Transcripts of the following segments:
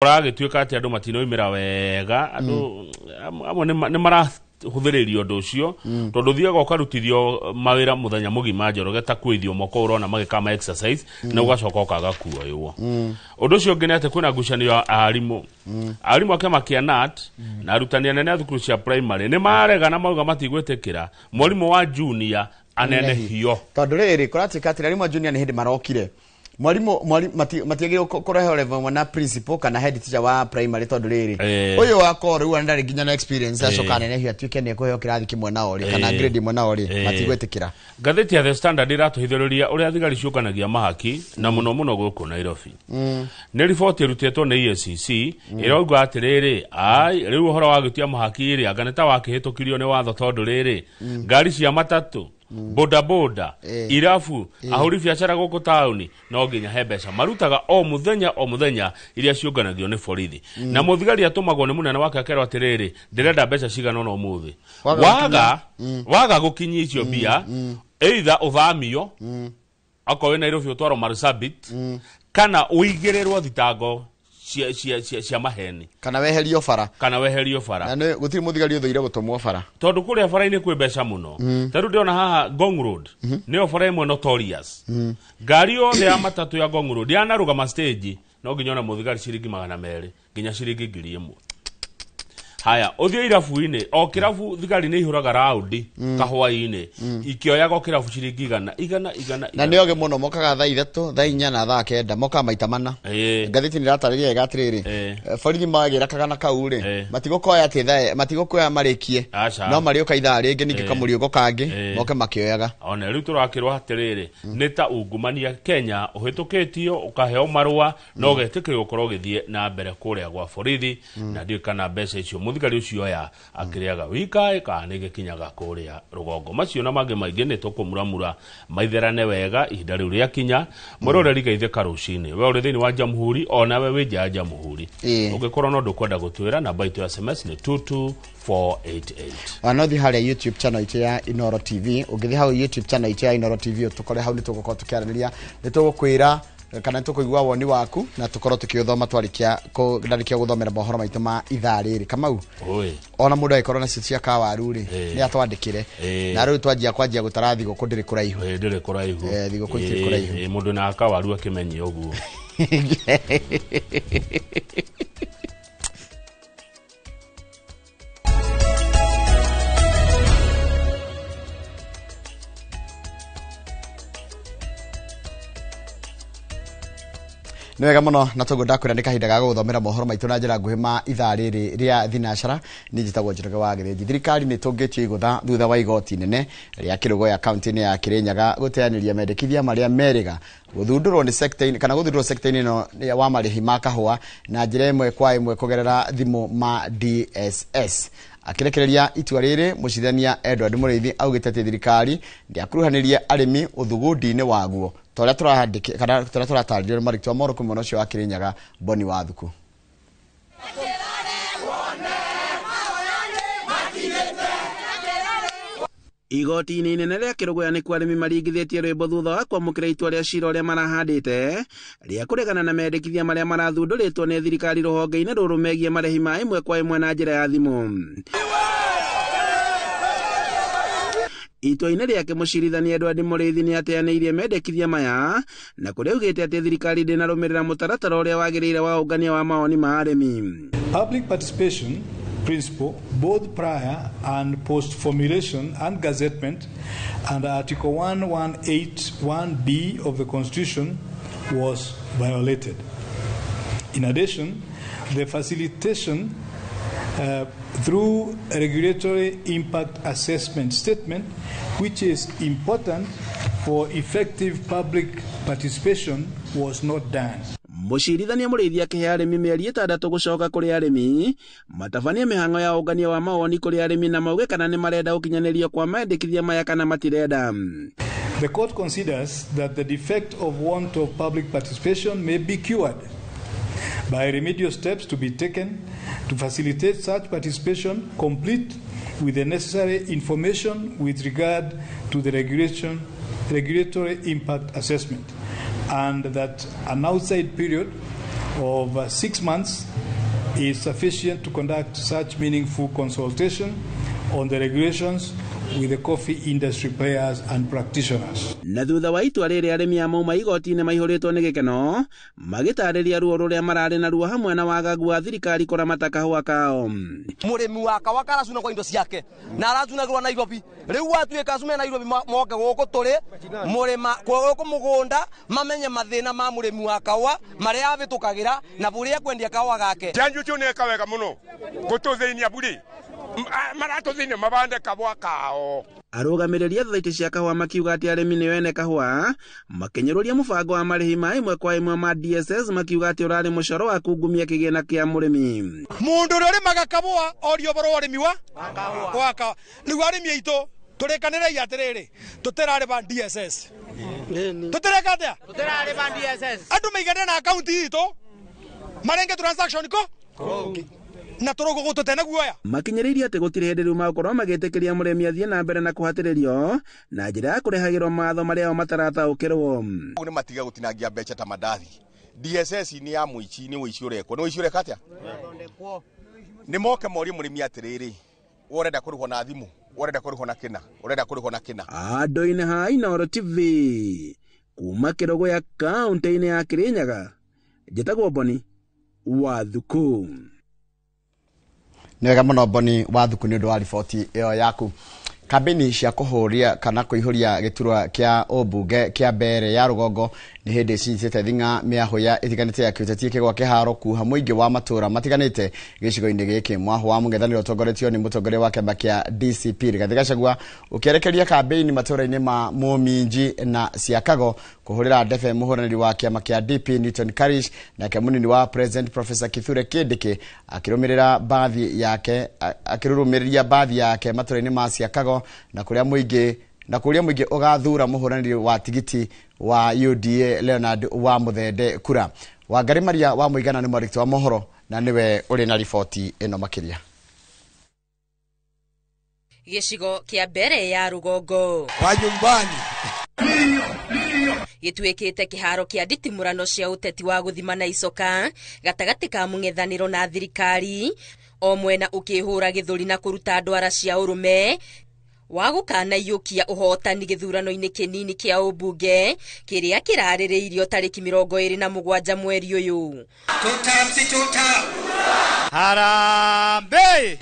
Orage tuika ati andu matinoimira wega andu amwe ni mara huthiririo ndu ucio tondu thiaga ukarutithio mawira muthenya mugima njoro ta kwithio moko urona magikama exercise na ugacoka ukaga kuoywo undu ucio ngi nete kwina ngucanio arimu akema kia nat na arutani anene a thukuru cia primary ni marega na mauga matigwetekira mwalimu wa junior anene hio tondu riri kuratika ati arimu wa junior ni hindi marokire mwalimu matiagire kurehe level na principal kana head teacher wa primary tondu riri uyu wako riu andari ginya na experience acoka nene hia tuike ne kuheo kirathi kimwe na ori kana grade imwe na ori matigwetikira ngatheti ya The Standard iratuhithuriria uria thigari ciukanagia mahaki na muno guku Nairobi ni report irutetwo ni EACC irauga atiriri riu uhoro wa gutia mahaki iri anganeta wakihitukirio ni watho tondu riri ngari cia matatu boda irafu ahuri biacara guku tauni no nginya he mbeca marutaga o muthenya iria ciunganagio ni borithi na muthigari atumagwo ni munene wake akerwo atiriri ndirenda mbeca cigana no muthi waga gukinyithio bia either uthamio akowe Nairobi utwaro Marsabit kana uigirerwo thitango cia maheni kana weherio bara na gutiri muthigari uthoire gutumwo bara tondu kuria bara-ini kwi mbeca muno taru ndiona haha Ngong Road ni bara imwe notorious ngari yothe ya matatu ya Ngong Road yanarugama stage no nginya ona muthigari ciringi 200 nginya ciringi 1000 haya uthio irafu-ini o kirafu thigari ni ihuraga raundi kahwa-ini ikioyaga o kirafu ciringi igana na nioge muno mokaga thaa 3 thaa 4 na thaa 9 moka maita mana ngathiti ni ratariria gatiriri borithi magira kagana kaure matigukoya ati thaa matigukoya marikie no marioka ithaa ringi ningi kamuriugo kangi moke makioyaga ona riu turakirwa atiriri ni ta ungumania Kenya uhitukitio ukaheo marua no getikire gukorwo githie na mbere kuria gwa borithi na ndio kana mbeca icio muthigari ucio ya akiriaga wikae kana gikinyaga kuria rugongo macio na mage maingi ni tukumuramura maitherane wega ihinda riu ria kinya murore rigaitheka rucini we uri thini wa Jamhuri ona we wija Jamhuri ugikorwo no ndukwenda gutwira namba itu ya SMS ni 22488 anothi haria YouTube channel itu ya Inoro TV ugithi hau YouTube channel itu ya Inoro TV utukore hau nitugukorwo tukiaraniria nitugukwira kana tukuigwa woni waku na tukorwo tukiuthoma twarikia guthomera mohoro maitu ma ithaa riri Kamau ona mundu aikorwo na cia kawaru ri ni atwandikire na riu twanjia gutara thigũkũ ndiri kuraihu thigũkũ ndiri kuraihu mundu na kawaru akimenye uguo Nwega muno na tugunda kwira ndikahinda ga guthomera mohoro maitu na njira nguhi ma ithaa riri ria thinashara ni njitagwo Njoroge wa Githĩnji thirikari ni tungitio igutha thutha wa igoti nene ria kirugo ya county ya Kirinyaga guteaniria mendekithia maria meriga guthundurwo ni sector kana guthundurwo sector ino wa marihi ma kahua na njira imwe kwa imwe kugerera thimu ma DSS akirekereria itua riri mucithania Edward Muriithi augite thirikari ndiakuruhanirie arimi uthugudi-ini waguo toria turahandike kana toria turatarĩrio marikitwa moro kumwe ucio wa Kirinyaga Boni wa Thuku igoti-ini inene ria kirugoya ni kwarimi maringithitie rwimbo thutha wa kwamukira itua ria cira uria marahandite ria kuregana na mendekithia maria marathunduritwo ni thirikari ruhonge-ini ruru megie marehi ma imwe kwa imwe na njira ya thimu itua-ini riake mucirithania Edward Muriithi ni ateaneirie mendekithia maya na kuria ugite ati thirikari ndinarumirira mutaratara uria wagiriire wa ungania wa maoni ma arimi. Public participation principle both prior and post formulation and gazettement under Article 1181B of the Constitution was violated. In addition, the facilitation through a regulatory impact assessment statement, which is important for effective public participation, was not done. Mucirithania Muriithi akihe arimi mieri 6 gucoka kuri arimi matabania mihango ya ungania wa mawoni kuri arimi na mauge kana ni marenda ukinyanirio kwa mendekithia maya kana matirenda. The court considers that the defect of want of public participation may be cured by remedial steps to be taken to facilitate such participation, complete with the necessary information with regard to the regulatory impact assessment, and that an outside period of 6 months is sufficient to conduct such meaningful consultation on the regulations with the coffee industry players and practitioners. Na thutha wa itua rĩrĩ arĩmi a mauma igoti-inĩ maihũrĩtwo nĩ gĩkeno magĩtarĩria ruo rũrĩa mararĩ naruo hamwe na wagagu wa thirikari kũramata kahũa kao. Mũrĩmi wa kahũa karacuna kwa indo ciake na aracunagĩrwo Nairobi, rĩu atuĩka acume Nairobi moke gũkũ tũrĩ mũrĩma gũkũ mũgũnda mamenye mathĩna ma mũrĩmi wa kahũa marĩa abĩtũkagĩra na bũrĩa kwendia kahũa gake. Janju nĩka wega mũno gũtũthĩnia bũrĩ maratũthĩnia mabande kahũa kao. Arũgamĩrĩri a thothaitĩ cia kahũa makiuga atĩ arĩmi nĩo ene kahũa makenyũrũria mũbango wa marĩhi ma ĩmwe kwa ĩmwe ma DSS makiuga atĩ ũrarĩ mũcoro wa kungumia kĩgĩna kĩa mũrĩmi. Mũndũ ũrĩa ũrĩmaga kahũa orio boro ũrĩmi wa kahũa rĩu arĩmi aitũ tũrĩkanĩre atĩrĩrĩ tũtirarĩba DSS tũtireka atĩa tũtirarĩba DSS andũ maigane na akaunti itũ marenge transaction ko na tũrũgũ gũtũtene guoya. Makinyĩrĩirie atĩ gũtirĩ hĩndĩ rĩu magũkorwo magĩtĩkĩria mũrĩmi athiĩ na mbere na kũhatĩrĩrio na njĩra ya kũrehagĩrwo matho marĩa o matarataũkĩrwo. Nĩ matige gũtinangia mbeca ta mandathi. DSS nĩ ya mũici, nĩ ũici ũrekwo. Nĩ ũici ũreka atĩa? Nĩ moke morie mũrĩmi atĩrĩrĩ, ũrenda kũrĩhwo na thimũ, ũrenda kũrĩhwo na kĩna, ũrenda kũrĩhwo na kĩna. Andũ-inĩ ha Inooro TV kuma Kĩrogũ ya kaunti-inĩ ya Kirinyaga, njĩtagwo Boni Wathuku. Nĩ wega mũno Boni Wathuku nĩ ũndũ wa riboti ĩyo yaku. Kambĩini cia kũhũria kana kũihũria gĩturwa kĩa ũmbunge kĩa mbere ya rũgongo nĩ hĩndĩ cinyitĩte thing'a mĩahũ ya ĩtiganĩte ya kĩũteti kĩgwa kĩharo kuha mũingĩ wa matũra matiganĩte gĩcigo-inĩ gĩkĩ. Mwahũ wa mũng'ethanĩro ũtongoretio nĩ mũtongoria wa kĩama kĩa DCP Rigathĩ Gachagua ũkĩerekeria kambĩini matũra-inĩ ma Mũminji na Siakago kũhũrĩra ndebe mũhũranĩri wa kĩama kĩa DP Newton Karish na mũnini wa President Professor Kithure Kindiki akĩrũmĩrĩria baadhi yake matũra-inĩ ma Siakago na kũrĩa mũingĩ ũgathura mũhũranĩri wa tigiti wa UDA Leonard wa Muthende kura. Wangari Maria wa Mũigana nĩ mwandĩki wa mohoro na niwe ũrĩ na riboti ĩno makĩria. Gĩcigo kĩa mbere ya rũgongo wa nyumbani gĩtuĩkĩte kĩharo kĩa nditimũrano cia ũteti wa gũthimana icoka gatagatĩ ka mũng'ethanĩro na thirikari, o mwena ũkĩhũra gĩthũri na kũruta ndwara cia ũrũme wa gũkanaiyũkia ũhotani gĩthurano-inĩ kĩnini kĩa ũmbunge kĩrĩa kĩrarĩrĩirio tarĩki 27 mweri ũyũ. Harambee!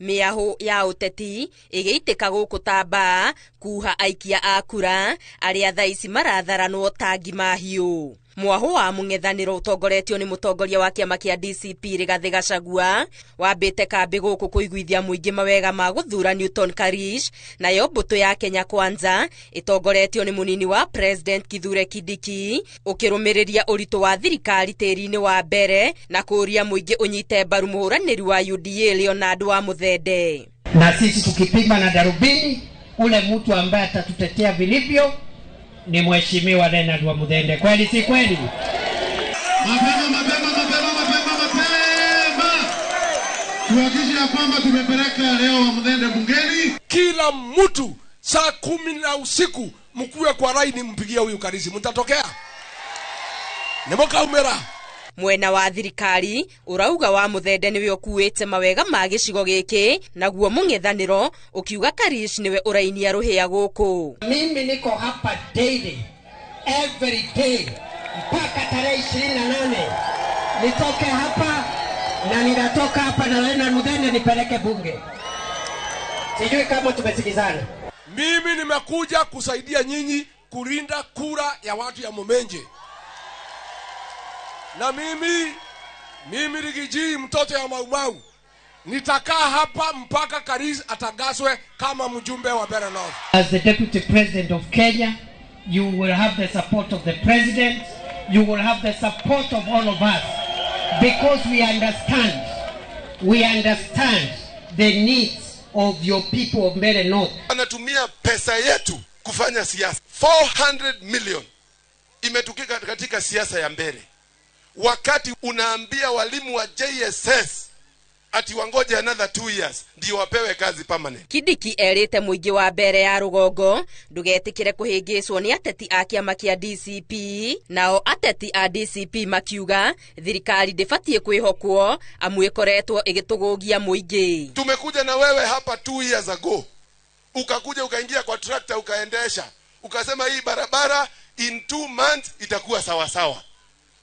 Mĩahũ ya ũteti ĩgĩitĩka gũkũ Tamba kuha aikia a kura arĩa thaa ici maratharanwo ta ngi mahiũ. Mwahũ wa mũng'ethanĩro ũtongoretio nĩ mũtongoria wa kĩama kĩa DCP Rigathĩ Gachagua wambĩte kambĩ gũkũ kũiguithia mũingĩ mawega ma gũthura Newton Karish, nayo mbũtũ ya Kenya Kwanza ĩtongoretio nĩ mũnini wa President Kithure Kindiki ũkĩrũmĩrĩria ũritũ wa thirikari tĩri-inĩ wa mbere na kũria mũingĩ ũnyite mbaru mũhũranĩri wa UDA Leonard wa Muthende. Na sisi tukipima na darubini, ule mtu ambaye atatutetea vilivyo ni mheshimiwa Leonard wa Muthende. Kweli si kweli? Mapema. Tuhakikishe kwamba tumepeleka leo wa Muthende bungeni. Kila mtu saa 10 usiku mkuwe kwa laini mpigie huyu Karish. Mtatokea? Nĩmũkaumĩra. Mwena wa thirikari urauga wa Muthende niwe ũkuĩte mawega ma gĩcigo gĩkĩ, naguo mũng'ethanĩro ũkiuga Karish niwe ũrainia rũhĩa gũkũ. Mimi niko hapa daily, every day, mpaka tarehe 28 nitoke hapa na ninatoka hapa na Leonard Muthende nipeleke bunge. Sijui kama tumesikizana. Mimi nimekuja kusaidia nyinyi kulinda kura ya watu ya Momenje. Na mimi Rigiji mtoto ya Maumau nitakaa hapa mpaka Karish atangazwe kama mjumbe wa Bere North. As the Deputy President of Kenya, you will have the support of the President, you will have the support of all of us, because we understand the needs of your people of Bere North. Anatumia pesa yetu kufanya siasa. 400 million imetukika katika siasa ya Mbere. Wakati unaambia walimu wa JSS ati wangoje another 2 years ndio wapewe kazi permanent. Kidiki erite muingi wa mbere ya rugongo ndugetikire kuhingicwo ni ateti a kiama kia DCP, nao ateti a DCP makiuga thirikari ndibatie kwihokwo amu ikoretwo igitugugia muingi. Tumekuja na wewe hapa 2 years ago, ukakuja ukaingia kwa tractor ukaendesha, ukasema hii barabara in 2 months itakuwa sawa sawa.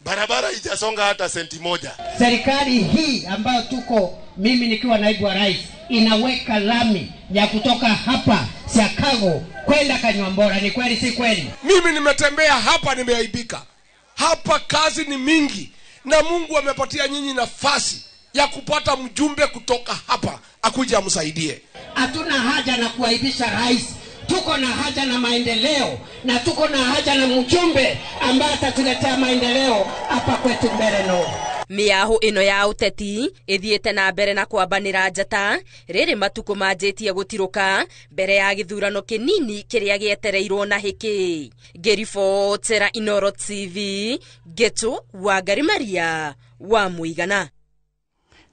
Barabara ijasonga hata senti moja. Serikali hii ambayo tuko mimi nikiwa naibu wa rais inaweka lami ya kutoka hapa Siakago kwenda Kanywambora. Ni kweli si kweli? Mimi nimetembea hapa, nimeaibika. Hapa kazi ni mingi na Mungu amepatia nyinyi nafasi ya kupata mjumbe kutoka hapa akuja amsaidie. Hatuna haja na kuaibisha rais. Tuko na haja na maendeleo na tuko na haja na mjumbe ambaye atatuletea maendeleo hapa kwetu mbele no. Miahu ino ya uteti ithiete na mbere na kwambanira njata riri matuko manjitie gutiruka mbere ya githurano kinini kiria gietereirwo na hiki. Gerifotera Inoro TV, Geto Wangari Maria wa Muigana.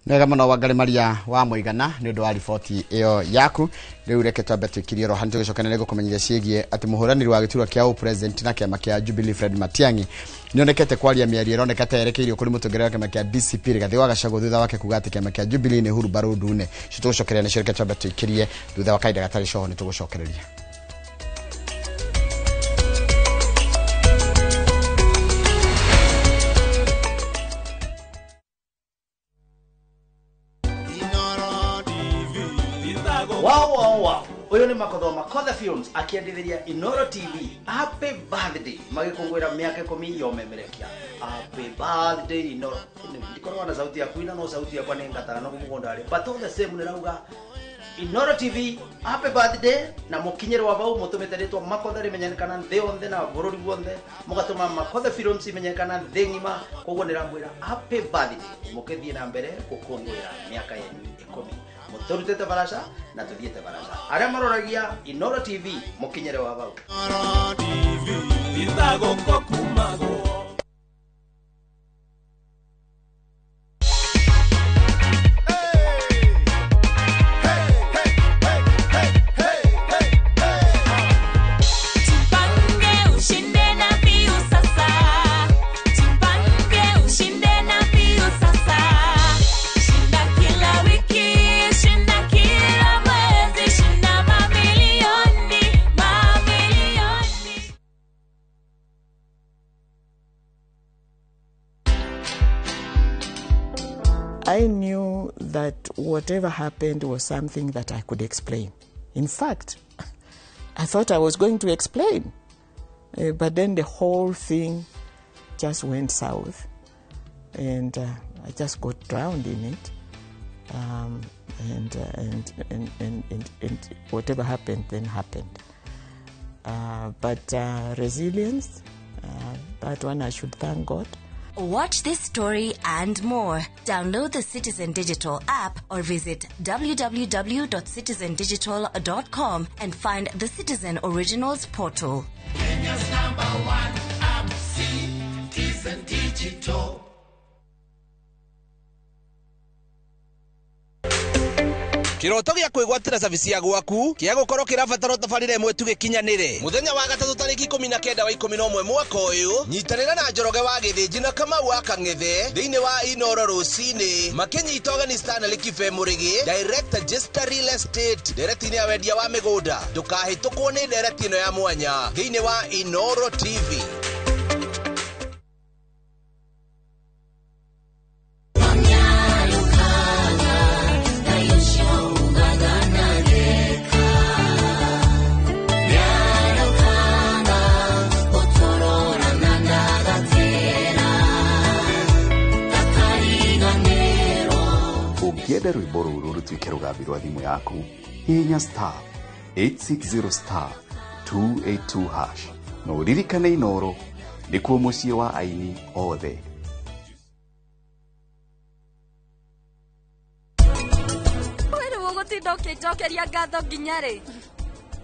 Nega muno Wangari Maria wa Muigana ni undu wa riboti iyo yaku. Riu reke twambe twikirie rohani tugicokana nego kumenyithia ciegie ati muhuraniri wa giturwa kia president na kiama kia Jubilee Fred Matiang'i nionekete kwaria miario ironekete yerekeirio kuri mutongoria wa kiama kia DCP Rigathi wa Gachagua thutha wake kuga ati kiama kia Jubilee ni huru barundune. Tugucokereria ni reke twambe twikirie thutha wa kaida gatari coho ni tugucokereria. Wow. Uyo ni Makothe Films akiendeleria Inoro TV. Happy birthday. Magikungwira miaka 10 yomemerekia. Happy birthday Inoro. Ndikorwa na sauti ya kuina no sauti ya kwa nengata no kumugondare. But all the same nirauga Inoro TV happy birthday na mukinyero wa bau mutumete ritwa Makothe rimenyekana nthi onthe na bururi buonthe mugatuma Makothe Films imenyekana nthi ngima koguo niramwira happy birthday mukithie na mbere gukungwira miaka yenu 10 muturutete barasha na tuthiete barasha aria maroragia Inoro TV mukinyere wa bau Inoro TV itago kokumago. I knew that whatever happened was something that I could explain. In fact, I thought I was going to explain, but then the whole thing just went south, and I just got drowned in it. And whatever happened then happened. But resilience, that one I should thank God. Watch this story and more. Download the Citizen Digital app or visit www.citizendigital.com and find the Citizen Originals portal. Kenya's #1 app, Citizen Digital. Kiroto gya kwigwatira service ya gwaku kia gukorwo kirabatara tabarire imwe tugikinyanire muthenya wa gatatu tariki 19 wa 11 mwaka uyu nyitanira na Njoroge wa Githinji na Kamau wa Kang'ethe thiini wa Inoro rucini makinyita Afghanistan Likife Murigi Director Jester Real Estate director ya wendia wa migunda ndukahitukwo ni director ino ya mwanya thiini wa Inoro TV. Ukienda rwimbo ruru rutuike rugambi rwa thimu yaku hihinya *860 *282# no ririkane Inoro nikuo mucii wa aini othe. Were wogutinda ukinjokeria ngatho nginya ri?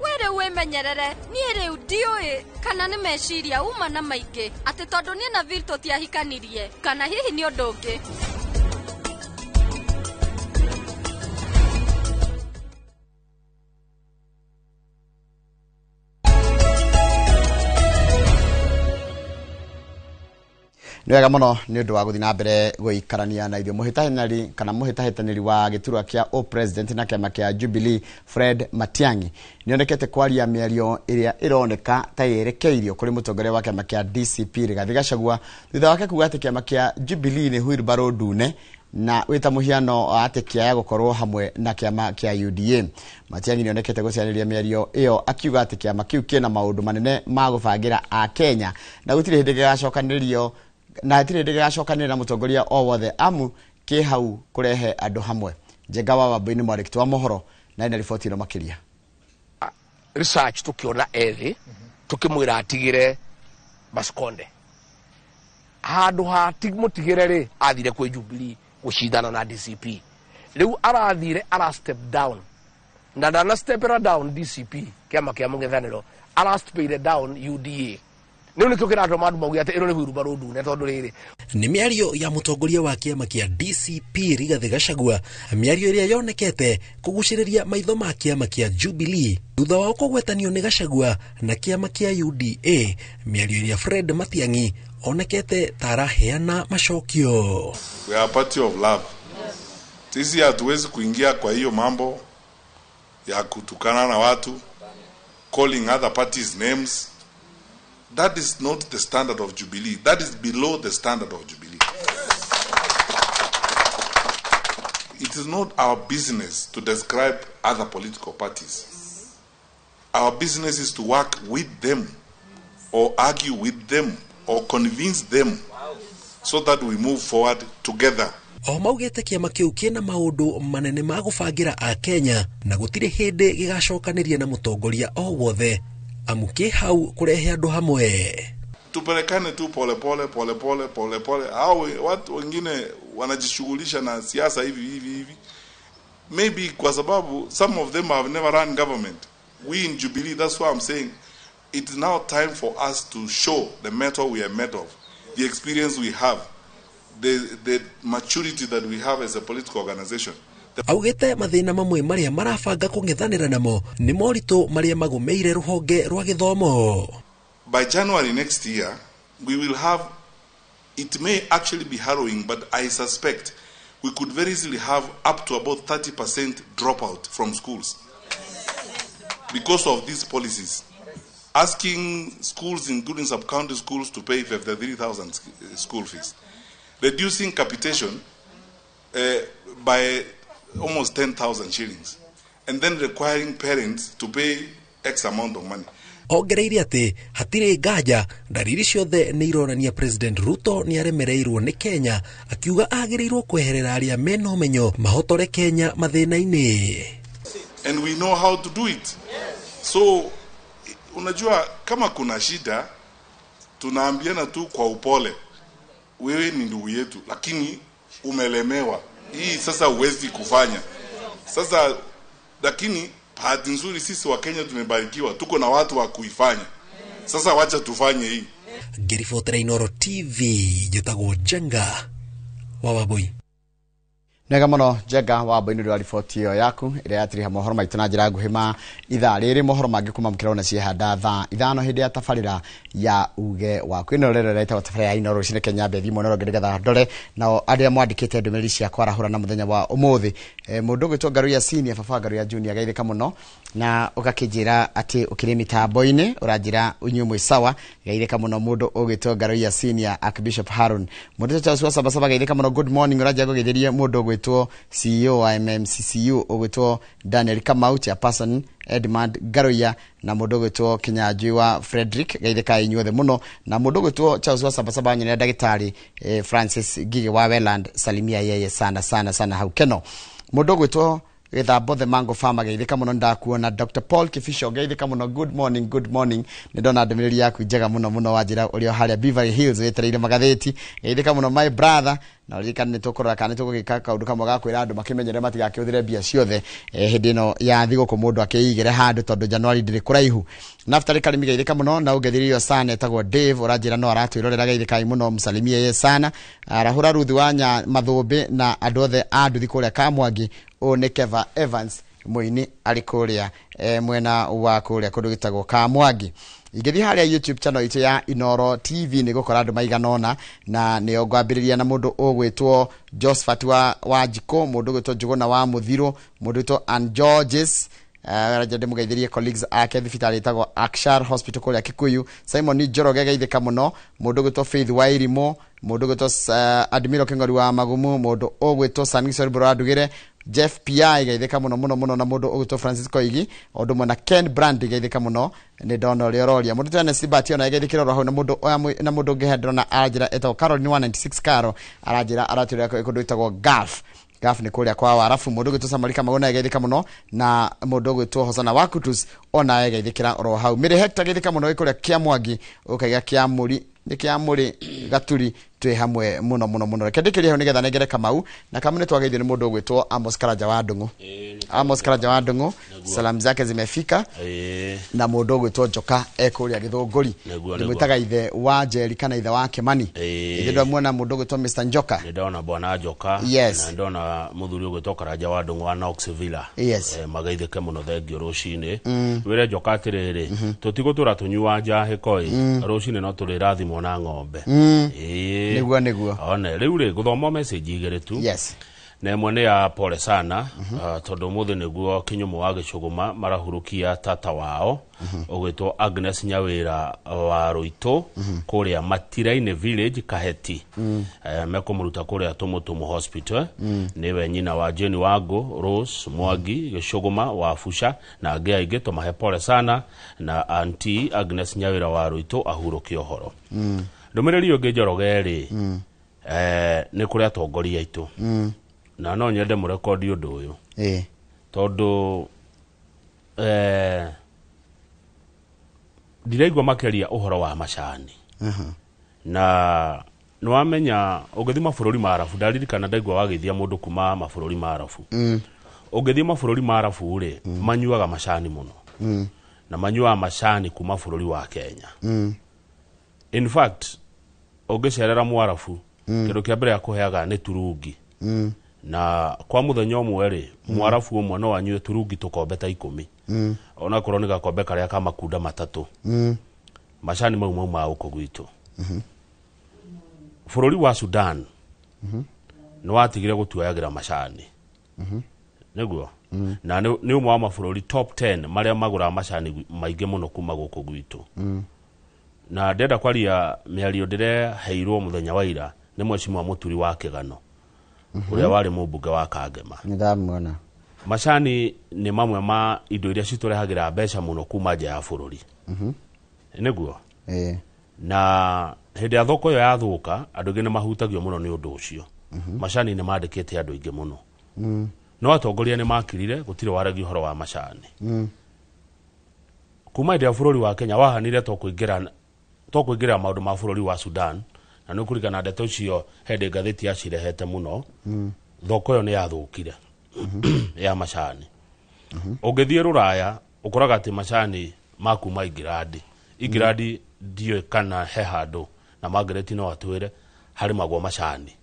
Were wimenyerere nie riu ndiui kana ni meciria uma na maingi ati tondu nie na Vil tutiahikanirie kana hihi ni undu ungi. Nĩ wega mũno nĩ ũndũ wa gũthiĩ na mbere gũikarania na ithuĩ mũhĩtahĩtanĩri kana mũhĩtahĩtanĩri wa gĩturwa kĩa O President na kĩama kĩa Jubilee Fred Matiang'i nĩonekete kwaria mĩario ĩrĩa ĩroneka ta yerekeirio kũrĩ mũtongoria wa kĩama kĩa DCP Rigathĩ Gachagua thutha wake kuuga atĩ kĩama kĩa Jubilee nĩ wheelbarrow ndune na wita muhiano atĩ kĩaya gũkorwo hamwe na kĩama kĩa UDA. Matiang'i nĩonekete gũciarĩria mĩario ĩyo akiuga atĩ kĩama kĩu kĩna maũndũ manene ma gũbangĩra a Kenya na gũtirĩ hĩndĩ gĩgacokanĩrio na hatirĩ hĩndĩ gĩgacokanĩrĩra na mũtongoria o wothe amu kĩ hau kũrehe andũ hamwe. Njenga wa Wambũi mwandĩki wa mohoro na ina riboti ĩno makĩria. Research tukiona ethĩ tukimwĩra atigire Maskonde handũ ha mutigire ri athire kwĩ Jubilee gucindana na DCP. Riu arathire ara step down na ndana step down DCP kĩama kĩa mũng'ethanĩro ara step down UDA. Nĩ tukĩra andũ mandu maugia atĩ ĩno nĩ wheelbarrow ndune tondũ rĩrĩ nĩ mĩario ya mũtongoria wa kĩama kĩa DCP Rigathĩ Gachagua, mĩario ĩrĩa yonekete kũgucĩrĩria maitho ma kĩama kĩa Jubilee thutha wa kũgwetanio nĩ Gachagua na kĩama kĩa UDA, mĩario ĩrĩa Fred Matiang'i onekete taraheana macokio. We are a party of love. Sisi hatuwezi kuingia kwa hiyo mambo ya kutukana na watu, calling other parties names. That is not the standard of Jubilee. That is below the standard of Jubilee. It is not our business to describe other political parties. Our business is to work with them or argue with them or convince them so that we move forward together. O maugete kĩama kĩu kĩna maũndũ manene ma gũbangĩra a Kenya na gũtirĩ hĩndĩ gĩgacokanĩria na mũtongoria o wothe amuke hau kurehe andũ hamwe. Tupelekane tu pole pole. Hao watu wengine wanajishughulisha na siasa hivi. Maybe kwa sababu some of them have never run government. We in Jubilee, that's why I'm saying it is now time for us to show the mettle we are made of, the experience we have, the maturity that we have as a political organization. Augete mathĩna mamwe marĩa marabanga kũng'ethanĩra namo nĩ moritũ marĩa magũmĩire rũhonge rwa gĩthomo. By January next year, we will have, it may actually be harrowing, but I suspect we could very easily have up to about 30% dropout from schools because of these policies. Asking schools, including sub-county schools, to pay 53,000 school fees. Reducing capitation by almost 10,000 shillings. And then requiring parents to pay X amount of money. Ongereire atĩ hatirĩ nganja ndariri ciothe nĩ ironania President Ruto nĩ aremereirwo nĩ Kenya, akiuga agĩrĩirwo kweherera arĩa mena ũmenyo mahotore Kenya mathĩna-inĩ. And we know how to do it. So unajua kama kuna shida tunaambiana tu kwa upole, wewe ni ndugu yetu lakini umelemewa, hii sasa huwezi kufanya. Sasa lakini bahati nzuri sisi wa Kenya tumebarikiwa, tuko na watu wa kuifanya. Sasa wacha tufanye hii. Ngĩribotera Inooro TV, njĩtagwo Njenga wa Wambũi. Nega mũno Njenga wa Wambũi nĩ ũndũ wa riboti ĩyo yaku ĩrĩa yatiriha mohoro maitũ na njĩra nguhĩ ma ithaa rĩrĩ. Mohoro mangĩ kuma mũkĩrona ciĩhanda thaa ithano hĩndĩ ya tabarĩra ya uge waku. Ĩno rĩrĩ rĩtagwo tabarĩra ya Inooro Rũcinĩ Kenya Mbethi Monero ngeretha ndore nao arĩa mwandĩkĩte ndũmĩrĩri cia kwarahũra na mũthenya wa ũmũthĩ. Mũndũ ũgwĩtwo Ngaruya Senior baba Ngaruya Junior geithĩka mũno na ũgakĩnjĩra atĩ ũkĩrĩ mĩtambo-inĩ ũranjĩra ũnyuĩ mwĩ sawa. Geithĩka mũno mũndũ ũgwĩtwo Ngaruya Senior Archbishop Harun. Mũndũ ũgwĩtwo wa Sabasaba geithĩka mũno good morning ũranjĩra gũgeithĩrie mũndũ ũgwĩtwo CEO wa MMCCU ũgwĩtwo Daniel Kamau chairperson Edmund Ngaruya na mũndũ ũgwĩtwo Kinyanjui wa Frederick geithĩka inyuothe mũno na mũndũ ũgwĩtwo Charles wa Sabasaba nyene ndagĩtarĩ Francis Gigi wa Welland salimia yeye sana hau Keno. Mũndũ ũgwĩtwo Gĩthambo the Mango Farmer geithĩka mũno ndakuona. Dr. Paul Kifisho geithĩka mũno good morning. Nĩ ndona ndũmĩrĩri yaku njega mũno wanjĩra ũrĩa harĩa Beverly Hills wetereire magathĩti. Geithĩka mũno my brother na ũririkane nĩ tũkũrora kana nĩ tũgũgĩka kaũndũ kamwe ga kwĩra andũ makĩmenyere matigakĩhũthĩre mbia ciothe hĩndĩ ĩno ya thigũkũ mũndũ akĩigĩre handũ tondũ January ndĩrĩ kũraihu. Naftali Karimi geithĩka mũno na ũgeithĩrio sana etagwo Dave ũranjĩra no aratwĩrorera geithĩkai mũno msalimie yeye sana. Arahũra Ruthi wa Mathũmbĩ na andũ othe a nduthi kũrĩa Kamwangi o nĩ Keva Evans Muini ari kuria mwena wa kuria kundu gitagwo Kamwangi. Ingithi haria YouTube channel itu ya Inoro TV ni gukora andu maiganona na ni ogwambiriria na mundu ugwitwo Josephat wa Jiko, mundu ugwitwo Juguna wa Muthiro, mundu ugwitwo Ann Georges, rajade mugaithirie colleagues ake thibitari itagwo Akshar Hospital kuria Kikuyu, Simon Njoroge gaithika muno, mundu ugwitwo Faith Wairimo, mundu ugwitwo Admiral Kingori wa Magumu, mundu ugwitwo Sanisori Buradugire, Jeff P.I. gaithika muno na mundu ugwitwo Francisco Igi, ondu mona Ken Brand gaithika muno ni dono rioria mundu tane Sibati ona gaithikira roho na mundu ngehedro na ajira eto Caroline 196 Caro arajira aratira kundu itagwo Gaf ni kuria kwa warafu mundu ugwitwo Samarika Magona gaithika muno na mundu ugwitwo Hosana Wakutus ona gaithikira roho hau Mire Hector gaithika muno ikuria Kiamwangi ukaiga Kiamuri ni Kiamuri Gaturi twi hamwe muno rekendikiria ni getha negere Kamau na kamune twagaithio ni mundu ugwitwo Amos Karaja wa Ndungu. Amos Karaja wa Ndungu salamu zake zimefika na mundu ugwitwo Joka ekuria Githunguri ndimwitaga ithe wa Njeri kana ithe wa Kimani ithe ndo muona mundu ugwitwo Mr Njoka ni ndona bwana Joka na ndona muthuri ugwitwo Karaja wa Ndungu wa Knoxville magaithike muno thengio rucini wire Joka atiriri tutigutura tunyua njahi koi rucini no turirathimwo na ng'ombe niguo ona riu ri guthoma message igere tu na mwene ya pole sana tondu muthe niguo Kinyumu wa Gicuguma marahurukia tata wao ugwitwo Agnes Nyawira wa Ruito kuria Matiraine village Kaheti mekumuruta kuria Tumutumu hospital niwe nyina wa Jeni Wago Rose Mwangi Gicuguma wa Fusha na angĩ aingĩ tumahe pole sana na auntie Agnes Nyawira wa Ruito ahurukie uhoro ndumiriri ungi Njoroge ni kuria atongoria aitu na no nyende murekodi undu uyu tondu ndiraigua makeria uhoro wa macani na nwamenya ugithima mabũrũri ma Arabu ndaririkana ndaigua wagithia mundu kuma mabũrũri ma Arabu ugithia mabũrũri ma Arabu ri manyuaga macani muno na manyuaga macani kuma bũrũri wa Kenya in fact ugicerera Mwarabu kindu kia mbere ya kuheaga ni turungi na kwa muthenya umwe ri Mwarabu umwe no anyue turungi tukombe ta 10 ona korwo ni gakombe karia ka makunda matatu macani mau ma uko gwitu bũrũri wa Sudan no watigire gutuayagira macani niguo na ni umwe wa mabũrũri top 10 maria magura macani maingi muno kuma guko gwitu na ndenda kwaria miario ndireheirwo muthenya wa ira ni mwecimu Muturi wa Kigano uria wari mubunge wa Kangema nithamuona macani ni mamwe ma indo iria citurehagira mbeca muno kuma nja ya bũrũri niguo na hindi ya thoko yo yathuka andu ngi ni mahutagio muno ni undu ucio macani ni mandikite andu ingi muno no atongoria ni makirire gutire waragi uhoro wa macani kuma ndia bũrũri wa Kenya wahanire to kuingira maundu ma bũrũri wa Sudan na no kurigana ndeto cio hende ngatheti acirehete muno thoko yo ni yathukire ya macani ungithie Ruraya ukoraga ati macani makuma Ingirandi dio kana he handu na Margaret no atwire hari magwa macani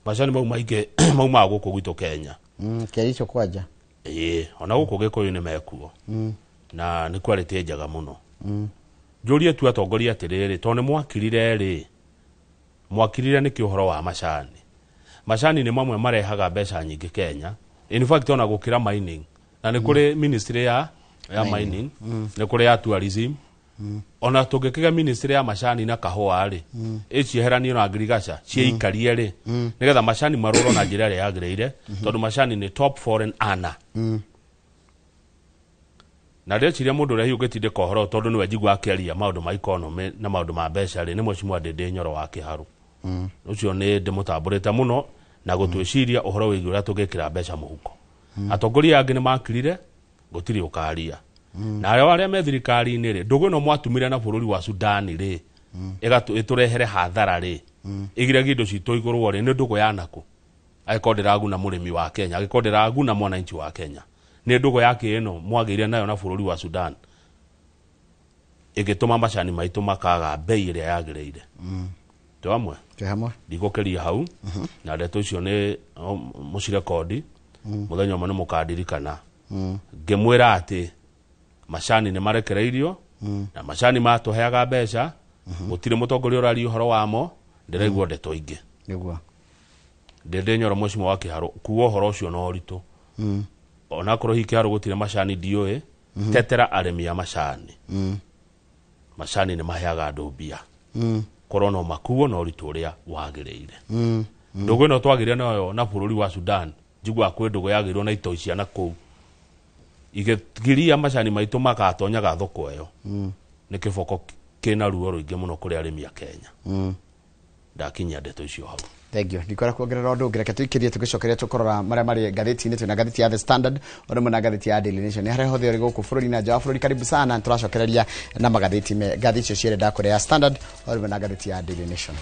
macani mau maingi mau ma guku gwitu Kenya kericho kwaja ona guku Gikuyu ni mekuo na ni quality njaga muno juria tu atongoria atiriri tone mwakirire ni kiuhoro wa macani ni mamwe marehaga mbeca nyingi Kenya in fact ona gukira mining na ni kuri ministry ya mining ni kuri ya tourism ona tungikiga ministry ya macani na kahua ri icieheranio na agriculture ciikarie ri nigetha macani maruro na njira ya agreire tondu macani ni top foreign earner na ndeciria mundu ria hiugitinde kohoro tondu niwe njigua akiaria maundu ma economy na maundu ma mbeca ri ni mwecimu Ndindi Nyoro wa Kiharu ucio ni ndimutamburite muno na gutwiciria uhoro wigi uria tungikira mbeca muhuko atongoria angi ni makirire gutiri ukaria na aria me thirikari ni ri ndugu no mwatumire na bũrũri wa Sudan ri iturehere hathara ri igiragia indo citu iguru ri ni ndugu ya naku agikondera aguna murimi wa Kenya agikondera aguna mwananchi wa Kenya ni ndugu yake ino mwagire nayo na bũrũri wa Sudan igituma macani maitu makaga bei iria yagireire twamwe ndigukeria hau na ndeto icio ni mucirekodi muthenya umwe ni mukadirikana ngimwira ati macani ni marekereirio na macani matuheaga mbeca gutire mutongoria urari uhoro wamo ndiraigua ndeto ingi niguo ndende nyoro mweshimo wa kiharo kuo horo ucio no ritu ona korwo hi kiharo gutire macani ndioe tetera aremi ya macani macani ni maheaga andu mbia korwo no makuo no ritu uria wagireire ndugu no twagiria nayo na bururi wa Sudan njigwa kwe ndugu yagirwo na ito cia na kuu igegiria macani maitu makatonyaga thoko eyo ni kiboko kina ruo ruingi muno kuri arimi ya Kenya ndakinya ndeto icio hau. Thank you. Nikora kuongerera undu ngireke tuikirie tugicokeria tukorora maria mari gatheti-ini twina gatheti ya The Standard ona muna gatheti ya Daily Nation ni haria hothe uri guku bururi na nja wa bururi. Karibu sana turacokereria na magatheti me gatheti icio ciere kure ya Standard ona muna gatheti ya Daily Nation.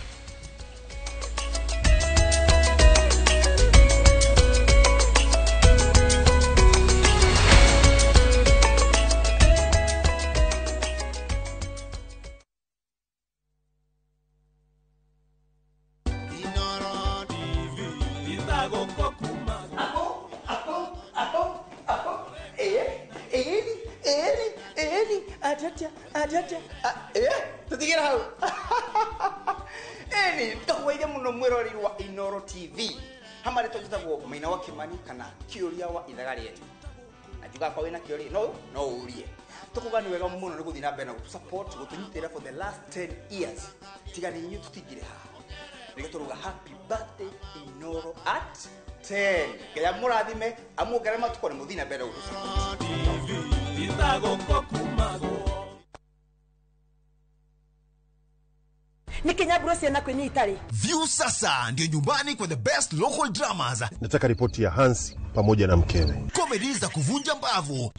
Tutigira hau eni twaire muno mwirori wa Inoro TV hamari tujitagwo Maina wa Kimani kana kiuria wa ithaga rietu ajuga kwa wina kiuria no urie tukugani wega muno ni guthina mbere na support gutunyitira for the last 10 years tigani nyu tutigire ha nigaturuga happy birthday Inoro at 10 kaya murathime amugere matuko ni muthina mbere gusupport ithago kokumago ni Kenya Bruce na kwenye Itali. View sasa ndio nyumbani kwa the best local dramas. Nataka ripoti ya Hans pamoja na mkewe. Comedy za kuvunja mbavu.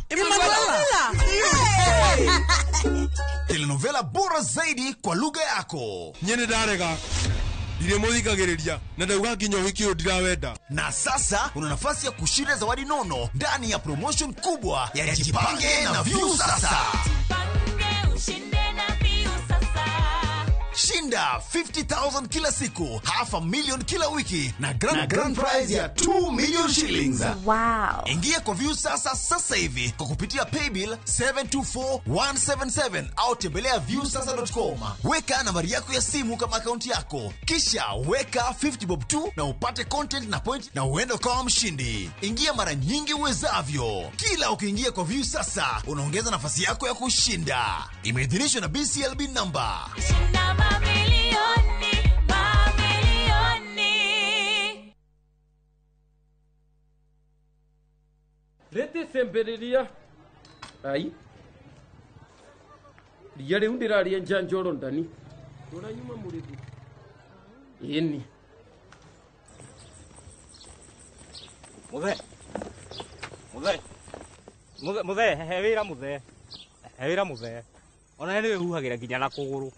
Telenovela bora zaidi kwa lugha yako. Nyene darega. Dire muthikagiriria na ndauga nginya hikio ndirawenda. Na sasa una nafasi ya kushinda zawadi nono ndani ya promotion kubwa ya Jipange na View sasa. Jipange ushinde na View sasa. Shinda 50,000 kila siku, $500,000 kila wiki na grand prize ya 2 million shillings. Wow. Ingia kwa View sasa hivi kwa kupitia paybill 724177 au tembelea viewsasa.com. Weka nambari yako ya simu kama akaunti yako, kisha weka 50 bob tu na upate content na point na uende kama mshindi. Ingia mara nyingi uwezavyo. Kila ukiingia kwa View sasa unaongeza nafasi yako ya kushinda. Imeidhinishwa na BCLB number. Shinda mamilioni. Rete semberiria. Ai. Ria riu ndiraria njanjoro ndani. Tora nyuma murithi. Yeni. Muthe hewira muthe ona niwe huhagira nginya na kuguru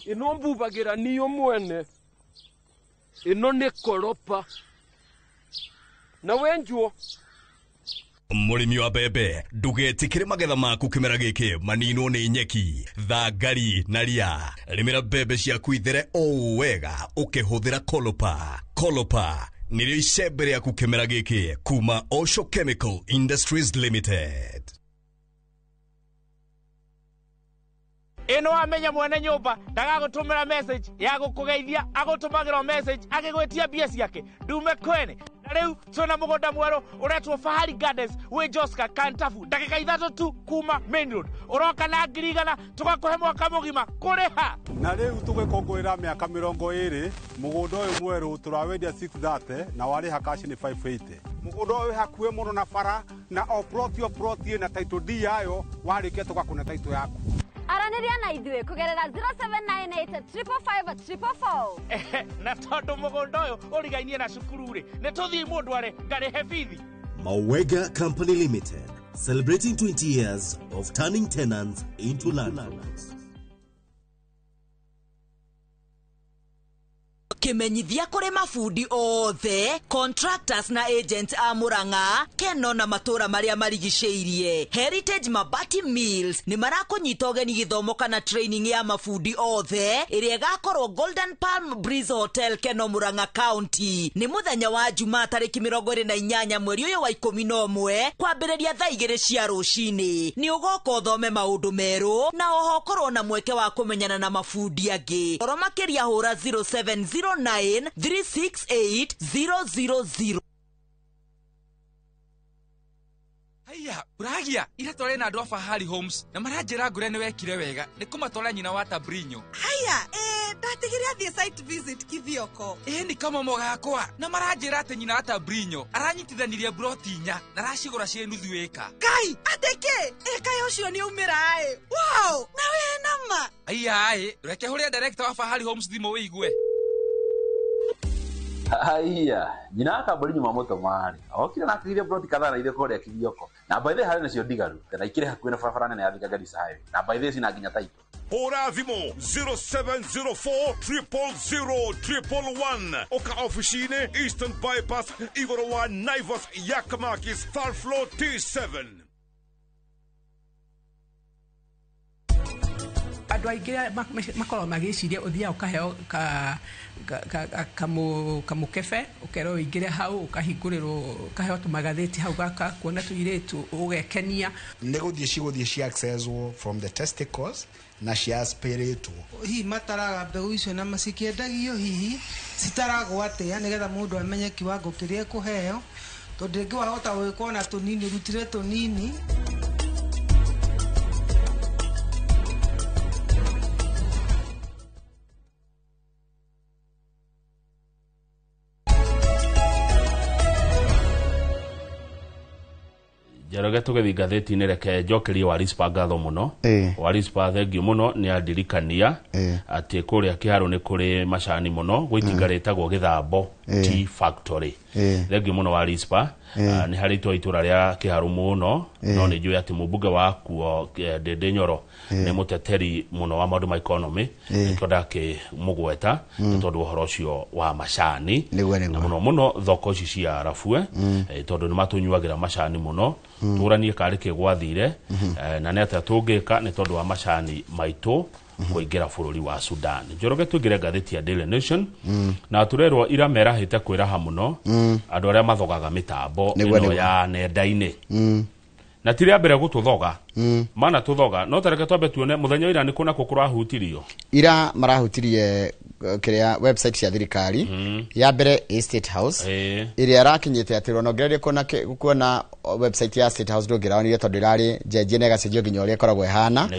ino mbubagira niyo mwene ino ni koropa na wenjuo Murimi wa bebe ndugetikire magetha maku kimera giki manino ni nyeki thangari na ria rimira bebe ciaku ithere o wega ukihuthira Kolopa nirio icembe riaku kimera giki kuma Osho Chemical Industries Limited. ino amenya mwene nyumba ndagagutumira message ya gukugeithia agutumagira message akigwetia bia ciake ndume kwene na riu tuna mugunda mweru uretwo Fahari Gardens we Joska Kantafu ndagika 3 tu kuma main road uroka na ngirigana tugakuhe mwaka mugima kuriha na riu tugikongwira miaka 20 mugunda uyu mweru turawendia 630 na wari hakashi ni 580 mugunda uyu hakuwe muno na bara na o plot na title D yayo warike tugakuna title yaku araniria na ithuĩ kugerera 0798 na tondu mugunda uyu urigainie na cukuru ri ni tuthii mundu are ngarihe bithi. Mawega Company Limited, celebrating 20 years of turning tenants into landlords. kimenyithia kuri mafundi othe contractors na agents a Murang'a Keno na matura maria marigiceirie. Heritage Mabati Mills ni marakunyita ugeni githomo kana training ya mafundi othe iria gakorwo Golden Palm Breeze Hotel Keno Murang'a County. Ni muthenya wa Jumaa tariki 28 mweri uyu wa 11 kwambiriria thaa 2 cia rucini. Ni ugoka uthome maundu meru na oho korwo na mweke wa kumenyana na mafundi angi. Toro makiria hura 0709 368 000. Haya, uragia ira tore na andu Fahari Homes na maranjira ngure ni wekire wega ni kumatwara nyina wa Tabrinyo. Haya, ndatigiria thie site visit kithioko. Ni kama mogakwa na maranjira ati nyina wa Tabrinyo aranyitithanirie broti nya na racigura cie nuthu eka. Kai, ateke, eka yocio ni umirae. Wow, na we nama. Haya, reke huria director wa Fahari Homes thimo wigwe. Haya, nyina akambori nyuma moto mari. Okire na akire broti kadhaa na ile kore kibioko. Na by the hari nacio digaru. Na ikire hakuina farafara nene ya Thika Garissa Highway. Na by the sina ginya taito. Hora thimo 0704 000 Oka officine Eastern Bypass Igoro wa Naivas Yakamakis Third Floor T7. Andu aingi makorwo magiciria uthia ukaheo kamukebe ukero ingire hau ukahinguriro ukaheo tumagatheti hau gaka kuona tuiretu ugekenia neguthie ciguthie cia accesswo from the testicles na cia aspirato hi mataraga mbegu icio na macikiendagio hihi citaragwo atia nigetha mundu amenye kiwango kiria kuheo tondu ngi wahota gwikona tunini rutire tunini. Jaroge tugethi gatheti-inĩ reke njokerie Warispa ngatho muno. Warispa thengio muno ni andirikania ati kuria kiharo ni kuri macani muno gwitingaritagwo Githambo Tea Factory. Thengio muno Warispa ni haritwo itura ria kiharo muno no ni njui ati mubunge wa kuo Ndindi Nyoro ni muteteri muno wa maundu ma economy ndake mugweta tondu uhoro ucio wa macani na muno thoko ici cia Arabue tondu ni matunyuagira macani muno turanie kari kigwathire na neta tungika ni tondu wa macani maitu kuingira bururi wa Sudan. Njoroge tungire gatheti ya Daily Nation na turerwo ira merahite kwiraha muno andu aria mathogaga mitambo ino ya nenda-ini na tiria mbere gututhoga mana tuthoga no tareke twambe tuone muthenya ira ni kuna kukura hutirio ira marahutirie kiria website cia thirikari ya mbere State House iria rakinyite ati ronongererie kuona website ya State House ndungiraonire tondu irari njenje nega cenjio nginya uria koragwo ihana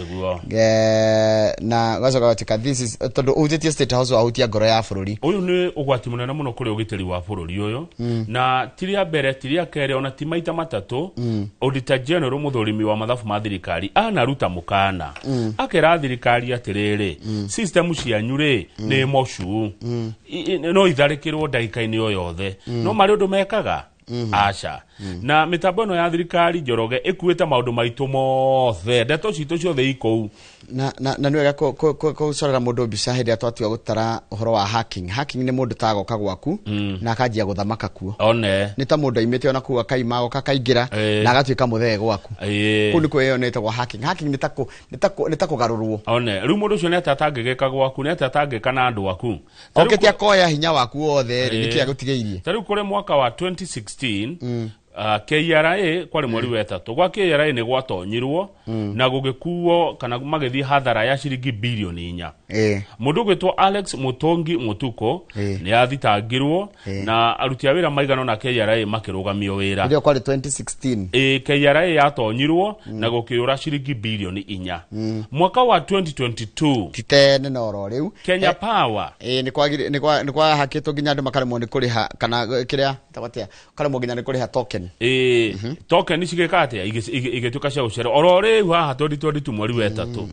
na gacoka gatika this is tondu ujitie State House ahutia ngoro ya bururi uyu ni ugwati munene muno kuri ugiteri wa bururi uyu na tiria mbere tiria kere ona ti maita matatu Auditor General muthurimi wa mathabu ma thirikari anaruta mukana akera thirikari atiriri system cianyure ni mocu no itharikirwo ndagika-ini o yothe no mari undu mekaga acha na mitambo no ya thirikari Njoroge ikuite maundu maitu mothe ndeto citu ciothe ikou na niwega ko sorera mundu mbica hindi atwatua gutara uhoro wa hacking ni mundu tagoka gwaku na akanjia guthamaka kuo ni ta mundu aimite ona kuo akaima goka kaingira na agatuika muthee gwaku kuni kweyonete gwa hacking ni ta kugarurwo riu mundu ucio ni atatangika gwaku ni atatangika na andu aku okete akoya hinya waku wothe ni kia gutigeirie tariu kuri mwaka wa 2016 KRA kwari mweri wetatu gwa KRA ni gwatonyirwo na gugikuo kana magithii hathara ya ciringi bilioni 4 mundu gwitwo Alex Mutongi Mutuko ni athitangirwo na aruti a wira maigano na KRA makirugamio wira ndio kwari 2016 KRA yatonyirwo na gukiura ciringi bilioni 4 mwaka wa 2022 titene noro riu Kenya Power ni kwa hakito nginya andu makaremwo ni kuriha kana kiria tabatia karemwo nginya ni kuriha token token cigikate igituka cia ucero orore haha 2022 mweri wetatu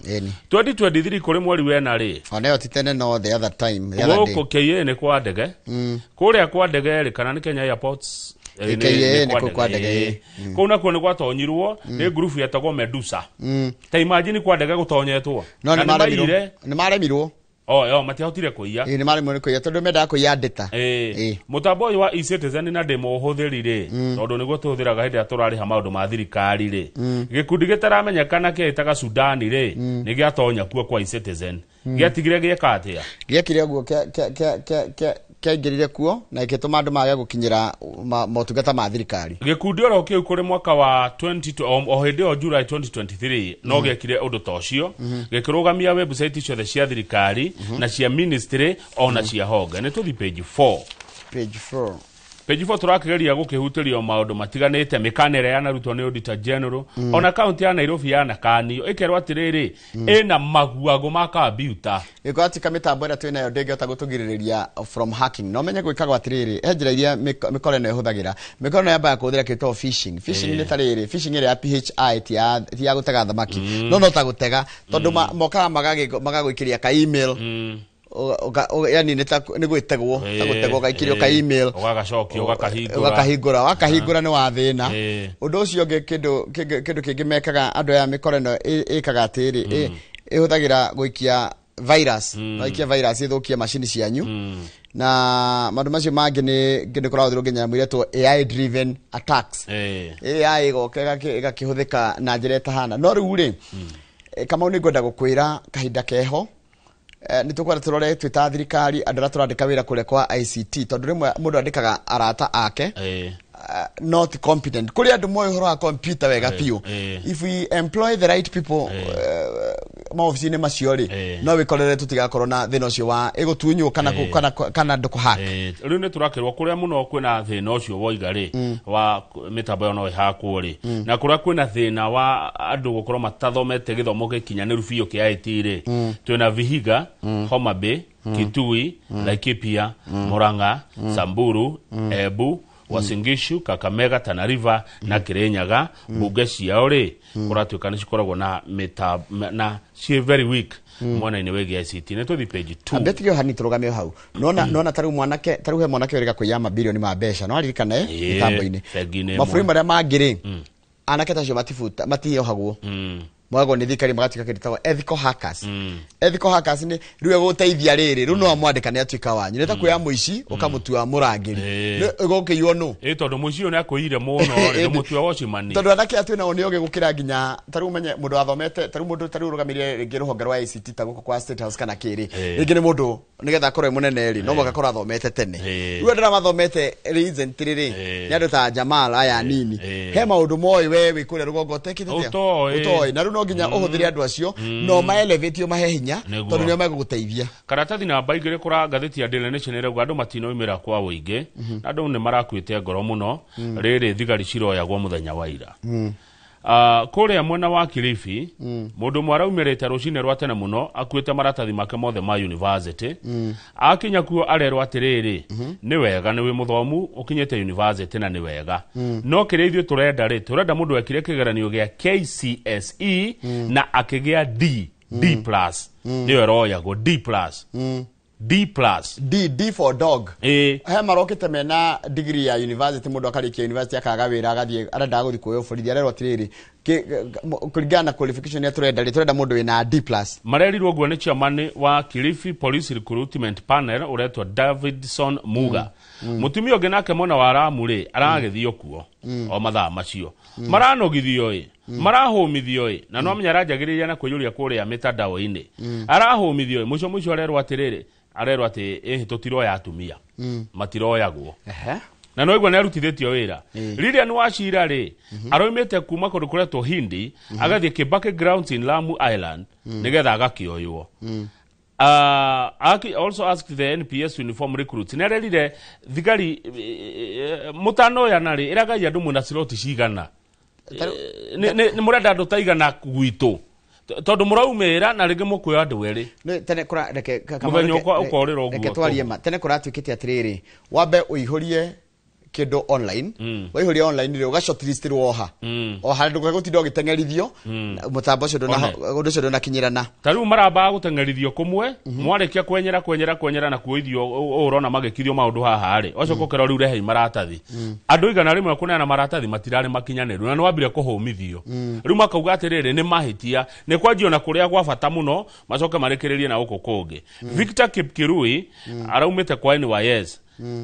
2023 kuri mweri wena ri onayo titene no the other time the other day ko KA ni kwa ndege kuria kwa ndege ri kana ni Kenya Airports KA ni kwa ndege kuna kuone gwatonyirwo ni group yetagwo Medusa ta imagine kwa ndege gutonyetwo no ni maremirwo matihotire kuiya ni mari mo kuiya tondu menda kuiya data mutambo uyu wa eCitizen na ndemo uhuthiri tondu niguo tuhuthiraga hindi aturariha maundu ma thirikari ri gikundi gitaramenyekana kiitaga Sudan ri ni giatonya kuo kwa eCitizen giatigire gieka atia giekire guo kiaingirire kuo na igituma andu mage gukinyira motungata ma thirikari gikundi oro kiu kuri mwaka wa 20 hindi o July 2023 no giekire undu tocio gikirugamia website ciothe cia thirikari na cia ministry ona cia honge ni tuthi page 4 page 4 turakigeria gukihutirio maundu matiganite mikanere ya narutwo ni auditor general ona county ya Nairobi ya nakanio ikerwa atiriri ina maguago ma computer iko atika mitambo ira twina yo ndege otagutugiriria from hacking no menye gwikaga atiriri enjira iria mikore no ihuthagira mikore no yamba kuthira kito phishing ni tariri phishing ira ya PHI ti ya gutega thamaki no tagutega tondu moka magagwikiria ka email yani ni gwitegwo tagutegwo gaikirio ka email ugagacokio wakahingura ni wa thina undu ucio ngi kindu kingi mekaga andu ya mikore no ikaga atiri ihuthagira gwikia virus noikia virus ithukia machine cianyu na maundu macio mangi ni kurathirwo nginya mwiretwo AI driven attacks AI igakihuthika na njira etahana no riu ri kama ni ngwenda gukwira kahinda keho ni tukwara turore twita thirikari andara turandika wira kule kwa ICT tondu rimwe mundu andikaga arata ake not competent kuri andu moyo horo computer wega piu if we employ the right people ma office ni maciori no wikorere tutigakorwo na thina ucio wa igutunyu kana nduko hack riu ni turakirwo kuria muno kwina thina ucio wa igari wa mitambo yo no ihakwo ri na kuria kwina thina wa andu gukorwo matathomete githomo gikinyaniru biu kia IT ri twina Vihiga Homa Bay Kitui Laikipia Murang'a Samburu Embu Wasingishu Kakamega Tana River na Kirinyaga bunge ciao ri kuratuika ni cikoragwo na na she very weak mwana ni wegi ICT ne tuthi page 2 abetigio hani turugamio hau nona taru he mwanake wereka kuyama bilioni ma besha no aririkane mitambo-ini mafuri maria mangiri anake tacio matifuta matiyohagwo mwago ni thikari magatika kiritawa ethical hackers ni riwe guteithia riri ru no amwandika ni atuika wanyu neta kuya muici ukamutua murangiri gokiyo no tondu muici yo ni akuire muno ni mutua wocimani tondu anake atwina oni oge gukira nginya taru menye mundu athomete taru rugamirie ringi ruhonge rwa ICT taguko kwa State House kana kiri ringi ni mundu nigetha korwe munene ri no moga korwa athomete tene riwe ndira mathomete reason tiriri ni andu ta Jamal aya nini he maundu moi wewe kure rugongo tekite utoi na no nginya uhuthiri andu acio no ma elevate mahe hinya tondu nio meguguteithia karatathi namba igire kura ngatheti ya Daily Nation ire andu matinoimira kwa uingi andu ni marakwite ngoro muno riri thigari ciroyagwo muthenya wa ira kuria mwena wa Kilifi mundu mwaraumirite rucine rwa tene muno akuite maratathi make mothe ma university akinya kuo arerwa atiriri ni wega ni wi muthomu ukinyete university na ni wega no kireithio turenda mundu ekire kigeranio gia KCSE na akigia D+ ni royagwo D+ D for dog he marokete mena degree ya university mundu akarikia university akaga wira agathie arenda guthi kuyo borithi arerwa tiriri kurigana qualification ya turenda mundu wina D+ marerirwo guo ni chairman wa Kilifi Police Recruitment Panel uretwa Davidson Muga mutumio onge nake mona wa Ramuri aragithio kuo o mathaa macio maranogithio marahumithio na no menya ranjagiriria na kuyuria kuria mitandao-ini arahumithio muco arerwa atiriri arerwa ati tutiroya atumia matiroyagwo na no igwa narutithitio wira Lilian Wachira ri aroimete kuma kundu kuretwo Hindi agathie Kibaki Grounds in Lamu Island nigetha agakioywo also asked the NPS uniform recruits nererire thigari mutano ya nari iragai andu muna slot cigana ni murenda andu taigana gwitu tondu muraumira na ringi mukuya andu eri tene kura reke kama ukorira uguo reke twarie ma tene kura twikite atiriri wambe uihurie kindu online waihuria online ri uga shortlistirwo oha oha nduka gutinda gitengerithio mutambo cio ndona kinyirana tariu maramba gutengerithio kumwe mwarekia kwenyera na kuithio urona magikithio maundu haha ri oco kokero riu rehe maratathi andu igana rimwe kuneana maratathi matirari makinyaniru na nwambire kuhumithio riu makauga atiriri ni mahitia ni kwanjio na kuria gwa bata muno macoke marekererie na uko kungi Victor Kipkirui araumite kwa NYS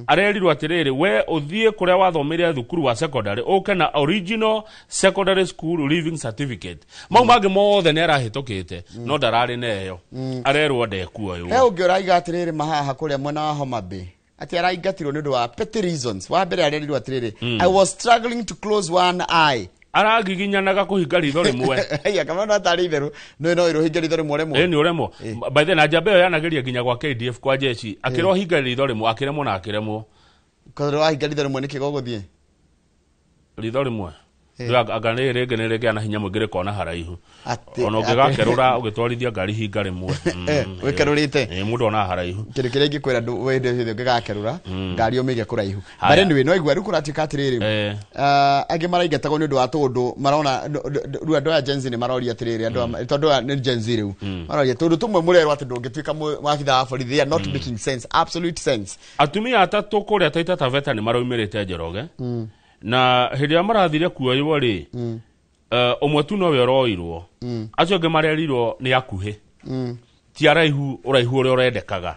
arerirwo atiriri we uthie kuria wathomeire thukuru wa secondary uke na original secondary school leaving certificate mau magi mothe ne arahitukite no ndarari neyo arerwo ndekuo yu he ungi uraiga atiriri mahaha kuria mwena wa Homa Bay ati araigatirwo ni ndu wa petty reasons wa mbere arerirwo atiriri I was struggling to close one eye aragiginyanaga kuhinga ritho rimwe ya kama no atari itheru no irohinga ritho rimwe remwe ni uremo by the na jambe yo yanageria ginya kwa KDF kwa jeshi akiro hinga ritho rimwe akiremo na akiremo kodro ahinga ritho rimwe niki goguthie ritho rimwe agane rege ana hinya mwingire kona haraihu ono ngigakerura ugitwarithia ngari hinga rimwe wikerurite mundu ona haraihu kiri kire ngikwira ndu wende hithe ngigakerura ngari umige kuraihu but anyway no igwa rukura tikatiriri age maraigatago ni ndu wa tundu marona ru andu ya Gen ni maroria atiriri andu tondu ni Gen Z riu maroria tundu tumwe murero ati ndungituika mafitha wa borithi are not making sense absolute sense atumia atatu kuria Taita Taveta ni maroimirite Njoroge na hiria marathire kuoywo ri umwe tu no we roirwo acio nge marerirwo ni akuhe ti araihu uraihu uri urendekaga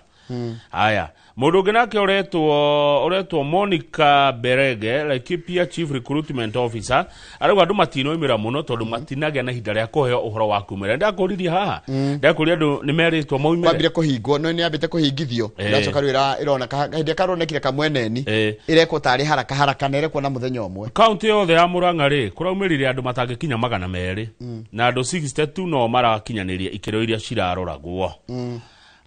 haya mundu ngi nake uretwo Monica Berege Laikipia Chief Recruitment Officer arauga andu matinoimira muno tondu matinagia na hinda ria kuheo uhoro wa kumira ndakuririe haha ndakuria andu ni meritwo maumire kwambire kuhingwo no ni ambite kuhingithio ndacoka rwira irona hindi karonekire kamweneni ireko tari haraka na ireko na muthenya umwe county yothe ya Murang'a ri kuraumirire andu matangikinya 200 na andu 62 no marakinyaniria ikiro iria ciraroragwo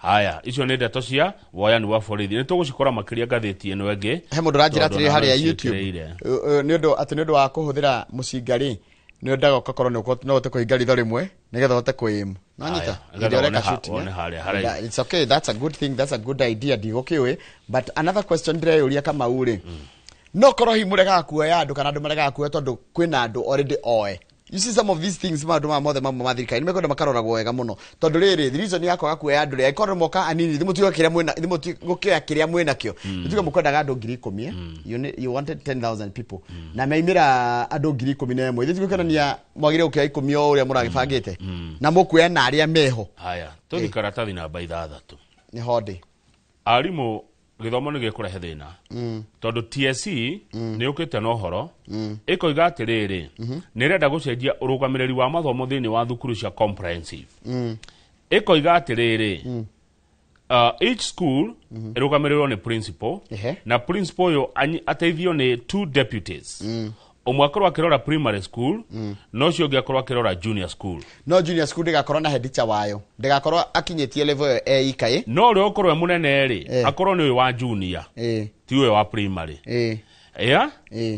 haya icio ni ndeto cia woyani wa borithi ni tugucikora makiria ngatheti eno enge he mundu ranjira atiri hari ya YouTube ni ndu wa kuhuthira mucingari ni ndaga ukakoro no te kuhinga ritho rimwe nigetha hote kuim nanyita it's okay that's a good thing that's a good idea ndigokiwe but another question ndire kama uri no koro hi murega kuoya andu kana andu marega kuoya tondu kwina andu already oe you see some of these things maundu mothe mamwe mathirikari ni mekwenda makaroragwo wega muno tondu riri the reason yako gakuoya andu ri ikoro moka anini thimutuga kiria mwena thimutuga kiria mwena kio thimutuga mukwendaga andu 10,000 you wanted 10,000 people na meimira andu 11,000 thithigukirania mwagire ukia 10 o uria muragibangite na mukuya na aria meho haya tuthi karatathi namba 6 ni hodi arimu githomo ni gikurehe thina tondu TSC ni ukite no horo ikoiga atiriri ni renda gucenjia urugamiriri wa mathomo thini wa thukuru cia comprehensive ikoiga atiriri each school irugamirirwo ni principal na principal yo ateithio ni 2 deputies umwe akorwo akirora primary school no cio ngi akorwo akirora junior school no junior school ndigakorwo na head teacher wayo ndigakorwo akinyitie level ikai no ri okorwo munene ri akorwo ni wa junior ti we wa primary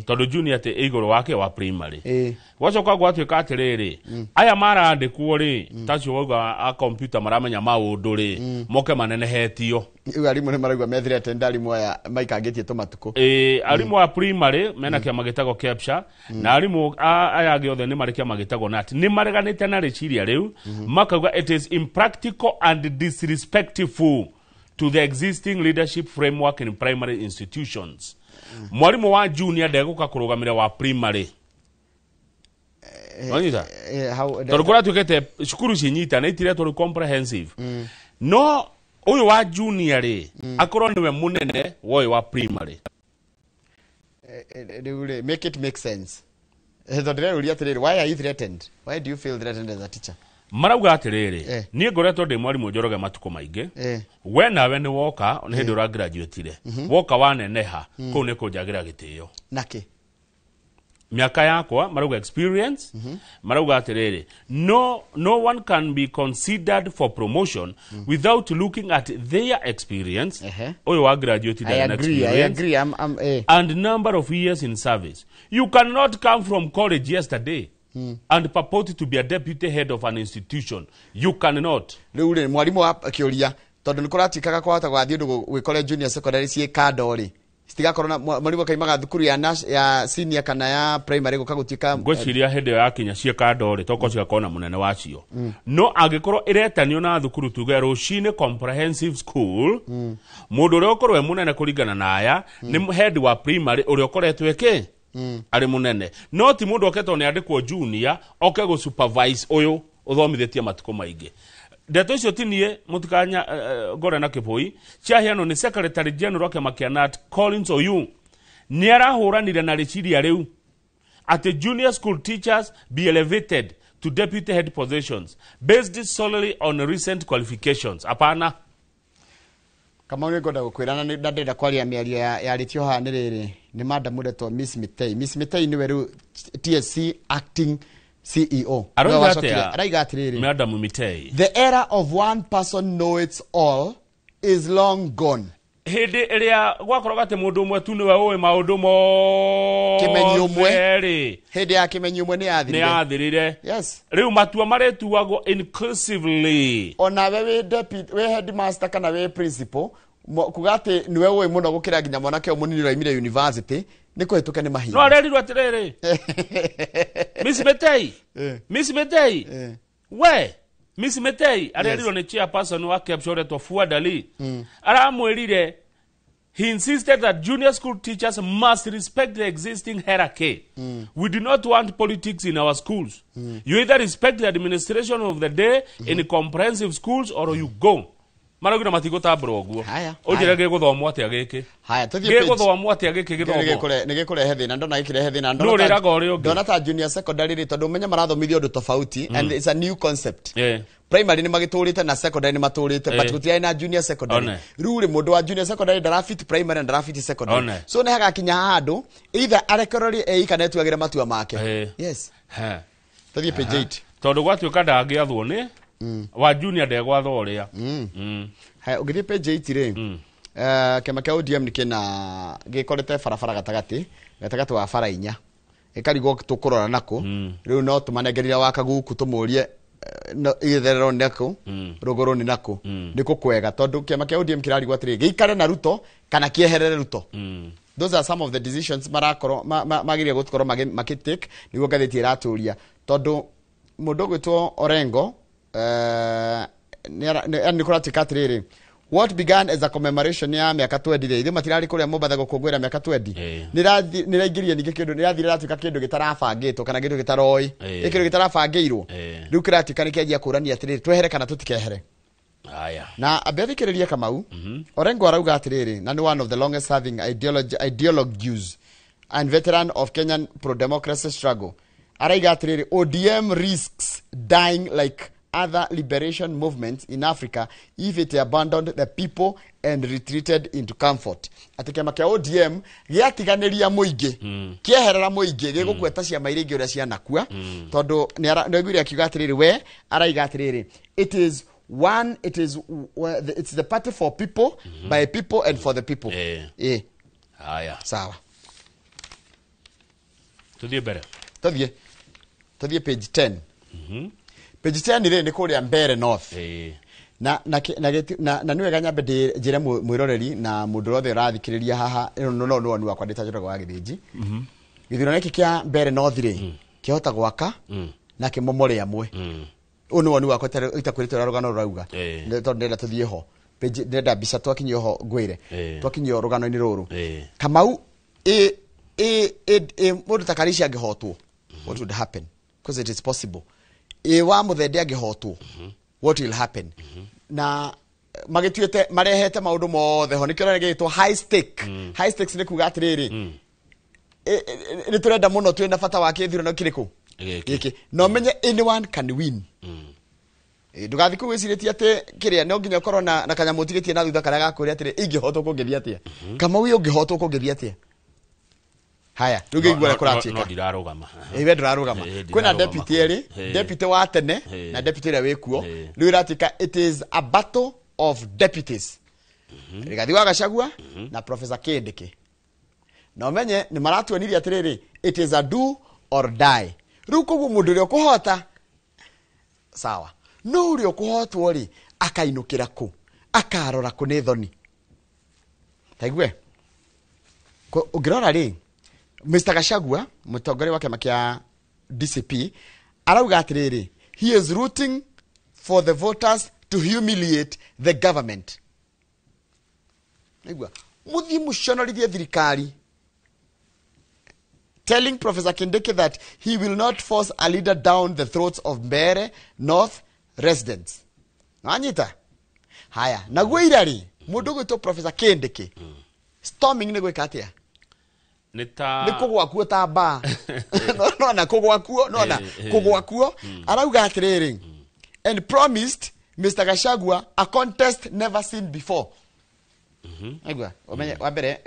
tondu junior te iguru wake wa primary wacoka gwatuika atiriri aya marandikwo ri tacio wauga a computer maramenya maundu ri moke manenehetio arimu ni maraigwa methire atendari moya maikangitie tomatuko arimu wa primary mena kia magitago capture na arimu aya giothe ni marikia magitago nat ni mareganite na riciria riu makauga it is impractical and disrespectful to the existing leadership framework in primary institutions mwarimu wa junior ndeguka kurugamira wa primary wanyita torukura tukete shukuru cinyita na itire toru comprehensive no uyu wa junior ri akorwo niwe munene woi wa primary make it make sense why are you threatened why do you feel threatened as a teacher marauga atiriri nie ngoretwo ndi mwarimu Njoroge matuko maingi we nawe ni woka ni hindi ura graduate woka waneneha kuu ni kunjagira gitio naki miaka yakwa marauga experience marauga atiriri no one can be considered for promotion without looking at their experience oyo wa graduate I agree and number of years in service. You cannot come from college yesterday and purport to be a deputy head of an institution. You cannot. Mwalimu wa kioria tondu nikuratikaka kwata gwathie ndu gwikore junior secondary cie kandori Sitigakorwo na mwarimu kaimaga thukuru ya senior kana ya primary gukagutika ngwiciria hende ya kinya cieka ndore toko cigakona munene wacio no angikorwo iretanio na thukuru tuge Rucini Comprehensive School mundu uria ukorwe munene kuringana na aya ni head wa primary uria ukoretwe eke ari munene no ti mundu oketwo ni andikwo junior oke go supervise uyu uthomithetie matuko maingi ndeto icio tinie mutukanya ngore na kiboi ciahiano ni Secretary General Kemakianat Collins Oyu ni arahuranire na riciria riu at junior school teachers be elevated to deputy head positions based solely on recent qualifications. Apana kama ni ngoda gukwirana ni ndenda kwaria miario ya ritio ha niriri ni madam mureto Miss Mitei. Miss Mitei ni weru TSC acting CEO. Madam Mitei. The era of one person knows all is long gone. Hede eria gwakoroga te mundu umwe tu niwe uwe maundu mo kimenyu umwe hede ya kimenyu umwe ni athirire yes riu matua maretuagwo inclusively ona we deputy we headmaster kana we principal kugate niwe uwe muno gukira ginya mwanake umunini raimire university niko hituke ni mahinda no arerirwo atiriri Miss Mitei we Miss Mitei arerirwo ni chairperson wa Kepsore to Fuadali aramwirire he insisted that junior school teachers must respect the existing hierarchy. We do not want politics in our schools. You either respect the administration of the day in comprehensive schools or you go. Maraguna matiko tabro oguo. Ojirage guthomwo atia giki. Haya tuthie page. Guthomwo atia giki githomwo. Nigikurehe thina ndona ikirehe thina ndona. No riraga uri ungi. Ndona ta junior secondary ri tondu menya marathomithio ndu tofauti and it's a new concept. Primary ni magiturite na secondary ni maturite but gutiai na junior secondary. Ruri mundu wa junior secondary darafit primary and darafit secondary. So ne haga kinya handu either arekorori kana tuagire matua make. Yes. Tuthie page 8. Tondu gwatuika ndangiathwo ni wa junior ndegwatho uria hai ugithie page 8 ri kema ka ODM nikena gikorete farafara gatagati wa fara inya ikarigo tukurora nako riu no tumanegerira wakaguku tumurie itherero nako rugoro ni nako niko kwega tondu kema ka ODM kirarigwo atiri giikare na Ruto kana kieherere Ruto. Those are some of the decisions marakoro magiria gutukoro makitake nigo gatheti iraturia tondu mundu gwitwo Orengo what began as a commemoration ya miaka 20 ithe matirari kuria Mombasa gukungwira miaka 20 niraingiria ninge kindu nirathira tuka kindu gitarabangitwo kana kindu gitaroi ikindu gitarabangirwo riu kiratuka nikianjia kurania atiriri twehere kana tutikehere. Aya na abethikiriria Kamau Orengo arauga atiriri na ni one of the longest serving ideologues and veteran of Kenyan pro-democracy struggle. Araiga atiriri ODM risks dying like other liberation movements in Africa if it abandoned the people and retreated into comfort. Atikema kia ODM giatiganiria muingi kieherera muingi gigukweta ciama iria ingi uria cianakua tondu niguire akiuga atiriri we araiga atiriri it's the party for people by people and for the people. Haya sawa tudie bere tudie page 10 page 10 ni kuria mbere north na niwega nyambe njire mwiroreri na mundu rothe rathikiriria haha no ni wakwa nditajirwa wa githiji githurano iki kia mbere north ri kihota gwaka na kimomore amwe uno ni wakwa itakwirite rugano rauga tondu ndenda tuthie ho page ndenda bica twakinyio ho ngwire twakinyio rugano ni ruru Kamau mundu takarisha ngihotwo what would happen because it is possible wa muthende angihotwo what will happen na magituite marehete maundu mothe ho nikira gitwo high stakes ni kuga atiriri ni turenda muno twina bata wa kithurano kiriku giki no menye anyone can win ndugathiku wiciritie ati kiria no nginya korwo na kanyamutigĩtie na thutha karia gakuria atiri ingihotwo kungithia atia kama uyo ngihotwo kungithia atia. Haya ruge igwara kuratika no ndirarugama iwe ndirarugama kwina deputy eri deputy wa tene na deputy ria wekuo riu iratika it is a battle of deputies rigathi wa Gachagua na Professor Kindiki na umenye ni maratuaniria atiriri it is a do or die riu koguo mundu ria kuhota sawa no uri okuhotwo ri akainukira ku akarora ku ni thoni taigwe Ungirora ri Mr. Gachagua mutongoria wa kiama kia DCP arauga atiriri, he is rooting for the voters to humiliate the government. Nigwa muthi mushonorithie thirikari, telling Professor Kindiki that he will not force a leader down the throats of Mbeere North residents. Anyita haya naguo irari mundu gwitwo Professor Kindiki storming ni gwika atia ni kugwakuo ta ba no na kugwakuo no na kugwakuo arauga atiriri and promised Mr. Gachagua a contest never seen before. Aigwa omenye wa mbere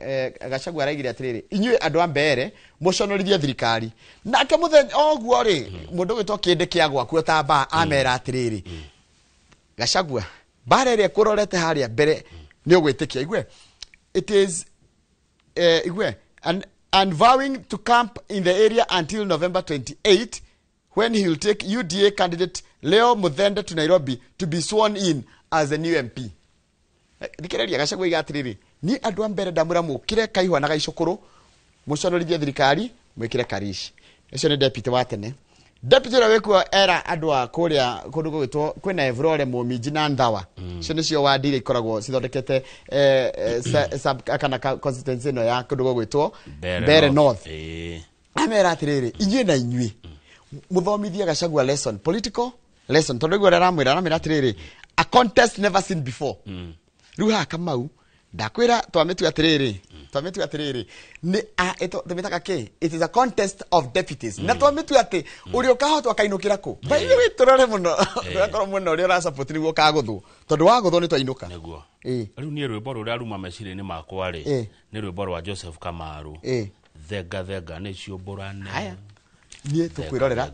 Gachagua araigire atiriri inyue andu a Mbeere muconorithie thirikari nake muthenya oguo ri mundu gwitwo Kindiki agwakuo ta ba amera atiriri Gachagua barere kurorete haria mbere ni ugwitikia igwe it is igwe and vowing to camp in the area until November 28 when he will take UDA candidate Leo Muthende to Nairobi to be sworn in as a new MP. Dikereria Gachagua igatiriri ni andu a Mbeere ndamura mukire kaihwa na gaicukuru muconorithie thirikari mwikire karishi. Ecio ni deputy wa tene. Deputy ra wekuo era andu a kuria kundu gwitwo kwina Evrore Muminji na Ndawa. Cio nicio wadi ikoragwo cithondekete kana constituency no ya kundu gwitwo Mbeere North. Amera atiriri inyue na inyue muthomithie Gachagua lesson, political lesson, tondu igwe ramwira atiriri a contest never seen before. Riu ha Kamau ndakwira twamitu atiriri ni eto tumitaka ke it is a contest of deputies na twamitu ati uri ukahotwa kainukira ku by the way turore muno akoro muno uri ura support ni guka guthu tondu wa guthu ni twainuka neguo riu ni rwimbo ruri aruma meciri-ini makwa ri ni rwimbo rwa Joseph Kamaru thenga ni ciumburane haya nie tukwirorera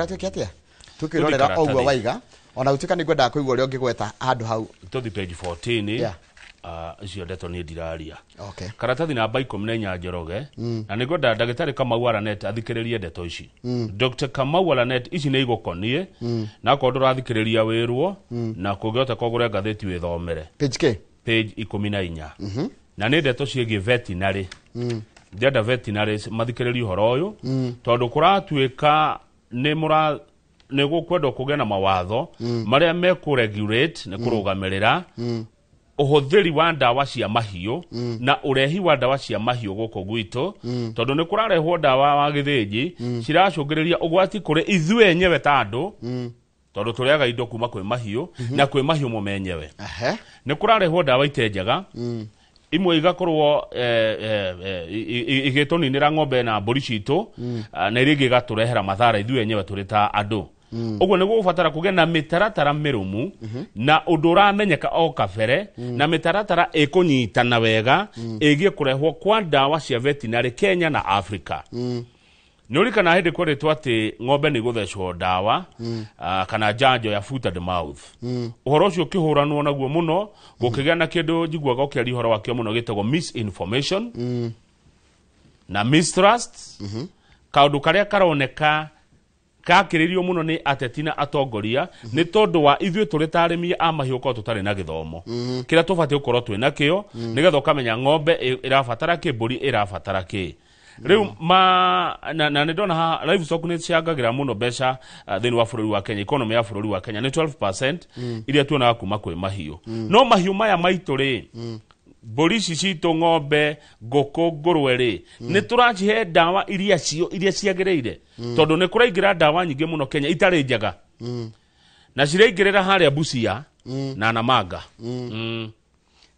tukiatia tukirorera ogwo waiga ona utika ni gwenda kuigwa uri ungigweta handu hau tuthi page 14 icio ndeto ni ndiraria karatathi namba 14 Njoroge na ni gwenda ndagitari Kamau Aranet athikiririe ndeto ici Dr. Kamau Aranet ici ni igukonie na ko ndurathikiriria wirwo na kugiota kogure ngatheti withomere page 14 na ni ndeto ciegi veterinary ndenda veterinary mathikiririe horo uyu tondu kuratuika ni gukwenda kugena na mawatho maria me ku regulate ne kurugamirira uhuthiri wa ndawa cia mahiu na urehi wa ndawa cia mahiu guko gwito tondu ni kurarehwo ndawa wa githinji ciracungiriria ugwati kuri ithuĩ enyewe ta andu tondu turiaga indo kuma kwi mahiu na kwi mahiu mumenyewe ni kurarehwo ndawa itenjaga imwe igakorwo igituninira ng'ombe na mburi citu na iringi gaturehera mathara ithuĩ enyewe turi ta andu uguo niguo ubatara kugena mitaratara mirumu na undu uramenyeka o kabere na mitaratara ikunyitana wega igie kurehwo kwa ndawa cia veterinary Kenya na Africa Nurikana hindi kweretwo ati ng'ombe ni guthecwo ndawa kana janjo ya foot and mouth uhoro ucio kihuranwo naguo muno gukigea na kindu njiguaga ukiari uhoro wakio muno gitagwo misinformation na mistrust kaundu karia karoneka kakiririo muno ni atetina atongoria ni tondu wa ithuĩ turi ta arĩmi a mahiũ ko tutari na githomo kira tubati ukorwo twina kio nigetha ukamenya ng'ombe irabatara ki mburi irabatara ki riu na ndona ha livestock ni ciangagira muno mbeca thĩinĩ wa bũrũri wa Kenya economy ya bũrũri wa Kenya ni 12% iria tuonaga kuma kwĩ mahiũ no mahiũ maya maitũ ri mburi cicitũ ng'ombe ngũkũ ngũrwe ri ni turacihe ndawa iria ciagĩrĩire tondu ni kuraingira ndawa nyingĩ muno Kenya itarĩ njega na ciraingĩrĩra harĩa Busia na Namanga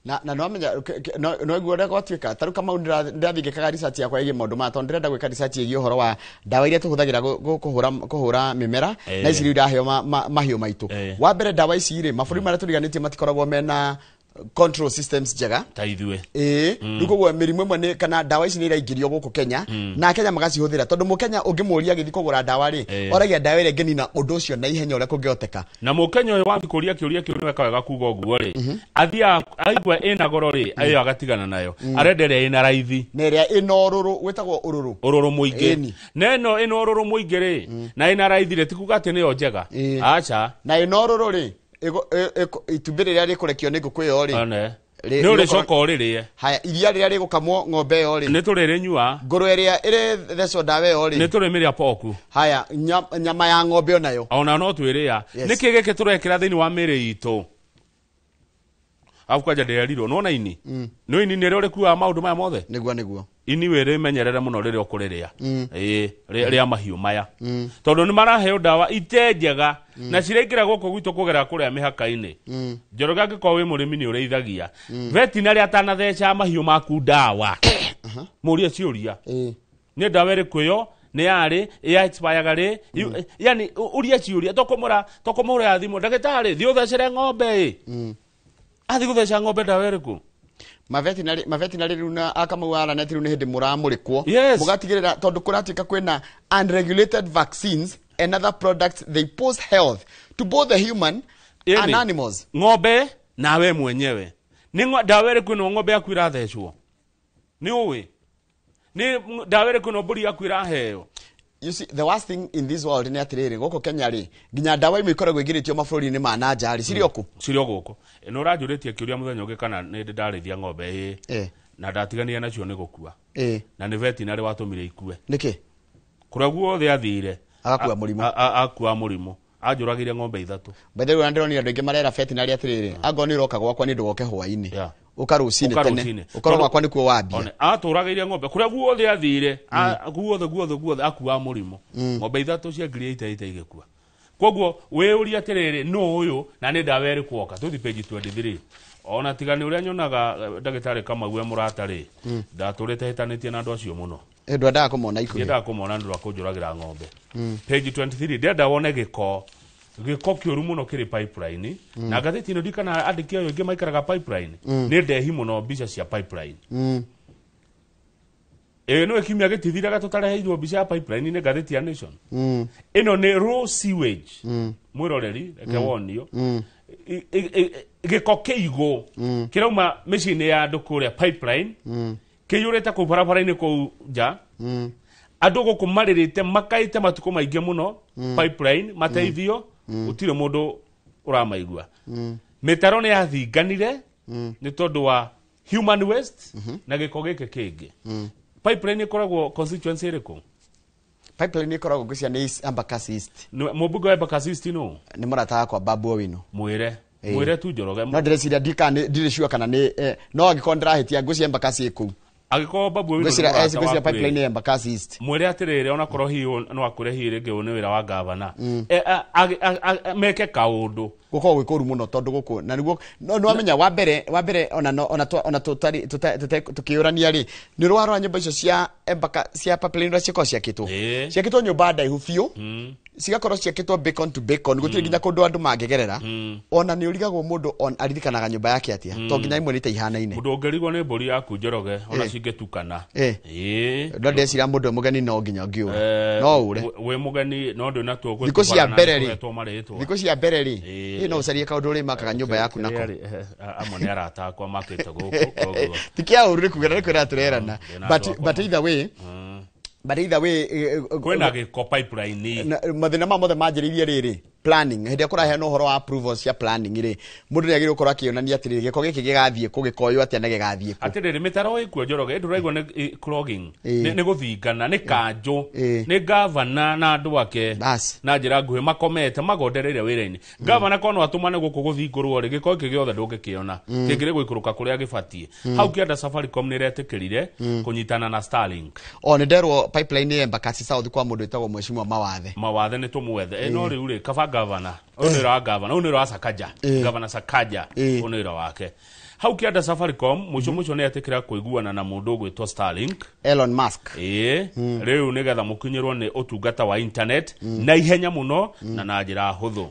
na no amenya no igwore gwatuika taruka mau ndathingikaga research yakwa igi maundu ma tondu ndirenda gwika research igi uhoro wa ndawa iria tuhuthagira kuhura mimera na ici iraheo mahiũ maitũ wa mbere ndawa ici ri mabũrũri maria turiganitie matikoragwo mena control systems njega ta ithuĩ ndukugwa mĩrimũ ĩmwe ni kana ndawa ici ni iraingĩrio gũkũ Kenya na Kenya magacihũthĩra tondu Mũkenya ũngĩmũria gĩthi kũgũra ndawa ri oragia ndawa ĩrĩa ngeni na ũndũ ũcio na ihenya ũrĩa kũngĩhoteka na Mũkenya ũyũ wa kũria kĩũria kĩu nĩ wekaga kuga ũguo ri athia aigua ĩna goro ri ayo agatigana nayo arenderea ĩna raithi na ĩrĩa ĩna ũrũrũ wĩtagwo ũrũrũ mũingĩ na ĩno ĩna ũrũrũ mũingĩ ri na ĩna raithi ri tikuga atĩ nĩyo njega acha na ĩna ũrũrũ ri itumbĩ rĩrĩa rĩkũrekio nĩ ngũkũ ĩyo rĩ nä å rä coka å rä rä e haya iria rä rä a rä gå kamwo ng'ombe ä yo rä nä tå rä rä nyua ngå ä rä a ä rä thecwo ndawa ä yo rä nä tå rä mä rä a poku haya nyama ya ng'ombe o nayo ona no twä rä a nä kä gä kä tå rekä ra thä inä wa mä rä itå abu kwanja ndä erirwo nona ini no ini nä rä o rä kuaga maå ndå maya mothe nĩguo ini wä rä menyerere må no rä rä a å kå rä rä a rä a mahiå maya tondå nä maraheo ndawa ite njega na ciraingä ra gå kå gwitå kå gerera kå rä a mä haka-inä Njoroge angä korwo wä må rä mi nä å rä ithagia vetinarä atanatheca mahiå maku ndawa må rie ciå ria nä ndawa ä rä kå ä yo nä yarä yaga rä yani å rie ciå ria tokå må ra thimå ndagä tarä thiä å thecere ng'ombe athi gå theca ng'ombe ndawa ä rä kå mavetinarä rä u na akamau araneti rä u nä hä ndä må ramå rä kwo Yes. må gatigä rä ra tondå kå ratuä ka kwä unregulated vaccines and other products they pose health to both the human and animals ng'ombe nawe mwenyewe nä ndawa ä rä kå no ng'ombe yaku irathecwo nä å ä nä ndawa ä rä kå no mbå ri yaku iraheo you see the worst thing in this world nä atä rä rä gå kå Kenya rä nginya ndawa imwe ikoragwo ingä rä tio mabå rå-inä ma na nja rä cirä o kå cirä o gå kå nä å ranjå rä tie kä å ria må thenya å ngä kana nä ndä ndarä thia ng'ombe na ndatiganire nacio nä gå kua na nä vetinarä watå mire ikue nä kä kå rä a guothe athire agakua må rimå akua må rimå anjå ragä ire ng'ombe ithatå mbethe rä na ndä ronire andå aingä marera vetinarä atä rä rä angoo nä roka gwakwa nä ndå goke hwainä å ka rå cinä tene å korwo gwakwa nä kuo wambia atå ragä ire ng'ombe kå rä a guothe athire guothe akua må rimå ng'ombe ithatå cia ngiri ite igä kua koguo wä å ria atä rä rä no å yå na nä ndawa ä rä kwoka tå thi page 23 ona tigani å rä a nyonaga ndagä tarä kamau e må ratarä ndatå rä te hä tanä tie na andå acio må no ndwendaga kå mona ikuhä ndaga kå mona ndå rakå njå ragä ra ng'ombe page 23 ndenda wone gä ko kä å ru må no kä rä pipeline na ngathä ino ndikana andä kä ayo ingä maikaraga pipeline nä ndehi må no mbica cia pipeline no kiumia gä tithiraga tå tareheirwo mbica ya pipeline nä ngathä ya nation ä no nä raw sewage mwä roreri reke wonio gä ko kä igå kä rauma mä ciä-inä ya andå kå rä a pipeline kä iyå rä te kå u barabara-inä kå u nja andå gå kå marä rä te makaä te matukå maingä må no pipeline mateithio gå tirä må ndå å ramaigua mä taro nä yathinganire nä tondå wa human waste na gä ko gä kä kä ngä pipeline ä koragwo constituency ä rä kå pipeline ä koragwo ngå cia nä Embakasi East må mbunge wa Embakasi East no nä må rataga kwa Babu Owino mwä re tu Njoroge no ndä reciria ndirä cua kana no angä korwo ndä rahä tia ngå cia Embakasi ä kå u agiko babu ngå cia pipeline ya Embakasi East mwä re atä rä rä ona korwo hiå no akwä re hiä rä ngä å nä wä ra wa ngavana meke kaå ndå gå korwo gwä kå ru må no tondå gå kå na niguo nä wamenya wa mbere ona tå kä å rania rä nä rå warora nyå mba icio cia pipeline rä a ciakorwo ciakä two nyå mba ndaihu biå cigakorwo ciakĩtwo bacon to bacon gũtirĩ nginya kũndũ andũ mangĩgerera ona nĩ ũrigagwo mũndũ aririkanaga nyũmba yake atĩa to nginya imwe nĩ ta ihanaine mũndũ ũngĩrigwo nĩ mbũri yaku Njoroge ona cingĩtukana no ndeciria mũndũ mũgeni no nginya ũngĩũra no ũre wĩ mũgeni no ndũ natuo thikũ cia mbere rĩ no ũcarie kaũndũ ũrĩ makaga nyũmba yaku nako amwe nĩ arata akwa makĩte gũkũ ti kĩa ũru nĩ kuga nĩ kwĩra tũrerana but either way kwĩna gĩko pipeline mathĩna ma mothe manjĩrĩirie rĩrĩ planning hĩndĩ ĩrĩa kũraheana ũhoro wa approval cia planning rĩ mũndũ nĩ agĩrĩirwo gũkorwo akĩonania atĩrĩrĩ gĩko gĩkĩ gĩgathiĩ kũ gĩkoywo atĩa na gĩgathiĩ kũ atĩrĩrĩ mĩtaro ĩkuo Njoroge ndũraigua nĩ clogging nĩ gũthingana nĩ kanjũ nĩ gavana na andũ ake na njĩra nguhĩ makomete magondereire wĩra-inĩ gavana kono atũmane gũkũ gũthingũrwo rĩ gĩko gĩkĩ gĩothe ndũngĩkĩona kĩngĩrĩ gũikũrũka kũrĩa gĩbatiĩ hau kĩenda Safaricom nĩ ĩretĩkĩrire kũnyitana na Starlink nĩ nderwo pipeline ya Embakasi South kwa mũndũ wĩtagwo Mheshimiwa Mawathe nĩ tũmwethe no rĩu rĩ kaba gavana ũnĩra wa gavana ũnĩra wa Sakaja gavana Sakaja ũnĩra wake hau kĩenda Safaricom mũico nĩ etĩkĩra kũiguana na mũndũ ũgwĩtwo Starlink Elon Musk rĩu nĩgetha mũkinyĩrwo nĩ ũtungata wa internet na ihenya mũno na na njĩra hũthũ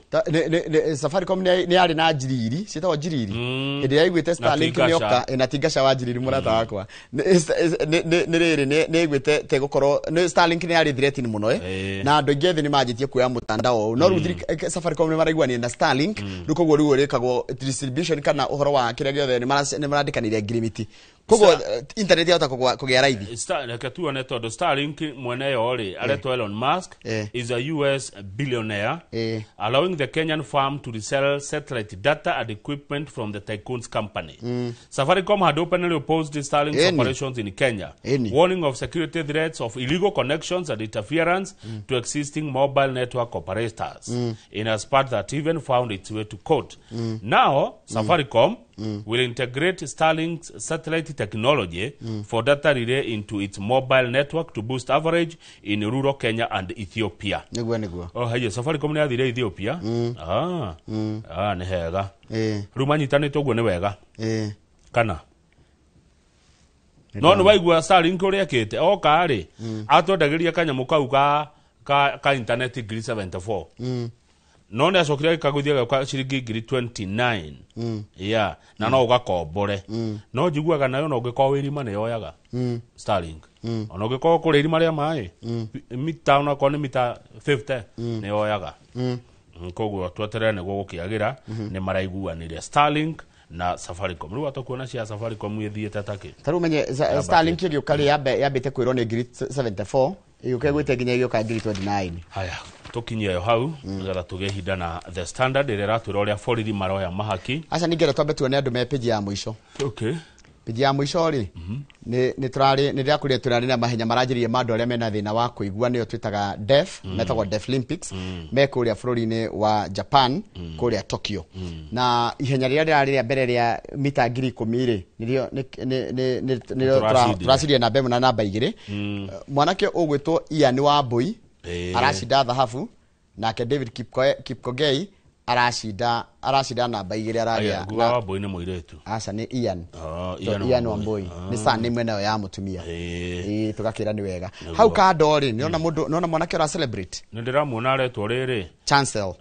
Safaricom nĩ yarĩ na njiriri ciĩtagwo njiriri hĩndĩ ĩrĩa aiguĩte Starlink nĩoka na tingaca wa njiriri mũrata wakwa nĩ rĩrĩ nĩ aiguĩte tegũkorwo Starlink nĩ yarĩ threat mũno na andũ aingĩ thĩ nĩ manjĩtie kuoya mũtandao ũyũ no rĩu Safaricom nĩ maraiguania na Starlink rĩu koguo rĩu ũrĩkagwo distribution kana ũhoro wa kĩrĩa gĩothe we ni marandikanire agreement kogo internet yota kugea raithi Reke tuone tondu Starlink mwene yo ri aretwo Elon Musk is a US billionaire allowing the Kenyan firm to resell satellite data and equipment from the tycoon's company. Safaricom had openly opposed Starlink's operations in Kenya, warning of security threats of illegal connections and interference to existing mobile network operators, in a spot that even found its way to court. Now, Safaricom will integrate Starlink's satellite technology for data relay into its mobile network to boost average in rural Kenya and Ethiopia. Oh, hiyo Safaricom ni athire Ethiopia. Ni hega. Rumanyitanite uguo ni wega. Kana no waigua Starlink urekete oka ri atwendagiria kanyamu kau ka internet ngiri 74 no ne acokire kaguthia ka ciringi ngiri 29 na no ugakombore no njiguaga nayo no ngikoo wirima ne yoyaga Starlink ono ngikoo kuri irima ria mai mita ona ko ni mita 50 ne yoyaga koguo tweterere niguo gukiagira ni maraiguanire Starlink na Safaricom. Riu atakuona cia Safaricom ithiete taki. Taru menye Starlink yo kali yabete kwirwo ni ngiri 74 yuke gwite ginya yo ka ngiri 29. Haya tukinye yo hau ngatha tugehinda na The Standard ire ratwira uria borithi maroya mahaki. Aca ningera twambe tuone andu me page ya mwisho. Okay. Page ya mwisho ri ni turari ni ria kuria turari na mahenya maranjirie mandu aria mena thina wa kuigua niyo twitaga deaf metagwo Deaf Olympics me kuria bururi-ini wa Japan kuria Tokyo na ihenya ria ria mbere ria mita 10,000 ri nirio turasiria na mbemu na namba 2 mwanake ugwitwo Ian Wambui arashida dhahabu nake David Kipkogei arashida namba 2 araria na Wambui ni muiretu aca ni Ian Wambui ni sana ni mwena ya mutumia tukakira ni wega hau ka ndori niona mundu nona mwanake ra celebrate ndiramuona aretwo riri Chancel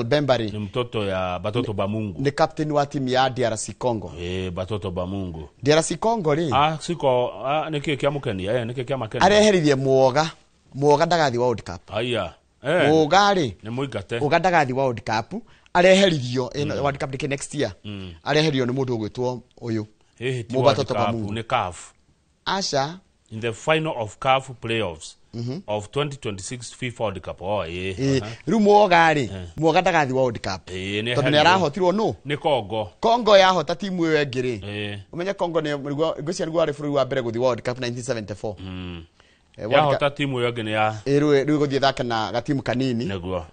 Bemba ni mtoto ya Batoto ba Mungu ni captain wa timu ya DRC Congo Batoto ba Mungu DRC Congo ri siko niki kia mukenia niki kia makenia areheririe muoga ndagathi World Cup aya Ugari ni muigate ugandagathi World Cup areheririo World Cup dike next year areheririo ni mundu ugwitwo uyu Batoto ba Mungu ni CAF aca in the final of CAF playoffs of 2026 FIFA World Cup riu muogari ndagathi World Cup tondu ni arahotirwo no ni Congo yahota timu iyo engiri umenye Congo ni ngucia niguo ari bũrũri wa mbere guthi World Cup 1974 yahota timu iyo ngene ya riu guthie thaka na gatimu kanini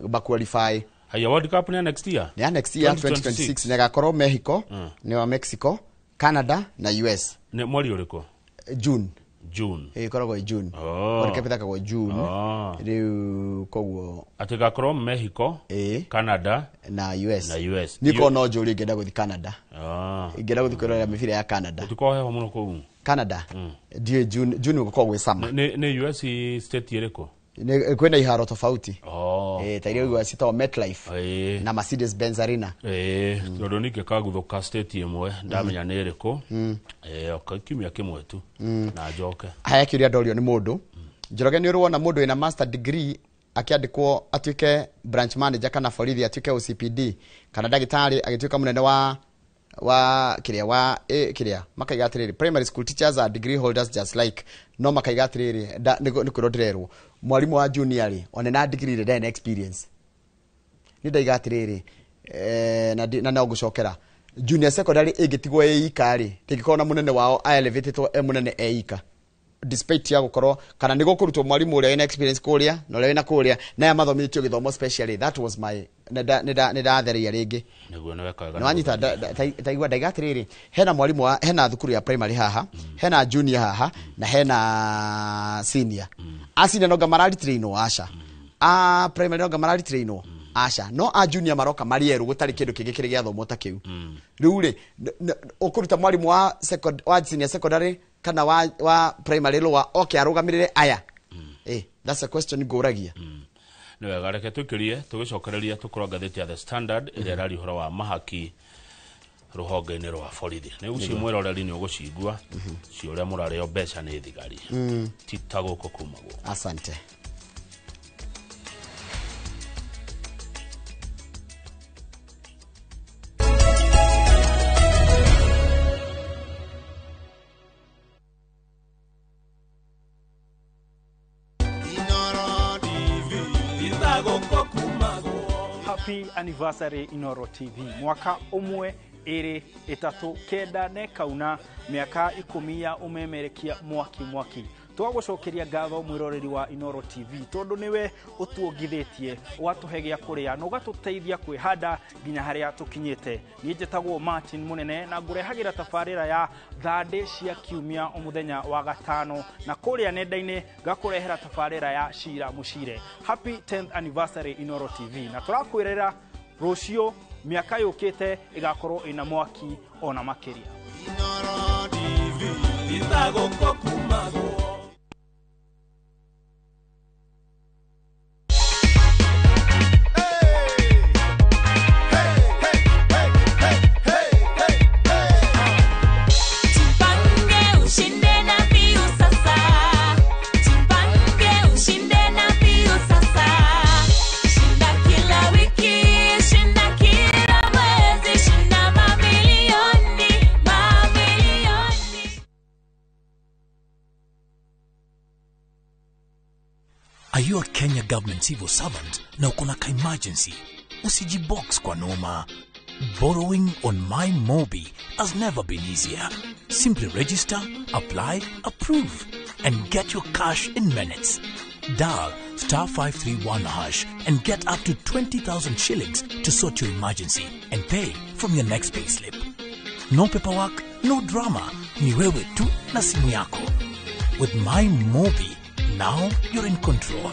ba qualify haya World Cup ni next year 2026 na gakorwo Mexico ni wa Mexico Canada na US ni mweri uriku June koragwo June World Cup thakagwo June riu koguo atigakorwo Mexico Canada na US niko no njuri ngenda guthi Canada ingenda guthi kwirora mibira ya Canada utikoheho muno kuu Canada die June uko gwe sama ni US state yereko kwenda iharo tofauti tairi wa sita MetLife na Mercedes Benz Arena tondu nike kaguthuka state imwe ndamenya ni iriko okakimya kimwe tu na njoke haya kiria ndorio ni mundu Njoroge ni uruona mundu ina master degree akiandikwo atuike branch manager kana borithi atuike OCPD kana dagitari agituika munene wa kiria makaigatiriri primary school teachers are degree holders just like no makaigatiriri nikurodirerwo mwalimu wa junior one na degree and experience ni ndaigatiriri na gucokera junior secondary igitigwo ikari tigikona munene wao elevated munene eika despite ya gukorwo kana nigo kurutwo mwalimu uria ina experience kuria no ria ina kuria na ya mathomithio githomo specially that was my neda theria ringi niguo ni wekaga no anyita taigwa ndaigatiriri hena mwalimu hena thukuru ya primary haha hena junior haha na hena senior asina no gamarari traino asha primary no gamarari traino asha no a junior maroka marieru gutari kindu kingi kiri gya thomo ta kiu riu ri ukuruta mwalimu wa senior secondary kana wa primary lower arugamirire aya that's a question goragia ni wega reke tukirie tugicokereria tukorwo ngathiti ya The Standard ire rari horo wa mahaki ruhonge-ini rwa borithi ni ucio mwiroreri ni ugucigua cio uria murareo mbeca ni thigari titaguko kumagwo asante Happy anniversary Inoro TV. Mwaka umwe iri itatu kenda ne kauna miaka 10 ya umemerekia mwaki. Twagucokeria ngatho mwiroreri wa Inoro TV tondu niwe utuongithĩtie watuhegia kuria no gatuteithia kwihanda nginya haria tukinyite. Ni njitagwo Martin Munene na ngurehagira tafarira ya thande cia kiumia umuthenya wa gatano na kuria nenda-ini gakurehera tafarira ya Shira Mushire. Happy 10th anniversary Inoro TV na turakwirera rucio miaka yukite igakorwo ina mwaki ona makiria. Inoro TV itagoko kumago. Are you a Kenya government civil servant na uko na emergency? Usijibox kwa noma. Borrowing on MyMobi has never been easier. Simply register, apply, approve, and get your cash in minutes. Dial *531# and get up to 20,000 shillings to sort your emergency and pay from your next payslip. No paperwork, no drama. Ni wewe tu na simu yako. With MyMobi, now you're in control.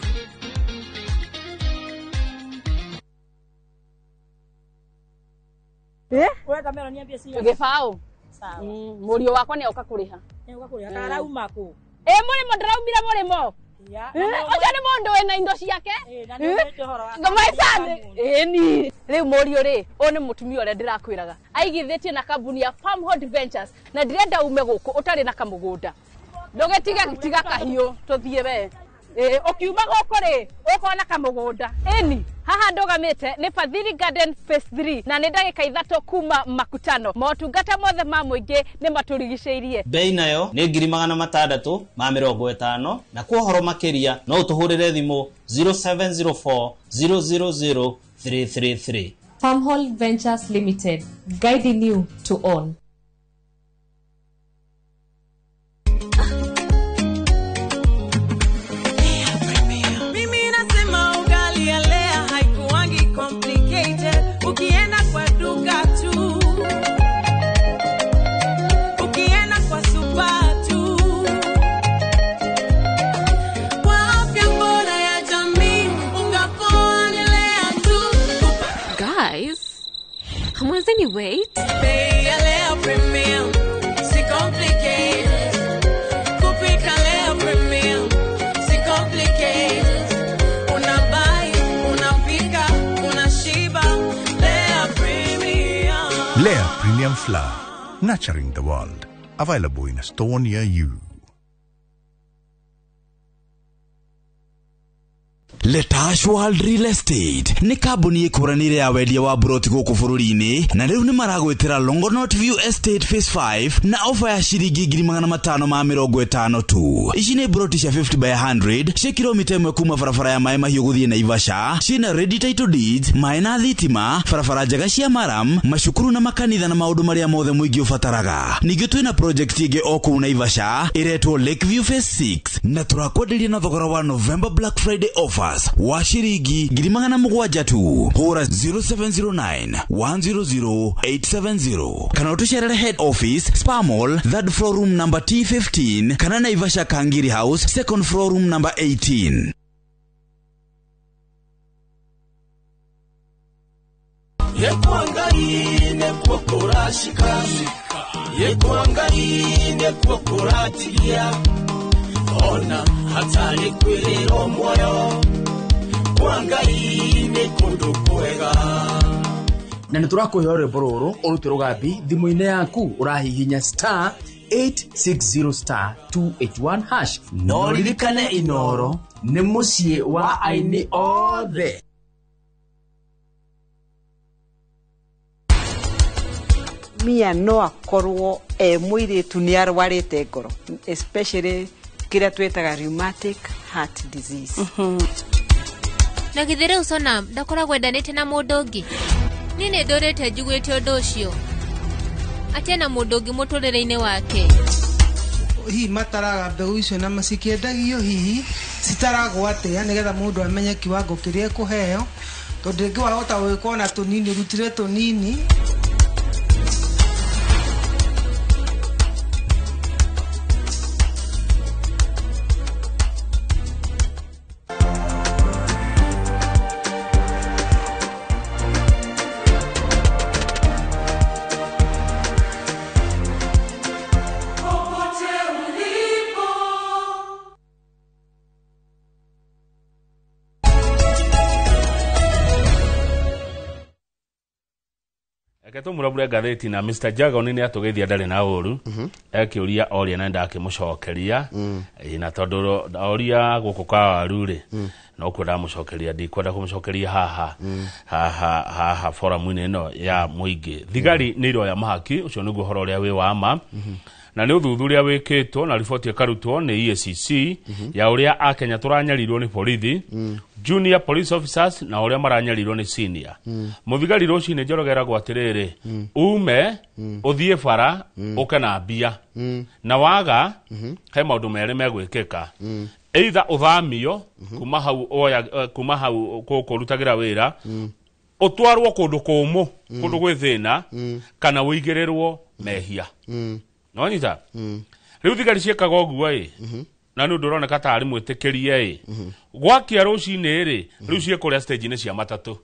Weka mero niambie sio. Gifao. Sawa. Murio wako ni ukakuriha. Ni ukakuriha. Karauma ku. Muri ndaraumira murimo. Oja ni mundu wena indo ciake. Na ni horo. Ngamaisane. Ni. Riu murio ri, oni mutumia ore ndirakwiraga. Aigithitie na kambuni ya Farmhold Ventures na ndirenda ume guku utari na kamugunda. Ndogetiga kahiu tuthie we. Okiuma goko ri, ukona kamugunda. Eni. Haha ndogamite ni Fadhili Garden Phase 3 na ni ndagika 3 kuma makutano. Motungata mothe ma muingi ni maturigiceirie. Bei nayo ni 650 na kwa horo makiria no utuhurire thimu 0704 000 333. Farmhold Ventures Limited, guiding you to own. Ukienda kwa duka tu, ukienda kwa supa tu, kwa afya bora ya jamii ungaponelea tu. Guys, hamwezeni wait? Bei ya Lea Premium, si complicated. Kupika Lea Premium, si complicated. Unabai, unapika, unashiba. Lea Premium Flour, nurturing the world. Available in a store near you. Letash World Real Estate ni kambuni ikuranire ya wendia wa buroti guku bururi-ini na riu ni maragwitira Longonot View Estate Phase 5 na ofa ya shiringi 550 tu. Ici ni buroti cia 50 by 100 cia kilomita 1 kuma barabara ya Mai Mahiu guthie Naivasha, cina ready title deeds, mai na thitima, barabara njega cia maram, macukuru na makanitha na maundu maria mothe muingi ubataraga. Ningi twina project ingi o kuu Naivasha iretwo Lakeview Phase 6 na turakwenderia na thogora wa November Black Friday offer wa shiringi 700 tu. Hora 0709 100 870 kana utusherere head office Spa Mall, third floor room number T15 kana Naivasha Kangiri House, second floor room number 18. Yekuangaine kwokora shikazi, yekuangaine kwokora tilia, ona hatari kwiriro moyo, kuangaine kundu kwega. Na niturakuhe rwimbo ruru urute rugambi thimu-ini yaku urahihinya *860*281#. No ririkane Inoro ni mucii wa aini othe. Mia no akorwo mwiritu ni arwarite ngoro, especially kira twetaga rheumatic heart disease. Na githire usona ndakora gwendanite na mundu ungi. Ni ne ndorete njugwite undu ucio. Atena mundu ungi muturire-ini wake. Hihi mataraga mbegu icio na macikiendagio hihi citaragwo atia nigetha mundu amenye kiwango kiria kuheo tondu ringi wahota gwikona tunini rutire tunini. Keto murabure gatheti na Mr. Jago nini atugeithia ndari na uru akiuria oria na ndake mucokeria na tondu oria guku kwa warure no kwenda mucokeria ndikwenda kumucokeria haha forum ino ya muingi thigari ni iroya mahaki ucio niguo horo uria wi wa ma na ni uthuthuria wikitwo na riboti ikarutwo ni EACC ya uria akenya turanyarirwo ni borithi junior police officers na uria maranyarirwo ni senior muthigari ruci ni njorogera gwatiriri ume uthie bara ukana mbia na waga he maundu mere megwikika either uthamio kuma hau kurutagira wira utwarwo kundu kumu kundu gwithina kana wigirirwo mehia no nyita riu thigari ciekaga uguo na ndu ndroneka ta ari mwitikirie gwakia rucini ri riu ciekuria stage ni cia matatu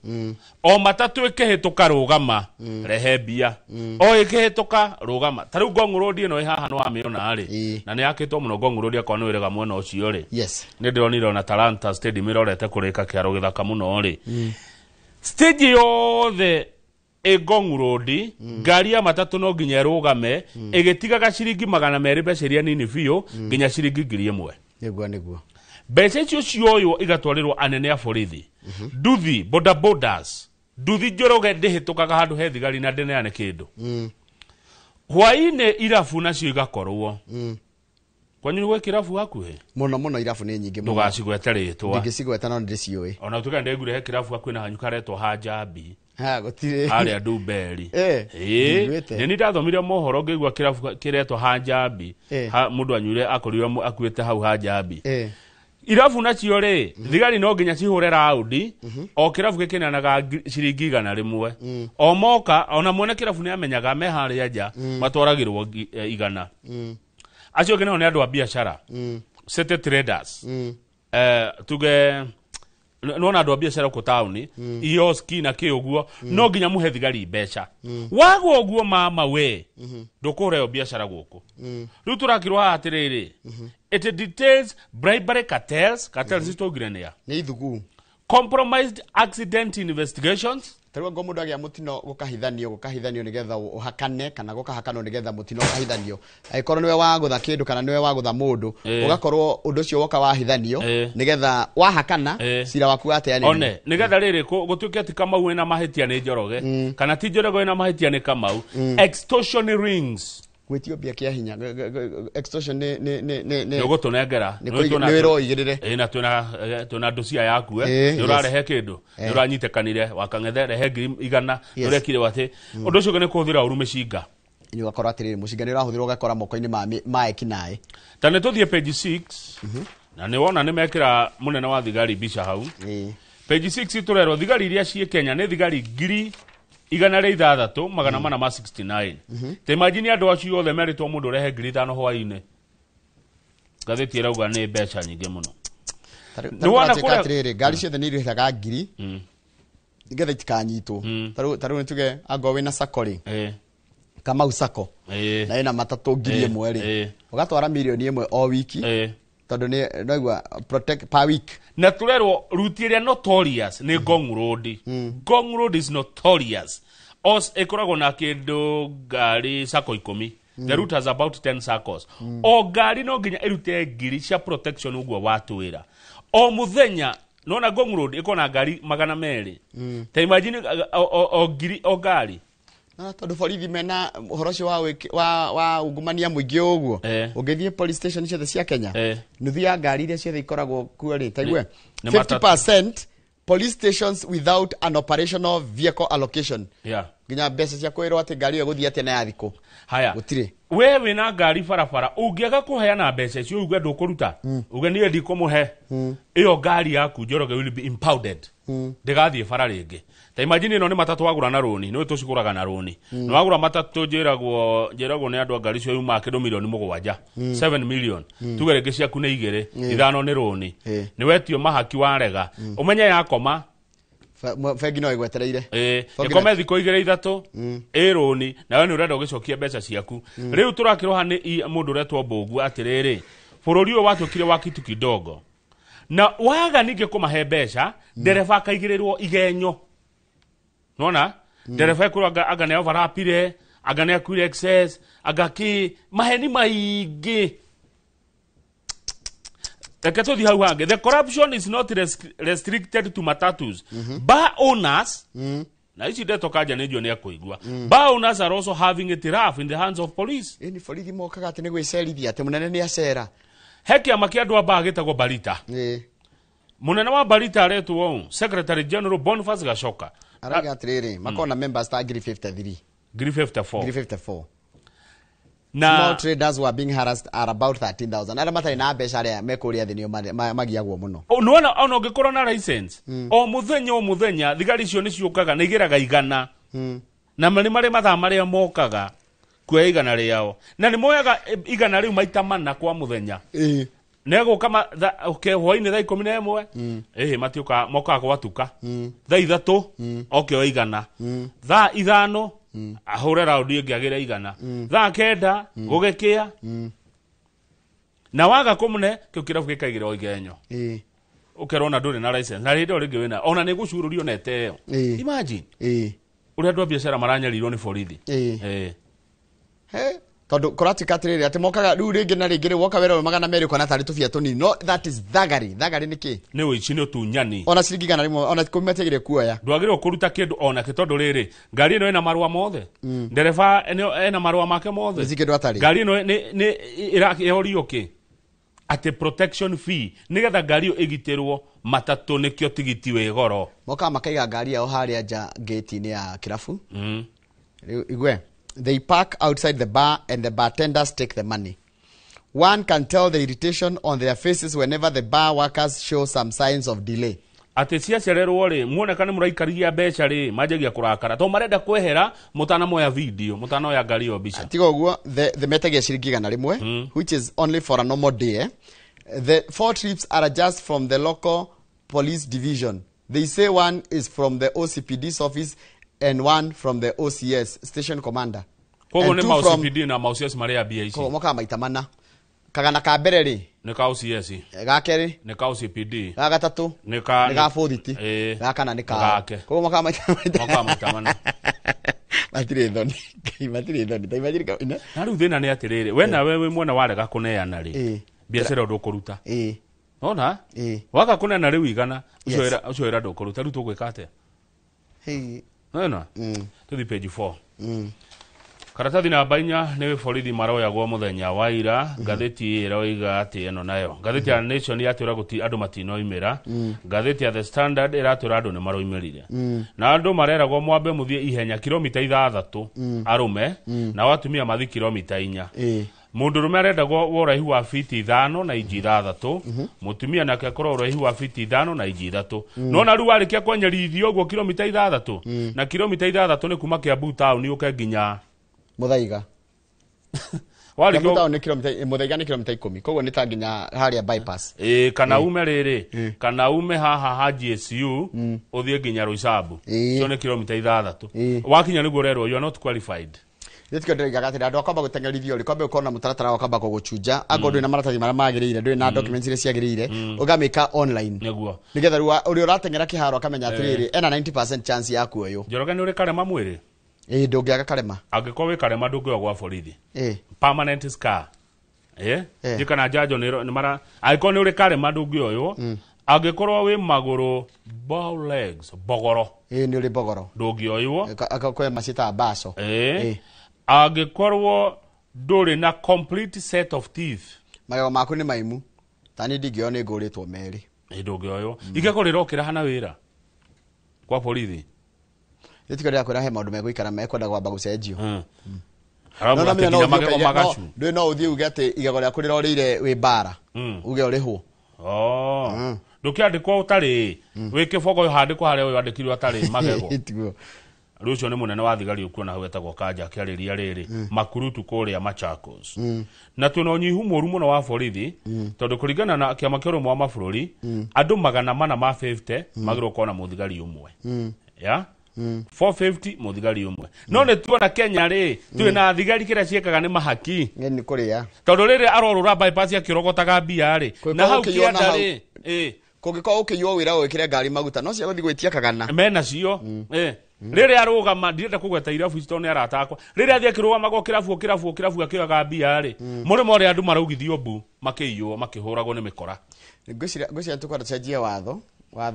o matatu ikihituka rugama rehe mbia o ikihituka rugama ta riu Ngong Road ino haha no amiona ri na ni yakitwo muno Ngong Road akona wirega mwena ucio ri ni ndironire na Talanta Stadium irorete kurika kiaro githaka muno ri stage yothe Ngong Road ngari ya matatu no nginya rugame igitigaga ciringi 200 mbeca nini biu nginya ciringi 1000 niguo mbeca icio cioyo igatwarirwo anene a borithi nduthi bodabodas nduthi njoroge ndihitukaga handu he thigari na ndineane kindu hwaine irabu nacio igakorwo kwanyu gwe kirabu hakuhe muno irabu ni nyingi muno ndugacigwete ritwa ndingicigweta no ndiciui ona tuka ndegure he kirabu hakuhe na hanyuka retwo Hanjambi gutire aria Nduberi ni ndathomire mohoro ngigwa kirabu kiretwo Hanjambi mundu anyure akoriwa akuite hau Hanjambi irabu nacio ri thigari no nginya cihure raudi o kirabu gikinanaga ciringi 100 o moka ona mwene kirabu ni amenyaga me haria nja matwaragirwo 100 acio kene ne andu a biashara city traders tuge no na andu a biashara ku town ioski na kiuguo no nginya muhe thigari mbeca wago uguo mama we ndukureo biashara guku riu turakirwa atiriri it details bribery cartels istogirania ni ithugu compromised accident investigations tarwa ngo mundu agia mutino gukahithanio nigetha uhakane kana gukahakano nigetha mutino ukahithanio aikorwo niwe wagutha kindu kana niwe wagutha mundu ugakorwo undu ucio woka wahithanio nigetha wahakana cira waku ateane one nigetha riri gutuike ati Kamau ena mahitia ni Njoroge kana ti Njoroge ena mahitia ni Kamau extortion rings gwitio bia kia hinya extortion ne gutunengera ni wiro igirire na tuna nducia yaku ni urarehe kindu ni uranyitekanire wakang'ethe rehe 100 urekire wate undu ucio ne kuthira uru mishinga ni wakora atiriri mushinga ni urahuthirwo gakora moko-ini ma ekinae tane tuthie page 6 na ni wona ni mekira munene wa thigari bica hau page 6 turero thigari iria cie Kenya ni thigari 6,669 te imagine andu acio othe meritwo mundu rehe 5,000 hwaine gatheti irauga ni mbeca nyingi muno ni wona kuria ngari ciothe ni irihaga 1,000 nigetha itikanyitwo taru ni tuge ango wina sakori Kamau Sako na ina matatu 1,000 ri ugatwara milioni 1 o wiki tondu ni noigwa protect per week na turerwo ruti iria notorious ni Ngong Road Ngong Road is notorious os ekoragwo na kindu ngari sako 10 the route has about 10 circles o ngari no nginya irute ngiri cia protection uguo watwira o muthenya nona Ngong Road ikona ngari 200 ta imagine o ngiri o ngari na tondu borithi mena uhoro cio wa ungumania muingi uguo ungithie police station ciothe cia Kenya nuthu ya ngari iria ciothe ikoragwo kuo ri taigwe 50% police stations without an operational vehicle allocation. Yeah. Nginya mbeca cia kwirwo ati ngari yo guthia ati na ya thiko. Haya. Gutire. We wina ngari barabara ungiaga kuheana mbeca icio uge ndukuruta. Uge ni endi kumuhe. Iyo ngari yaku Njoroge will be impounded. Ndigathie bara ringi. Ta imagine no ni matatu wagura na roni, no tuciguraga na roni. No wagura matatu njiragwo ni andu ngari cio yuma kindu milioni 7. 7 million. Tugerege ciaku ni igire, ithano ni roni. Ni wetio mahaki warega. Umenye yakoma Fegi no igwetereire. Ikome thiko igire ithatu. Roni, na we ni urenda ugicokia mbeca ciaku. Riu turakiroha ni mundu retwo Mbogu atiriri. Bururi uyu watukire wa kitu kidogo. Na waga ninge kumahe mbeca, ndereba akaigirirwo igenyo. Nona? Ndereba ekuraga agane overapire, agane akwire excess, agaki maheni maigi. The corruption is not restricted to matatus. Bar owners, na ici ndeto kaja nejo ni akuigwa. Bar owners are also having it rough in the hands of police. Ni borithi mokaga ati ni gwicerithia ati munene ni acera. Heki amakia andu aba agitagwo Barita. Munene wa Barita aretwo Secretary General Boniface Gashoka. Araga atiriri makona members ta ngiri 53. Ngiri 54. Ngiri 54. Na small traders were being harassed at about 13,000. Ara matari na mbeca aria mekuria thini magiagwo muno. Nona ona ngikora na license. O muthenya thigari cio ni ciukaga ni igiraga igana. Na mari mathaa maria mokaga kuya igana riao. Na ni moyaga igana riu maita mana kwa muthenya. Nego kama hwaini thaa 11 matiuka moka gwatuka thaa 3 okay igana thaa 5 ahure raundi ingiagira igana thaa 9 gugekia na waga kumune kiu kirabu gikaigira o igenyo ukerona nduri na license na rindo ringi wina ona ni gucururio na eteo imagine uri andu a biashara maranyarirwo ni borithi tondu kuratika atiriri ati mokaga riu ringi na ringi woka wera magana meri kona tari tubia tunini. No, that is thagari niki ni wici ni utunyani ona ciringi gana rimwe ona kumetegire kuoya ndwagire kuruta kindu ona kitondu riri ngari ino ina marua mothe ndereva ena marua make mothe zikindu atari ngari ino ni irakihorio ki ati protection fee nigetha ngari yo igitirwo matatu nikio tigiti we goro moka makaiga ngari yao haria nja gate ni ya kirafu igwe. They park outside the bar and the bartenders take the money. One can tell the irritation on their faces whenever the bar workers show some signs of delay. Ati ciacererwo ri muonekane muraikaria mbeca ri majagia kurakara to marenda kwehera mutana moya video mutana oya ngari yo bica tiga uguo the metagia ciringi gana rimwe which is only for a normal day. The 4 trips are just from the local police division. They say one is from the OCPD's office and one from the OCS station commander. Kogo ne OCPD na OCS maria BIC. Ko moka maitamana. Kagana ka mbere ri ne ka OCS. Ga keri ne ka OCPD. Ga gatatu ne ka foditi. Ga kana ne ka. Kogo moka maitamana. Matire thoni. Matire thoni. Ta imagine ka ina. Na riu thina ne atiriri. We na we mwana warega kuneana ri. Biashara ndukuruta. Ona? Waka kuneana riu igana. Ucio era ndukuruta. Riu tugwika atia? No. Tuthi page 4. Karatathi namba 4 ni borithi maroyagwo muthenya wa ira ngatheti iroiga ati eno nayo ngatheti ya Nation yatwira guti andu matinoimira ngatheti ya The Standard iratwira andu ni maroimirire na andu mareragwo mwambe muthie ihenya kilomita 6 arume na watumia mathi kilomita 4 mundurume arendagwo uraihu wa fiti 5 na inji 3 mutumia nake akorwo uraihu wa fiti 5 na inji 3 no na riu arikia kwenyerithio uguo kilomita 3 na kilomita 3 ni kuma Kiambu town uke nginya Muthaiga wali Kiambu town ni kilomita Muthaiga ni kilomita 10 koguo ni ta nginya haria bypass kana ume riri kana ume haha ha GSU uthie nginya Roysambu so ni kilomita 3 wakinya niguo rero you are not qualified. Nitiko ndiri gagatira ndo akamba gutengerithio rikombe ukona mutaratara wakamba kuguchuja agondo na maratathi mara magirire nduri na documents ile ciagirire ugamika online niguo nigetha ruwa uri uratengera kiharo akamenya atiriri ena 90% chance ya kuoyo Njoroge ni uri karema mwiri ndungiaga karema angiko wi karema ndungio gwa borithi permanent scar jikana jajo ni mara angiko ni uri karema ndungio yo angikorwo wi maguru bow legs bogoro ni uri bogoro ndungio yo akakwe masita baso agikorwo nduri na complete set of teeth magego maku ni maimu tani ndigio ni nguritwo meri ndungio yo igeko rirokira hana wira kwa borithi Yetiko ria kwira he maundu megwikara mekwenda gwamba gucenjio. Haramu atekinya magego magacu. Ndwe no uthie uge ati igego ria kurira orire wi bara. Uge urihwo. Ndukiandikwo utari wi kibogo handikwo haria uyu andikirwo atari magego. Rucio ni munene wa thigari ukuona hau etagwo Kanja akiariria riri makurutu kuria Machakos. Na twina unyihu moru muno wa borithi tondu kuringana na kiama kia urumwe wa mabũrũri andu 450 magirwo kuona muthigari umwe. Ya 450 muthigari umwe. No ne tuona Kenya ri twina thigari kira ciekaga ni mahaki. Ni kuria. Tondu riri arorura bypass akirogotaga mbia ri. Na hau kienda ri kungiko ukiywo wira wikire ngari maguta no cia guthi gwitia kagana. Mena cio riri arugama ndirenda kugweta irabu ici tone aratakwa riri athie kirugama go kirabu akioga mbia ri muri more andu maraugithio mbu makiywo makihuragwo ni mikora. Ngwiciria tukwenda cenjie watho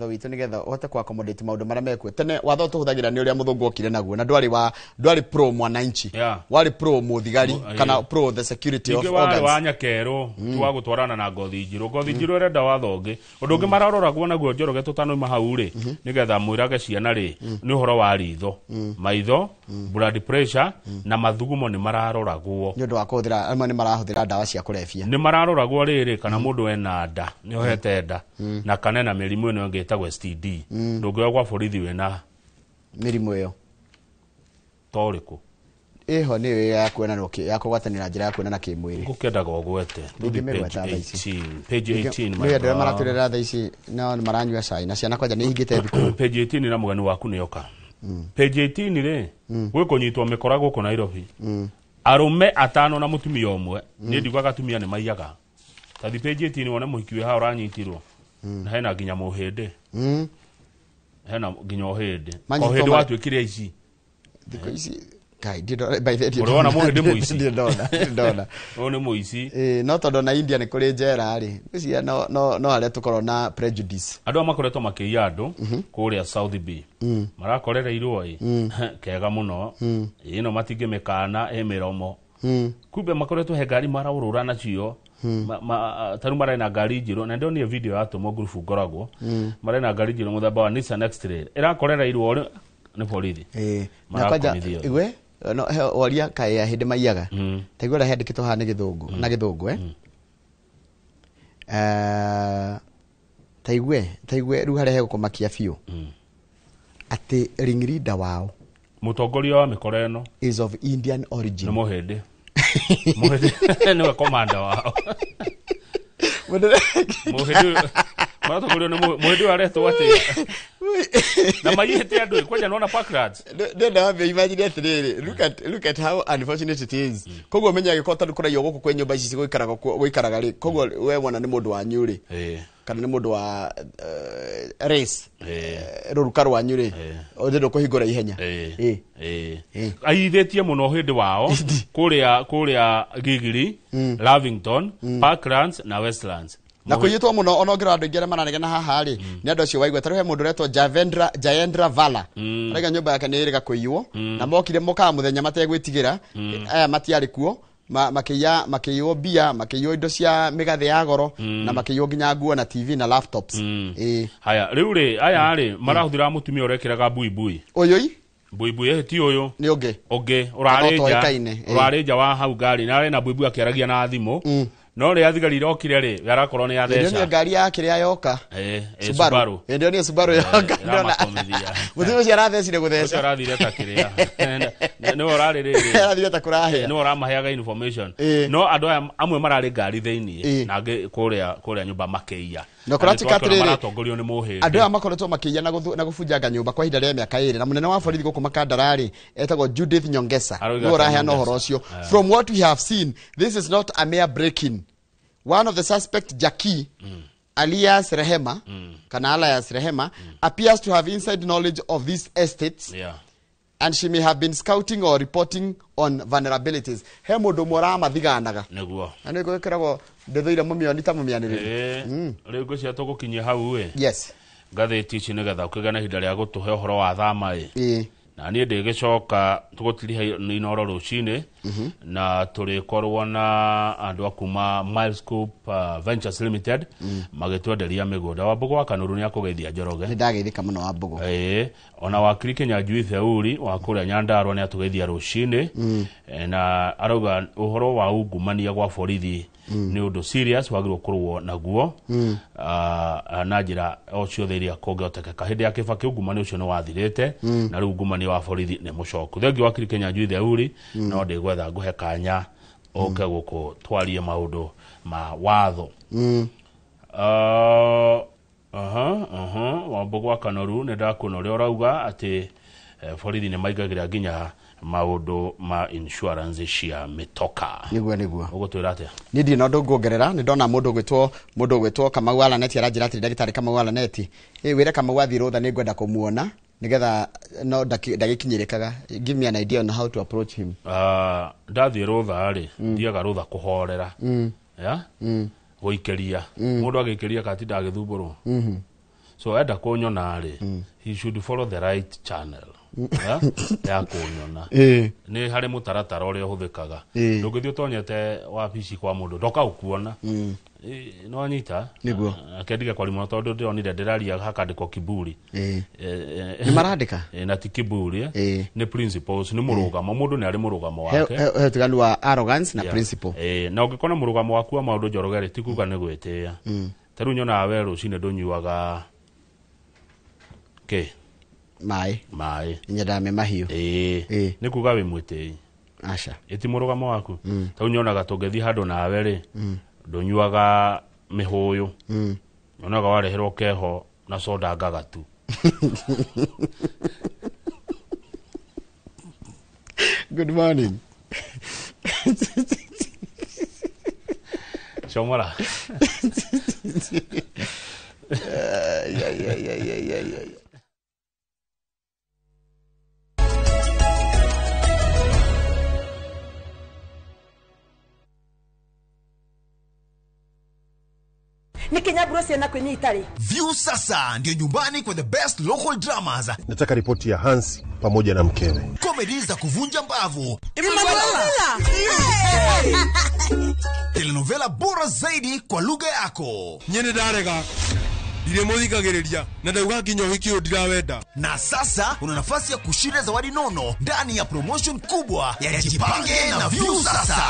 witu nigetha uhote ku accommodate maundu maria mekwe tene watho tuhuthagira ni uria muthungu okire naguo na ndwari pro mwananchi wari pro muthigari kana pro the security of organs wa nyakero tuwa gutwarana na ngothi njiru erenda watho ungi undu ungi mararoragwo naguo Njoroge tutano mahau ri nigetha mwirage ciana ri ni uhoro wa ritho maitho blood pressure na mathugumo ni mararoragwo ni undu wa kuthira amwe ni marahuthira ndawa cia kurefia ni mararoragwo riri kana mundu ena nda ni ohete nda na kana na mirimu ino ngetagwo STD ndugwe kwa borithi wena mirimu iyo toriko eho ni ya kuona ya kugwatanira njira ya kuona na kimwiri ngukendaga ogwete page 18 ni ndio maraturera tha ici no maranyua cai na ciana kwanja ni hingite thikuru page 18 na mugani waku ni yoka page 18 ri gwe kunyitwo mikora guku Nairobi arume atano na mutumia umwe ni ndigwa gatumia ni maiyaga tathi page 18 wona muhikiwe ha uranyitirwo na hena ginya muhinde hena ginya uhinde uhinde watwikire ici thiko ici kai ndido by the way urona muhinde muici ndona one muici no tondo na India ni kuri njera ri ici no aria tukorwo na prejudice andu amakoretwo makiya andu kuria South B marakorera irwo kega muno ino matingimekana emiromo kumbe makoretwo he ngari maraurura nacio taru mara na ngari njiro na ndio ni video yatumo group ngoragwo mara na ngari njiro muthaba wa Nissan X-Trail irakorera irwo ni borithi na kwaja igwe no oria kai ahinde maiyaga taigura hendikito ha ni githungu na githungu taigwe ru hare hego kumakia biu ati ring leader wao mutongoria wa mikora eno is of Indian origin ni muhinde niwe komanda wao muhinde maratongorio ni muhinde aretwo ati na mayete andu kwaja nona parkrats ndenda wambe imagine atiriri look at how unfortunate it is koguo menya gikota ndukura yo guku kwe nyumba ici guikaraga ri koguo we wona ni mundu wa nyuri kana ni mundu wa race ruruka rwa nyuri ondindo kuhingura ihenya aithetie muno hindi wao kuria Gigiri Lavington Parklands na Westlands na kuyitwa muno onogera andu ingere mananegena haha ri ni andu acio waigwa taruhe mundu retwo Jayendra Vala rega nyumba yake ni iriga kuiywo na mokire moka muthenya mategwitigira aya matiari kuo makiywo bia makiywo indo cia migathe ya goro na makiywo nginya nguo na TV na laptops haya riu ri aya ri marahuthira mutumia urekiraga buibui uyui buibui ti uyu ni ungi urareja wa hau ngari na ari na buibui akiaragia na thimu no ri athigari rokire ri yarakorwo ni yatheca ndio ngari yake ria yoka Subaru ndio ni Subaru yoka ndona muthio cia rathecire gutheca arathire ta kiria no urari ri arathire ta kurahe no uramaheaga information no andu amwe marari ngari theini na kuria nyumba makeia no kuratika tiriri maratongorio ni muhindi andu amakoretwo makeia na gubunjanga nyumba kwa ihinda ria miaka 2 na munene wa borithi guku Makandarari etagwo Judith Nyongesa no urahe no horo ucio from what we have seen this is not a mere break-in. One of the suspect Jackie alias Rehema kana alias Rehema appears to have inside knowledge of these estates and she may have been scouting or reporting on vulnerabilities. He mundu mora mathiganaga neguo ani gwikiragwo ndethoire mumioni ta mumianiri riu cia tugukinyia hau yes ngatheti ici nigetha ukigana hinda ria gutuhe uhoro wa thama na niĩ ndĩgĩcoka tũgũtiriha inoro rũcinĩ na tũrĩkorwo na andũ akuma Milescope Ventures Limited magĩtwenderia mĩgũnda. Wambugu wa Kanũru nĩ akũgeithia Njoroge. Nĩ ndageithĩka mũno Wambugu. Ona wakiri Kĩnyanjui Theuri wa kũrĩa Nyandarua nĩ atũgeithia rũcinĩ na arauga ũhoro wa ungumania gwa borithi nĩ ũndũ serious wagĩrĩirwo kũrũo naguo na njĩra o ciothe iria kũngĩhotekeka. Hĩndĩ ya Kĩbakĩ ungumania ũcio nĩ wathirĩte na rĩu ungumania wa borithi nĩ mũcoku. Thengi wakiri Kĩnyanjui Theuri no ndĩgwetha ngũhe kanya oke gũkũ twarie maũndũ ma watho. Wambugu wa Kanũru nĩ ndakuona ũrĩa ũrauga atĩ borithi nĩ maingagĩra nginya maũndũ ma insurance cia mĩtoka. Nĩguo ũgũtwĩra atĩa? Niĩ ndirĩ na ũndũ ngwongerera. Nĩ ndona mũndũ gwĩtwo Kamau Alaneti aranjĩra atĩ ndagĩtarĩ Kamau Alaneti wĩre Kamau athiĩ rũtha nĩ ngwenda kũmuona nĩgetha no ndagĩkinyĩrĩkaga. Give me an idea on how to approach him. Ndathiĩ rũtha rĩ thiaga rũtha kũhorera gũikĩria mũndũ agĩikĩria katinda agĩthumbũrwo. So enda kũnyona rĩ he should follow the right channel ya kũnyona. Nĩ harĩ mũtaratara ũrĩa ũhũthĩkaga. Ndũngĩthiĩ ũtonyete wabici kwa mũndũ ndoka ũkuona no anyita nĩguo akendige kwarimũ tondũ ndĩronire ndĩraria hakandĩkwo kiburi. Nĩ marandĩka na ti kiburi nĩ principles nĩ mũrũgamo. Mũndũ nĩ arĩ mũrũgamo wake. He tiganu wa arrogance na principle. Na ũngĩkona mũrũgamo waku wa maũndũ Njoroge rĩ ti kuga nĩ gwĩtĩĩa. Ta rĩu nyonaga we rũcinĩ ndũnyuaga maĩ nyendame mahiũ. Nĩ kuga wĩ mwĩtĩi. Aca ĩti mũrũgamo waku. Ta rĩu nyonaga tũngĩthiĩ handũ nawe rĩ ndũnyuaga mĩhũyũ. Nyonaga wareherwo keho na soda ngagatu. Good morning. Shomara. Ni Kenya Bros na kwenye Italy. View sasa ndio nyumbani kwa the best local dramas. Nataka ripoti ya Hans pamoja na mkewe. Comedy za kuvunja mbavu. Emanuela. Telenovela bora zaidi kwa lugha yako. Nyene darega. Ile muthikagiriria na ndauga nginya wiki ndirawenda. Na sasa una nafasi ya kushinda zawadi nono ndani ya promotion kubwa ya Jipange na View sasa.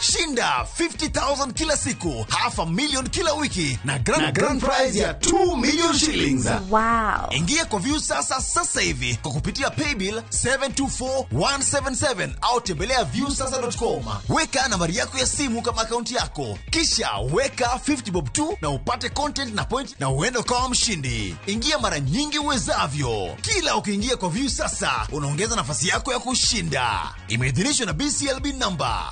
Shinda 50,000 kila siku, $500,000 kila wiki na grand prize ya 2 million shillings. Wow. Ingia kwa View sasa hivi kwa kupitia paybill 724177 au tembelea viewsasa.com. Weka nambari yako ya simu kama akaunti yako, kisha weka 50 bob tu na upate content na point na uende kwa mshindi. Ingia mara nyingi uwezavyo. Kila ukiingia kwa View sasa unaongeza nafasi yako ya kushinda. Imeidhinishwa na BCLB number.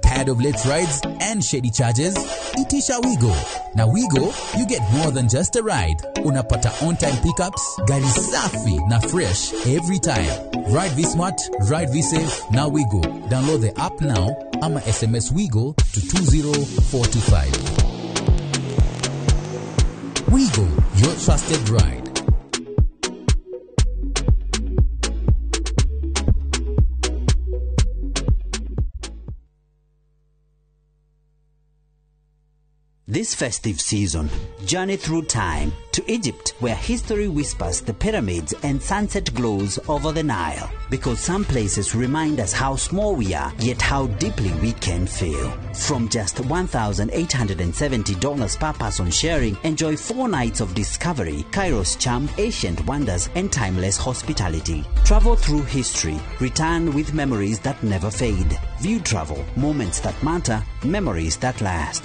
Tired of late rides and shady charges? Itisha Wigo. Na Wigo, you get more than just a ride. Unapata on-time pickups, gari safi na fresh every time. Ride V-Smart, ride V-Safe, na Wigo. Download the app now, ama SMS Wigo to 20425. Wigo, your trusted ride. This festive season, journey through time to Egypt, where history whispers the pyramids and sunset glows over the Nile. Because some places remind us how small we are, yet how deeply we can feel. From just $1,870 per person sharing, enjoy 4 nights of discovery, Cairo's charm, ancient wonders, and timeless hospitality. Travel through history, return with memories that never fade. View Travel, moments that matter, memories that last.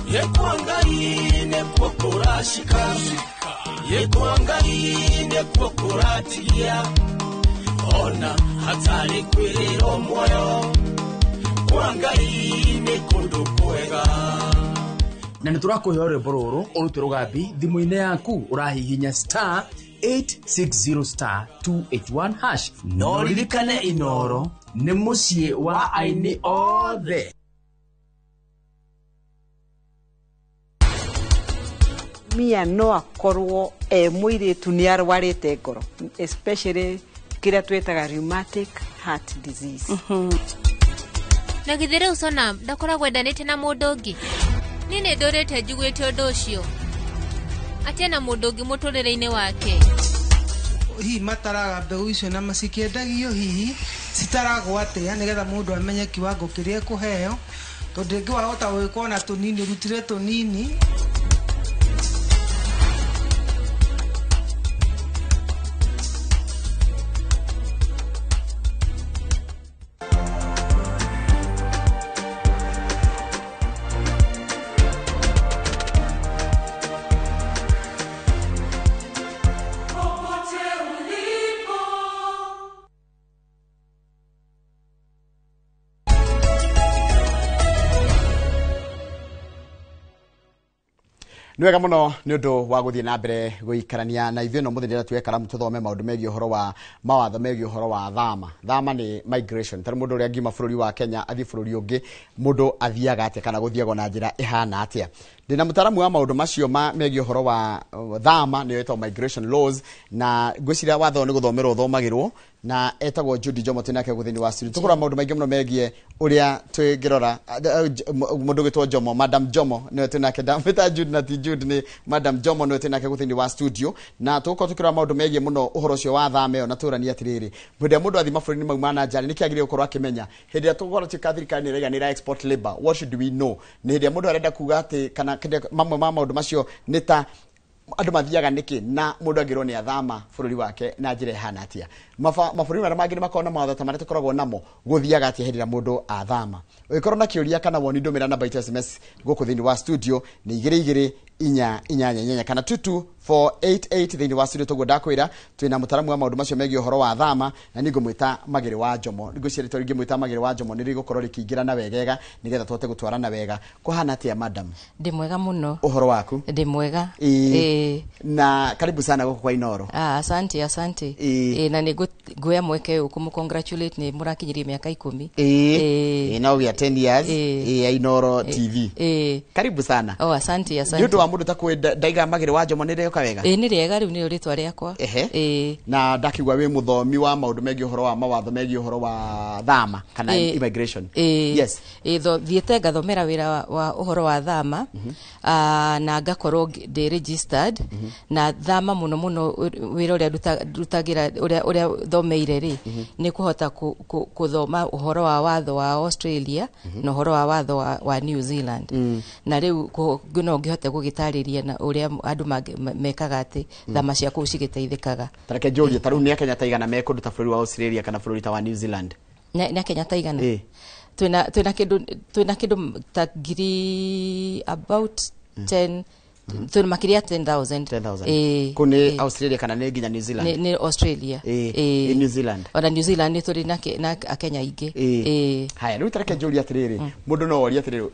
Yekuangaine kukurashika Yekuangaine kukuratia Ona hatari kwiriro moyo Kuangaine kundukwega na nä tå rakå heo rwä mbo rå rå å rå tä rå gambi thimå-inä yaku å rahihinya star 860 star 281 hash no ririkane Inoro nä må ciä wa aini othe. Mia no akorwo mwiritu nä arwarite ngoro, especially kĩrĩa twĩtaga rheumatic heart disease. Na githire usona ndakoragwo ndanĩte na mũndũ ũngĩ. Niĩ nĩ ndũrĩte njiguĩte ũndũ ũcio. Atĩ na mũndũ ũngĩ mũtũrĩre-inĩ wake. Hihi mataraga mbegũ icio na macikĩendagio hihi citaragwo atĩa nĩgetha mũndũ amenye kiwango kĩrĩa ekũheo, tondũ ndĩngĩwahota gwĩka na tũnini ũrutire tũnini. Nwega muno nĩ ũndũ wa gũthiĩ na mbere gũikarania na ithuĩ no mũthenya twekara mũtũthome maũndũ megiĩ ũhoro wa mawatho megiĩ ũhoro wa thama. Thama nĩ migration. Tarĩ mũndũ ũrĩa ngiuma bũrũri wa Kenya athiĩ bũrũri ũngĩ, mũndũ athiaga atĩa kana gũthiagwo na njĩra ĩhana atĩa. Ndĩna mũtaramu wa maũndũ macio megiĩ ũhoro wa thama nĩ wetagwo migration laws, na ngwĩciria watho nĩ gũthomerwo ũthomagĩrwo, na etagwo Judy Jomo twĩnake gũthĩinĩ wa studio. Tũkũrora maũndũ maingĩ mũno megiĩ ũrĩa twĩngĩrora mũndũ gwĩtwo Jomo, Madam Jomo nĩwe twĩnake, ndamwĩta Judy na ti Judy, nĩ Madam Jomo nĩwe twĩnake gũthĩinĩ wa studio, na tũgũkorwo tũkĩrora maũndũ megiĩ mũno ũhoro ũcio wa thama ĩyo, na tũrania atĩrĩrĩ, hĩndĩ ĩrĩa mũndũ athiĩ mabũrũri-inĩ mau ma na nja nĩ kĩagĩrĩire gũkorwo akĩmenya hĩndĩ ĩrĩa tũgũkorwo twĩka thirikari nĩ ĩraiga nĩ ĩra export labor, what should we know? Nĩ hĩndĩ ĩrĩa mũndũ arenda kuga atĩ kana mamwe ma maũndũ macio nĩ ta andũ mathiaga nĩkĩ na mũndũ agĩrwo nĩ athama bũrũri wake na njĩra ĩhana atĩa. Mabũrũri marĩa mangĩ nĩ makoragwo na mawatho ta marĩa tũkoragwo namo gũthiaga atĩa hĩndĩ ĩrĩa mũndũ athama. Ũngĩkorwo na kĩũria kana woni ndũmĩra namba itũ SMS gũkũ thĩinĩ wa studio nĩ 2288 kana 22488 thĩinĩ wa studio. Toguo ndakwĩra twĩna mũtaramu wa maũndũ macio megiĩ ũhoro wa thama, na nĩ ngũmwĩta Magĩrĩ wa Jomo. Ngwĩciria rĩtwa rĩngĩmwĩta Magĩrĩ wa Jomo nĩ rĩgũkorwo rĩkĩingĩra na wegega nĩgetha tũhote gũtwarana wega. Kũhana atĩa madam? Ndĩ mwega mũno. Ũhoro waku? Ndĩ mwega. Na karibu sana gũkũ kwa Inoro. Asante. Na nĩ ngũya mweke ũyũ kũmũcongratulate nĩ mũrakinyirie mĩaka 10. Now we are 10 years ya Inoro TV. Karibu sana. Asante. Nĩ ũndũ wa mũndũ ta kwĩ ndaiga Magĩrĩ wa Jomo nĩ rĩoka wega? Nĩ rĩega, rĩu nĩ rĩtwa rĩakwa. Na ndakigwa wĩ mũthomi wa maũndũ megiĩ ũhoro wa mawatho megiĩ ũhoro wa thama kana immigration. Yes. Thiĩte ngathomera wĩra wa ũhoro wa thama, na ngakorwo ndĩ registered, na thama mũno wĩra ũrĩa ndutagira ũrĩa thomeire rĩ nĩ kũhota kũthoma ũhoro wa watho wa Australia na ũhoro wa watho wa New Zealand. Na rĩu no ngĩhote gũgĩtarĩria na ũrĩa andũ mekaga atĩ thama cia kũu cigĩteithĩkaga. Tareke njũrie, tarĩu nĩ Akenya taigana mekũndũ ta bũrũri wa Australia kana bũrũri ta wa New Zealand? Nĩ Akenya taigana? Twĩna kĩndũ ta ngiri about 10, twĩna makĩria 10,000. Kũu nĩ Australia kana nĩ nginya New Zealand? Nĩ Australia. New Zealand. Ona New Zealand nĩ tũrĩ na Akenya aingĩ. Haya, rĩu tareke njũrie atĩrĩrĩ, mũndũ no orie atĩrĩrĩ,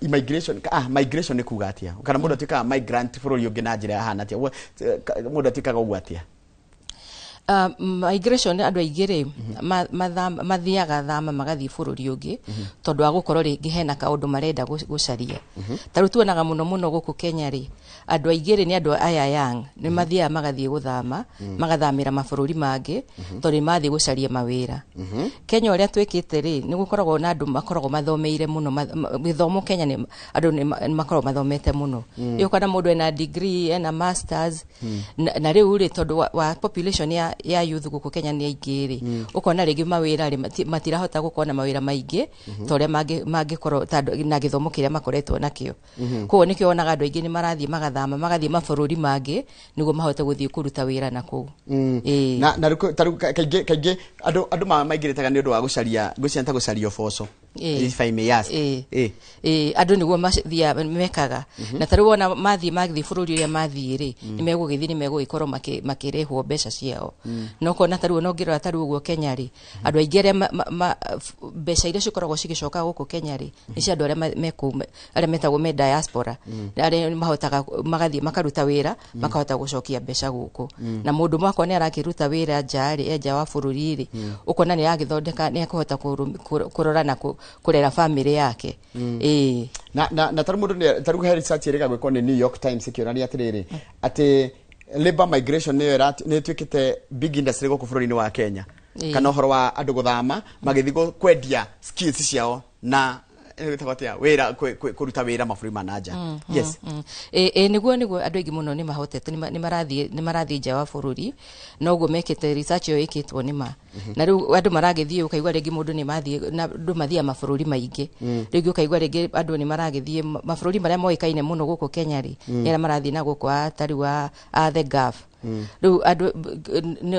migration nĩ kuga atĩa? Kana mũndũ atuĩkaga migrant bũrũri ũngĩ na njĩra hana atĩa? Mũndũ atuĩkaga ũguo atĩa? Migration andũ aingĩ rĩ mathiaga thama magathiĩ bũrũri ũngĩ tondũ wa gũkorwo rĩngĩ hena kaũndũ marenda gũcaria. Tarĩu tuonaga mũno gũkũ Kenya rĩ, andũ aingĩ rĩ nĩ andũ aya young nĩ mathiaga magathiĩ gũthama magathamĩra mabũrũri mangĩ tondũ mathiĩ gũcaria mawĩra. Kenya ũrĩa twĩkĩte rĩ nĩ gũkoragwo na andũ makoragwo mathomeire mũno, gĩthomo Kenya andũ nĩ makoragwo mathomete mũno. Yoka na mũndũ ena degree ena masters, na rĩu rĩ tondũ wa population ya youth gũkũ Kenya nĩ aingĩ rĩ, ũkona rĩngĩ mawĩra rĩ matirahota gũkorwo na mawĩra maingĩ ta ũrĩa mangĩkorwo na gĩthomo kĩrĩa makoretwo nakĩo. Koguo nĩkĩo wonaga andũ aingĩ nĩ marathiĩ magathama magathiĩ mabũrũri mangĩ nĩguo mahote gũthiĩ kũruta wĩra na kũu. Na kaingĩ andũ maingĩrĩtaga nĩ ũndũ wa gũcaria ngwĩciria ta gũcaria ũboco. if I may ask andu niguo mathia mekaga na taru wona mathi bururi ya mathi ri nimegugithi nimegugikorwo makirehwo mbeca ciao no kona taru no ngirora taru uguo Kenya ri andu aingi aria mbeca iria cikoragwo cigicoka guku Kenya ri ni cia andu aria metagwo me diaspora aria mahotaga magathi makaruta wira makahota gucokia mbeca guku na mundu mwako ni arakiruta wira njari enja wa bururi ri ukona ni agithondeka ni akuhota kurora na kurera family yake na taru mundu ni taru he research iri gagwiko ni New York Times ikionania atiriri ati labor migration ni twikite big industry guku bururi-ini wa Kenya kana horo wa andu guthama magithi kwendia skills ciao na wira kuruta wira maburi manaja yes niguo andu aingi muno ni mahotete ni marathie nja wa bururi noguo mekite research yo ikitwo nima na riu andu maragithie ukaigwa ringi mundu ni mathie na andu mathia maburi maingi ringi ukaigwa ringi andu ni maragithie maburi maria moikaine muno guku Kenya ri ni marathie na guku atari wa the gov riu andu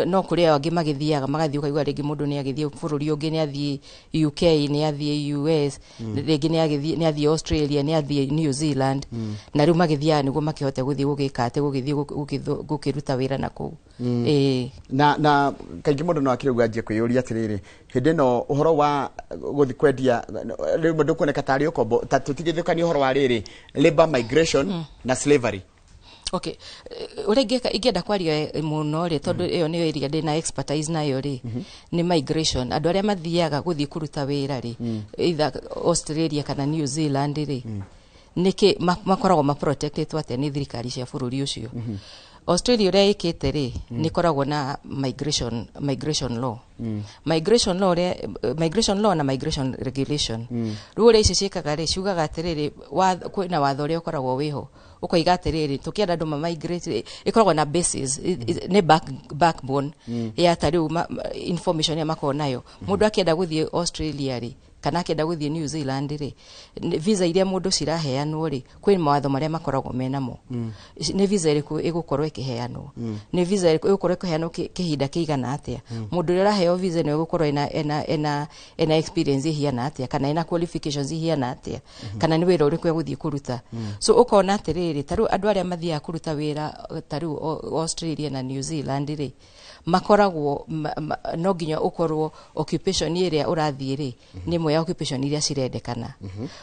no kuri angi magithiaga magathie ukaigwa ringi mundu ni agithie bururi ungi ni athie UK ni athie US ringi ni athie Australia ni athie New Zealand na riu magithia niguo makihote guthie gugika ate gugithie gukiruta wira na ku na kaingi mundu no akirugwa njie kwiyuria atiriri hindi no uhoro wa guthi kwendia riu mundu kuoneka tari ukombo tutigithukania uhoro wa riri labor migration na slavery. Okay, urengeka ingenda kwaria muno ri tondu iyo niyo area ndina expertise nayo ri ni migration andu aria mathiaga guthii kuruta wira ri either Australia kana New Zealand ri niki makoragwo ma protected ate ni thirikari cia bururi ucio Australia ria ikite ri ni koragwo na migration law migration law na migration regulation rule ici ciikaga ri ciugaga atiriri kwina watho ria ukoragwo wiho ukoiga atiriri tukienda andu migrate ikoragwo na basis ni backbone ya tariu information ya mako nayo mundu akienda guthie Australia ri kana akienda guthie New Zealand ri visa iria mundu ciraheanwo ri kwina mawatho maria makoragwo menamo ni visa iriku igukorwo ikiheanwo ni visa iriku igukorwo ikiheanwo kihinda kiigana atia mundu ria raheo visa no igukorwo ena experience hiana atia kana ena qualifications hiana atia kana ni wira uriku guthie kuruta so ukona atiriri taru andu aria mathia kuruta wira taru Australia na New Zealand ri makoragwo no nginya ukorwo occupation iria urathie ri ni mwe occupation iria cirendekana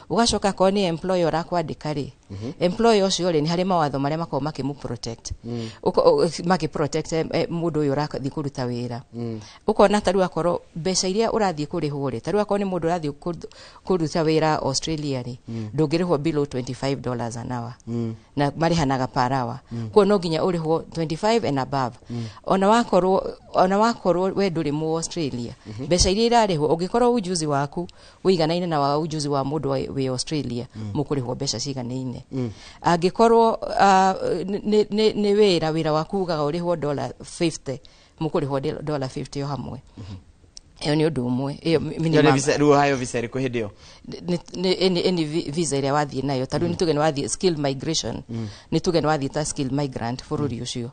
ugacoka ko ni employer akwandika ri employer ucio ri ni hari mawatho maria makao makimu protect protect mundu uyu urathi kuruta wira ukona taru akorwo mbeca iria urathie kurihwo ri taru akorwo ni mundu urathie kuruta wira Australia ri ndungirihwo below $25 an hour na marihanaga per hour ko no nginya urihwo 25 and above ona wakorwo we nduri mu Australia mbeca iria irarihwo ungikorwo ujuzi waku uiganaine na wa ujuzi wa mundu we Australia mukurihwo mbeca ciganaine angikorwo ni wira waku ugaga urihwo $50 mukurihwo $50 hamwe iyo ni undu umwe iyo minimum ru hayo visa iri kuhidio ni visa iria wathie nayo taru ni tuge ni wathie skill migration ni tuge ni wathie ta skill migrant bururi ucio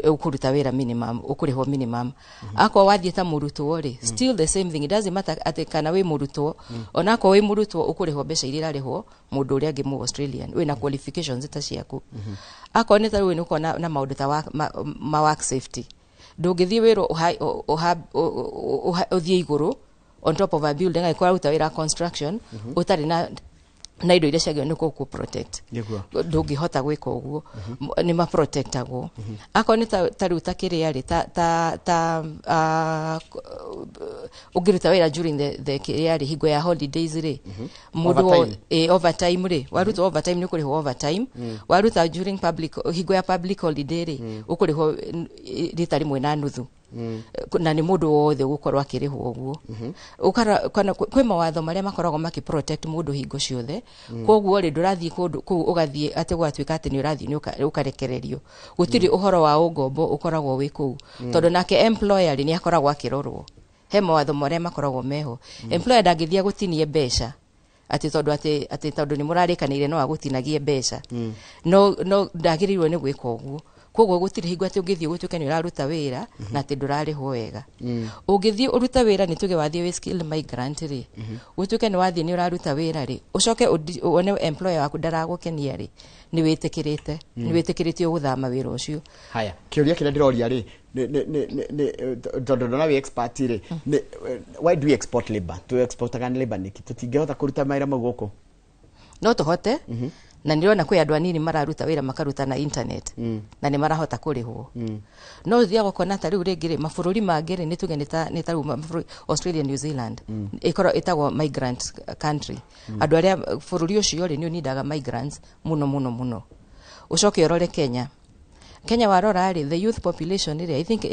ukuruta wira minimum ukurihwo minimum ako wathie ta murutwo ri still the same thing, it doesn't matter ati kana we murutwo onako we murutwo ukurihwo mbeca iria arihwo mundu uria ngi mu Australian we na qualifications ta ciaku ako ni taru we nuko na maundu ta ma work safety ndungithie wiro uthie iguru on top of a building aikora uta wira construction utari na indo iria ciagio ni ku protect ndungihota gwika uguo ni ma protectagwo ako ni tari utakiri ari ta ugiruta wira during the kiri hingo ya holidays ri mundu overtime ri waruta overtime ni kuriho overtime waruta during hingo ya public holiday ri ukuriho ritari mwe na nuthu na ni mundu wothe gukorwo akirihwo uguo ukara kana kwi mawatho maria makoragwo maki protect mundu hingo ciothe koguo ri ndurathie kundu ku ugathie ate gwatuika ati ni urathie ni ukarekererio gutiri uhoro wa ungombo ukoragwo wi ku tondu nake employer ni akoragwo akirorwo he mawatho maria makoragwo meho employer ndangithia gutinie mbeca ati tondu ni murarikanire no agutinagie mbeca no ndagirirwo ni gwika uguo koguo gutire hingo ati ungithie gutuke ni uraruta wira na ati ndurarihwo wega ungithie uruta wira ni tuge wathie we skilled migrant ri gutuke ni wathie ni uraruta wira ri ucoke one employer waku daragukenia ri ni witikirite guthama wira ucio. Haya, kiuria kile ndiroria ri ndona we expert ri why do we export labor? To export again labor ni tutingehota kuruta mawira mau guku no tuhote na ndirona kwi andu anini mararuta wira makaruta na internet na ni marahota kurihwo no thia gukona ta riu ringi mabururi mangiri ni tuge ni ta Australia, New Zealand ikoro itagwo migrant country andu aria bururi ucio ri ni unidaga migrants muno ucoke orore Kenya warora ri the youth population ri I think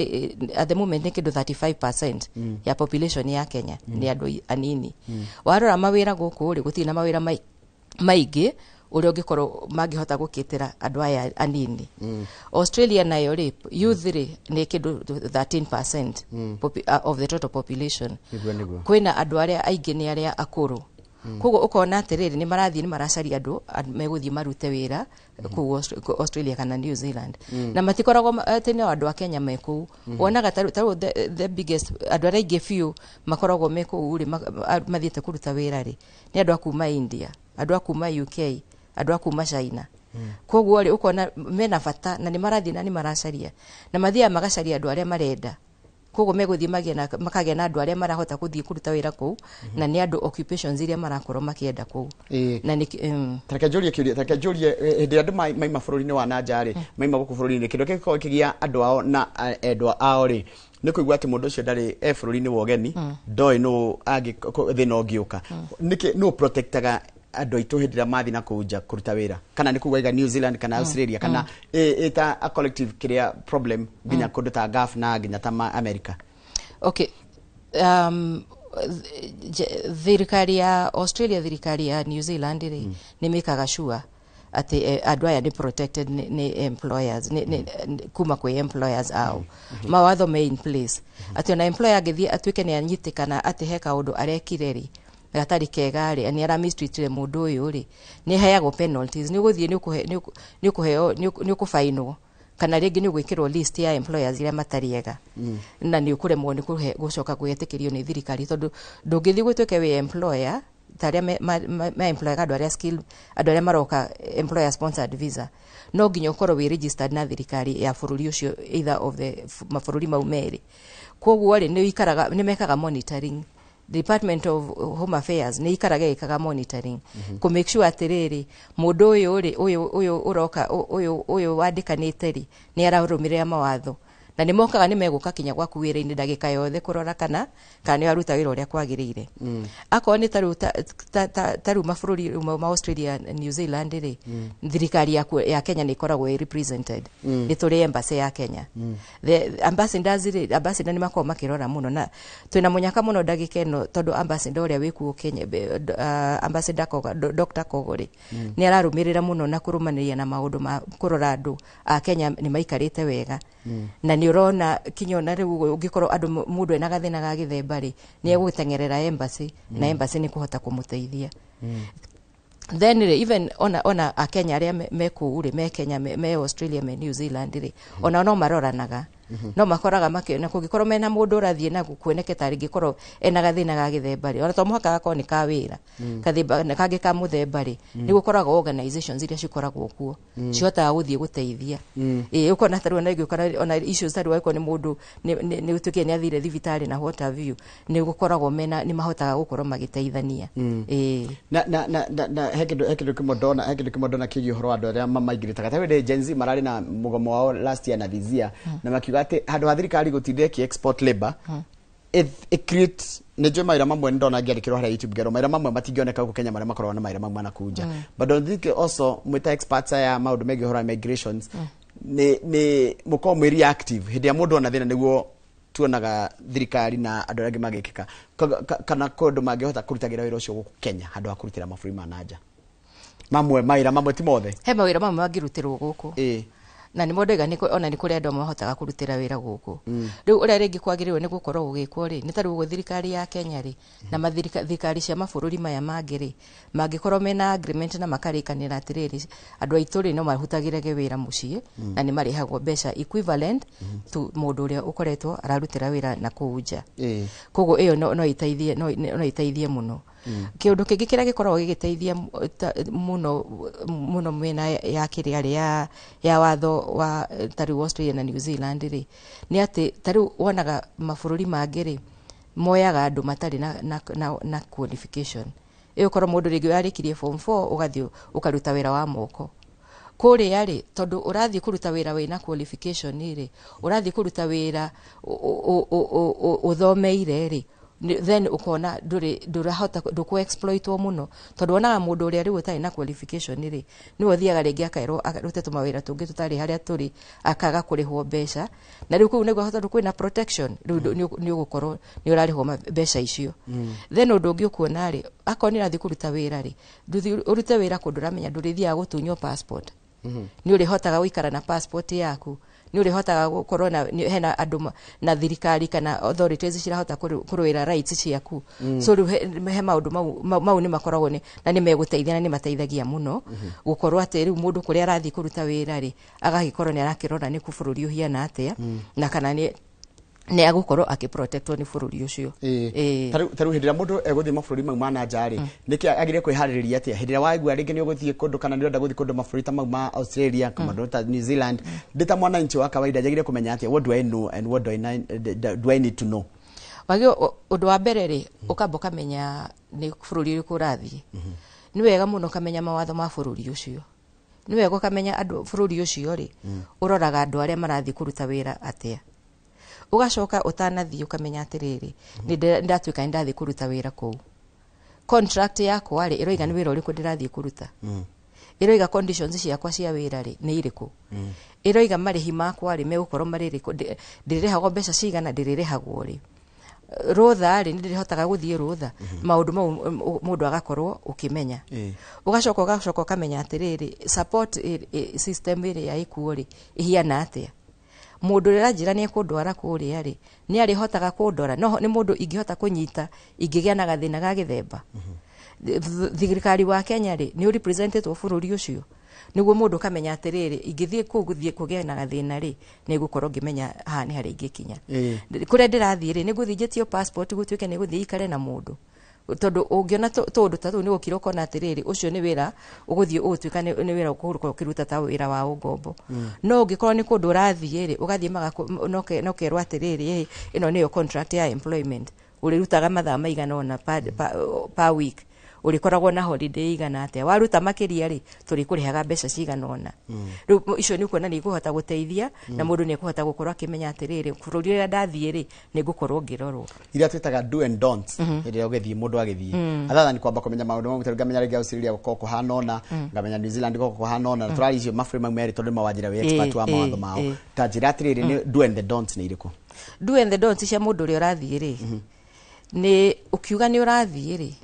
at the moment ni kindu 35% ya population ya Kenya ni andu anini warora mawira guku ri gutina mawira maingi uria ungikorwo mangihota gukitira andu aya anini. Australia nayo ri youth ri ni kindu 13% of the total population. Kwina andu aria aingi ni aria akuru koguo ukona atiriri ni marathie ni maracaria andu meguthie marute wira ku Australia kana New Zealand na matikoragwo atene andu a Kenya meku wonaga taru the biggest andu aria aingi few makoragwo meku ri mathiete kuruta wira ri ni andu akuma India, andu akuma UK, andu akuma China. Koguo ri ukona mena bata na ni marathie na ni maracaria na mathia magacaria andu aria marenda koguo meguthie makagĩa na andu aria marahota kuthie kuruta wira kuu na ni andu occupations iria marakorwo makienda kuu na ni tareke njurie hindi andu maima bururi-ini wa nanja ri maima guku bururi-ini kindu giko kigia andu ao na endwa ao ri ni kuigua ati mundu ucio ndari bururi-ini wa ugeni ndoi no agi thina ungiuka niki no protectaga andu aitu hindi ria mathi na kuja kuruta wira kana ni kuiga New Zealand kana Australia kana eta a collective kiria problem ginya kundu ta Gulf na ginya ta America. Okay, thirikari ya Australia, thirikari ya New Zealand ri ni mekaga sure ati andu aya ni protected ni employers ni kuma kwe employers ao mawatho me in place ati ona employer agithie atuike ni anyitikana ati heka undu arekire ri gatari kega ri ani ara mistreatire mundu uyu ri ni heagwo penalties ni guthie ni kuheo ni kufainwo kana ringi ni gwikirwo list ya employers iria matariega na ni ukuremwo ni gucoka gwetikirio ni thirikari tondu ndungithie gutuke we employer taria me employer andu aria skill andu aria maroka employer sponsored visa no nginya ukorwo we registered na thirikari ya bururi ucio either of the mabururi mau meri koguo ri ni ikaraga ni mekaga monitoring. Department of Home Affairs ni ikaraga ikaga monitoring ku make sure atiriri mundu uyu uroka uyu wandikanite ri ni ararumirira mawatho na ni mokaga ni meguka kinya gwaku wira-ini ndagika yothe kurora kana ni aruta wira uria kwagirire akwa ni taru mabururi ma Australia, New Zealand ri thirikari ya Kenya ni koragwo represented ni turi embassy ya Kenya the ambassadors ni makoma makirora muno na twina munyaka muno ndagika ino tondu ambassador uria wiku Kenya ambassador Dr. Kogori ni ararumirira muno na kurumaniria na maundu ma kurora andu a Kenya ni maikarite wega na ni urona kinyona riu ungikorwo andu mundu ena gathina ga githemba ri ni eguteng'erera embassy na embassy ni kuhota kumuteithia then even ona a Kenya aria meku ri me Kenya me Australia me New Zealand ri ona no maroranaga no makoraga na kugikorwo mena mundu urathie na kuoneke tari gikorwo ena gathina ga githemba ri ona to muhaka gako ni ka wira kathimba na kage ka muthemba ri ni gukoragwo organizations iria cikoragwo kuo cihotaga guthie guteithia ukona tari ona igikora ona issues tari wako ni mundu ni utukie ni athire thibitari na what have you ni gukoragwo mena ni mahotaga gukorwo magiteithania na hekindo kimodona kigi horo andu aria mamaigiritaga tawe Gen Z marari na mugomo wao last year na this year na makiuga ati handu ha thirikari gutinde ki export labor it creates nejo maira mamwe ndona ngiandikirwo haria YouTube ngero maira mamwe matingioneka guku Kenya maria makorwo na maira mamwe na kuja but I think also mwita experts ya maundu megi horo migrations ni muko mwe reactive hindi ya mundu ona thina niguo tuonaga thirikari na andu arĩa magikika kana kondu mangihota kurutagira wira ucio guku Kenya handu ha kurutira maburi ma nanja mamwe maira mamwe ti mothe he mawira mamwe mangirutirwo guku na nä må ndå ona nä kå rä andå mahotaga kå rutä ra wä ra gå kå rä u å rä a rä ngä kwagä rä rwo nä gå korwo gå gä kwo rä nä tarä gå thirikari ya Kenya rä na thirikari cia mabå rå ri maya mangä rä mangä korwo mena agreement na makarä kanä ra atä rä rä andå aitå rä no mahutagä rage wä ra må ciä na nä marä hagwo mbeca equivalent to må ndå å rä a å koretwo ararutä ra wä ra na kå u nja koguo ä yo no iteithie må no kä å ndå kä ngä kä rä a gä koragwo gä gä teithia må no mena ya kä rä arä ya watho wa tarä Australia na New Zealand rä nä atä tarä wonaga mabå rå ri mangä rä moyaga andå matarä na qualification ä å korwo må ndå rä ngä arä kirie form 4 å gathiä å karuta wä ra wa moko kå rä a rä tondå å rathiä kå ruta wä ra wä na qualification rä å rathiä kå ruta wä ra å thomeire rä then ukona ndå exploitwo muno tondu wonaga mundu uria riu utari na qualification ri niwe thiaga ringi akairwo rute tuma wira tungi tutari haria turi akaga kurihwo mbeca na riu kuu niguo tondu kwina protection riu ni ugukorwo ni urarihwo mbeca icio then undu ungi ukuona ri akoni rathi kuruta wira ri nduthi urute wira kundu ramenya ndurithiaga gutunywo passport ni urihotaga guikara na passport yaku ni urihotaga gukorwo na hena andu na thirikari kana authorities cirahota kurwira rights ciaku so he maundu mau ni makoragwo ni na ni meguteithia na ni mateithagia muno gukorwo ati riu mundu kuria arathi kuruta wira ri agagikorwo ni arakirora ni ku bururi uhiana atia na kana ni agukorwo akiprotectwo ni bururi ucio taru hindira mundu eguthie mabũrũri mau ma nanja ri niki agire kwihariria atia hindira waigua ringi ni uguthie kundu kana ni urenda guthie kundu mabũrũri ta mau ma Australia kama ta New Zealand ndita mwana nchi wa kawaida jagire kumenya atia what do I know and what do I need to know wagio undu wa mbere ri ukamba kamenya ni bururi uriku urathie ni wega muno kamenya mawatho ma bururi ucio ni wega kamenya andu bururi ucio ri uroraga andu aria marathie kuruta wira atia ugacoka utanathie ukamenya atiriri ni ndatuika ndathie kuruta wira kou contract yakwa ri iroiga ni wira uriku ndirathie kuruta iroiga conditions ciakwa cia wira ri ni iriku iroiga marihi makwa ri megukorwo maririku ndirihagwo mbeca cigana ndiririhagwo ri rutha ri ndirihotaga guthie rutha maundu mau mundu agakorwo ukimenya ugacoka ukamenya atiriri support system iri ya ikuo ri ihiana atia mundu rira njira ni ekundwara kuria ri ni ari hotaga kundora no ni mundu ingihota kunyita ingigia na gathina ga githemba thirikari wa Kenya ri ni representative bururi ucio niguo mundu kamenya atiriri ingithie kugia na gathina ri ni gukorwo ngimenya ha ni hari ingikinya kuria ndirathie ri ni guthijitio passport gutuike ni guthie ikare na mundu tondu ungiona tondu tatu ni gukira ukona atiriri ucio ni wira uguthie utuika ni wira ukuruka ukiruta ta wira wa ugombo no ungikorwo ni kundu urathie ri ugathie no kerwa atiriri ino niyo contract ya employment urirutaga mathaa maigana ona per week urikoragwo na holiday igana atia waruta makiria ri turi kurihaga mbeca cigana ona riu icio ni kuona ni kuhota guteithia na mundu ni kuhota gukorwo akimenya atiriri bururi ria ndathie ri ni gukorwo ngirorwo ira twitaga do and don'ts ira ugethie mundu agethie athatha ni kwamba kumenya maundu mamwe ngamenya ringi Australia goko kuhana ona ngamenya New Zealand goko kuhana ona turari icio mabũrũri mau meri tondu mawajira we expert wa mawatho mao ta njira atiriri ni do and the don'ts ni iriku do and the don'ts cia mundu ria urathie ri ni ukiuga ni urathie ri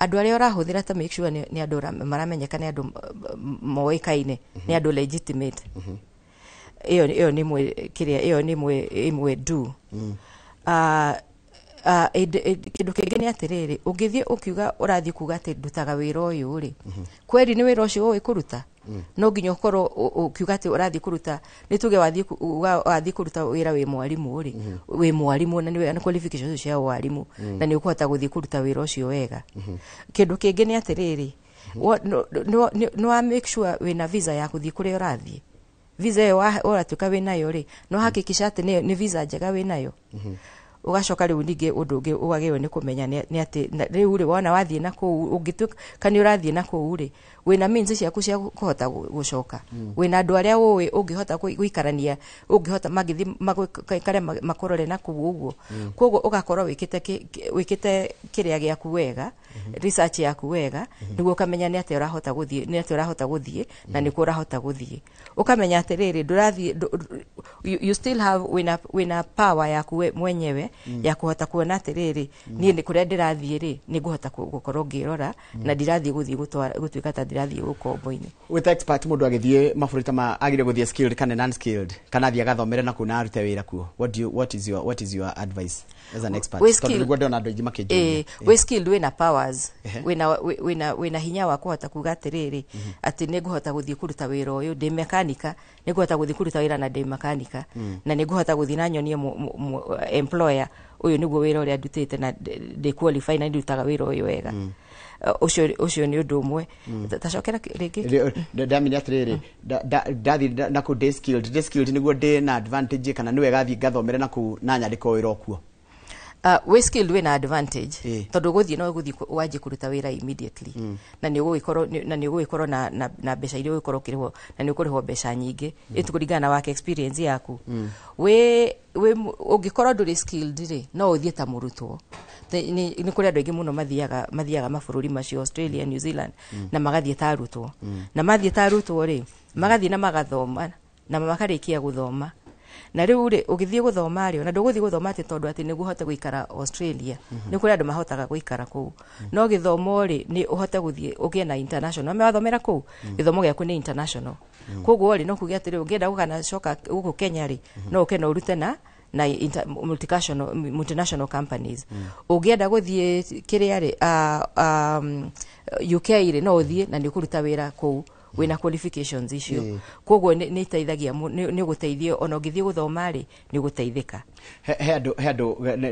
andu aria urahuthira ta make sure ni andu maramenyeka ni andu moikaine ni andu legitimate iyo ni mwe kiria iyo ni mwe do kindu kingi ni atiriri ungithie ukiuga urathie kuga ati ndutaga wira uyu ri kweri ni wira ucio we kuruta no nginya ukorwo ukiuga ati urathie kuruta nituge wathie kuruta wira we mwarimu ri we mwarimu na ni qualifications cia warimu na ni ukuhota guthie kuruta wira ucio wega kindu kingi ni atiriri no make sure we na visa ya kuthie kuria urathie visa yo uratuka we nayo ri no hakikisha ati ni visa njega we nayo ugacoka riu ninge undu ungi ugagiwe ni kumenya ni ati riu ri wona wathie na ku ungituka kani urathie na ku ri wina means ciaku cia kuhota gucoka wina andu aria uwi ungihota guikarania ungihota magithi magikare makorore na ku uguo koguo ugakorwo wikite kiria giaku wega research yaku wega niguo ukamenya ni ati urahota guthie na ni ku urahota guthie ukamenya ati riri ndurathie you still have wina power yaku mwenyewe ndumwe ya kuhota kuona atiriri ni ni kuria ndirathie ri ni guhota gukorwo ngirora na ndirathie guthie gutuika ta ndirathie gukombo-ini. With expert mundu agithie mafurita ma agire guthie skilled kana non skilled kana thia gathomere na kuna arute wira kuo, what is your advice as an expert? Tondu niguo ndona andu aingi makinjia we skilled wina powers wina hinya wa kuhota kuga atiriri ati ni guhota guthie kuruta wira uyu ndi mekanika ni guhota guthie kuruta wira na ndi mekanika na ni guhota guthie na nyonie employer uyu niguo wira uria ndutite na ndi qualify na ndutaga wira uyu wega. Ucio ni undu umwe tacokera ringi ndamenya atiriri ndathi na ku day skilled niguo ndi na advantage kana ni wega thi gathomere na ku na nyandiko wira okuo. We skilled we na advantage tondu guthie no guthie waje kuruta wira immediately na ni uguikorwo na mbeca iria uguikorwo kirihwo na ni ukurihwo mbeca nyingi itukuringana na work experience yaku. We ungikorwo nduri skilled ri no uthie ta murutwo ni kuri andu aingi muno mathiaga mabururi macio Australia, New Zealand na magathie ta arutwo na mathie ta arutwo ri magathie na magathoma na makarikia guthoma na riu ri ugithie guthoma ri na nduguthie guthoma ati tondu ati niguo hote guikara Australia ni kuri andu mahotaga guikara kuu no githomo ri ni uhote guthie ugie na international me wathomera kuu githomo giaku ni international koguo ri no kugia ati ri ungienda gukana coka guku Kenya ri no ukena urute na multinational companies ugienda guthie kiria ri UK ri no uthie na ni kuruta wira kuu wina qualifications icio koguo ni iteithagia ni guteithio ona ngithie guthoma ri ni guteithika he andu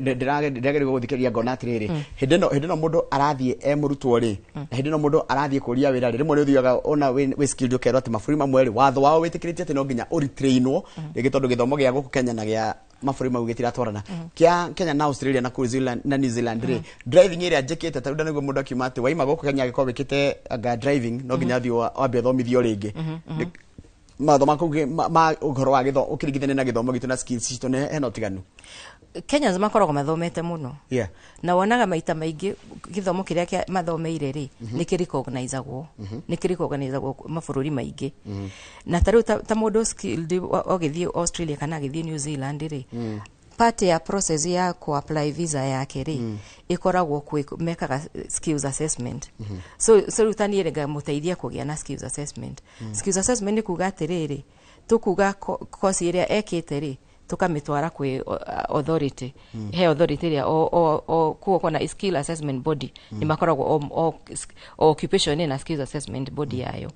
ndirageri guthikiriria ngona atiriri hindi no mundu arathie murutwo ri na hindi no mundu arathie kuria wira ri rimwe ni uthiaga ona we skilled ukerwo ati maburi mamwe ri watho wao witikiritie ati no nginya uritrainwo rigi tondu githomo gia guku Kenya na gia maburi mau gitiratwarana kia Kenya na Australia na New Zealand ri driving area njikite taruda niguo mundu akiuma ati waima guku Kenya agikoo wikite driving no nginya thio wambe thomithio ringi mathoma kuge ma ugoro wa githo ukirigithane na githomo gitu na skills cito ne heno tiganu. Kenya makoragwo mathomete muno na wonaga maita maingi githomo kiria kia mathomeire ri ni kiricognizeagwo mabururi maingi na tariu ta mundu skilled ogithie Australia kana agithie New Zealand ri part ya process ya ku apply visa yake ri ikoragwo mekaga skills assessment so rutani rega muteithia kugia na skills assessment ni kuga atiriri tukuga course iria ekite ri tukamitwara kwi authority he authority ya kuko na skill assessment body ni makoragwo occupation na skills assessment body yayo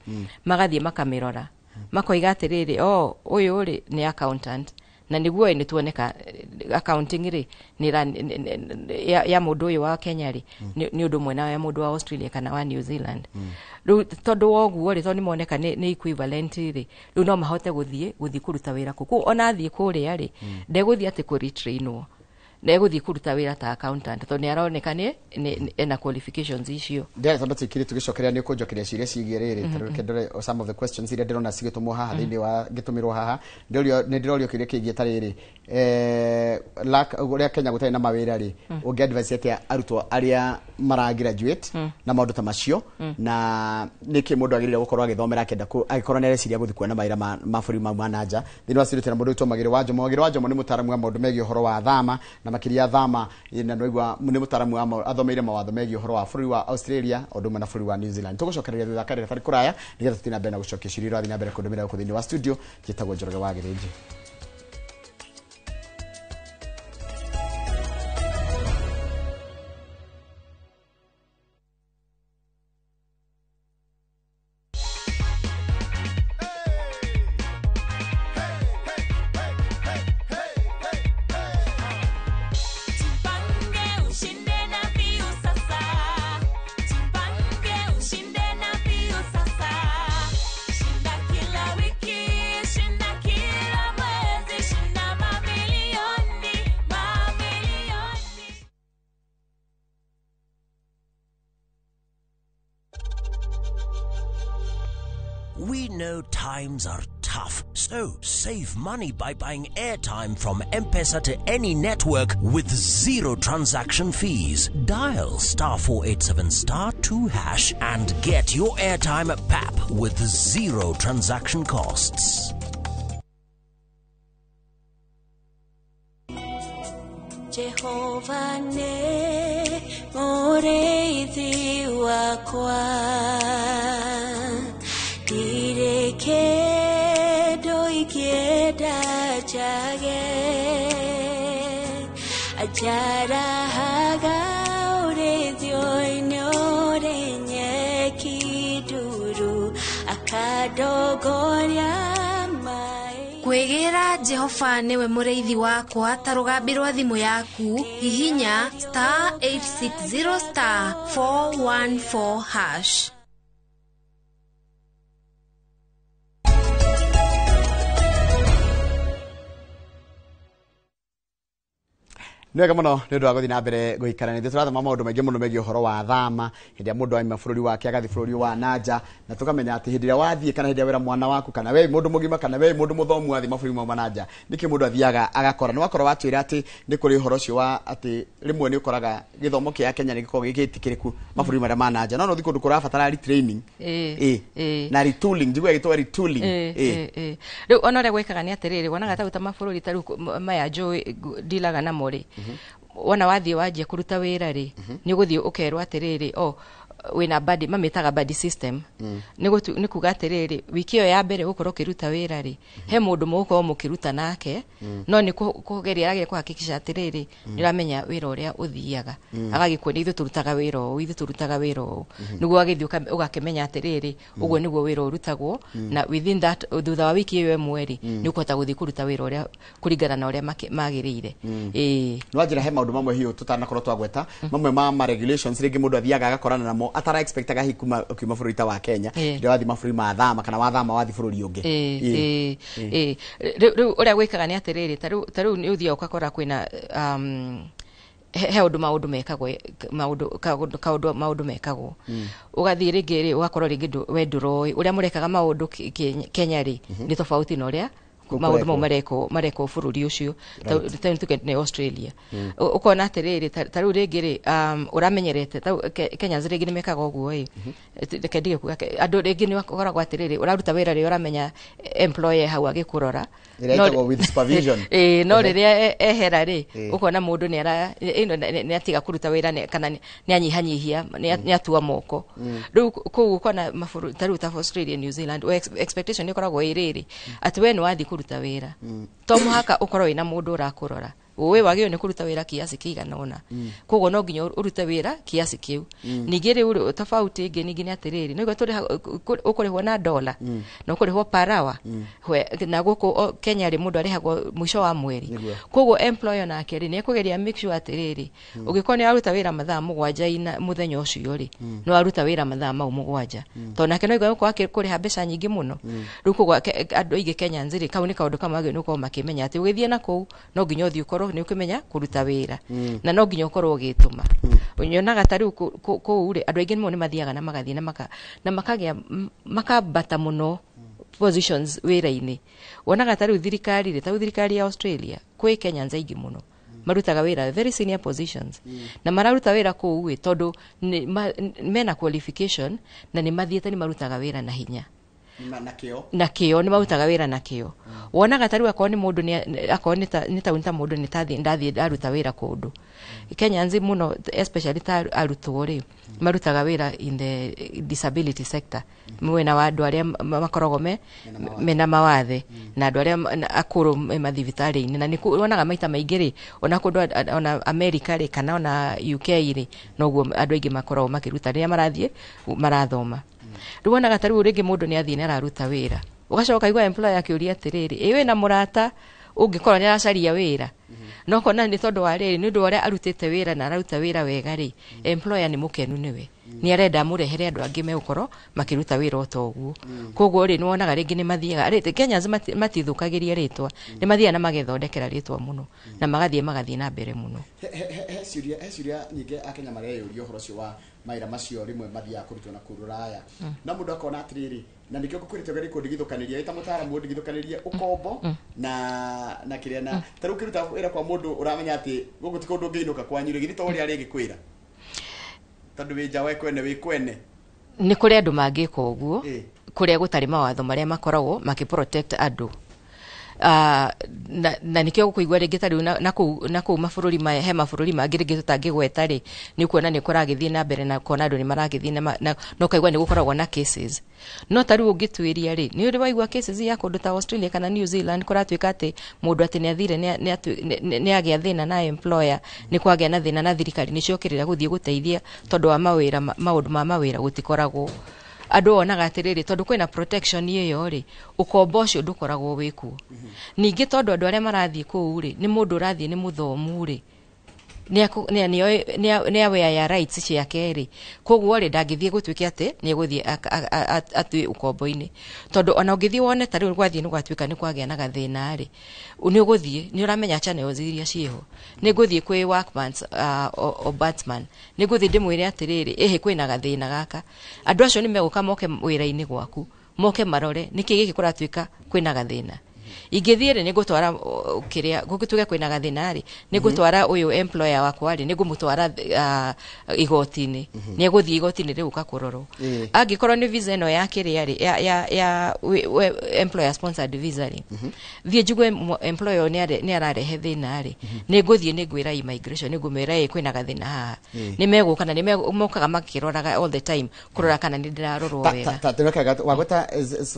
magathie makamirora makoiga atiriri uyu ri ni accountant na niguo ni tuoneka accounting ri ni ya mundu uyu wa Kenya ri ni undu mwena ya mundu wa Australia kana wa New Zealand tondu woguo ri tondu moneka ni equivalent ri ru no mahote guthie kuruta wira kuku ona thie kuria ri ndeguthie ati ku retrainwo neguthie kuruta wira ta accountant tondu aroneka ni ena qualifications icio ndere tondu tikiri tugicokeria ni kunjokeria ciria cigie riri taruke ndore some of the questions iria ndirona cigitumwo haha thini wa gitumirwo haha ndirorio kiria kigie tariri uria Kenya gutari na mawira ri ungi advice ati arutwo aria mara graduate na maundu ta macio na niki mundu agirire gukorwo agithomera kenda agikorwo ne reciria guthi kuona mawira maburi ma nanja thini wa ciruti na mundu utomagire Wanjomo ni mutaramu wa maundu megie uhoro wa thama na makiria thama ina noigwa ni mutaramu wa athomeire mawatho megie uhoro wa buri wa Australia oduma na buri wa New Zealand tugucokereria thutha kare bari kuraya nigetha tutina mbere na gucokia ciriro athi na mbere kundumira ku thini wa studio kitagwo Njoroge wa Girinji. We know times are tough, so save money by buying airtime from M-Pesa to any network with zero transaction fees. Dial *487*2# and get your airtime PAP with zero transaction costs. Jehova ne mũrĩithi wakwa ndirĩ kĩndũ ingĩenda njage ajarahaga ũrĩithio-inĩ ũrĩ nyeki nduru akandongoria kwĩgĩra Jehova nĩwe mũrĩithi wakwa ta rũgambi rwa thimũ yaku hihinya *860*414#. Nwega muno nĩ ũndũ wa gũthiĩ na mbere gũikara nĩ tũrathoma maũndũ maingĩ mũno megiĩ ũhoro wa thama hĩndĩ ya mũndũ aima bũrũri wake agathi bũrũri wa nanja na tũkamenya atĩ hĩndĩ ĩrĩa wathiĩ kana hĩndĩ ya wĩra mwana waku kana we mũndũ mũgima kana we mũndũ mũthomu wathiĩ mabũrũri ma nanja nĩkĩ mũndũ athiaga agakora nĩ wakorwo watwĩra atĩ nĩ kũrĩ ũhoro ũcio wa atĩ rĩmwe nĩ ũkoraga gĩthomo kĩa Kenya nĩ gĩkoragwo gĩgĩtĩkĩrĩku mabũrũri marĩa ma nanja no ũthiĩ kũndũ kũrabatara retraining na retooling njiguaga gĩtwa retooling rĩu ona ũrĩa gwĩkaga nĩ atĩrĩrĩ wonaga ta mabũrũri ta rĩu maya njũĩ ndilaga namo rĩ wana wathiĩ wanjia kũruta wĩra rĩ nĩ ũgũthiĩ ũkerwo atĩrĩrĩ wĩna body mamĩtaga body system nĩ kuga atĩrĩrĩ wiki ĩyo ya mbere gũkorwo ũkĩruta wĩra rĩ he mũndũ mũgũkorwo mũkĩruta nake no nĩ kũgeria arageria kũhakikisha atĩrĩrĩ nĩ ũramenya wĩra ũrĩa ũthiaga agagĩkuonia ithuĩ tũrutaga wĩra ũũ nĩguo agĩthiĩ ũgakĩmenya atĩrĩrĩ ũguo nĩguo wĩra ũrutagwo na within that thutha wa wiki ĩyo ĩmwe rĩ nĩ ũkũhota gũthiĩ kũruta wĩra ũrĩa kũringana na ũrĩa magĩrĩire. No njĩra he maũndũ mamwe hiũ tũtanakorwo twagweta mamwe ma regulations rĩngĩ mũndũ athiaga agakorana namo atara expectaga hikuma ukiuma bũrũri ta wa Kenya ndio wathi mabũrũri ma thama kana wathama wathi bũrũri ũngĩ rĩu ũrĩa gwĩkaga nĩ atĩrĩrĩ ta rĩu nĩ ũthiaga ũgakora kwĩna he ũndũ maũndũ mekagwo ũgathiĩ rĩngĩ rĩ ũgakorwo rĩngĩ we ndũroĩ ũrĩa mũrekaga maũndũ Kenya rĩ nĩ tofauti na ũrĩa maũndũ mau marekwo bũrũri ũcio nĩ Australia ũkona atĩrĩrĩ ta rĩu rĩngĩ rĩ ũramenyerete Kenya rĩngĩ nĩ mekaga ũguo reke ndige kuga andũ rĩngĩ nĩ wakoragwo atĩrĩrĩ ũraruta wĩra rĩ ũramenya employer hau agĩkũrora no rĩrĩa ehera rĩ ũkona mũndũ nĩ atiga kũruta wĩra kana nĩ anyihanyihia nĩ atua moko rĩu kũu ũkona ta rĩu ta Australia New Zealand expectation nĩ ĩkoragwo ĩrĩrĩ atĩ we nĩ wathiĩ kũruta wĩra to mũhaka ũkorwo wĩna mũndũ ũrakũrora ũwe wagĩrĩirwo nĩ kũruta wĩra kiasi kĩigana ũna koguo no nginya ũrute wĩra kiasi kĩu ningĩ rĩu tofauti ĩngĩ ningĩ nĩ atĩrĩrĩ no ũkũrĩhwo na dola na ũkũrĩhwo per hour na gũkũ Kenya rĩ mũndũ arĩhagwo mũico wa mweri koguo employer nake rĩ nĩ ekũgeria make sure atĩrĩrĩ ũngĩkorwo nĩ aruta wĩra mathaa 7 mũthenya ũcio rĩ no aruta wĩra mathaa mau 7 tondũ nake no igũkorwo kũrĩha mbeca nyingĩ mũno rĩu koguo andũ aingĩ Kenya nzirĩ kau nĩ kaũndũ kamwe agĩrĩirwo gũkorwo makĩmenya atĩ ũgĩthiĩ na kũu no nginya ũthiĩ ũkorwo nĩ ũkĩmenya kũruta wĩra na no nginya ũkorwo ũgĩtũma nyonaga ta rĩu kũu rĩ andũ aingĩ nĩ mathiaga na magathiĩ na makagĩa makambata mũno positions wĩra-inĩ wonaga ta rĩu thirikari ya Australia kwĩ Kenya aingĩ mũno marutaga wĩra very senior positions na mararuta wĩra kũu tondũ mena qualification na nĩ mathiĩte nĩ marutaga wĩra na hinya na kĩo nĩ marutaga wĩra na kĩo wonaga ta rĩu akorwo nĩ mũndũ nĩ ta mũndũ ndathiĩ aruta wĩra kũndũ Kenya nzi mũno especially ta arutwo rĩ marutaga wĩra in the disability sector mwena wa andũ arĩa makoragwo mena mawathe na andũ arĩa akũrũ mathibitarĩ-inĩ na nĩ wonaga maita maingĩ rĩ ona kũndũ ona America rĩ kana ona UK rĩ noguo andũ aingĩ makoragwo makĩruta rĩrĩa marathiĩ marathoma rĩu wonaga ta rĩu rĩngĩ mũndũ nĩ athiĩ nĩ araruta wĩra ũgacoka igua employer akĩũria atĩrĩrĩ wĩna mũrata ũngĩkorwo nĩ aracaria wĩra no kona nĩ tondũ wa rĩrĩ nĩ ũndũ ũrĩa arutĩte wĩra na araruta wĩra wega rĩ employer nĩ mũkenu nĩwe nĩ arenda mũrehere andũ angĩ megũkorwo makĩruta wĩra o ta ũguo koguo rĩ nĩ wonaga rĩngĩ nĩ mathiaga Kenya matithũkagĩria rĩtwa nĩ mathiaga na magethondekera rĩtwa mũno na magathiĩ na mbere mũno he ciũria nyingĩ Akenya mareyũria ũhoro ũcio wa maira macio rĩmwe mathiaga kũrutwo na kũu Rũraya na mũndũ akona atĩrĩrĩ na nĩkĩo ngũkwĩrĩte ũgerie kũndigithũkanĩria ĩta mũtaaramu ndigithũkanĩrie ũkombo na kĩrĩa na ta rĩu kĩruta wĩra kwa mũndũ ũramenya atĩ gũkũ ti kũndũ ũngĩinũka kwanyu githĩ to ũrĩa rĩngĩkwĩra tondũ wĩ nja wĩ kwene nĩ kũrĩ andũ mangĩka ũguo kũrĩa gũtarĩ mawatho marĩa makoragwo makĩprotect andũ na nikio gukuigwa ringi tari na ku mabũrũri maya he mabũrũri mangĩ ringi tutangĩgweta ri ni kuona ni kuragithie na mbere na kuona andu ni maragithie na no kaigwa ni gukoragwo na cases no tari ungituiria ri ni uri waigwa cases ya kundu ta Australia kana New Zealand kuratuika ati mundu ati ni athire ni agia thina na employer ni kwagia na thina na thirikari ni ciokirira guthie guteithia tondu wa maundu ma mawira gutikoragwo andu onaga atiriri tondu kwina protection iyo ri ukombo ucio ndukoragwo wiku ningi tondu andu aria marathie kuu ri ni mundu urathie ni muthomu ri ni aware ya rights ciake ri koguo ri ndangithie gutwike ati ni guthie atwi ukombo-ini tondu ona ungithie wone tari gwathie ni gwatwika ni kwagia na gathina ri ni guthie ni uramenya channel ziria cieho ni guthie kwi workmans ombudsman ni guthie ndimwire atiriri ehe kwina gathina gaka andu acio ni meguka moke wira-ini gwaku moke marore niki giki kuratwika kwina gathina ingithiire ni gutwara kiria gutuge kwina gathina ri ni gutwara uyu employer wakwa ri ni gumutwara igoti-ini ni guthie igoti-ini ri uka kurorwo angikorwo ni visa eno ya kiria ri ya employer sponsored visa ri thie njugwe employer ni ararehe thina ri ni guthie ni gwira immigration ni gumera kwina gathina haha ni meguka na ni mokaga makiroraga all the time kurora kana ni ndirarorwo wega tatwekaga wagota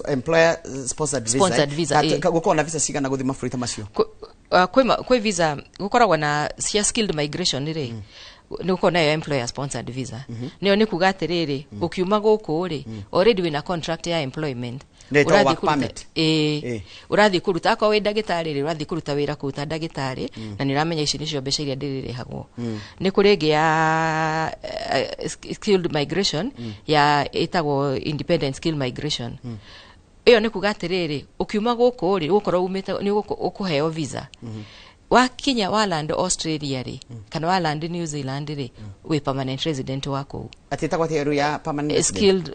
employer sponsored visa gukona visa cigana guthi mabũrũri macio kwi visa gukoragwo na cia skilled migration ri ni gukona yo employer sponsored visa nio ni kuga atiriri ukiuma guku ri already wina contract ya employment urathi kuruta akwa wi ndagitari ri urathi kuruta wira kuruta ndagitari na ni ramenya ici nicio mbeca iria ndirihagwo ni kuri ngi ya skilled migration ya itagwo independent skill migration iyo ni kuga atiriri ukiuma guku ri gukorwo umite ni ukuheo visa wakinya waland Australia ri kana waland New Zealand ri we permanent resident wako atitagwa theory ya permanent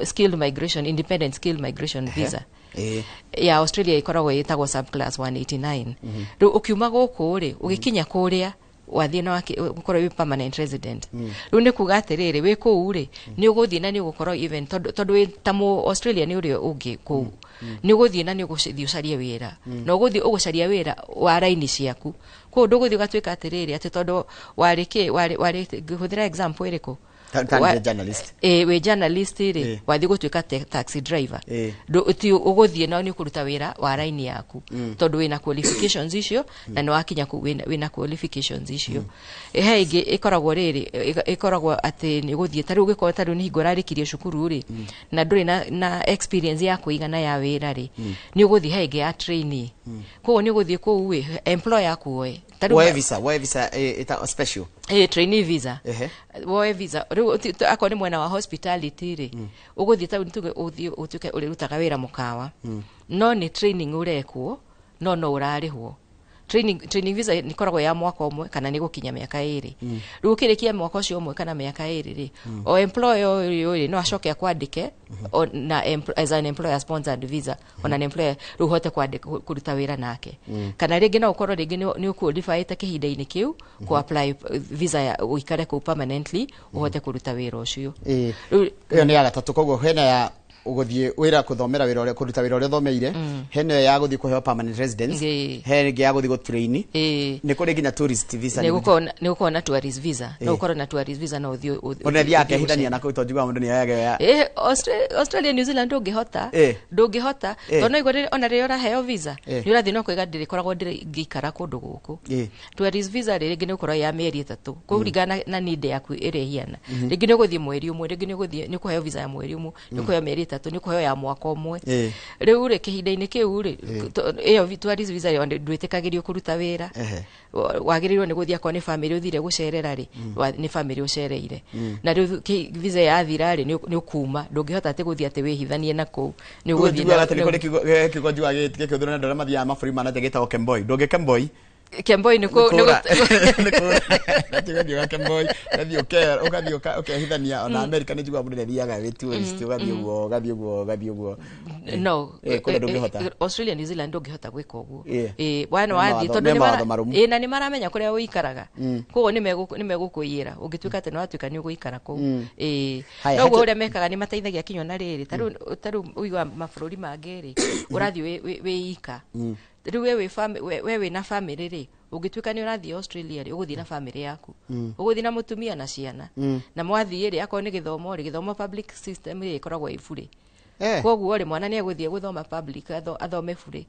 skilled migration independent skill migration visa ya Australia ikoragwo itagwo subclass 189 ru ukiuma guku ri ugikinya kuria wathie na gukorwo wi permanent resident ru ni kuga atiriri wi kuu ri ni uguthie na ni ugukorwo even tondu wi tamu Australia ni uri ungi kuu ni uguthie na ni uguthie ucarie wira na uguthie ugucaria wira wa raini ciaku ku nduguthie ugatwika atiriri ati tondu wariki guthira example iriku journalist we journalist ri wathie gutwika taxi driver uti uguthie na ni kuruta wira wa raini yaku tondu wina qualifications icio na ni wakinya ku wina qualifications icio he ingi ikoragwo riri ikoragwo ati ni guthie tari ugikora tari ni hingorarikirie cukuru ri na nduri na experience ya kuigana ya wira ri ni uguthie he ingi ya trainee ko ni uguthie ku we employer kuwe we visa ita special trainee visa we visa akoni mwena wa hospitality ri uguthie ta ntuge utuke uri rutaga wira mukawa no ni training urekwo no urarihwo training visa ni koragwo ya mwaka umwe kana ni gukinya miaka 2 riu kirikia mwaka ucio umwe kana miaka 2 ri o employer ri no acoke akwandike na as an employer sponsored visa ona an employer riu hote kuruta wira nake kana ringi no ukorwo ringi ni uqualify ta kihinda-ini kiu ku apply visa ya uikare ku permanently uhote kuruta wira ucio iyo ni ya gatatu koguo hena ya uguthie wira kuthomera wira ore kuruta wira ore thomeire heno ya guthie kuheo permanent residence hengi ya guthie gutrain ni kuri ginya tourist visa ni guko na tourist visa no ukoro na tourist visa no uthie ona thia ke hithania na kuto njugwa mundu ni yaga Australia New Zealand ndungihota tono igore ona ri ora heo visa ni urathie no kuiga ndiri koragwo ndiri ngikara kundu guku tourist visa ri ngine ukoro ya mieri 3 kuringana na need yaku iri hiana ringi ni guthie mweri umwe ringi ni guthie ni kuheo visa ya mweri umwe ni kuheo mieri 3 ni kuheo ya mwaka umwe riu ri kihinda-ini kiu ri iyo tourist visa yo ndwitikagirio kuruta wira wagirirwo ni guthia kwa ni family uthire gucerera ri ni family ucereire na riu visa ya thira ri ni ukuma ndungihota ati guthia ati wihithanie nako ni uguthie na kuri kigonjwa gitike kuthura ndora mathia maburi manate gitao Kemboi ndungi Kemboi niko ndio Kemboi ndio ukahithania ona America ni jugwa mundu thiaga witu ugathie uguo no Australia New Zealand ndungihota gwika uguo wana wathi tondu ni maramenya kuria uikaraga koguo ni megukuyira ungituika ati no atuika ni uguikara kou no uria mekaga ni mateithagia kinyo na riri taru uigwa mabũrũri mangĩ ri urathi wiika riu we wina family ri ugituika ni urathie Australia ri uguthie na family yaku uguthie na mutumia na ciana na mwathie ri akoni githomo public system ri ikoragwo ifuri koguo ri mwana ni eguthie guthoma public athome bure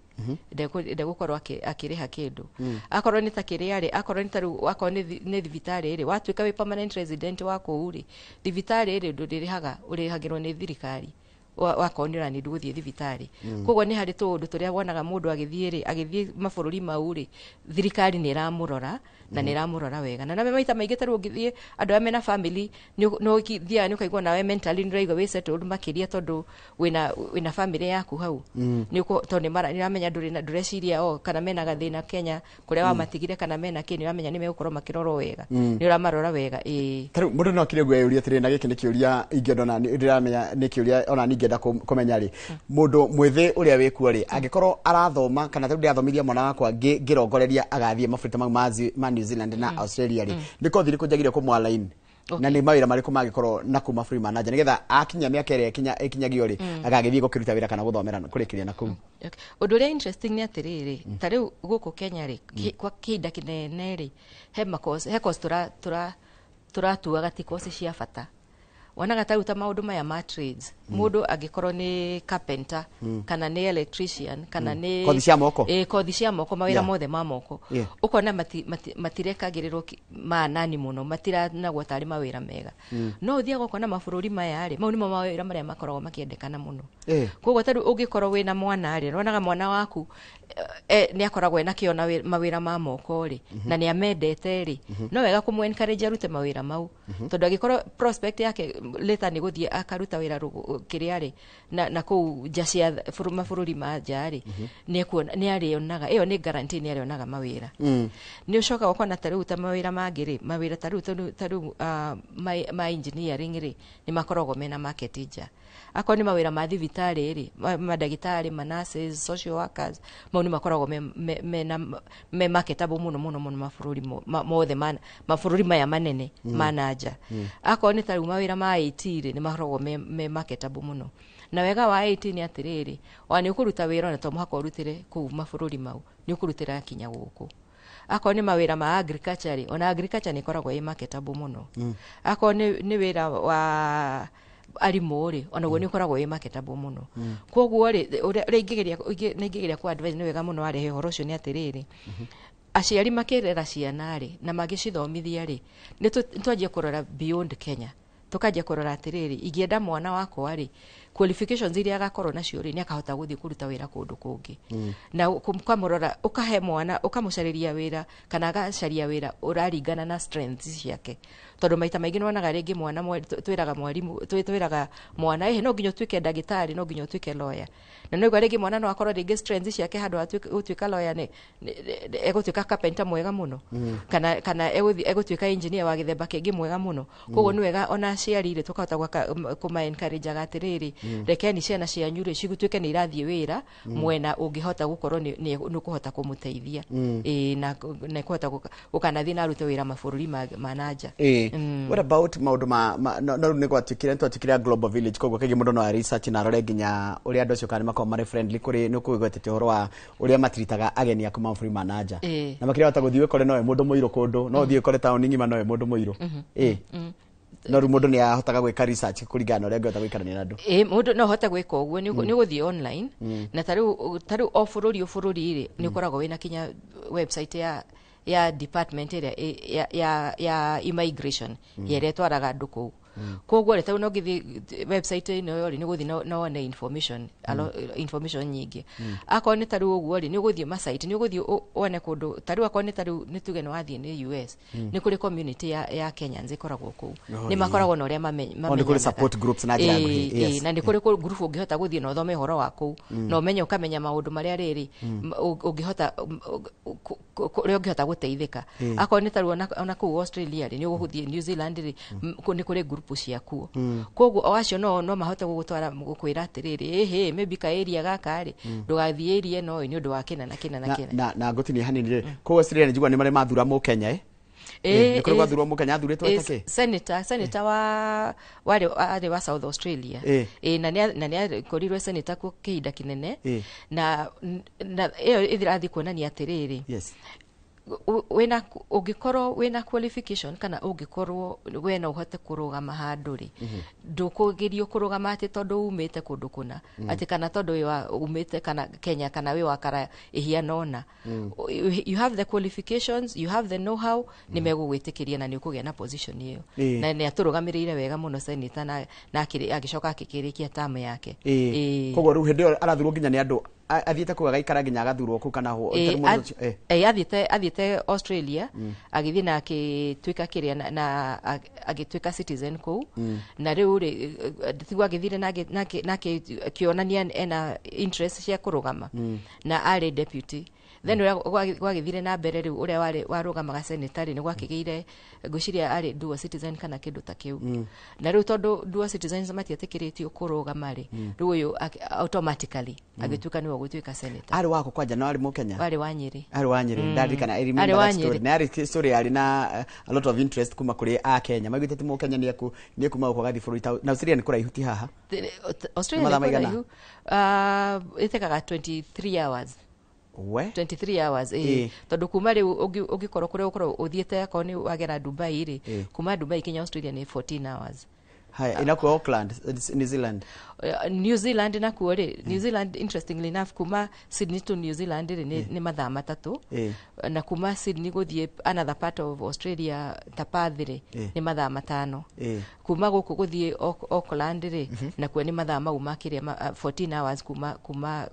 ndegũkorwo akĩrĩha kĩndũ akorwo nĩ ta kĩrĩa rĩ akorwo nĩ ta rĩu akorwo nĩ thibitarĩ rĩ watuĩka wĩ permanent resident wa kũu rĩ thibitarĩ rĩ ndũrĩrĩhaga ũrĩhagĩrwo nĩ thirikari wakonera ni ndũgũthiĩ thibitarĩ koguo nĩ harĩ tũndũ tũrĩa wonaga mũndũ agĩthiĩ mabũrũri mau rĩ thirikari nĩ ĩramũrora na nĩ ĩramũrora wega na maita maingĩ tarũ ũngĩthiĩ andũ arĩa mena family no thiaga nĩ ũkaigua nawe mentally nĩ ũraigua wĩ settled makĩria tondũ wĩna family yaku hau nĩ tondũ nĩ ramenya ndũreciria kana mena gathĩna Kenya kũrĩa wamatigire kana mena kĩ nĩ ramenya nĩ megũkorwo makĩrorwo wega nĩ ũramarora wega tarũ mũndũ no akire gwĩyũria atĩrĩ na gĩkĩ nĩ kĩũria ingĩona ndĩramenya nĩ kĩũria ona ningĩenda kũmenya rĩ mũndũ mwĩthĩ ũrĩa wĩkuo rĩ angĩkorwo arathoma kana tarũ ndĩathomithia mwana wakwa ngĩrongoreria agathiĩ mabũrũri ma New Zealand na Australia rĩ nĩ kothi rĩkũ njagĩrĩire kũmwa line na nĩ mawĩra marĩkũ mangĩkorwo na kuma bũrũri ma nanja nĩgetha akinya mĩaka ĩrĩa ĩkinyagio rĩ agagĩthiĩ gũkĩruta wĩra kana gũthomera kũrĩkĩria na kũu ũndũ ũrĩa interesting nĩ atĩrĩrĩ ta rĩu gũkũ Kenya rĩ kwa kĩhinda kĩnene rĩ he course tũratuaga ti course cia bata wanaga tarũ ta maũndũ maya ma trades mũndũ angĩkorwo nĩ carpenter kana nĩ electrician kana nĩ kothi cia moko mawĩra mothe ma moko ukona matirekagĩrĩrwo nani mũno matiranagwo tarĩ mawĩra mega no ũthiaga ukona mabũrũri maya rĩ mau nĩmo mawĩra marĩa makoragwo makĩendekana mũno koguo tarũ ũngĩkorwo wĩna mwana rĩ wonaga mwana waku nĩ akoragwo ena kĩo na mawĩra ma moko rĩ na nĩ amendete rĩ no wega kũmũ encourage arute mawĩra mau tondũ angĩkorwo prospect yake later nĩ gũthiĩ akaruta wĩra kĩrĩa rĩ na kũu nja cia mabũrũri ma nja rĩ nĩ arĩonaga ĩyo nĩ guarantee nĩ arĩonaga mawĩra nĩ ũcokaga ũkona tarĩu ta mawĩra mangĩ rĩ mawĩra tarĩu ma engineering rĩ nĩ makoragwo mena market nja akorwo nĩ mawĩra ma thibitarĩ rĩ mandagĩtarĩ nurses social workers mau nĩ makoragwo me marketable mũno mabũrũri mothe mabũrũri maya manene ma nanja akorwo nĩ tarĩu mawĩra ma IT rĩ nĩ makoragwo me marketable mũno na wega wa IT nĩ atĩrĩrĩ nĩ ũkũruta wĩra na to mũhaka ũrutĩre kũu mabũrũri mau nĩ ũkũrutĩra kinya gũkũ akorwo nĩ mawĩra ma agriculture rĩ ona agriculture nĩ ikoragwo ĩ marketable mũno akorwo nĩ wĩra wa arimũ rĩ onaguo nĩ ũkoragwo ĩ marketable mũno koguo rĩ ũrĩa ingĩgeria ku advise nĩ wega mũno warehe ũhoro ũcio nĩ atĩrĩrĩ aciari makĩrera ciana rĩ na magĩcithomithia rĩ nĩ twanjie kũrora beyond Kenya tukanjia kũrora atĩrĩrĩ ingĩenda mwana wakwa rĩ qualifications iria agakorwo nacio rĩ nĩ akahota gũthiĩ kũruta wĩra kũndũ kũngĩ na ũkamũrora ũkahe mwana ũkamũcarĩria wĩra kana agacaria wĩra ũraringana na strengths ciake tondũ maita maingĩ nĩwonaga rĩngĩ mwana twĩraga mwana no nginya ũtuĩke ndagĩtarĩ no nginya ũtuĩke lawyer na no rĩngĩ mwana no akorwo rĩngĩ strengths ciake handũ ha gũtuĩka lawyer egũtuĩka carpenter mwega mũno kana egũtuĩka engineer wa gĩthemba kĩngĩ mwega mũno koguo nĩ wega ona aciari rĩ tũkahota kũma encourage atĩrĩrĩ rekeni ciana cianyu rĩ cigutuĩke nĩ irathiĩ wĩra mwena ũngĩhota gũkorwo nĩ ũkũhota kũmũteithia na kũhota gũkanathiĩ na arute wĩra mabũrũri ma nanja what about maũndũ no nĩ gwatuĩkire global village koguo kaingĩ mũndũ no research na arore nginya ũrĩa andũ acio kana makorwo marĩ friendly kũrĩ nĩ kũgwetete ũhoro wa ũrĩa matiritaga ageni a kuma mabũrũri ma nanja na makĩria hota gũthiĩ wĩkore nowe mũndũ mũirũ kũndũ no ũthiĩ ũkore taũni ng'ima nowe mũndũ mũirũ no mũndũ nĩ ahotaga gwĩka research kũringana na ũrĩa angĩhota gũikarania na andũ mũndũ no ahote gwĩka ũguo nĩ gũthiĩ online na tarĩu o bũrũri rĩ nĩ ũkoragwo wĩna kinya website ya department ya immigration ĩrĩa ĩtwaraga andũ kũu koguo rĩ tarĩu no ngĩthiĩ website ĩno rĩ nĩ gũthiĩ no one information nyingĩ akorwo nĩ tarĩu ũguo rĩ nĩ ũgũthiĩ masite nĩ ũgũthiĩ one kũndũ tarĩu akorwo nĩ tarĩu nĩ tuge nĩ wathiĩ nĩ US nĩ kũrĩ community ya Kenyans ĩkoragwo kũu nĩ makoragwo na ũrĩa nĩ kũrĩ support groups na njĩra nguhĩ na nĩ kũrĩ group ũngĩhota gũthiĩ na ũthome ũhoro wa kũu na ũkamenya maũndũ marĩa rĩrĩ ũngĩhota gũteithĩka akorwo nĩ tarĩu ona kũu Australia rĩ nĩ ũgũthiĩ New Zealand rĩ nĩ kũrĩ group ciakuo koguo o acio no mahote gũgũtwara gũkwĩra atĩrĩrĩ maybe ka area gaka rĩ ndũgathiĩ area no nĩ ũndũ wa kĩna na kĩna na ngũtinia hanini rĩ koguo Australia nĩ njigua nĩ marĩ mathura mũ Kenya Niko gwathurwo Mukenya athurĩtwo etake. Senator wale wa South Australia. Na nĩ korirwe senator ku kihinda kinene. Na ĩyo ĩthirathi kuonania atiriri. Yes. Wena ungikorwo wena qualification kana ungikorwo wena uhote kurugama handu ri ndukugirio kurugama ati tondu umite kundu kuna ati kana tondu umite kana Kenya kana we wakara ihianona. You have the qualifications, you have the know-how, nimegugwitikiria na nikugia na position iyo na ni aturugamirire wega muno senator na agicoka akikirikia term yake. Koguo ru hindi arathurwo nginya ni andu athiete kuga gaikara nginya agathurwo ku kana ho athiete Australia agithii na akitwika kiria na agitwika citizen ku na riu ri tigwa agithire na kionania ena interest cia kurugama na ari deputy then gwagithire na mbere riu uria warugamaga senatari ni gwakigeire ngwiciria ari dual citizen kana kindu ta kiu na riu tondu dual citizens matiatikiritio kurugama ri riu uyu automatically agitwika niwe gutwika senator. Ari wako kwanja no ari Mukenya. Ari Wanyiri. Ari Wanyiri ndarikana remember that story. Na ari story ari na a lot of interest kuma kuri a Kenya. Magwite ti Mukenya ni kuma kwa gathi buru na Australia ni kura ihuti haha. Australia ni kura ihu itekaga 23 hours. 23 hours tondu kuma riu ugikorwo kure ukorwo uthiete ko ni wagera Dubai ri kuma Dubai Kenya Australia ni 14 hours. Hai inakuwa Auckland, New Zealand. New Zealand inakuwa ri New Zealand interestingly enough kuma Sydney to New Zealand ri ni mathaa matatu na kuma Sydney guthie another part of Australia Tapathi ri ni mathaa matano. Kuma guku guthie Auckland ri na kuwa ni mathaa mau makiria 14 hours kuma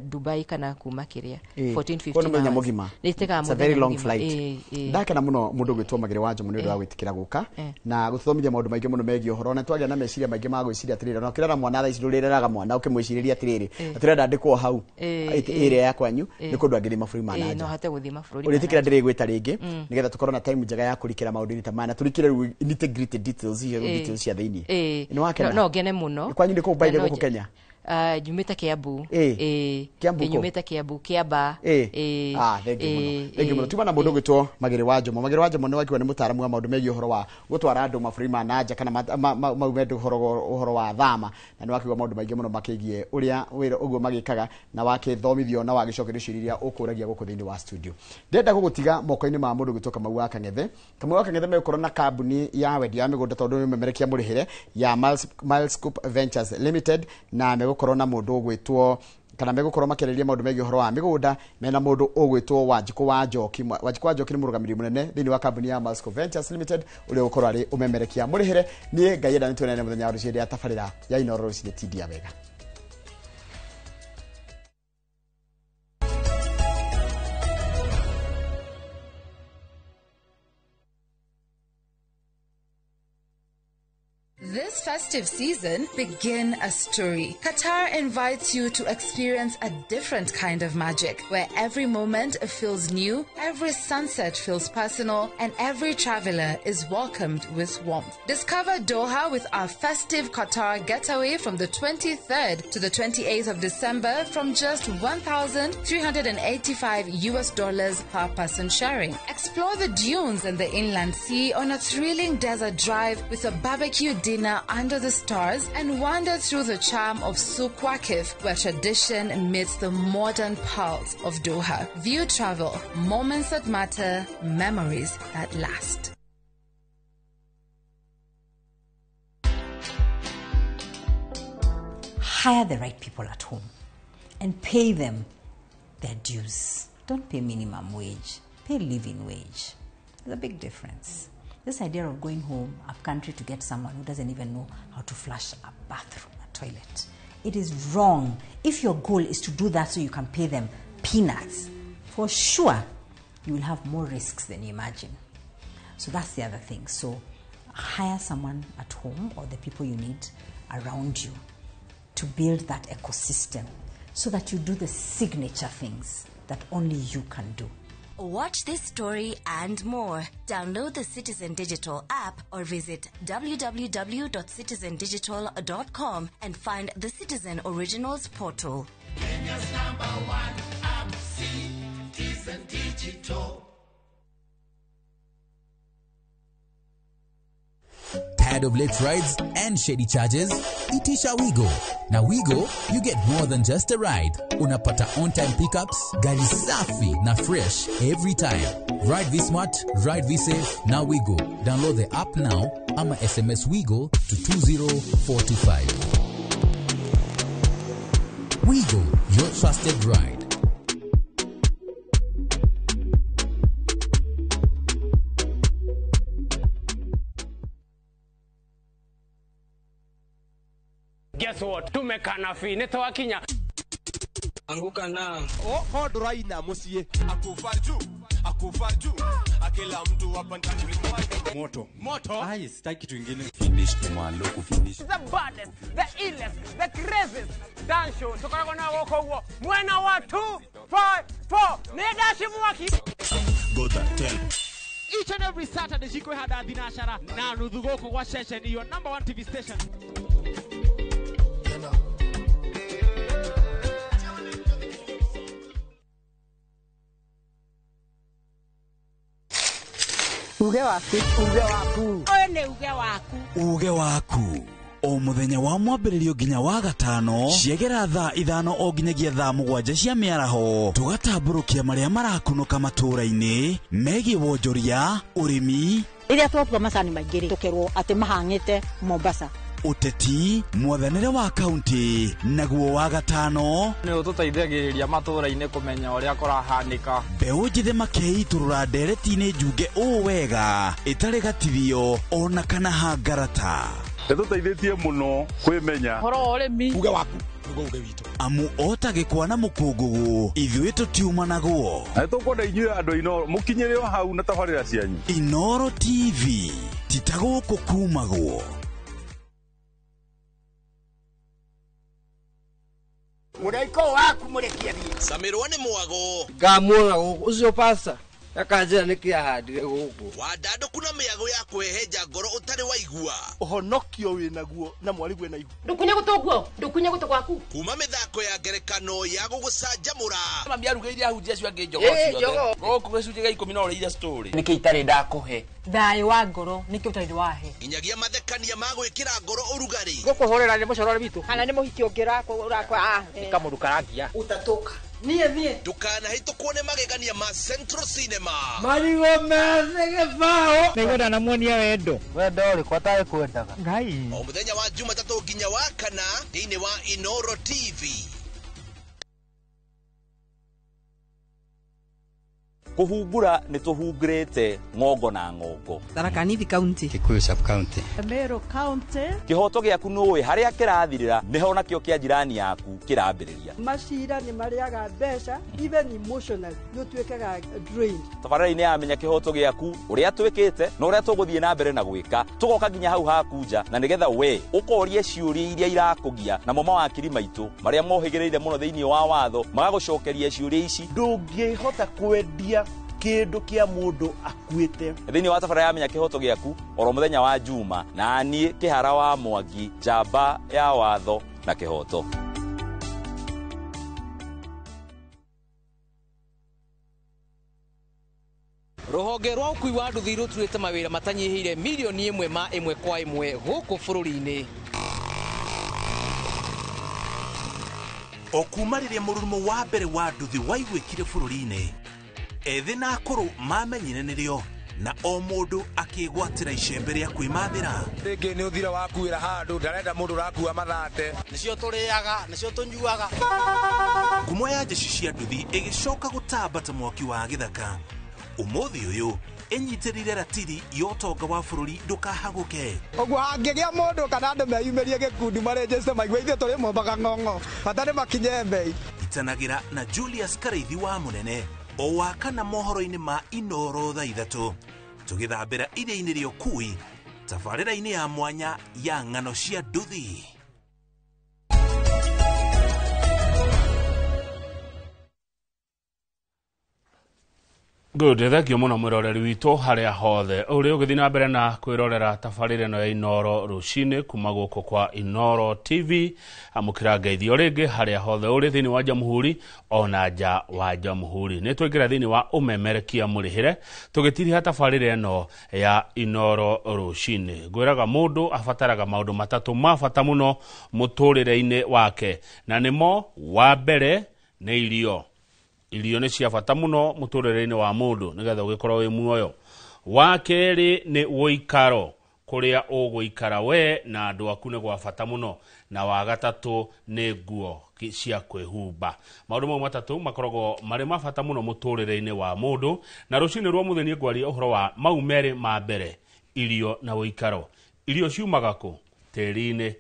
Dubai kana kuma kiria 14-15 hours. It's a very long flight. Ndakena muno mundu gwitwo Magere Wanjo mundu wa gwitikira guka na guthomithia maundu maingi muno megie uhoro na twagia na meciria maingi ma gwiciria atiriri na kirera mwana thaa ici nduriraga mwana ukimwiciriria atiriri atirenda ndikwo hau area ya kwanyu ni kundu angiri maburi manaja no hate guthii maburi uritikira ndiri gwita ringi nigetha tukorwo na time njega ya kurikira maundu ta mana turikire integrated details cia thiini ni wakena no ngene muno kwanyu ndiko baige guku Kenya. Jumeta Kiambu Jumeta Kiambu Kiamba thank you tuma na mundu gwitwo Magere Wanjo ni wakiwa ni mutaramu wa maundu megie uhoro wa gutwara andu maburi ma nanja kana maumende uhoro wa thama na ni wakiwa maundu maingi muno makigie uria wira uguo magikaga na wakithomithio na wagicokerio ciria ukuragia guku thiini wa studio. Ndenda gugutiga moko-ini ma mundu gwitwo Kamau wa Kang'ethe mekorwo na kambuni ya wendia migunda tondu memerekia murihire ya Milescope Ventures Limited na megukorwo na mundu ugwitwo kana megukorwo makereria maundu megie uhoro wa migunda mena mundu ugwitwo Wanjiku wa Njoki ni murugamiri munene thiini wa kambuni ya Milescope Ventures Limited uria ukorwo ari umemerekia murihire ni ngayenda nitwene muthenya wa ruciria tabarira ya Inoro ruciria tidia wega. This festive season, begin a story. Qatar invites you to experience a different kind of magic, where every moment feels new, every sunset feels personal, and every traveler is welcomed with warmth. Discover Doha with our festive Qatar getaway from the 23rd to the 28th of December from just $1,385 per person sharing. Explore the dunes and the inland sea on a thrilling desert drive with a barbecue dinner under the stars and wander through the charm of Souq Waqif, where tradition meets the modern pulse of Doha. View travel, moments that matter, memories that last. Hire the right people at home and pay them their dues. Don't pay minimum wage, pay living wage. There's a big difference. This idea of going home, up country, to get someone who doesn't even know how to flush a bathroom, a toilet. It is wrong. If your goal is to do that so you can pay them peanuts, for sure, you will have more risks than you imagine. So that's the other thing. So hire someone at home or the people you need around you to build that ecosystem so that you do the signature things that only you can do. Watch this story and more. Download the Citizen Digital app or visit www.citizendigital.com and find the Citizen Originals portal. Kenya's #1 app, Citizen Digital. Tired of late rides and shady charges? Itisha Wigo. Na Wigo, you get more than just a ride. Unapata on-time pickups, gari safi na fresh every time. Ride V-Smart, ride V-Safe, na Wigo. Download the app now, ama SMS Wigo to 20425. Wigo, your trusted ride. Guess what? Tumekana fi nitawakinya. Anguka na. Oh, Raina musie. Akufarju. Akila mtu hapa ndani moto. Ai, sitaki kitu kingine. Finish kumalo kufinish. The baddest, the illest, the craziest dance show. Tukana na woko huo. Mwena wa 254. Neda shimuaki. Go that tell. Each and every Saturday jiko hada dinashara na nudhugoko kwa session your number 1 TV station. Uge waku. Oyo ne uge waku. Uge waku. O muthenya wa mwambĩrĩrio nginya wa gatano ciegera thaa 5 o nginyagia thaa 7 cia mĩaraho tugatambũrũkia marĩa marakunũka matũũra-inĩ megiĩ wonjoria ũrĩmi iria twatua macani maingĩ tukerwo atĩ mahang'ĩte Mombasa uteti mwathanĩre wa kaunti naguo wa gatano nĩ ũtũteithagĩrĩria matũũra-inĩ kũmenya ũrĩa kũrahanĩka mbeũ njĩthĩ makeitũrũra ndereti-inĩ njunge ũũ wega ĩtarĩ gatithio ona kana hangarata Tũteithĩtie mũno kwĩmenya horo ũrĩmi uge waku uge witũ amu otagĩkwa na mũkũngũgũ ithuĩ tũtiuma naguo na tũkwenda inyuĩ andũ Inoro mũkinyĩre o hau na tabarĩra cianyu Inoro TV titagũkũ kumagwo Mũraiko waku mũrekia thie Samirwa nĩ mwago ngamwona ũcio pasta akanjira nikiahandire guku wadandũku na mĩago ya kweheja ngoro ũtarĩ waigua ũhonokio wĩ naguo na mwari gwĩ na igua ndukunye gũtũ gwaku kuma mĩthako ya ngerekano ya gũgũcanjamũra mambia rugĩire ahunjia cio angĩ njogo ciothe gũkũ gĩcunjĩ gĩa 10 no ũrĩire story nĩkĩ itarĩ ndakũhe thayũ wa ngoro nĩkĩ ũtarĩ wahe inyagia mathekania ma gwĩkĩra ngoro ũrugarĩ gũkũhorera nĩ mũcorore witũ kana nĩ mũhiki ũngĩrakwa nikamũrukarangia utatoka niĩ ndũkanahĩtũkwo nĩ magegania ma Central Cinema marigo mene gĩbaũ nĩgwenda namuonia wendo ũrĩ kwa taĩ kwendaga ngai o mũthenya wa Jumatatũ nginya wa kana thĩinĩ wa Inoro TV kuhungura ni tuhungurite ngongo na ngongo Tharaka Nithi County Kikuyu sub county Meru County kihoto gĩaku nũĩ harĩa kĩrathirĩra nĩho nakĩo kĩa jirani yaku kĩrambĩrĩria macira nĩ marĩaga mbeca even emotional nĩ ũtuĩkaga drained tabarĩra-inĩ ya menya kĩhoto gĩaku ũrĩa twĩkĩte na ũrĩa tũgũthiĩ na mbere na gwĩka tũgoka nginya hau hakunja na nĩgetha we ũkorie ciũria iria irakũgia namo mawakiri maitũ marĩa mohĩgĩrĩire mũno thĩinĩ wa watho magagũcokeria ciũria ici ndũngĩhota kwendia kĩndũ kĩa mũndũ akuĩte thĩinĩ wa tabarĩra ya menya kĩhoto gĩaku oro mũthenya wa Juma na niĩ Kĩhara wa Mwangi njamba ya watho na kĩhoto Rũhonge rwa ũkui wa nduthi rũturĩte mawĩra matanyihĩire milioni 1 ma 1 kwa 1 gũkũ bũrũri-inĩ o kuma rĩrĩa mũrurumo wa mbere wa nduthi waiguĩkire bũrũri-inĩ ethĩ na akũrũ mamenyire nĩrĩo na o mũndũ akĩgwatĩra icembe rĩa kwĩmathĩra rĩngĩ nĩ ũthira wakuĩra handũ ndarenda mũndũ ũrakua mathate nĩcio tũrĩaga nĩcio tũnyuaga ngumo ya njeci cia nduthi ĩgĩcoka gũtambata mwaki wa gĩthaka ũmũthĩ ũyũ ĩnyitĩrĩire ratiri ya ũtonga wa bũrũri ndũkahagũke ũguo hangĩgĩa mũndũ kana andũ meyumĩrie gĩkundi marĩnjĩce maigua ithuĩ tũrĩ mombaga ng'ong'o bata nĩ makinye mbei itanagĩra na Julius Karaithi wa Mũnene o wakana mohoro-inĩ ma Inoro thaa 3 tũgĩthambĩra iria-inĩ rĩa ũkui tabarĩra-inĩ ya mwanya ya ng'ano cia nduthi Good, thank you muno mwiroreri witu haria hothe uri ugithi na mbere na kwirorera tabarire no ya Inoro rucini kuma guko kwa Inoro TV amukira ngeithio ringi haria hothe uri thini wa Jamhuri ona nja wa Jamhuri ni twingira thini wa umemerekia murihire tugitiri tabarire no ya Inoro rucini ngwiraga mundu afataraga maundu matatu mabata muno muturire-ini wake na nimo wa mbere ni irio ni cia bata muno muturire-ini wa mundu nigetha ugikorwo wi muoyo wa keri ni uikaro kuria uguikara we na andu aku ni gwa bata muno na wa gatatu ni nguo cia kwihumba maundu mau matatu makoragwo mari mabata muno muturire-ini wa mundu na rucini rwa muthenya ngwari uhoro wa mau meri ma mbere irio na uikaro irio ciumaga ku tiri-ini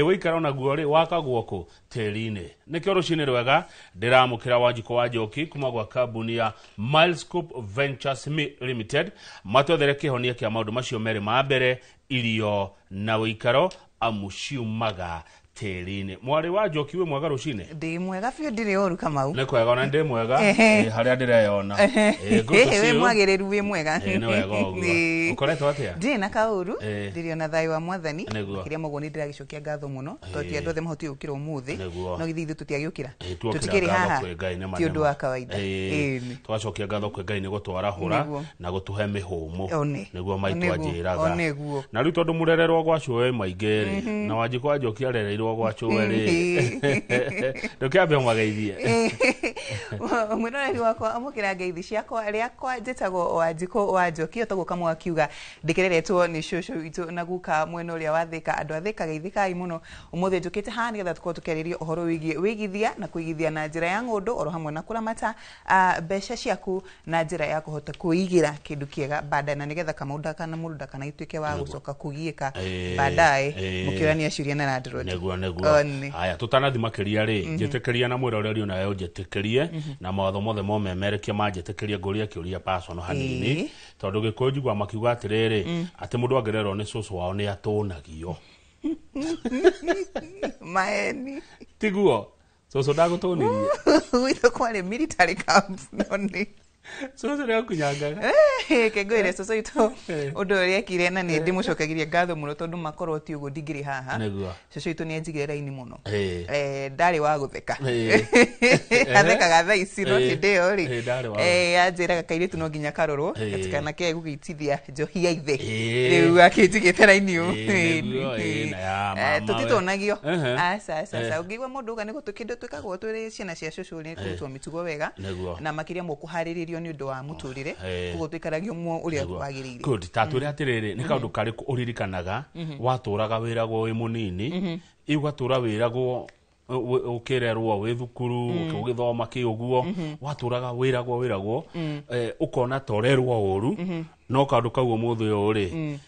wikaro na guo ri wakagwo ku tiri-ini nikio rucini rwega ndiramukira Wanjiko wa Njoki kuma gwa kambuni ya Milescope Ventures Limited matwethere kihonia kia maundu macio meri ma mbere irio na uikaro amuciumaga tiri-ini mwari wa Njoki we mwega rucini ndi mwega biu ndiri oru Kamau ne kwega ona ndi mwega haria ndireyona we mwagiriru we mwega ne wega ogwo ukoretwo atia ndi na kauru ndiri ona thayo wa mwathani kiria mogwo ni ndiragicokia ngatho muno toti andu othe mahoti gukira umuthi no githithi tutiagiukira tutikiri haha ti undu wa kawaida twacokia ngatho kwe Ngai ni gutwarahura na gutuhe mihumu niguo maitu ajiraga na riu tondu murererwo gwacuwe maingeri na Wanjiko wa Njoki arereirwo gwacuwe ri ndukiambe mwageithie mwiroreri wakwa amukira ngeithi ciakwa riakwa njitagwo Wanjiko wa Njoki otagwo kamwe akiuga ndikireretwo ni shosho witu na guka mwena uria wathika andu athika geithikai muno umuthi njukite ha nigetha tukorwo tukeririo uhoro wigie wigithia na kuigithia na njira ya ngundu oro hamwe na kuramata mbeca ciaku na njira ya kuhota kuigira kindu kiega baada na nigetha kama udakana mundu kana ituike wa gucoka kugiika baadaye mukirania ciuria na Android neguo aya tutanathi makiria ri njitikiria na mwiroreri ona yo njitikirie na mawatho mothe momemerekia manjitikirie nguria kiuria personal hanini tondu gikunjigwa makiuga atiriri ati mundu angererwo ni cucu wao ni atunagio maeni tiguo cucu ndagutunirie witho kwale military camp noni cucu ni akunyangaga kegwire cucu ito undu uria kire na ni ndimucokagiria ngatho muno tondu makorwo ti ugo ndigiri haha cucu ito ni anjigire raini muno ndari wa gutheka athekaga thaa ici no ndio ri anjiraga kairitu no nginya karorwo gatikana ke gugitithia njohi ya ithe riu akinjigite raini u tutitonagio asa ugigwa mundu uga ni gutukindu twikagwo twiri ciana cia cucu ni kurutwo mitugo wega na makiria mo kuhariririo ni undu wa muturire kugo twikaragio mwo uria wagirire good tatwire atiriri ni kaundu kari uririkanaga waturaga wiragwo wi munini igatura wiragwo ukirerwo wi thukuru ukigithoma kiuguo waturaga wiragwo ukona torerwo uru no kaundu kau umuthe uri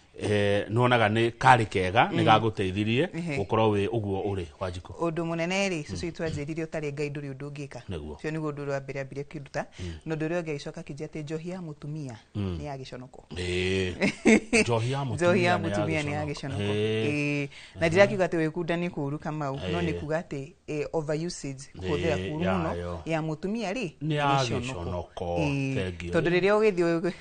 nonaga ni kari kega ni gaguteithirie gukorwo wi uguo uri Wanjiko undu munene ri cucu itu anjiririe utari Ngai nduri undu ngika cio niguo undu wa mbere ambire kiruta no nduri onge icoka kijia ati njohi ya mutumia ni ya giconoko njohi ya mutumia ni ya giconoko na ndirakiuga ati wikunda ni kuru Kamau no ni kuga ati over usage kuthira kuru muno ya mutumia ri ni ya giconoko tondu riria ugithio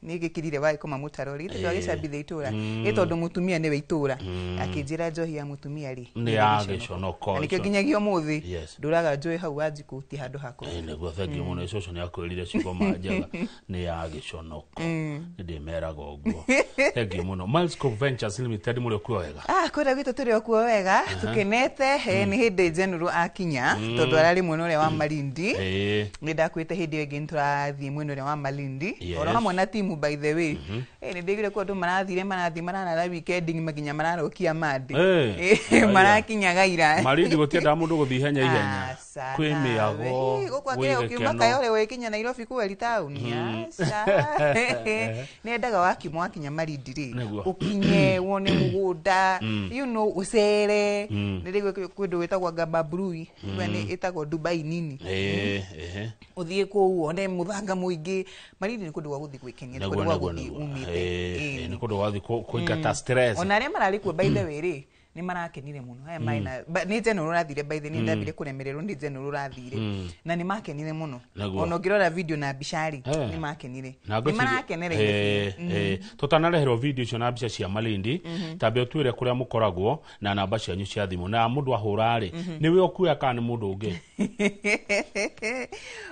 ni gikirire wa ikoma mutarori ndo agicambithe itura itondu mutumia ni we itura akinjira njohi ya mutumia ri ni ya giconoko nikio ginyagio muthi nduraga njoi hau Wanjiko ti handu hako neguo thengio muno icoco ni akwirire ciugo manjaga ni ya giconoko ndimeraga uguo thengio muno Milescope Ventures Limited muri okuo wega kwira gitu turi okuo wega tukenete ni hindi general akinya tondu arari mwena uria wa Malindi ni ndakwite hindi ingi nturathie mwena uria wa Malindi oro hamwe na timu by the way ni ndigire kwa ndu marathire marana la weekend maginya mararokia madi marakinyaga ira Malindi gutienda mundu guthi ihenya kwi miago gukwakire ukiuma kayore wekinya Nairobi kuweli town ni ndaga wakinya Malindi ri ukinye wone mugunda you know usere ndigwe kwendu wetagwa Gababrui wene itagwo Dubai nini uthie ku one muthanga muingi Malindi ni kundu wa guthi gwikenia ni kundu wa guthi umite ni kundu wa guthi kuingata stress ona ria marari ku by the way ri ni marakenire muno aya maina ni general rathire by the ndabire kuremererwo ni general rathire na ni makenire muno ono ngirora video na bishari ni makenire ni marakenere tutanareherwo video cio na mbica cia Malindi tabe twire kuria mukoragwo na namba cianyu cia thimu na mundu ahurari niwe okuya kana mundu ungi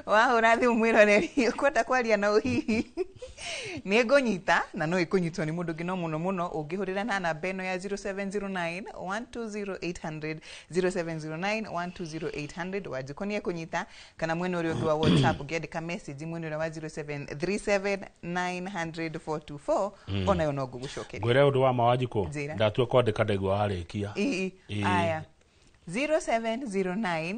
wahura thimu mwiroreri kwenda kwaria na uhihi ni ngonyita na no ikunyitwo ni mundu ngino muno ungihurira na namba eno ya 0709 120 800 0709 wajikonie kunyita kana mwene uri wa WhatsApp ugiandika message mwene uri wa 0737 900 424 ona yo no gugucokeria gwire undu wa mawajiko ndatwe kwandika ndegwa harikia aya 0709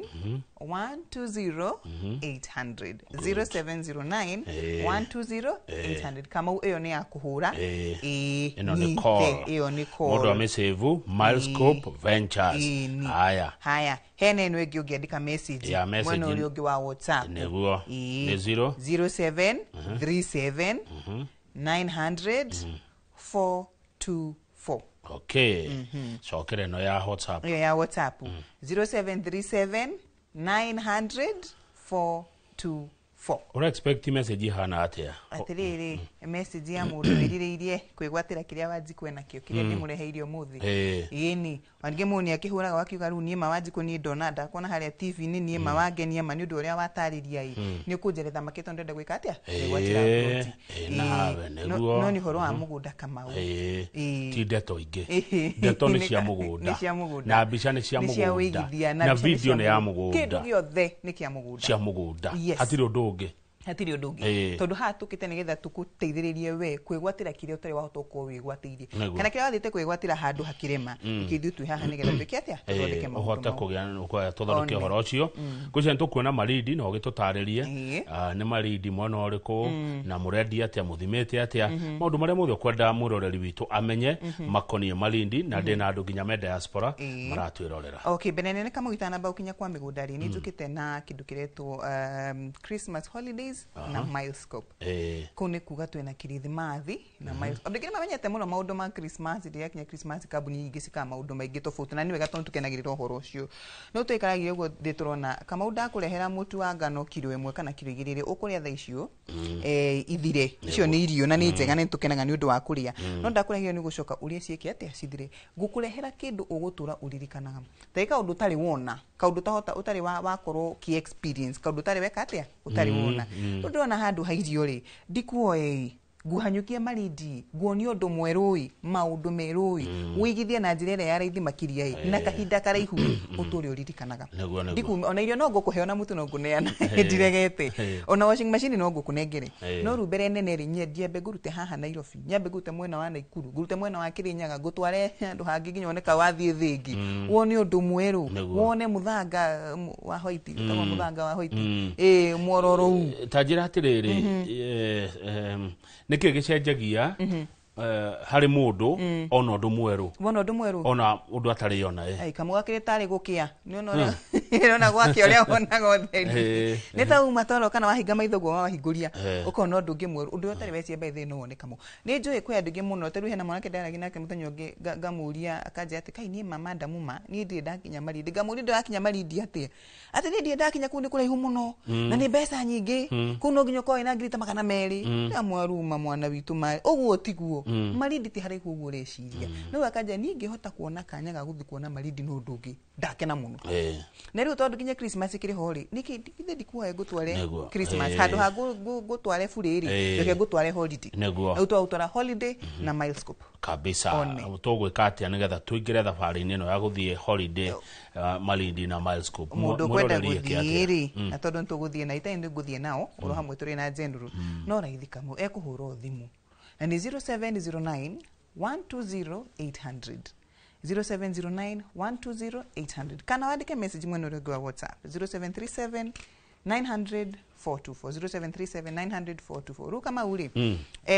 120 800 0709 120 800 kama iyo ni ya kuhura ino ni call iyo ni call mundu amesave Milescope Ventures haya hene ino egi ugiandika message mwene uri ugi wa WhatsApp neguo ni 0737 900 424 okay so kere no ya WhatsApp ya WhatsApp 0737 900 424 ura expect message hana atia atiriri message ya mundu wiririirie kwigwatira kiria wanji kwena kio kiria ni mureheirio muthi yini wange muni akihuraga wakiuga ru nie mawanji ko ni donada kona haria TV ni nie mawangenia mani undu uria watariria ni kunjeretha maketo ndenda gwika atia kwigwatira nawe neguo no ni horo wa mugunda Kamau ti ndeto ingi ndeto ni cia mugunda na mbica ni cia mugunda na video ni ya mugunda kindu giothe ni kia mugunda cia mugunda hatiri undu ungi hatiri undu ungi tondu hatukite nigetha tukuteithiririe we kwigwatira kiria utari wahota ko wigwatirie kana kiria wathite kwigwatira handu hakirema ikithu tu haha nigetha tukiatia tuthondeke maundu uhota kugia kwa tuthondeke horo ucio kucia ntukuona Malindi no gitutaririe ni Malindi mwana uriku na murendi atia muthimete atia maundu maria mothe kwenda muroreri witu amenye makonie Malindi na ndina andu nginya me diaspora maratwirorera okay benene kama gitana ba ukinya kwa migundari ni njukite na kindu kiretwo Christmas holidays na Milescope kune kuga twena kirithimathi na Milescope ndikiri mamenyete muno maundu ma Christmas ria kinya Christmas kabuni ingi sika maundu maingi tofauti na niwe gatondu tukenagirira horo ucio no twikaragira ugo nditurona kama undakurehera mutu wa ngano kilo 1 kana kilo 2 ukuria tha icio ithire icio ni irio na ni njega ni tukenaga ni undu wa kuria no ndakurehera ni gucoka uria cieke atia cithire gukurehera kindu ugutura uririkanaga taika undu tari wona kaundu tahota utari wa korwo ki experience kaundu tari weka atia utari wona ndona handu hairio ri ndikuoe guhanyukia Malindi guonio undu mwerui maundu merui wigithie na njira ya raithi makiria na kahinda karaihu uturi uririkanaga ndiku ona irio no ngukuhe ona mutu no nguneana ndiregete ona washing machine no ngukunengere no rumbere nene ri nyendie mbe ngurute haha Nairobi nyambe ngurute mwena wa Naikuru ngurute mwena wa Kirinyaga ngutware andu hangi nginya oneka wathie thingi wone undu mweru wone muthanga wa white kama muthanga wa white mwororo tajira atiriri niki gicenjagia hari mundu ona undu mweru ona undu atari yona ai kama wakire tari gukia ni ona ona gwakia uria onaga otheri ni ta uma toro kana wahinga maithogo wahinguria ukona undu ngi mweru undu utari wecie bethe no one kamo ni njui kwi andu ngi muno teru hena mwanake ndaragi nake muthenya ungi ngamuria akaja ati kai ni mama ndamuma ni ndi ndakinya Malindi ngamuria ndo akinya Malindi ati ndi ndakinya kundi kuraihu muno na ni mbeca nyingi kuno nginya ko ina ngirita makana meri na mwaruma mwana witu mai uguo tiguo Malindi ti haraihu uguo reciria no akaja ni ngihota kuona kanya ga guthi kuona Malindi no ndungi ndakena muno na riu tondu nginya Christmas kiri hori niki ithe ndikuoe gutware Christmas handu ha gutware furiri reke gutware holiday neguo utwara holiday na Milescope kabisa tugwika atia nigetha tuingire thabari-ini ino ya guthie holiday Malindi na Milescope mundu kwenda guthiri na tondu tuguthie na ita ndi guthie nao uro hamwe turi na jenduru no raithi kamo ekuhura thimu na ni 0709 120 800 0709 120 800 kana wandike message mwene uri wa WhatsApp 0737 900 0737 ru kama uri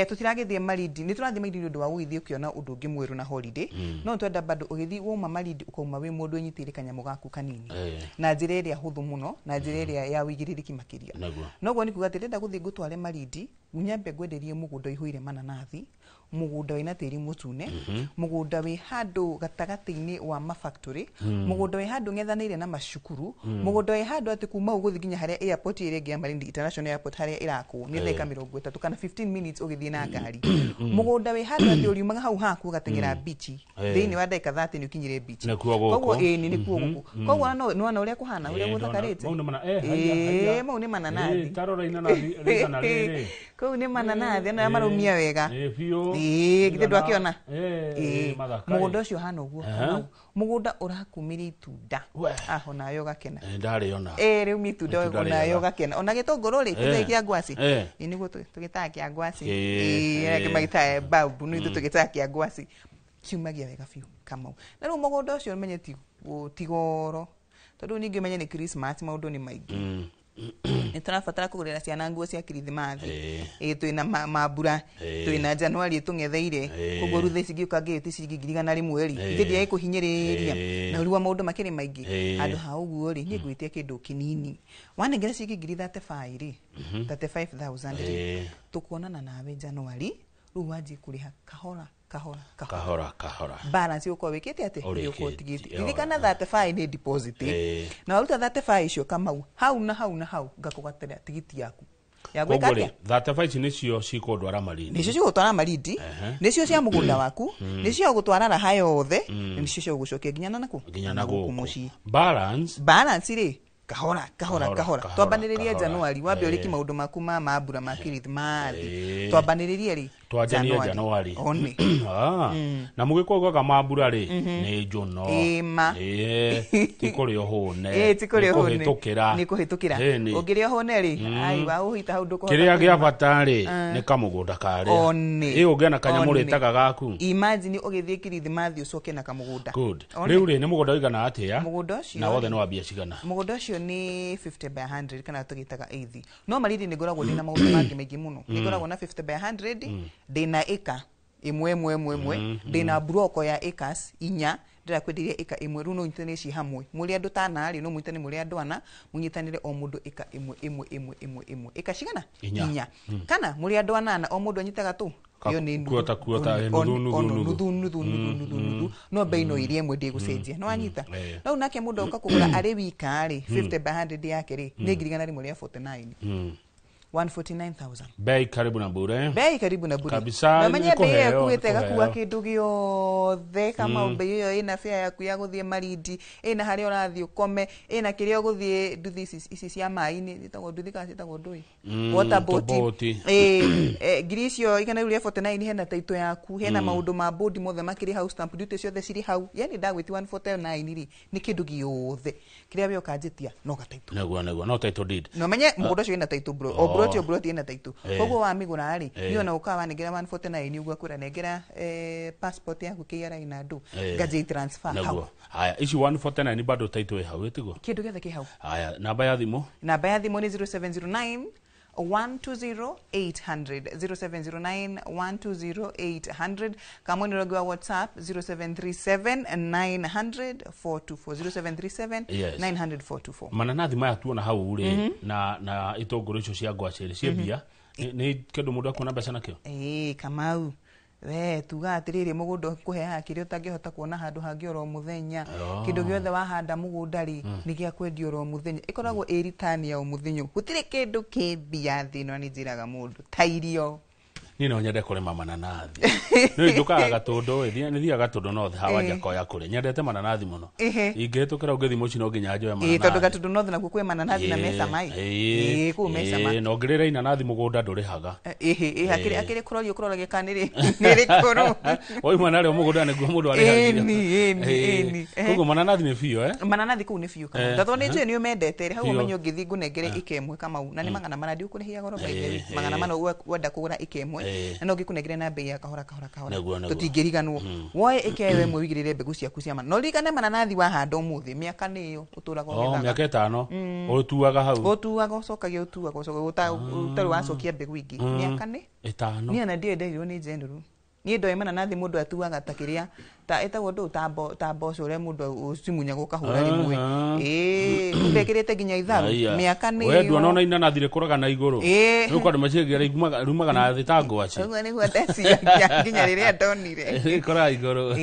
tutiragithie Malindi ni turathie Malindi ndu wa uithio kiona undu ungi mweru na holiday no twenda bado ugithi woma Malindi ukauma wi mundu enyitire kanyamu gaku kanini na njira iria huthu muno na njira iria ya wigiririki makiria noguo ni kuga ati ndenda guthie gutware Malindi nyambe ngwenderie mugunda ihuire mananathi mugunda wina tiri mutune mugunda wi handu gatagati-ini wa mafactory mugunda wi handu ngethanire na mashukuru mugunda wi handu ati kuma uguthi nginya haria airport iri ngia Malindi International Airport haria irakwo ni theka 30 kana 15 minutes ugithie na ngari mugunda wi handu ati uriumaga hau haku gatengera beach thiini wa ndeka 30 ni ukinyire beach koguo ni kuo guku koguo no uria kuhana uria guthakarite mau ni mananathi tarora inanathi rizana riri koguo ni mananathi na marumia wega githe ndu akiona mugunda ucio hana uguo mugunda urakumira itunda aho nayo gakena ndariona riu mitunda nayo gakena ona gitunguru ri kithe kia ngwasi niguo tugitaga kia ngwasi magitaga babu ni tugitaga kia ngwasi kiumagia wega biu kamau na riu mugunda ucio menye tigoro tondu ningi menye ni Christmas maundu ni maingi niturabatara kugurira ciana nguo cia Kirithimathi twina mambura twina Januari tungetheire koguo ruthe cingiuka ngiti cingigirigana rimwe ri ithiria ikuhinyiriria na riwa maundu makiri maingi andu ha uguo ri ni ngwitie kindu kinini wanengera cingigiri 35 ri 35000 ri tukuonana nawe Januari riu wanji kuriha kahora balance uko wikite ati uko tigiti irikana 35 ni deposit na waruta 35 icio kamau hau ngakugatira tigiti yaku ya gwikatia 35 nicio cikondwara Malindi nicio cigutwara Malindi nicio cia mugunda waku nicio gutwara raha yothe nicio cio gucokia nginya na guku muci balance ri kahora twambaniririe Januari wambe uriki maundu maku ma mambura ma Kirithimathi twambaniririe ri twajanie Januari na mugikwa ga mambura ri ni njuno tikuri ohone ni kuhitukira ungiri ohone ri ai wa uhita hau nduko kiria gia bata ri ni kamugunda kare ungiana kanyamu ritaga gaku imagine ugithie Kirithimathi ucoke na kamugunda riu ri ni mugunda igana atia mugunda ucio na wothe no wabia cigana mugunda ucio ni 50 by 100 kana tugitaga eithi no Malindi ni ngoragwo ndina maundu mangi maingi muno ni ngoragwo na 50 by 100 ndina eka imwe ndina broko ya acres inya ndira kwendiria eka imwe runo nyitane ci hamwe muri andu tanari no munyitane muri andu ana munyitanire o mundu eka imwe eka cigana inya kana muri andu anana o mundu anyitaga tu iyo ni nuthu no beino iri emwe ndi gucenjia no anyita no nake mundu ukakugura ari wika ri 50 by 100 yake ri ni ngirigana rimwe ria 49 149,000 bei karibu na bure kabisa mamenye bei yaku itega kuwa kindu giothe kama bei iyo ina fare yaku ya guthie Malindi ina haria urathie ukome ina kiria guthie nduthi ici cia mai-ini itagwo nduthi kana itagwo ndui water boat grisio ikana ria 49 hena taito yaku hena maundu ma board mothe makiri house stamp duty ciothe ciri hau yani ndagwiti 149 ri ni kindu giothe kiria we ukanjitia no gataito naguo no title deed no menye mugundo cio ina taito bro broti ina taito koguo wa migura ri niona ukawa nengera 149 ugwa kura nengera passport yaku KRA ina ndu gaje transfer hau haya ici 149 bado taito hau etigo kindu giothe ki hau haya namba ya thimu ni 0709 120 800 0709 120 800 kama ni rogo wa WhatsApp 0737 900 424 0737 900 424 mananathi maya tuona hau uri na itongoro icio cia ngwaciri ciebia ni kindu mundu akona mbeca nakio kamau we tuga atiriri mugunda kuheha kirio tangihota kuona handu hangi oro muthenya kindu giothe wahanda mugunda ri ni gia kwendio oro muthenya ikoragwo eritani ya muthenya gutire kindu kibia thino ni njiraga mundu tairio ni no nyende kurima mananathi ni njukaga gatundu ni thia gatundu no hawanja koya kure nyendete mananathi muno ingetukira ungithi muci no nginya njoe mananathi tondu gatundu no thina kwe mananathi na mesa mai ku mesa mai no ngirira inanathi mugunda ndurihaga akiri kurorio kuroragia kaniri niri kuru oi mwana rio mugunda ni guo mundu ari eni koguo mananathi ni fio mananathi ku ni fio kama ndatho ni nje ni umendete hau umenyo ngithi ngunengere ikemwe kama na ni mangana maradi ukunihia goro baige mangana mano wenda kugura ikemwe na no gikunegire na bei ya kahora tutingiriganwo woe ikewe mwe wigirire mbegu ciaku cia no rigane mananathi wahanda umuthi miaka niyo uturaga miaka 5 utuaga hau utuaga ucokagia utuaga utari wacokia mbegu ingi miaka ni 5 ni ana ndienderio ni general ni ndo mananathi mundu atuaga takiria ta etagwo ndu tambo core mundu ucimunya gukahura rimwe ubekirite ginya itharu miaka ni we ndu nona inanathi rikuraga na iguru nuko andu macigira rumaga na thitango aci uguo ni gwatheci ginya riria ndonire ikora iguru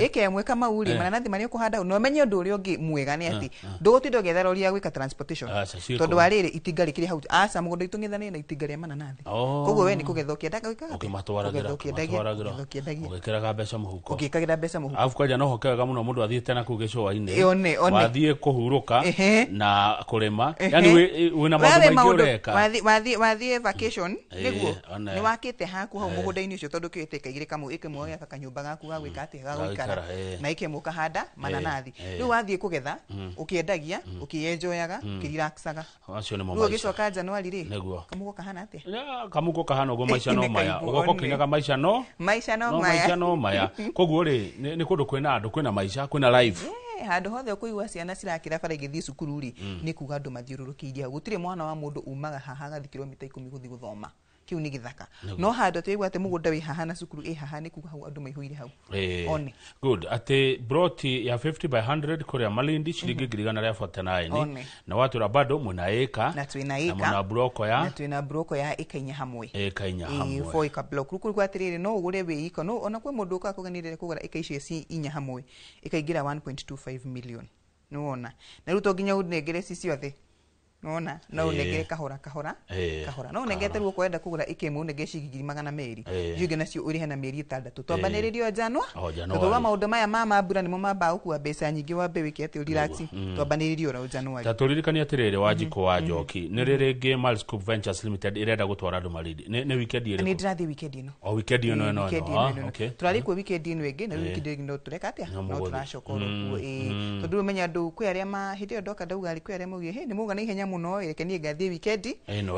ikemwe kama uri mananathi mari ukuhanda no menye ndu uri ungi mwega ni ati ndugutinda gethero gwika transportation tondu wariri itinga rikiri hau aca mugundo itungithanie na itinga ria mananathi koguo we ni kugetha ukiendaga wika ukimatwaragira ugikiraga mbeca muhuko gira mbeca muhuko afu kwaja no hokaga muno mundu athiete na kugecoa-ini wathie kuhuruka na kurema yani wina maundu maingi ureka wathie vacation niguo ni wakite haku hau mugunda-ini ucio tondu kiite kaigire kamwe ikimwe ya kanyumba gaku ga gwika ati ga gwikara na ikimuka handa mananathi riu wathie kugetha ukiendagia ukienjoyaga ukirelaxaga acio ni mo maisha gicoka Januari ri kamugo kahana ati kamugo kahana ugo maisha no maya ugoko kinyaga maisha no maya koguo ri ni kundu kwina andu kwina maisha kwina life handu hothe kuigua ciana cirakira bara igithii cukuru ri ni kuga andu mathiururukiirie gutire mwana wa mundu umaga haha gathi kilomita 10 guthi guthoma kiu ni githaka no handu tuigua ati mugunda wi haha na cukuru haha ni kuga hau andu maihuire hau one good ati broti ya 50 by 100 kuria Malindi shilingi 49 na watu ra bado muna eka na twina eka na muna broko ya na twina broko ya eka inya hamwe foi ka block kuru kwatirire no ugure wi iko no ona kwe mundu ukakuganirire kugura eka icio ci inya hamwe ikaigira 1.25 million nuona na ruto ginya unegere ci ciothe nona no unegere kahora no unegete ruo kwenda kugura ikemu unege cigigiri 200 yuge nacio uri hena mieri 6 twambaniririo Janwa twa maundu maya mama mbura nimo mamba ukua mbeca nyingi wa mbe wiki ati relax twambaniririo ra Januari taturirikania atiriri wajiko wa Njoki ni riri ngi Malscope Ventures Limited irenda gutwara andu Malindi ni weekend iri ni drathi weekend ino weekend ino no okay turari ku weekend ino ingi na weekend ino tureka atia no tunashokoro tondu menya ndu kwi aria ma hitio ndoka ndauga ari kwi aria mugie he ni muga ni ihenya muno reke ni gathie weekend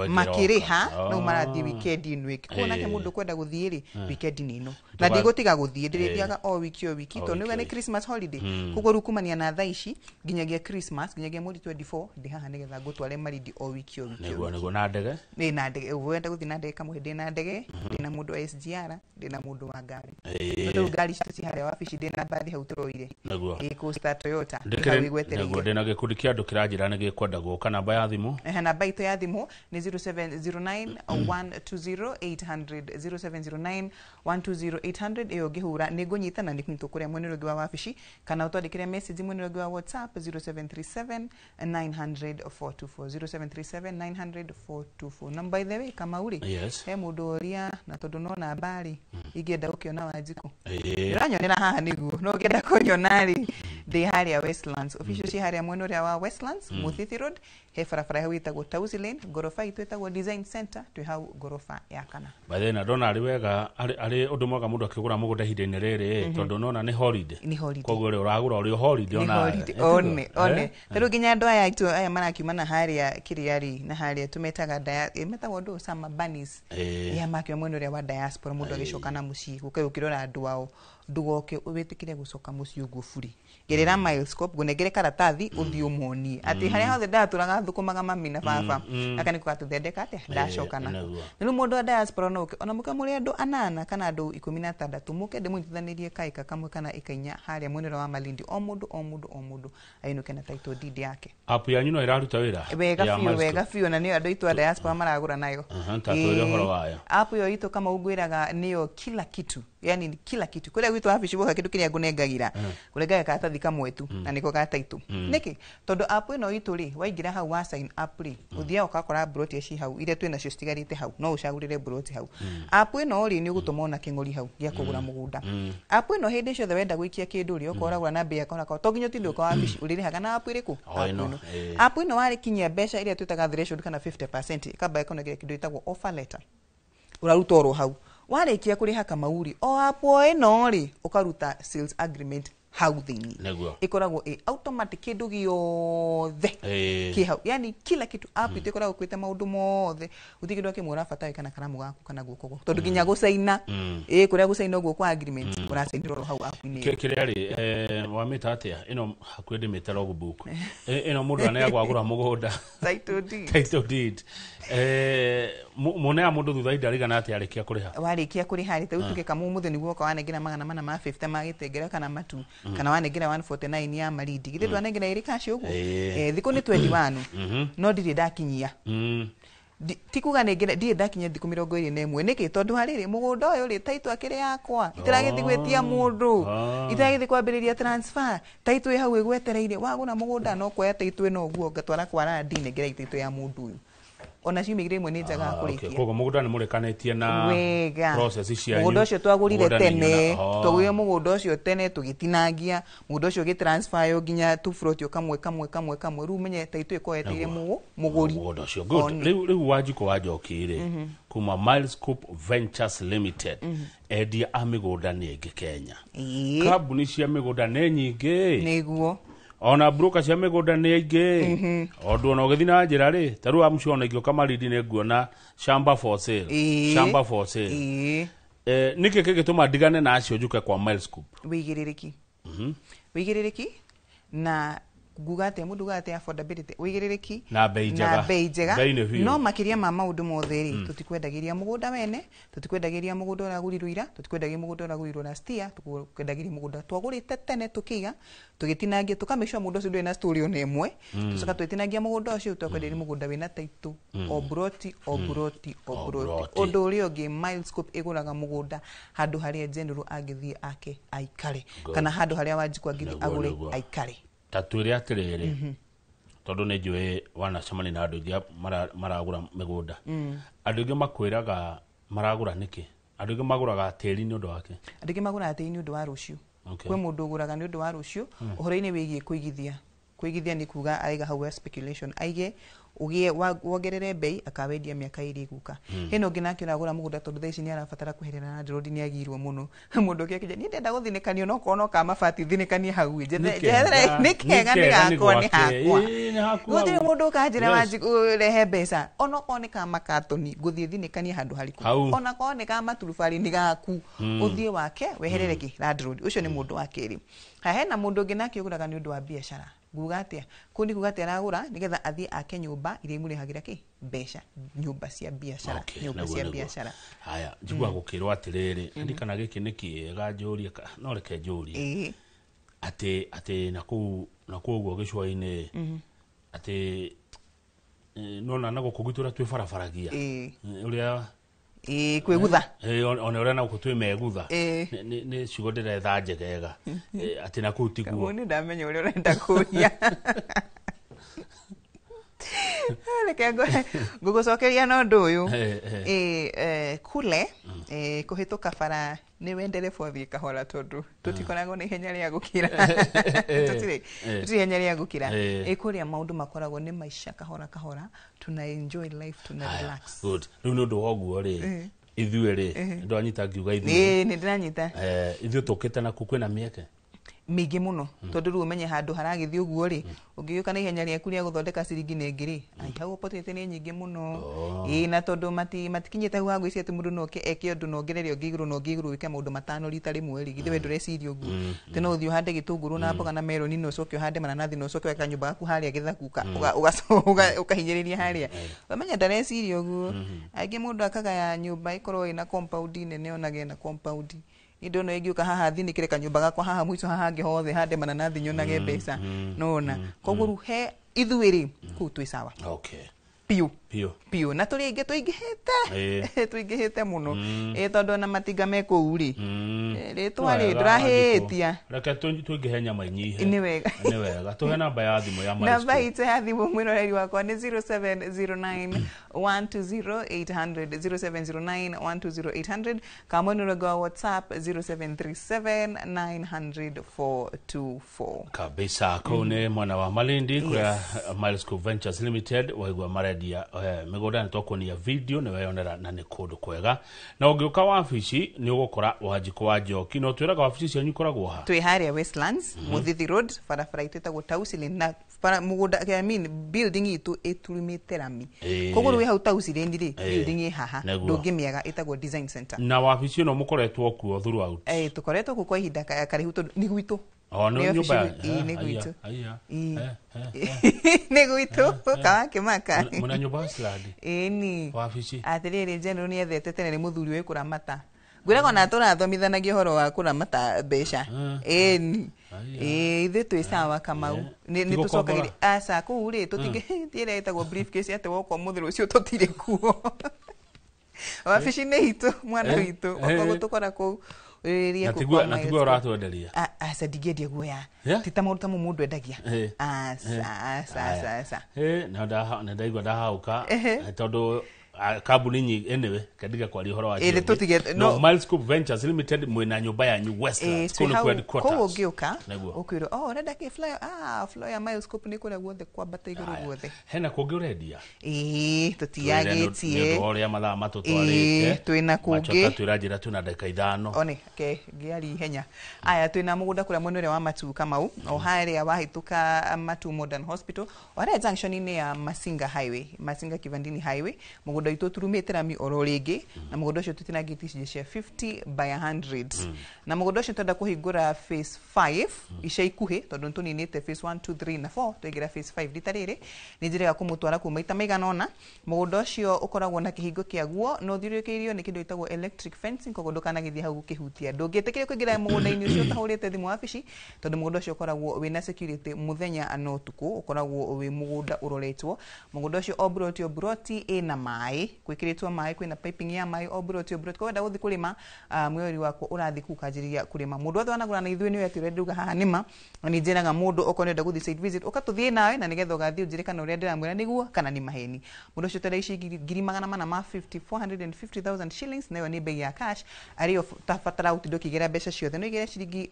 makiriha no marathie weekend ino iki kuona ke mundu kwenda guthie ri weekend ino na ndigutiga guthie ndirithiaga o wiki to ni ni Christmas holiday kugo rukumania na thaa ici ginyagia Christmas ginyagia mweri 24 ndi haha ni getha gutware Malindi o wiki nego na ndege ni na ndege wenda guthie na ndege kamwe ndi na ndege ndi na mundu wa SGR ndi na mundu wa ngari ndu ngari ci haria wabici ndi na bathi hau turoire Costa Toyota nego ndi na gikundi kia andu kirajira ni gikwenda guka namba ya thimu namba itu ya thimu ni 0709 120 800 0709 120 iyo gihura ni gunyita na ni kuntu kuria mwene rogi wa wabici kana utwandikire message mwene rogi wa WhatsApp 0737 900 424 0737 900 424 namba by the way kama uri he mundu uria na tondu no na bari igenda ukiona Wanjiku iranyonera haha niguo no genda kunyona ri the haria Westlands official ci haria mwene uria wa Westlands Muthithi Road he farafara hau itagwo Tausi Lane gorofa itu itagwo Design Center twi hau gorofa ya kana by the na dona ari wega ari undu mwaga mundu akigura mugunda hinde riri tondu nona ni holiday koguo ri uragura uri holiday ona one tero ginya ndo aya itu aya marakiuma na haria kiriari na haria tumetaga metagwo ndo sama bunnies ya makyo mwene uria wa diaspora mundu agicoka na mucii gukai ukirora andu ao ndugoke ubitikire gucoka mucii uguo buri gerera Milescope gunegere karatathi uthio moni ati haria hothe ndaturaga thukumaga mami na baba akani kwatuthondeka ati ndacokana niru mundu wa diaspora no ona muka muri andu anana kana andu 16 muke ndimunyithanirie kaika kamwe kana ikainya haria mwenero wa Malindi o mundu ainuke na title deed yake app yanyu no iraruta wira wega fiu na niyo andu itu wa diaspora maragura nayo tatwire horo wayo app yo itu kama ugwiraga niyo kila kitu yani kila kitu kule gwitu wabici boka kitu kiria ngunegagira kurengaga katathi kamwe tu na niko gataitu niki tondu app ino itu ri waingira hau wa sign up ri uthia ukakora broti eci hau ire twina cio citigarite hau no ucagurire broti hau app ino ri ni ugutuma ona kingori hau gia kugura mugunda app ino hindi cio the wenda gwikia kindu ri ukoragwa na mbia kona to nginyo tindu kwa wabici urire haga na app iriku app ino wari kinyia mbeca iria twitaga threshold kana 50% ikamba ikonegere kindu itagwo offer letter urarutoro hau warikia kuriha kamauri o app ino ri ukaruta sales agreement hau thini ikoragwo automatic kindu giothe ki hau yani kila kitu app ikoragwo kwite maundu mothe utikindu akimura bata kana karamu gaku kana guko tondu ginya gucaina kuria gucaina uguo kwa agreement uracainirwo hau app ini kiriari wamita atia ino hakwende meta logbook ino mundu anayagwagura mugunda title deed mone amundu thutha indarigana atia arikia kuriha warikia kuriha rita utuke kama umuthe niguo kwa wanengera 450 magitengera kana matu kana wanengera 149 ya maridi githe dwanengera iri kashi uguo thiku ni 21 no ndiri ndakinyia tikuga nengera ndiri ndakinyia thiku 21 niki tondu hariri mugunda uyu ri taito akiri yakwa itiragithigwetia mundu itiragithi kwambiriria transfer taito hau igwetereire waguna mugunda no kwa taito no guo ngatwara kwa randi nengera taito ya mundu uyu ona ciumigire imwe ni njaga kurikia kogo mugunda ni murekanĩtie na process cia mugunda ucio twagurire tene twagurire mugunda ucio tene tugitinangia mugunda ucio gitransfer yo nginya tu froti kamwe ru menye taito ikoeteire muguri mugunda ucio good riu wajiko wajokire kuma Milescope Ventures Limited edia amigunda ni ingi Kenya kambuni cia migunda ni nyingi niguo ona broker cia migunda ni aingi ondu no githina njira ri taru amshona igio kama lead ne guona shamba for sale niki kigituma ndigane na acio njuke kwa Milescope wigiririki na gugate mundu gate affordability wigiririki na bei njega no makiria ma maundu mothe ri tutikwendagiria mugunda wene tutikwendagiria mugunda uragurirwo ira tutikwendagiria mugunda uragurirwo na stia tukwendagiria mugunda twagurite tene tukiga tugitinangia tukamisha mundu ucio ndwe na story one imwe tucoka twetinangia mugunda ucio tukwenderia mugunda wina taito obroti undu urio ngi Milescope iguraga mugunda handu haria general agithie ake aikare kana handu haria Wanjiku agithie agure aikare tatwire atiriri tondu ni njui wanacemani na andu ingi maragura migunda andu ingi makwiraga maragura niki andu ingi maguraga tiri ni undu wake andu ingi maguraga tiri ni undu wa rucio kwe mundu uguraga ni undu wa rucio uhoro-ini wigie kuigithia ni kuga aiga hau speculation aige ugie wongerere bei akawendia miaka iri guka hino nginaki uragura mugunda tondu thaici ni arabatara kuherera na road ni agirwo muno mundu kije ni ndenda guthinikania no kono ka mabati thinikania hau jethere nikega ni gakwa ni hakwa guthire mundu kanjira Wanjiku rehe mbeca ono kone ka makatoni guthie thinikania handu hariku ona kone ka maturubari ni gaku uthie wake weherere ki road ucio ni mundu wakeri hena mundu nginaki uguraga ni undu wa biashara gugatia kundi gugatia aragura nigetha athie ake nyumba iria imurihagira ki mbeca nyumba cia biashara haya njigua gukirwo atiriri ndikana giki nikiega njuria no reke njuria ati naku uguo gicwa-ini ati nona nago kugitura twi barabaragia uria kwigutha ona uria na gutwi megutha ni ciugo ndiretha njegega ati na kutiguo ni ndamenya uria urenda kuria reke ngugucokeria no ndu uyu kule kuhituka bara ni wenderefo thie kahora tondu tutikoragwo ni ihenya ria gukira tutire ihenya ria gukira kuria maundu makoragwo ni maisha kahora tuna enjoy life tuna relax good riu no ndu woguo ri ithuĩ ri ndu anyita ngiuga ithuĩ ni ndiranyita ithuĩ tukite na kukwina mieke mingi muno tondu ru umenye handu haragithie uguo ri ungiuka na ihenya riaku ria guthondeka ciringi ni ngiri ai hau opportunity ni nyingi muno na tondu matikinyite hau hagu iciati mundu no eke undu no ngerere ngiguru wike maundu matano rita rimwe ri githe we ndureciria uguo tena uthio hande gitunguru na mboga na meloni no coke hande mananathi no coke weka nyumba yaku haria githakuka ukahinyiriria haria wamenya ndareciria uguo aingi mundu akagaya nyumba ikorwo ina compound nene onage na compound indo no ingiuka haha thinikire kanyumba gakwa haha mwico haha nge hothe hande mananathi nyonage mbeca nona koguo ruhe ithuiri ku twi sawa piu na turi ingi tuingihite muno tondu na matinga me kuu ri ritwari ndurahitia reke tuingihe nyama inyihe ni wega tuhe namba ya thimu ya Milescope namba ite ya thimu mwiroreri wakwa ni 0709 120 800 0709 kama nurogo wa WhatsApp 0737 900 424 kabisa kone mwana wa Malindi kwa Milescope Ventures Limited waigwa mare tũrendia mĩgũnda nĩ tũkuonia video nĩ weyonera na nĩ kũndũ kwega na ũngĩũka wabici nĩ ũgũkora Wanjikũ wa Njoki no twĩraga wabici cianyu ikoragwo ha twĩ harĩa Westlands Mũthithi Road barabara itĩtagwo Tausili na mũgũnda I mean building itũ ĩturumĩte rami koguo rĩu hau Tausili rĩ building ĩ haha ndũngĩmĩaga ĩtagwo Design Center na wabici ĩno mũkoretwo kuo throughout tũkoretwo kuo kwa ihinda karĩhu nĩ gwitũ no nyumba nĩ gwitũ nĩ gwitũ kawakĩmaka mũna nyumba sladi ĩni wabici atĩrĩrĩ general nĩ ethete tene nĩ mũthuri ũyũ kũramata ngwĩragwo na tũrathomithanagia ũhoro wa kũramata mbeca ĩni ithuĩ twĩ sawa Kamau nĩ tũcokagĩria aca kũu rĩ tũtingĩthiĩra ĩtagwo briefcase atĩ woka mũthĩ rũciũ tũtirĩ kuo wabici nĩ itũ mwana witũ okorwo tũkora kũu natigua ũratwenderia aca ndingĩendia guoya ti ta maũndũ ta mũndũ endagia aca na ndaigua ndahaũka tondũ kambuni nyingi anyway kadiga kwa horo wa no Milescope Ventures Limited mwena nyumba ya New Westlands kuna headquarters ko ngioka ukwiro renda ke flyer flyer Milescope ni kuna guothe kwa bata iguru guothe hena kungi urendia tutiagitie oria mathaa matutwarite twina kungi turanjira tuna dakika 5 one ke giari henya aya twina mugunda kuria mwena wa Matu Kamau o haria wahituka Matu Modern Hospital ore junction ni ya Masinga Highway Masinga Kivandini Highway mugunda itu turumite rami oro ringi na mugunda ucio tutina gate cia 50 by 100 na mugunda ucio twenda kuhingura phase 5 ica ikuhi tondu tuninite phase 1 2 3 na 4 tuigira phase 5 ritariri ni njira ya kumutwara kuma ita maigana ona mugunda ucio ukoragwo na kihingo kiaguo no thiurikeirio ni kindu itagwo electric fencing koguo ndukanagithie hau kihutia ndungitikiria kuingira mugunda-ini ucio tahurite thimu wabici tondu mugunda ucio ukoragwo wina security muthenya no tuku ukoragwo wi mugunda uroretwo mugunda ucio obroti ina mai kwikiritwo mai kwina piping ya mai obroti kwa wenda guthi kurima mweri wako urathi kukanjiriria kurima mundu othe wanagura na ithuĩ nĩ wetu renduga haha nima ni njiraga mundu okonenda guthi site visit ukatuthie nawe na nigetha ugathie ujire kana uria ndiramwira niguo kana ni maheni mundu ucio tere ici 450,000 shillings nayo ni bei ya cash ario tafatara utindo kigera mbeca ciothe no igere ciringi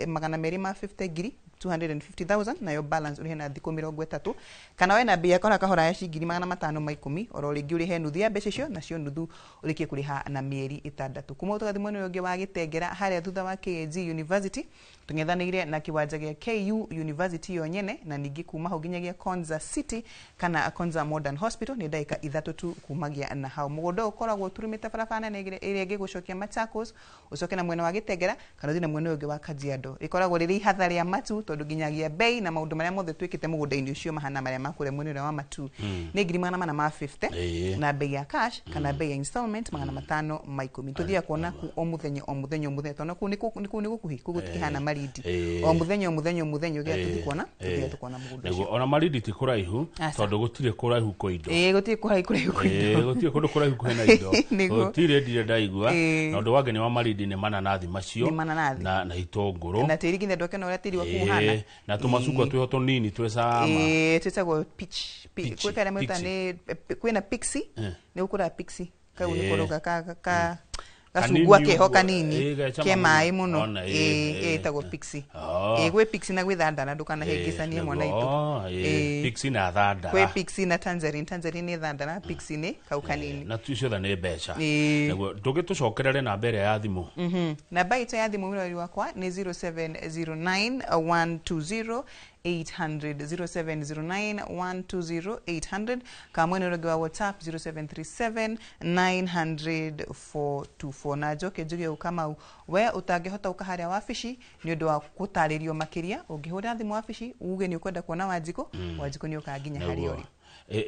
250,000 nayo balance uri hena thiko 30 kana we na bei yakora kahora ya ciringi 510 oro ringi uri he nuthu ya mbeca cio nacio nuthu urikie kuriha na mieri 6 kuma tugathi mwene ungi wa Gitengera haria thutha wa KG University tung'ethanĩire na kiwanja gĩa KU University yonyene na ningi kuma hau nginyagia Konza City kana Konza Modern Hospital ni dakika 3 tu kumagia na hau mugunda ukoragwo turumite barabara na ĩrĩa ĩngĩgũcokia Machakos ucoke na mwena wa Gitengera kana thina mwena ungi wa Kajiado ikoragwo rĩrĩ ihatha rĩa Matu tondu nginyagia bei na maundu maria mothe twikite mugunda-ini ucio mahana maria makure mwena wa Matu ni 450 na bei ya cash kana bei ya installment 510 tuthia kuona ku o muthenya tona ku ni gukuhi kugutikihana maridi o muthenya ugia tuthi kuona tuthia tukona mugunda nego ona maridi ti kuraihu tondu gutire kuraihu ko indo gutire kuraihu ko indo gutire kundu kuraihu ko hena indo gutire ndire ndaigua tondu wageni wa maridi ni mananathi macio na itonguru na tiri nginya ndoke na uria tiri wa kuhana na tumacuka twiho tunini twesama twetagwo pitch kwekara mweta ni kwina pixie ni ukura pixie kau ni koroga ka gasugua keho kanini ke mai muno etagwo pixie gwe pixie na gwithandana ndukana hengicania mwana itu pixie na thanda kwe pixie na tangerine ni thandana pixie ni kau kanini na tucio tha ni mbeca naguo ndugitucokerere na mbere ya thimu namba itu ya thimu mwiri wakwa ni 0709120800 0709120800 kama mwene rogi wa WhatsApp 0737900424 na joke juge ukama we utangihota ukaharia wabici ni undu wa gutaririo makiria ungihura thimu wabici uge ni ukwenda kuona Wanjikũ ni ukaginya hari ori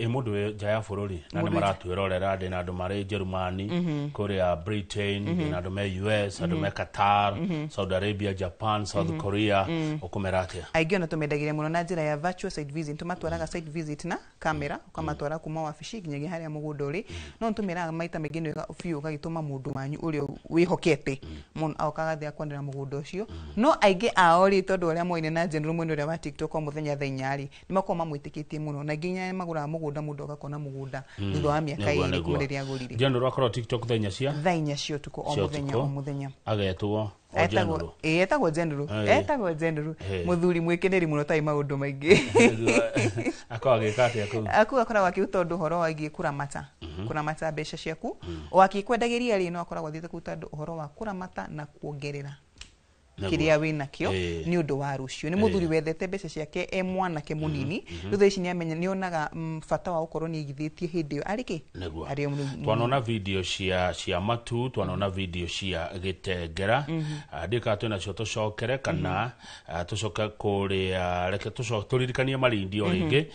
mundu nja ya bururi na ni maratwirorera ndi na andu mari Germany Korea Britain na andu me US andu me Qatar Saudi Arabia Japan South Korea ukumeratia aigio na tumendagire muno na njira ya virtual site visit tumatwaraga site visit na kamera ukamatwara kuma wabici nginyagia haria mugunda uri no tumiraga maita mengi ni fiu ukagituma mundu wanyu uri wihokete mun aukagathia kwandira mugunda ucio no aige aori tondu uria moine na general mwene uria wa TikTok o muthenya thainyari ni makoma mwitikitie muno na nginya magura mugunda mundu agakona mugunda thutha wa miaka 2 kumuriria agurire Jendo rwakora TikTok thainya cio tuko o muthenya agetwo etagwo Jenduru muthuri mwikeneri muno tai maundu maingi akagika atia ku akoragwo akiuta undu horo waigi kuramata kuramata mbeca ciaku o akikwendagiria ri no akoragwo thite kuta uhoro wa kuramata na kuongerera kiria wina kio ni undu wa rucio ni muthuri wethete mbeca ciake mwanake munini thutha ici ni amenya ni onaga fata wa ukorwo ni igithitie hindi yo ariki ari twanona video cia matu twanona video cia gitengera ndika twina cio tucokere kana tucoka kuri reke tucoka turirikanie marindi o ringi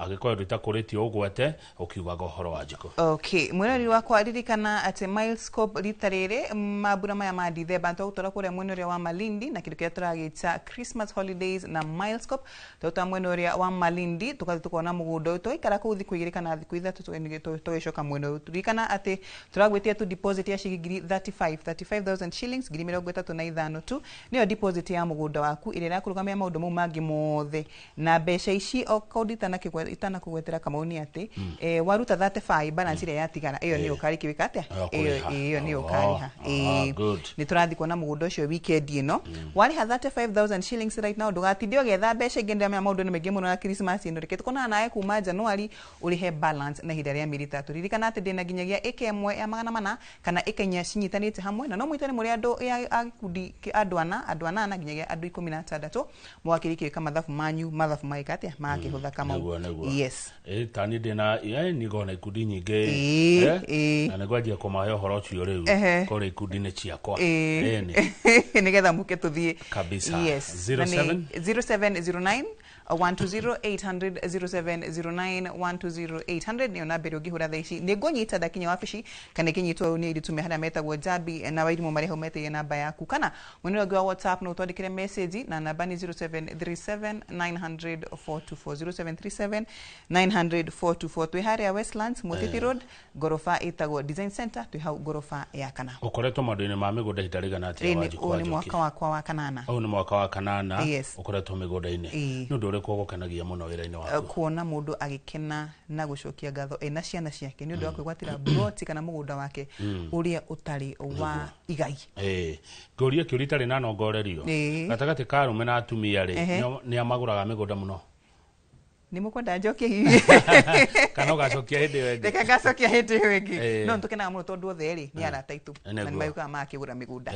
agikorwo rita kuritio ugwete ukiugaga uhoro wa njiko okay mwirari wakwa ririkana ati Milescope ritarire mabura maya ma Dithemba ntugutora kuria mwene wa Malindi na kitu kia turagita Christmas holidays na Milescope tuta mwene uria wa Malindi tukathi tukona mugundo tuikara ku thiku igiri kana thiku ithatu tugicoka mwene turikana ati turagwitia tu deposit ya shilingi 35,000 shillings ngiri 35 tu niyo deposit ya mugundo waku ire na kurugamia maundu mau mangi mothe na mbeca ici o kaudita na itana kugwetera kamauni ati waruta 35 balance ile yatigana iyo niyo kari kiwika atia iyo niyo kariha ni turathi kuona mugundo ucio weekend ino wali ha 35,000 shillings right now ndugatidio getha mbeca ingende ya maundu ni mege muno na Christmas ino reke tukona nae kuma January urihe balance na hinda ria miri 3 ririkana ati ndina ginyagia ikemwe ya 400 kana ikenya cinyitanite hamwe na no mwitane muri andu akundi andu ana na ginyagia andu 16 mwakiriki kama mathafu manyu mathafu maikatia makihutha kama yes tani ndina ni gona ikundi nyingi na negwaje kumahe horo cio riu kore ikundi ni ciakwa nigetha muke tuthie kabisa yes 0709 120 800 0709 ni ona bero gihura thaici ni ngonyita dakinya wabici kana kinyitwo ni iritume hada metagwo Jabi na wairimu mari homete ye namba yaku kana muniro gwa WhatsApp no twandikire message na namba ni 0737 900 424 0737 900 424 twi haria Westlands Mutiti Road gorofa itagwo Design Center twi hau gorofa ya kana ukoretwo maundu-ini ma migunda hitarigana ati wajikwa ni mwaka wakwa wa kanana ni mwaka wa kanana ukoretwo migunda-ini nundu uri kugokenagia muno wira-ini waku kuona mundu agikena na gucokia ngatho ena ciana ciake ni undu wa kwigwatira broti kana mugunda wake uria utari wa igai ngoria kiuri tari na nongorerio gatagati ka arume na atumia ri ni amaguraga migunda muno ni mukwenda njoke hivi kana gacokia hindi wengi deka gacokia hindi wengi no ntukena muno tondu othe ri ni arata itu na ni mayuka makigura migunda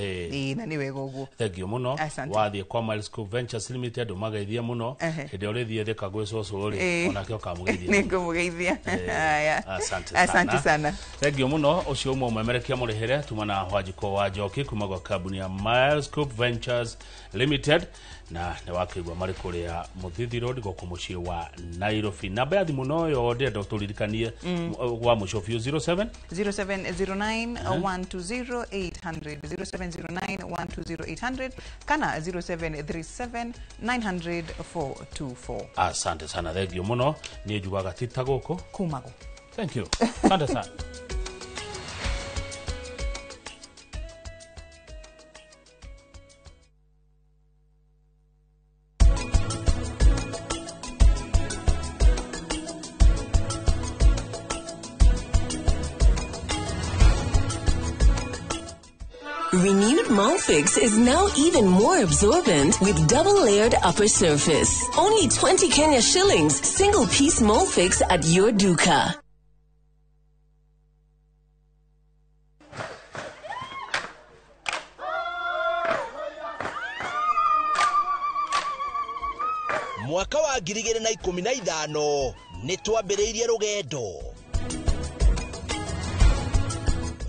na ni wega uguo thank you muno wathie kwa Milescope Ventures Limited umageithia muno hindi urithie thika gwe coco ri onake ukamugeithia ni ngumugeithia haya asante sana thank you muno ucio umwe umemerekia murihere tumana Wanjiko wa Njoki kuma kwa kabuni ya Milescope Ventures Limited na ne wakigwa mari kuria Muthithi Road goku mucii wa Nairobi namba ya thimu no yo ndendo turirikanie wa mucofio 0709 120 800 0709 120 800 kana 0737 900 424 asante sana thank you muno ni jugaga tita goko kumago thank you asante sana Renewed Molfix is now even more absorbent with double-layered upper surface. Only 20 Kenya shillings, single-piece Molfix at your duka. Mwaka wa 2015 nitwambiriirie rugendo.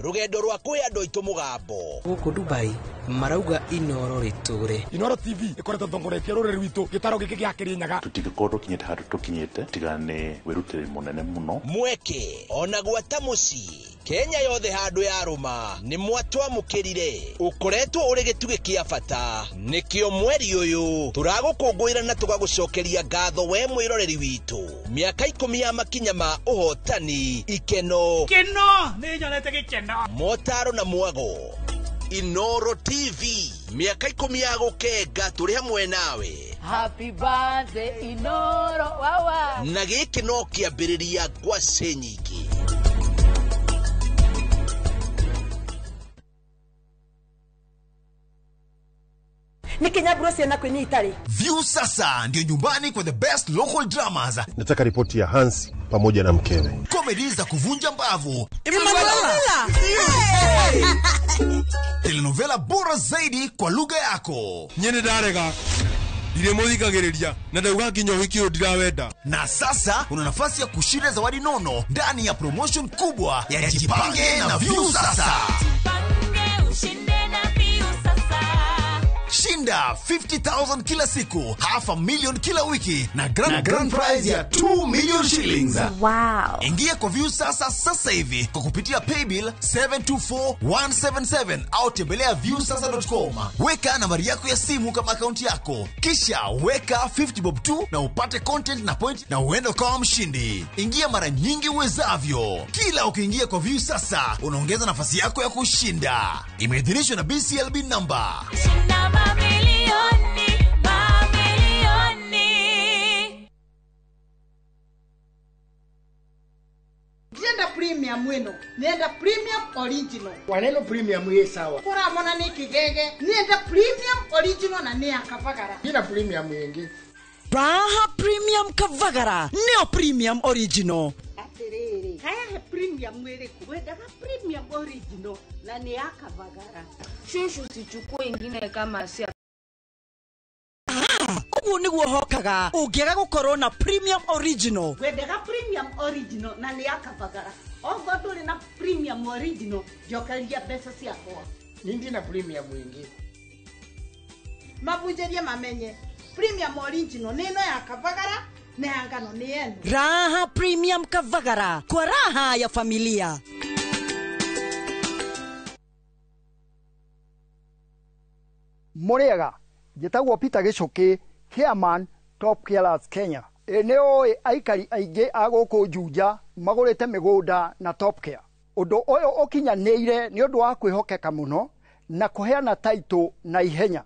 Rugendo rwa kuya ndo itu mugambo guku Dubai marauga Inoro riture Inoro TV ikoretwo thongoretie ruriri witu gitaro giki gia Kirinyaga tutigikorwo kinyete handu tukinyete tigane wirutire munene muno mweke ona gwata muci Kenya yothe handu ya ruma ni mwatwamukirire ukoretwo uri gitugi kia bata nikio mweri uyu turagukungwira na tugagucokeria ngatho we mwiroreri witu miaka 10 ya makinya ma uhotani ikeno ni nyonete gikeno motaro na mwago Inoro TV miaka 10 ya gukenga turi hamwe nawe Happy birthday Inoro wawa. Na gĩkĩ no kĩambĩrĩria ngwacĩ nyingĩ. Na kwenye itali. View sasa ndio nyumbani kwa the best local dramas. Nataka ripoti ya Hans pamoja na mkewe. Comedy za kuvunja mbavu. Telenovela bora zaidi kwa lugha yako. Nyene darega. Diremodhikagereria na ndauga kinyo hikio ndirawenda. Na sasa una nafasi ya kushinda zawadi nono ndani ya promotion kubwa ya Jipange na View sasa. Shinda 50,000 kila siku, $500,000 kila wiki na grand prize ya 2 million shillings. Wow. Ingia kwa View sasa hivi kwa kupitia paybill 724177 au tembelea viewsasa.com. Weka nambari yako ya simu kama akaunti yako, kisha weka 50 bob tu na upate content na point na uende kama mshindi. Ingia mara nyingi uwezavyo. Kila ukiingia kwa View sasa unaongeza nafasi yako ya kushinda. Imeidhinishwa na BCLB number. Nienda premium mweno. Nienda premium original. Waneno premium ye sawa. Kura mona ni kigege. Nienda premium original na ni akavagara. Nina premium yengi. Raha premium kavagara. Neo premium original. Aterere. Haya he premium mwele kuweda premium original na ni akavagara. Shushu sichukue ingine kama si Ugu niguo hokaga ungiaga gukorwo na premium original. Wendaga premium original na ni akavagara. Ongo nduri na premium original jokaria pesa ciakwa. Nindi na premium wingi. Mabunjerie mamenye premium original nino ya kavagara na yangano ni yenu. Raha premium kavagara kwa raha ya familia. Muriega njitagwo Peter Gichuki, Chairman Top Carers Kenya. Eneo aikari aingĩ a gũkũ Juja magũrĩte mĩgũnda na Top Care. Ũndũ ũyũ ũkinyanĩire nĩ ũndũ wa kwĩhokeka mũno na kũheana title na ihenya.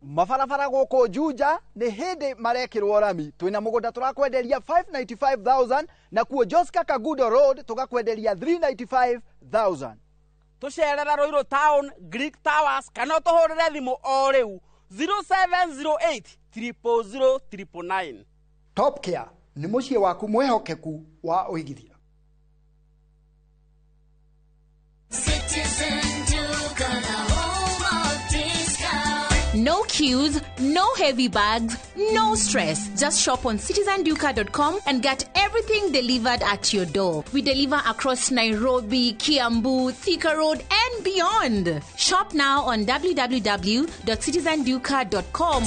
Mabarabara gũkũ Juja nĩ hĩndĩ marekĩrwo rami. Twĩna mũgũnda tũrakwenderia 595,000 na kuo Joska Kagudo Road tũgakwenderia 395,000. Tucerera Ruiru Town, Greek Towers, kana tuhurire thimu o riu 0708 000 999. Top Care nĩ mũciĩ waku mwehokeku wa ũigithia. No queues, no heavy bags, no stress. Just shop on citizenduka.com and get everything delivered at your door. We deliver across Nairobi, Kiambu, Thika Road, and beyond. Shop now on www.citizenduka.com.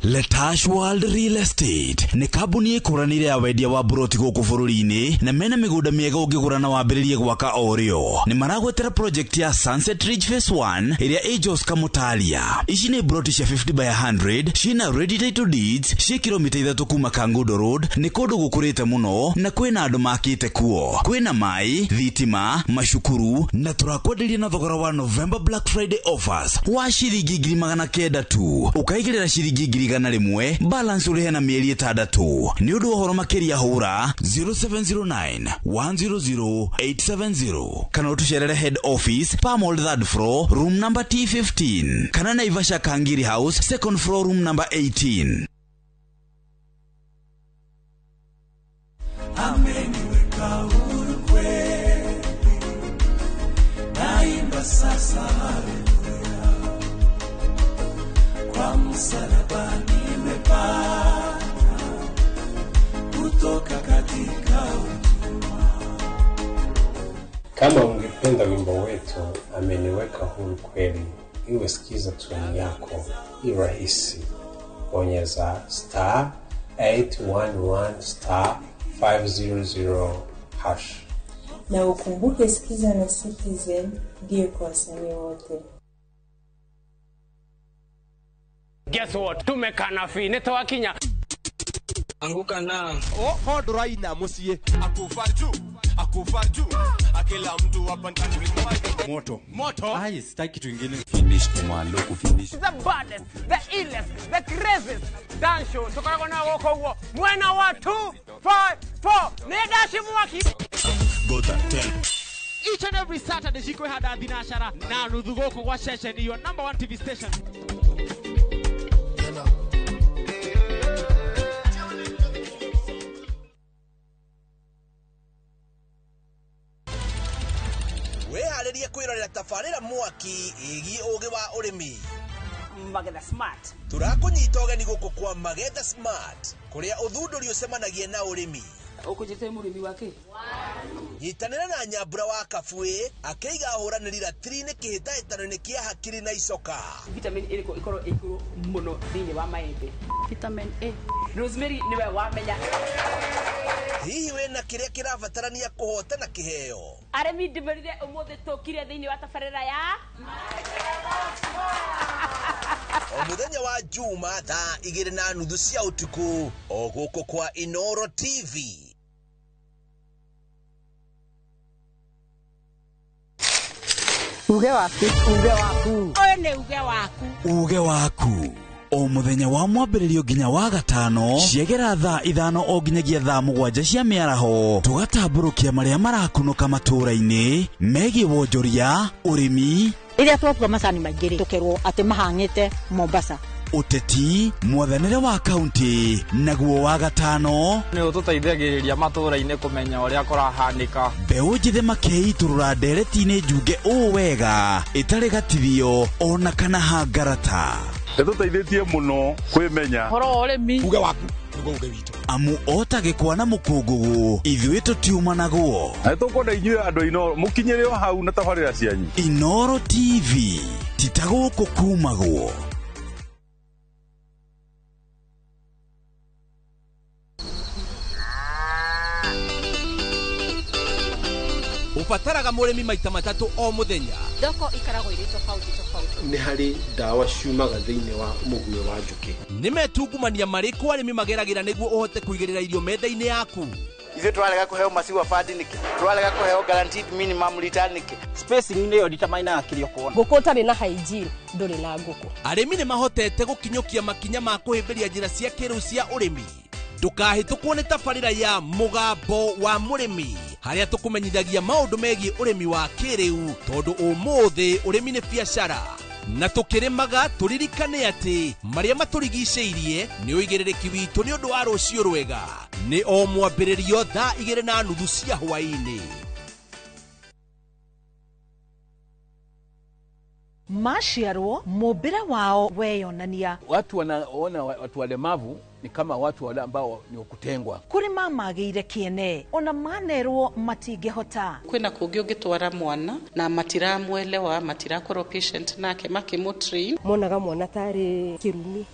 Letash World Real Estate ni kambuni ĩkũranĩire ya wendia wa buroti gũkũ bũrũri-inĩ na mena mĩgũnda mĩega ũngĩgũra na wambĩrĩrie gwaka o rĩo. Nĩ maragwetera project ya Sunset Ridge Phase 1 ĩrĩa ĩ Joska Mutalia. Ici nĩ buroti cia 50 by 100 ciĩna ready title deeds cia kilomita 3 kuma Kangundo Road. Nĩ kũndũ gũkũrĩte mũno na kwĩna andũ makĩte kuo. Kwĩna maĩ, thitima, macukuru na tũrakwenderia na thogora wa November Black Friday offers wa ciringi 900 tu. Ũkaigĩrĩra ciringi 1,000 balance ũrĩhe na mĩeri 6. Nĩ ũndũ ũhoro makĩria hũra 0709 100 870 kana ũtũcerere head office Palmol 3rd floor room number T15 kana Naivasha Kangiri House 2nd floor room number 18. Ameniweka huru kweli, naimba sasa haleluya, kwa msalaba nimepata kutoka katika utumwa. Kama ungependa wimbo wetu ameniweka huru kweli, iwe sikiza tuni yako, irahisi. Bonyeza *811 *500 #. Na ukumbuke sikiza na Citizen, ndio kwa wasanii wote. Guess what? Tumekana fi nitawakinya. Anguka na. Oh, hodroina musie. Akufarju. Akila mtu hapa ndani. Moto. Ai, sitaki kitu kingine. Finish kumalo kufinish. The baddest, the illest, the craziest dance show. Tukako na woko huo. Mwena wa 254. Nedashi mwaki. Go that 10. Each and every Saturday shikwe hada dinashara na nudhugoko kwa session your number 1 TV station. Weharĩrie kwĩrorera tabarĩra mwaki ĩgiĩ ũgĩ wa ũrĩmi. Magetha Smart. Tũrakũnyita ũgeni gũkũ kwa Magetha Smart, kũrĩa ũthundũri ũcemanagia na ũrĩmi. Ũkũjĩte mũrĩmi wake? Nyitanĩra na Nyambura wa Kabuĩ akĩiga hũranĩri ratiri-inĩ kĩhĩtahĩtano-inĩ kĩa hakiri na icoka. Vitamin A ĩkorwo ĩkũrũ mũno thĩinĩ wa maembe. Vitamin A. Rosemary niwe wamenya. Hihi wĩna kĩrĩa kĩrabatarania kũhotana kĩheo? Arĩmi ndĩmerire ũmũthĩ tũkire thĩinĩ wa tabarĩra ya o mũthenya wa Juma thaa 2:30 cia ũtukũ o gũkũ kwa Inoro TV. Uge waku. Oyo nĩ uge waku. Uge waku. O muthenya wa mwambĩrĩrio nginya wa gatano ciegera thaa 5 o nginyagia thaa 7 cia mĩaraho tugatambũrũkia marĩa marakunũka matũũra-inĩ megiĩ wonjoria ũrĩmi rĩrĩa twatua macani maingĩ tũkerwo atĩ mahang'ĩte Mombasa ũteti mwathanĩre wa kaunti naguo wa gatano nĩ ũtũteithagĩrĩria matũũra-inĩ kũmenya ũrĩa kũrahanĩka mbeũ njĩthĩ makeitũrũra ndereti-inĩ njunge ũũ wega ĩtarĩ gatithio ona kana hangarata Nĩtũteithĩtie mũno kwĩmenya Horo ũrĩmi. Uge waku nĩguo uge witũ. Amu otagĩkwa na mũkũngũgũ ithuĩ tũtiuma naguo. Nĩtũkwenda inyuĩ andũ a Inoro mũkinyĩre o hau na tabarĩra cianyu. Inoro TV titagũkũ kumagwo. Ubataraga mũrĩmi maita matatũ o mũthenya. Thoko ikaragwo irĩ tofauti. Nĩ harĩ ndawa ciumaga thĩinĩ wa mũguĩ wa njũkĩ. Nĩ metungumania marĩkũ arĩmi mageragĩra nĩguo ũhote kũigĩrĩra irio metha-inĩ yaku. Ithuĩ tũralega kũheo maciwa fund nĩkĩ? Tũralega kũheo guaranteed minimum return nĩkĩ? Spacing nĩyo determine kĩrĩa ũkuona. Ngũkũ ũtarĩ na hygiene ndũrĩ na ngũkũ. Arĩmi nĩ mahotete gũkinyũkia makinya ma kũhĩmbĩria njĩra cia kĩrĩu cia ũrĩmi. Ndũkahĩtũkwo nĩ tabarĩra ya mũgambo wa mũrĩmi harĩa tũkũmenyithagia maũndũ megiĩ ũrĩmi wa kĩrĩu tondũ ũmũthĩ ũrĩmi nĩ biacara na tũkĩrĩmaga tũririkane atĩ marĩa matũrigicĩirie nĩ ũigĩrĩrĩki witũ nĩ ũndũ wa rũciũ rwega nĩ o mwambĩrĩrio thaa 2:30 cia hwaĩ-inĩ. Maciarwo mũmbĩre wao weyonania. Watu wanaona watu walemavu ni kama watu wale ambao ni wakutengwa. Kuri mamagĩire kĩene ona manerwo matingĩhota. Kwĩna kũngĩ ũngĩtwara mwana na matiramwelewa matirakorwo patient nake makĩmũtrain. Monaga mwana tarĩ kĩrumi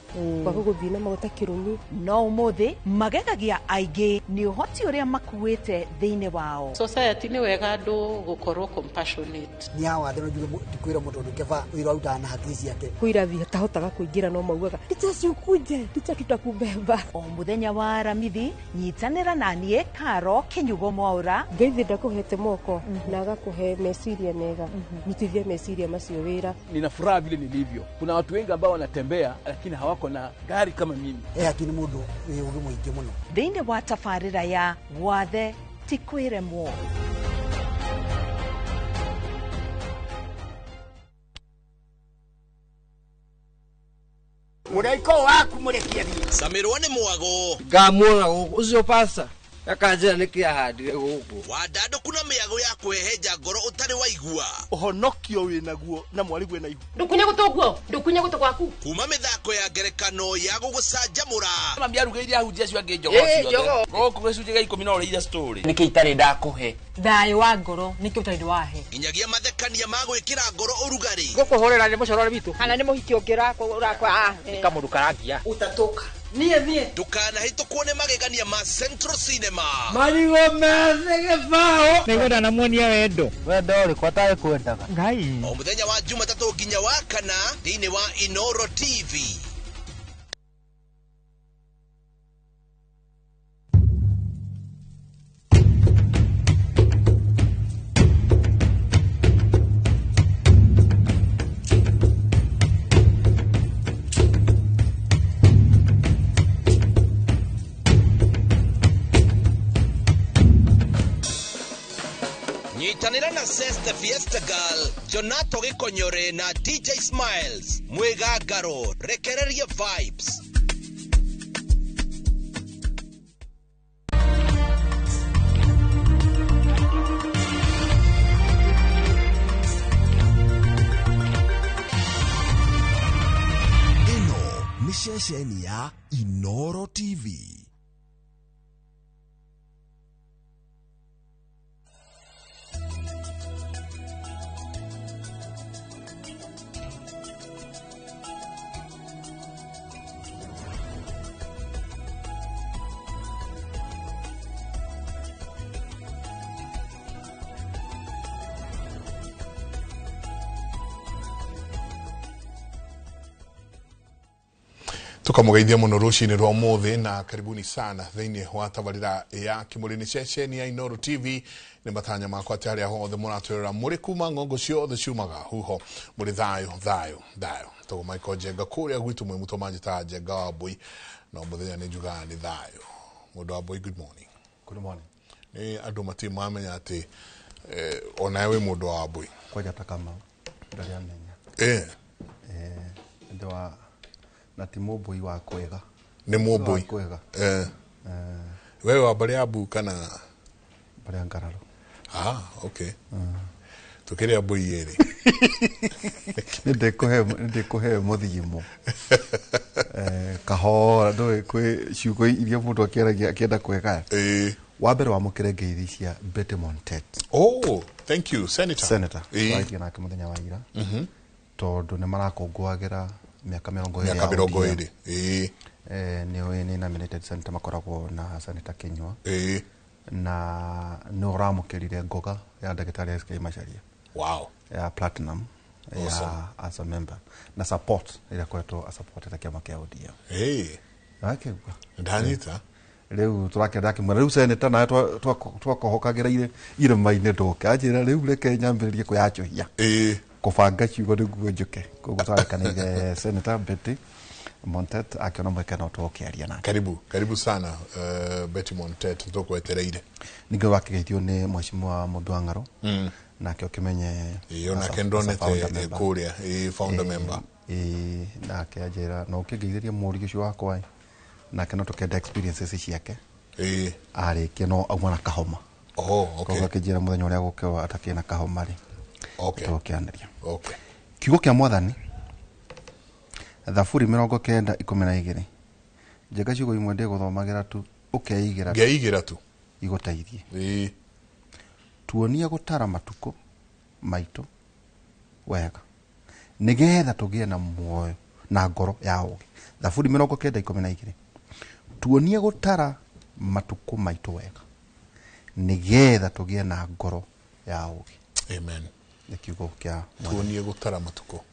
kwa gũthiĩ na magota kĩrumi. No ũmũthĩ magegagia aingĩ nĩ ũhoti ũrĩa makuĩte thĩinĩ wao. Society nĩ wega andũ gũkorwo compassionate. Ni hawa thĩno njuge tikwĩra mũndũ ndũkeva wĩra ũrutaga na hakiri ciake. Kwĩrathi tahotaga kũingĩra no maugaga tutaciukuje tutakitakubeba. O muthenya wa Aramithi nyitanĩra na niĩ Karo Kinyugo Mwaura. Ngeithi ndakuhete moko na agakuhe meciria mega. Nitithie meciria macio wĩra. Nina furaha vile nilivyo. Kuna watu wengi ambao wanatembea lakini hawako na gari kama mimi. Akini mũndũ wĩ ũgĩ mũingĩ mũno. Thĩinĩ wa tabarĩra ya wathe ti kwĩremwo. Mũraiko waku mũrekia thiĩ. Samirwo nĩ mwago. Ngamwona ũcio pasta. Akanjĩra nĩkĩ ahandire gũkũ. Wandandũku na mĩago ya kwĩhenja ngoro ũtarĩ waigua. Ũhonokio wĩ naguo na mwarigu wĩna ihu. Ndukunye gũtũguo, ndukunye gũtũ gwaku. Kuma mĩthako ya ngerekano ya gũgũcanjamũra. Mami arugĩire ahunjia cio angĩ njogo ciothe. Gũkũ gĩcunjĩ gĩa 10 no ũrĩire story. Nĩkĩ itarĩ ndakũhe. Thayũ wa ngoro nĩkĩ ũtarĩ wahe. Nginyagia mathekania ma gwĩkĩra ngoro ũrugarĩ. Gũkũhorera nĩ mũcorore witũ. Kana nĩ mũhiki ũngĩrakwa. Kamũndũ karagia. Utatoka. Niĩ. Ndũkanahĩtũkwo nĩ magegania ma Central Cinema. Marigo mese gĩbaũ. Nĩgũra na muonia wendo. Wendo ũrĩkũ atarĩ kwendaga. Ngai. O mũthenya wa Jumatatũ nginya wa Kana thĩinĩ wa Inoro TV. nyitanira na Sesta Fiesta Girl, Jonato Gikonyore na DJ Smiles, Mwegagaro, rekereria vibes. Shesheni ya Inoro TV. Tukamugeithia muno rucini rwa muthi na karibuni sana thiini wa tabarira ya Kimulini Shesheni ya Inoro TV. Ni matanya makwa tari hothe muratwira muri kuma ngongo ciothe ciumaga huho muri thayo togo Michael Jenga kuria gwitu mwe mutomanji ta Jenga wa Bui na muthenya ni juga ni thayo mundu wa Bui. Good morning. Good morning. Ni andu matima amenya ati onawe mundu wa Bui kwaja takama ndari amenya ndio na timo Bui wa kwega ni mo Bui wewe wa Bariabu kana Bariangararo. Okay. Tukiria Bui yeri ndikuhe muthimo kahora ndo kwe ciugo iria mundu akienda kwega wa mbere wa mukirenge ithi cia Betty Montet. Thank you Senator. Right na muthenya wa ira tondu ni marakongwagira miaka 20 ni nominated senator makoragwo na Senator Kinyua na no ramukirire ngoga ya Ndagitari SK Macharia ya platinum ya as a member na support ile kwetu a support ya kiama kia ODM akegwa ndanita leo turakenda kimwe leo senator na twakohokagira ile maine ndoke ajira leo reke nyambiririe kuyachohia kufanga ciugo niguo njuke koguo twarekanire Senator Betty Montet akiona mwekana utokiaria nake. Karibu sana Betty Montet tukwetereire. Nigo wakigeithio ni Mheshimiwa Mudwangaro na kio kimenye na kendonete kuria founder member na kiajira no kigeithiria muri ucio wakwa na keno tukenda experiences ciake ari keno aumana kahoma okay kwa kijira muthenya uria gukewa atakina kahoma ri tukianderia kiugo kia mwathani Thaburi 90:12 njega ciugo imwe ndi guthomagira tu ukeigira tu igutaithie tuonia gutara matuko maitu wega nigetha tugie na muoyo na ngoro ya ugi. Thaburi 90:12 tuonia gutara matuko maitu wega nigetha tugie na ngoro ya ugi. Amen. Nikiugo kia tuonia gutara matuko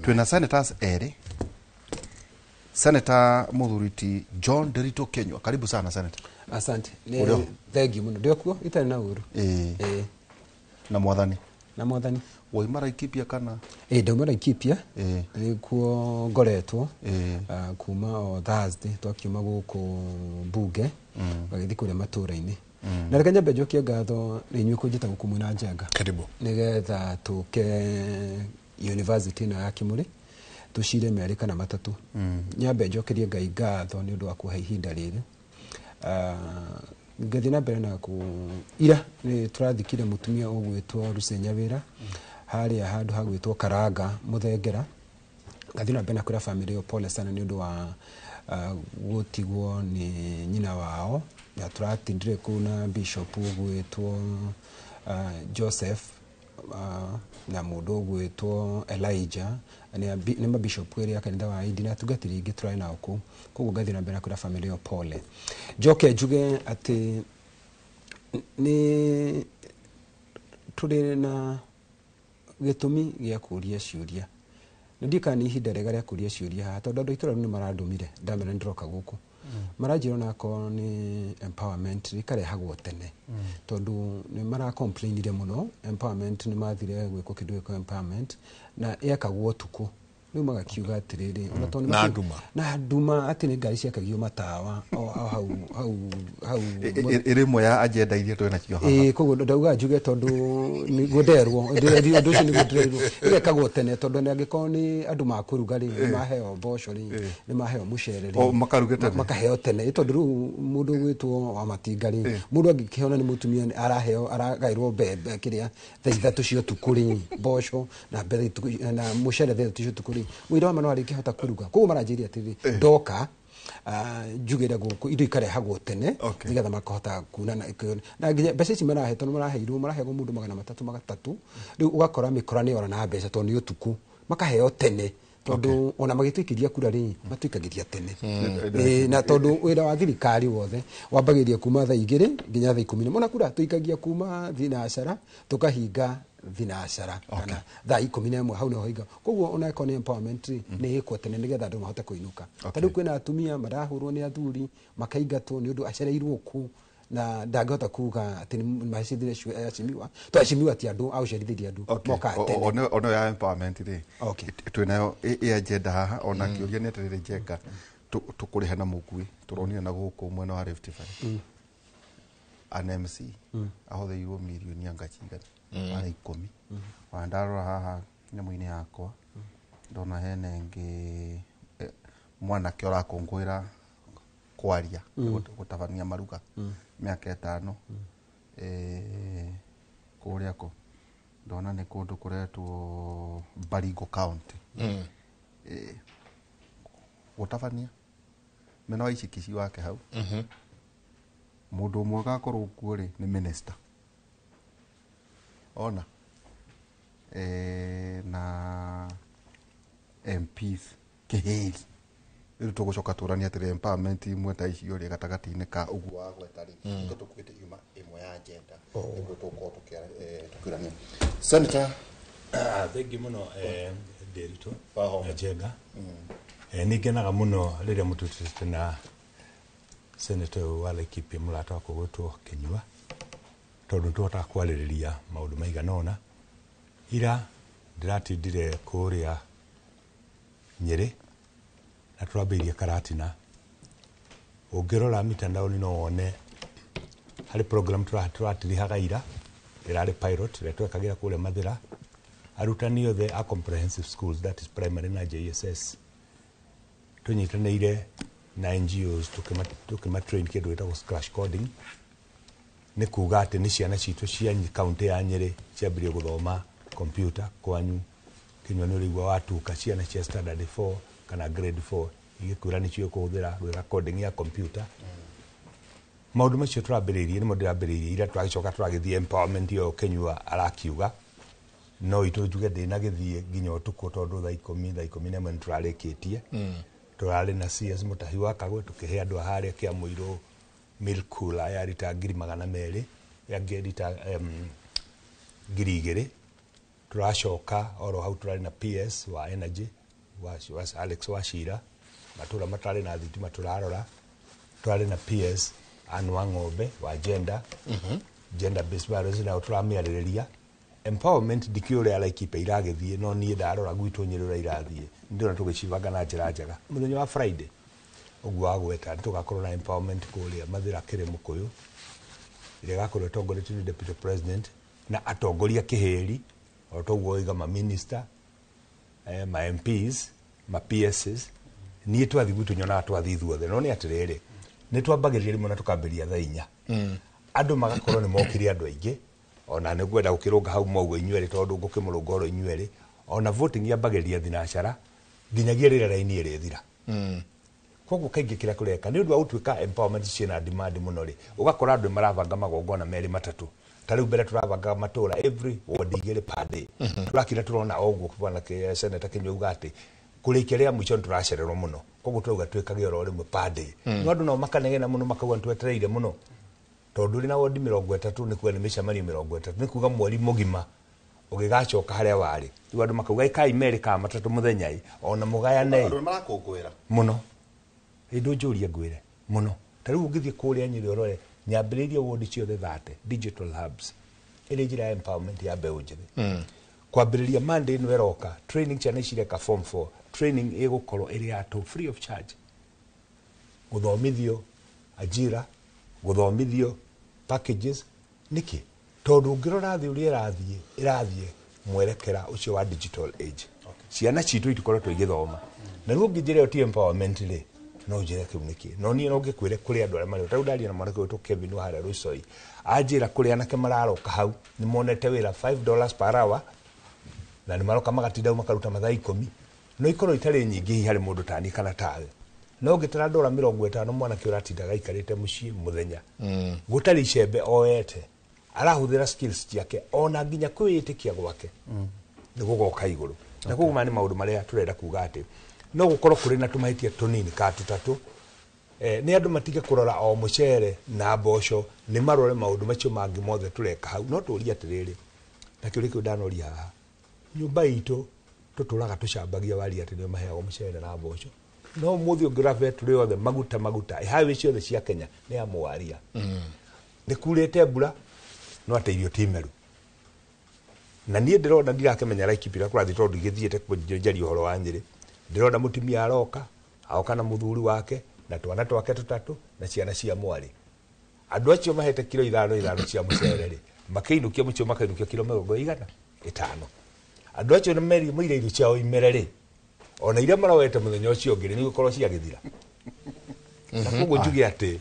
twina senators eri. Senator Muthuriti John Derito Kinyua, karibu sana Senator. Asante. Thank you muno. Ndio kuo itari na uru. Na mwathani Woi mara ikipia kana ndio mara ikipia kuo ngoretwo kuma o Thursday twakiuma guku mbunge bagithi kuria matura-ini na reka nyambe njokie ngatho ninywe kunjita gukumwina Njenga. Karibu nigetha tuke university na ya Kimuri tushire meri kana matatu nyambe njokerie Ngai ngatho ni undu wa kuhe ihinda riri ngathi na mbere na ku ira ni turathikire mutumia ugwitwo Rusenyawira haria handu hagwitwo Karanga Muthengera ngathi na mbere na kwira family yo pole sana ni undu wa gutigwo ni nyina wao ya turatindire kuna bishop ugwitwo Joseph na mundu ugwitwo Elijah ni mabishop eri akanitha wa idina tugatiri ingi turai na oku koguo ngathi na mbere kwira family yo pole njoke njuge ati ni turi na gitumi gia kuria ciuria ndika ni ihinda rega ria kuria ciuria tondu andu itura ni marandumire ndamena ndiroka guku marajiro nako ni empowerment rikarehagwo tene tondu ni mara complainire muno empowerment ni mathire gwiko kindu giko empowerment na ekagwo tuku rĩu magakiuga atĩrĩrĩ na nduma atĩ nĩ ngari ciakagio matawa hau ĩrĩ ĩmwe ya agenda iria twĩ nacio haha koguo ndauga njuge tondũ nĩguo nderwo ũndũ ũcio nĩguo ndĩrerwo ĩgekagwo tene tondũ angĩkorwo nĩ andũ makũruga rĩ nĩ maheo mboco rĩ nĩ maheo mũcere rĩ makaheo tene tondũ rĩu mũndũ gwĩtwo wa matinga rĩ mũndũ angĩkĩona nĩ mũtumia aragaĩrwo mbembe kĩrĩa thaa ithatũ cia ũtukũ rĩ mboco na mũcere thaa ithatũ cia ũtukũ rĩ wĩra wa ma no arĩkĩhota kũruga koguo maranjĩria atĩrĩ ndoka njugĩre gũkũ indo ikarehagwo tene nĩgetha makahota kuna na nginya mbeca ici marahe tondũ maraheo mũndũ 300 rĩu ũgakora mĩkora nĩ ora na mbeca tondũ nĩ ũtukũ makaheo tene tondũ ona magĩtwĩkĩria kura rĩ matwĩkagĩria tene na tondũ wĩra wa thirikari wothe wambagĩria kuma thaa 2 nginya thaa 10 mona kura tũikagia kuma thinacara tũkahinga thinacara kana thaa 11 hau niho hinga koguo ona economy empowerment nĩ ĩkwo tene nĩgetha andũ mahote kũinũka tondũ kwĩna atumia marahũrwo nĩ athuri makaingatwo nĩ ũndũ acereirwo ku na ndangĩhota kuga atĩ nĩ macithire acimiwa twacimiwa ti andũ aucerithĩria andũ moka tene ono ya empowerment rĩ twĩnayo agenda haha ona kĩũria nĩ atĩrĩrĩ Njenga tũkũrĩha na mũkui tũronire na gũkũ mwena wa Rift Valley an MC ahũthĩirwo mirioni anga cigana ana 10 wandarora haha nyamũ-inĩ yakwa ndona hena ĩngĩ mwanake ũrakũngũĩra kwaria gũtabania maruga mĩaka 5 kũrĩa kũ ndona nĩ kũndũ kũretwo Baringo County gũtabania mena waicikici wake hau mũndũ ũmwe gakorwo kuo rĩ nĩ minister ona na MPs kĩhĩri rĩu tũgũcoka tũrania atĩrĩ empowerment imwe ta icio rĩ gatagatĩ-inĩ ka ũguo wa gweta rĩ nĩko tũkwĩte yuma ĩmwe ya agenda nĩguo tũkorwo tũkĩrania Senator thengi mũno Nderitu Njenga nĩngenaga mũno rĩrĩa mũtutĩte na Senator wa Laikipia mũrata wakwa gwĩtwo Kĩnyua tondũ tũhotaga kwarĩrĩria maũndũ maigana ũna ira ndĩratindire kũrĩa Nyĩrĩ na tũrambĩirie Karatina ũngĩrora mitandao-inĩ no wone harĩ program tũratirihaga ira ĩrarĩ pilot ĩrĩa twekagĩra kũrĩa Mathĩra arutani othe a comprehensive schools that is primary na JSS tũnyitanĩire na NGOs tũkĩmatrain kĩndũ gĩtagwo scratch coding nĩ kuga atĩ nĩ ciana citũ cia kaũntĩ ya Nyĩrĩ ciambirie gũthoma computer kwanyu Kĩnyua nĩ ũrĩigua watuka ciana cia standard 4 kana grade 4 igĩkwĩra nĩcio kũhũthĩra gwĩka coding ya computer maũndũ macio tũrambĩrĩirie nĩmo ndĩrambĩrĩirie ira twagĩcoka tũragĩthiĩ empowerment yo Kĩnyua arakiuga no itũ njuge ndĩna gĩthiĩ nginya ũtukũ tondũ thaa 11 nĩ tũrarĩkĩtie tũrarĩ na CS Mũtahi wa Kagwe tũkĩhe andũ harĩa Kĩamũirũ milk cooler ya rita 200 ya rita 2,000 tũracoka oro hau tũrarĩ na PS wa energy wa Alex Wachira matũra matarĩ na thitima tũrarora tũrarĩ na PS Anu wa Ng'ombe wa gender based violence na tũramĩarĩrĩria empowerment ndikĩũrĩa Laikipia iragĩthiĩ no niĩ ndarora gwitũ Nyĩrĩ ũrĩa irathiĩ ndĩrona tũgĩcibanga na njĩra njega mũthenya wa Friday ũguo wa gweta tũgakorwo na empowerment kũrĩa Mathĩra kĩrĩ Mũkũyũ ĩrĩa gakorwo ĩtongoretio nĩ Deputy President na atongoria kĩhĩri o toguo oiga ma minister ma MPs ma PSs niĩ twathi gwitũ nyonaga twathi ithuothe no nĩ atĩrĩrĩ nĩ twambagĩrĩria rĩmwe na tũkambĩrĩria thaa 4 andũ magakorwo nĩ mokire andũ aingĩ ona nĩ ngwenda gũkĩrũnga hau maugo inyuerĩ tondũ ngũkĩmũrũnga oro inyuerĩ ona voting yambagĩrĩria thinacara nginyagia rĩrĩa raini ĩrĩthira koguo kaingĩ kĩrĩa kũreka nĩ ũndũ wa gũtuĩka empowerment ciĩna demand mũno rĩ ũgakora andũ maravanga magongona merĩ matatũ ta rĩu mbere tũravanga matũra every ward 2 per day tũrakira tũrona ũguo bwana Senator Kĩnyua uga atĩ kũrĩkia rĩa mũico tũracererwo mũno koguo twauga twĩkage oro rĩmwe per day no andũ no makanegena mũno makauga twetereire mũno tondũ rĩ na ward 30 nĩ kuga nĩ mĩcemanio 30 nĩ kuga mweri mũgima ũgĩgacoka harĩa warĩ rĩu andũ makauga ikai merĩ ka matatũ mũthenya ona mũgayane andũ marakũngũĩra mũno hĩndĩ njũria ngwĩre mũno ta rĩu ũngĩthiĩ kũrĩa Nyĩrĩ ũrore nyambĩrĩirie ward ciothe 30 digital hubs ĩrĩ njĩra ya empowerment ya mbeũ njĩthĩ kwambĩrĩria Monday ĩno ĩroka training ciana cireka form 4 training igukorwo iri ato free of charge guthomithio ajira guthomithio packages niki tondu ngirora thi uri irathie mwerekera ucio wa digital age ciana citu itukoretwo igithoma na ruo ngijire o empowerment ri no njire kiu niki no ni no ngikwire kuri andu aria mari taudaria na mwanake witu Kevin wa hara Rusoi ajira kuri anake mararoka hau ni monete wira $5 per hour na ni maroka magatinda makaruta mathaa 10 no ikorwo itari nyingi hari mundu tani kana tawe no ngitara $50 mwanake uratindaga ikarite mucii muthenya gutari icembe oete arahuthira skills ciake ona nginya kwiyitikia gwake ni gugoka iguru na kuguma ni maundu maria turenda kuga ati no gukorwo kuri na tumaitia tunini ka tutatu ni andu matige kurora o mucere na mboco ni marore maundu macio mangi mothe tureka hau no turia atiriri na kiuri kiu ndanoria haha nyumba itu tuturaga tucambagia wari ati ni maheago mucere na mboco no muthi ungrave turi othe maguta ihawe ciothe cia Kenya ni amwaria ni kurete mbura no ateithio timeru na nie ndirona ndirakemenya Laikipia kurathi tondu igithiete kunjari uhoro wa Nyeri ndirona mutimia aroka aoka na muthuri wake na twana twake tutatu na ciana cia mwari andu acio mahete kilo 5 cia mucere ri makeinukia mucio makainukia kilo 150 andu acio na meri muire irio ciao imerere ona ira marawete muthenya ucio ngiri ni gukorwo cia githira na koguo njuge ati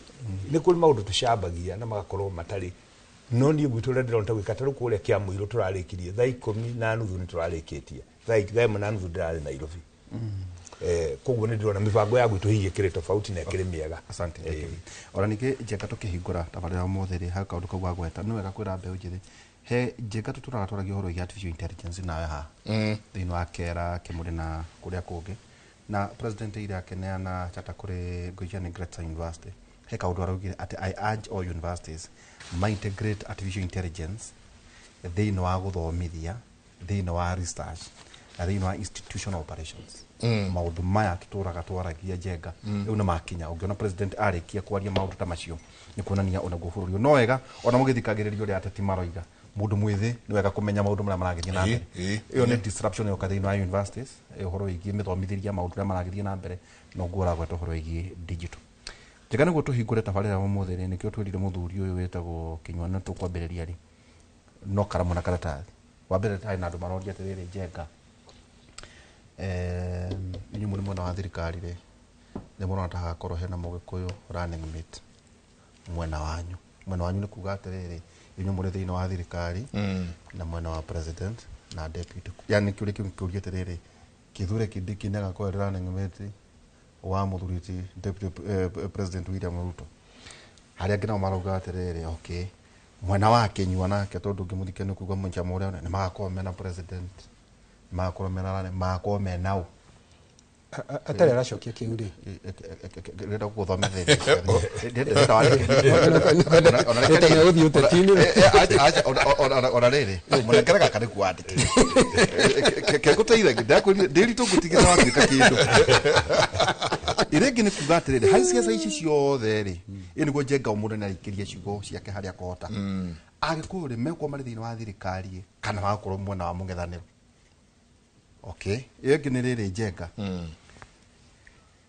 ni kuri maundu tucambagia na magakorwo matari no ni gwitu ndiro ntagwika taru kuria kia muiro turarikirie thaa 10:30 ni turarikitie thaa 11:30 ndirari Nairobi koguo ni ndirona mibango ya gwitu hiye kire tofauti na kire miega asante ora nike njeka tukihingura tabarira motheri ha kaundu kau gweta no wega kwira mbeu njithi he njeka tuturaga twaragia horo ya artificial intelligence nawe ha thini wa kera kimuri na kuria kungi na president ira keneana chata kuri Goiani Greater University he kaundu araugire ati I urge all universities ma integrate artificial intelligence thini wa guthomithia thini wa research na thini wa institutional operations maundu maya tuturaga twaragia njenga riu ni makinya ungiona president arikia kwaria maundu ta macio ni kuonania ona gubururi no wega ona mugithikagiririo ri ateti maroiga mundu mwithi ni wega kumenya maundu maria maragithia na mbere iyo ni disruption yo kathini wa universities uhoro igie mithomithiria maundu maria maragithia na mbere no ngura gweta uhoro igie digital njega niguo tuhingure tabarira mutheri nikio twirire muthuri uyu wetagwo Kinywana tukwambiriria ri no karamu na karatathi wa mbere tai na andu maroria atiriri njenga ni muri mwana wa thirikari ri ni mwana ta korwo hena mugikuyu running mate mwena wanyu ni kuga atiriri inyu muri thini wa thirikari na mwena wa president na deputy yani kiuri kiuria atiriri kithure kidiki nega kwa running mate wa muthuriti deputy president William Ruto haria ngina marauga atiriri okay mwena wa Kinywana ke tondu ngimuthike ni kuga munja muria ni magakorwo mena president magakorwo mena magakorwo menao atari aracokia kiuri renda guthomithia ona riri munekeraga kari kuandike ke guteithagia ndiri tungutigira watuika kindu irengi ni kuga atiriri hari ciaca ici ciothe ri niguo njenga mundu ni arikirie ciugo ciake haria kota agikuyu ri mekwo mari thini wa thirikari kana magakorwo mwena wa mungethaniro okay irengi ni riri njenga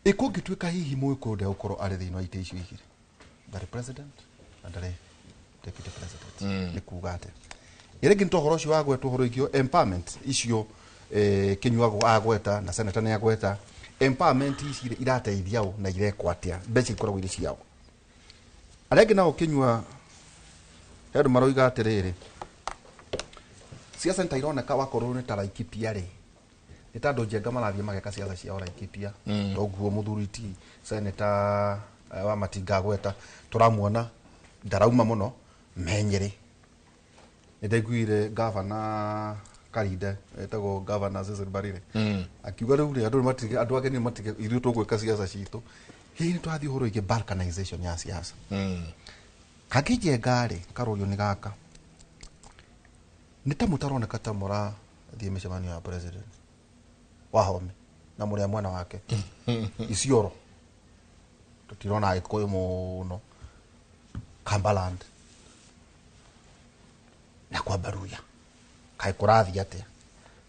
ikungituika hihi muikunde ukorwo ari thini wa ite icio igiri ndari president na ndari deputy president ni kuga ate irengi ntohoro cio wagwetwo horo ikio empowerment icio Kinyua agweta na senator ni agweta empowerment ici irateithia u na irekwa atia mbeca ikoragwo iri ciao arenge nao Kinyua hedu maroiga atiriri siasa ntaironeka wakorwo ni ta Laikipia ri ni tandu njenga marathie mageka siasa cia Laikipia toguo muthuriti senator wa Matinga gweta turamuona ndarauma muno menyeri ndaiguire governor Karinde etagwo governor Cecil Barire akiuga riu andu matige andu ake ni matige ithu tugweka siasa citu hihi ni twathi horo ige balkanization ya siasa kakije ngari karorio ni gaka ni tamu taroneka tamura thie micemanio ya president wahome na muria mwana wake Isioro tutirona Agikuyu muno Cumberland na kwa Baruya kai kurathi atia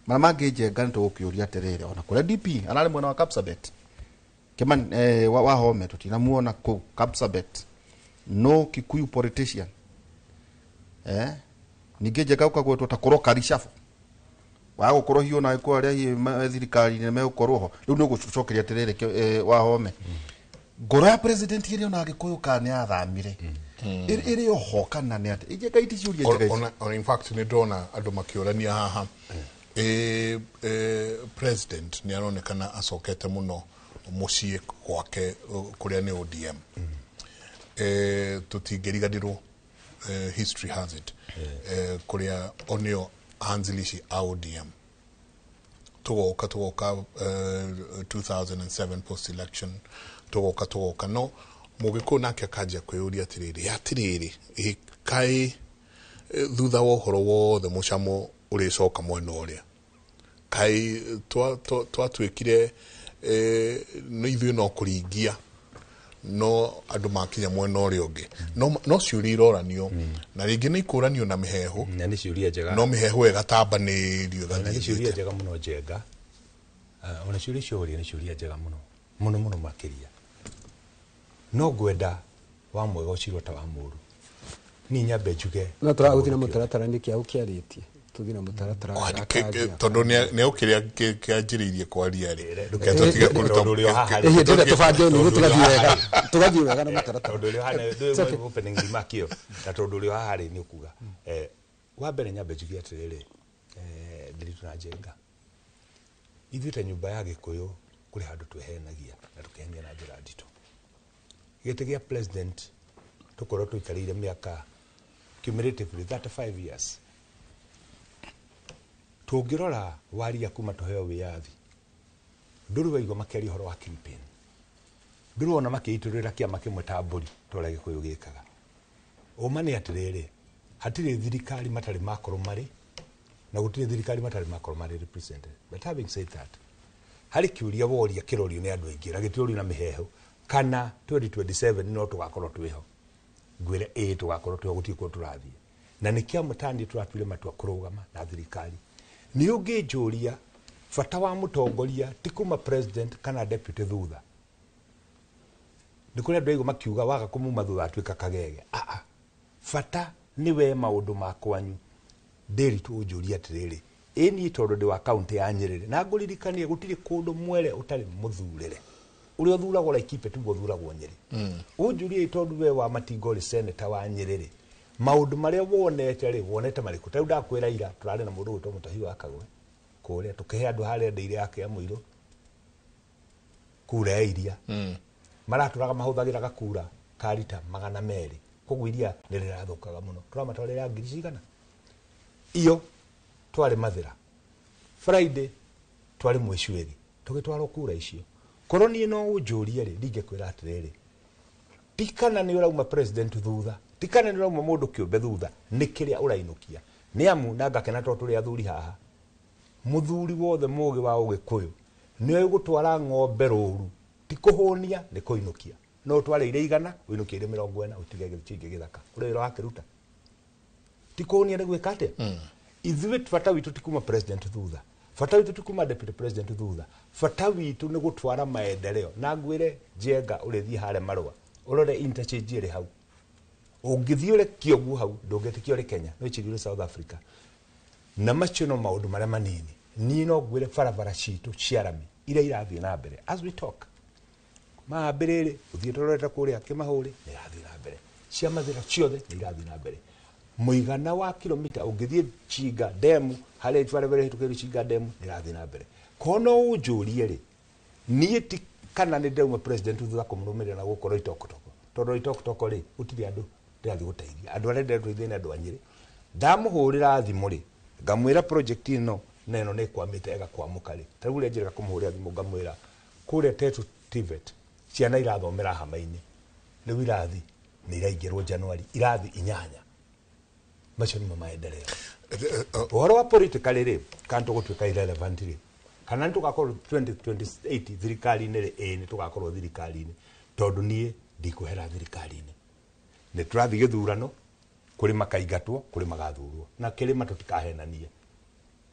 Mana mangä njenga nä tå gå kä å ria atä rä rä ona kå rä a DP ararä mwena wa Kapsabet wa Home tå tinamuona kå Kapsabet no Kikuyu politician ningä njenga å kagwetwo ta kå ro karishabu wa gå korwo hiå na kå arä a thirikari-inä megå korwo ho rä u nä gå cokeria atä rä rä wa Home ngoro ya president ä rä ona agä kå yå kana nä athamire ä rä oho kana nä atä njenga iti ciå ria in fact nä ndona andå makä å rania haha president nä aronekana acokete må no må ciä gwake kå rä a nä ODM tå tingä riganä rwo history has it kå rä a onä o anzilishi a ODM tågoka 2007 post election tågoka no må gä kå nake akanjia kwä å ria atä rä rä kaä thutha wa å horo wothe må camo å rä coka mwena å rä a kaä twatuä kire no ithuä no kå ringia no andå makinya mwena å rä a å ngä no ciå ria iroranio na rä ngä nä ikå ranio na mä hehu no mä hehu ĩgatambanä rio ciå ria njega må no njenga ona ciå ria icio nä ciå ria njega må no makä ria no ngwenda wa mwega å cirwo ta wa må ru ni nyambe njuge no tå ragå thiä na må taratara nä kä a å kä arä tie tå thiä na må taratara tondå nä å kä rä a kä anjä rä irie kwaria rä tå gathiä wega na må taratara na tondå rä o haha rä nä å kuga wa mbere nyambe njuge atä rä rä Ndiritu na Njenga ithuä ta nyumba ya gä kå yå kå rä handå twehenagia na tå kehenia na njä ra nditå gä tä gä a president tå korwo tå ikarä ire mä aka cumulatively 35 years tå ngä rora waria kuma tå heo wä yathi ndå rä waigua makäria å horo wa campaign ndå rä wona makä itå rä ra kä ama kä mwe ta mbå ri ta å rä a gä kå yå gä kaga å ma nä atä rä rä hatirä thirikari matarä makorwo marä na gå tirä thirikari matarä makorwo marä represented but having said that harä kä å ria woria kä rorio nä andå aingä ragä tä å rio na mä hehu kana 2027 no tå gakorwo twä ho ngwä re tå gakorwo twä ho gå tiä kwo tå rathiä na nä kä a må tandä tå ratuire matua kå rå gama na thirikari nä å ngä njå ria bata wa må tongoria ti kuma president kana deputy thutha nä kå rä andå aigå makiuga waga kå muma thutha atuä ka kagege bata nä we maå ndå makwanyu Ndiritu å njå ria atä rä rä niä tondå ndä wa kauntä ya Nyerere na ngå ririkanie gå tirä kå ndå mwere å tarä må thurä re å rä a å thuragwo Laikipia tiguo å thuragwo Nyeri å njå ria tondå we wa Matingo rä seneta wa Nyerere maå ndå marä a wonete rä wonete marä kå tarä ndakwä ra ira tå rarä na må ndå å gwä two Må tahi wa Kagwe kå rä a tå kä he andå harä a ndä ire yake ya må irå kura ya iria maratå raga mahå thagä raga kura karita 200 koguo iria nä rä rathå kaga må no tå ramatwarä ra ngiri cigana iyo twarä mathä Friday twarä mwä cweri tå gä twarwo kura icio korwo niä no å njå rie rä ndingä kwä ra atä rä rä ti kana nä å rauma president thutha ti kana nä å rauma må ndå kä å mbe thutha nä kä rä a å rainå kia nä amu na ngakena to tå rä athuri haha må thuri wothe må gä wa å gä kå yå nä å gå twara ng'ombe rå ru ti kå hå nia nä kå inå kia no twarä ire igana å inå kie ire 40 å tige gä gä thaka å rä wä ra wakä ruta ti kå hå nia nä gwä ka atä ithuä bata witå ti kuma president thutha bata witå ti kuma deputy president thutha bata witå nä gå twara maendeleo na ngwä re Njenga å rä thiä harä marå å rore interchange ä rä hau å ngä thiä å re kä oguo hau ndå ngä tä kä å rä Kenya no icigä re South Africa na macio no maå ndå marä a manini niä no ngwä re barabara citå ciarami iria irathiä na mbere as we talk mambä rä rä å thiä tå rorete kå rä a kä mahå rä nä irathiä na mbere cia mathä ra ciothe nä irathiä na mbere muigana wa kilomita ungithie Chinga demu hale twarevere hitukiri Chinga demu nirathiĩ na mbere kono ũnjũrie rĩ niĩ ti kana nĩ ndeuma president thutha kũmũrũmĩrĩra na gũkorwo itokotoko tondũ itokotoko rĩ gũtirĩ andũ ndĩrathiĩ gũteithia andũ arĩa ndĩratũithia nĩ andũ a Nyĩrĩ ndamũhũrĩra thimũ rĩ ngamwĩra project ĩno na ĩno nĩ kwamĩte ĩgakwamũka rĩ ta rĩu njĩraga kũmũhũrĩra thimũ ngamwĩra kũrĩa Tetu TVET ciana irathomera hama-inĩ rĩu irathi nĩ iraingĩrwo Januari irathi 8 macio nĩ maendeleo ũhoro wa politically rĩ kana tũgũtuĩka irrelevant rĩ kana tũgakorwo 2028 thirikari-inĩ rĩ nĩ tũgakorwo thirikari-inĩ tondũ niĩ ndikũhera thirikari-inĩ nĩ tũrathiĩ gĩthurano kũrĩ makaingatwo kũrĩ magathurwo na kĩrĩma tũtikahenanie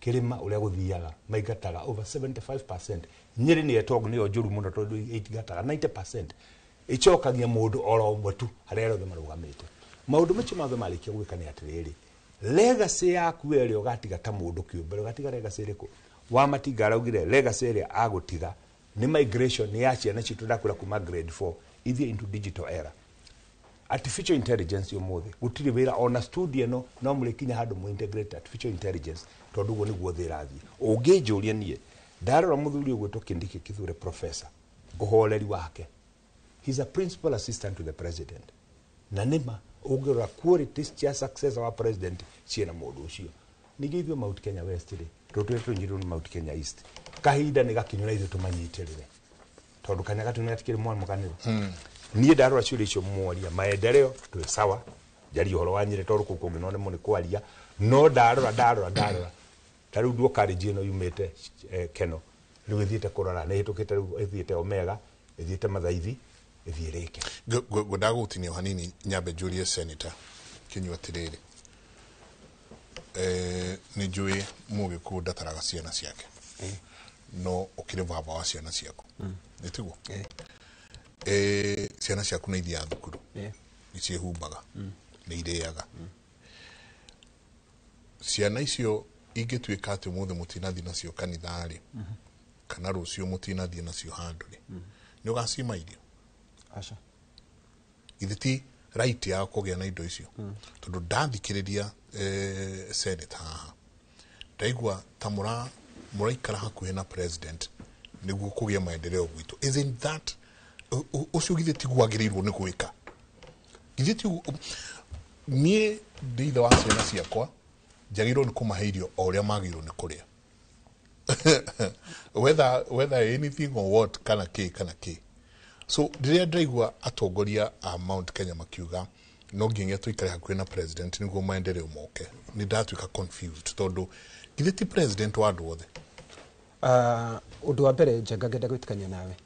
kirima uria guthiaga maigataga over 75%. Nyeri ni etog ni njuru muno tondu igataga 90%. Ichokagia mundu oro umwe tu haria rothe marugamite. Maundu macio mothe marikia gwika ni atiriri. Legacy yaku eri ugatiga ta mundu kiumbe ugatiga legacy riku. Wa Matinga araugire legacy eri agutiga ni migration ni ya ciana citu ndakura kuma grade 4 ithie into digital era. Artificial intelligence yomuthi gutiri wira ona studio no mulikinya handu mu integrate artificial intelligence tondu go niguo thirathi ungijuria nie ndarora muthuri ugwetwo Kindiki Kithure professor guholeri wake, he's a principal assistant to the president na nima ungirora qualities cia success wa president ciena mundu ucio nigithio Mount Kenya West ri rotwetu njiru ni Mount Kenya East kahinda ni gakinyura ithu tumanyitirire tondu kanya gatunira tikiri mwana mukaniro niä ndarora ciå icio mworia maendeleo twe sawa jari horo wanyire toru kuko none mone kwaria no ndarora taru nduokari jino yumete keno riu ithiete kurora ne hitukite riu ithiete Omega ithiete Mathaithi ithiirike ndagutinia hanini nyambe Julius Senator kinywa tiriri ni njui mugiku ndataraga ciana ciake no ukire baba wa ciana ciaku nitiguo ciana ciaku na ithia thukuru nicihumbaga ni ireaga ciana icio ingituika ati muthe mutinathi nacio kanithari kana rucio mutinathi nacio handu ni ugacima irio aca ithiti right ya kugia na indo icio tondu ndathikiriria Senate haha ndaigua tamura muraikara hakuhe na president niguo kugia maendeleo gwitu. Isn't that ucio githiti gwagirirwo ni gwika githiti nie ndithe wa ciana ciakwa njagirwo ni kumaheirio o uria magirwo ni kuria whether anything or what kana ki so ndiria ndaigua atongoria a Mount Kenya makiuga no nginya tuikare hakuhe na president niguo maendeleo moke ni ndatuika confused tondu githiti president wa andu othe undu wa mbere Njenga ngenda gwitikania nawe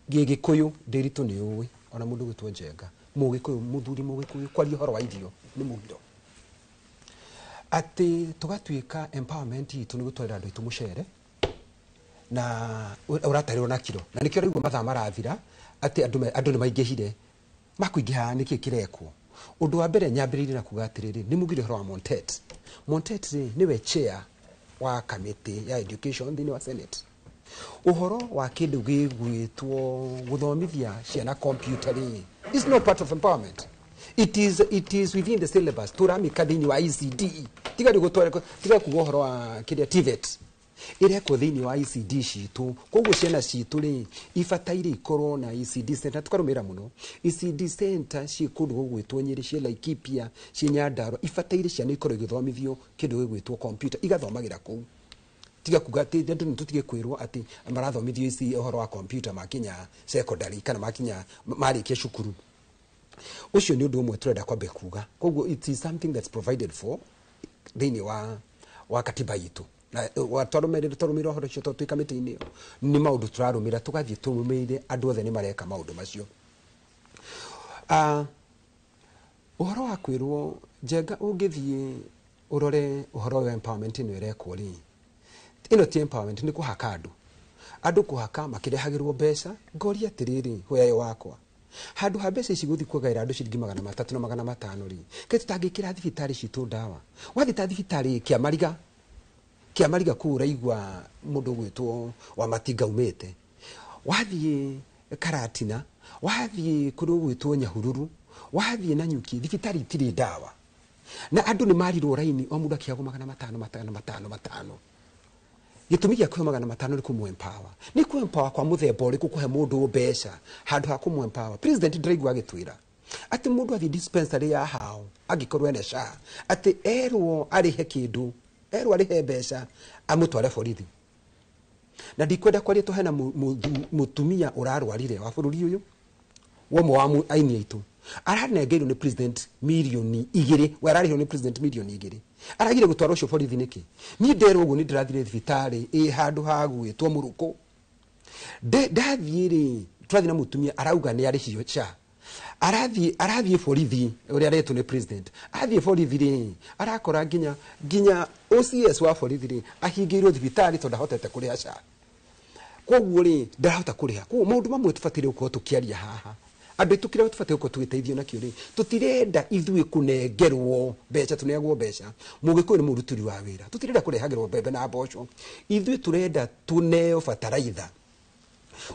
Gikuyu ndiritu ni uwi ona mundu gwitwo Njenga Mugikuyu muthuri Mugikuyu kwaria horo wa irio ni mugiro ati tugatuika empowerment itu ni gutwarira andu itu mucere na uratarirwo na kiro na nikio rigwo mathaa marathira ati andu ni maingihire makuingiha niki kirekwo undu wa mbere nyambiririe na kugatiriri ni mugiro horo wa Montet niwe chair wa committee ya education thini wa Senate uhoro wa kindu gigwitwo guthomithia ciana computer is not part of empowerment. It is within the syllabus turamika thini wa ECD tiga kugo uhoro wa kiria TVET ireko thini wa ECD citu koguo ciana citu ri ifataire ikorwo na ECD center tukarumira muno ECD center ci kundu gugwitwo Nyeri cia Laikipia cia Nyandarua ifataire ciana ikorwo igithomithio kindu gigwitwo computer igathomagira kuu tiga kugati ndu tutige kwirwo ati marathomithio ici uhoro wa computer makinya secondary kana makinya marikia cukuru ucio ni undu umwe turenda kwambe kuga koguo it is something that's provided for thini wa katiba yitu na watarumira horo cio twika miti-ini ni maundu turarumira tugathie turumire andu othe ni mareka maundu macio uhoro wa kwirwo Njenga ungithie urore uhoro wa empowerment ni irekwo ri ino ti empowerment ni kuhaka andu kuhaka makirehagirwo mbeca ngoria tiriri hoya wakwa handu ha mbeca ici guthi kugaira andu ciringi 300 na 500 ri ke tutangikira thibitari citu ndawa wathi ta thibitari kiamariga kura igwa mundu gwitwo wa Matinga umete wathi Karatina wathi kundu gwitwo Nyahururu wathi na Nyuki thibitari tiri ndawa na andu ni marirwo raini o mundu akiago 500 gitumi gya kwema 500 ni kumwempower ni kwempower kwa muthemba uri kukuhe mundu mbeca handu ha kumwempower president Ndiraigua agitwira ati mundu athi dispensary ya hao agikorwo ene SHA ati erwo arihe kindu erwo arihe mbeca amutware borithi na ndikwenda kwaria to hena mutumia urarwarire wa bururi uyu womo wa aini itu aranengeirwo ni president milioni 2 wararihwo ni president milioni 2 aragire gutwara ucio borithi niki ni nderwo uguo ni ndirathire thibitari handu ha gwitwo Muruko ndathire twathi na mutumia arauga ni arihio SHA arathie borithi uria aretwo ni president athie borithi ri arakora nginya OCS wa borithi ri ahingirwo thibitari tondu ndahotete kuriha SHA koguo ri ndarahota kuriha koguo maundu mamwe tubatire uko tukiaria haha andu tukire tubatire uko tugiteithio nakio ri tutirenda ithui kunengerwo mbeca tuneagwo mbeca mugikuyu ni muruturi wa wira tutirenda kurehagirwo mbembe na mboco ithui turenda tuneo fataraitha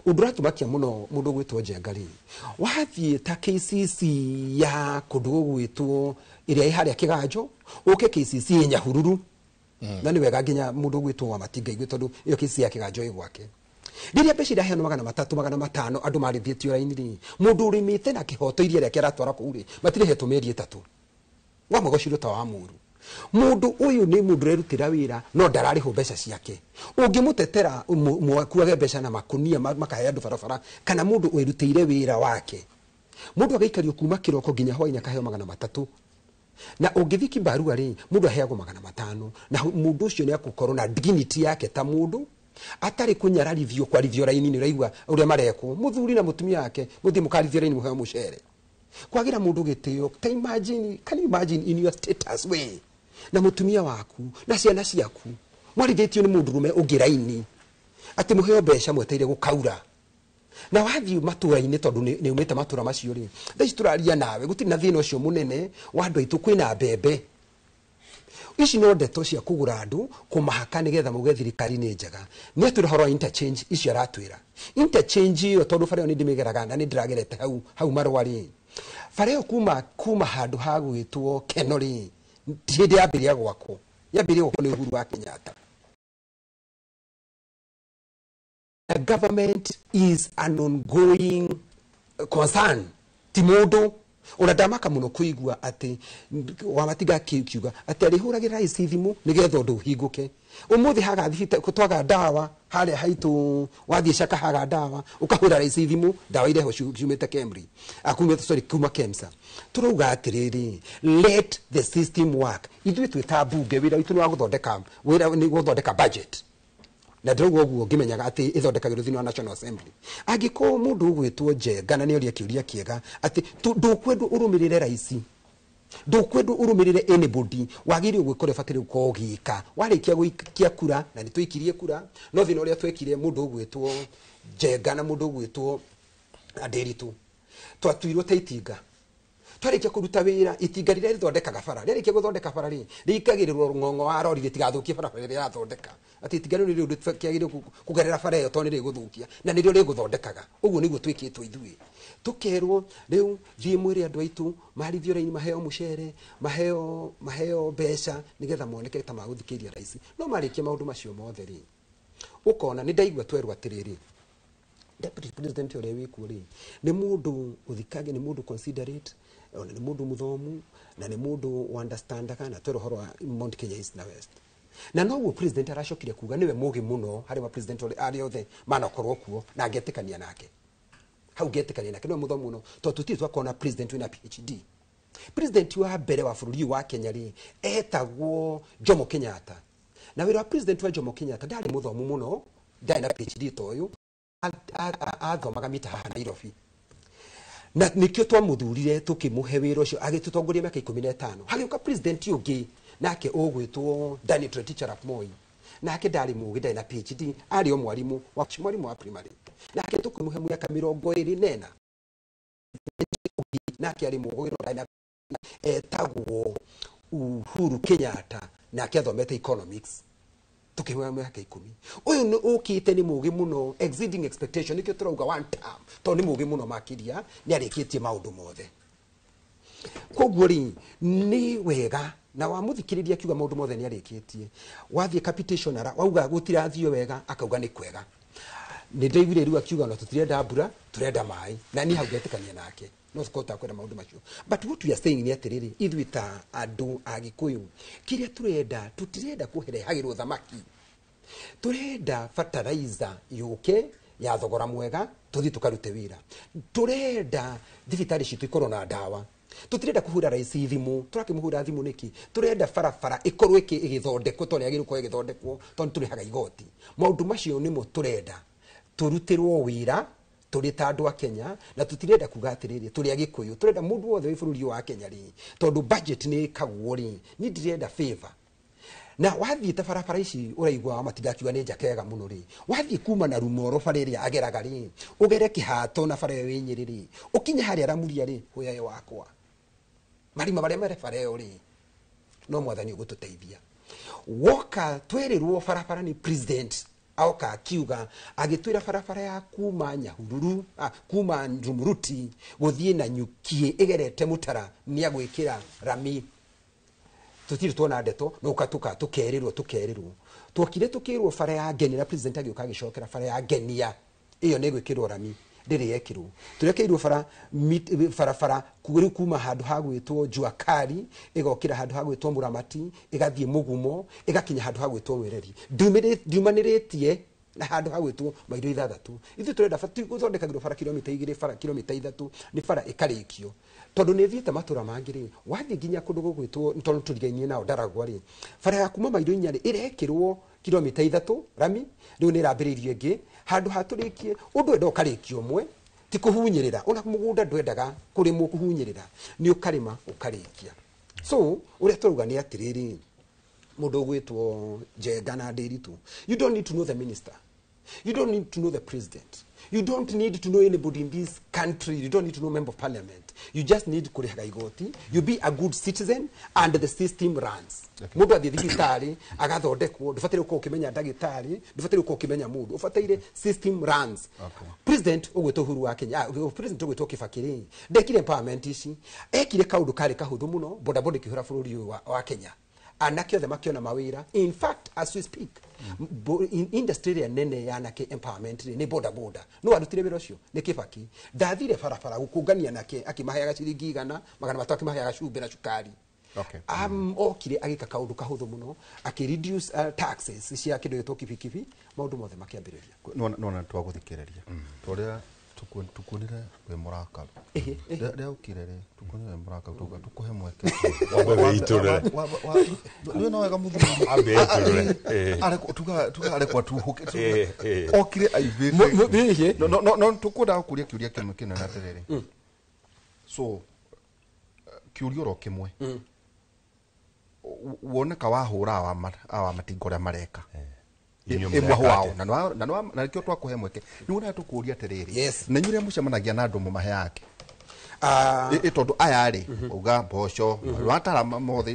unduratũmakia muno mundu gwitwo Njengari wathie ta KCC ya kundu gwitwo iria iharia kiganjo uke KCC Nyahururu na ni wega nginya mundu gwitwo wa Matinga igwe tondu iyo KCC ya kiganjo igwake riria mbeca iraheanwo 300 500 andu marithitio raini ri mundu urimite na kihoto iria reke aratwara kuri matirihetwo meri 3 wa mogociro ta wa muru mundu uyu ni mundu rerutira wira no ndarariho mbeca ciake ungimutetera kuage mbeca na makunia makahe andu barabara kana mundu wirutire wira wake mundu agaikario kuma kiroko nginya hwaina kaheo 300 na ungithiki barua ri mundu aheagwo 500 na mundu ucio ni akukorwo na dignity yake ta mundu atari kunyararithio kwarithio raini ni raigwa uria marekwo muthuri na mutumia yake muthi mukarithio raini muheo mucere kwagira mundu gitio ta imagine can you imagine in your status way na mutumia waku na ciana ciaku mwarithitio ni mundu rume ungiraini ati muheo mbeca mweteire gukaura na wathi matura-ini tondu ni umite matura macio ri thaici turaria nawe gutiri na thina ucio munene wa andu aitu kwina mbembe ici no ndeto cia kugura andu kumahaka nigetha muge thirikari ni njega ni atwira horo interchange icio aratwira interchange iyo tondu fareo ni ndimigeraga na ni ndiragerete hau marwari fareo kuma handu ha gwitwo Kenori ndi yambiria gwako yambiria gwako ni Uhuru wa Kenyatta. The government is an ongoing concern timundu unadamaka muno kuigua ati wa Matinga kiuga ati arihuragira ici thimu nigetha undu hinguke umuthi haga thifite kutwaga dawa hali haitu wathie shaka haga dawa ukahura ici thimu dawa ile ho ciumite Kemri akumite sorry kuma Kemsa turuga atiriri let the system work ithui twita bunge wira itu ni wa guthondeka wira ni guthondeka budget na ndogo guo ngimenyaga ati ithondekagirwo thini wa National Assembly agiko mundu gwitwo Njengana ni uria kiuria kiega ati ndukwendu urumirire raisi ndukwendu urumirire anybody wagirio gwikore fatire ukogika warikia gwikia kura na nitwikirie kura no thina uria twekire mundu gwitwo Njengana mundu gwitwo Nderitu twatuirwo ta itinga twarikia kuruta wira itinga rire rithondekaga bara ririkia guthondeka bara ri rikagirirwo ng'ong'o wa rori ritigathukie bara rire yathondeka ati itinga riri rikiagire kugerera bara iyo to ni riguthukia na nirio riguthondekaga uguo niguo twikitwo ithui tukerwo riu thie mwire andu aitu marithio raini maheo mucere maheo mbeca nigetha moneke ta maguthikiria raisi no marikia maundu macio mothe ri ukona ni ndaigwa twerwa atiriri deputy president uria wiku ri ni mundu uthikage ni mundu considerate ni mundu muthomu na ni mundu understandaga na twero horo Mount Kenya East na West na noguo president aracokire kuga niwe mugi muno hari wa president ari othe manakorwo kuo na ngetikania nake hau ngetikania nake niwe muthomu muno to tuti twakona president wina PhD president wa mbere wa bururi wa Kenya ri etagwo Jomo Kenyatta na wira wa president wa Jomo Kenyatta ndari muthomu muno ndari na PhD toyo athomaga mitaha Nairobi na nikio twamuthurire tukimuhe wira ucio agitutongoria miaka 15 hagiuka president ungi nake ugwitwo Daniel Toroitich arap Moi nake ndari mugi ndari na PhD ari o mwarimu wa primary nake tukimuhe miaka 24 nake ari mugi ndari na etagwo Uhuru Kenyatta nake athomete economics tukiwa miaka 10 uyu ni ukite ni mugi muno exceeding expectation nikio turauga one term to ni mugi muno makiria ni arikitie maundu mothe koguo ri ni wega na wamuthikiriria kiuga maundu mothe ni arikitie wathie capitation ara wauga gutirathio wega akauga ni kwega ni ndaigire riu akiuga no tutirenda mbura turenda mai na ni haugetikania nake no skota kwenda maundu macio but what we are saying ni atiriri ithui ta andu agikuyu kiria turenda tutirenda kuherehagirwo thamaki turenda fertilizer yuke ya thogora mwega tuthi tukarute wira turenda thibitari citu ikorwo na dawa tutirenda kuhura raisi thimu turakimuhura thimu niki turenda farafara ikorwo igithondekwo to ni agiru ko igithondekwo to ni turihaga igoti maundu macio nimo turenda turutirwo wira turi ta andu a Kenya na tutirenda kuga atiriri turi agikuyu turenda mundu wothe wi bururi wa Kenya ri tondu budget ni kagwo ri ni ndirenda favor na wathie ta barabara ici uraigwa matigakiwa ni njakega muno ri wathie kuma na Rumoro bareri ageraga ri ugere Kihato na bare winyiri ri ukinya hari aramuria ri huyaye wakwa marima bare mere bare ri no mwathani ugututeithia woka twerirwo barabara ni president aoka akiuga agitwira barabara ya kuma Nyahururu kuma Ndumuruti guthie na Nyukie igerete Mutara ni agwikira rami tutiri tuona ndeto no ukatuka tukerirwo twokire tukirwo bara ya Ngeni na president agioka gicokera bara ya Ngenia iyo ni gwikirwo rami ndiri yekirwo turekeirwo bara kuguru kuma handu hagwitwo Juakari igokira handu hagwitwo Muramati igathie Mugumo igakinya handu hagwitwo Wereri ndiumaniritie na handu hagwitwo Mairo Ithathatu ithu turenda fatu guthondekagirwo bara kilomita 2 bara kilomita 3 ni bara ikarikio tondu ni thiete matura mangiri wathi nginya kundu gugwitwo tondu turigainie nao Ndaragwa ri bara ya kuma Mairo Inyari irekirwo kilomita 3 rami riu ni rambiririe ngi handu haturikie undu endo karikio mwe ti kuhunyirira ona mugunda ndwendaga kurimwo kuhunyirira ni ukarima ukarikia so uria turuga ni atiriri mundu gwitwo Njenga na Ndiritu you don't need to know the minister, you don't need to know the president, you don't need to know anybody in this country, you don't need to know member of parliament, you just need kurihaga igoti, you be a good citizen and the system runs. Mundu athi thibitari agathondekwo ndufatire uko ukimenya ndagitari ndufatire uko ukimenya mundu ufatire system runs. President ugwitwo Uhuru wa Kenya president ugwitwo Kibaki ndekire empowerment ici ekire kaundu kari kahuthu muno bodaboda kihura bururi wa Kenya anake othe makiona mawira. In fact as we speak in industry nene ya anake empowerment ni bodaboda no arutire wira ucio ni Kibaki ndathire barabara gukungania anake akimaheaga ciringi 100 magana matatu akimaheaga cumbi na cukari. Okire agika kaundu kahuthu muno akireduce taxes cia kindu gitwo kibikibi maundu mothe makiambiriria no twaguthikiriria toria tukunire we Muraka ria ukirere tukunire Muraka tukuhe mweke wabe itura no no wega muthuri abe itura are tuga are kwa tuhuke okire aibe no tukunda kuria kiuria kimwe kinene atiriri so kiuria ro kimwe woneka wahura wa matingo ria mareka imwe wao na kio twakuhe mweke ni wona tukuria atiriri na nyure mucemanagia na andu mu mahe yake tondu aya ri uga mboco rwatara mothe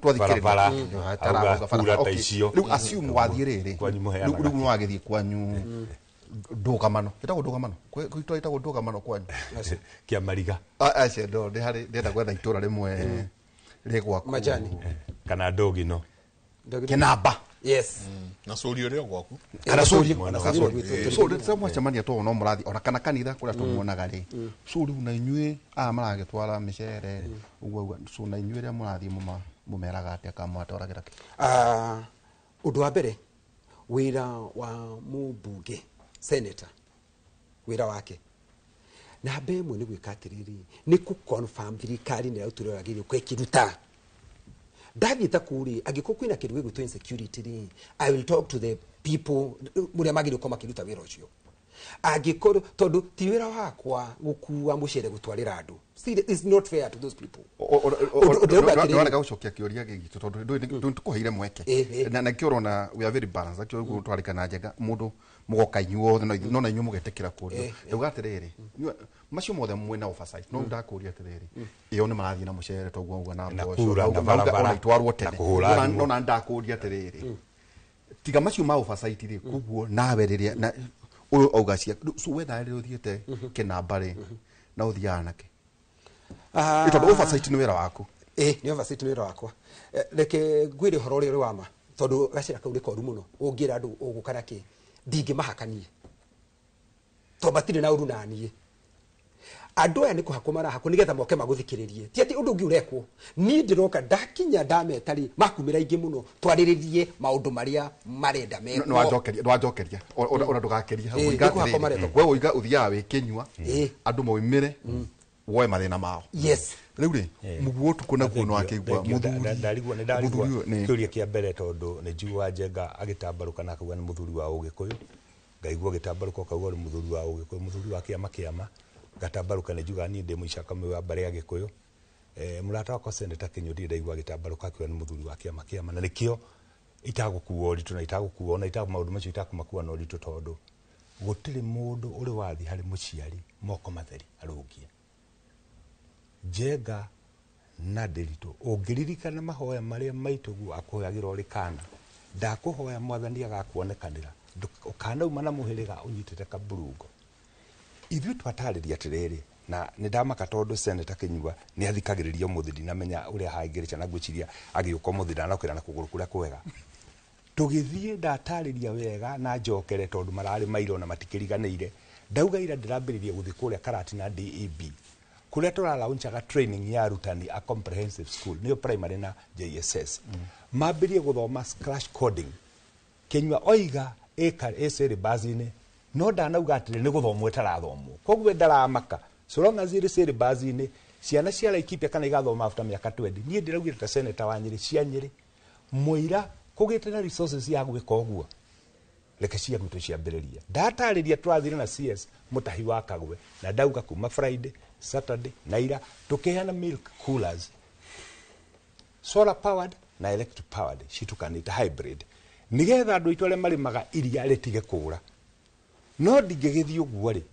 twathikirira hatara uga ta icio riu assume wathie riri riu mwagithie kwanyu ndugamano itago ndugamano kwito itago ndugamano kwanyu kia mariga acio ndo ndi hari ndenda kwenda itura rimwe rigwa majani kana ndogino kinamba yes na sori rio gwaku kana sori so ndetsa mwacemania to no murathi ona kana kanitha kuria tumuonaga ri sori una inyue maragitwara micere uguo so na inyue ria murathi mumeraga atia kamwatoragera undu wa mbere wira wa mubunge senator wira wake na bemwe ni gwika atiriri ni ku confirm thirikari ni auturagire kwekiruta David Takuri agiko kwina kirwe guto insecurity ri I will talk to the people muria magire ko makiruta wira ucio agiko tondu ti wira wakwa gukua mucere gutwarira andu it's not fair to those people ndona gucokia kiuria gitu tondu tukuheire mweke na kiorona we are very balanced akio gutwarikana Njenga mundu mugoka inyuo no na inyuo mugetekira kundu ugatiriri macio mothe mwena oversight no ndakuria atiriri iyo ni marathie na mucere toguo uga na mboco ona itwarwo tene no na ndakuria atiriri tiga macio ma oversight ri kuguo nawe riria na uyu augacia so we na ri uthiete kinamba ri na uthiana nake ito oversight ni wira waku ni oversight ni wira wakwa reke gwire horo ri wama tondu gacira kau ri koru muno ungira andu ugukara ki ndingi mahakanie to batire na uru nanie andu aya ni kuhakwo marahakwo nigetha moke maguthikiririe ti ati undu ungi urekwo ni ndiroka ndakinya ndametari makumira ingi muno twariririe maundu maria marenda meko no ajokeria ona ndugakeria we uiga uthia we kinyua andu moimire woe mathina mao yes riu ri muguo tukuna kuno akigwa muthuri ndarigwa kiuria kia mbere tondu ni njui wa Njenga agitambaruka na kuga ni muthuri wa Ugikuyu ngaigua gitambaruko kaugwa muthuri wa Ugikuyu muthuri wa kiama gatambaruka ne juga ni ndemu icaka mwe wa bare ya Gikuyu murata wako Senator Kinyua ndaigua gitambaruka akiwa ni muthuri wa kiama na nikio itagukuwa uritu na itagukuwa na itagu maundu macio itakumakua na uritu tondu gutiri mundu uri wathi hari muciari moko matheri arugia Njenga na Nderitu ungiririkana mahoya maria maitugu akuhoyagira uri kana ndakuhoya mwathani agakuonekanira ukanauma na muhiriga unyitite kaburungo ithu twatariria atiriri na nindamaka tondu Senator Kinyua ni athikagiriria umuthi ndinamenya uria haingirica na gwiciria agiuka umuthi ndanakwira na kuguru kuria kwega tugithie ndatariria wega na njokere tondu marari mairo na matikiriganire ndauga ira ndirambiriria guthi kuria Karati na DEB kuria turalaunchaga training ya arutani a comprehensive school niyo primary na JSS mambirie guthoma scratch coding Kinyua oiga esere bazine no ndanauga atire ni guthomwo etarathomwo koguo ndaramaka so long as sere bazine ciana cia Laikipia kana igathoma after miaka 20 nie ndiraugire ta senator wa Nyeri cia Nyeri muira kugite na resources ya gwika uguo reke cia gwitũ ciambĩrĩria ndatariria twathire na CS Mutahi wa Kagwe na ndauga kuma Friday Saturday naira tukiheana milk coolers solar powered na electric powered citukanite hybrid nigetha andu itwale marimaga iria ritige kura no ndingigithii uguo ri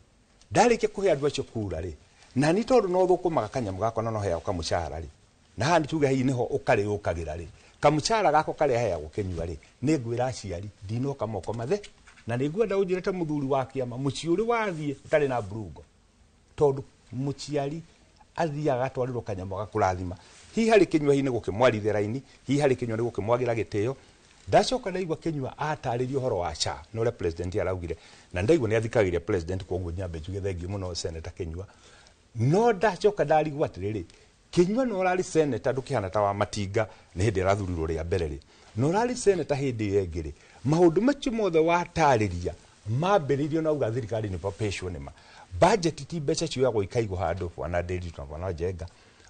ndarikia kuhe andu acio kura ri na ni tondu no thukumaga kanyamu gako no hea ukamucara ri na handi tuge hii niho ukari ukagira ri kamucara gako kare hea gukinyua ri ni ngwira aciari ndinoka moko mathe na ningwenda unjirete muthuri wa kiama muciuri wathie utari na burungo tondu muciari athiaga atwarirwo kanyamu gakurathima hi hari Kinyua hi ni gukimwarithia raini hi hari Kinyua ni gukimwagira gitio ndacoka ndaigua Kinyua ataririo horo wa cha no le president araugire na ndaigua ni athikagiria president koguo nyambe njuge thengiu muno Senator Kinyua no ndacoka ndarigwa atiriri Kinyua no rari senator ndukihana ta wa Matinga ni hindi arathurirwo ria mbere ri no rari senator hindi yengiri maundu macio mothe watariria mambiririo na uga thirikari ni papeshwo nima budget ti mbeca cio ya guikaigwo handu bwana Nderitu na bwana Njenga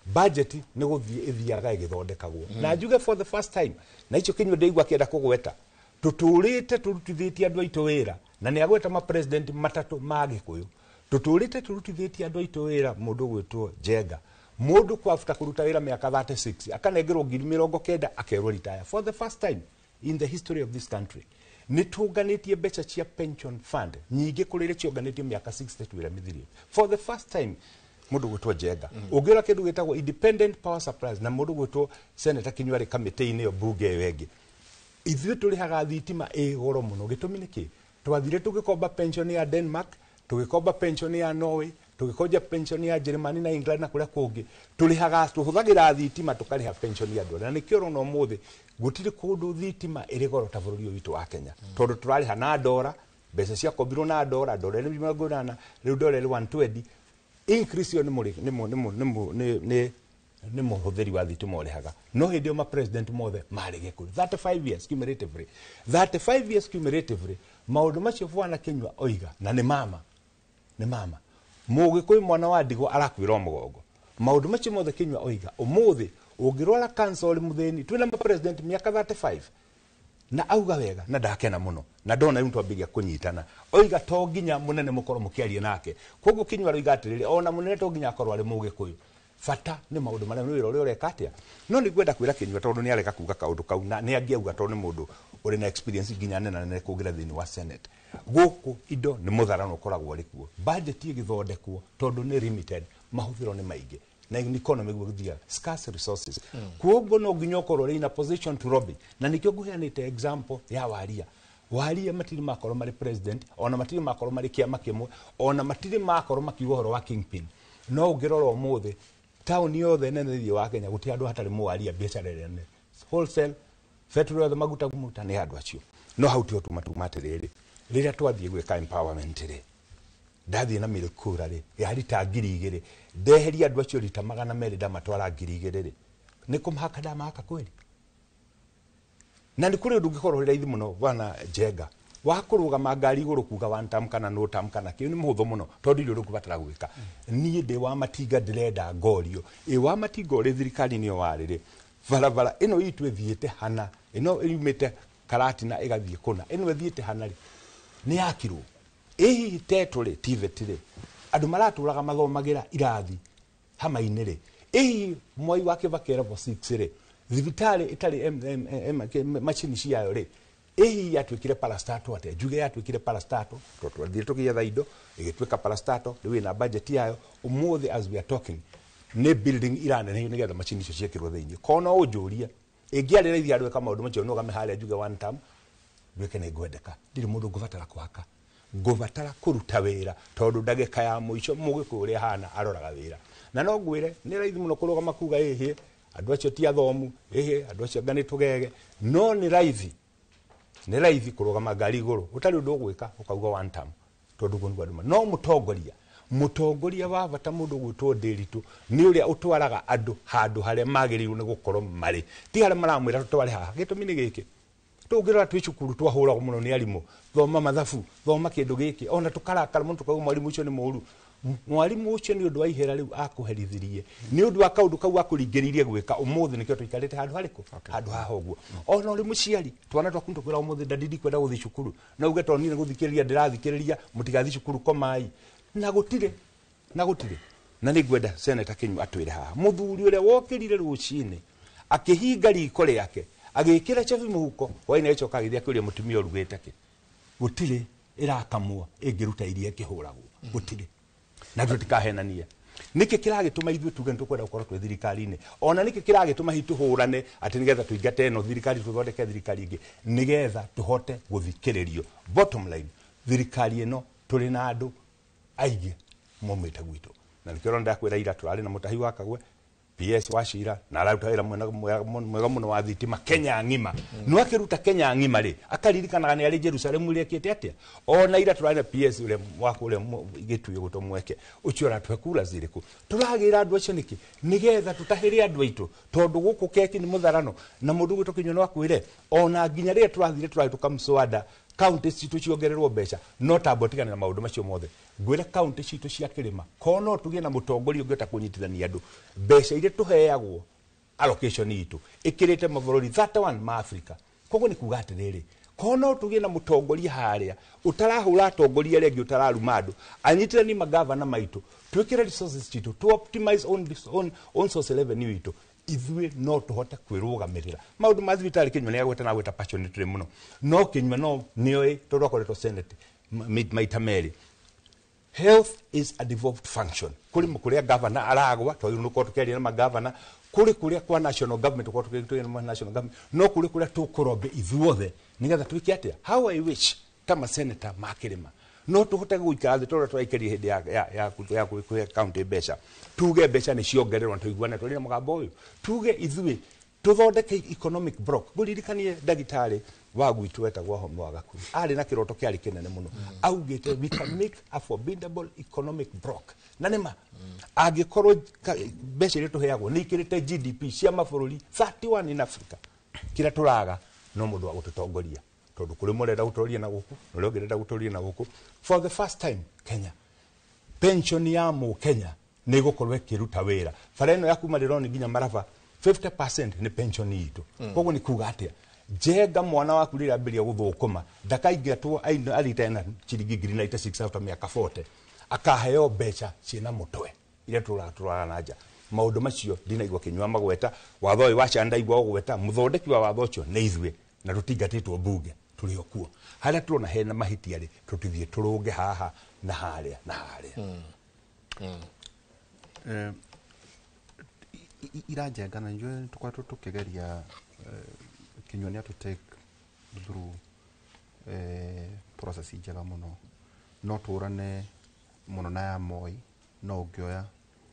budget ni guthie ithiaga igithondekagwo na njuge for the first time na icio Kinyua ndeigua kienda kugweta tuturite turutithitie andu aitu wira na ni agweta ma president matatu ma Gikuyu tuturite turutithitie andu aitu wira mundu gwitwo Njenga mundu kwafuta kuruta wira miaka 36 akanengerwo 90,000 akerwo retire for the first time in the history of this country ni tuganitie mbeca cia pension fund nyingi kurire cionganitie miaka 60 twira mithirio for the first time mundu gwitwo Njenga ungira kindu gitagwo independent power supplies na mundu gwitwo Senator Kinyua ri committee-ini yo bunge wengi ithuĩ tũrĩhaga thitima goro mũno gĩtũmi nĩkĩ twathire tũgĩkomba pension ya Denmark tũgĩkomba pension ya Norway tũgĩkomba pension ya Germany na England na kũrĩa kũngĩ tũrĩhaga tũhũthagĩra thitima tũkarĩha pension ya andũ na nĩkĩo ũrona ũmũthĩ gũtirĩ kũndũ thitima ĩrĩ goro ta bũrũri ũyũ witũ wa Kenya tondũ tũrarĩha na ndora mbeca cia kombirwo na ndora ndora nĩ 180 rĩu ndora 120 increase yo ni muhuthiri wa thitima urehaga no hindi ma president mothe mari Gikuyu 35 years cumulatively maundu macio bwana Kinyua oiga na ni mama Mugikuyu mwana wa Ndigwa arakwira mugongo maundu macio mothe Kinyua oiga umuthi ungirwara council mutheni twina ma president miaka 35 na auga wega na ndakena muno na ndona yu twambiria kunyitana oiga to nginya munene mukoro mukiarie nake koguo Kinyua roiga atiriri ona munene to nginya akorwo ari Mugikuyu fata ni maundu maria ni wira uria urekatia no ni gwenda kwira Kinyua tondu ni areka kuga kaundu kau na ni angiauga tondu ni mundu uri na experience nginya nene kugira thini wa Senate guku indo ni mutharano ukoragwo ri kuo budget igithondekwo tondu ni limited mahuthiro ni maingi na economy guthia scarce resources kuogo no nginya ukorwo ri na position to lobby na nikio nguheanite example ya Waria matiri makoro mari president ona matiri makoro mari kiama kimwe ona matiri makoro makiuga horo wa kingpin no ngirora umuthi town yothe nene thii wa Kenya guti andu hatari Waria biashara nene wholesale factory yothe maguta kumuta ni andu acio no hautio tumatiriri riria twathie gwika empowerment ri ndathie na milkura ri yari ta 2,000 ndeheria andu acio rita 200 ndamatwara 2,000 ri ni kumhaka ndamaka kweli na ni kuri undu ngikorwo raithi muno bwana Njenga wakuruga magari iguru kuga one time kana no time kana kiu ni muhutho muno tondu irio rukubatara gwika nie ndi wa Matinga ndirenda ngorio wa Matinga uri thirikari ni warire barabara ino itu ethiete hana ino yumite Karati na igathie kuna ino ethiete hana ri ni yakirwo ihi tetore tivetire andu maraturaga mathomagira irathi hama-inĩ rĩ ihi Mwai wa Kibaki level 6 rĩ thibitari itari macini ciayo rĩ ihi yatuikire parastato atia njuge yatuikire parastato twathire tukietha indo igituika parastato riu ina budget yayo umuthi as we are talking ni building irane nigetha macini icio ciekirwo thiini kono unjuria ingiarira ithi andu eka maundu macio no game haria njuge one time ndwike ni ngwendeka ndiri mundu nguvatara kwaka nguvatara kuruta wira tondu ndagika ya muico mugikuria hana aroraga wira na no ngwire ni raithi muno kurugama kuga ihi andu acio ti athomu ihi andu acio ngani tugege no ni raithi kurugama ngari iguru utari undu ugwika ukauga one time tondu gundu anduma no mutongoria wa bata mundu gwitwo Ndiritu ni uria utwaraga andu handu haria magiriru ni gukorwo mari ti haria maramwira tutware haha gitumi ni giki tugirora twicukuru twahuragwo muno ni arimu thoma mathabu thoma kindu giki ona tukarakara mundu tukauga mwarimu ucio ni muru mwarimu ucio ni undu wa ihera riu akuherithirie ni undu wa kaundu kau akuringiririe gwika umuthi nikio tuikarite handu hariku handu haha uguo ona uri muciari twana twaku tukwira umuthi ndadidi kwenda guthi cukuru na uge tonire guthikiriria ndirathikiriria mutigathi cukuru komai na gutire na ni gwenda Senator Kinyu atwire haha muthuri uria wokirire rucini akihinga riko riake agikira chavi muhuko waina icho kagithia kuria mutumia urugite ki gutire irakamwa ingiruta iria kihuragwo gutire na tutikahenania niki kiragituma ithu tuge ntukwenda gukorwo twi thirikari-ini ona niki kiragituma hituhurane ati nigetha tuingate eno thirikari tuthondeke thirikari ingi nigetha tuhote guthikiririo bottom line thirikari eno turi na andu aige momete gwitu na nikiro ndakwira ira turari na mutahi wa Kagwe PS wa Shira na araruta wira mwega muno wa thitima Kenya ngima no akiruta Kenya ngima ri akaririkanaga ni ari Jerusalem ri ekete atia ona ira turari na PS ure wako ure gituye gutomweke ucio ratwekura ziriku turagira andu acio niki nigetha tutahire andu aitu tondu guku keki ni mutharano na mundu gwitu Kinyo no akwire ona nginya ri turathire turahituka mswada county citu ciongererwo mbeca no tabotikana na maundu macio mothe ngwira county citu cia kirima kono tugie na mutongoria ungiota kunyitithania andu mbeca ile tuheagwo allocation itu ikirite mabururi 31 ma Africa kogo ni kuga atiriri kono tugie na mutongoria haria utarahura atongoria rengi utararuma andu anyitithani magavana maitu twikire resources citu to optimize on source revenue itu ithwe no tuhote kwirugamirira maundu ma thibitari Kinyo ni agweta na gweta passionate muno no Kinyo no nioi turokoretwo Senate maita meri health is a devolved function kuri mukuria governor aragwa to yu nuko tukeria na magavana kuri kuria kwa national government kwa tukeria na national government no kuri kuria tukurobe ithuothe nigetha twike atia how I wish kama senator makirima no tuhote guikara tora twaikeria hindi ya kuya county mbeca tuge mbeca ni ciongererwo na tuiguana tuli na mugambo uyu tuge ithuĩ tuthondeke economic block guririkanie ndagitari wa gwitu wetagwo Home wa Gakuyu ari na kiroto kiari kinene muno augite we can make a formidable economic block na nima angikorwo mbeca iria tuheagwo ni ikirite GDP cia mabũrũri 31 in Africa kira turaga no mundu wa gututongoria tondu kuri murenda gutoria na guku no reo ngerenda gutoria na guku for the first time Kenya pension ya mu Kenya ni gukorwo ikiruta wira fareno ya kuma rironi nginya marava 50% ni pension itu koguo ni kuga atia jenga mwana waku rira mbiria guthukuma ndakaingatwo aritena ciringi 6 after miaka 40 akaheo mbeca ciina mutwe ile turara nanja maundu macio ndinaigwa Kinyua magweta watho uyu wa Chanda igwa gweta muthondeki wa watho ucio ni ithwe na rutingatitwo bunge tuli okuo haria turona hena mahitia ri tutithie turunge haha na haria irajengana njwe tukwatu tukigeria Kinyua ni to take through process njega muno no turane muno na ya Moi no ngioya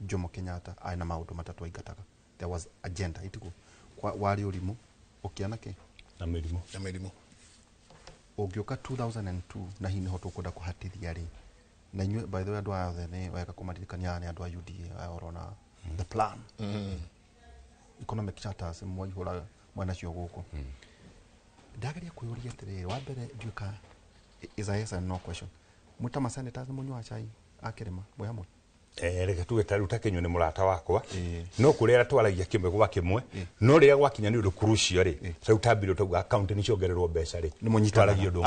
Jomo Kenyatta aina maundu matatu aingataga there was agenda itiku wari urimu ukiana ke na mirimu ugioka 2002 na hini ho tukwenda kuhatithia ri na inyu by the way andu othe ni weka kumaririkania ni andu a UDA orona the plan economic charters mwihura mwana cio guku ndagaria kuyuria atiriri wa mbere nduka is a yes and no question muta ma senators munywa chai akirima mwe hamwe reke tuge utakenywo ni murata wakwa no kurera twaragia kimwe gwa kimwe no rira gwakinya ni undu crucial ri so utambire tuga account ni ciongererwo mbeca ri ni munyitaragia ndu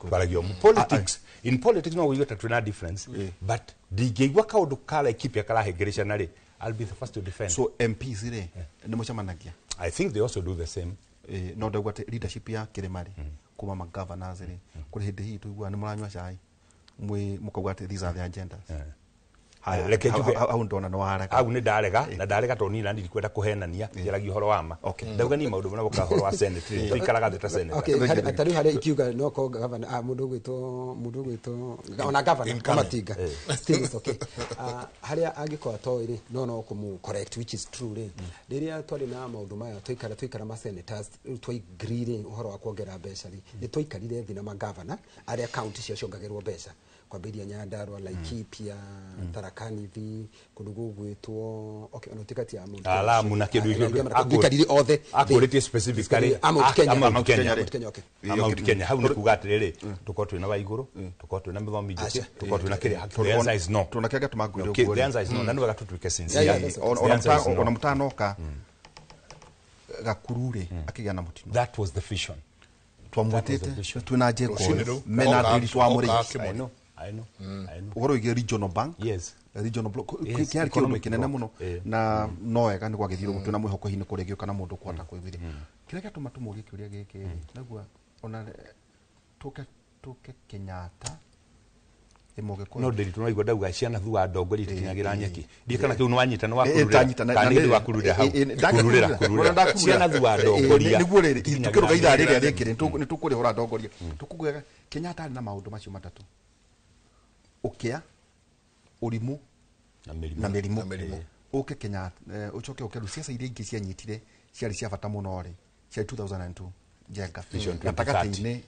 twaragia politics in politics no we got a difference but digigwa kaundu kala ekipia kala hegeresha na ri I'll be the first to defend. So MPs ri ni mucamanagia. I think they also do the same. No ndagwa leadership ya Kirimari kuma ma governors ri kuri hindi hii tuigua ni muranywa cai mwe mukauga ati these are the agendas. Reke tuge au ndona no haraka au ni ndarega na ndarega to ni nandi kwenda kuhenania geragi horo wama ndauga ni maundu na horo wa senate twikaraga theta senate okay atari hali ikiuga no ko governor mundu gwito ona governor kama tiga still is okay hali agikora to iri no kumu correct which is true ri riria twari na maundu maya twikara ma senators twai agree horo wa kuongera mbeca ri ni twikarire thina ma governor aria county cio ciongagirwo mbeca kwambiria Nyandarua Laikipia Tharakani vi kundu gwitwo okay ono tikati ya mundu Lamu na kindu igyo akorire othe akorite specifically Mount Kenya okay Mount Kenya hau ni kuga atiriri tuko twina wa iguru tuko twina mithomi njike tuko twina kiri the answer is no tunakega tumagwire okay the answer is no nanu gatutwike sincere ona mutanoka gakurure akigia na mutino that was the vision twamwetete twina jeko mena ndiri twamuri I know. Ugoro ige regional bank. Yes. Regional block. Kiari kiundu kinene muno na noega ni gwagithiro gutuna mwihoko hini kuregio kana mundu kwata kwithire. Kile gatuma tumurie kiuria giki nagua ona tuke Kenyatta emoge ko no ndiri tunaigwa ndauga ciana thuwa ndongori tikinyagira nyeki ndi kana kiu nwanyita no wakururira kana ndi wakururira hau kururira ciana thuwa ndongori niguo riri tukiruga ithaa riria rikiri ni tukurihura ndongoria tukuguega Kenyatta ari na maundu macio matatu ukia urimu na merimu uke Kenyatta ucoke uke siasa iria ingi cianyitire ciari cia bata muno ri cia 2002 jenga gatakati-ini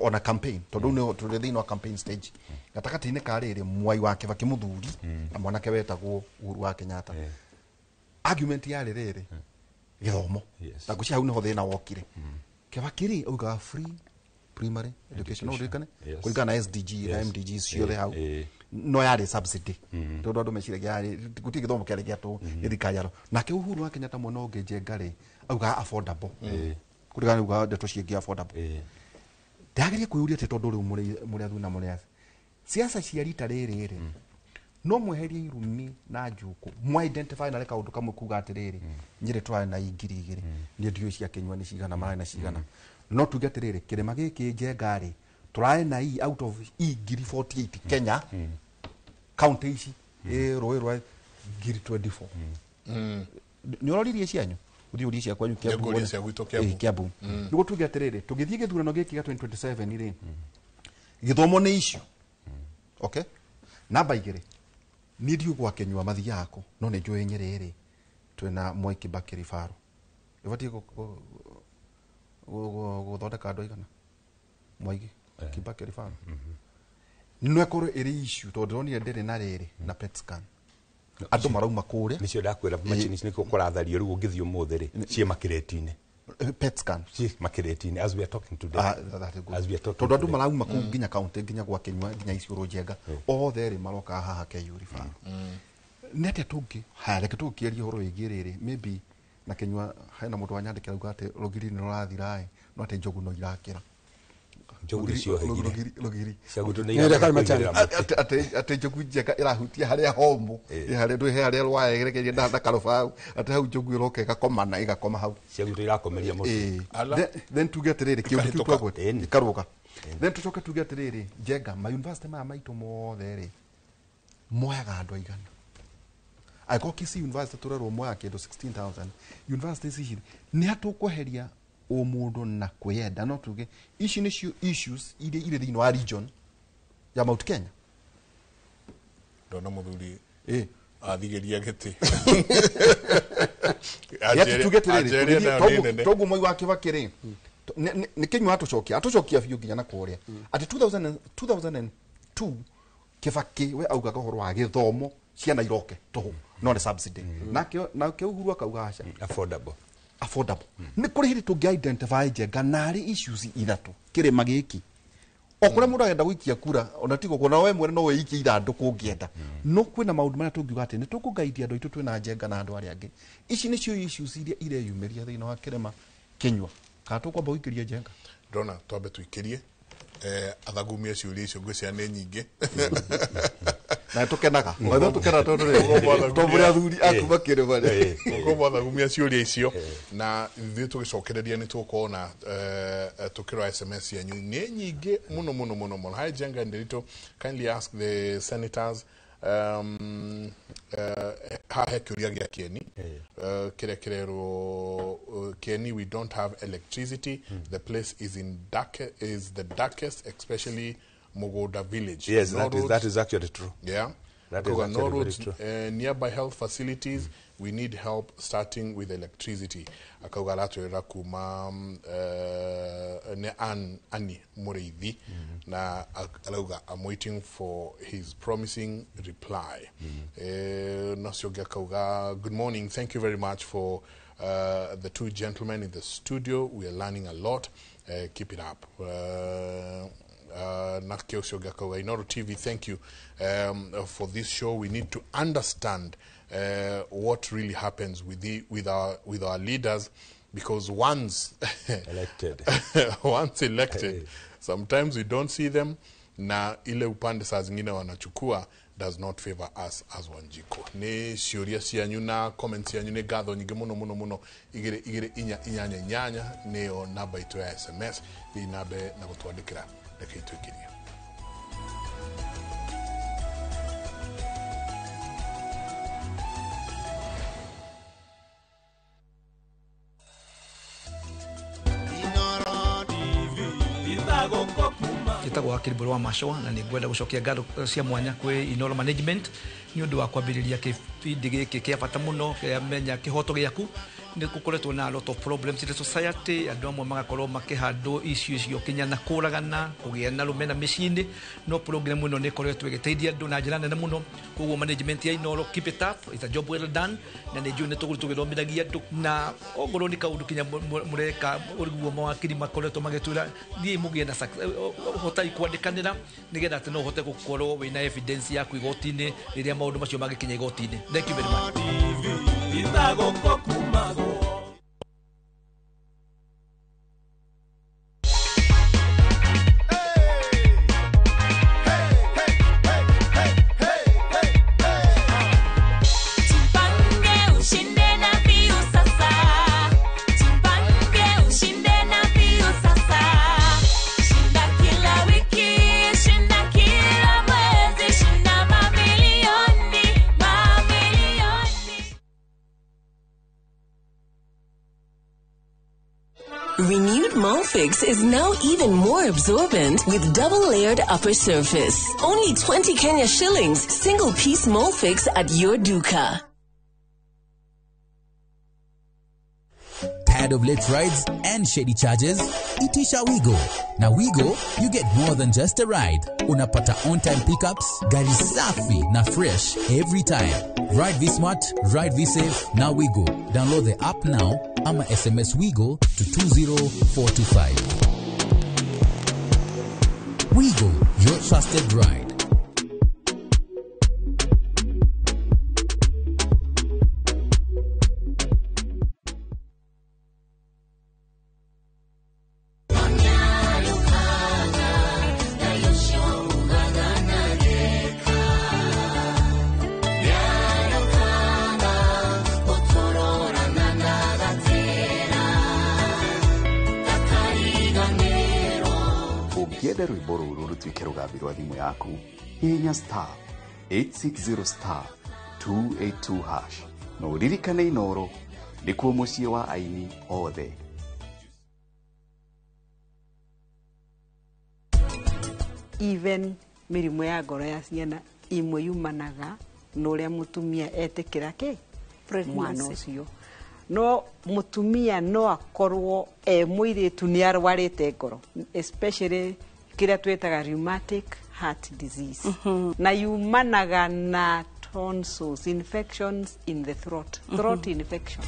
ona campaign tondu ni turi thiini wa campaign stage gatakati-ini ka riri Mwai wa Kibaki muthuri na mwanake wetagwo Uhuru wa Kenyatta argument ya riri githomo na gucia hau niho thina wokire Kibaki ri uga free primary education no rikane kuringana na SDG na MDG ciothe hau no yari subsidy tondu andu meciragia yari guti githomo kiari giatu ithikayaro nake Uhuru wa Kenyatta mwana ungi njengari auga affordable kuringana uga ndeto ciengi affordable ndageria kuyuria te tondu riu muri athuna muri siasa cia rita riri no mweherie irumi na njuku mwa identify na reka undu kamwe kuga atiriri nyire twari na ingiri igiri ni ndio cia Kenya ni cigana mara na cigana no tuge atiriri kirema giki njengari turae na hii out of ngiri 48 Kenya county ici roi roi ngiri 24 ni uroririe cianyu uthi cia kwanyu Kiambu niguo tuge atiriri tugithie githurano giki ga 2027 ri githomo ni issue okay namba igiri ni ndio gwa Kenywa mathi yako no ne njue nyerere twina Mwai Kibaki rifaro ibati guthondeka andu igana Mwai Kibaki rifaro no ekoro iri issue tondu ni ndere na riri na PET scan andu marauma kuria nicio ndakwira machines niko kurathario riu ngithio muthi ri cie makiretine PET scan cie makiretine as we are talking today as we are talking tondu andu marauma ku nginya county nginya gwa Kenywa nginya icioro njenga othe ri maroka haha KU rifaro nete tungi hareke tukiaria horo igiriri maybe na Kenywa haina mundu wanyandikira uga ati rugiri ni rurathira no ati njogu no irakira njogu cio rugiri ciagutu ni irakira ati njogu njega irahutia haria hombo haria ndu haria rwaye gerekerie nda karofau ati hau njogu iroke gakomana igakoma hau ciagutu irakomeria mutu then tuge atiriri kiundu twagwote ikaruka then tucoke tuge atiriri njenga ma university ma maitu mothe ri moyaga andu aigana aiko Kisii University turarwo moya kindu 16,000 universities ici ni hatukweheria o mundu na kwenda no tuge ici nicio issues ire thini wa region ya Mount Kenya ndona muthuri athigeria giti togu Mwai wa Kibaki ri ni Kenywa atucokia biu nginya na kuria ati 2002 Kibaki we auga gohoro wa githomo ciana iroke toho no subsidy nake Uhuru akauga aca affordable ni kuri hiri tungi identify jenga nari issues ithatu kirima giki okura mundu agenda guikia kura ona tigo kona we mwene no weikie ithandu kungienda no kwina maundu mara tungiuga ati ni tukugaidia andu itu twina njenga na andu ari angi ici nicio issues iria ireyumiria thiina wa kirema Kinyua ka tukwamba guikiria njenga ndona twambe tuikirie athagumia ciuria icio ngwiciria ni nyingi na tukenaga ngotho tukena tondu ri athuri akuma kirema ri ngomba athagumia ciuria icio na ithuĩ tugicokereria ni tukuona tukira SMS yanyu ni nyingi muno hi Jenga Nderito, kindly ask the senators hahe kiuria gia Kieni kirero Kieni, we don't have electricity. The place is the darkest, especially Mogoda village. Yes, that is actually true. Yeah, that is actually roads, true. Nearby health facilities, we need help starting with electricity. Akaugalatu rakuma ne ani Mureithi na alauga, I'm waiting for his promising reply. Nasioga kauga, good morning. Thank you very much for the two gentlemen in the studio. We are learning a lot. Keep it up. Inoro TV, thank you for this show. We need to understand what really happens with our leaders, because once elected, sometimes we don't see them, na ile upande saa zingine wanachukua does not favor us as Wanjiko. Ne shiuria sianyu na comments yanyu ne gatho nyingi muno igire inyanya neo namba itu ya SMS inabe na gutwandikira reke itwikirie. Gitagwo Wakiri wa Mashoa na ningwenda gucokia ngatho cia mwanya kwi Inoro Management ni undu wa kwambiriria kibindi giki kia bata muno kia menya kihoto giaku ni kukoretwo na a lot of problems in the society. Andu amwe magakorwo makihando issues yo kinya na kuragana kugia na rumena micini no program ino ni koretwo igiteithia andu na njira nene muno. Koguo management ya Inoro, keep it up, it's a job well done na ni june tugithomithagia andu na ogoro ni kaundu kinya mureka uriguo mawakiri makoretwo magitwira thii mugie na hotai kwandikanira nigetha ati no hote gukorwo wina evidence yaku igoti-ini riria maundu macio magikinya igoti-ini. Thank you very much. Renewed Molfix is now even more absorbent with double-layered upper surface. Only 20 Kenya shillings, single-piece Molfix at your duka. Tired of late rides and shady charges? Itisha Wigo. Now Wigo, you get more than just a ride. Unapata on-time pickups, gari safi na fresh every time. Ride V-Smart, ride V-Safe, now Wigo. Download the app now, ama SMS Wigo to 20425. Wigo, your trusted ride. Ukienda rwimbo ruru rutuike rugambi rwa thimu yaku hihinya star 860 star 282 hash na uririkane Inoro nikuo muciĩ wa aini othe. Even mirimu ya ngoro ya ciana imwe yumanaga na uria mutumia etikira ki mwana ucio. No mutumia no akorwo muiritu ni arwarite ngoro, especially kira twetaga rheumatic heart disease. Na yumanaga na tonsils, infections in the throat, throat infection.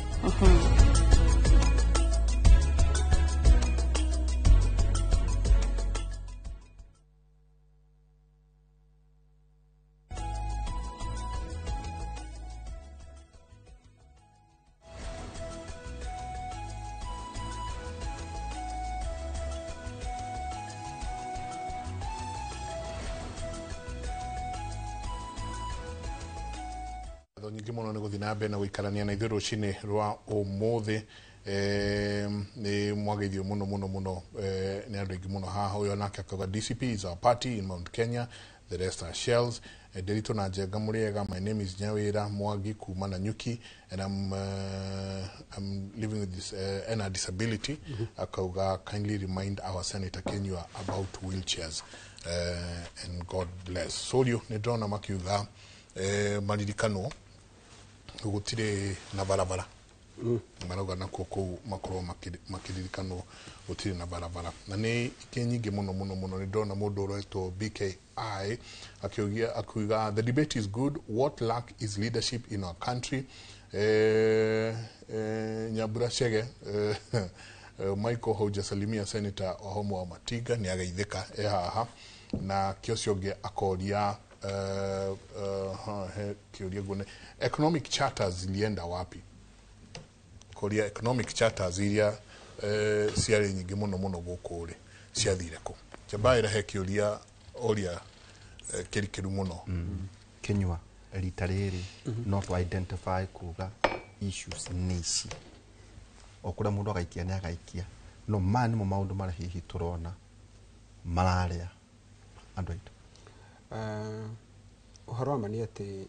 ngatho nyingi muno ni guthina mbe na guikarania na ithuĩ rũcinĩ rwa ũmũthĩ ni mwagithio muno ni andu aingi muno haha. Uyo nake akauga DCP is our party in Mount Kenya, the rest are shells. Derito na Njenga Muriega, my name is Nyawira Mwagi kuma Nanyuki, and I'm living with this NR disability. Akauga kindly remind our Senator Kenywa about wheelchairs, and God bless. Solio ni drona makiuga maririkano gutire na barabara marauga na koko makoro makiririkano gutire na barabara na ni ikinyingi muno ni ndona mundu uretwo BKI akiuga the debate is good, what lack is leadership in our country. Nyambura Chege Michael Hoja Salimia Senator Ohomo wa Matiga ni agaithika haha na kiosionge akoria kiuria gune economic charters zilienda wapi? Korea economic charters iria ciari nyingi muno guku ri ciathire ku jabaira he kiuria oria kirikiru muno Kenywa rita riri not to identify kuga issues nici okura mundu agaikia ni agaikia no mani mo maundu mara hihi turona malaria andu aitu uhoro wa mani ati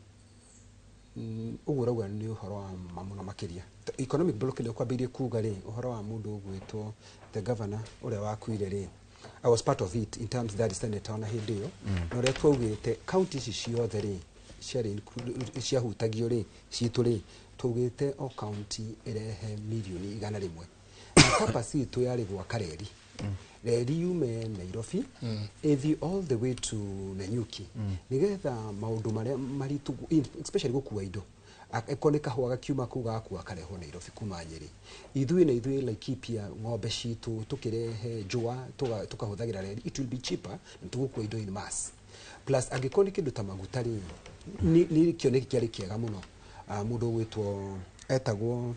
uguragwa ni uhoro wa mamuno makiria economic block ile kwambirie kuga ri uhoro wa mundu ugwitwo the governor ule wakuire ri I was part of it in terms that senator ona hindio no re twugite county ciothe ri cia hutagio ri citu ri tugite o county irehe milioni 100 capacity tu yari gwa kareri reri yume Nairobi ethi all the way to Nanyuki nigetha maundu maria maritu especially gukua indo ekoneka huaga kiuma kuga akua kareho Nairobi kuma Nyeri ithui Laikipia ng'ombe citu tukirehe njua tukahuthagira reri it will be cheaper tugukua indo in mass plus angikoni kindu ta maguta ri ni kioneki kiari kiega muno mundu gwitwo etagwo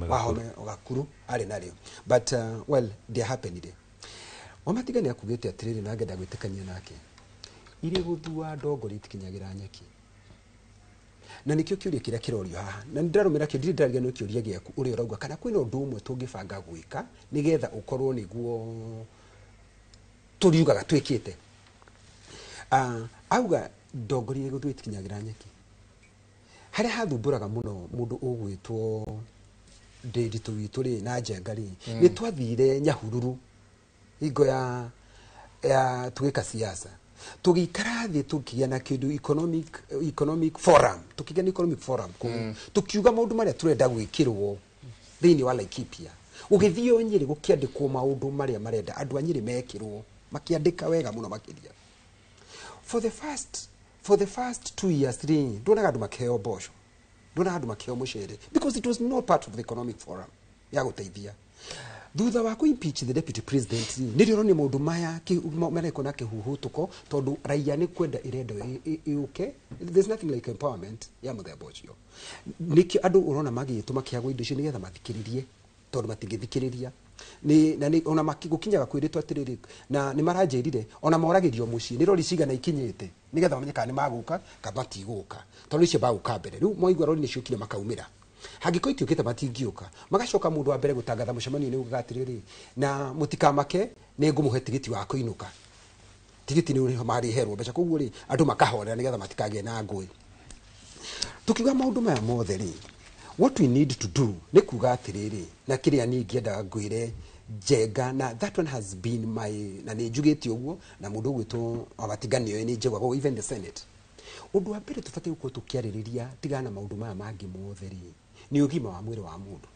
Wahome Ogakuru ari nario but well they happened Wamatiga ni akugete atiriri na ngenda gwitikania nake iri guthua ndongori tikinyagira nyeki na nikio kiuria kiria kirorio haha na ndarumira kio ndiragia no kiuria giaku uri urauga kana kwina undu umwe tungibanga gwika nigetha ukorwo niguo turiugaga twikite auga ndongori iri guthua tikinyagira nyeki hari hathumburaga muno mundu ugwitwo Ndiritu witu ri na Njenga ri ni twathire Nyahururu igo ya tugika siasa tugikara thi tukigia na kindu economic forum tukigia ni economic forum tukiuga maundu maria turenda gwikirwo thiini wa Laikipia ugithio Nyeri gukiandikwo maundu maria marenda andu a Nyeri mekirwo makiandika wega muno makiria for the first 2 years ri ndona andu makeo bosho ndona andu makeo muchere because it was not part of the economic forum ya guteithia thutha wa impeach the deputy president nirio ni maundu maya mareko na kihuhutuko tondu raia ni kwenda irenda iuke there's nothing like empowerment ya muthemba ucio nikio andu urona magituma kiago indo icio nigetha mathikiririe tondu matingithikiriria ni ona makigukinyaga kwiritwa atiriri na ni maranjirire ona moragirio mucii ni rori cigana ikinyite nigetha bamenye kana ni maguka kana matiguka tondu icio baguka mbere riu moigwa rori ni ciukire makaumira hagiko itiukite matingiuka magacoka mundu wa mbere gutangatha mucemanio ni ugatiriri na mutikamake ni ngumuhe tigiti wa kuinuka tigiti ni mari herwo beca koguo ri andu makahorera nigetha matikage na ngui tukiuga maundu maya mothe ri what we need to do ni kuga atiriri na kiria ni ngienda ngwire Njenga na that one has been my na ni njugiti uguo na mundu gwitwo abatiganio ni njegwa even the Senate undu wa mbere tufate uko tukiaririria tigana maundu maya mangi mothe ri ni ugima wa mwiri wa mundu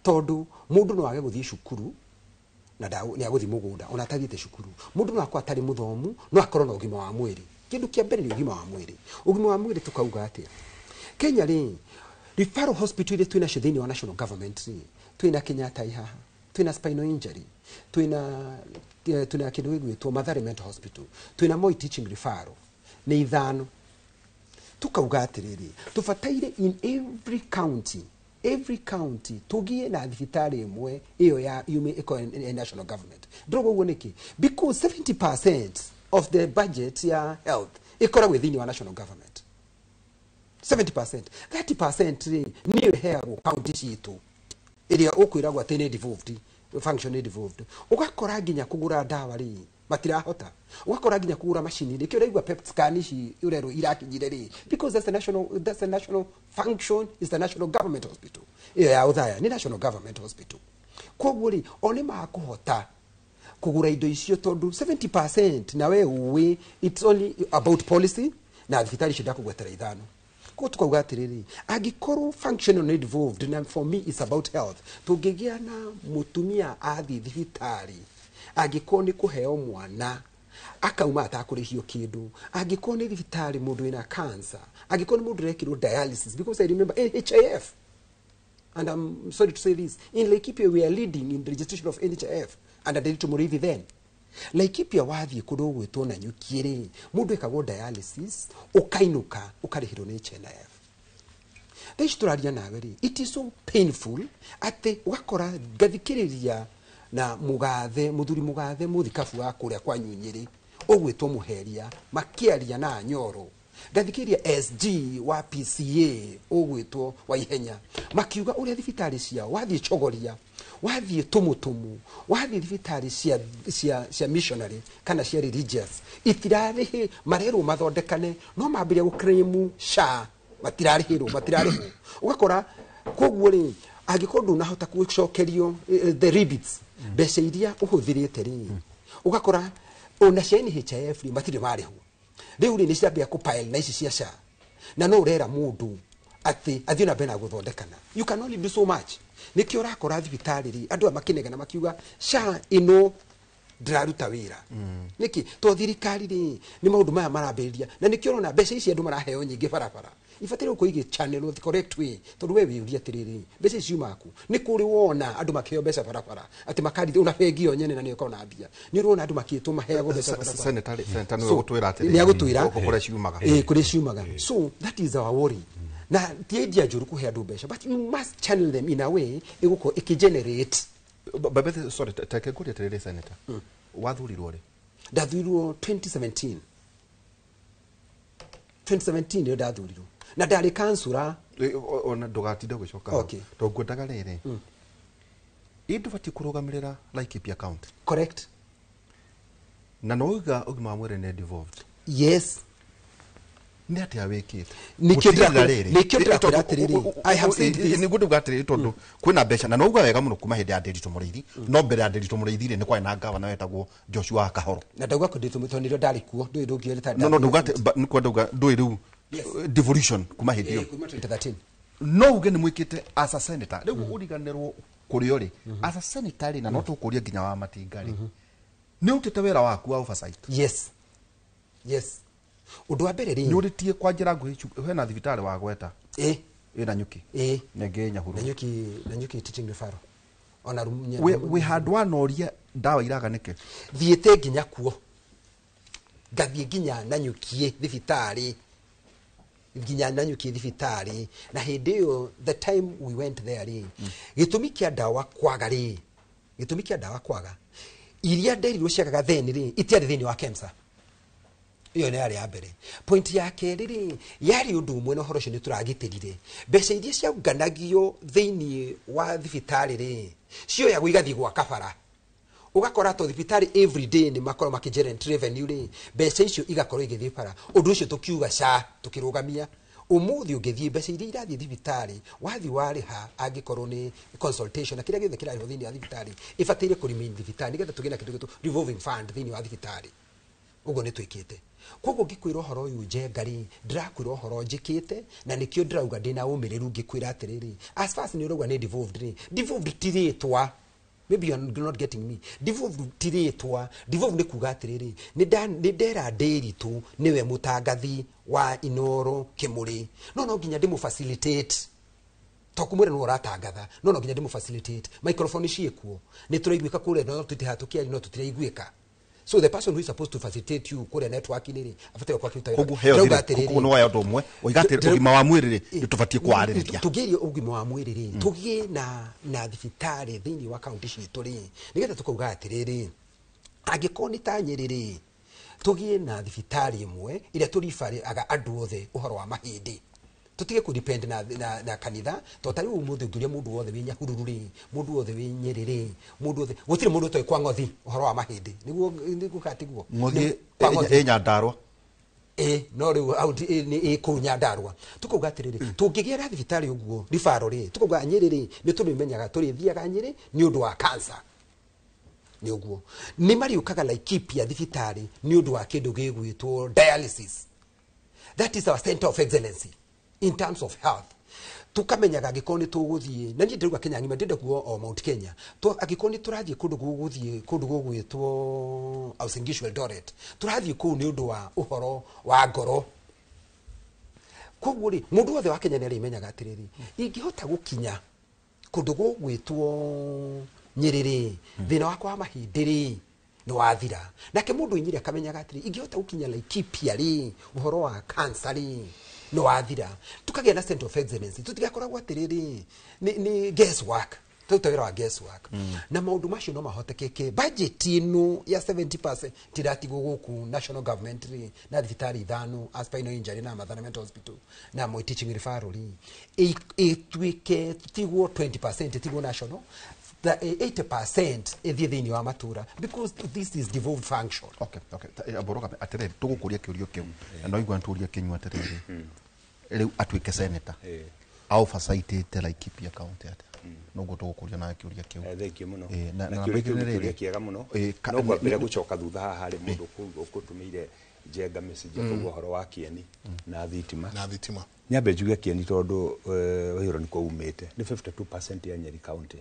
tondu mundu no age guthii cukuru na ni aguthi mugunda ona tathite cukuru mundu no akwa atari muthomu no akorwo na ugima wa mwiri kindu kia mbere ni ugima wa mwiri tukauga atia Kenya ri referral hospital ile twina shithini wa national government ri twina Kenyatta ihaha twina spinal injury twina kindu gwitwo Mathare mental hospital twina Moi teaching referral ni ithano tukauga atiriri tufataire in every county tugie na thibitari imwe iyo ya yume national government drogo woneki because 70% of the budget ya health ikora within your national government 70%. 30% niyo heagwo county citu iria ukwiragwo ati ni devolved function ni devolved. Ugakora nginya kugura ndawa ri matirahota. Ugakora nginya kugura machine ri kio raigwa PET scan ici urero irakinyire ri because that's the national function is the national government hospital. Iyo ya uthaya ni national government hospital. Koguo ri oni makuhota kugura indo icio tondu 70% na we uwi it's only about policy na thibitari cio ndakugwetera ithano ko tukauga atiriri angikorwo functional need involved na for me it's about health tungigia na mutumia athi thibitari angikorwo ni kuheo mwana akauma atakurihio kindu angikorwo ni thibitari mundu ina cancer angikorwo ni mundu rekirwo dialysis because I remember NHIF and I'm sorry to say this in Laikipia we are leading in the registration of NHIF and Derito Muriithi then Laikipia wathie kundu gwitwo na nyukire mundu ekagwo dialysis ukainuka ukarihirwo ni NHIF These turaria nawe ri it is so painful ati ugakora gathikiriria na mugathe muthuri mugathe muthikabu wa kuria kwa nyunyiri ugwitwo muheria makiaria na nyoro gathikiria SG wa PCA ugwitwo wa ihenya makiuga uria thibitari cia wathie chogoria wathie tumutumu wathie thibitari cia missionary kana cia religious itirarihi marero mathondekane no mambire gukremu sha matirarihirwo ugakora koguo ri agikorwo nahota kucokerio the rebates mbeca iria uhuthirite ri ugakora ona cia NHIF matire marihwo riu ni ciambia kupile na ici cia sha na no urera mundu ati athio na bena guthondekana you can only do so much nikio rakora thibitari ri andu amakinega na makiuga sha ino draruta wira niki to thirikari ri ni maundu maya marambiriria na nikio rona mbeca ici andu maraheo nyingi barabara ifatire kuige channel the correct way tondu we wiuria atiriri mbeca ici umaku ni kuri wona andu makiheo mbeca barabara ati makari una bengi o nyene na ni ukona mbia ni urona andu makietu maheagwo mbeca barabara senator ni gutwira atiri ni agutwira kuri ciumaga kuri ciumaga so that is our worry na tiendia njuru kuhe andu mbeca but you must channel them in a way iguko ikigenerate babethe sorry take kuri atiriri senator wathurirwo ri ndathurirwo 2017 ndio ndathurirwo na ndari kansura ona ndugatinde gucoka to ngwendaga riri indu bati kurugamirira Laikipia county correct na noiga ugima mwere ne devolved yes ni ati awikite nikio atiriri I have said this ni gudu gatiriri tondu kwina mbeca na noiga wega muno kuma hindi ya Derito Muriithi no mbere ya Derito Muriithi ri ni kwa na ngava na wetagwo Joshua Kahoro na ndauga ko Derito Muriithi ndio ndari kuo ndio ndugire ta no ndugate ni kwa ndauga ndui riu devolution kuma hindi yo kuma 2013 no uge ni mwikite as a senator riu uriganirwo kuri ori as a senator ri na no tukuria nginya wa matingari ni utete wera waku wa oversight yes undu wa mbere ri ni uritie kwa njira nguhi hena thibitari wa gweta ina nyuki nenge nyahuru na nyuki teaching referral ona we had one oria dawa iraganike thiete nginya kuo gathie nginya na nyuki thibitari na hindi yo the time we went there ri gitumi kia dawa kwaga iria nderirwo ciakaga theni ri itiari theni wa KEMSA iyo ni yari ya mbere point ya keri ri yari undu umwe no horo ni turagitirire mbeca iria ciaunganagio theni wa thibitari ri cio ya guigathi gwa kabara ugakora to thibitari every day ni makoro makigerent revenue ri mbeca icio igakorwo igithii para undu ucio tukiuga sha tukirugamia umuthi ungithii mbeca iria irathi thibitari wathi wariha angikorwo ni consultation na kiria githe kira thini ya thibitari ifatire kurimin thibitari nigetha tugina kindu gitu revolving fund thini wa thibitari ugo ni twikite koguo ngikwira horo uyu njengari ndirakwira horo njikite na nikio ndirauga ndina umiriru ngikwira atiriri as fast ni urauga ni devolved tiritwa maybe you are not getting me devolved tiritwa devolved ni kuga atiriri ni ndera Nderitu niwe mutangathi wa Inoro Kimuri no nginya ndimu facilitate tokumwira no ratangatha no nginya ndimu facilitate microphone ciekuo ni turaiguika kure no tutihatukia no tutiraiguika. So the person who is supposed to facilitate you kore networking ri afite kwa kitu kuko no wayo domwe oigate ugima wa mwiri ri nitufatie kwariria tugirie ugima wa mwiri ri tugie na thibitari thini wa county citu ri nigetha tukauga atiriri angikoni ta Nyeri tugie na thibitari imwe ira turifari aga andu othe uhoro wa mahindi tutige ku depend na kanitha to tari umuthi ngiria mundu wothe winya hurururi mundu wothe winyerere mundu wothe gutire mundu toy kwa ngothi uhoro wa mahindi niguo katiguo ngothi Nyandarua no riu out ni ku Nyandarua tukuga atiriri tungigira thibitari uguo rifaro ri tukuga Nyeri ni tumimenyaga turi thiaga Nyeri ni undu wa cancer ni uguo ni mariukaga Laikipia thibitari ni undu wa kindu gigwitwo dialysis. That is our center of excellency in terms of health. Tukamenyaga gikoni tuguthie na ndiruga Kenya ngima ndinde kuo Mount Kenya to agikoni turathie kundu guguthie kundu gugwitwo Uasin Gishu Eldoret turathie ku ni undu wa uhoro wa ngoro kuguri mundu wothe wa Kenya ni arimenyaga atiriri ingihota gukinya kundu gugwitwo Nyeri thina wakwa mahindiri no wathira nake mundu Nyeri akamenyaga atiri ingihota gukinya Laikipia ri uhoro wa cancer ri no wathira tukagia na center of excellence tutigakoragwo atiriri ni guesswork tutawira wa guesswork na maundu macio no mahotekeke budget ino ya 70% tiratigo guku national government na thibitari ithano Spinal Injury na Mathana Mental Hospital na Moi Teaching Referral itwike tigwo 20% tigwo national the 80% ethie thini wa matura because this is devolved function. Okay aboroka atiriri tugukuria kiurio kiu no igwa nturia kinywa atiriri riu atwike senator au facilitate Laikipia county ata no gutugukuria na kiuria kiu thank you muno na kiuria kiega muno no kwambira gucoka thutha haha hari mundu ukutumeire jenga message kwa uhoro wa Kieni na thitima nyambe njuge Kieni tondu wahiro ni ko umite ni 52% ya Nyeri county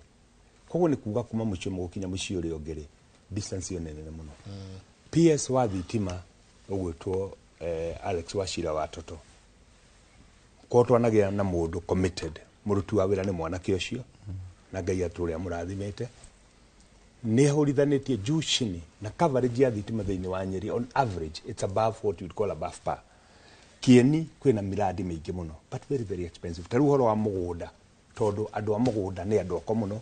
koguo ni kuga kuma mucio mugukinya mucio uri ongere distance yo nene muno PS wa thitima ugwitwo Alex Wachira watoto ko twanagia na mundu committed murutu wa wira ni mwanake ucio na Ngai aturia murathimete ni horithanetie jushini na coverage ya thitima thiini wa Nyeri on average it's above what you would call above par. Kieni kwina miradi mingi muno but very very expensive taru horo wa mugunda tondu andu a mugunda ni andu ako muno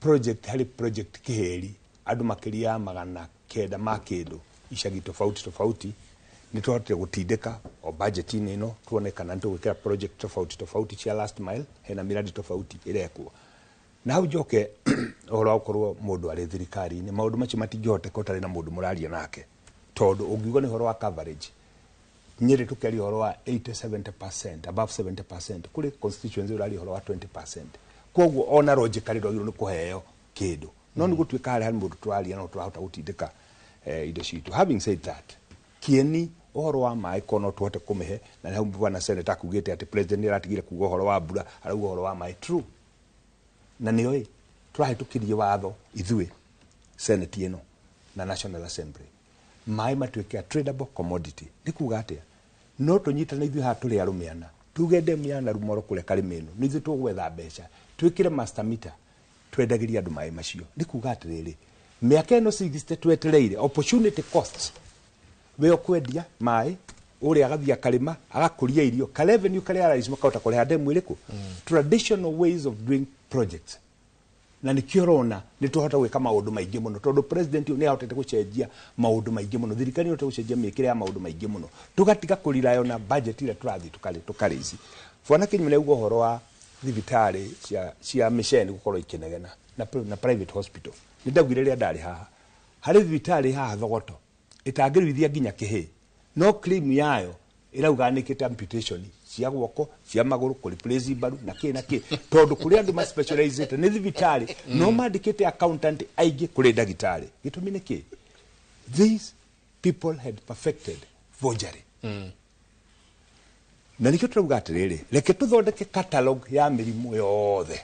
project hari project kiheri andu makiria magana kenda makindu icagi tofauti ni twahote gutindika o budget ino tuonekana ntugwikira project tofauti cia last mile hena miradi tofauti irekwo na hau joke ohoro ukorwo mundu ari thirikari ni maundu macio matingihota kotari na mundu muraria nake tondu ungiugo ni horo wa coverage Nyeri tukeri horo wa 80-70% above 70% kuri constituency urari horo wa 20%. Koguo ona logically ndo ni kuheo kindu no ni gutwika hari mundu twaria no twahota gutindika indo citu. Having said that Kieni ohoro wa mai kono tuhote kumehe na hau bwana senator akugite ati president ni ratigire kugo ohoro wa mbura arauga ohoro wa mai true na nioi twahitukirie watho ithue senate ino na National Assembly mai matwike a tradable commodity ni kuga atia no tunyitana ithu ha tuli arumiana tugende miana rumoro kule karimeno ni ithu tugwetha mbeca twikire master meter twendagiria andu mai macio ni kuga atiriri miaka ino 60 twetereire opportunity costs we okwendia mai uri agathia kalima agakuria irio ka revenue kale arais makauta kule hademu iliku traditional ways of doing projects na nikiorona ni tuhota gwika maundu maingi muno tondu president ni ahotete gucenjia maundu maingi muno thirikari ni gucenjia mikire ya maundu maingi muno tugatiga kurirayo na budget ile turathi tukarici fona kinyumene ugo horo wa thibitari cia mission gukorwo ikinegena na private hospital ni ndagwire ria ndari haha hari thibitari haha thogoto itangirithia nginya kihi no claim yayo irauga nikite amputation cia guoko cia maguru ku replace baru na ki tondu kuri andu ma specialized ni thibitari no mandikite accountant aigi kuri ndagitari gitumi niki these people had perfected forgery na nikyo turauga atiriri reke tuthondeke catalog ya mirimu yothe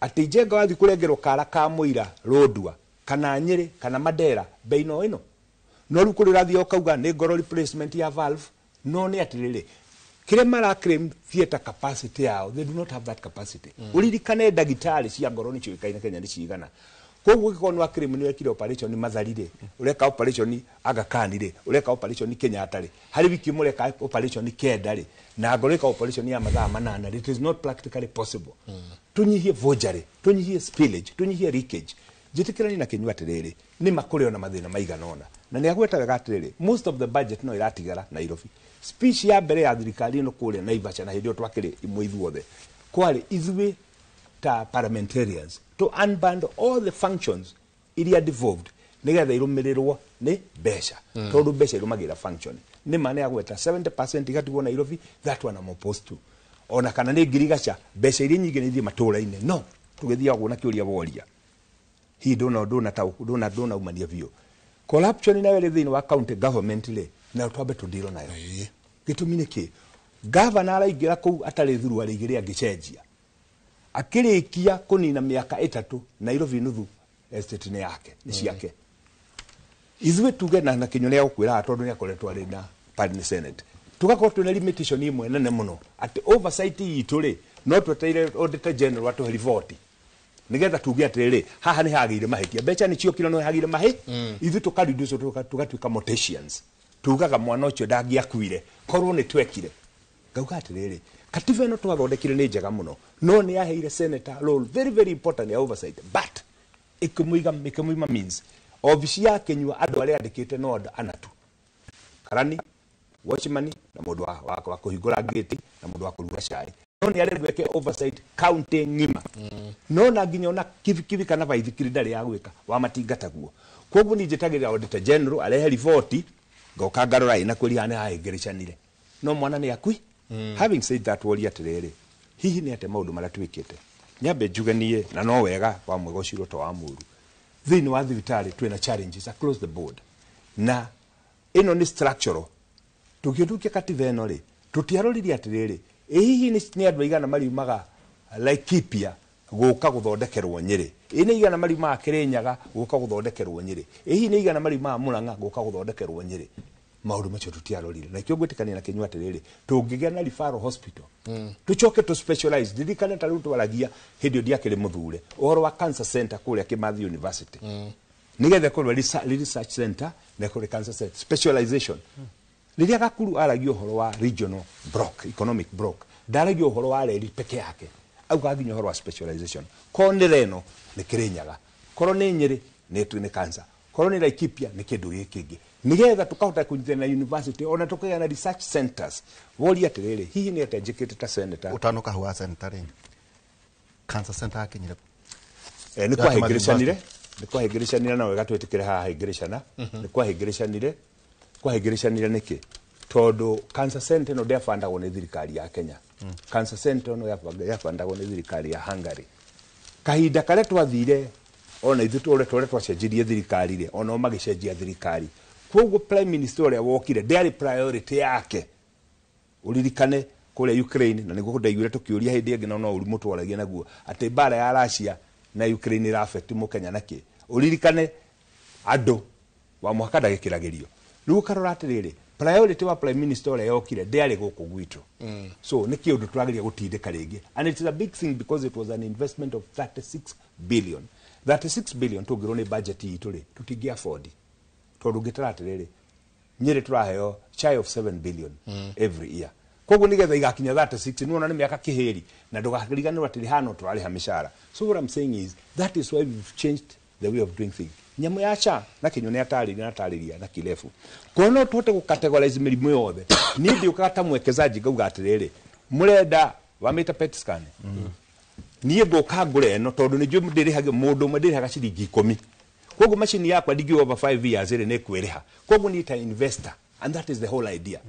ati jenga wathi kurengerwo kara ka muira rodua kana Nyeri kana Madera beino ino no rukuri rathi okauga ni ngoro replacement ya valve no ni atiriri kire mara claim theater capacity yao they do not have that capacity uririkane ndagitari cia ngoro ni ciukaine Kenya ni cigana koguo gikonu wa claim ni wekire operation ni Matharire ureka operation Aga Khan ri ureka operation Kenyatta ri hari wiki mureka operation Kenda ri na ngoro ika operation ya mathaa 8 it is not practically possible tunyihie forgery tunyihie spillage tunyihie leakage jitikirani na Kinyua atiriri ni makuri ona mathina maigana ona na ni agwetaga atiriri most of the budget no iratigara Nairobi. Speech ya mbere ya thirikari no kuria Naivasha na hindio twakiri imwe ithuothe kwari ithuĩ ta parliamentarians to unband all the functions iria devolved nigetha irumirirwo ni mbeca tondu mbeca irumagira function ni maana ya gweta 70% igatigwo Nairobi. That one I'm opposed to. Ona kana ni ngirigaca mbeca iria nyingi ni thie matũra-inĩ no tugithia gwo na kiuria woria hi ndona umania vio corruption na wele thini wa county government le na twabe tudiro nayo gitumi niki governor araingira kuu atari thuru arigiria gicenjia akirikia kunina miaka 3 Nairobi nuthu estate ni yake ni ciake ithuĩ tuge na Kinyua ya gukwira tondu ni akoretwo ari na parliament senate tugakorwo twina limitation imwe nene muno ati oversight yitu ri no tweteire auditor general atu report nigetha tuge atiriri haha ni hagire mahitia mbeca ni ciokire no hagire mahi ithu tukariduce tugatuika morticians tugaga mwana ucio ndangiakuire korwo ni twekire ngauga atiriri katiba ino twathondekire ni njega muno no ni yaheire senator role very very important ya oversight but ikumuiga means ofisi ya Kinyua andu aria andikite no anatu karani watchman na mundu wa kuhingura gate na mundu wa kuruga cai no ni ari gweke oversight county ngima no na nginya ona kivi kana vaithikiri ndari ya gwika wa matingataguo koguo ni njitagirira auditor general arehe report ngoka ngarora ina kuri hane haingiricanire no mwana ni akui having said that woria atiriri hihi ni ate maundu maria twikite nyambe njuganie na no wega wa mwego ciro to wa muru thini wa thibitari twina challenges across the board na ino ni structural tukiutukia katiba ino ri tutiaroririe atiriri hihi ni andu igana mariumaga Laikipia guka guthondekerwo Nyeri ni igana mariumaga Kirinyaga guka guthondekerwo Nyeri hihi ni igana mariumaga Murang'a guka guthondekerwo Nyeri maundu macio tutiarorire na kio gwitikania na Kinyua atiriri tungigia na referral hospital tuchoke to specialize didikane ta rutu waragia hindi ndiakire muthure uhoro wa cancer center kuria Kimathi University nigethe korwo research center na kuri cancer center specialization riria Gakuru aragio uhoro wa regional block economic block ndaragio uhoro wa reri peke yake auga nginya uhoro wa specialization konireno ni Kirinyaga korwo ni Nyeri ni twine cancer korwo ni Laikipia ni kindu gikingi nigetha tukahota kunyitana na university ona tukagĩa na research centers woria atiriri hihi ni atenjikite ta senator utanuka huwa senator cancer center akinyire ni kwa higiricanire na wega twetikire haha higiricana ni kwa higiricanire niki tondu cancer center no ndefandagwo ni thirikari ya Kenya cancer center no yafandagwo ni thirikari ya Hungary kahinda kare twathire ona ithu tore twacenjirie thirikari ri ona magicenjia thirikari koguo prime minister uria wokire daily priority yake uririkane kule Ukraine na niguo ndaiguire tukiuria hindi ingi no uri mutwaragia naguo ati bara ya Russia na Ukraine ira affect mukenya naki uririkane andu wa mwaka ndagikiragirio riu karora atiriri priority wa prime minister uria yokire daily guku gwitu so niki undu twageria gutindika ringi and it is a big thing because it was an investment of 36 billion tugirwo ni budget yitu ri tutingi afford tondu ngitara atiriri Nyeri turaheo shy of 7 billion every year koguo nigetha igakinya 36 nuona ni miaka kihiri na ndugakiriganirwa atiri hano turariha mishara so what I'm saying is that is why we've changed the way of doing things nyamu ya cha na Kinyua ni atariria na kilefu kono tuhote gucategorize mirimu yothe ni ndi ukata mwekezaji ngauga atiriri murenda wa meta PET scan niye ngoka ngure no tondu ni njui ndirihage mundu ndirihaga ciringi 10 koguo machine yakwa ndigi over 5 years ire ne kwiriha koguo ni ta investor and that is the whole idea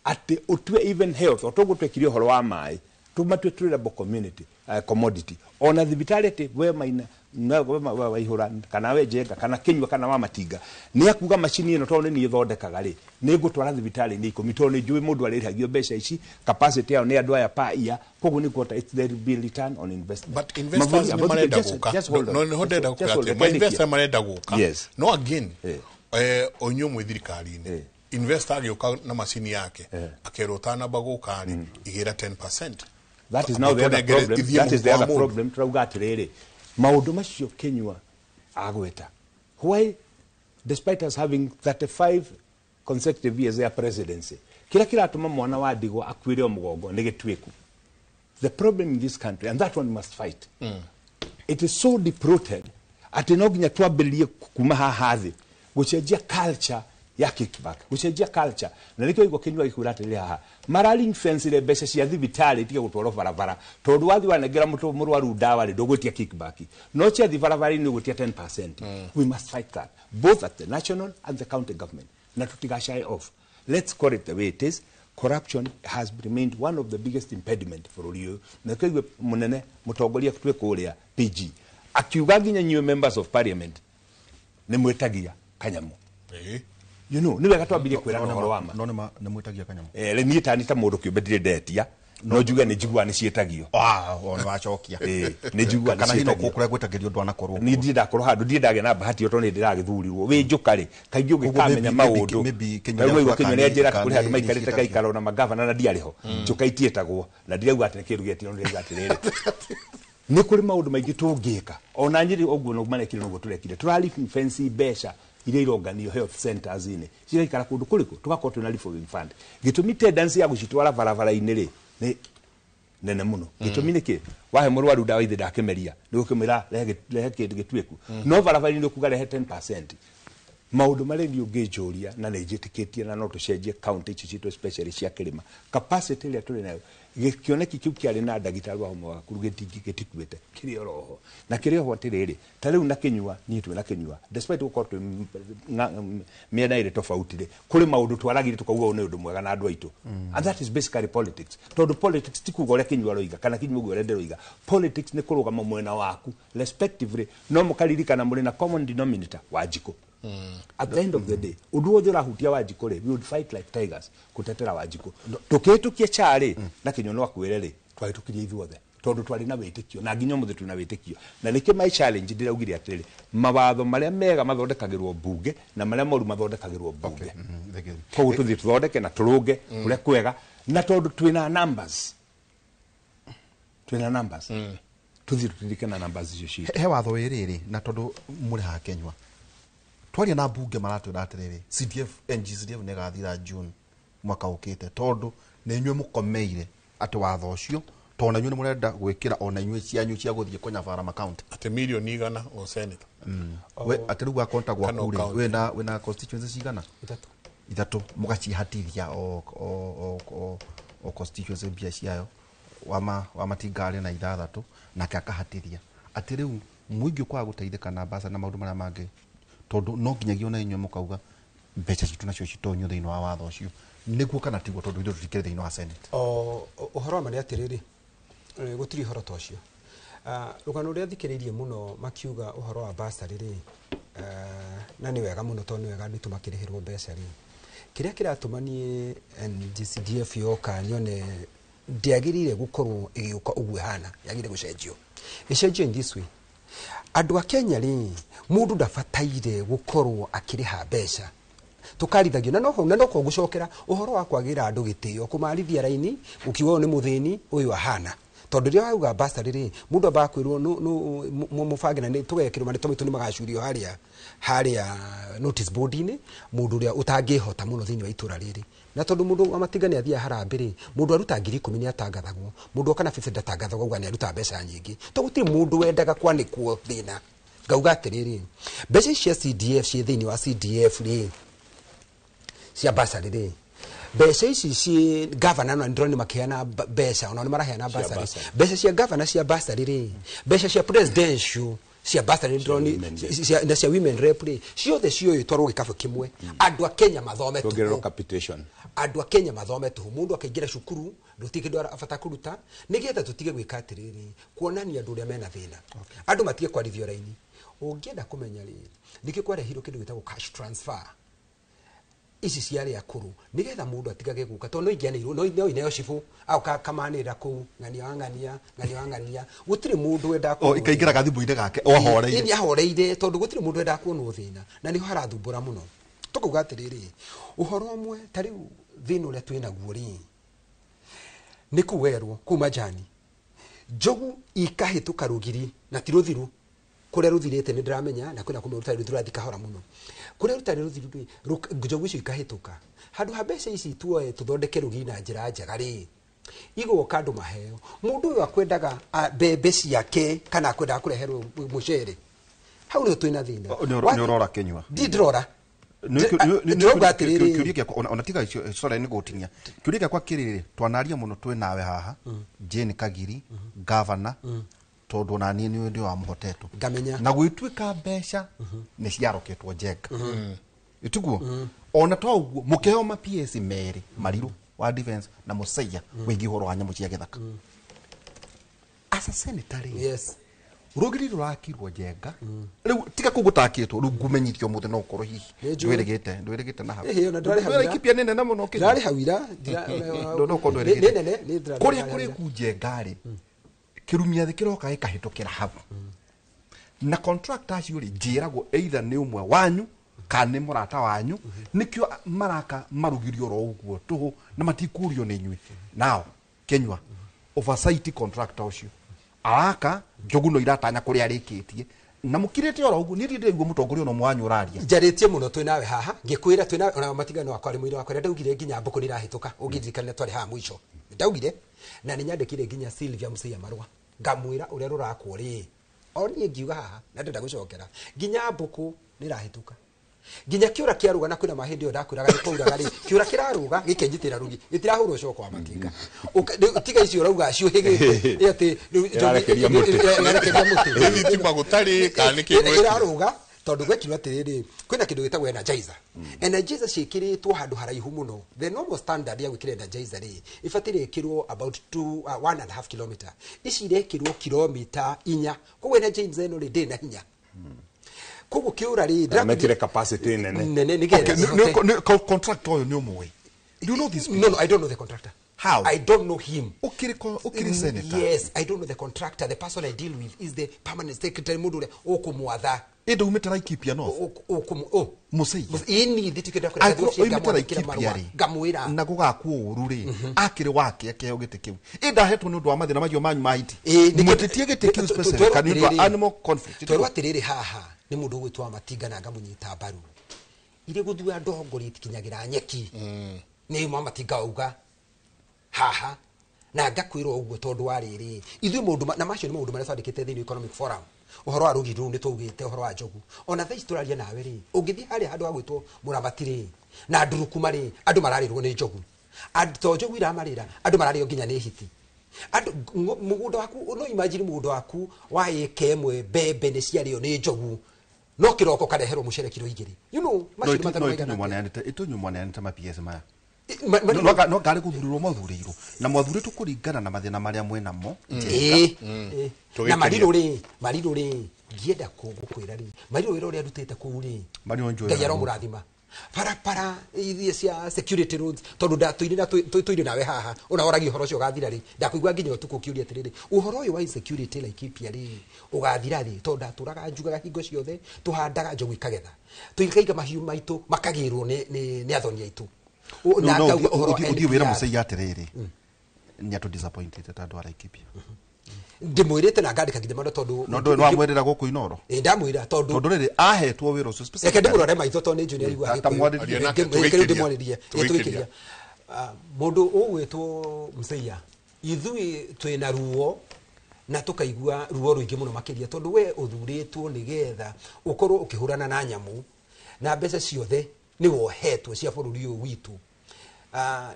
at utwe even health otogo twekirio horo wa mai tumatwe tradable community commodity ona thibitarity we maina na wa ihura kana we jenga kana Kinyua kana wa matinga ni akuga machine ino tondu ni ithondekaga ri ni ngutwara thibitari ni ikomitwo ni njui mundu arihagio mbeca ici capacity yao ni andu aya pa ia koguo ni kwota it's there be return on investment but investors ni marenda guka no ni hodenda guka my investor marenda guka no again onyo mwithirikari-ini investor agioka na machine yake akerotana bagukari igira 10%. That is now the other problem. That is the other problem. Trauga atiriri maundu macio Kinyua agweta why despite us having 35 consecutive years their presidency kila kiratuma mwana wa Ndigo akwire omugongo ni gitwiku the problem in this country and that one must fight it is so deep rooted ati no nginya twambiririe kuma haha thi gucenjia culture ya kickback gucenjia culture na nikio iko kinywa gikura atiri haha marali fence ile mbeca cia thibitari tige gutwaro barabara tondu wathi wanegera mutu murwaru dawa ri ndugutia kickback no cia thi barabara ni gutia 10%. We must fight that both at the national and the county government na tutiga shy off. Let's call it the way it is. Corruption has remained one of the biggest impediment for you. Na kigwe munene mutongoria kutwe kuria PG akiuga nginya new members of parliament ni mwetagia kanyamu. You know, ni wega twambirie kwira no wa ma. No ni mwetagia kanyamu. Le ni tani ta mundu kiumbe ndire ndetia. No juga ni jigwa ni cietagio. Ono wacokia. Ni jigwa ni cietagio. Kana hino kuria gwetagirio ndwana korwo. Ni ndira korwo handu ndindage na bahati oto ni ndiragithurirwo. We njukari kaingi ugikamenya maundu. Kaigwa Kenya ni njira kuri handu maikarite kaikaro na magavana na ndiariho. Njukaitietagwo na ndirauga ati kirugeti ono ndirauga ati rere. Ni kuri maundu maingi tungika. Ona njiri oguo no manekire no guturekire. Turali fancy besha ile ironganio health centers ine. Cira ikara kundu kuliko tugakorwo tuna reform fund. Gitumi tendency ya gucitwara barabara inere ni nene muno gitumi niki wahe murwaru dawa ithe ndakemeria ni gukimira rehe kindu gitweku no barabara ni kuga rehe 10%. Maundu mari ni ungijuria na nejitikitie na no tucenjie county citu especially cia kirima capacity ile tuli nayo gikioneki kiu kiari na ndagitari wa homo wakuru gitikuete kiri roho na kiri ho atiriri tariu na kinyua ni tu na kinyua despite uko miena ile tofauti ri kuri maundu twaragire tukauga one undu mwega na andu aitu and that is basically politics. Tondu politics tikuga ore kinyua roiga kana kinyua ugwe rende roiga. Politics ni kurugama mwena waku respectively no mukaririkana muri na common denominator Wanjiku. At the end of the day undu wothe urahutia Wanjiku we would fight like tigers kutetera Wanjiku tukitukie chari na kinyono akwire ri twahitukirie ithuothe tondu twari na witikio na nginya muthe tuna witikio na niki my challenge ndiraugire atiri mawatho maria mega mathondekagirwo bunge na maria moru mathondekagirwo bunge koguo tuthi tuthondeke na turunge kuria kwega na tondu twina numbers tuthi tutirike na numbers icio cio he watho wiriri na tondu muri ha Kenya twaria na bunge maratwira atiriri CDF NGCDF ne gathira June mwaka ukite tondu ne nywe mukomeire ati watho ucio tona nywe murenda gwikira ona nywe cianyu cia guthie Konyabara account ati million igana o senate we ati ruga konta gwa kure wena constituency cigana ithatu mugacihatithia o constituency bia ciayo wa matingari na ithathatu na kakahatithia ati riu muingi kwa guteithika na basa na maundu maria mangi tondu no nginyagia ona inyo mukauga mbeca citu nacio citonyo thiini wa watho ucio niguo kana tiguo tondu ithu tutikire thiini wa senate uhoro mari atiriri gutiri horo tocio rugano ria thikiririe muno makiuga uhoro wa basari ri na ni wega muno tondu wega ni tumakirihirwo mbeca ri kiria kiratumanie NGCDF yoka nyone ndiagirire gukorwo igiuka ugwe hana yagire gucenjio icenjio in this way andu a Kenya ri mundu ndabataire gukorwo akiriha mbeca tukarithagio na no ko gucokera uhoro wa kwagira andu gitio kumarithia raini ukiwa ni muthini uyu ahana tondu ria uga basari ri mundu abakwirwo no mufagina ni tugekirwo mari tomitu ni magacurio haria notice board ini mundu ria utangihota muno thini wa itura riri na tondu mundu amatigani athia harambiri mundu aruta 10,000 ni atangathagwo mundu kana 50 ndatangathagwo uga ni aruta mbeca nyingi to gutiri mundu wendaga kwanikwo thina ngauga atiriri mbeca cia CDF cia thini wa CDF ri cia basari ri mbeca ici ci governor na ndroni makiana mbeca ona maraheana basari mbeca cia governor cia basari ri mbeca cia presidential cia basari ndroni na cia women rep ri ciothe cio itwarwo gikabu kimwe andu a Kenya mathome tu capitation andu a Kenya mathome tu mundu akaingira cukuru rutike ndwara afata kuruta nigetha tutige gwika atiriri kuonania andu ria mena thina andu matige kwarithio raini ungienda kumenya ri niki kwarehirwo kindu gitagwo cash transfer ici ciari akuru nigetha mundu atigage guka to no ingianirwo no ineo cifu au kamanira ku ngani wangania gutiri mundu wenda ku ikaingira gathimu-ine gake ohoreire ni ahoreire tondu gutiri mundu wenda kuonwo thina na niho harathumbura muno tukuga atiriri uhoro umwe tari thina uria twina guo ri ni kuwerwo kuma jani jogu ikahituka rugiri na tiruthiru kuria ruthirite ni ndiramenya na kwina kumeruta ruthiru kahora muno kuria rutari ruthiru jogu icio ikahituka handu ha mbeca ici tuoe tuthondeke rugi na njira njega ri igo kandu maheo mundu uyu akwendaga mbembe ciake kana akwendaga kureherwo mucere hau nä twä na thä na nä å rora kenyua ndindrora ona tiga icio sorry nä gå tinia kä å ria gä akwa kä rä rä twanaria må no twä nawe haha Jane Kagiri gavana tondå ona niä nä wa må hotetwo na gwä tuä ka mbeca nä ciaroketwo njenga ituguo ona to uguo må kä heo ma PS merä Mariru wa defense na Musaia wä ngä horo wa nyamå cia gä thaka as a senator rugiri rurakirwo njenga riu tiga kugutakitwo riu ngumenyithio muthe no korwo hihi ndwirigite na hau ikipia nene na muno ndari hawira no kondo nene kuria ku njengari kirumia thikiroka ikahitukira hau na contractor acio ri njiragwo either ni umwe wanyu kana murata wanyu nikio maraka marugirio ro uguo tuhu na matikurio ni nyui nao kenywa oversight contractor ucio araka njogu no iratanya kuri arikitie na mukirete ora ugu ni rinde guo mutongoria no mwanyu uraria njaritie muno twi nawe haha ngikwira twi nawe ona matigano akwa ri mwire wakwa ndaugire nginya mbuko ni rahituka ungirikana twari ha mwisho ndaugire na ni nyandikire nginya Sylvia Musaia marwa ngamwira uria rurakwo ri oni ngiuga haha na ndenda gucokera nginya mbuko ni rahituka nginya kiura kiaruga na kwina mahindi yo ndakwiraga ni kouraga ri kiura kiraruga gikenjitira rugi gitirahurwo coko wa matinga tiga icio rauga cio higi ati yarekeria muti tipa gutari kana kigwe iraruga tondu gwekirwo atiriri kwina kindu gitagwo energizer energizer cikiritwo handu haraihu muno the normal standard ya gwikira energizer ri ifatire ikirwo about 1.5 km ici irekirwo kilomita 4 koguo energizer ino ri ndina hinya koguo kiura ri metire capacity nene contractor oyo ni umwe do you know this no I don't know the contractor how I don't know him ukiri senator yes I don't know the contractor the person I deal with is the permanent secretary mudure okumwatha ende umete Laikipia no Musaia ini nditikenda kwa ngamwira na gugakwo uru ri akiri wake akeheo gite kiu enda hetwo ni undu wa mathina macio manyu mahiti mutitie gite kiu special kan into animal conflict twerwatiriri haha ni mundu gwitwa matinga na ngamunyita baru ire guthua ndongori tikinyagira nyeki ni mwa matinga uga haha na ngakwirwo uguo tondu wariri ithu mundu na macio ni mundu mara twandikite thini economic forum uhoro wa rugi ru ni tugite uhoro wa njogu ona thai turaria nawe ri ungithi hari handu hagwitwo muramatiri na nduruku mari andu mararirwo ni njogu andu njogu iramarira andu marario nginya ni hiti andu mugunda waku no imagine mugunda waku wa eke mwe bebe ni ciario ni njogu no kiroko kareherwo mucere kilo 2 you know macio matano maigana itonyu mwana nita maps maya no ngari guthurirwo mathurirwo na mathurirwo kuringana na mathina maria mwena mo na mariro ri ngienda kugukwira ri mariro wira uria ndutite kuu ri ngai aro murathima para iria cia security roads tondu ndatuire nawe haha ona oragi horo cio gathira ri ndakuigua nginya utuko kiuria atiriri uhoro uyu wa insecurity Laikipia ri ugathira ri tondu ndaturaga njugaga hingo ciothe tuhandaga njogu ikagetha tuikaiga mahiu maitu makagirwo ni athoni aitu na uthi wira Musaia atiriri nyatu disappointed tandu Laikipia ndimwirite na ngandika nginya mano tondu no ndo no amwirira guku Inoro ndamwira tondu riri ahetwo wira ucio specific eke ndimurore maitho tondu junior igwa ndimwaririe gituikiria mundu ugwitwo Musaia ithui twina ruo na tukaigua ruo ruingi muno makiria tondu we uthuritwo nigetha ukorwo ukihurana na nyamu na mbeca ciothe ni wohetwo cia bururi uyu witu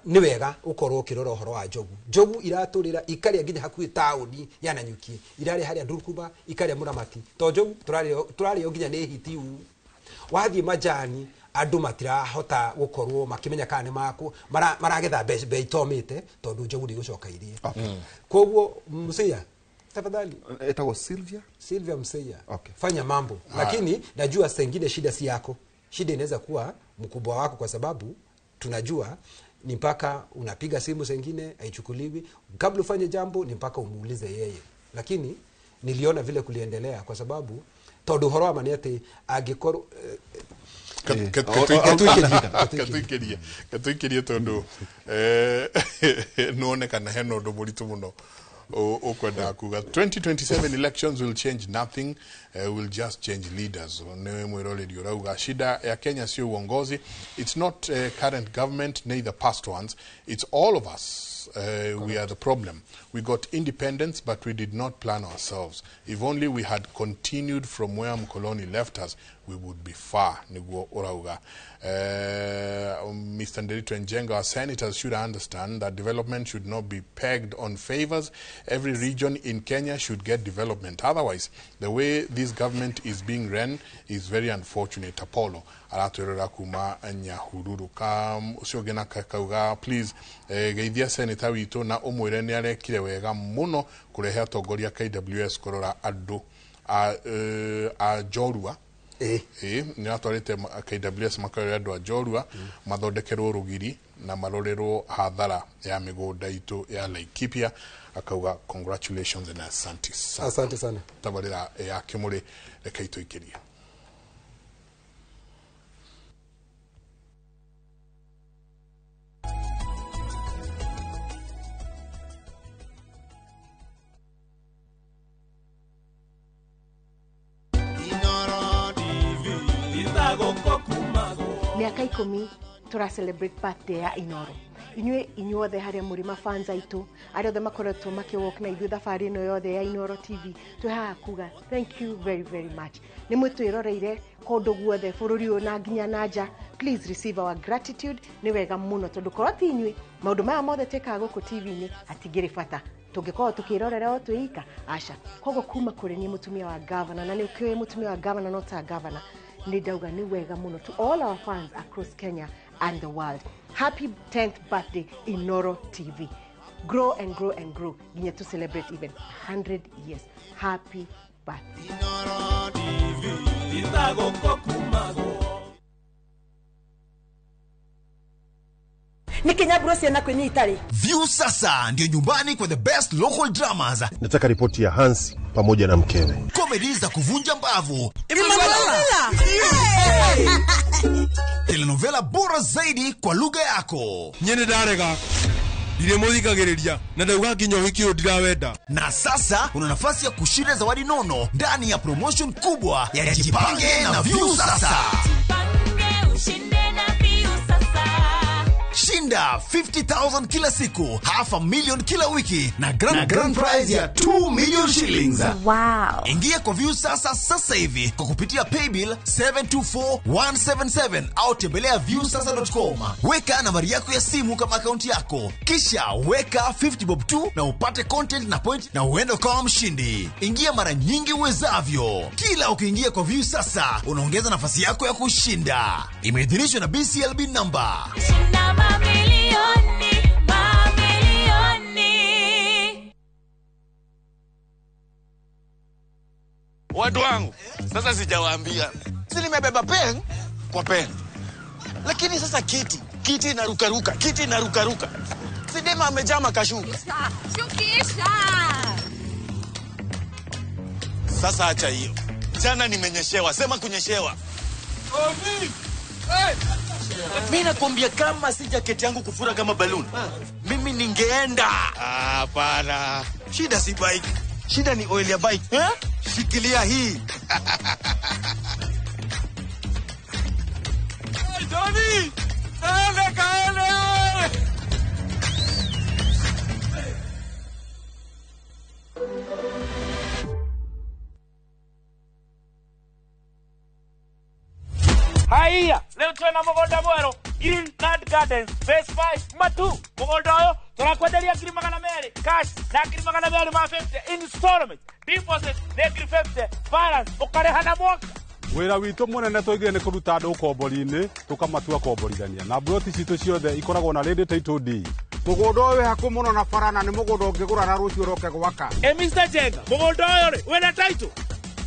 ni wega ukorwo ukirora uhoro wa njogu iraturira ikaria nginya hakuhi tauni ya Nanyuki irari haria Ndurukuba ikaria Muramati to njogu turari nginya ni hiti u wathie majani andu matirahota gukorwo makimenya kana ni maku maragetha mbe itomite tondu njogu ndi gucoka irie koguo Musaia tafadhali etagwo Sylvia Musaia fanya mambo lakini najua sengine shida si yako shida inaweza kuwa mkubwa wako kwa sababu tunajua ni mpaka unapiga simu zingine haichukuliwi kabla ufanye jambo ni mpaka umuulize yeye lakini niliona vile kuliendelea kwa sababu tondu horo wa maniate agikoro katuikiria tondu none kana heno ndu muritu muno okwenda kuga 2027 elections will change nothing, will just change leaders. Newe mwirole diorauga shida ya Kenya sio uongozi. It's not current government, neither past ones. It's all of us. We are the problem. We got independence, but we did not plan ourselves. If only we had continued from where Mkoloni left us, we would be far. Niguo orauga. Mr. Nderito Njenga, our senators should understand that development should not be pegged on favors. Every region in Kenya should get development. Otherwise, the way this government is being run is very unfortunate. Apollo, aratwerera kuma Nyahururu. Usiogena kakauga, please, geithia senator wito na umwire ni arekire wega muno kurehe atongoria KWS korora andu a Jorua. Ni atwarite KWS makorera andu a Jorua mathondekerwo rugiri na marorerwo hathara ya migunda itu ya Laikipia. Akauga congratulations and asante sana. Asante sana. Tabarira ya kimuri reka ituikiria. Miaka 10 tura celebrate birthday ya Inoro. Inyuothe haria muri mafans aitu aria othe makoretwo makiwalk na ithu thabari no yothe ya Inoro TV twihaga kuga thank you very very much. Ni mwitwiroreire kondu guothe bururi uyu na nginya nanja. Please receive our gratitude. Ni wega muno tondu korwo ti inyui maundu maya mothe twikaga guku TV-ini atigiri bata tungikorwo tukirorera o twika aca kogo kuma kuri ni mutumia wa governor na ni ukiwe mutumia wa governor not a governor ni dauga ni wega muno to all our fans across Kenya and the world. Happy 10th birthday Inoro TV. Grow and grow and grow. Ginya to celebrate even 100 years. Happy birthday. Inoro TV. Itago kokumago. Ni Kenya Bros na kwenye Itali. View sasa ndio nyumbani kwa the best local dramas. Nataka ripoti ya Hansi pamoja na mkewe. Comedy za kuvunja mbavu. Telenovela bora zaidi kwa lugha yako. Nyene darega. Ile muzika gereria. Na ndauga kinyo wiki ndirawenda. Na sasa una nafasi ya kushinda zawadi nono ndani ya promotion kubwa ya Jipange na View sasa. Jipange ushinde na View sasa. Shinda 50,000 kila siku, $500,000 kila wiki na grand prize ya 2 million shillings. Wow. Ingia kwa View sasa hivi kwa kupitia paybill 724177 au tembelea viewsasa.com. Weka nambari yako ya simu kama akaunti yako. Kisha weka 50 bob tu na upate content na point na uende kama mshindi. Ingia mara nyingi uwezavyo. Kila ukiingia kwa View sasa unaongeza nafasi yako ya kushinda. Imeidhinishwa na BCLB number. Watu wangu, sasa sijawaambia. Si nimebeba pen kwa pen. Lakini sasa kiti inarukaruka, kiti inarukaruka. Sidema amejama kashuka. Shukisha. Sasa acha hiyo. Jana nimenyeshewa, sema kunyeshewa. Omi! Hey! Mimi nakwambia kama si jaketi yangu kufura kama balloon. Mimi ningeenda. Hapana. Shida si bike. Shida ni oil ya bike. Eh? Shikilia hii. Hey, Johnny! Kaele! Haya, leo tuna mugunda mwero Green Nut Gardens Phase 5 Matu. Mugunda oyo turakwenderia ngiri magana meri cash na ngiri magana meri ma 50 installment deposit na ngiri 50 balance ukareha na mwaka. Wira witũ mũnene tũigire nĩ kũruta andũ ũkombori-inĩ tũkamatua komborithania na broti citũ ciothe ikoragwo na rĩndĩ title deed. Mũgũnda ũyũ haku mũno na barana nĩ mũgũnda ũngĩgũra na rũciũ ũroke gwaka. Mr. Jenga, mũgũnda ũyũ rĩ wĩna title?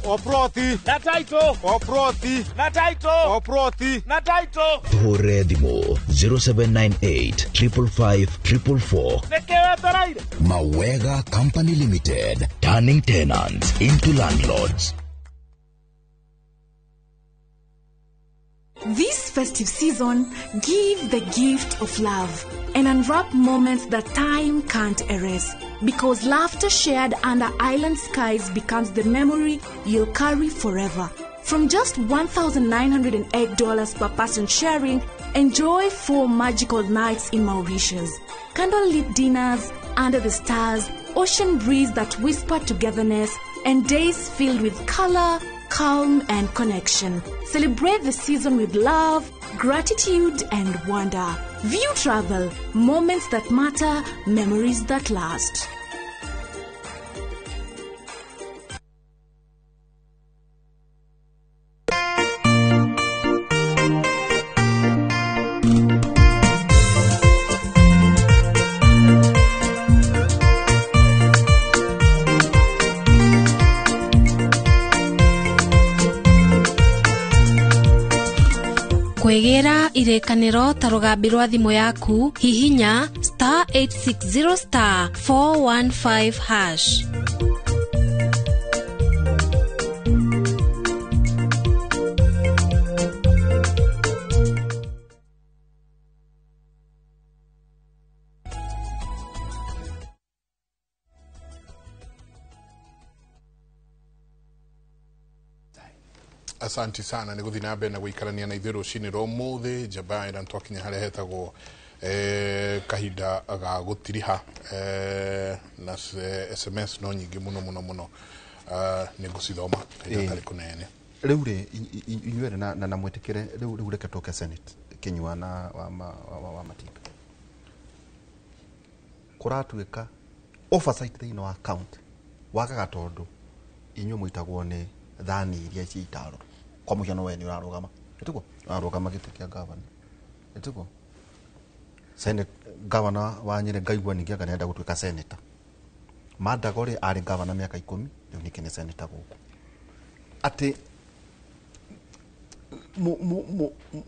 Oproti na title. Oproti na title. Oproti na title. Hore Dimo 0798 555 444. Nekewe toraire. Mawega Company Limited, turning tenants into landlords. This festive season, give the gift of love and unwrap moments that time can't erase. Because laughter shared under island skies becomes the memory you'll carry forever. From just $1,908 per person sharing, enjoy 4 magical nights in Mauritius. Candlelit dinners under the stars, ocean breeze that whisper togetherness, and days filled with color, calm, and connection. Celebrate the season with love, gratitude, and wonder. View Travel, moments that matter, memories that last. Kwegera irekaniro ta rugambi rwa thimu yaku hihinya *860*415#. Asanti sana, niguthi nambe na guikarania na ithiru cini ro muthi jaba ira ntwakinya haria hetagwo kahinda ga gutiriha na SMS no nyingi muno nigucithoma kahinda kunene riu ri inyuere na mwetikire riu reke toke Senate kinywa na wa Matinga kuratuika oversight thini wa account wakaga tondu inyu mwitagwo ni thani iria ci itaro kwa muhiano we ni urarugama etuko urarugama giti kia governor etuko Senate governor wa Nyeri Ngaigua ningi akanenda gutuika senator Madagore ari governor miaka 10 riu niki ni senator guku ati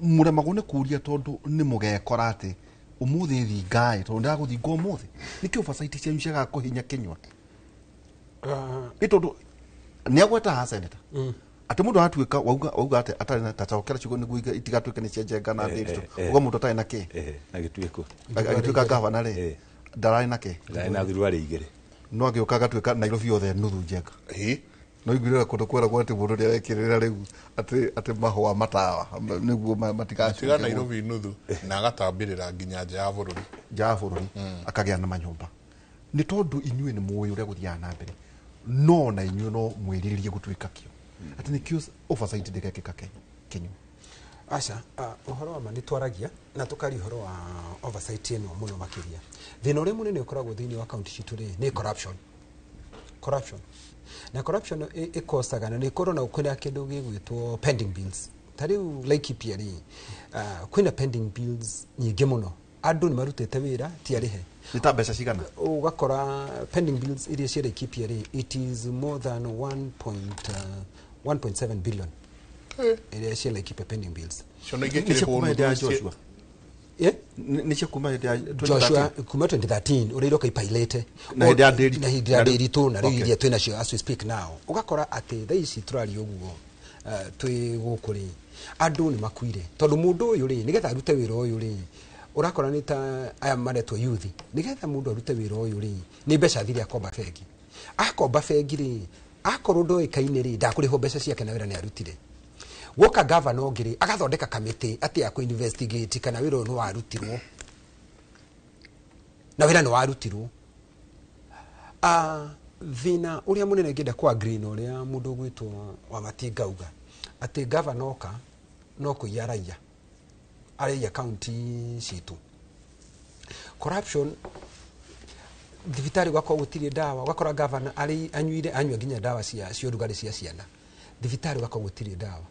muremagwo ni kuria tondu ni mugekora ati umuthi thingae tondu ndaguthinga umuthi niki oversight cia nyushaga kuhinya kinywa itondo ni agweta ha senator ati mundu atuika wauga ati atari na tatokera cigo ni guiga itigatuike ni cienjenga na thirito ugo mundu atari na ki agituika governor ri ndarari na ki ndari na thuru ari igire no agiuka gatuika Nairobi yothe nuthu njenga no igirira kundu kwera gwati mundu ni arekirira riu ati mahwa matawa niguo matigatiga Nairobi nuthu na agatambirira nginya nja ya bururi akagia na manyumba ni tondu inyue ni muoyo uria guthiana na mbere no na inyue no mwiriririe gutuika kio ati ni kio oversight ndekeka Kenya Asha uhoro wa mani twaragia na tukari uhoro wa oversight eno muno makiria thina uri munene ukoragwo thini wa account citu ri ni corruption na corruption ikosaga na ni korona ukwina kindu gigwitwo pending bills tariu like PRE kwina pending bills nyingi muno andu ni marutete wira ti arihe nitabesha cigana ugakora pending bills iria cia like PRE it is more than 1.7 billion iria cia like pending bills shono igekirwo Joshua nicio kuma ya Joshua kuma 2013 uriro kaipilete na hidi ya deri tu na riu iria twina cio as we speak now ugakora ati thaici turari uguo twi gukuri andu ni makuire tondu mundu uyu ri nigetha arute wira uyu ri urakora ni ta aya maretwo youth nigetha mundu arute wira uyu ri ni mbeca thiri akomba fegi ri akorwo ndoikaine ri ndakuriho mbeca ciake na wira ni arutire woka governor ngiri agathondeka kamiti ati ya investigate kana wira no warutirwo na wira no warutirwo thina uria munene ngenda kwa green uria mundu gwitwo wa Matinga uga ati governor ka no kuyaraia ari county citu corruption thibitari gwakwa gutirie dawa gwakora governor ari anywa nginya dawa cia urugari cia ciana thibitari gwakwa gutirie dawa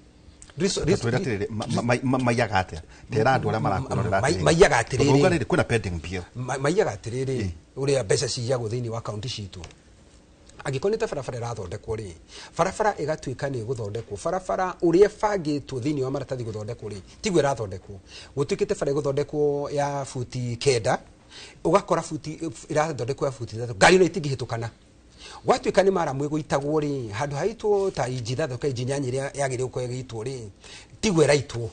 maiyaga atia ndera andu aria marakurorera maiyaga atiriri kwina pending bill maiyaga atiriri uria mbeca ciagwo thiini wa county citu agikonete barabara irathondekwo ri barabara igatuika ni guthondekwo barabara uria bangitwo thiini wa maratathi guthondekwo ri tigwe irathondekwo gutuikite bara guthondekwo ya futi kenda ugakora futi irathondekwo ya futi 3 ngari no itingihitukana gwatuika ni mara mwe guitagwo ri handu haitwo ta inji thathoka inji nyanyi ria yagire uko yagitwo ri tigwe raitwo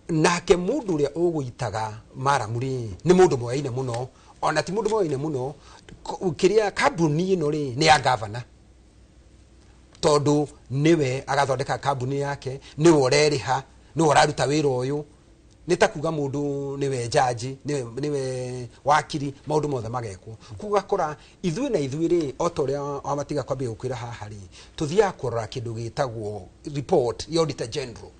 nake mundu uria uguitaga Maramu ri ni mundu mwaine muno ona ti mundu mwaine muno kiria kambuni ino ri ni ya governor tondu niwe agathondeka kambuni yake niwe ureriha niwe uraruta wira uyu nitakuga mundu niwe jaji niwe wakiri maundu mothe magekwo kugakora ithui na ithui ri otoria amatiga kwambia gukwira haha ri tuthia kurora kindu gitagwo report ya auditor general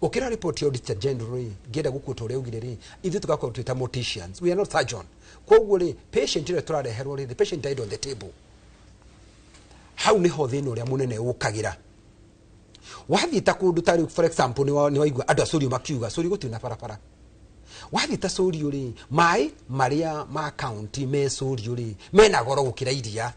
ukira report ya auditor general ri ngenda gukuta uria ugire ri ithui tugakorwo twita morticians we are not surgeon koguo ri patient ire turareherwo ri the patient died on the table hau ni ho thina uria munene ukagira wathi ta kundu tari for example ni waigua andu acuri makiuga curi gutina barabara wathi ta curi uri mai maria ma county me curi uri mena goro gukira iria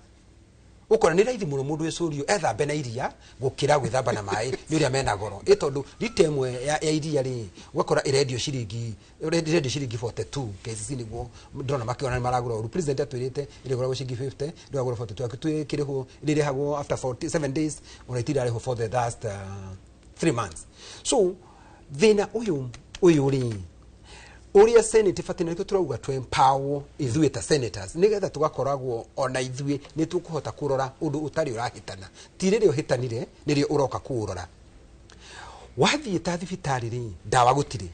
ukora ni raithi muno mundu curi ethambe na iria gukira gwithamba na mai ni uria mena goro itondu ritemwe ya iria ri wakora iredio shiringi 42 KCC niguo ndona makiona ni maragura uru president atwirite ile gora shiringi 50 ndio agura 42 akitwikiriho ile hagwo after 47 days unaitira reho for the last 3 months so thina uyu ri uria senate fatina ko turauga to empower ithuĩ ta senators nigetha tugakoragwo ona ithuĩ ni tukuhota kurora undu utari urahitana ti rĩrĩa uhitanire nĩrĩo uroka kurora wathiĩ ta thibitari ri ndawa gutire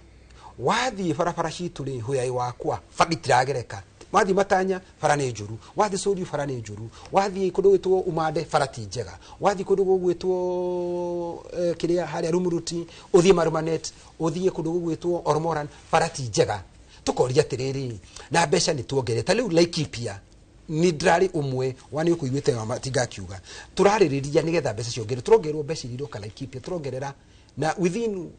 wathiĩ barabara citu ri huyai wakwa fadi tiragereka wathiĩ matanya bara nĩ njuru wathiĩ cũriũ bara nĩ njuru wathiĩ kũndũ gwĩtwo umande bara ti njega wathiĩ kũndũ gwĩtwo kĩrĩa harĩa Rumuruti ũthiĩ Marumanet ũthiĩ kũndũ gwĩtwo Ormoran bara ti njega tukoria atĩrĩrĩ na mbeca nĩ tuongereta rĩu Laikipia ni ndrari umwe wani ukuiguite matinga kiuga turarĩrĩria nigetha mbeca ciongererwo turongererwo mbeca iria ka Laikipia turongerera na within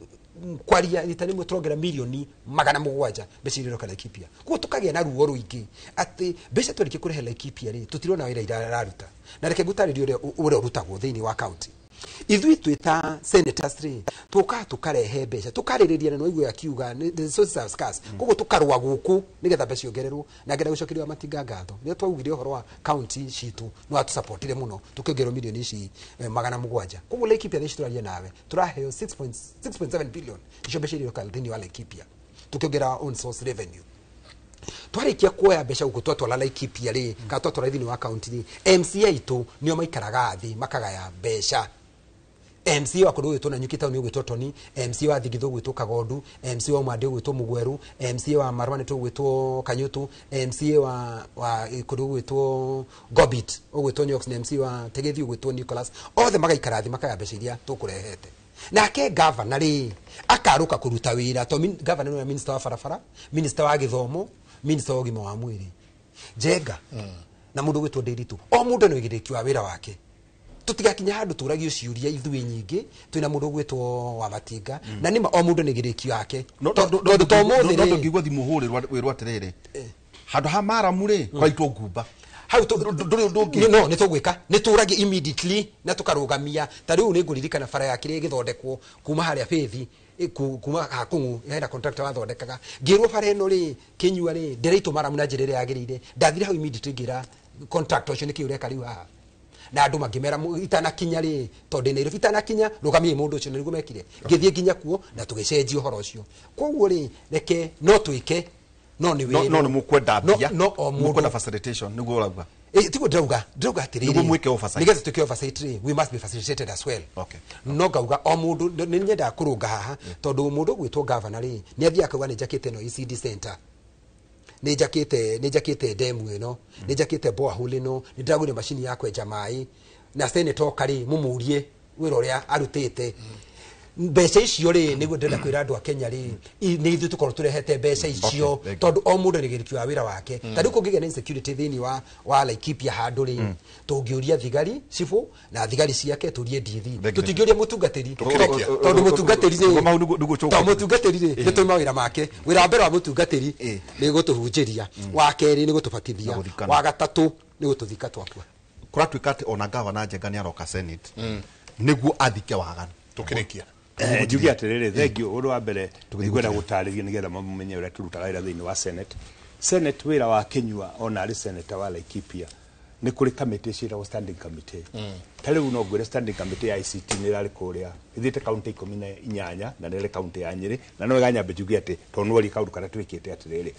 kwaria itani mwe turongera milioni 700 mbeca iria ka Laikipia kuo tukagia na ruo ruingi ati mbeca twereke kurehe Laikipia ri tutirona wira iraruta na reke gutaririo uria urutagwo thiini wa county ithui twita senators ri tukarehe mbeca tukarĩrĩria na noigua akiuga the resources are scarce koguo tukarwa guku nigetha mbeca ciongererwo na ngenda gucokerio matinga ngatho ni twaugire uhoro wa county citu no atu supportire muno tukiongerwo milioni ici 700 koguo Laikipia thici turaria nawe turaheo 6.7 billion icio mbeca iria thĩinĩ wa Laikipia tukiongera own source revenue twarikia kuoya mbeca guku twatwara Laikipia ri ka twatwara thĩinĩ wa county ri MCA itu nio maikaraga thi makagaya mbeca MC wa kundu gwitwo na Nyukita ni gwitwo Toni MC wa Thigithu gwitwo Kagondu MC wa Mwande gwitwo Mugweru MC wa Marwane to gwitwo Kanyutu MC wa kundu gwitwo Gobit gwitwo Nyox na MC wa Tegethi gwitwo Nicholas othe magaikara thi makaya mbeca iria tukurehete nake governor ri akaruka kuruta wira to governor no minister wa farafara minister wa githomo minister wa gima wa mwiri Jenga na mundu gwitwo Ndiritu o mundu no igiriki wa wira wake tutigakinya handu turagio ciuria ithuĩ nyingĩ twina mundu gwitwo wa Matinga na nima o mundu nigiriki yake tondu to muthi no ngigwa thimu hurirwa wirwa atiriri handu ha Maramu ri kwaitwo ngumba hau no nitugwika nituragie immediately na tukarugamia ta riu ni nguririkana bara ya kire githondekwo kuma haria Faith kuma hakungu yaenda contractor wathondekaga ngirwo bara ino ri Kinyua ri ndireitwo Maramu na njirire yagirire ndathire hau immediately ngira contractor ucio nikiureka riu haha na andu magimera itanakinya ri tondu Nairobi itanakinya rugamie mundu ucio niguo mekire ngithie nginya kuo na tugicenjia uhoro ucio koguo ri reke no twike no ni wira no mukwenda mbia no mukwenda facilitation niguo urauga tiguo ndauga atiriri niguo mwike oversight nigetha tuke oversight ri we must be facilitated as well okay no gauga o mundu ni nyenda kurunga haha tondu mundu gwitwo governor ri ni athia akauga ni jakite no ECD center ni jakite demu ino ni jakite borehole ino ni ndagure machine ya kwenja mai na senator kari mumurie wira uria arutite mbeca icio ri niguo ndenda kwira andu a Kenya ri ni ithu tukorwo turehete mbeca icio tondu o mundu ni giriki wa wira wake tari kungigia na insecurity thiini wa Laikipia handu ri tungiuria thigari cifu na thigari ciake turie ndithi tutingiuria mutungatiri tondu mutungatiri ri ni tuma wira make wira mbere wa mutungatiri ni gutuhunjiria wa keri ni gutubatithia wa gatatu ni gututhika twakwa kuratuika ati ona gavana Njenga ni aroka senate niguo athike waganu tukirikia njugi atiriri thengio undu wa mbere ndigwenda gutariria nigetha mumenye uria turutaga wira thiini wa senate wira wa Kinyua ona ari senator wa Laikipia ni kuri committee cira standing committee tale uno gwire standing committee ya ICT ni rari kuria ithite county 18 na nere county ya Nyeri na no ganya bejugi ati tonwori kaundu kana twikite atiriri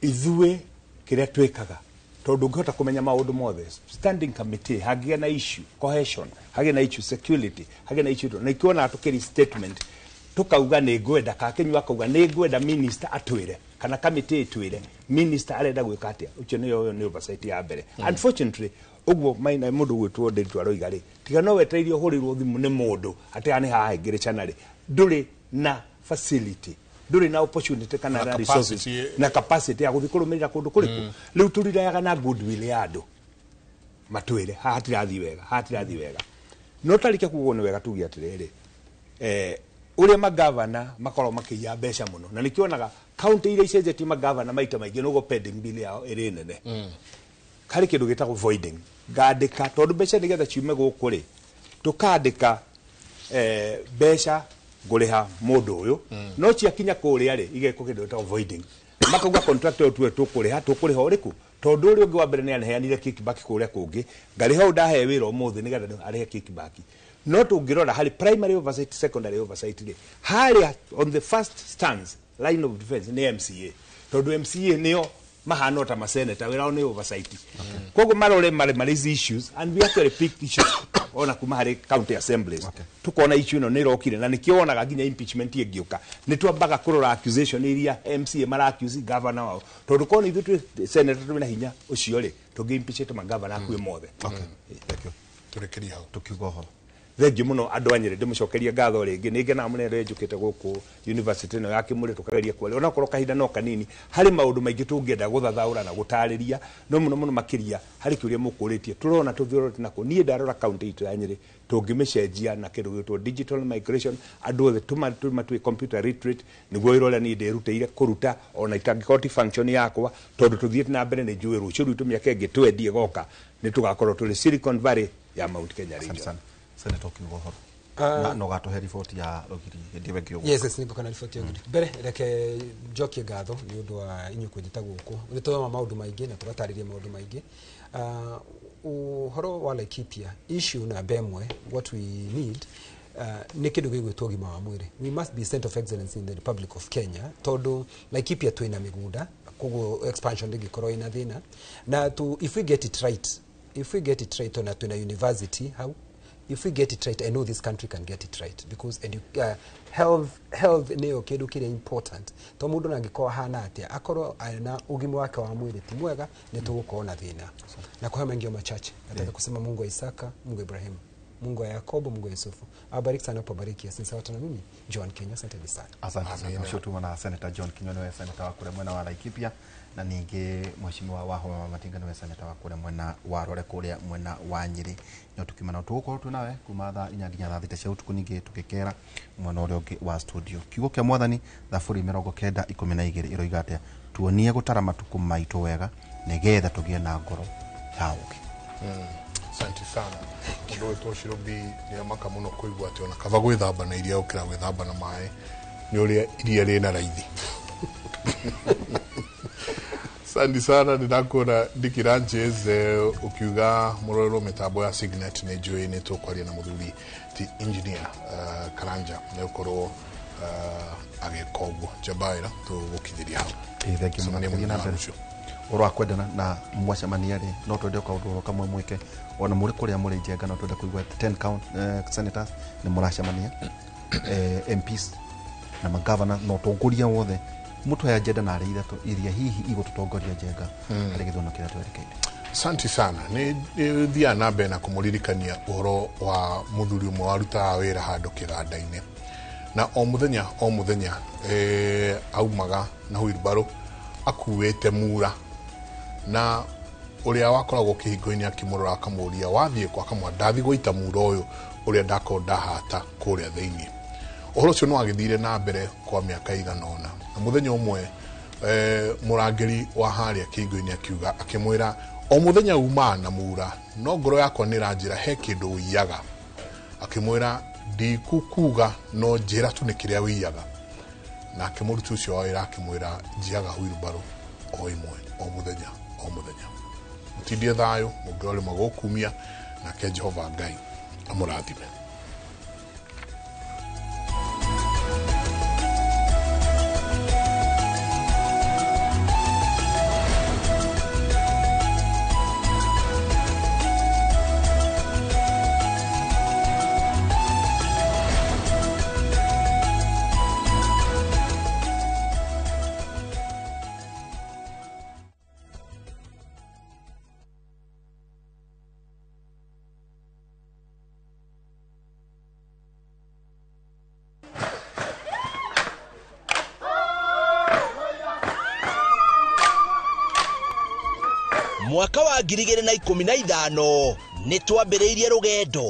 ithue kiria twikaga tondu ngihota kumenya maundu mothe standing committee hagia na issue cohesion hagia na issue security hagia na issue na ikiona atukiri statement tukauga ni ngwenda ka Kinyua kauga ni ngwenda minister atwire kana committee twire minister arenda gwika atia ucio ni oversight ya mbere unfortunately ugwo maina mundu gwitwo Nderitu aroiga ri tiga no wetereirio hurirwo thimu ni mundu ati ani haha ngire chanari nduri na facility nduri na opportunity kana na resources na capacity ya guthikurumirira kundu kuriku riu turiraga na goodwill ya andu matwire hatirathi wega no tarike kugone wega tugi atiriri uria magavana makoro makiya mbeca muno na nikionaga county ile icenjetie magavana maita maingi nugo pending bill yao iri nene kari kindu gitagwo voiding ngandika tondu mbeca nigetha ciume guku ri tukandika mbeca nguriha mundu uyu no ciakinya kuria ri igeko kindu gitagwo voiding makauga contractor tuwe tukuriha uriku tondu uri ungi wa mbere ni aneanire kickback kuria kungi ngariha undahe wira umuthi nigetha arihe kickback no tungirora hari primary oversight secondary oversight ri hari on the first stance line of defense ni MCA tondu MCA niyo mahano ta maseneta wira ni oversight kogo marore mari issues and we actually picked issues ona kuma hari county assemblies tukona issue no ni rokire na nikionaga ginya impeachment igioka ni twambaga kurora accusation iria MCA mara accuse governor wao tondu koni ithu senator twina hinya ucio ri tungi impeach ma governor akue mothe thank you turekeria hau tukiuga ho thengi muno andu anyire ndimucokeria ngatho ringi ninge na munere njukite guku university no ya Kimuri tukageria kwale ona korwo kahinda no kanini hari maundu maingi tungienda guthathaura na gutariria no muno makiria hari kiuria mukuritie turona tuthioroti nako nie ndarora county itu ya Nyeri tungimecenjia na kindu gitwo digital migration andu othe tumatwe computer literate niguo irole ni nderutire kuruta ona itangikoti function yakwa tondu tuthiete na mbere ni njui rucio rwitu miaka ingi twendie goka ni tugakorwo tuli Silicon Valley ya Mount Kenya region. Senator Kiugo no gato he report ya Rogiri ndiwe ngio yes ni kana report ya Rogiri bere reke jokie gatho ni undu wa inyu kwendita guku uri to maundu maingi na tugatariria maundu maingi uhoro wa Laikipia issue na bemwe what we need ni kindu gigwitwo gima wa mwiri we must be center of excellence in the Republic of Kenya todo Laikipia twina migunda kugo expansion ndigikorwo ina thina na if we get it right on a university how if we get it right, I know this country can get it right because health neo kindu kire important to mundu nangikoa hana atia akorwo ana ugima wake wa mwili ti mwega ni tugukorwo thina na kwa mengi machache nataka kusema Mungu wa Isaka, Mungu wa Ibrahim, Mungu wa Yakobo, Mungu wa Yusufu abariki sana kwa bariki ya sisi watu na mimi John Kenya. Asante sana. Asante sana mshutu na Senator John Kinyone wa Senator wa kule mwena wa Laikipia na ninge mheshimiwa wa Homa Matinga wa Senator wa kule mwena wa Rore kule mwena wa Nyeri nyo tukimana tuko tunawe kumatha inyaginya tha thite cia utuku ninge tukikera mwena uri ungi wa studio kiugo kia mwathani thafuri 19:12 iroiga atia tuonie gutara matuku maitu wega nigetha tugie na ngoro ya uki. Asante sana. Ndio toshirobi ni amaka muno kuigwa ati ona kava gwithamba na iria ukira gwithamba na mai ni uria iria rina raithi. Asante sana ndakora Dikiranches ukiuga muroro metambo ya Signet ne joy ne tokwaria na muthuri ti engineer Karanja ne ukoro agekogwo Jabaira to gukithiria hau. Thank you muno na mbere. Oro kwendana na mwacamania ri no twende kwa undu kamwe mwike ona muri kuria muri njenga no twende kuigwa 10 count senators ni muracamania MPs na magavana no tunguria wothe mutu ya jeda na ri ithatu iria hihi igo tutongoria njenga ari githono kira twerekeire. Asante sana ni thia na be na kumuririkania uhoro wa muthuri umwe waruta wira handu kiganda-ini na o muthenya aumaga na wheelbarrow akuwete mura na uria wakoragwo kihingo-ini akimurora akamuria wathie kwa kamwa ndathi goita mura uyu uria ndakonda hata kuria thiini uhoro cio no agithire na mbere kwa miaka iganona na muthenya umwe murangeri wa haria kihingo-ini akiuga akimwira o muthenya uma na mura no ngoro yakwa ni ranjira he kindu wiyaga akimwira ndikukuga no njira tu ni kiria wiyaga na akimurutu cio wira akimwira njiaga wheelbarrow o imwe o muthenya mutindie thayo mugole magokumia na ke Jehova Ngai amurathime. Mwaka wa 2015 nitwambiriirie rugendo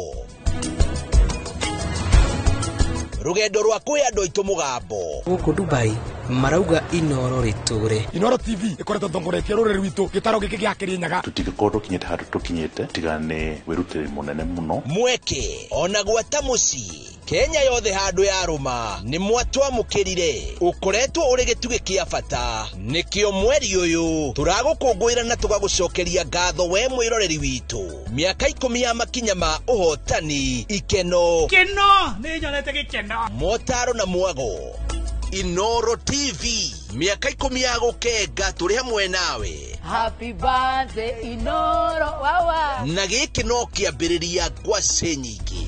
rwa kwiyandå aitå må gambo guku Dubai marauga Inoro riture. Inoro TV ikoretwo thongoretie ruriri rwitu gitaro giki gia Kirinyaga. Tutigikorwo tukinyete handu tukinyete tigane wirutiri munene muno mweke ona gwata muci Kenya yothe handu ya ruma ni mwatwamukirire ukoretwo uri gituge kia bata nikio mweri uyu turagukungwira na tugagucokeria ngatho we mwiroreri witu miaka 10 ya makinya ma uhotani ikeno ni nyonete gikeno motaro na mwago. Inoro TV miaka 10 ya gukenga turi hamwe nawe. Happy birthday Inoro wawa na giki no kiambiriria kwa senyiki.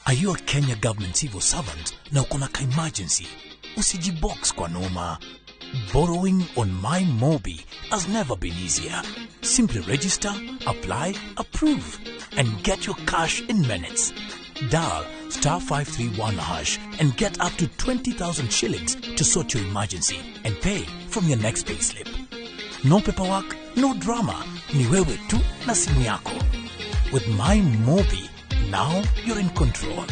Are you a Kenya government civil servant na uko na emergency? Usijibox kwa noma. Borrowing on MyMobi has never been easier. Simply register, apply, approve, and get your cash in minutes. Dial *531# and get up to 20,000 shillings to sort your emergency and pay from your next pay slip. No paperwork, no drama. Ni wewe tu na simu yako. With MyMobi, now you're in control.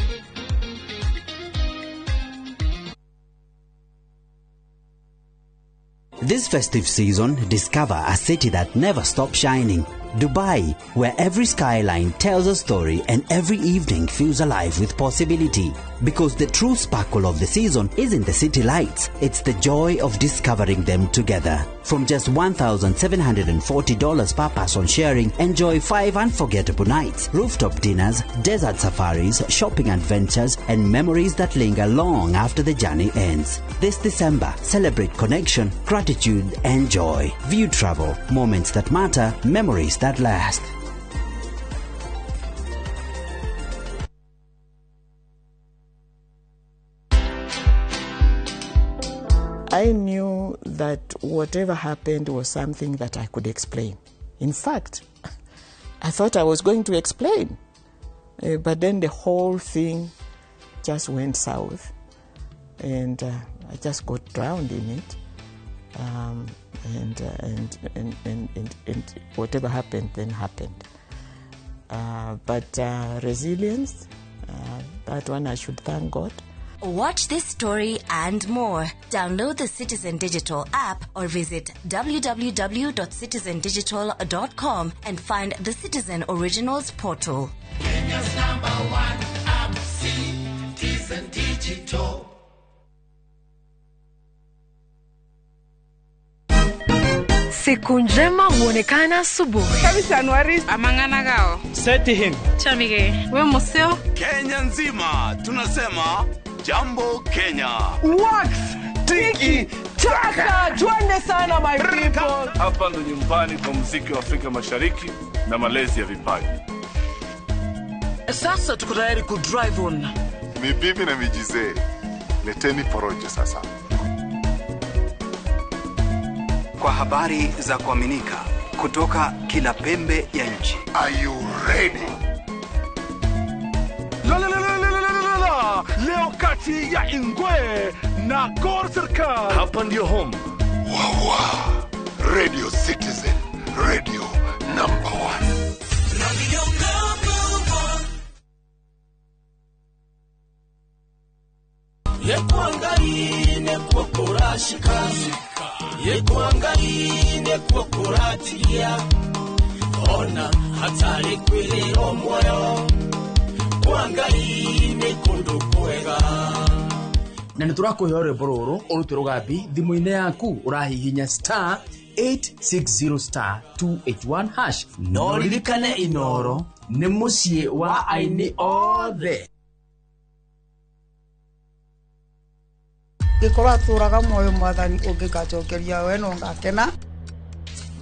This festive season, discover a city that never stops shining. Dubai, where every skyline tells a story and every evening feels alive with possibility. Because the true sparkle of the season isn't the city lights, it's the joy of discovering them together. From just $1,740 per person sharing, enjoy 5 unforgettable nights, rooftop dinners, desert safaris, shopping adventures, and memories that linger long after the journey ends. This December, celebrate connection, gratitude, and joy. View travel, moments that matter, memories that last. I knew that whatever happened was something that I could explain. In fact, I thought I was going to explain, but then the whole thing just went south, and I just got drowned in it. And whatever happened then happened. But resilience, that one I should thank God. Watch this story and more. Download the Citizen Digital app or visit www.citizendigital.com and find the Citizen Originals portal. Kenya's #1 app, Citizen Digital. Siku njema huonekana asubuhi. Kabisa Anuari amangana gao. Seti him. Chamige. We museo. Kenya nzima tunasema jambo Kenya. Wax, tiki, taka. Twende sana my people. Hapa ndo nyumbani kwa muziki wa Afrika Mashariki na malezi ya vipaji. Sasa tuko tayari ku drive on. Mibibi na mijize. Leteni porojo sasa. Kwa habari za kuaminika kutoka kila pembe ya nchi. Are you ready? Leo kati Siya Ingwe na Gor Serikali. Hapa ndio home. Wawa. Radio Citizen. Radio number 1. Radio number 1. Yekuangaine kwa kurashika. Yekuangaine kwa kuratilia. Ona hatari kwiliro moyo. Kuangaine kundu kwega. Na niturakuhe rwimbo urute rugambi thimu-ini yaku urahihinya star 860 star 281 hash. No ririkane Inoro ni mucie wa aini othe. Gikora turaga moyo mwathani ungikacokeria we no ngakena.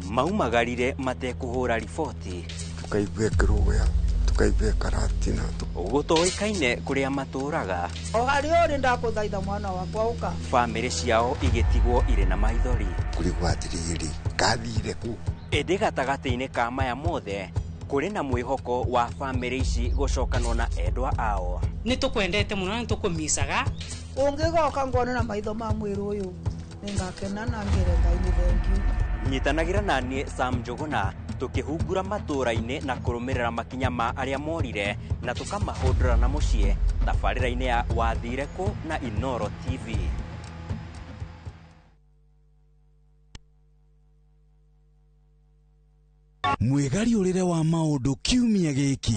Maumagarire matekuhura riboti tukaigue kiruya tukaigue karatina gutoikaine kuria maturaga o hari uri ndakuthaitha mwana wakwa uka family ciao igetigwo ire na maithori kurigwatiriri kathire ku ende gatagati-ini ka maya mothe kuri na mwihoko wa family ici gucokanwo na endwa ao nitukwendete muno nitukumisaga ungigoka ngone na maitho ma mwiru uyu ningakena na ngere Ngai ni thank you. Nyitanagira nanie Sam Njuguna tukihungura matura-ini na kurumirira makinya ma aria morire na tukamahundura na mucie tabarira-ini ya Wathire Ku na Inoro TV. Mwegari urire wa maundu kiumia giki.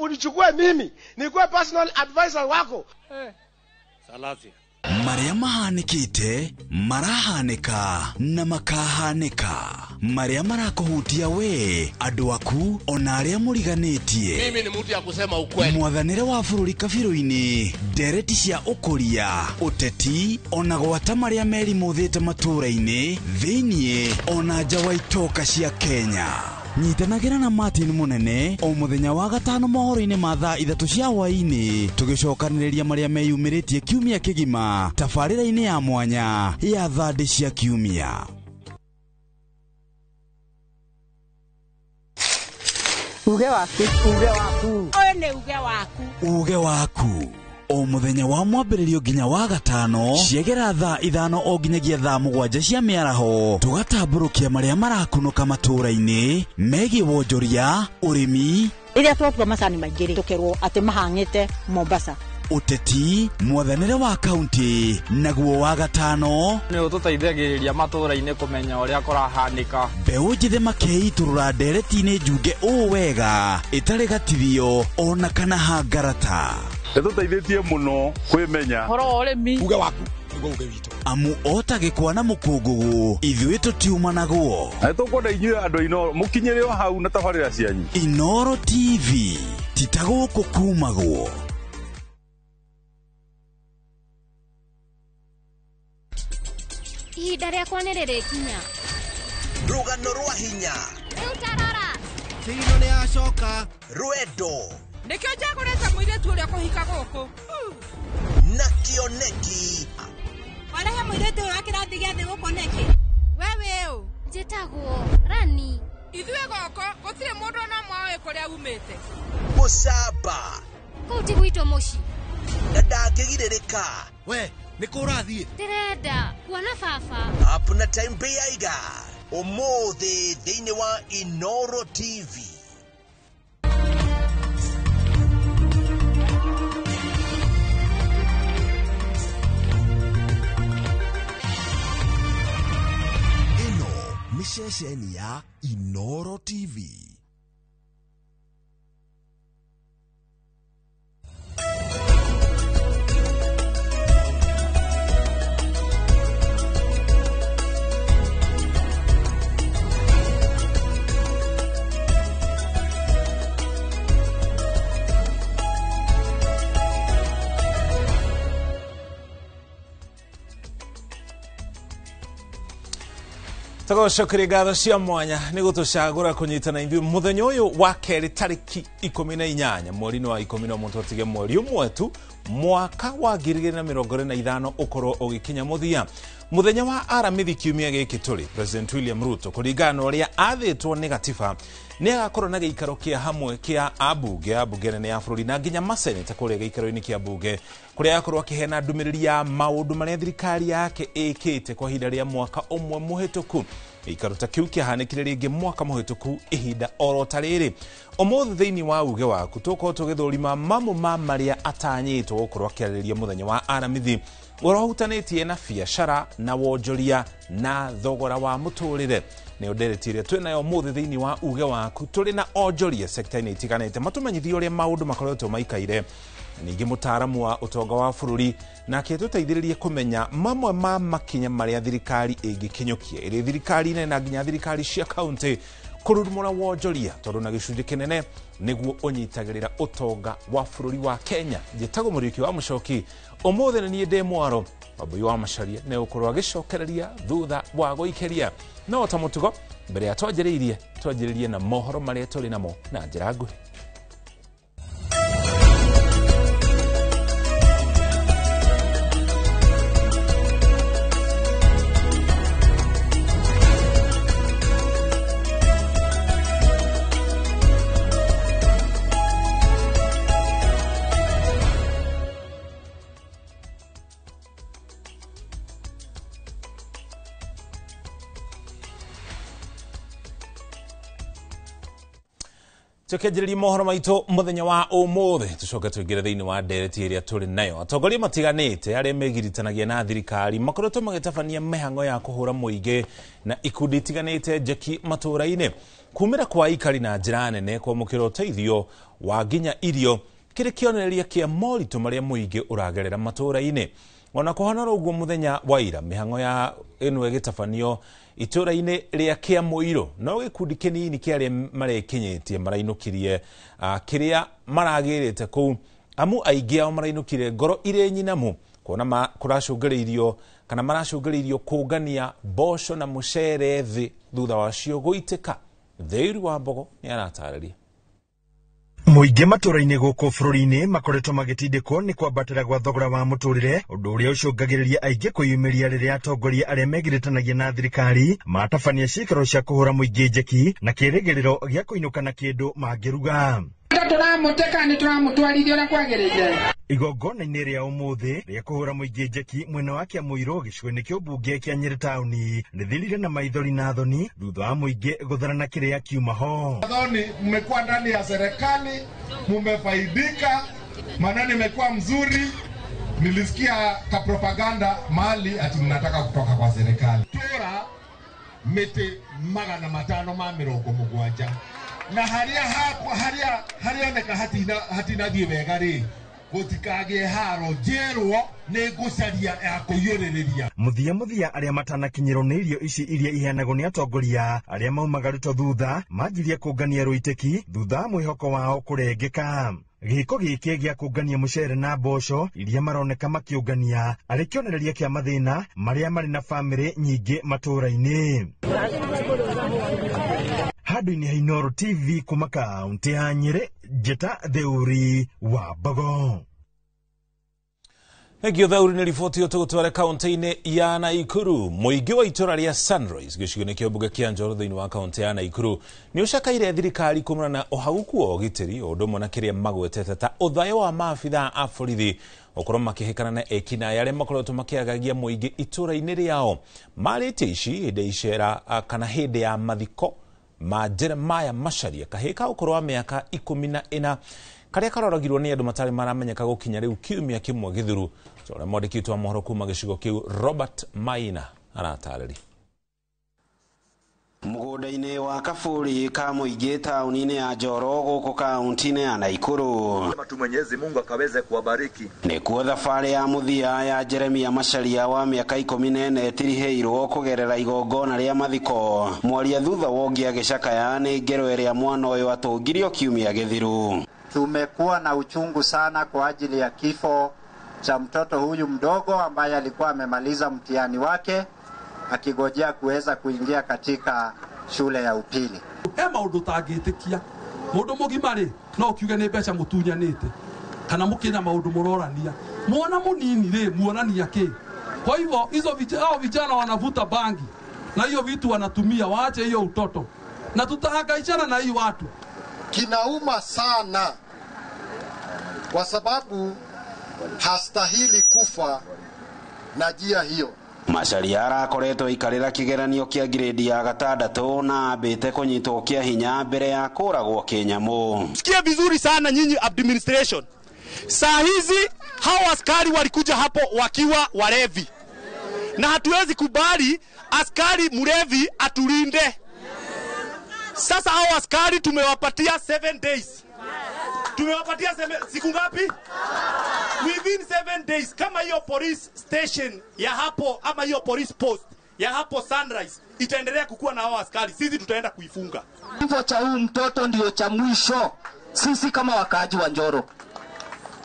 Unichukue mimi nikuwe personal advisor wako. Salazia. Maria mahanikite marahanika na makahanika Maria marakuhutia we andu aku ona aria muriganitie. Mimi ni mtu ya kusema ukweli. Mwathanire wa bururi kabiru-ini ndereti cia ukuria uteti ona gwata maria meri muthite matura-ini thiini ona nja wa itoka cia Kenya. Nyitanagira na Martin Munene o muthenya wa gatano mohoro-ini ma thaa 3 cia hwaini tugicokaniriria maria meyumiritie kiumia kigima tabarira-ini ya mwanya ya thandi cia kiumia. Uge waku One uge waku uge waku o muthenya wa mwambiririo nginya wa gatano ciegera thaa 5 o nginyagia thaa 7 cia miaraho tugatamburukia maria marakunuka matura-ini megie wonjoria urimi iria twatua macani maingiri tukerwo ati mahangite Mombasa uteti mwathanire wa kaunti naguo wa gatano ni ututeithagiriria matura-ini kumenya uria kurahanika mbeu njithe makeiturura ndereti-ini njunge wega itari gatithio ona kana hangarata Nituteithĩtie muno kwimenya horo urimi uge waku uge witu amu otagikwa na mukungugu ithuĩ tutiuma naguo na tukwenda inyuĩ andũ Inoro mukinyĩre o hau na tabarĩra cianyu. Inoro TV titaguku kumagwo. Ihinda rĩakwa nĩ rĩrĩkinya. Rũgano rwa hinya Rĩu tarora Tigino nĩ acoka Rwendo nikio njagũrĩte mũirĩtu ũrĩa kũhika gũkũ na kĩoneki warehe mũirĩtu ũyũ wa kĩrathi gĩa thĩ gũkũ nĩkĩ we wĩ ũ njĩtagwo Rani ithuĩ gũkũ gũtirĩ mũndũ ona mwaĩ kũrĩa umĩte Mũcamba kũu ti gwitũ mũciĩ na ndangĩgirĩrĩka we nĩ kũrathiĩ ndĩrenda kuona baba Apuna Time Bay Aiga ũmũthĩ thĩinĩ wa Inoro TV. Ino nĩ ceceni ya Inoro TV. Tugocokeria ngatho cia mwanya nĩ gũtũcagũra kũnyitana ithuĩ mũthenya ũyũ wa kerĩ tarĩki 18 mweri-inĩ wa 11 tũtige mweri ũmwe tu mwaka wa 2025 ũkorwo ũgĩkinya mũthia. muthenya wa aramithi kiumia giki turi President William Ruto kuringana uria athitwo ni gatiba ni agakorwo na giikaro kia hamwe kia abunge nene ya bururi na nginya maseneta kuria giikaro-ini kia bunge kuria akorwo akihena ndumiriri ya maundu maria thirikari yake ikite kwa ihinda ria mwaka umwe muhituku. Giikaro ta kiu kiahanikire ringi mwaka muhituku ihinda oro ta riri. Umuthi thiini wa uge waku tuko tugithurima mamu ma maria atanyitwo gukorwo akiarĩrĩria muthenya wa aramithi urohutanitie na biacara na wonjoria na thogora wa muturire. Ni nderetire twinayo muthi thiini wa uge waku turi na onjoria sector-ini itiganite matumenyithie uria maundu makoretwo maikaire. Ningi mutaramu wa utonga wa bururi na kitutaithiririe kumenya mamwe ma makinya maria thirikari ingikinyukia iri thirikari na nginya thirikari cia county kururumura wonjoria tondu na gicunji kinene niguo unyitagirira utonga wa bururi wa Kenya. Njitago muriki wa mucoki umuthi ni ndi mwaro Wambui wa Macharia ne ukorwo agicokereria thutha wa guikeria no ta mutugo mbere ya twajiririe na mohoro maria tuli namo na njira nguhi. Tukejeri mohoro maito muthenya wa umuthi tucoke twingire thiini wa ndereti iria turi nayo. Atongoria matiganite aria megiritanagia na thirikari makoretwo magitabania mihango ya kuhura muingi na ikundi itiganite njeki matura-ini kumira kwa ikari na njira nene kwamukira uteithio wa nginya irio kiri kionereria kia moritu maria muingi uragerera matura-ini. Ona kuhana uguo muthenya wa ira mihango ya eno egitafanio itura-ini ria kia muiro no gikundi kinini kia aria marekinyitie marainukirie kiria maragirite ku amu aingi ao marainukirie ngoro ire nyinamu kuona kuracungiriirio kana maracungiriirio kungania mboco na mucere thi thutha wacio guitika. Theiru wa Mbogo ni aratariria. Muingi matura-ini guku bururi-ini makoretwo magitindikwo ni kwambatira gwa thogora wa muturire undu uria ucungagiriria aingi kwiyumiria riria atongoria aria megiritanagia na thirikari matabania ciikaro cia kuhura muingi njeki na kirigiriro gia kuinuka na kindu mangiruga. Turamuteka ni turamutwarithia uria kwagirire. Igongona-ini ria umuthi ria kuhura muingi njeki mwena wa Kiamũiro gicigo-ini kia ubunge kia Nyeri tauni ni thirire na maithori na thoni thutha wa muingi gutharana kiria kiuma ho. Thoni mmekuwa ndani ya serikali, mmefaidika, maneno imekuwa mzuri. Nilisikia ka propaganda mali ati mnataka kutoka kwa serikali. Tora mete magana matano ma mirongo mugwanja na haria oneka hatina thie wega ri gutikage haro jerwo ni gucaria ya kuyuririria. Muthia aria matanakinyirwo ni irio ici iria iheanagwo ni atongoria aria maumagaruto thutha manjirie kungania ruiteki thutha mwihoko wao kurengeka. Giko giki gia kungania mucere na mboco iria maroneka makiungania ari kionereria kia mathina maria mari na family nyingi matura-ini. Hadu-ini ha Inooro TV kuma kaunti ya Nyeri, Njeta Theuri wa Mbogo. Egio Theuri ni riboti yo tugutwara kaunti-ini ya Naikuru. Muingi wa itura ria Sunrise gicigo-ini kia ubunge kia Njoro thiini wa kaunti ya Naikuru ni ucakaire thirikari kumana na uhaguku wa ugitiri undu mona kiria magwetete ta uthayo wa maabitha a borithi okorwo makihikana na ekina yale makoretwo makiagagia muingi itura-ini riao marite ici hinde icera kana hinde ya mathiko ma Jeremiah Macharia kahika ukorwo wa miaka 14 karia karoragirwo ni andu matari maramenyeka gukinya riu kiumia kimwe githuru. Tora mwandiki wa mohoro kuma gicigo kiu Robert Maina aratarĩria. Mugunda-ini wa Kaburi ka muingi tauni-ini ya Njoro guku kaunti-ini ya Naikuru. Mwenyezi Mungu akaweze kuwabariki. Nikuo thabari ya muthia ya Jeremiah Macharia wa miaka 14 etiriheirwo kugerera igongona ria mathiko. Mwaria thutha wongia gicakaya ni ngero iria mwana uyu atungirio kiumia githiru. Tumekuwa na uchungu sana kwa ajili ya kifo cha mtoto huyu mdogo ambaye alikuwa amemaliza mtihani wake akigojea kuweza kuingia katika shule ya upili. Maundu tangitikia mundu mugimari no kiuge ni mbeca mutunyanite kana mukina maundu murorania mwana munini ri muonania ki Kwa hivyo hao vijana wanavuta bangi na hiyo vitu wanatumia, waache hiyo utoto, na tutahangaishana na hii watu. Kinauma sana kwa sababu hastahili kufa na njia hiyo. Macharia arakoretwo ikarira kigeranio kia grade ya gatandatu na ambite kunyitwo kia hinya mbere ya kuragwo kinyamu. Sikia vizuri sana nyinyi administration. Saa hizi hao askari walikuja hapo wakiwa walevi, na hatuwezi kubali askari mlevi atulinde. Sasa hao askari tumewapatia 7 days. Tumewapatia siku ngapi? Within 7 days. Kama hiyo police station ya hapo ama hiyo police post ya hapo Sunrise itaendelea kukua na hao askari, sisi tutaenda kuifunga. Kifo cha huyu mtoto ndio cha mwisho sisi kama wakaaji wa Njoro.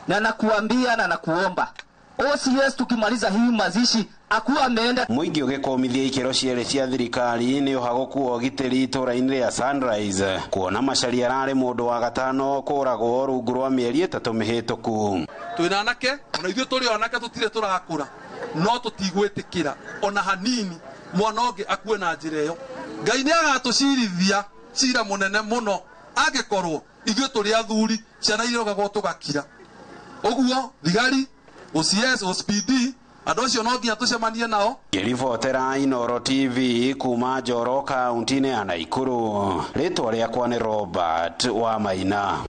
Na nakuambia na nakuomba, OCS tukimaliza hii mazishi akuwa ameenda. Muingi ugikomithia ikero ciere cia thirikari ni uhagoku ogiteri itura-ini ya Sunrise kuona macharia arari mundu wa gatano kuragwo rungu rwa mieri 3 mihituku. Twina anake ona ithuĩ tũrĩ anake tutire turakura, no tutigwetikira ona hanini mwana ũngĩ akue na njĩra ĩyo. Ngai nĩ agatucirithia cira munene muno angikorwo ithuĩ tũrĩ athuri ciana irogagwo tugakira. Oguo thigari OCS OSPD adocio no nginya tucemanie nao. Kiribotera Inoro TV kuma Njoro kaunti-ini ya Naikuru. Ritwa riakwa ni Robert wa Maina.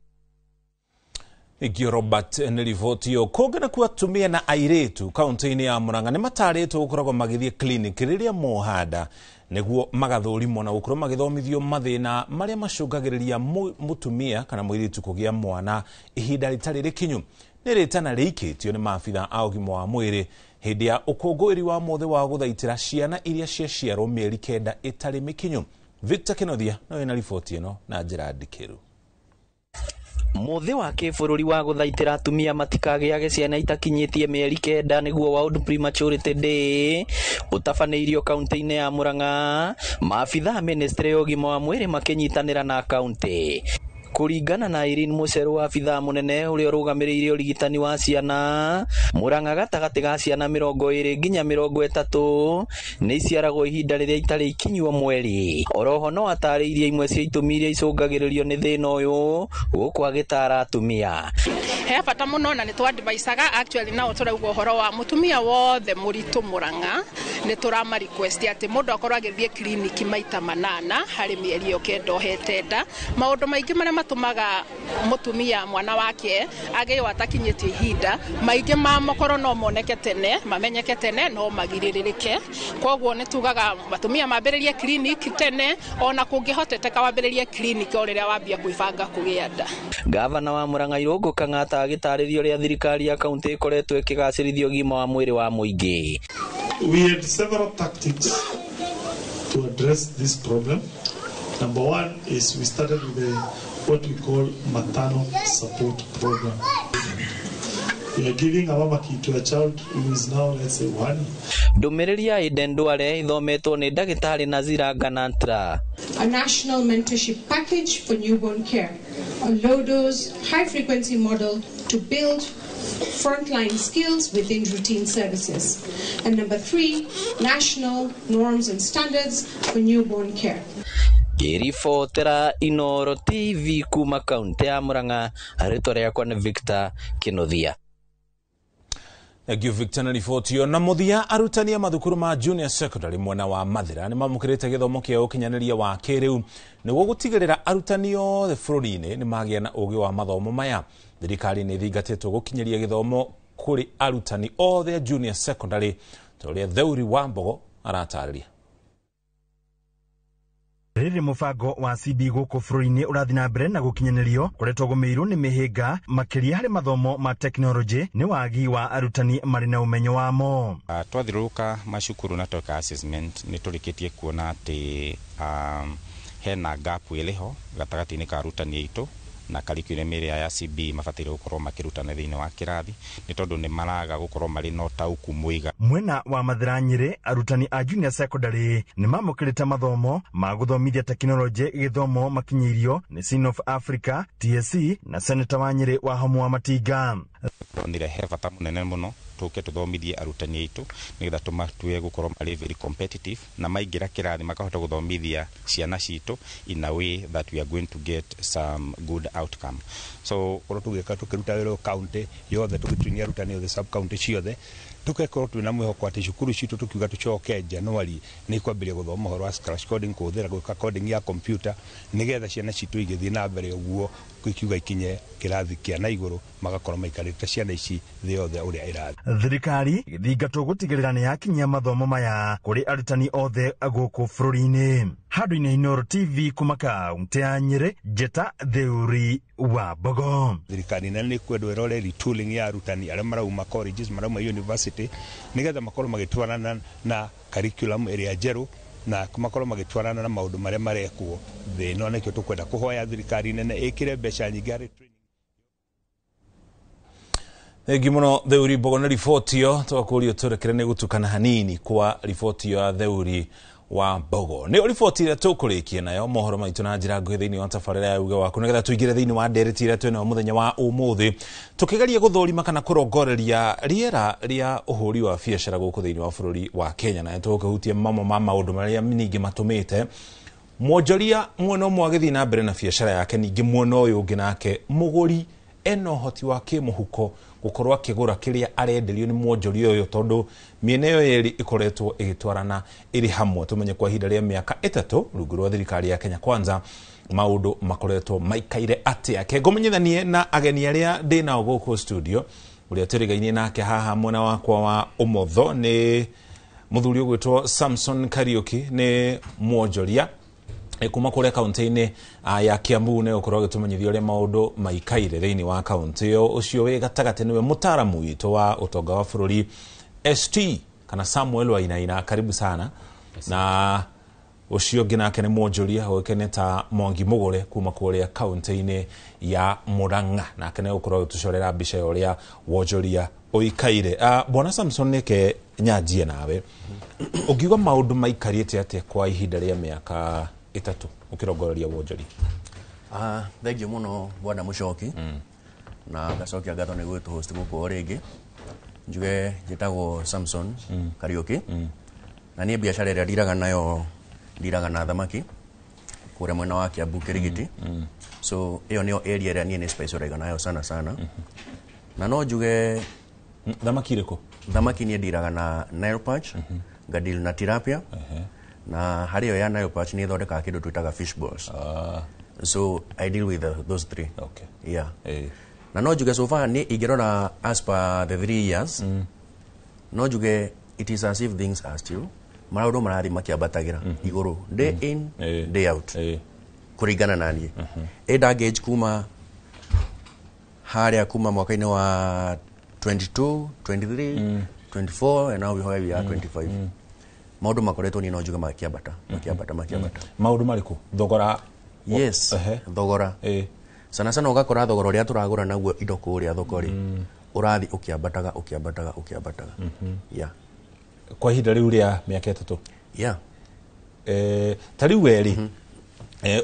Igio Robert nilivotio kogana kuatumia na airetu kaunti-ini ya Murang'a ni mataretwo gukoragwo magithie clinic riria mohada niguo magathurimo na gukorwo magithomithio mathina maria macungagiriria mutumia kana muiritu kugia mwana ihinda ritari rikinyu. Niritana riikitio ni maabitha a ugima wa mwiri hindi ya ukungwiri wa mothe wa guthaitira ciana iria ciaciarwo mieri 9 itari mikinyu. Victor Kenothia no ina riboti ino na njira ndikiru. Mothe wa kibururi wa guthaitira atumia matikagiage ciana itakinyitie mieri 9 niguo World Prematurity Day utafaneirio kaunti-ini ya Murang'a. Maabitha ministry ya ugima wa mwiri makinyitanira na kaunti. Kuringana na Irene Mucheru wa abitha munene uria urugamiriire urigitani wa ciana Murang'a gatagati ga ciana 20 nginya 30 ni iciaragwo ihinda riria itari ikinywo mweri. Oroho no atariirie imwe cia itumi iria icungagiririo ni thina uyu guku agitara atumia. He bata muno na ni twadvaisaga actually na turauga uhoro wa mutumia wothe muritu Murang'a ni turama request ati mundu akorwo agithie clinic maita 8 hari mieri okendoohete nda. Maundu maingi maria matumaga mutumia mwana wake ageo atakinyitio ihinda maingi ma mokoro no moneke tene mamenyeke tene no magiririke. Koguo ni tugaga batumia mambiririe clinic tene ona kungihoteteka wambiririe clinic oriria wambia kwibanga kugia nda. Gavana wa Murang'a Irungu Kang'ata agitaririo ria thirikari ya kaunti ikoretwo ikigacirithia ugima wa mwiri wa muingi. We had several tactics to address this problem. Number one is we started with what we call maternal support program. We are giving a mama kit to a child who is now, let's say, 1. Ndumiriri ya Eden Duale ithometwo ni ndagitari Nazira Ganantra. A national mentorship package for newborn care, a low-dose, high-frequency model to build frontline skills within routine services. And number 3, national norms and standards for newborn care. Kiribotera Inoro TV kuma kaunti ya Murang'a, ritwa riakwa ni Victor Kenothia. Egyo Victor na ribotio na muthia arutani a mathukuru ma junior secondary mwena wa Mathira ni mamukirite githomo kia ukinyaniria wa kiriu niguo gutigirira arutani othe bururi-ini ni magia na ugi wa mathomo maya. Thirikari ni thingatitwo gukinyiria githomo kuri arutani othe junior secondary toria Theuri wa Mbogo aratariria. Riri mubango wa CB guku bururi-ini urathi na mbere na gukinyanirio kuretwo gumiirwo ni mihinga makiria hari mathomo ma technology ni wagi wa arutani mari na umenyo wamo. Twathiruka macukuru na toka assessment ni turikitie kuona ati hena gap iliho gatagati-ini ka arutani aitu na curriculum area ya CB mafatire gukorwo makirutana thiini wa kirathi ni tondu ni maraga gukorwo mari no tauku muiga. Mwena wa Mathira Nyeri arutani a junior secondary ni mamukirite mathomo ma guthomithia technology githomo makinyirio ni Sin of Africa, TSC na Senator wa Nyeri wa Hamu wa Matinga. Ndire he bata munene muno tuke tuthomithie arutani aitu nigetha tumatue gukorwo mari very competitive na maingira kirathi makahota guthomithia ciana citu in a way that we are going to get some good outcome. So koro tugeka tukiruta wero county yothe tukitunia arutani othe sub county ciothe tukekorwo twina mwihoko ati cukuru citu tukiuga tucoke January ni kwambiria guthoma horo wa scratch coding kuthira gwika coding ya computer nigetha ciana citu igithii na mbere uguo ikiuga ikinye kirathi kia na iguru magakorwo maikarite ciana ici thi yothe uria irathi. Thirikari igithingatwo gutigirira ni yakinyia mathomo maya kuri arutani othe guku bururi-ini. Handũ-inĩ Inooro TV kuma kaunti ya Nyeri, Njeta Theuri wa Mbogo. Thirikari nene nĩ kwendwo ĩrore retooling ya arutani arĩa marauma colleges marauma university nigetha makorwo magĩtwarana na curriculum ĩrĩa njerũ na makorwo magĩtwarana na maũndũ marĩa marekwo thĩ ĩno. Nĩkĩo tũkwenda kũhoya thirikari nene ĩkĩre mbeca nyingĩ harĩ training. Thengi muno Theuri Mbogo na riboti yo twakurio turekere ni gutukana hanini kwa riboti ya Theuri wa Mbogo. Ni riboti ira tukurikia nayo mohoro maitu na njira nguhi thiini wa tabarĩra ya uge waku nigetha tuingire thiini wa ndereti ira twena muthenya wa umuthi tukigeria guthurima kana kurongoreria riera ria uhuri wa biacara guku thiini wa bururi wa Kenya na tukuhutie mamwe ma maundu maria ningi matumite mwonjoria mwena ũmwe agĩthiĩ na mbere na biacara yake ningi mwena ũyũ ũngĩ nake muguri eno hoti wa kimuhuko gukorwo akigura kiria arenderio ni mwonjoria ũyũ tondu miena yo yeri ikoretwo igitwarana iri hamwe. Tumenye kwa ihinda ria miaka 3 rungu rwa thirikari ya Kenya Kwanza maundu makoretwo maikaire atia. Kengomenyithanie na ageni aria ndina guku studio uria turigainie nake haha mwena wakwa wa umotho ni muthuri ugwitwo Samson Kariuki ni mwonjoria kuma kuria kaunti-ini ya Kiambu ne ukorwo gitumenyithio ria maundu maikaire thiini wa kaunti yo ucio we gatagate niwe mutaramu witu wa utonga wa bururi ST kana Samuel Wainaina, karibu sana. Na ucio nginake ni mwonjoria wekene ta Mwangi Mugure kuma kuria kaunti-ini ya Murang'a na kene ukorwo tucorera mbica yoria wonjoria uikaire. Bwana Samson nike nyajie nawe ukiuga maundu maikarite atia kwa ihinda ria miaka 3 ukirongoreria wonjori? Thank you muno bwana Muchoki na gacokia ngatho ni gwitu host guku ringi njuge njitagwo Samson Kariuki na ni biashara ĩrĩa ndiraga na thamaki kuria mwena wa Kiambu Kirigiti. So iyo niyo area ĩrĩa niĩ nĩ specialize nayo sana na no njuge thamaki iriko thamaki niĩ ndiraga na Nile perch ngadil na tilapia na hariyo ya Nile perch ni thondekaga kindu twitaga fish balls. So I deal with those three. Okay. Yeah. Na no njuge so far ni ingirora as per the 3 years no njuge it is as if things are still maraudo marathi makiambatagira iguru day in day out kuringana na niĩ enda gauge kuma haria kuma mwaka-ini wa 22 23 24 and now we are 25 maundu makoretwo ni no njuge makiambata maundu mariku thogora? Yes, thogora sana ugakora thogora ria turagura naguo indo kuria thoko-ri urathi ukiambataga yeah. Kwa ihinda riu ria miaka 3 yeah. Tariu weri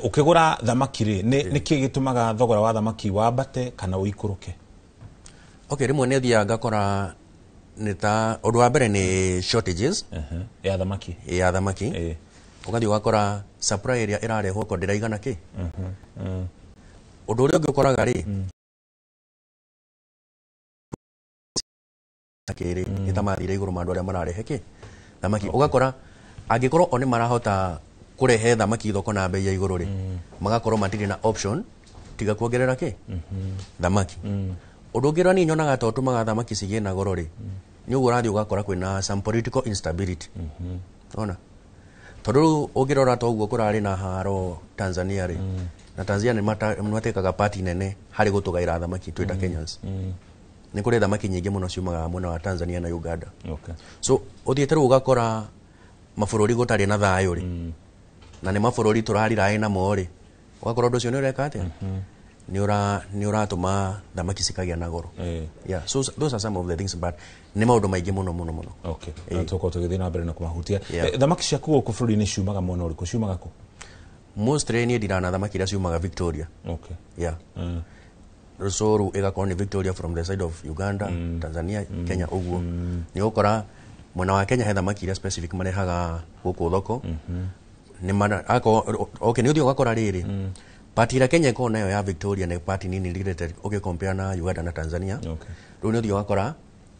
ukigura thamaki ri ni ki gitumaga thogora wa thamaki wambate kana uikuruke? Okay, rimwe ni thia ngakora nita undu wa mbere ni shortages ya thamaki ugathi ugakora supply area irarehwo ko ndiraigana ki undu uria ngikoraga ri akiri itamathire iguru mandu aria mararehe ki thamaki ugakora angikorwo oni marahota kurehe thamaki thoko na bei ya iguru ri magakorwo matiri na option tiga kuongerera ki thamaki undu ngira ni nyonaga to tumaga thamaki cigie na goro ri ni ugurathi ugakora kwina some political instability ona tondu ungirora to uguo kurari na haro Tanzania ri na Tanzania ni matekaga party nene hari gutugaira thamaki twita Kenyans ni kuri thamaki nyingi muno ciumaga mwena wa Tanzania na Uganda. Okay. So uthiete ru ugakora mabururi gutari na thayo ri na ni mabururi turarira na mori ugakora undu ucio ni ureka atia ni uratuma thamaki cikagia na goro. Yeah, so those are some of the things, but ni maundu maingi muno. Okay. Na tuko tugithi na mbere na kumahutia. Thamaki ciaku guku bururi ni ciumaga mwena uriku? Ciumaga ku? Mostly ni ndirana thamaki iria ciumaga Victoria. Okay. Yeah. Rusoru igakorwo ni Victoria from the side of Uganda, Tanzania, Kenya uguo. Ni ukora mwena wa Kenya he thamaki iria specific marehaga guku thoko. Ni okay, ni uthio ugakora riri. Party ira Kenya iko nayo ya Victoria ni party nini related compare na Uganda na Tanzania. Okay. Ru ni uthio ugakora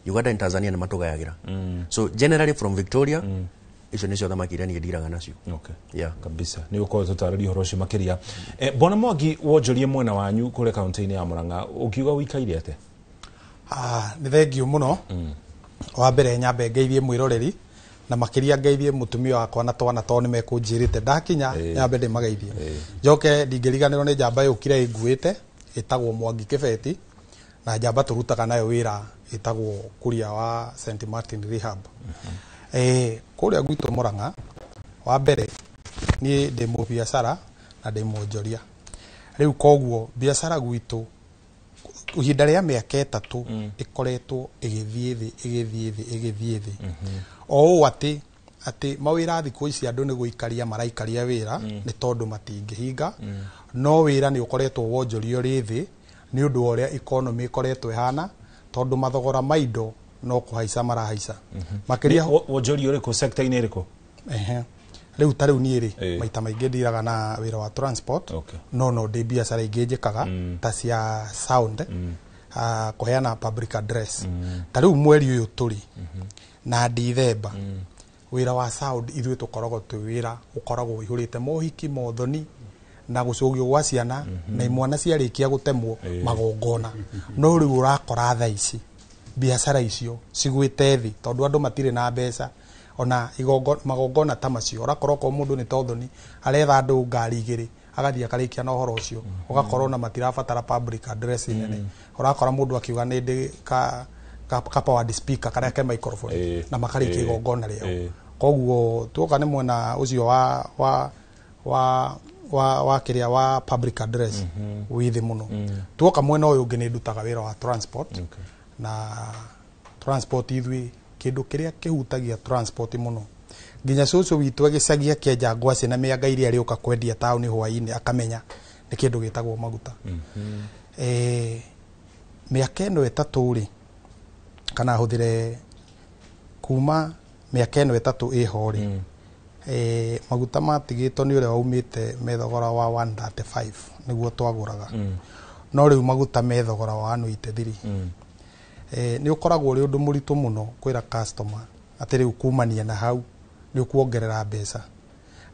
Uganda and Tanzania ni matugayagira. So generally from Victoria icio nicio thamaki iria ni ndiraga nacio. Okay. Yeah, kabisa. Ni uko tutarĩria horo ucio makiria. Bona Mwangi wonjorie mwena wanyu kule county-ini ya Murang'a ukiuga wikaire ate? Ni thengio muno. Wa mbere nyambe ngeithie mwiroreri na makiria ngeithie mutumia wakwa na twana to ni mekunjirite ndakinya nyambe ndi mageithie. Njoke ndingiriganirwo ni njamba yukire inguite itagwo Mwangi Kibeti na njamba turutaga nayo wira itagwo kuria wa St Martin Rehab. Kuria gwitu Murang'a wa mbere ni ndi mu biashara na ndi mwonjoria. Riu koguo biashara gwitu ihinda ria miaka 3 ikoretwo igithie thi o ati mawira thikũ ici andu ni guikaria maraikaria wira ni tondu matingihinga no wira ni ukoretwo wonjorio rithi ni undu uria economy ikoretwo ihana tondu mathogora maindo no kuhaica marahaica makiria wonjorio riko sector-ini riko riu tariu ni ri maita maingi ndiraga na wira wa transport no ndi biashara ingi njikaga ta cia sound kuheana public address tariu mweri uyu turi na Dithemba wira wa sound ithuĩ tukoragwo twi wira ukoragwo ihurite mohiki mothoni na gucugio gwa ciana na imwana ciarikia gutemwo magongona no riu urakora tha ici biashara icio cigwite thi tondu andu matire na mbeca ona magongona ta macio urakora ko mundu ni tothoni aretha andu ngari igiri agathia karikia na uhoro ucio ugakorwo na matirabatara public address nene urakora mundu akiuga ni ndi ka powered speaker karia ke microphone na makarikia igongona rio koguo tuoka ni mwena ucio wa kiria wa public address withi muno tuoka mwena uyu ungi ni ndutaga wira wa transport na transport ithui kindu kiria kihutagia transport muno nginya cucu witu agicagia kienja ngwaci na mianga iria riuka kwendia tauni hwaini akamenya ni kindu gitagwo maguta miaka ino 3 ri kana huthire kuma miaka ino 3 iho ri maguta matigitwo ni uria waumite methogora wa 135 niguo twaguraga no riu maguta methogora wa 183 ni ukoragwo uri undu muritu muno kwira customer ati riu kumania na hau ni ukuongerera mbeca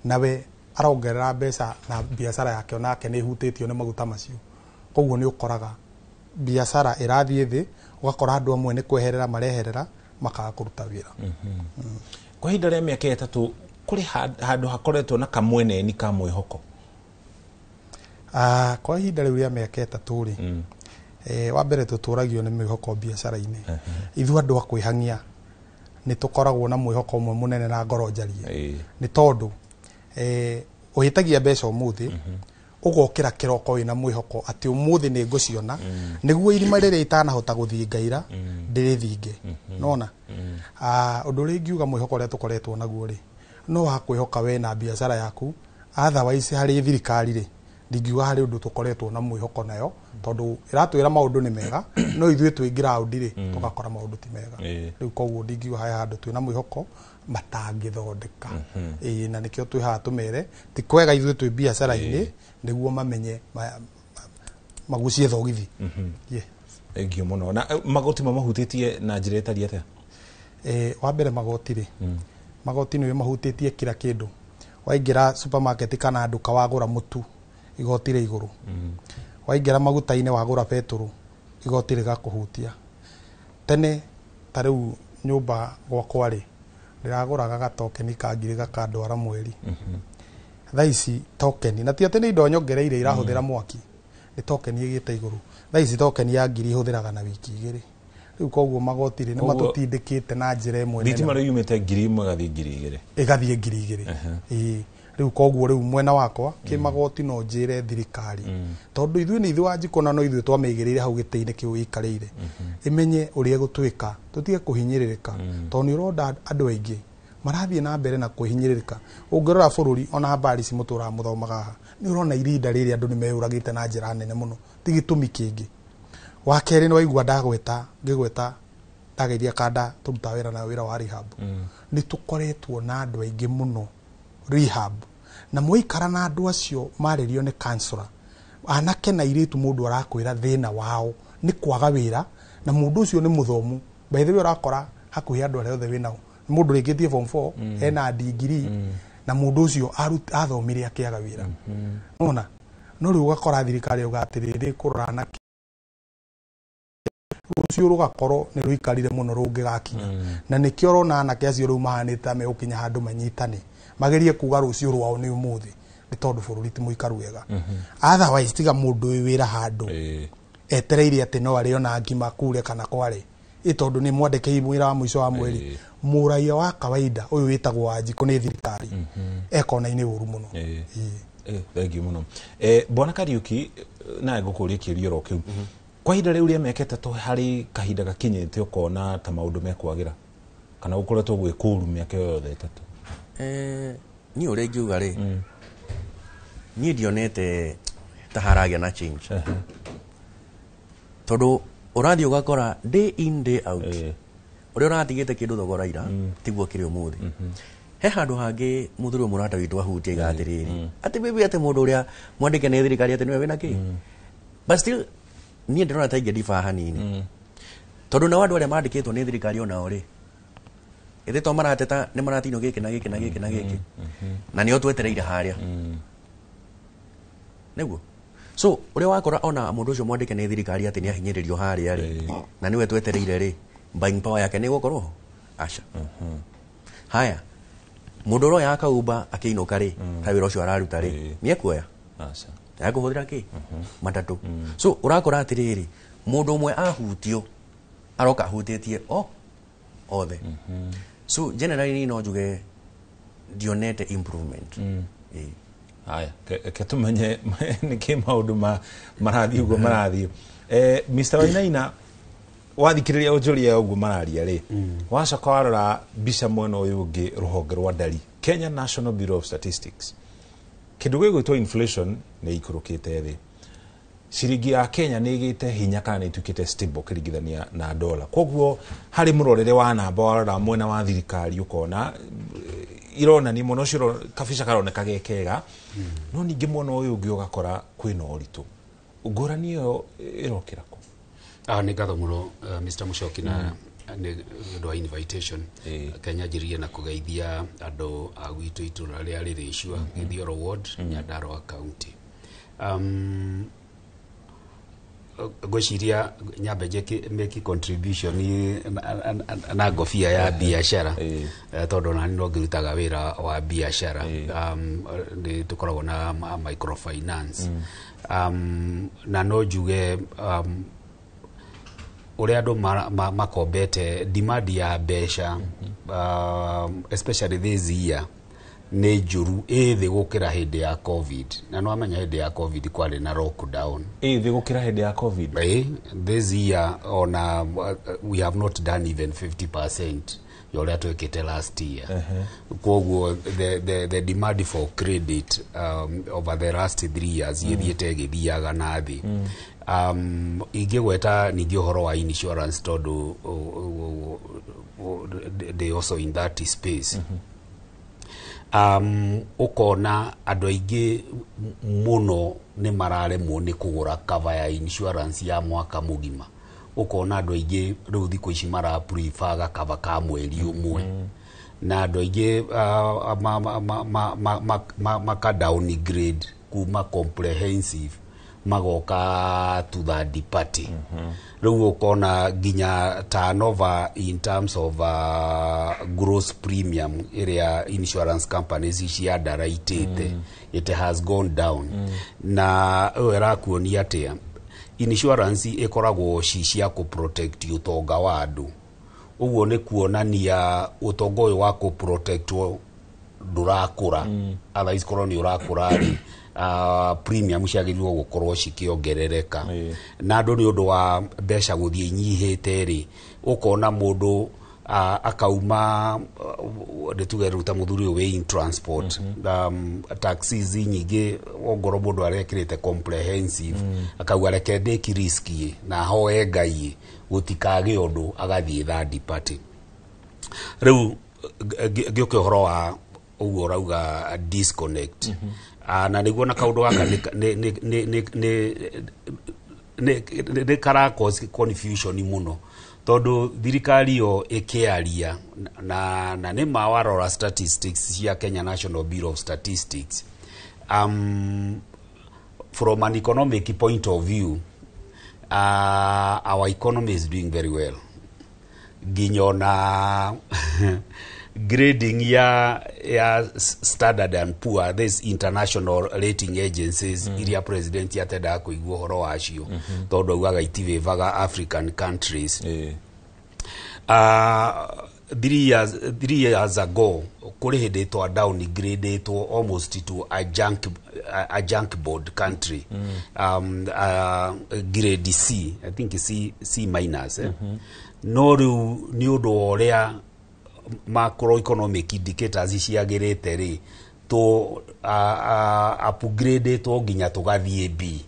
nawe arongerera mbeca na biashara yake onake ni hutitio ni maguta macio koguo ni ukoraga biashara irathie thi ugakora andu amwe ni kweherera mareherera makaga kuruta wira kwa hinda ria miaka 3 kuri handu hakoretwo na kamweneni ka mwihoko kwa hinda riu ria miaka 3 ri wa mbere tuturagio ni mwihoko biashara-ini ithu andu akwihangia ni tukoragwo na mwihoko umwe munene na ngoro njarie ni tondu uhitagia mbeca umuthi ugokira kiroko wina mwihoko ati umuthi ni nguciona niguo irima riria itanahota guthii ngaira ndirithinge nona undu ringiuga mwihoko ria tukoretwo naguo ri no wakwihoka we na biashara yaku otherwise hari thirikari ri ndingiuga hari undu tukoretwo na mwihoko nayo tondu iratwira maundu ni mega no ithuĩ twi ground ri tugakora maundu ti mega riu koguo ndingiuga haya handu twina mwihoko matangithondeka na nikio twi haha tumere ti kwega ithuĩ twi biashara-ini niguo mamenye magucie thogithi engio muno na magoti mahutitie na njira itari atia wa mbere magoti ri magoti ni mahutitie kila kindu waingira supermarket kana nduka wagura mutu igoti ri iguru waingira maguta-ini wagura petrol igoti ri gakuhutia tene tariu nyumba gwakwa ri ndiraguraga gatokeni ka ngiri gakandwara mweri tha ici tokeni na ti ati ni indo nyongereire irahuthira mwaki ni tokeni igite iguru tha ici tokeni ya ngiri ihuthiraga na wiki igiri riu koguo magoti ri ni matutindikite na njira imwe nene thitima riu yumite ngiri imwe gathi ngiri igiri igathie ngiri igiri riu koguo riu mwena wakwa ki magoti no njire thirikari tondu ithuĩ ni ithuĩ wanjikona no ithuĩ twamĩigĩrĩire hau gĩtĩ-inĩ kĩu ikarĩire imenye ũrĩa gũtuĩka tutige kuhinyĩrĩrĩka tondu ni uronda andu aingi marathie na mbere na kuhinyĩrĩrĩka ũngĩrora bũrũri ona habari cimũtũra mũthomaga haha ni urona irinda rĩrĩ andu ni meyũragĩte na njĩra nene mũno ti gĩtũmi kĩngĩ wa keri no igwa ndagweta ngigweta ndageithia kanda turuta wira na wira wa rehab ni tukoretwo na andu aingi muno rehab na muikara na andu acio maririo ni counselor anake na iritu mundu arakwira thina wao ni kwaga wira na mundu ucio ni muthomu by the way urakora hakuhi andu aria othe winao mundu rikitie form 4 ena degree na mundu ucio athomire akiaga wira ona no riu ugakora thirikari ugatiriri kurana ucio rugakoro ni ruikarire muno rungigakinya na nikio urona anake acio riu mahanite me ukinya handu manyitane magerie kuga rucio rwao ni umuthi ni tondu bururi ti muikaru wega otherwise tiga mundu wira handu etereire ati no ari ona ngima kure kana kware itondu ni mwandike imwira wa mwisho wa mweri muraia wa kawaida uyu witagwo Wanjiku ni thirikari ekona ini uru muno thank you muno Bwana Kariuki na ngukuria kirio ro kiu kwa hinda riu ria mekete to hari kahinda gakinyite ukona ta maundu mekwagira kana ukoretwo gwikuru miaka yothe itatu ni uri ngiuga ri ni ndionete ta haragia na change tondu urathi ugakora day in day out uri uratigite kindu thogora ira tiguo kiri umuthi he handu hangi muthuri murata witu ahutie gatiriri ati bibi ati mundu uria mwandike ne thirikari ati niwe wina ki but still ni ndona ta ingi difa hanini tondu na wandu aria mandikitwo ni thirikari ona uri ithe to marateta ni maratino giki na giki na giki na giki na ni otwetereire haria neguo so uri wakora ona mundu ucio mwandike ne thirikari ati ni ahinyiririo haria ri na niwe twetereire ri buying power yake ni gukorwo aca haya mundu ro ya kauba akiinuka ri ta wira ucio araruta ri ni ekuoya aca ya kuhuthira ki matatu so urakora atiriri mundu umwe ahutio aroka hutietie othe so generally no njuge dionete improvement haya ke tumenye ni ki maundu marathi ugo marathi Mr. Wainaina wathikiriria ujuria ugo mararia ri wacoka warora mbica mwena uyu ungi ruhonge rwa ndari Kenya National Bureau of Statistics kindu gwitwo inflation ni ikurukite thi ciringi ya Kenya ni igite hinya kana itukite stable kirigithania na dola koguo hari murorere wa namba warora mwena wa thirikari ukona irona ni muno ciro kabisa karoneka gekega no ningi mwena uyu ungi ugakora kwina uritu ngurani iyo irokira ko ni gatho muno Mr. Mushoki na ndo invitation Kenya jirie na kugeithia andu agwitu itura ria ririshwa Githioro ward Nyandarua county goshiria nyambe make contribution na ngofia ya biashara tondu na no ngirutaga wira wa biashara ni tukoragwo na microfinance na no njuge uri andu makombete demand ya besha especially this year ni njuru ithi gukira hindi ya covid na no amenya hindi ya covid kwari na lockdown ithi gukira hindi ya covid this year we have not done even 50% yole atwekete last year koguo the demand for credit over the last 3 years yithiete githiaga na thi igegweta ningi uhoro wa insurance tondu they also in that space ukona andu aingi muno ni mararemwo ni kugura cover ya insurance ya mwaka mugima ukona andu aingi riu thiku ici mara prefer ga cover ka mweri umwe na andu aingi maka downgrade kuma comprehensive magoka to the party riu ukona ginya turnover in terms of gross premium area insurance companies ciandaraitite it has gone down na era kuonia atia insurance ikoragwo cia ku protect utonga wa andu uguo ni kuonania utonga uyu wa ku protect durakura otherwise korwo ni urakura ri premium ciagirwo gukorwo cikiongerereka na andu ni undu wa besha guthie nyihite ri ukona mundu akauma ndetuge ruta muthuri we in transport taxis nyingi ongoro mundu arekirite comprehensive akauga reke ndiki riski na hoe ngai gutikage undu agathie third party riu gioke horo wa uguo rauga disconnect na niguo na kaundu gaka ne kara cause confusion muno tondu thirikari yo ikiaria na ne mawarora statistics cia Kenya National Bureau of Statistics from an economic point of view our economy is doing very well ginyona grading ya Standard and Poor, this international rating agencies iria president yatenda kuigua horo wacio tondu ugaga itivevaga African countries 3 years ago kuri hindi twa downgrade to almost to a junk board country grade C, I think C minus no riu ni undu oria macroeconomic indicators ciagirite ri to upgrade to ginya tugathie B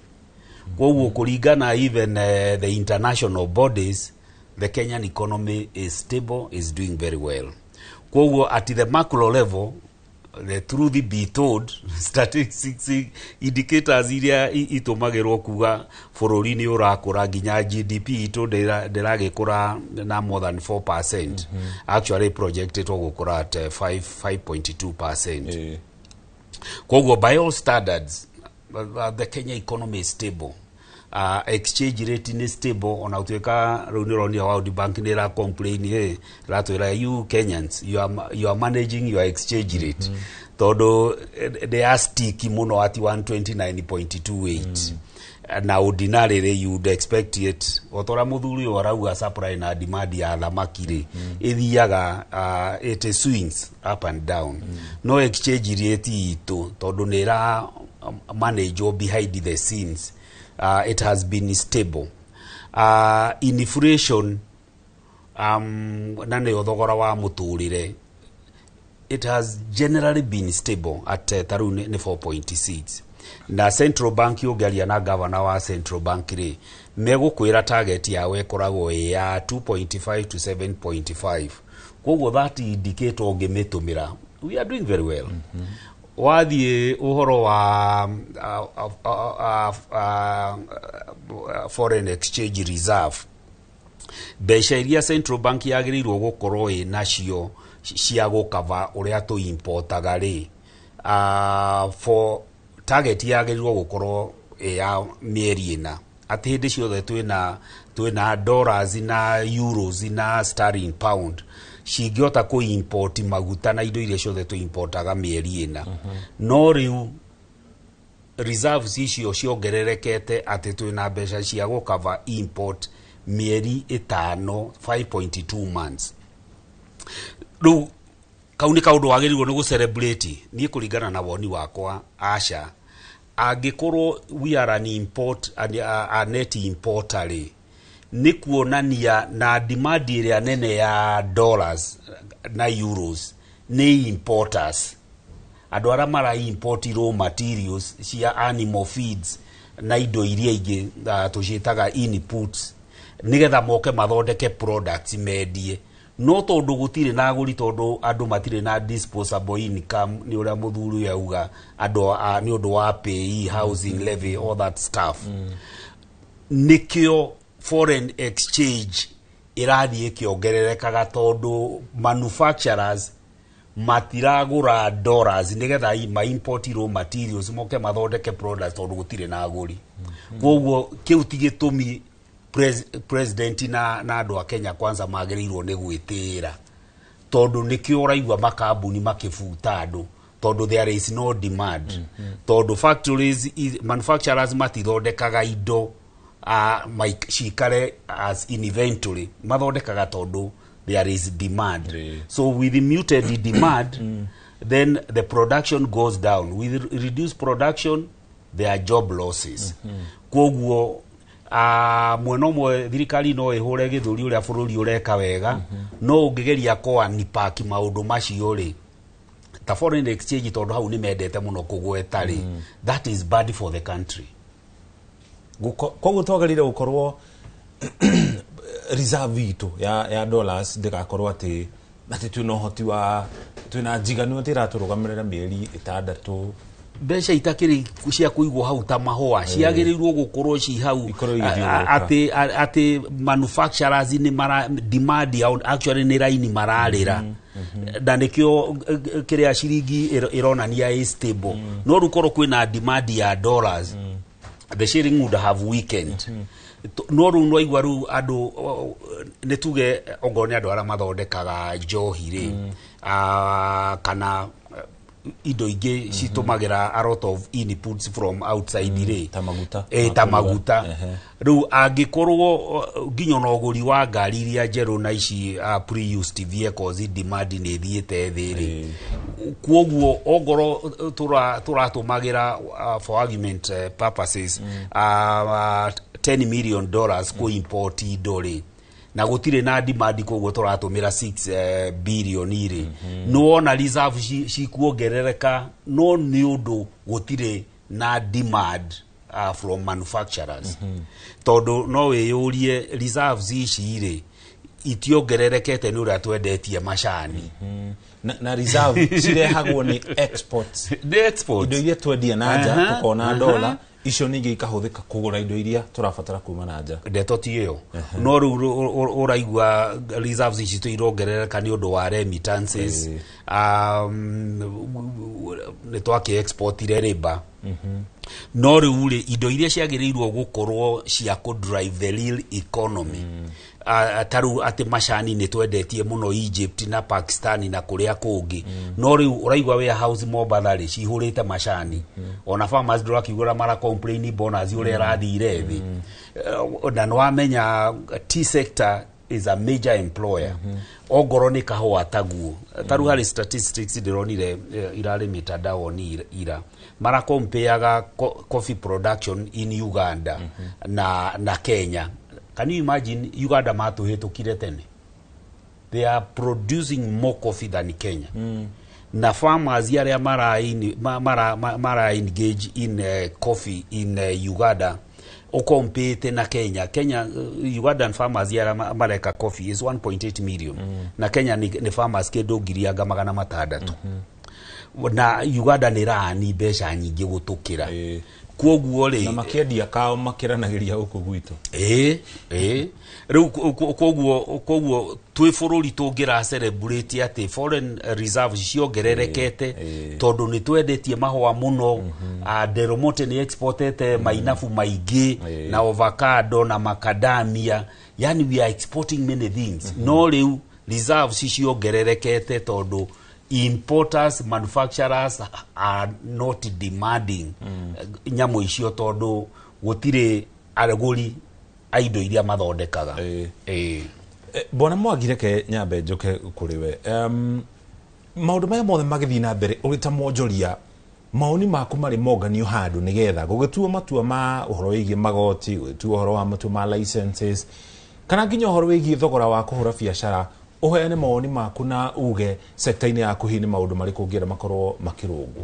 koguo kuringana even the international bodies the Kenyan economy is stable, is doing very well koguo at the macro level the truth be told statistics indicators iria itumagirwo kuga bururi ni urakura ginya GDP ito ndiragikura na more than 4% actually projected to gukura at 5.2%. Koguo by all standards the Kenya economy is stable. Exchange rate is stable on outweka runi World Bank nira complain hey ratwira you Kenyans you are managing your exchange rate todo they are sticky muno at 129.28 na ordinarily you would expect it otora muthuri orauga supply na demand ya thamaki ithiaga it swings up and down no exchange rate ito todo nira manage behind the scenes. It has been stable. Inflation, nane othogora wa muturire, it has generally been stable at tarune 4.6. Na Central Bank yogalia na governor wa Central Bank re megukwira target yawe ikoragwo ya 2.5 to 7.5. Koguo that indicator ongemetumira. We are doing very well. Wathie uhoro wa foreign exchange reserve besha iria Central Bank yagirirwo gukorwo nacio cia gukava uria tu importaga ri for target yagirirwo gukorwo ya mieri ina ati hindi ciothe twina dollars na euros na sterling pound cingĩota ku import maguta na indo iria ciothe tu importaga mieri ina no riu reserves icio ciongererekete ati twina mbeca cia gukava import mieri 5.2 months riu kauni kaundu wagirirwo ni gucelebrate ni kuringana na woni wakwa asha angikorwo we are an import a net importer ni kuonania na demand iria nene ya dollars na euros ni importers andu ara mara import raw materials cia animal feeds na indo iria ingi tucitaga inputs nigetha moke mathondeke products mendie no tondu gutire na aguri tondu andu matire na disposable income ni uria muthuru yauga andu ni undu wa pay housing levy all that stuff nikio foreign exchange irathie kiongererekaga tondu manufacturers matiragura dollars nigetha ma import raw materials moke mathondeke products tondu gutire na aguri koguo kiu tigitumi president na andu a Kenya kwanza magirirwo ni gwitira tondu nikio raigwa makambuni makifuta andu tondu there is no demand tondu factories manufacturers matithondekaga indo cikare as in inventory mathondekaga tondu there is demand so with the muted demand then the production goes down with reduced production there are job losses koguo mwena ũmwe thirikari no ĩhũre gĩthũri ũrĩa bũrũri ũreka wega no ũngĩgeria kũanipaki maũndũ macio rĩ ta foreign exchange tondũ hau nĩ mendete mũno kũgweta rĩ that is bad for the country. Koguo twagĩrĩire gũkorwo reserve itũ ya dollars ndĩgakorwo atĩ twĩna ũhoti wa twĩna njiganu atĩ iratũrũgamĩrĩra mĩeri 6 mbeca itakĩrĩ cia kũigwo hau ta mahũa ciagĩrĩirwo gũkorwo ci hau atĩ manufacturers nĩ mara demand actually nĩ raini mararĩra na nĩkĩo kĩrĩa ciringi ĩronania is stable no rũkorwo kwĩna demand ya dollars the shilling would have weakened no rĩu no igwa rĩu andũ nĩ tuge ongorwo nĩ andũ arĩa mathondekaga njohi rĩ kana indo ingĩ citumagĩra a lot of inputs from outside rĩ ta maguta rĩu angĩkorwo nginya na ũgũri wa ngari iria njerũ na ici pre-used vehicles demand nĩ thiĩte thĩ rĩ kwoguo ongorwo tũratũmagĩra for argument purposes $10 million ku import indo rĩ na gũtirĩ na demand kwoguo tũratũmĩra 6 billion rĩ no ona reserve cikuongerereka no nĩ ũndũ gũtirĩ na demand from manufacturers tondũ no wĩyũrie reserves ici rĩ itiongererekete nĩ ũrĩa twendetie macani na reserve cirehagwo nĩ exports indo iria twendia na nja tũkona dola icio ningĩ ikahũthĩka kũgũra indo iria tũrabatara kuma na nja ndeto ti ĩyo no rĩu ũraigua reserves ici tũirongerereka nĩ ũndũ wa remittances nĩ twakĩ exportire rĩba no rĩu rĩ indo iria ciagĩrĩirwo gũkorwo cia kũ drive the real economy taru atĩ macani nĩ twendetie mũno Egypt na Pakistan na kũrĩa kũngĩ no rĩu ũraigua warehouse Mombasa rĩ cihũrĩte macani ona farmers ndũrakiugũra mara complain bonus ũrĩa rathire thĩ na nĩwamenya tea sector is a major employer ongorwo nĩ kahũa taguo taru harĩ statistics ndĩronire irarĩ mitandao-inĩ ira mara compareaga coffee production in Uganda na Kenya. Can you imagine Uganda matuhĩtũkire tene? They are producing more coffee than Kenya. Na farmers arĩa mara engage in coffee in Uganda ukompete na Kenya. Ugandan farmers arĩa mareka coffee is 1.8 million. Na Kenya ni farmers kĩndũ 600,000. Na Uganda nĩ rani mbeca nyingĩ gũtũkĩra. Kwoguo rĩ na makĩendia kao makĩranagĩria huko gwitũ rĩu kwoguo twĩ bũrũri tũngĩra celebrate atĩ foreign reserves ciongererekete tondũ nĩ twendetie mahũa mũno Del Monte nĩ exportete mainabu maingĩ na avocado na macadamia yani we are exporting many things no rĩu reserves ciongererekete tondũ importers, manufacturers are not demanding nyamũ icio tondũ gũtirĩ agũri aindo iria mathondekaga. Bona Mwagireke nyambe njoke kũrĩ we. Maũndũ maya mothe magĩthiĩ na mbere ũrĩ ta mwonjoria maoni maku marĩ monganio handũ nĩgetha gũgĩtua matua ma ũhoro wĩgiĩ magoti gũgĩtua ũhoro wa matua ma licenses kana nginya ũhoro wĩgiĩ thogora wa kũhũra biacara uheane maoni maku na uge sekta-inĩ ya kuhini maundu marĩkũ ngĩra makorwo makĩrũngwo.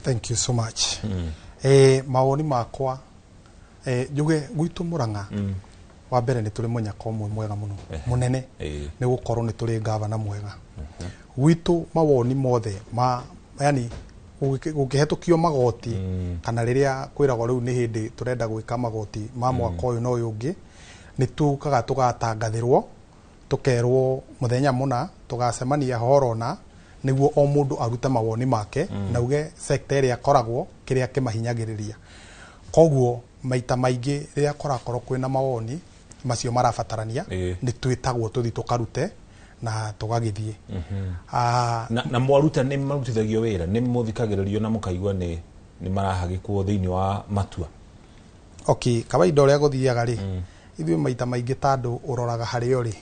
Thank you so much. Maoni makwa njuge gwitũ Murang'a wa mbere nĩ tũrĩ mũnyaka ũmwe mwega mũno mũnene nĩ gũkorwo nĩ tũrĩ gavana mwega gwitũ mawoni mothe yani gũkĩhetũkio magoti kana rĩrĩa kwĩragwo rĩu nĩ hĩndĩ tũrenda gwĩka magoti ma mwaka ũyũ na ũyũ ũngĩ nĩ tukaga tũgatangathĩrwo tukerwo muthenya muna tugacemania horona niguo o mundu arute mawoni make na uge sector ĩrĩa akoragwo kĩrĩa kĩmahinyagĩrĩria koguo maita maingĩ rĩrĩa korakorwo kwĩna mawoni macio marabatarania nĩ twĩtagwo tuthi tukarute na tugagithie na mwaruta nĩ marutithagio wĩra nĩ mũthikagĩrĩrio na mũkaigua nĩ marahagĩkwo thĩinĩ wa matua. Okay, kawaida ũrĩa gũthiaga rĩ ithuĩ maita maingĩ tandũ ũroraga harĩa ũrĩ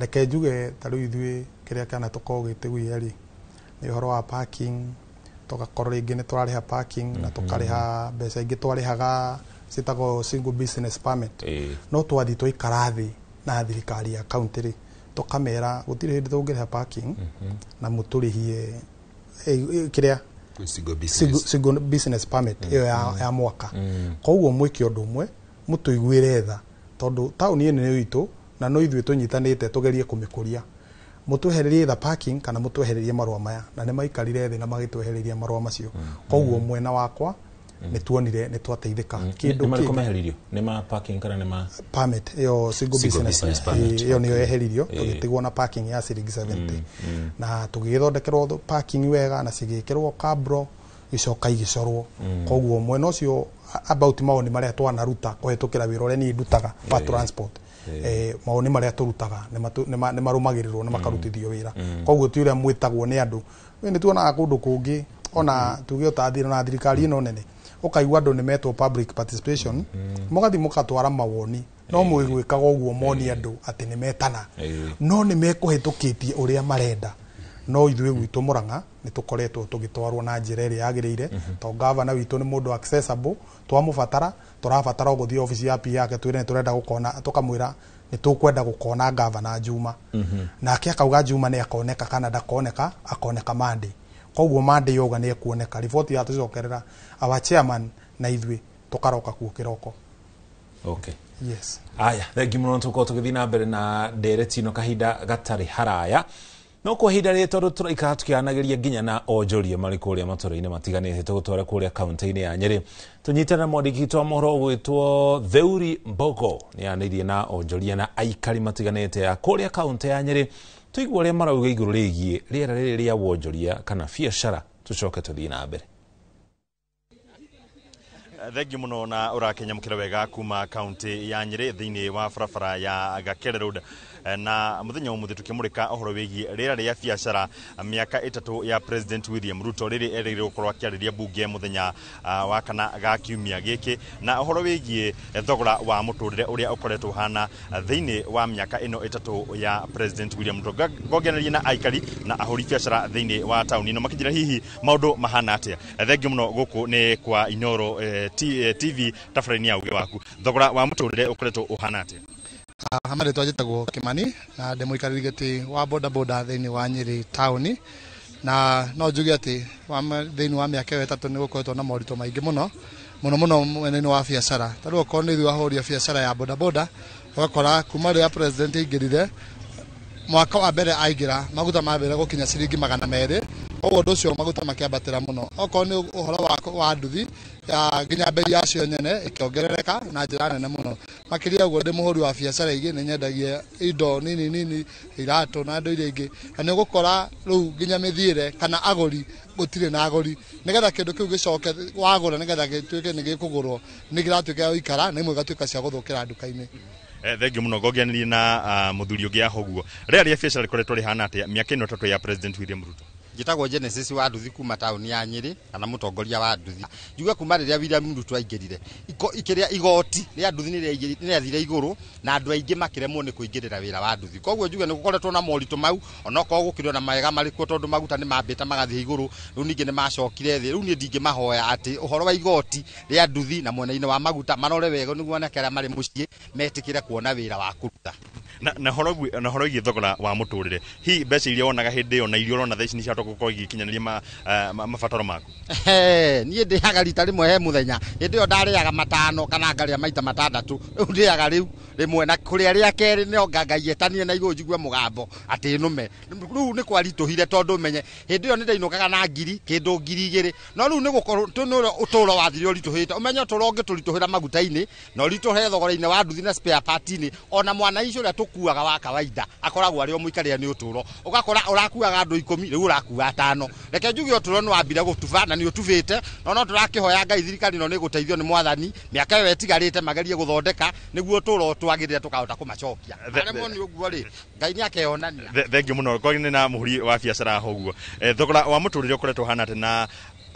reke njuge ta rĩu ithuĩ kĩrĩa kana tũkorwo gĩtĩguia rĩ nĩ ũhoro wa parking tugakorwo rĩngĩ nĩ tũrarĩha parking na tũkarĩha mbeca ingĩ twarĩhaga citagwo single business permit no twathi twaikara thi na thirikari ya county ri tukamera gutire hindi tungiriha parking na muturihie kiria single business permit iyo ya mwaka koguo mwiki undu umwe mutuiguire tha tondu tauni ino ni itu na no ithuĩ tunyitanĩte tugerie kumikuria mutuhererie the parking kana mutuhererie marua maya na nĩ maikarire thĩ na magĩtwehereria marua macio koguo mwena wakwa nĩtuonire nĩtwateithĩka kĩndũ kĩngĩ maheririo nĩ ma parking kana nĩ ma permit yo single business permit yo nĩyo yeheririo tũgĩtigwo na parking ya ciringi 70 na tũgĩthondekerwo parking wega na cigĩkĩrwo kabro icoka igicorwo koguo mwena ũcio about maoni marĩa twanaruta kũhetũkĩra wĩra ũrĩa niĩ ndutaga wa transport maoni marĩa tũrutaga nĩ marũmagĩrĩrwo na makarutithio wĩra koguo ti ũrĩa mwĩtagwo nĩ andũ nĩ tuonaga kũndũ kũngĩ ona tuge ũtathira na thirikari ĩno nene ũkaigua andũ nĩ metwo public participation mũgathi mũkatwara mawoni no mwĩgwĩkaga ũguo moni andũ atĩ nĩ metana no nĩ mekũhetũkĩtie ũrĩa marenda no ithuĩ gwitũ Murang'a nĩ tũkoretwo tũgĩtwarwo na njĩra ĩrĩa yagĩrĩire to governor witũ nĩ mũndũ accessible twamũbatara tũrabatara gũthiĩ office ya PA yake twĩre nĩ tũrenda gũkona tũkamwĩra nĩ tũkwenda gũkona governor Juma nake akauga Juma nĩ akoneka kana ndakoneka akoneka Monday koguo Monday yoga nĩ ekuoneka report ya tũcokerera our chairman na ithuĩ tũkaroka kuo kĩroko. Okay. Yes. Aya thengiũ mũno tũkorwo tũgĩthiĩ na mbere na ndereti ĩno kahinda gatarĩ haraya no kwa ihinda rĩrĩ tondũ tũraikara tũkĩanagĩria nginya na onjoria marĩ kũrĩa matũra-inĩ matiganĩte tũgũtwara kũrĩa kaunti-inĩ ya Nyeri tũnyitana mwandĩki wa mohoro gwĩtwo Theuri Mbogo nĩ yanĩirie na onjoria na aikari matiganĩte ya kũrĩa kaunti ya Nyeri tũigua ũrĩa marauga igũrũ rĩgiĩ rĩera rĩrĩ rĩa wonjoria kana biacara tũcoke tũthiĩ na mbere. Thengiũ mũno na ũrakenyamũkĩra wega kuma kaunti ya Nyeri thĩinĩ wa barabara ya Gakere Road na muthenya ũmũthĩ tukĩmũrĩka ũhoro wĩgiĩ rĩera rĩa biacara mĩaka ĩtatũ ya President William Ruto rĩrĩ erĩgĩrĩirwo gũkorwo akĩarĩria bunge mũthenya wa kana ga kiumia gĩkĩ na ũhoro wĩgiĩ thogora wa mũtũrĩre ũrĩa ũkoretwo hana thĩinĩ wa mĩaka ĩno ĩtatũ ya President William Ruto ngongereria na aikari na ahũri biacara thĩinĩ wa taũni ĩno makĩnjĩra hihi maũndũ mahana atĩa. Thengiũ mũno gũkũ nĩ kwa Inoro TV tabarĩra-inĩ ya uge waku thogora wa mũtũrĩre ũkoretwo ũhana atĩa? Hamare twajĩtagwo Kimani na ndĩ mũikarĩri gĩtĩ wa bodaboda thĩinĩ wa Nyeri taũni na no njuge atĩ thĩinĩ wa mĩaka ĩyo ĩtatũ nĩ gũkoretwo na moritũ maingĩ mũno mwena-inĩ wa biacara ta rĩu okorwo nĩ ithuĩ ahũri biacara ya bodaboda ũgakora kuma rĩrĩa president aingĩrire mwaka wa mbere aingĩra maguta mambere gũkinya ciringi 200 ũguo ũndũ ũcio maguta makĩambatĩra mũno okorwo nĩ ũhoro wa nduthi nginya bei yacio nyene ĩkĩongerereka na njĩra nene mũno makĩria ũguo ndĩ mũhũri wa biacara ingĩ nĩ nyendagia indo nini iratũ na indo iria ingĩ na nĩ ũgũkora rĩu nginya mĩthiĩre kana agũri gũtirĩ na agũri nĩgetha kĩndũ kĩu gĩcoke wagũra nĩgetha gĩtuĩke nĩ gĩkũgũrwo nĩ gĩratuĩka ya gũikara na imwe igatuĩka cia gũthũkĩra nduka-inĩ. Thengiũ mũno ngongereria na mũthuri ũngĩ ahoguo rĩera rĩa biacara rĩkoretwo rĩhana atĩa mĩaka ĩno ĩtatũ ya President William Ruto? Njĩtagwo Genesis wa nduthi kuma taũni ya Nyeri kana mũtongoria wa nduthi njuga kuma rĩrĩa William Ruto aingĩrire ikĩrĩa igoti rĩa nduthi nĩ rĩathire igũrũ na andũ aingĩ makĩremwo nĩ kũingĩrĩra wĩra wa nduthi koguo njuga nĩ gũkoretwo na moritũ mau onokorwo gũkĩrĩ na mawega marĩkuo tondũ maguta nĩ mambĩte magathiĩ igũrũ rĩu ningĩ nĩ macokire thĩ rĩu niĩ ndingĩmahoya atĩ ũhoro wa igoti rĩa nduthi na mwena-inĩ wa maguta marore wega nĩguo anake arĩa marĩ mũciĩ metĩkĩre kuona wĩra wa kũruta na horo wĩgiĩ thogora wa mũtũrĩre hihi mbeca iria wonaga hĩndĩ ĩyo na iria ũrona thaa ici nĩ ciatoka gũkorwo igĩkinyanĩria mabataro maku? Niĩ ndĩaga rita rĩmwe he mũthenya hĩndĩ ĩyo ndarĩaga 5 kana ngarĩa maita 6 rĩu ndĩaga rĩu rĩmwe na kũrĩa rĩa kerĩ nĩ ngangaietanie na igũrũ njigue mũgambo atĩ nũme rĩu nĩ kwaritũhire tondũ menye hĩndĩ ĩyo nĩ ndainũkaga na kĩndũ 2,000 no rĩu nĩ gũkorwo ũtũũro wathire ũritũhĩte ũmenye ũtũũro ũngĩtũritũhĩra maguta-inĩ na ũritũhe thogora-inĩ wa nduthi na spare part-inĩ ona mwana icio ũrĩa tũkuaga wa kawaida akoragwo arĩ o mũikarĩra nĩ ũtũũro ũgakora ũrakuaga andũ 10 rĩu ũrakua 5 reke njuge ũtũũro nĩ wambire gũtuba na nĩ ũtubĩte no tũrakĩhoya Ngai thirikari ĩno nĩ gũteithio nĩ mwathani mĩaka ĩyo ĩtigarĩte magerie gũthondeka nĩguo ũtũũro twagĩrĩre tũkahota kũmacokia aremwo nĩ ũguo rĩ Ngai nĩ akehonania. Thengiũ mũno ngoine na mũhuri wa biacara hoguo thogora wa mũtũrĩre ũkoretwo hana atĩ na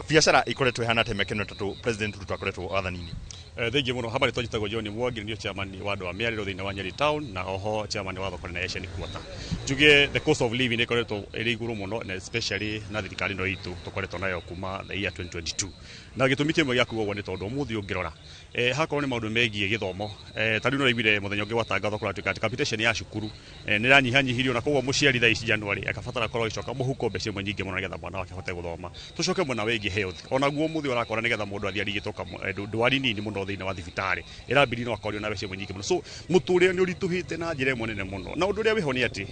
biacara ikoretwo ihana atĩ mĩaka ĩno ĩtatũ President Ruto akoretwo wathani-inĩ? Thengi muno habari twajitagwo John Mwangi ndio chairman wa andũ a mĩarĩro thĩinĩ wa Nyeri town na oho chairman wa thoko na Asian Quarter. Njuge the cost of living ikoretwo ĩrĩ igũrũ mũno na especially na thirikari no itu tũkoretwo nayo kuma the year 2022. Na gĩtũmi kĩmwe gĩa kuga ũguo nĩ tondũ ũmũthĩ ũngĩrora hakorwo nĩ maũndũ megiĩ gĩthomo ta rĩu no raiguire mũthenya ũngĩ gwatangathwo kũratuĩka atĩ capitation ya cukuru nĩ ranyihanyihirio na koguo mũciari thaa ici January akabatara korwo agĩcoka mũhuko mbeca imwe nyingĩ mũno nĩgetha mwana wake ahote gũthoma. Tũcoke mwena wĩgiĩ health onaguo ũmũthĩ ũrakora nĩgetha mũndũ athiĩ arigitwo ndwari nini mũno thĩinĩ wa thibitarĩ ĩrambiri no akorio na mbeca imwe nyingĩ mũno. So mũtũrĩre nĩ ũritũhĩte na njĩra ĩmwe nene mũno na ũndũ ũrĩa wĩho nĩ atĩ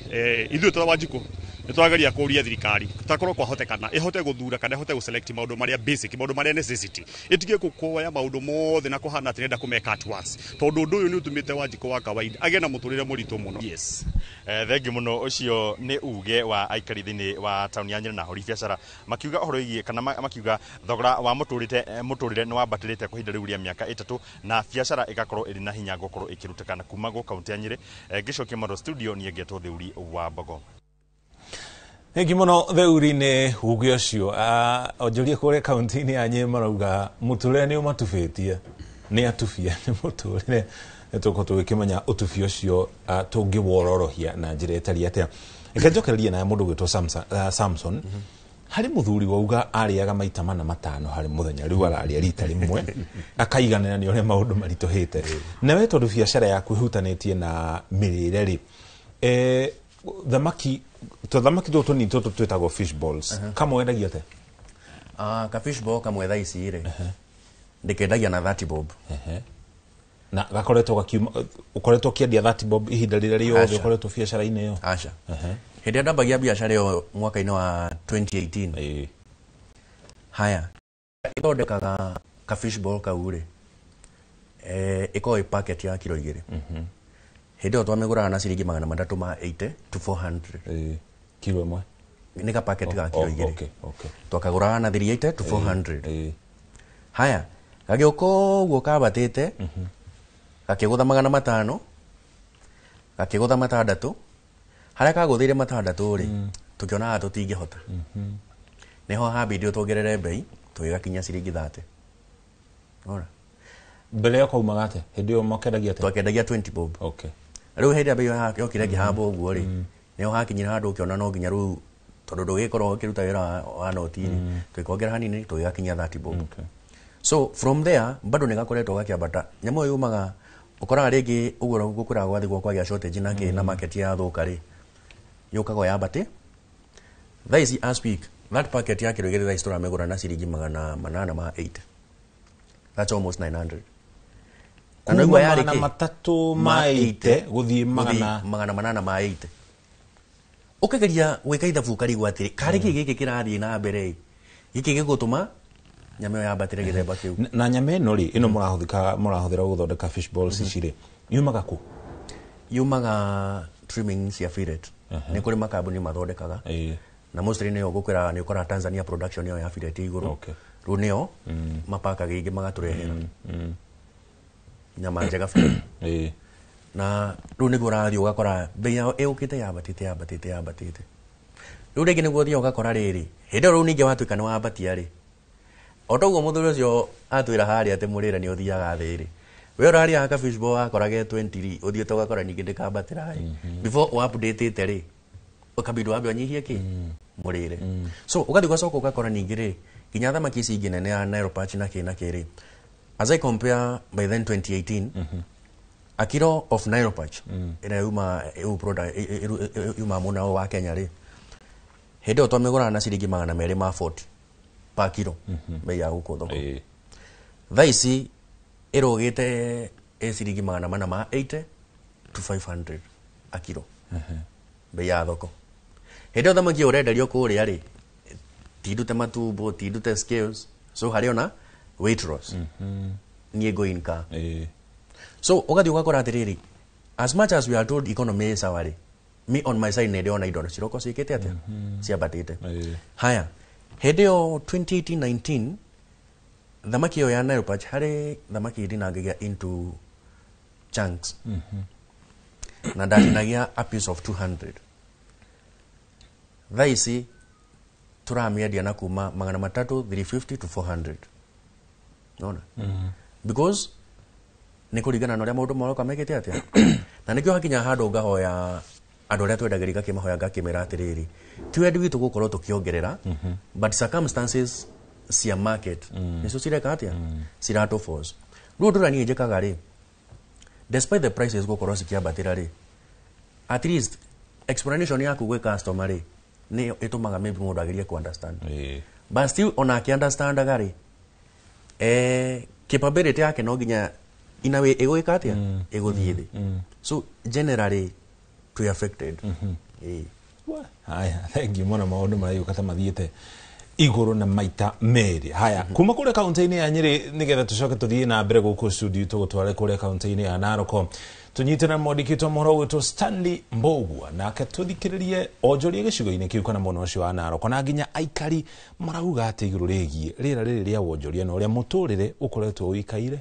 ithuĩ tũra Wanjikũ nĩ twageria kũria thirikari takorwo kwahotekana ĩhote gũthura kana ĩhote gũselect maũndũ marĩa basic maũndũ marĩa necessity ĩtige gũkoya maũndũ mothe na kũhana atĩ nenda kũmeka at once tondũ ũndũ ũyũ nĩ ũtũmĩte Wanjikũ wa kawaida agĩe na mũtũrĩre mũritũ mũno. Yes. Thengi mũno ũcio nĩ uge wa aikari thĩinĩ wa taũni ya Nyeri na ahũri biacara makiuga ũhoro wĩgiĩ kana makiuga thogora wa mũtũrĩre nĩ wambatĩrĩte kwa ihinda rĩu rĩa mĩaka 3 na biacara ĩgakorwo ĩrĩ na hinya gũkorwo ĩkĩrutĩkana kuma gũ kaunti ya Nyeri. Ngĩcokia Maro studio niĩ ngetwo Thĩũri wa Mbogo. Thengi mũno Thĩũri-inĩ uge ũcio onjoria kũrĩa kaunti-inĩ ya Nyeri marauga mũtũrĩre nĩ ũmatubĩtie nĩ atubia nĩ mũtũrĩre tũko tũgĩkĩmenya ũtubi ũcio tũngĩwororohia na njĩra ĩtariĩ atĩa. Reke njokererie na mũndũ gwĩtwo Samson harĩ mũthuri wauga arĩaga maita 4-5 harĩ mũthenya rĩu ararĩa rita rĩmwe akaiganana nĩ ũrĩa maũndũ maritũhĩte. Nawe tondũ biacara yaku ĩhutanĩtie na mĩrĩre rĩ thamaki tũtũ nĩ tũtũ twĩtagwo fish balls kamwe wendagia atĩa? Ka fish ball kamwe thaa ici rĩ ndĩkendagia na 30 bob. Na gakoretwo gakiuma ukoretwo kiendia 30 bob ihinda rĩrĩa rĩothe ukoretwo biacara-inĩ ĩyo? Aca. Hĩndĩ ndambagia biacara ĩyo mwaka-inĩ wa 2018 haya ĩthondekaga ka fish ball kau rĩ ĩkoragwo ĩ packet ya kilo 2 hĩndĩ ĩyo twamĩgũraga na ciringi 380 to 400 kilo ĩmwe nĩ ka packet ga kilo 2 twakagũraga na 380 to 400 haya gagĩũka ũguo kabatĩte gakĩgũtha 500 gakĩgũtha 6 harĩa kagũthĩire 6 rĩ tũkĩonaga tũtingĩhota nĩho habidi tuongerere bei tũgĩgakinya ciringi 30. Ora mbere ya kaumaga atĩa hĩndĩ ĩyo makendagia atĩa? Twakendagia 20 bob. Rĩu hĩndĩ bei yokire kĩhambo ũguo rĩ nĩho hakinyire handũ ũkĩona no nginya rĩu tondũ ndũgĩkorwo ũkĩruta wĩra wa noti rĩ twĩkongera hanini tũgĩgakinya 30 bob. So from there bado nĩgakoretwo gakĩambata nyamũ ĩyo yumaga ũkoraga rĩngĩ ũguo gũkũra gwathi gwakwa gĩa shortage na market ya thũka rĩ yukaga yambate thaa ici as speak that packet ya kilo 2 thaa ici tũramĩgũra na ciringi 808. That's almost 900. Kuma 380 gũthiĩ 880. Ũkageria gwĩka ithabu ũkarigwo atĩrĩ karĩ gĩkĩ kĩrathiĩ na mbere gĩkĩ gĩgũtũma nyama ĩyo yambatĩre gĩthemba kĩu. Na nyama ĩno rĩ ĩno mũrahũthĩra gũthondeka fish balls ici rĩ yumaga kũ? Yumaga trimming cia fillet. Nĩ kũrĩ makambuni mathondekaga na mostly nĩyo gũkwĩra nĩ ũkora Tanzania production ĩyo ya fillet igũrũ rĩu nĩyo mapakaga ingĩ magatũrehera nyama njega na rĩu nĩguo ũrathiĩ ũgakora bei yao ĩũkĩte yambatĩte. Rĩu rĩngĩ nĩguo ũthiĩ ũgakora rĩrĩ hĩndĩ ĩyo rĩu ningĩ watuĩka nĩ wambatia rĩ o ta ũguo mũthuri ũcio atwĩra harĩa atĩ mũrĩre nĩ ũthiaga thĩ rĩ we ũrarĩa ka fish ball wakorage 20 rĩ ũthiĩte ũgakora ningĩ ndĩkambatĩra before ũupdate rĩ ũkabidi wambe ũnyihie kĩ mũrĩre. So ũgathiĩ ũgacoka ũgakora ningĩ rĩ nginya thamaki ici ingĩ nene ya Nile Perch na kĩrĩ as I compare by then 2018 a kilo of Nile Perch ĩrĩa yuma mũna wa Kenya rĩ hĩndĩ ĩyo twamĩgũraga na ciringi 240 per kilo bei ya gũkũ thoko. Thaa ici ĩrũgĩte ciringi 480 to 500 a kilo bei ya thoko. Hĩndĩ ĩyo thamaki ũrenderio kũrĩa rĩ tindute matumbo tindute scales so harĩ ona weight loss niĩ going ka. So ũgathiĩ ũgakora atĩrĩrĩ as much as we are told economy is our rĩ me on my side nĩ ndĩrona indo ciroko ciĩkĩte atĩa ciambatĩte. Haya hĩndĩ ĩyo 2018-19 thamaki ĩyo ya Nile Perch harĩ thamaki ndinangagia into chunks na ndatinagia a piece of 200. Thaa ici tũramĩendia na kuma 300 350 to 400. Nona because nä kå ringana na å rä a maå ndå maroka mekete atä na nä kä o hakinya handå ngahoya andå arä a twendagä ngakä mahoya ngakä mera atä rä rä ti wendi witå gå korwo tå kä ongerera but circumstances cia market nä cio cireka atä ciratå force rä u ndå raniä njä kaga rä despite the prices gå korwo cikä ambatä ra rä at least explanation yaku gwä customer rä nä ä tå maga maybe må ndå agerie ku understand but still ona akä understandaga rä capability yake no nginya inawe ego ikatia ego thithi so generally to affected haya thank you mona maundu marayo kata mathiete iguru na maita meri haya kuma kule kaunti-ini ya Nyeri nigetha tucoke tuthie na mbere guku studio tugutware kule kaunti-ini ya Narok tunyitana modikito mohoro witu Stanley Mbogua nake tuthikiririe onjoria gicigo-ini kiu kana muno ucio wa Narok na nginya aikari marauga ati iguru rigie rira riri ria wonjoria na uria muturire ukoretwo wikaire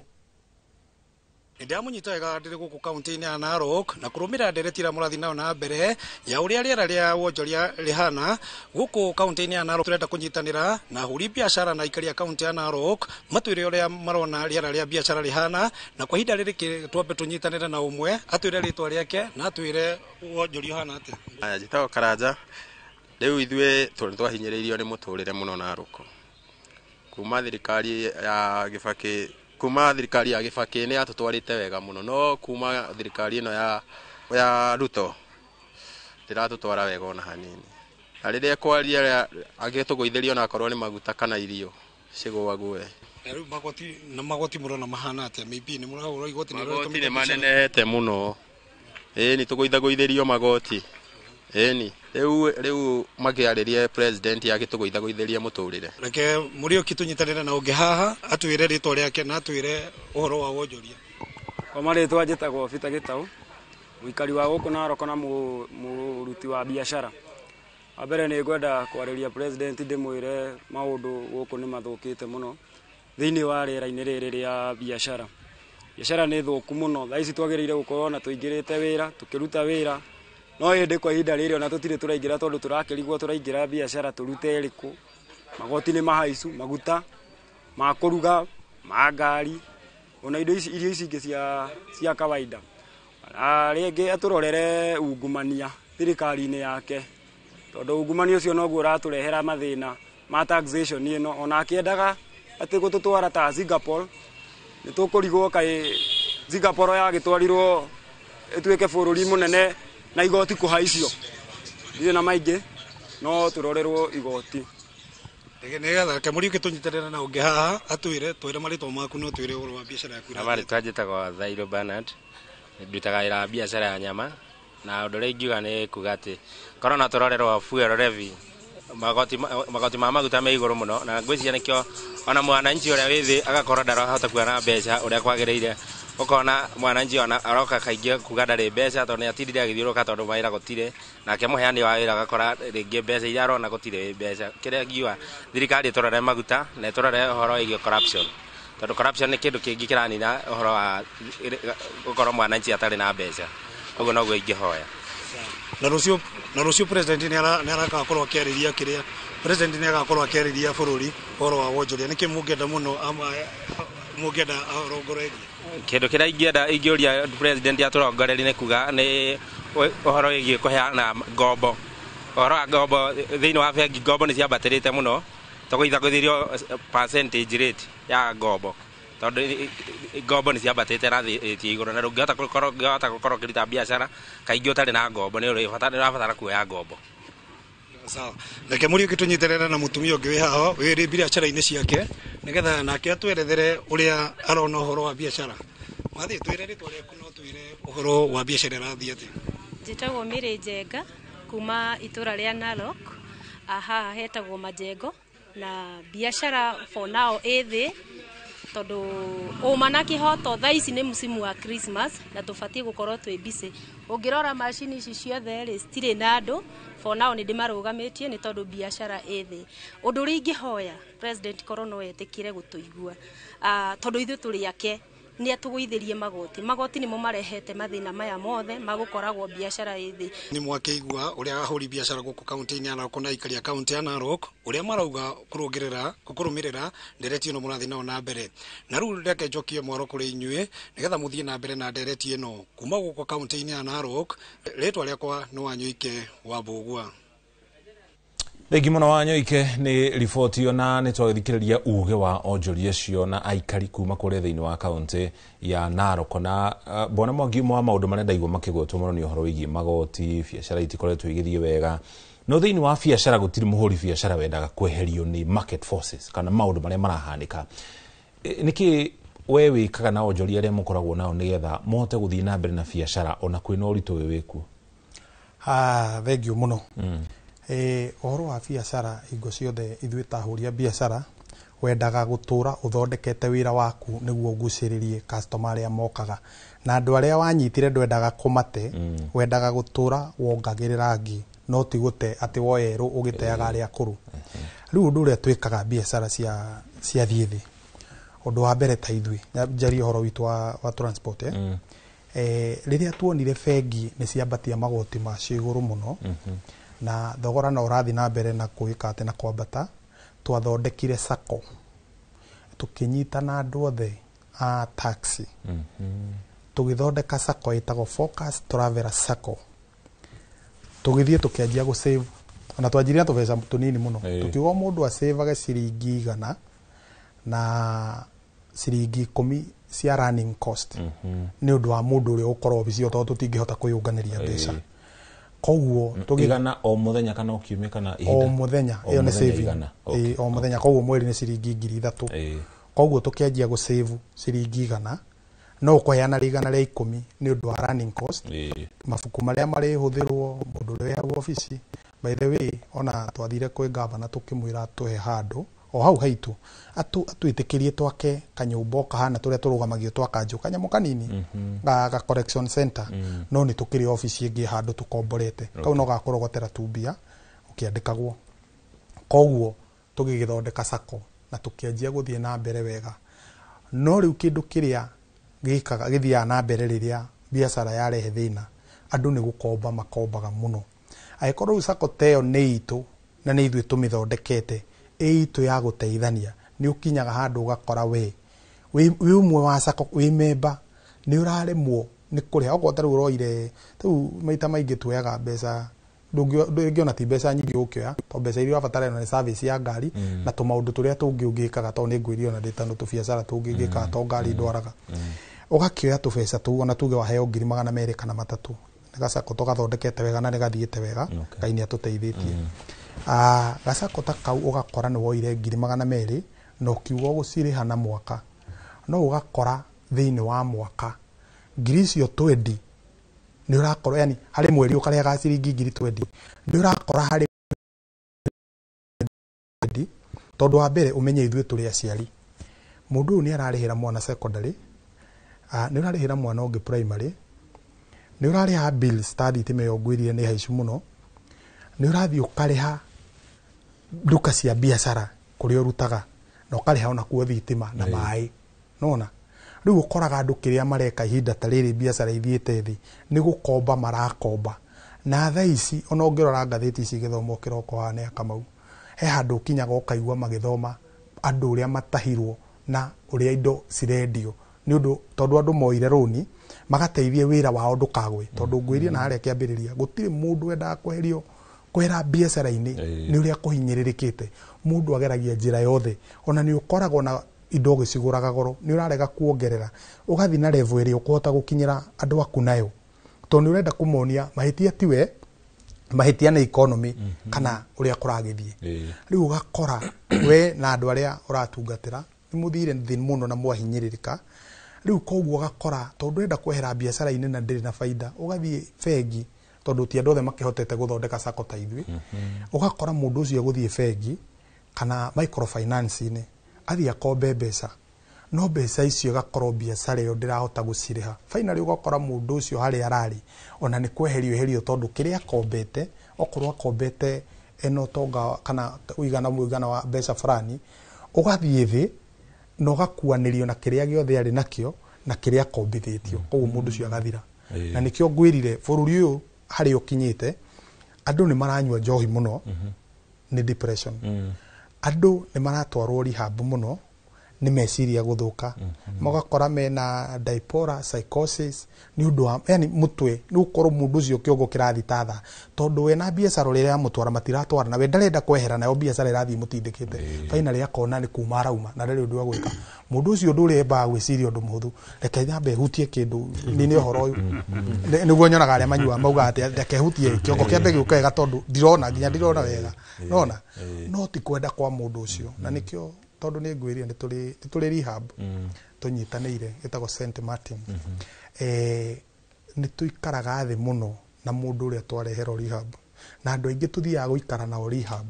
Ndiamunyita wega ndiri guku kaunti-ini ya Narok na kurumira nderetira murathi nao na mbere ya uria riera ria wonjoria rihana guku kaunti-ini ya Narok turenda kunyitanira na huri biashara na ikari ya kaunti ya Narok matwire uria marona riera ria biashara rihana na kwa hinda riri twambe tunyitanira na umwe atwire ritwa riake na atwire wonjoria hana ati njitagwo Karanja riu ithue twahinyiriirio ni muturire muno Narok kuma thirikari ya Gibaki kuma thirikari ya Gibaki ni atutwarite wega muno no kuma thirikari ino ya Ruto tiratutwara wega ona hanini ariria kwaria agitugoitherio na korwo ni maguta kana irio cigwague riu magoti murona mahana ati maybe ni murahura igoti ni manenehete muno ni tugoithagoitherio magoti ni riu magiaririe president agitugoithagoitheria muturire reke muri okitunyitanira na ungi haha atwire ritwa riake na atwire uhoro wa wonjoria kwa maritwa njitagwo Peter Gitau wikari wa guku Narok na muruti wa biashara abere ni ngwenda kwariria president ndimwire maundu guku ni mathukite muno thiini wa rira-ini riri ria biashara ni thuku muno thaici twagiriire gukorwo na tuingirite wira tukiruta wira no indi kwa ihinda riri ona tutire turaingira tondu turakirigwo turaingira biashara turute iriku magoti ni mahaicu maguta ma kuruga magari ona indo irio icingi cia kawaida ringi aturorere ungumania thirikari-ini yake tondu ungumania ucio noguo uraturehera mathina ma taxation ino ona akiendaga ati gututwara ta Singapore ni tukurigwo kai Singapore ya gitwarirwo etuike bururi munene na igoti kuhaicio ndire na maingi no turorerwo igoti nigetha kamuri ukitunyitanira na ungi haha atwire twire maritwa maku no twire uhoro wa biashara yaku abari twajitagwo Thairo Bernard ndutaga ira biashara ya nyama na undu ringiuga ni kuga ati korona turorerwo fuel levy magoti ma maguta me iguru muno na ngwiciria nikio ona mwananchi uria withi agakorwo ndarahota kuona mbeca uria kwagiriire ukona mwananchi ona aroka kaingi kuga ndari mbeca tondu atindire agithiuruka tondu mawira gutire nake muheani wa wira agakora ringi mbeca iria arona gutire mbeca kiria ngiuga thirikari turore maguta na turore uhoro wigio corruption tondu corruption ni kindu kingi kiranina uhoro wa gukorwo mwananchi atari na mbeca uguo noguo ingihoya na rucio president ni araka korwo akiariria kiria president ni agakorwo akiariria bururi uhoro wa wonjoria niki mungenda muno mungenda arongorerie kindu kiria ingioria president aturongorerie ni kuga ni uhoro wigi kuheana ngombo uhoro wa ngombo thiini wa bengi ngombo ni ciambatirite muno tuguithaguthirio percentage rate ya ngombo tondu ngombo ni ciambatite na thiti iguru na rungihota gukorwo kirita biashara kaingi utari na ngombo ni urabatara kuoya ngombo sawa reke muri ukitunyitanira na mutumia ungi wi haha wiri biashara-ini ciake nigetha nake atwerethere uria arona uhoro wa biashara mathi twire ritwa riaku no twire uhoro wa biashara rathi ati njitagwo Miri Njenga kuma itura ria Narok aha hetagwo Majengo na biashara for now ethi tondu umana kihoto thaici ni musimu wa Christmas na tubatie gukorwo twi busy ungirora machine ici ciothe ri stire na andu for now ni ndimarugamitie ni tondu biashara ethi undu ringi hoya president korwo no etikire gutuigua tondu ithu turi yake nĩ atũgũithĩrie magoti nĩmo marehete mathĩna maya mothe magũkoragwo biacara ĩthĩ. Nĩ mwakĩigua ũrĩa ahũri biacara gũkũ kaunti-inĩ ya Narok na aikari a kaunti ya Narok ũrĩa marauga kũrũmĩrĩra ndereti ĩno mũrathiĩ nao na mbere. Na rĩu reke njokie mwaro kũrĩ inyuĩ nĩgetha mũthiĩ na mbere na ndereti ĩno kuma gũkũ kaunti-inĩ ya Narok. Rĩtwa rĩakwa nĩ Wanyoike wa Mbũgua. Thengi mũno Wanyoike nĩ riboti ĩyo, na nĩ twagĩthikĩrĩria uge wa onjoria acio na aikari kuma kũrĩa thĩinĩ wa kaunti ya Narok. Na bona Mwangi, wa maũndũ marĩa ndaigua makĩgwetwo mũno nĩ ũhoro wĩgiĩ magoti, biacara itikoretwo igĩthiĩ wega. No thĩinĩ wa biacara gũtirĩ mũhũri biacara wendaga kweherio nĩ market forces kana maũndũ marĩa marahanĩka. Nĩkĩ we wĩkaga na onjoria arĩa mũkoragwo nao nĩgetha mũhote gũthiĩ na mbere na biacara ona kwĩna ũritũ wĩ wĩkuo? Thengiũ mũno. Ũhoro wa biacara hingo ciothe ithuĩ ta ahũri a biacara wendaga gũtũra ũthondekete wĩra waku nĩguo ũgucĩrĩrie customer arĩa mokaga, na andũ arĩa wanyitire ndwendaga kũmate, wendaga gũtũra wongagĩrĩra angĩ, no ti gũte atĩ woyerũ ũgĩteaga arĩa akũrũ. Rĩu ũndũ ũrĩa twĩkaga biacara cia thiĩ thĩ, ũndũ wa mbere ta ithuĩ njarie ũhoro witũ wa transport rĩrĩa tuonire bengi nĩ ciambatia magoti macio igũrũ mũno na thogora na ũrathi na mbere na kũĩka atĩ na kwambata, twathondekire sacco tũkĩnyitana andũ othe a taxi tũgĩthondeka sacco ĩtagwo Focus Traveler Sacco. Tũgĩthiĩ tũkĩanjia gũsave, ona twanjirie na tũbeca tũnini mũno, tukiuga mũndũ asavage ciringi 100 na ciringi 10 cia running cost nĩ ũndũ wa mũndũ ũrĩa ũkorwo obici tondũ tũtingĩhota kwĩyũnganĩria mbeca. Koguo tũgigana o muthenya kana okiumia kana ihinda o muthenya iyo ni saving o muthenya, koguo mweri ni ciringi 3,000. Koguo tukianjia gu save ciringi 100 no kuheana rigana rĩa 10 ni undu wa running cost, mafuku maria mari huthirwo mundu uria wa ofici. By the way, ona twathire kwi gavana tukimwira tuhe handu o hau haitu atuitikirie twake kanyumba kahana turia turugamagio twakanju kanyamo kanini ga correction center, no ni tukiri office ingi handu tukomborete kau no gakorogotera tumbia ukiandikagwo. Koguo tugigithondeka sacco na tukianjia guthie na mbere wega. No riu kindu kiria gikaga githia na mbere riria biacara yarehe thina, andu ni gukomba makombaga muno. Aikorwo sacco teo ni itu na ni ithuĩ tumithondekete itu ya guteithania, ni ukinyaga handu ugakora we umwe wa sacco we member ni uraremwo ni kuriha ogota ru roire tu maita maingi tuyaga mbeca ndungiona ti mbeca nyingi ukioya to mbeca iria wabatara na service ya ngari na to maundu turia tungi ungikaga to ni ngwirio na nditano tu biacara tungingika to ngari ndwaraga ugakioya tu mbeca tu ona tuge waheo 200 kana 3 Gasako tugathondekete wega na nigathiite wega Ngai atuteithitie. Gasako ta kau ugakora ni woire 200 no kiugo guciriha na mwaka, no ugakora thiini wa mwaka ngiricio 20 ni urakora, yani hari mweri ukarega ciringi 20 ni urakora hari tondu wa mbere umenye ithuĩ tũrĩ aciari. Mũndũ ũyũ ni ararĩhĩra mwana secondary, ni urarĩhĩra mwana ũngĩ primary, ni urariha bills ta thitima yo ngwirire ni haicu muno, ni urathi ukariha duka cia biacara kuri urutaga na ukariha ona kuo thitima na mai. Nona riu ukoraga andu kiria mareka ihinda ta riri biacara ithiite thi ni gukomba marakomba, na thaa ici ona ungirora ngatheti ici githomo kiroko hane Kamau he handu kinyaga ukaigua magithoma andu uria matahirwo na uria indo cirendio ni undu tondu andu moire roni magateithie wira wao ndukagwe, tondu ngwirie na haria kiambiriria gutiri mundu wendaga kweherio kwera biacara-ini ni uria kuhinyiririkite. Mundu ageragia njira yothe, ona ni ukoragwo na indo giciguraga goro ni urarega kuongerera ugathi na level iri ukuhota gukinyira andu aku nayo, tondu ni urenda kumonia mahitia tiwe mahitia na economy kana uria kuragithie. Riu ugakora we na andu aria uratungatira ni muthire thi muno na mwahinyiririka. Riu koguo ugakora tondu urenda kwehera biacara-ini na ndiri na faida ugathie bengi, tondu ti andu othe makihotete guthondeka sacco ta ithuĩ. Ugakora mundu ucio guthie bengi kana microfinance ni athi akombe mbeca, no mbeca icio gakorwo biacara iyo ndirahota guciriha. Finally ugakora mundu ucio hari arari ona ni kweherio tondu kiria akombete, okorwo akombete eno tonga kana uigana wa mbeca fulani, ugathie thi no gakuanirio na kiria giothe ari nakio na kiria kombithitio koguo mundu ucio agathira na nikio ngwirire bururi uyu hari ukinyite andu ni maranyua njohi muno ni depression andu ni maratwarwo rehab muno ni meciria guthuka magakora mena bipolar psychosis ni undu wa yani mutwe ni ukorwo mundu ucio kiongo kirathi tatha tondu we na biacara rire ya mutwara matiratwara na we ndarenda kwehera nayo biacara irathi mutindikite finally akona ni kuma rauma na ndari undu wa gwika mundu ucio ndure ba gwiciria undu muhuthu reke nyambe hutie kindu ni uhoro uyu niguo nyonaga aria manyua mauga ati reke hutie kiongo kiambe giukega tondu ndirona nginya ndirona wega nona no ti kwenda kwa mundu ucio na nikio tondu ni ngwiria ni tuli rehab tunyitanire gitagwo St Martin ni tuikaraga thi muno na mundu uria twarehero rehab na andu aingi tuthiaga guikara na rehab.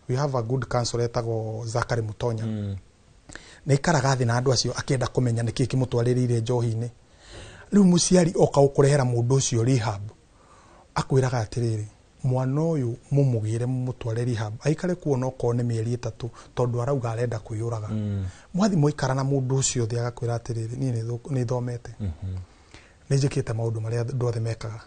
We have a good counselor etagwo Zakari Mutonya na ikaraga thi na andu acio akienda kumenya niki kimutwaririre njohi-ini riu muciari oka ukurehera mundu ucio rehab akwiraga atiriri mwana uyu mumugire mumutware rehab aikare kuona ko ni mieri 3 tondu arauga arenda kwiyuraga mwathi muikara na mundu ucio thi agakwira atiriri ni thomete nijikite maundu maria ndothe mekaga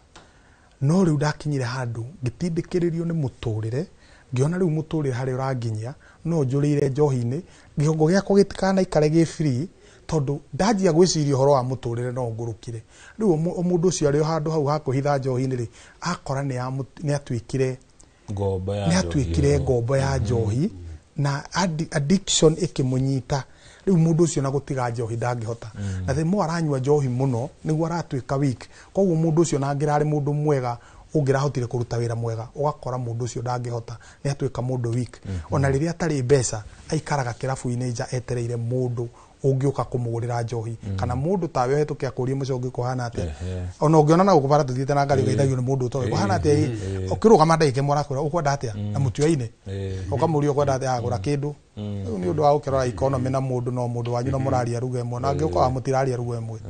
no riu ndakinyire handu ngitindikiririo ni muturire ngiona riu muturire hari uranginya no njurire njohi-ini giongo giako gitikana ikare gi free tondu ndajia gwiciria horo wa muturire no ngurukire riu mundu ucio ari handu hau hakuhitha njohi-ini ri akora ni atwikire ngombo ya njohi na addiction ikimunyita riu mundu ucio na gutiga njohi ndangihota na the more aranywa njohi muno niguo aratwika weak koguo mundu ucio na ngirari mundu mwega ungirahotire kuruta wira mwega ugakora mundu ucio ndangihota ni atwika mundu weak ona riria atari mbeca aikaraga kirabu-ini nja etereire mundu ungiuka kumugurira njohi kana mundu tawe hetukia kuria mucongi kuhana atia ona ungiona na ukubara tuthiite na ngari ugeithagio ni mundu utoe kuhana atia ukiruga mandaike morakura ukwenda atia na mutio-ini ukamuria ukwenda atia agura kindu ni undu wa ukirora economy na mundu no mundu wanyu no muraria ruga imwe na ngiuka wa mutiraria ruga imwe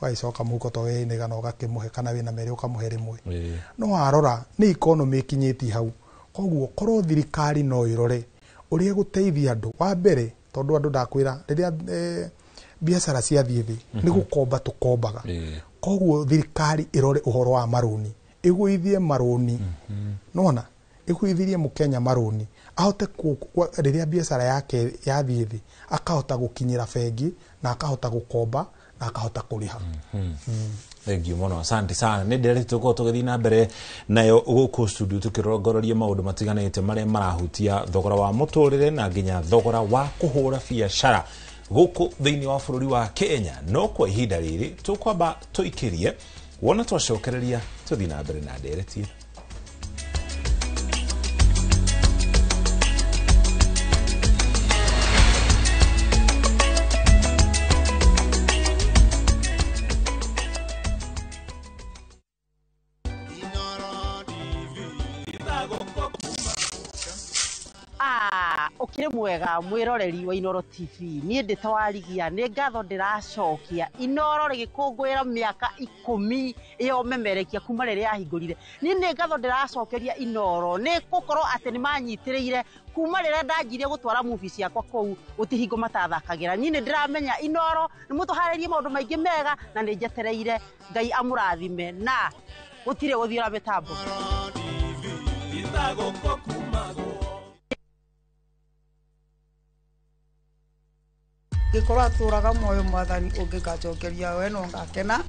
waicoka muko to we kana ugakimuhe kana wina meri ukamuhe rimwe no arora ni economy ikinyiti hau koguo korwo thirikari no irore uria guteithia andu wa mbere tondu andu ndakwira riria biacara cia thithi ni gukomba tukombaga koguo thirikari irore uhoro wa maruni iguithie maruni nona iguithirie mukenya maruni ahote riria biacara yake ya thithi akahota gukinyira bengi na akahota gukomba na akahota kuriha Thank you mono, asante sana. Ni ndere tuko tugithi na mbere nayo guku studio tukirongororia maundu matiganite maria marahutia thogora wa muturire na nginya thogora wa kuhura biacara guku thiini wa bururi wa Kenya. No kwa ihinda riri tukwamba tuikirie wona twacokereria tuthi na mbere na nderetie. Ukire mwega mwiroreri wa Inoro TV ni ndita warigia ni ngatho ndiracokia Inoro rigikungwira miaka 10 iyo memerekia kuma riria yahingurire ni ngatho ndiracokeria Inoro ni gukorwo ati ni manyitiriire kuma riria ndanjirie gutwara movie ciakwa kou utihingo matathakagira ni ndiramenya Inoro ni mutuharirie maundu maingi mega na ni njetereire Ngai amurathime na gutire guthiora mitambo gikorwa turaga moyo mwathani ungigacokeria we no ngakena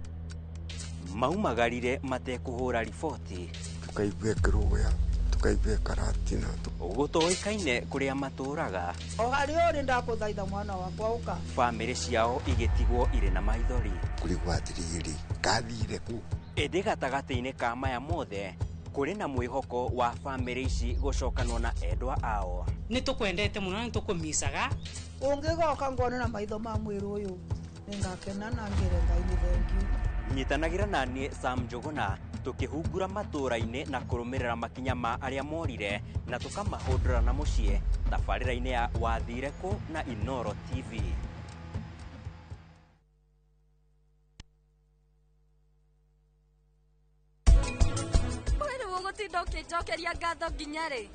maumagarire matekuhura riboti tukaigue kiruya tukaigue karatina gutoikaine kuria maturaga ogari uri ndakuthaitha mwana wakwa uka family ciao igetigwo ire na maithori kurigwa thiriri kathire ku indi gatagati-ini ka maya mothe kuri na mwihoko wa family ici gucokanwo na endwa ao ni tukwendete muno ni tukumisaga ungigoka ngone na maitho ma mwiru uyu ningakena na ngire Ngai ni thank you nyitanagira nanie Sam Njuguna tukihungura matura-ini na kurumirira makinya ma aria morire na tukamahundura na mucie tabarira-ini ya wathire ku na Inoro TV. Wewe ugotinda ukijokeria ngatho nginya ri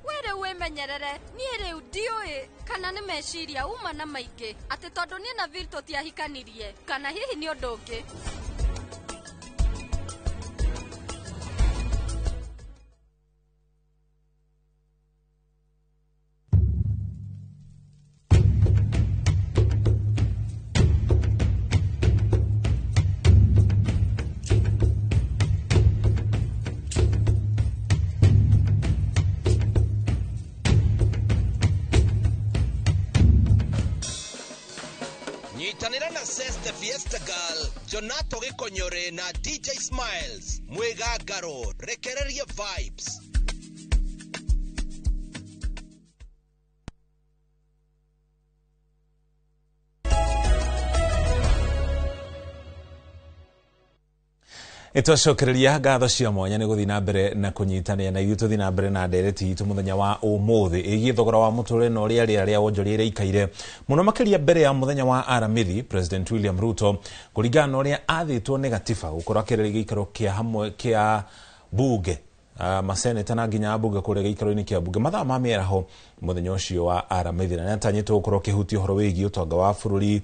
were wimenyerere nie riu ndiui kana ni meciria uma na maingi ati tondu nie na Vil tutiahikanirie kana hihi ni undu ungi. Nyitanira na Seste Fiesta Girl, Jonato Gikonyore na DJ Smiles, Mwega Garo, rekereria vibes. Itocokereria ngatho cia mwanya ni guthi na mbere na kunyitania na yutu thina mbere na ndereti itu muthenya wa umuthi igi thogora wa muture no ria wonjorire ikaire muno makiria mbere ya muthenya wa aramithi. President William Ruto kuringana no ria athitwo ni gatiba gukora kireri gikaro kia hamwe kia bunge maseneta na nginya bunge kure gikaro-ini kia bunge mathaa ma mieraho muthenya ucio wa aramithi na natanyitwo gukora kihutia horo wigi utonga wa bururi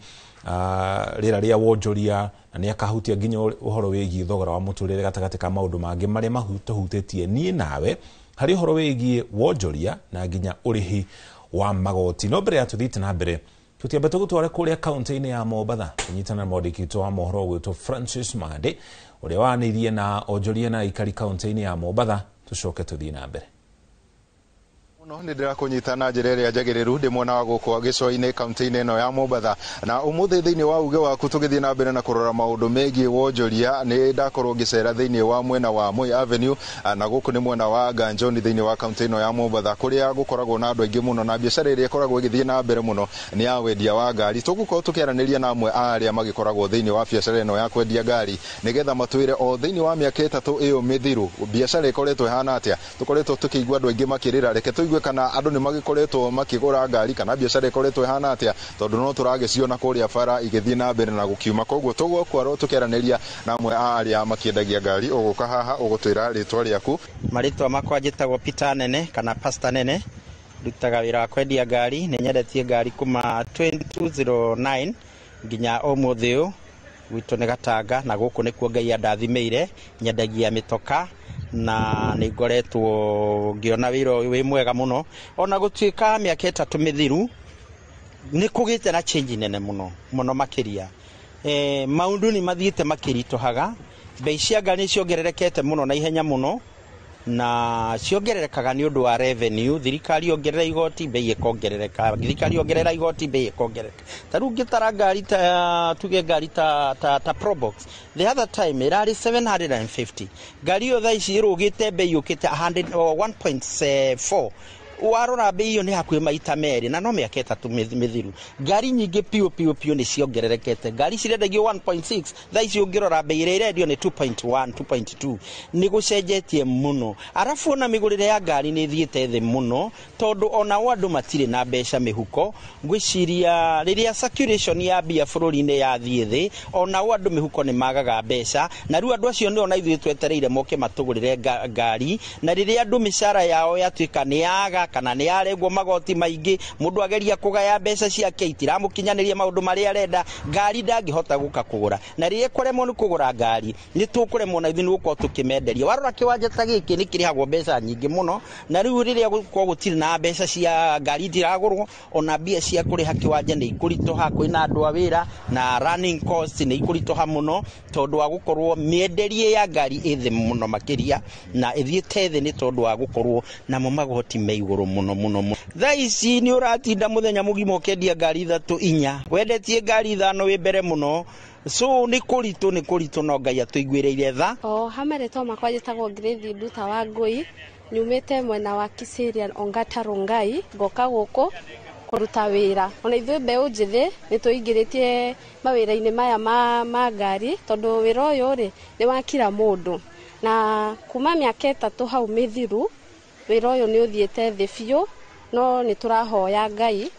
ria wonjoria na ni akahutia nginya uhoro wigi thogora wa muturire gatagati ka maundu mangi maria mahutetie nie nawe hari uhoro wigi wonjoria na nginya urihi wa magoti. No mbere ya tuthite na mbere tutiambe tugutware kuria kaunti-ini ya Mombatha kunyitana mwandiki wa mohoro gwitwo Francis Mande uria wanirie na onjoria na ikari kaunti-ini ya Mombatha. Tucoke tuthie na mbere no ndira kunyitana njira ria njagiriru ndi mwena wa guku gicoi-ini kaunti-ini ino ya Mombatha na umuthi thiini wa uge waku tugithie na mbere na kurora maundu megie wonjoria ni ndakorwo ngicera thiini wa mwena wa Moi Avenue na guku ni mwena wa Ganjoni thiini wa kaunti ino ya Mombatha kuria gukoragwo na andu aingi muno na biashara iria ikoragwo igithie na mbere muno ni ya wendia wa ngari. Tugukorwo tukiaraniria na amwe aria magikoragwo thiini wa biashara ino ya kwendia ngari nigetha matwire o thiini wa miaka 3 iyo mithiru biashara ikoretwo ihana atia. Tukoretwo tukigwa andu aingi makirira reke tuigue kana andu ni magikoretwo makigura ngari kana biashara ikoretwo ihana atia tondu no turagiciona kuria bara igithie na mbere na gukiuma. Koguo tugokwarwo tukiaraniria na amwe aria makiendagia ngari uguka haha ugutwira ritwa riaku. Maritwa makwa njitagwo Peter Nene kana Pastor Nene ndutaga wira wa kwendia ngari ni nyendetie ngari kuma 2209 nginya umuthi uyu gwitu ni Gatanga na guku nikuo Ngai andathimeire nyendagia mitoka na ni ngoretwo ngiona wira wi mwega muno ona gutuika miaka 3 mithiru ni kugite na change nene muno makiria maundu ni mathiite makiritohaga bei cia ngari ciongererekete muno na ihenya muno na ciongererekaga ni undu wa revenue. Thirikari ongerera igoti bei ikongerereka, thirikari ongerera igoti bei ikongerereka. Taru ngitara ngari ta tuge ngari ta Probox the other time irari 750 ngari yo thaici irugite bei yukite 1.4 warora bei iyo ni hakuhe maita meri na no miaka 3 mithiru. Ngari nyingi piu ni ciongererekete. Ngari cirendagio 1.6 thaici ungirora bei irendio ni 2.1 2.2 ni gucenjetie muno. Arafu ona migurire ya ngari ni thiete thi muno tondu ona andu matire na mbeca mihuko. Ngwiciria riria circulation ya bia bururi-ini ya thie thi ona andu mihuko ni magaga mbeca na riu andu acio ni ona ithuĩ twetereire moke matugurire ngari na riria andu mishara yao yatuika ni yaga kana ni aregwo magoti maingi mundu ageria kugaya mbeca ciake itiramukinyaniria maundu maria arenda ngari ndangihota guka kugura na riria kuremwo ni kugura ngari ni tukuremwo na ithuĩ gukorwo tukimenderia. Warora kiwanja ta giki ni kirihagwo mbeca nyingi muno na riu riria gukorwo gutiri na mbeca cia ngari ndiragurwo ona mbia cia kuriha kiwanja ni ikuritoha kwina andu a wira na running cost ni ikuritoha muno tondu wa gukorwo mienderie ya ngari ithi muno makiria na ithiete thi ni tondu wa gukorwo na magoti meiguru muno. Thaici ni uratinda muthenya mugima ukendia ngari 3-4 wendetie ngari 5 wi mbere muno so ni kuritu no Ngai atuiguireire tha. Hameretwo makwa njitagwo Grace Nduta wa Ngui nyumite mwena wa Kiserian Ongata Rongai ngoka guku kuruta wira. Ona ithuĩ mbeũ njithi ni tuingiritie mawira-ini maya ma ngari tondu wira uyu ri ni wa kila mundu na kuma miaka 3 hau mithiru wira uyu ni uthiete thi biu no ni turahoya Ngai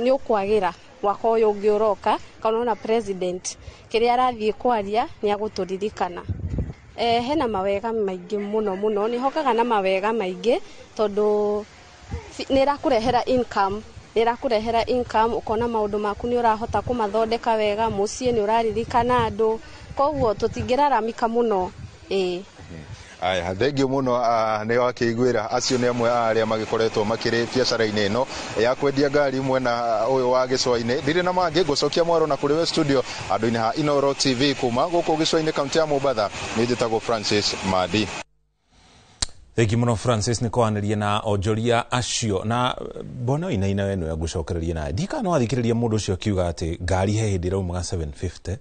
ni ukwagira mwaka uyu ungi uroka kana na president kiria arathie kwaria ni aguturirikana Hena mawega maingĩ mũno mũno, nĩ hokaga na mawega maingĩ tondũ nĩrakũrehera income ukona maũndũ maku nĩ ũrahota kũmathondeka wega, mũciĩ nĩ ũraririkana andũ, koguo tũtingĩraramika mũno. Aya, thengiũ mũno nĩ wakĩiguĩra acio nĩ amwe arĩa magĩkoretwo makĩrĩ biacara-inĩ ĩno ya kwendia ngari mwena ũyũ wa gĩcũa-inĩ. Ndirĩ na mangĩ ngũcokia mwaro na kũrĩ we studio andũ-inĩ ha Inooro TV kuma gũkũ gĩcũa-inĩ kaunti ya Mombatha. Niĩ njĩtagwo Francis Madi. Thengi mũno Francis nĩ kwanĩria na onjoria acio na mbona ina weno ya gũcokereria na ndika no athikĩrĩria mũndũ ũcio akiuga atĩ ngari he hĩndĩ raumaga 750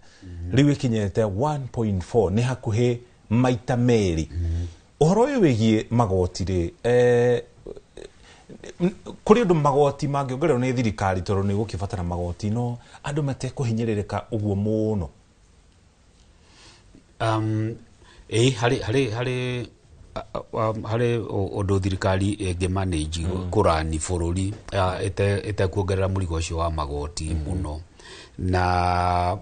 rĩu ĩkinyĩte 1.4 nĩ hakuhĩ maita merĩ. Ũhoro ũyũ wĩgiĩ magoti rĩ, kũrĩ ũndũ magoti mangĩongererwo nĩ thirikari tondũ nĩ gũkĩbatara magoti no andũ matekũhinyĩrĩrĩka ũguo mũno? Harĩ ũndũ thirikari ĩngĩmanĩnji kũrani bũrũri ĩtekuongerera mũrigo ũcio wa magoti mũno. Na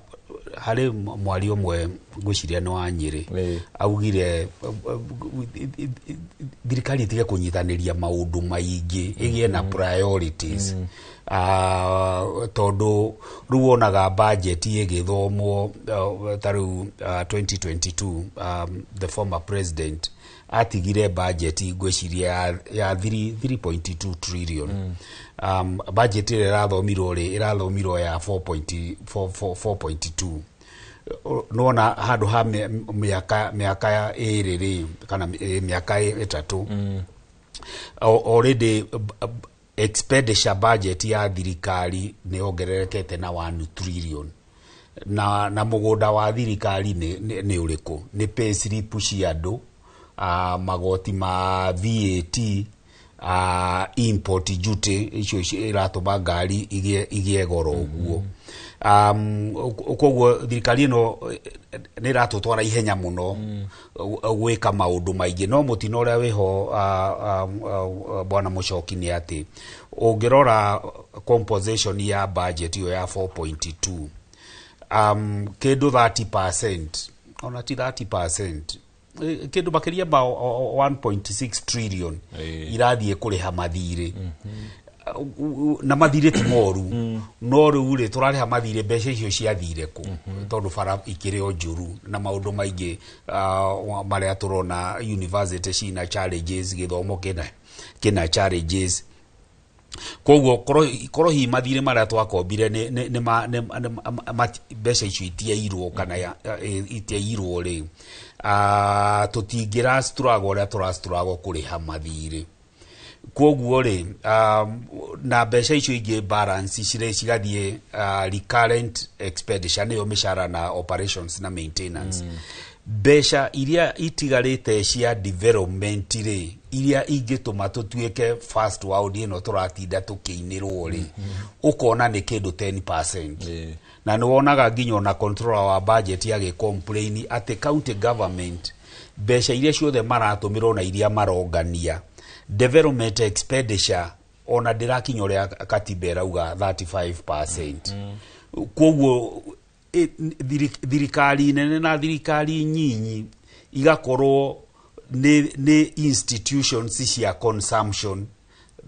harĩ mwari ũmwe ngwĩciria nĩ wa Nyĩrĩ augire thirikari ĩtige kũnyitanĩria maũndũ maingĩ ĩgĩe na priorities. Tondũ rĩu wonaga budget ĩgĩthomwo ta rĩu 2022 the former president atigire budget ngwĩciria ya 3.2 trillion. Budget ĩrathomirwo ya 4.2. Nona handũ ha mĩaka ĩrĩ kana mĩaka ĩtatũ already expenditure budget ya thirikari nĩ ongererekete na 1 trillion. Na mũgũnda wa thirikari nĩ ũrĩkũ? Nĩ pay slip cia andũ, magoti ma VAT, import duty icio iratũma ngari igĩe goro ũguo. Koguo thirikari ĩno nĩ iratũtwara ihenya mũno gwĩka maũndũ maingĩ, no mũtino ũrĩa wĩho bwana Mũchoki nĩ atĩ ũngĩrora composition ya budget iyo ya 4.2 kĩndũ 30%, ona ti 30%, kĩndũ makĩria ma 1.6 trillion irathiĩ kũrĩha mathirĩ. Na mathirĩ ti moru, no rĩu rĩ tũrarĩha mathirĩ mbeca icio ciathire kũ? Tondũ bara ikĩrĩ o njũru na maũndũ maingĩ marĩa tũrona university cina challenges, gĩthomo kĩna challenges. Koguo korwo hi mathirĩ marĩa twakombire mbeca icio itiairwo kana itiairwo rĩ, tũtingĩra struggle ũrĩa tũrastruggle kũrĩha mathirĩ. Koguo rĩ na mbeca icio ingĩ balance cigathiĩ recurrent expenditure nĩyo mĩcara na operations na maintenance. Mbeca iria itigarĩte cia development rĩ, iria ingĩtũma tũtuĩke first world ĩno tũratinda tũkĩinĩrwo rĩ, ũkona nĩ kĩndũ 10%. Na nĩ wonaga nginya na controller wa budget agĩcomplain atĩ county government mbeca iria ciothe maratũmĩrwo na iria marongania development expenditure ona ndĩrakinya ũrĩa katiba ĩrauga 35%. Koguo thirikari nene na thirikari nyinyi igakorwo nĩ institutions cia consumption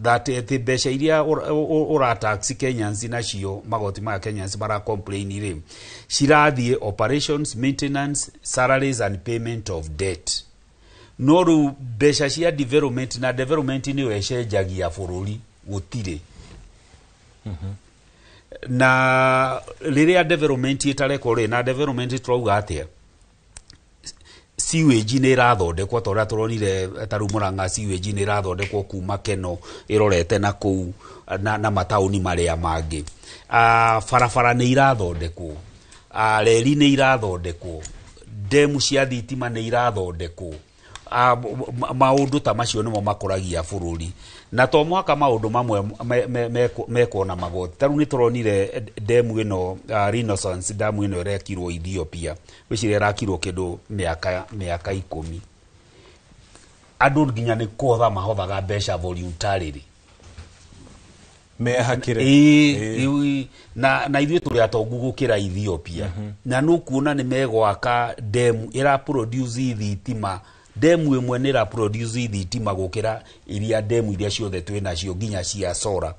that mbeca iria ũratax Kenyans nacio magoti ma Kenyans mara complain rĩ cirathiĩ operations, maintenance, salaries and payment of debt. No rĩu mbeca cia development na development nĩyo ĩcenjagia bũrũri gũtirĩ. Na rĩrĩa development ĩtarekwo rĩ na development turauga atĩa sewage nĩ ĩrathondekwo tondũ tũronire taru Murang'a sewage nĩ ĩrathondekwo kuma Keno ĩrorete na kũu na mataũni marĩa mangĩ. Barabara nĩ irathondekwo, reri nĩ irathondekwo, demu cia thitima nĩ irathondekwo. Maũndũ ta macio nĩmo makũragia bũrũri na to mwaka maũndũ mamwe mekwo na magoti. Taru nĩ tũronire demu ĩno Renaissance damu ĩno ĩrekirwo Ethiopia, wĩciria ĩrakirwo kĩndũ mĩaka 10. Andũ nginya nĩ kũhotha mahothaga mbeca voluntarily. mehakire na ithuĩ tũrĩ atongu gũkĩra Ethiopia na nũkuona nĩ megwaka demu ĩra produce thitima demu ĩmwe nĩ ĩra produce thitima gũkĩra iria demu iria ciothe twĩ nacio nginya cia solar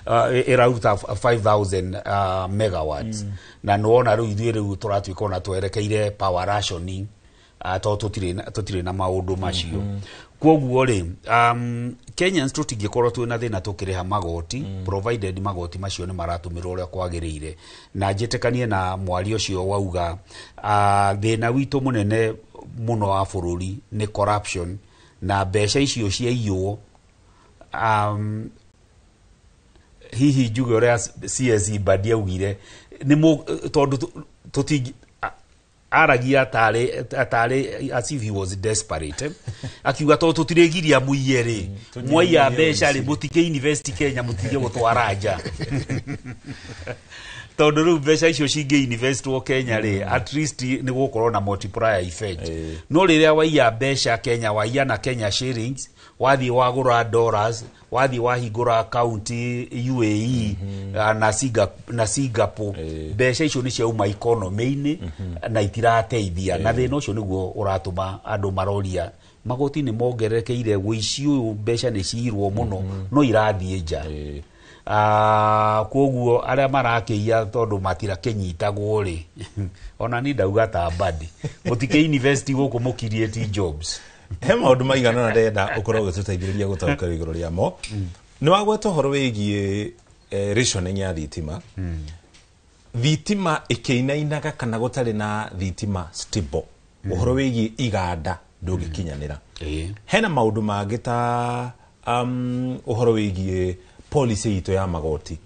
ĩraruta 5000 megawatts na nũona rĩu ithuĩ rĩu tũratuĩka ona twerekeire power rationing tondũ tũtirĩ na maũndũ macio kwoguo rĩ Kenyans tũtingĩkorwo twĩna thĩna tũkĩrĩha magoti provided magoti macio nĩ maratũmĩrwo ũrĩa kwagĩrĩire na njĩtĩkanie na mwari ũcio wauga thĩna witũ mũnene mũno wa bũrũri nĩ corruption na mbeca icio ciaiywo hihi njuge ũrĩa CS Mbadi augire nĩ tondũ tũtingi aragia atari as if he was desperate akiuga to tutiregiria muiye ri mwaiya mbeca ri mutike invest Kenya mutige gutwara nja tondu ru mbeca icio cinge investwo Kenya ri at least ni gukorwo na multiplier effect no riria waiya mbeca Kenya waiya na Kenya shillings wathi wagura dollars wathi wahingura account UAE na Singapore mbeca icio ni ciauma economy-ini na itirateithia na thina ucio niguo uratuma andu maroria magoti ni mongerekeire wici uyu mbeca ni ciirwo muno no irathie nja kwoguo aria marakeia tondu matira kenyitagwo ri ona ni ndauga ta Mbadi mutike invest guku mukiriate jobs he maundu maigana na ndenda ukorwo gũtũteithĩrĩria gũtaũka igũrũ rĩa mo nĩ wagweta ũhoro wĩgiĩ rationing ya thitima thitima ĩkĩinainaga kana gũtarĩ na thitima stable ũhoro wĩgiĩ iganda ndũngĩkinyanĩra hena maũndũ mangĩ ta ũhoro wĩgiĩ policy itũ ya magoti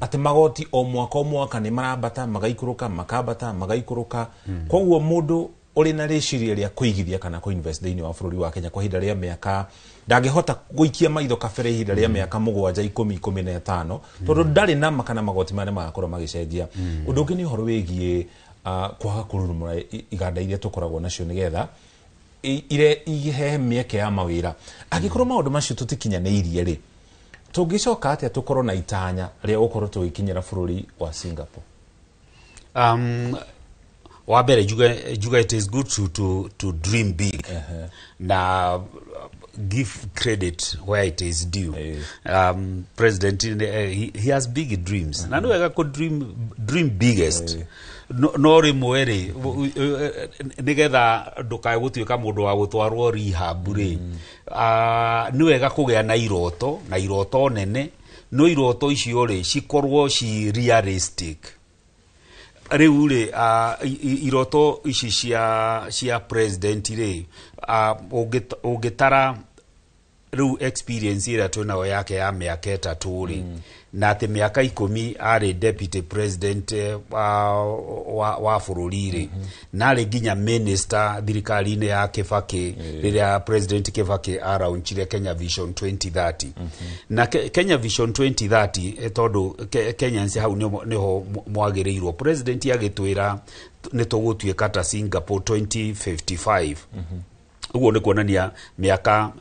atĩ magoti o mwaka nĩ marambata magaikũrũka makambata magaikũrũka kwoguo mũndũ uri na rĩciria rĩa kũigithia kana kũinvest thĩinĩ wa bũrũri wa Kenya kwa ihinda rĩa mĩaka ndangĩhota gũikia maitho kabere ihinda rĩa mĩaka 7 10 15 tondũ ndarĩ na makana magoti mane magakorwo magĩcenjia ũndũ ũngĩ nĩ ũhoro wĩgiĩ kwaga kũrurumũra iganda iria tũkoragwo nacio nĩgetha ihehe mĩeke ya mawĩra angĩkorwo maũndũ macio tũtikinyanĩirie rĩ tũngĩcoka atĩa tũkorwo na itanya rĩa gũkorwo tũgĩkinyĩra bũrũri wa Singapore wabere juga it is good to dream big na give credit where it is due president he has big dreams na no wega ko dream biggest no rimwe ri nigetha ndukae gutuika mundu wa gutwarwo rehab ri ni wega kugea na iroto nene no iroto icio ri cikorwo ci realistic riu ri iroto ici cia president ri ugitara riu experience ira twinayo yake ya miaka 3 ri na ati miaka 10 ari deputy president wa bũrũri ri na ari nginya minister thirikari-inĩ ya Kibaki riria president Kibaki araunchire Kenya Vision 2030 na Kenya Vision 2030 tondu Kenyans hau niho mwagĩrĩirwo president agĩtwĩra nĩtũgũtuĩka ta Singapore 2055 uguo nĩ kuonania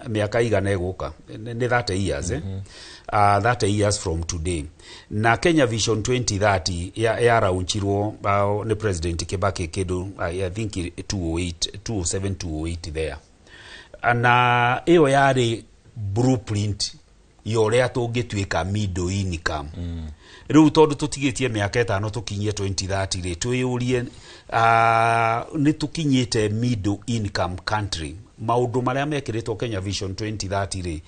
miaka igana ĩgũka ni 30 years 30 years from today na Kenya Vision 2030 yaraunchirwo ni president Kibaki kidu I think 207 there na iyo yari blueprint yoria tũngĩtuĩka middle income riu tondu tutigitie miaka 5 tukinyie 2030 ri twiyurie ni tukinyite middle income country maundu maria mekiritwo Kenya Vision 2030 ri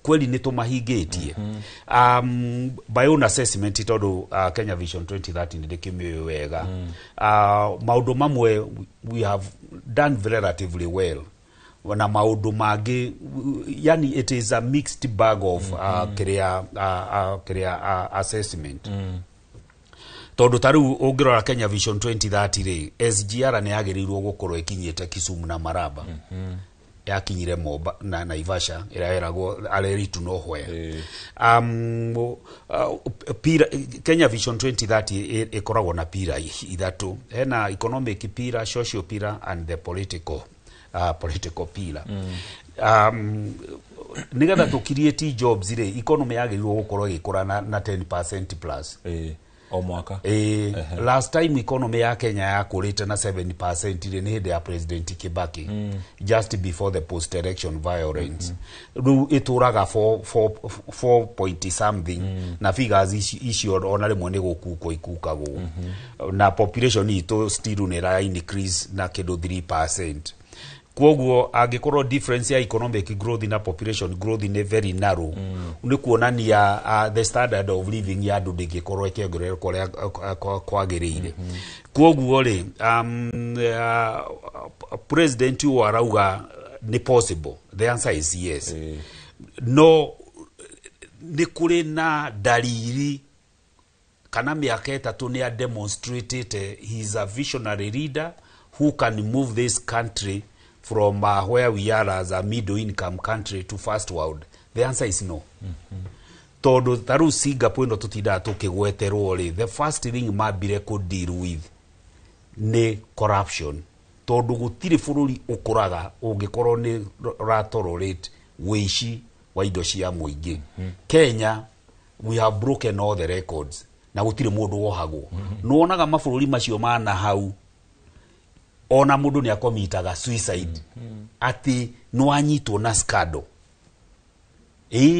kweli ni tumahingitie by own assessment tondu Kenya Vision 2030 ni ndikimioyo wega maundu mamwe we have done relatively well na maundu mangi yani it is a mixed bag of assessment tondu taru ungirora Kenya Vision 2030 ri SGR ni yagirirwo gukorwo ikinyite Kisumu na Maraba yakinyire Moba na Naivasha iraeragwo areritu no hwe Kenya Vision 2030 ikoragwo na pira ithatu hena economic pira, social pira and the political pillar nigetha to create jobs ire economy yagirwo gukorwo igikura na 10% plus o mwaka last time economy ya Kenya yakurite na 7% ire ni hindi ya President Kibaki just before the post election violence ru ituraga 4 point something na figures icio ona rimwe ni gukuko ikukagwo na population ito still ni ra increase na kido 3%. Kwoguo angikorwo difference ya economic growth na population growth ni very narrow ni kuonania the standard of living ya andu ngikorwo ikiongererwo kuria kwagirire. Kwoguo ri president u arauga ni possible, the answer is yes. No ni kuri na dalili kana miaka itatu ni demonstrated he is a visionary leader who can move this country from where we are as a middle income country to first world. The answer is no. Todo taru Singapore ndo tutida tukigweterwo ri the first thing mabire ko deal with ni corruption. Todo gutiri fururi ukuraga ungikorwo ni ratororate wishi wa indo cia muingi. Kenya we have broken all the records na gutiri mundu wohagwo. Nuonaga mafururi macio mana hau ona mundu ni akomitaga suicide ati no anyitwo na scandal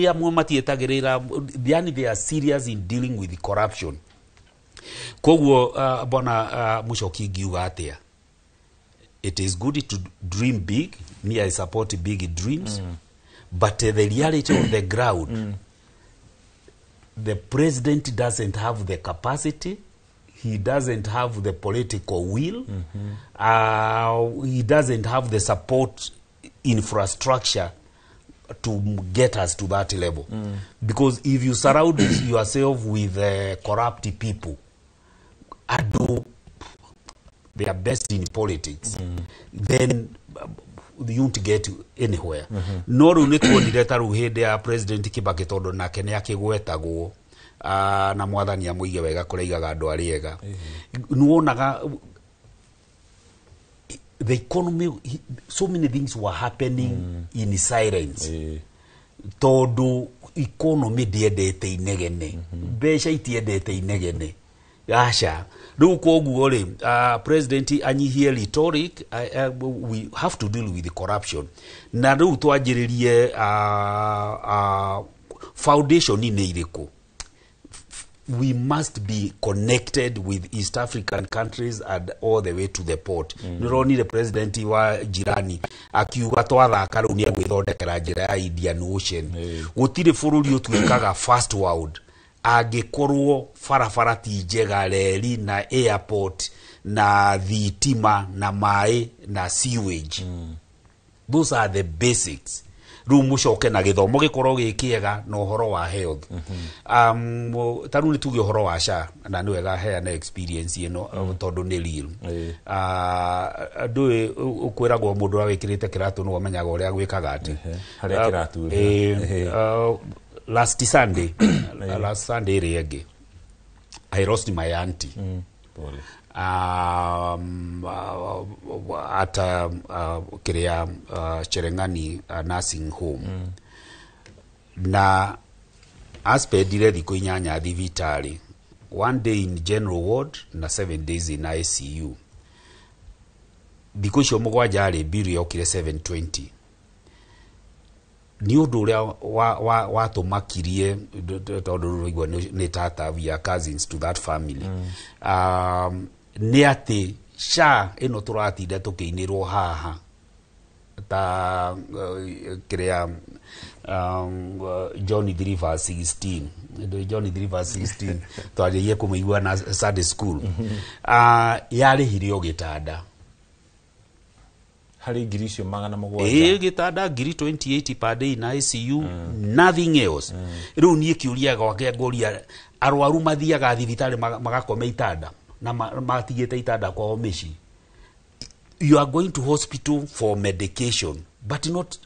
amwe matietagirira yani they are serious in dealing with the corruption. Kwoguo bona Muchoki ngiuga atia it is good to dream big, me I support big dreams but the reality of the ground the president doesn't have the capacity, he doesn't have the political will, he doesn't have the support infrastructure to get us to that level. Because if you surround yourself with corrupt people, they are best in politics, then you won't get anywhere. No runitwo ndireta ruhinde ya President Kibaki tondu nake ni akigwetagwo na mwathani amuige wega kureigaga andu ariega. Nuonaga the economy, so many things were happening in silence. Tondu economy ndiendete inegene, mbeca itiendete inegene. Asha riu kwoguo ri president anyihie rhetoric, we have to deal with the corruption. Na riu twanjiririe foundation ni iriku. We must be connected with East African countries and all the way to the port. Nironi the president wa jirani akiuga twathaka riu ni agwithondekera njira ya Indian Ocean. Gutire bururi utwikaga first world agikorwo farafara ti njega, reri na airport na thitima na mai na sewage. Those are the basics. Riu mucoke na githomo gikorwo gikiega na uhoro wa health. Taru ni tuge uhoro wa SHA na ni wega heana experience ino tondu ni real. Ndui ukwiragwo mundu awikirite kiratu no amenyaga uria gwikaga ati haria kiratu last Sunday rege I lost my auntie at Kiria Cherengani nursing home. Na aspedire thiko inyanya thivitari, 1 day in general ward na 7 days in ICU. Thiko icio mugwanja ari bill yokire 720. Ni undu uria watumakirie tondu ruigwa ni tata via cousins to that family. Ni ati SHA ino turatinda tukiinirwo haha ta Kiria John 3:16 John 3:16 twariye kumigwa na Sunday school yari hirio gitanda hari ngiri icio magana mugwanja gitanda ngiri 28 per day in ICU, nothing else. Riu nie kiuria gwake ngoria arwaru mathiaga thibitari magakome itanda na matigite itanda kwa omishi. You are going to hospital for medication but not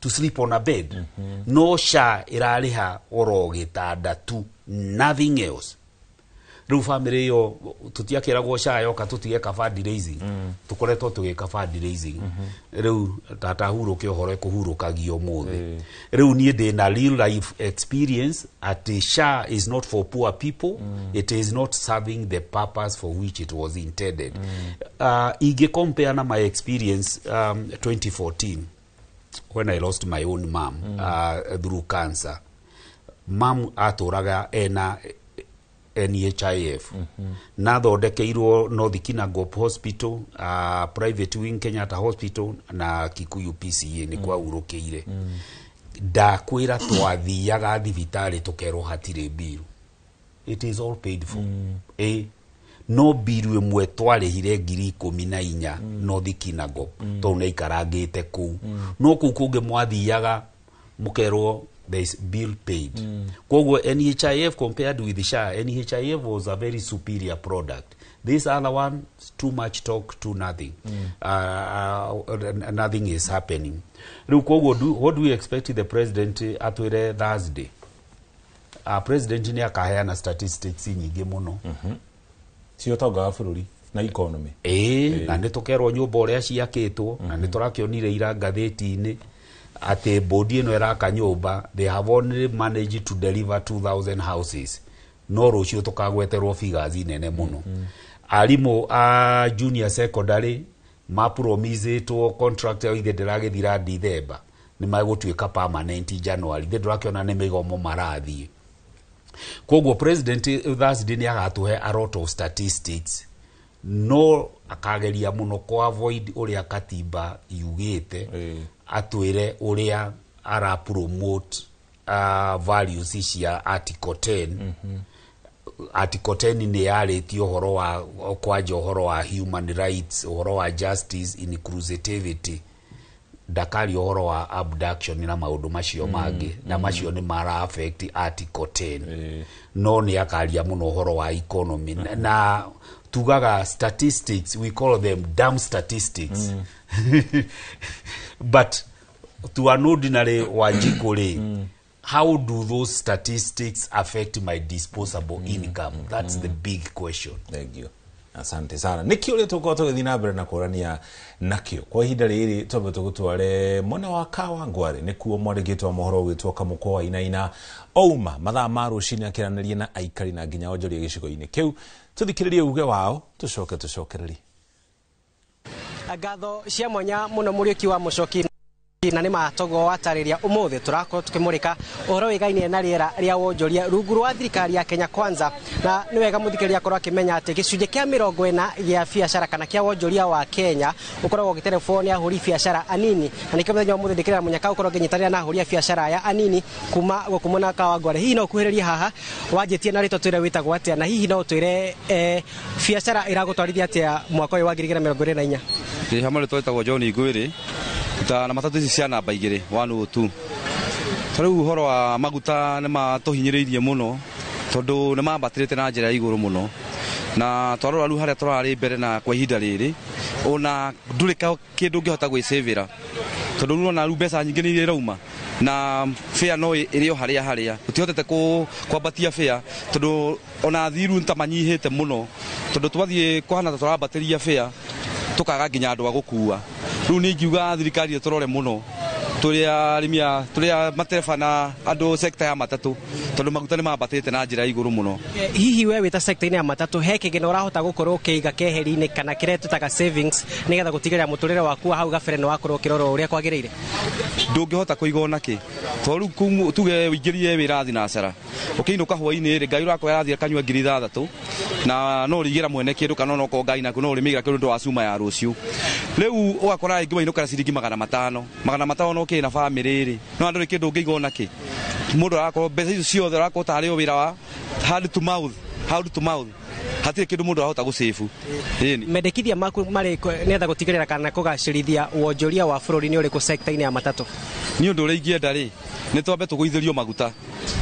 to sleep on a bed. No SHA irariha oro gitanda tu, nothing else. riu family yo tutiakiragwo SHA yoka tutigeka fundraising tukoretwo tugeka fundraising riu tata huruke uhoro kuhurukagio muthe riu nie ndina real life experience at SHA is not for poor people it is not serving the purpose for which it was intended ige compare na my experience 2014 when I lost my own mom through cancer. Mom aturaga ena NHIF. Na thondekeirwo North Kinangop Hospital, private wing Kenyatta Hospital na Kikuyu PCA ni kwa urokeire. Ndakwira twathiaga thibitari tukerwo hatire bill. It is all paid for. No bill imwe twarihire 14,000 North Kinangop to ne ikarangite ku. No kukunge mwathiaga mukerwo there is bill paid. Kogo NHIF compared with the SHA, NHIF was a very superior product. This other one, too much talk, too nothing. Nothing is happening. What do we expect the president atwire Thursday? President ni akaheana statistics nyingi muno. Sio toga bururi na economy. Na nitukerwo nyumba uria ciakitwo na niturakionire ira gatheti-ini ate body no eraka nyumba they have only managed to deliver 2,000 houses no rucio tukagweterwo figures nene muno arimo a junior secondary mapromisetwo contract ya ithe ndiragithira December ni magutwika permanent January they ndirakiona ni migomo marathie koguo president Thursday ni agatuhe a lot of statistics no akageria muno ko avoid uria katiba yugite atwire uria ara promote values cia article 10 article 10 ni yareti uhoro wa kwaja uhoro wa human rights uhoro wa justice inclusivity dakari uhoro wa abduction na maundu macio mangi na macio ni mara affect article 10 no ni akaria muno uhoro wa economy na tugaga statistics we call them dumb statistics but to an ordinary wajikore how do those statistics affect my disposable income? That's the big question. Thank you. Asante sana. Nikio le toko to githina mbere na kurania nakio. Kwa ihinda riri tobe tugutware mona wa kawa ngware nikuo mwaregitwa mohoro witwa kamuko wa inaina ouma mathaa ma rucini akiranirie na aikari na nginya onjoria gicigo-ini kiu tuthikiririe uge wao tucokereri ngatho cia mwanya muno muriuki wa mucoki na ni matogo watariria umuthi turako tukimurika uhoro wigainie na riera ria wonjoria rungu rwa thirikari ya Kenya Kwanza na ni wega muthikiriria korwa akimenya ati gicunje kia 40 gia biashara kana kia wonjoria wa Kenya ukoragwo gitelefoni ya huri biashara anini na nikio muthenya umuthi ndikirira munyaka ukorwo nginyitaria na huri biashara ya anini kuma gukumona kawa ngware hihi no kuhiriria haha wanjitie na rito twire witagwo atia na hihi no twire biashara iragutwarithia atia mwaka uyu wa 2024 hamwe twetagwo John Ngwiri ta na matatu ici cia namba 2 102 tariu uhoro wa maguta ni matuhinyiriirie muno tondu ni mambatirite na njira iguru muno na twarora riu haria turari mbere na kwa ihinda riri ona ndurika kindu ngihota gwicevira tondu nuna riu mbeca nyingi ni irauma na fare no irio haria tutihotete kwambatia fare tondu ona thiru ntamanyihite muno tondu twathie kuhana ta turambatiria fare tukaga nginya andu agukua riu ni ngiuga thirikari turore muno turia arimia turia matereba na andu sector ya matatu tondu maguta ni mambatite na njira iguru muno hihi we wita sector ya matatu heke gino urahota gukorwo kiiga keheri-ini kana kiretutaga savings nigetha gutigirira muturire waku hau gabere no wakorwo kiroro uria kwagiriire ndungihota kuigona ki toru tuge wingirie wirathi na cara ukiinuka hwa-ini ri ngai urako yarathia kanywa 3,000 na no rigira mwene kindu kana no ko ngai na no rimigira kindu wa cuma ya ruciu riu ugakora ingi mainuka ciringi 500 no na family ri no andu kindu ngigona ki mundu arakorwo mbeca icio ciothe arakorwo tari o wira wa hand to mouth hatire kindu mundu arahota gucefu mendekithia maku mari netha gutigirira kana kugacirithia wonjoria wa bururi ni uriku sector-ini ya matatu ni undu uri ingienda ri ni twambe tuguithirio maguta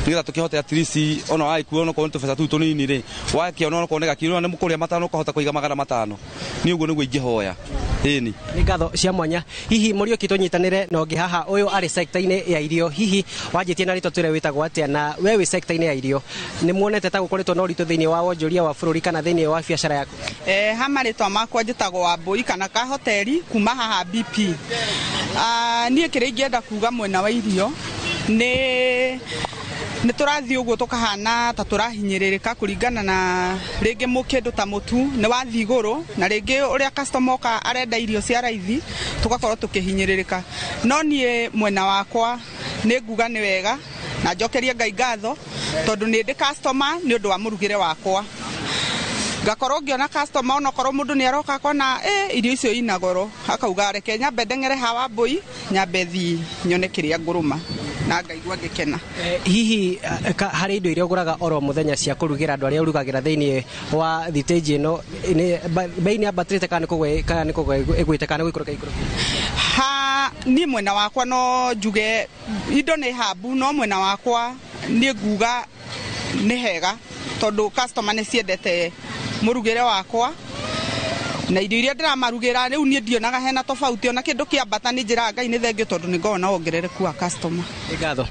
nigetha tukihota at least ona waikuo ona ko tubesa tu tunini ri wakiona ona konega kiro ni mukuria matano kohota kuiga 500 ni uguo niguo ingihoya Ĩni. Nĩ ngatho cia mwanya. Hihi Mũriũki tũnyitanĩre na ũngĩ haha ũyũ arĩ sector-inĩ ya irio. Hihi wanjĩtie na rĩtwa twĩre wĩtagwo atĩa na we wĩ sector-inĩ ya irio. Nĩ muonete ta gũkoretwo na ũritũ thĩinĩ wa wonjoria wa bũrũri kana thĩinĩ wa biacara yaku? Ha marĩtwa makwa njĩtagwo Wambui kana ka hoteli kuma haha BP. Niĩ kĩrĩa ingĩenda kuga mwena wa irio nĩ tũrathiĩ ũguo tũkahana ta tũrahinyĩrĩrĩka kũringana na rĩngĩ mũkĩndũ ta mũtu nĩ wathiĩ igũrũ na rĩngĩ ũrĩa customer oka arenda irio cia raithi tũgakorwo tũkĩhinyĩrĩrĩka. No niĩ mwena wakwa nĩ nguga nĩ wega na njokerie Ngai ngatho tondũ nĩ ndĩ customer nĩ ũndũ wa mũrugĩre wakwa. Ngakorwo ngĩona customer onokorwo mũndũ nĩ aroka akona irio icio ina goro akauga reke nyambe ndeng'ere ha Wambui nyambe thiĩ nyone kĩrĩa ngũrũma na ngaigua ngĩkena. Hihi harĩ indo iria ũgũraga oro mũthenya cia kũrugĩra andũ arĩa ũrugagĩra thĩinĩ wa thitĩnji ĩno bei nĩ ambatĩrĩte kana nĩ kũgũa ĩgwĩte kana nĩ gũikũrũka ikũrũka? Niĩ mwena wakwa no njuge indo nĩ hambu no mwena wakwa nĩ nguga nĩ hega tondũ customer nĩ ciendete mũrugĩre wakwa na irio iria ndĩramarugĩra rĩu niĩ ndionaga hena tofauti ona kĩndũ kĩambata nĩ njĩra Ngai nĩ thengio tondũ nĩ ngona wongerereku wa customer. Ngatho.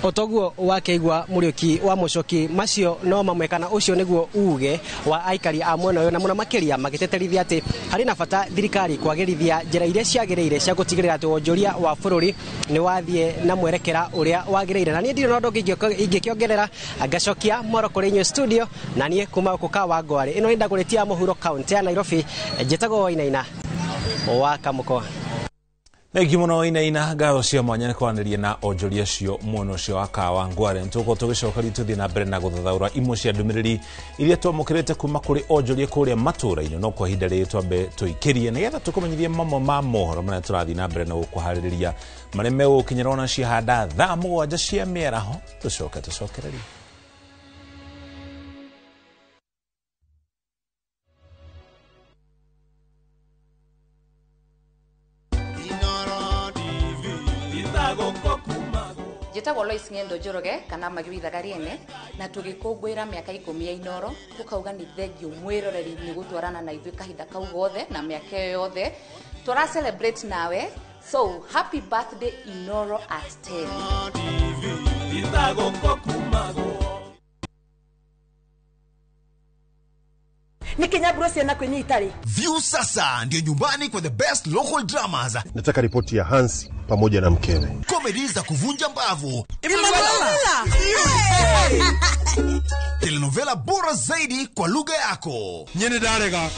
Otoguo wakĩigua Mũriũki wa Mũchoki macio no mamwe kana ũcio nĩguo uge wa aikari a mwena ũyũ na mũno makĩria magĩteterithia atĩ harĩ na bata thirikari kwagĩrithia njĩra iria ciagĩrĩire cia gũtigĩrĩra atĩ wonjoria wa bũrũri nĩ wathiĩ na mwerekera ũrĩa wagĩrĩire. Na niĩ ndirĩ na ũndũ ingĩkĩongerera ngacokia moro kũrĩ inyuĩ studio na niĩ kuma gũkũ Wangwarĩ. Ĩno nĩ Ndagũrĩti ya mũhuro kaunti ya Nairobi. Njĩtagwo Wainaina wa Kamũkwa. Thengi mũno Wainaina, ngatho cia mwanya nĩ kwaranĩria na onjoria cio mwena ũcio wa Kawangware. Nĩtũgũkorwo tũgĩcokeria tũthiĩ na mbere na gũthathaũra imwe cia ndũmĩrĩri iria twamũkĩrĩte kuma kũrĩ onjoria kũrĩa matũũra-inĩ, no kwa ihinda rĩrĩ twambe tũikĩrie nĩgetha tũkũmenyithie mamwe ma mohoro marĩa tũrathiĩ na mbere na gũkũharĩrĩria marĩa megũkinyĩra ona ciahanda thaa 7 cia mĩaraho. Tũcokererie. Njĩtagwo Lois Ng'endo Njoroge kana Magui Thagariene na tũgĩkũngũĩra mĩaka 10 ya Inoro tukauga nĩ thengio mwĩroreri nĩ gũtwarana na ithuĩ kahinda kau gothe na mĩaka ĩyo yothe tũra celebrate nawe, so happy birthday Inoro at 10. View sasa ndio nyumbani kwa the best local dramas. Nataka ripoti ya Hansi pamoja na mkewe. Comedy za kuvunja mbavu. Telenovela bora zaidi kwa lugha yako. Nyene darega.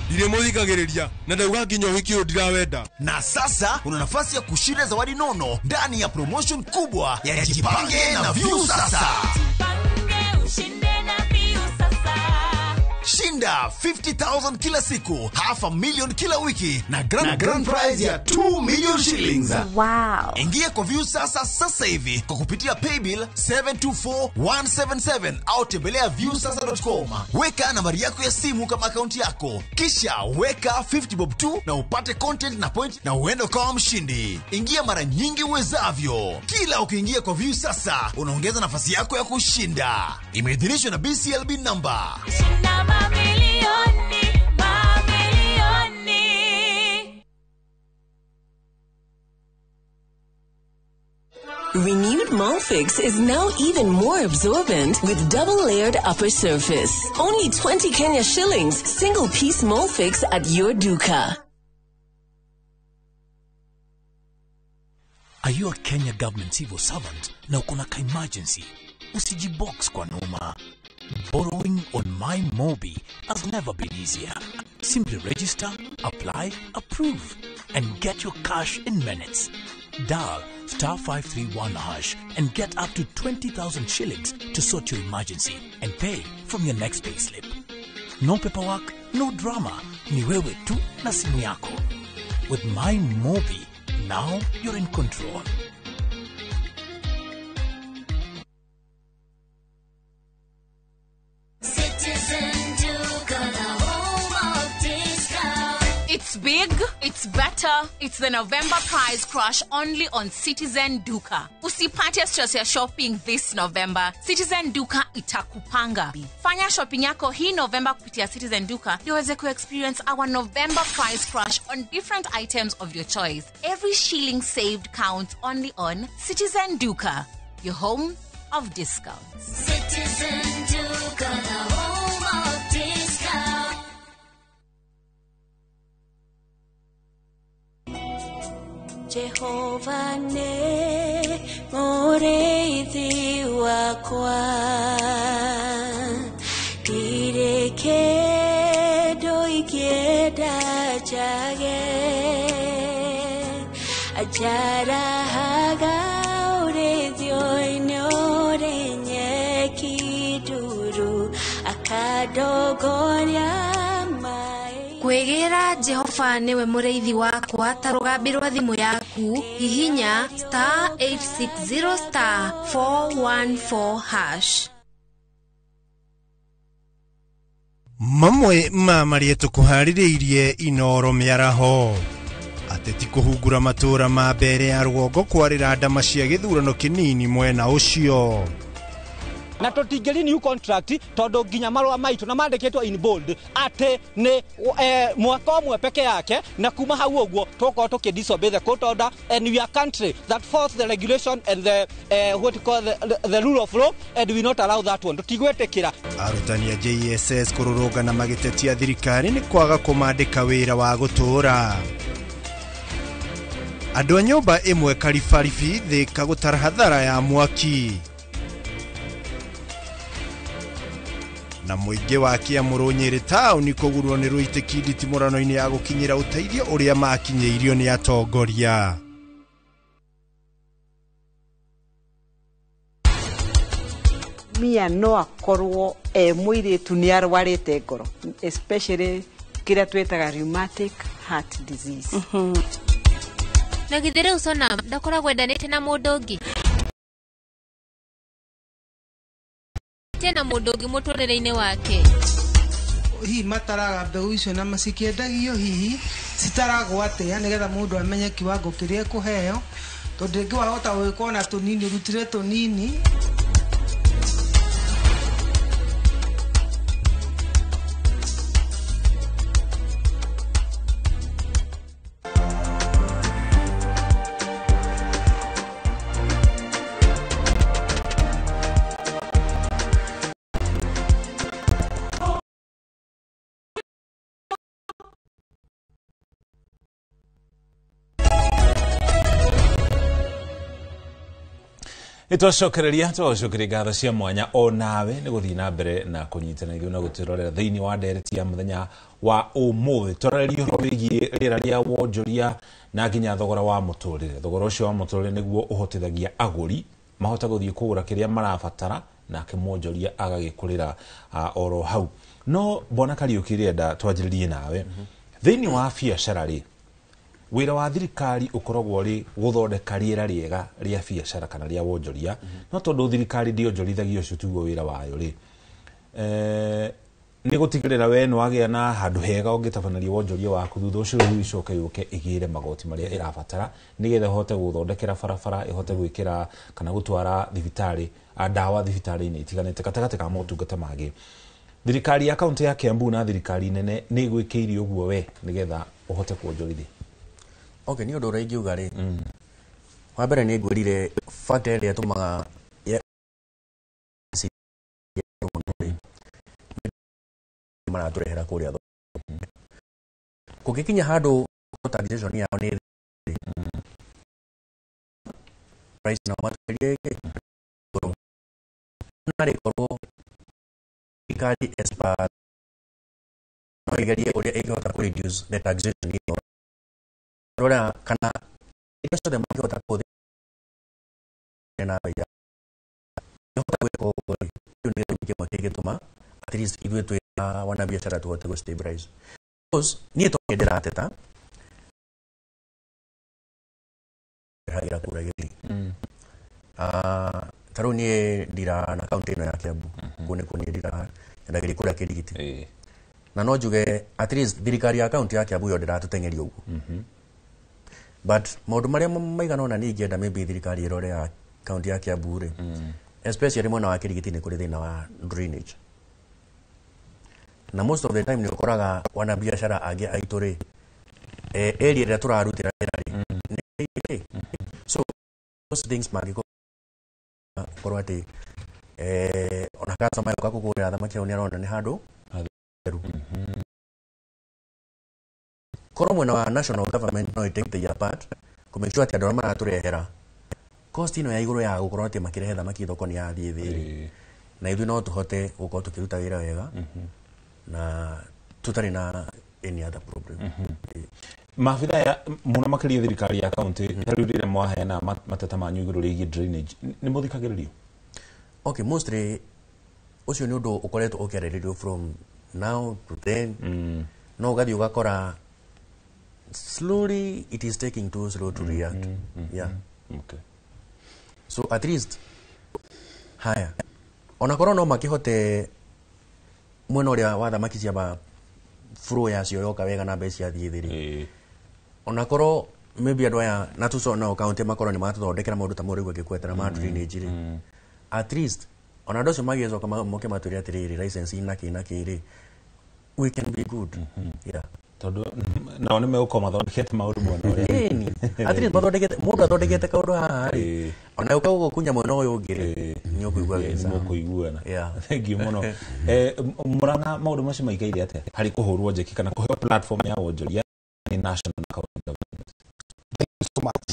Dire muthikagiriria na ndauga nginya wiki ndirawenda. Na sasa una nafasi ya kushinda zawadi nono ndani ya promotion kubwa ya Jipange na View sasa. Shinda 50,000 kila siku, $500,000 kila wiki na grand prize ya 2 million shillings. Wow. Ingia kwa View sasa hivi kwa kupitia paybill 724177 au tembelea viewsasa.com. Weka nambari yako ya simu kama akaunti yako, kisha weka 50 bob tu na upate content na point na uende kama mshindi. Ingia mara nyingi uwezavyo. Kila ukiingia kwa View sasa unaongeza nafasi yako ya kushinda. Imeidhinishwa na BCLB number. Renewed Molfix is now even more absorbent with double-layered upper surface. Only 20 Kenya shillings, single-piece Molfix at your duka. Are you a Kenya government civil servant na uko na emergency? Usijibox kwa noma. Borrowing on MyMobi has never been easier. Simply register, apply, approve, and get your cash in minutes. Dial *531# and get up to 20,000 shillings to sort your emergency and pay from your next payslip. No paperwork, no drama. Ni wewe tu na simu yako. With MyMobi, now you're in control. It's been big, it's better. It's the November prize crush only on Citizen Duka. Usipate stress ya shopping this November. Citizen Duka itakupanga. Fanya shopping yako hii November kupitia Citizen Duka ndio uweze experience our November prize crush on different items of your choice. Every shilling saved counts only on Citizen Duka, your home of discounts. Citizen Duka, the home of discounts. Jehovah ne moreithi wakwa direke doikeda jage ajara haga urethio inore nyeki duru akadogoria Kwegera Jehova niwe mureithi wakwa ta rugambirwa thimu yaku hihinya *860 *414#. Mamwe ma marietu kuhaririirie Inoro miaraho ateti kuhungura matura ma mbere ya rugongo kwarira ndama cia githurano kinini mwena ucio na tutingeri new contract todo ginya marwa maitu na mandiketwa in bold ate ne mwaka omwe peke yake na kuma hau ogwo toko tukidisobey the court order, and we are country that follows the regulation and the what you call the rule of law, and we not allow that one. Tutigwetekira arutani ya JSS kururuga na magitetia thirikari ni kwaga kumandika wira wa gutura. Andu a nyumba imwe Kalifarifi thika gutara hathara ya mwaki na muingi wa Kiamuru Nyeri town kugurwo ni ruitiki nditimurano-ini ya gukinyira uteithio uria makinyeirio ni atongoria. Mia no akorwo muiritu ni arwarite ngoro, especially kiria twetaga rheumatic heart disease. Na githire usona ndakora gwendanite na mundu ungi tena mundu ungi muturire-ini wake hihi mataraga mbegu icio na macikiendagio hihi citaragwo atia nigetha mundu amenye kiwango kiria kuheo tondu ingi wahota gwikona tunini urutire tunini. Itwacokereria ngatho cia mwanya o nawe ni guthii na mbere na kunyitana ithuĩ na gutirorera thiini wa ndereti ya muthenya wa umuthi tũrarĩrie ũhoro wĩgiĩ rĩera rĩa wonjoria na nginya thogora wa mũtũrĩre. Thogora ũcio wa mũtũrĩre nĩguo ũhotithagia agũri mahota gũthiĩ kũgũra kĩrĩa marabatara nake mwonjoria agagĩkũrĩra oro hau. No Bwana Kariuki rĩenda twanjĩrĩrie nawe thiini wa biacara rĩ wira wa thirikari ukoragwo ri guthondeka riera riega ria biacara kana ria wonjoria no tondu thirikari ndionjorithagia ucio tugo wira wayo ri ni gutigirira we no agia na handu hega ungitabanaria wonjoria waku thutha ucio icoke yuke igire magoti maria irabatara nigetha hote guthondekera barabara ihote gwikira kana gutwara thibitari ndawa thibitari-ini itiganite gatagati ka motungata magi. Thirikari ya kaunti ya Kiambu na thirikari nene ni gwikeirie uguo we nigetha uhote kuonjorithia. Okay, ni undu urengiuga ri wa mbere ni ngwirire fact ĩrĩa ĩtũmaga maraturehera kũrĩa kũngĩkinya handũ taxation yao nĩ price na materia na rekorwo thirikari expert no igerie ũrĩa ĩngĩhota kũ reduce the taxation yao rora kana ile sote mangehota kuthina na ya yota weko hiyo ni kitu kimetuma at least iwe tu wana biashara tu wote go stabilize because ni to kedera ateta haira kura yeli taruni dira na county ya Kiambu kune dira na gili kura kidigiti na no njuge at least thirikari ya county ya Kiambu yo ndiratuteng'eria uguo but maundu maria maigana ona ni ingĩenda maybe thirikari irore ya county ya Kiambu ri especially mwena wa Kirigiti ni kuri thina wa drainage na most of the time ni ukoraga wana biashara angi aitu ri area ria turarutira ri so those things magiko korwa ati ona customer yoka kugurira thamaki ni arona ni handu hatheru korwo mwena wa national government no take their part to make sure ati andu maraturehera cost ino ya iguru ya gukorwo ati makirehe thamaki thoko ni yathie thiri na ithu no tuhote gukorwo tukiruta wira wega na tutari na any other problem mafitha ya muno makiria thirikari ya county tarurire mwaheana matata manyu iguru rigi drainage ni muthikagiririo okay mostly ucio ni undu ukoretwo ukiariririo from now to then no ugathi ugakora slowly it is taking too slow to react yeah okay so at least haya ona korwo no makihote mwena uria wa thamaki cia flow yacio yoka wega na mbeca thie thiri ona korwo maybe andu aya na tucona county makorwo ni matuthondekera maundu ta murigu gikwetera ma drainage ri at least ona ndocio magicoka moke maturia atiriri license na kiri we can be good yeah tondu na one me ukoma thondekete maundu mwena uria at least mathondekete mundu athondekete kaundu haha ri ona uka gukunya mwena uyu ngiri ni ukuigua wega ni ukuiguana yeah thank you muno muranga maundu macio maigaire atia hari kuhurwo njeki kana kuheo platform ya wonjoria ni national government. Thank you so much.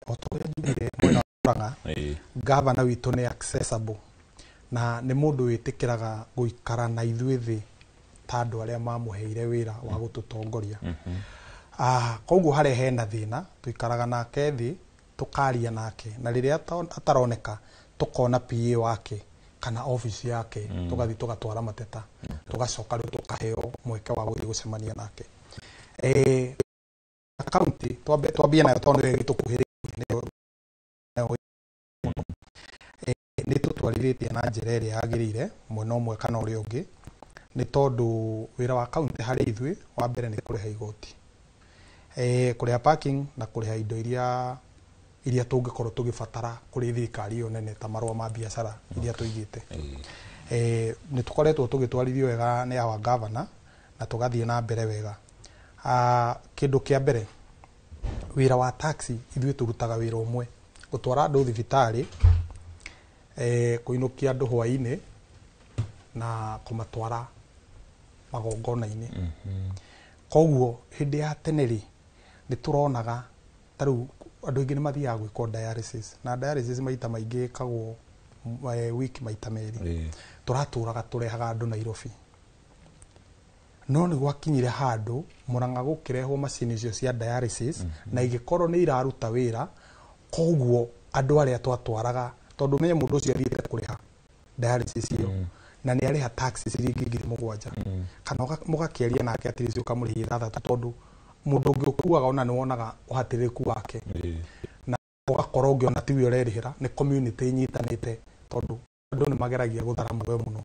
Otoria ndire mwena Murang'a governor witu ni accessible na ni mundu witikiraga guikara na ithuĩ thĩ ta andu aria mamuheire wira wa gututongoria koguo hare hena thina tuikaraga nake thĩ tukaria nake na riria ataroneka tukona PA wake kana office yake tugathi tugatwara mateta tugacoka riu tukaheo mweke wa guthii gucemania nake county twambie nayo tondu gitukuhiririe ni tutwarithitie na njira iria yagirire mwena umwe kana uria ungi ni tondu wira wa county hari ithui wa mbere ni kuriha igoti kuriha parking na kuriha indo iria tungikorwo tugibatara kuri thirikari iyo nene ta marua ma biashara iria tuigite ni tukoretwo tugitwarithio wega ni our governor na tugathie na mbere wega kindu kia mbere wira wa taxi ithui turutaga wira umwe gutwara andu thibitari kuinukia andu hwaini na kumatwara magongona-ini koguo hindi ya teneri ni turonaga taru andu ingi ni mathiaga gwikwo dialysis na dialysis maita maingi kagwo wiki maita meri turaturaga turehaga andu Nairobi no ni gwakinyire handu Murang'a gukirehwo macini icio cia dialysis na igikorwo ni iraruta wira koguo andu aria twatwaraga tondu menye mundu ucio athiete kuriha dialysis iyo na ni ariha taxi ciringi 7,000 kana mugakeria nake atiricio kamurihira 3 tondu mundu ungi ukuaga ona ni wonaga uhatiriku wake na ugakorwo ungiona tiwi urerihira ni community nyitanite tondu andu ni mageragia guthara mwe muno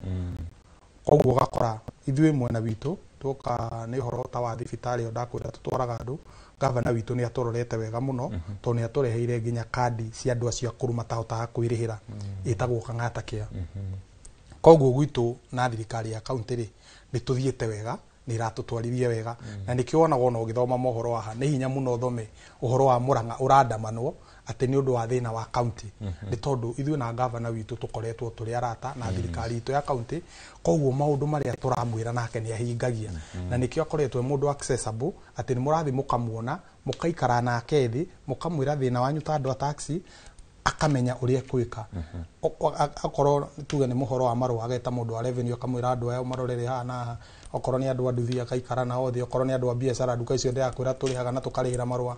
koguo ugakora ithui mwena witu tuka ni horo ta wa thibitari ndakwira tutwaraga andu governor witu ni atororete wega muno tondu ni atureheire nginya kadi cia andu acio akuru matahotaga kwirihira itagwo kang'ata kia koguo gwitu na thirikari ya county ri ni tuthiete wega ni ratutwarithia wega na nikio wonaga ona ugithoma mohoro haha ni hinya muno thome uhoro wa Murang'a urandamanwo ati ni undu wa thina wa county ni tondu ithui na governor witu tukoretwo turi arata na thirikari itu ya county koguo maundu maria turamwira nake ni ahingagia na nikio akoretwo mundu accessible ati ni murathi mukamuona mukaikara nake thi mukamwira thina wanyu ta andu a taxi akamenya uria kwika akorwo tuge ni muhoro wa marua ageta mundu wa revenue akamwira andu aya marorere hana okorwo ni andu anduthi akaikara nao thi okorwo ni andu a biashara nduka icio ndakwira turihaga na tukarihira marua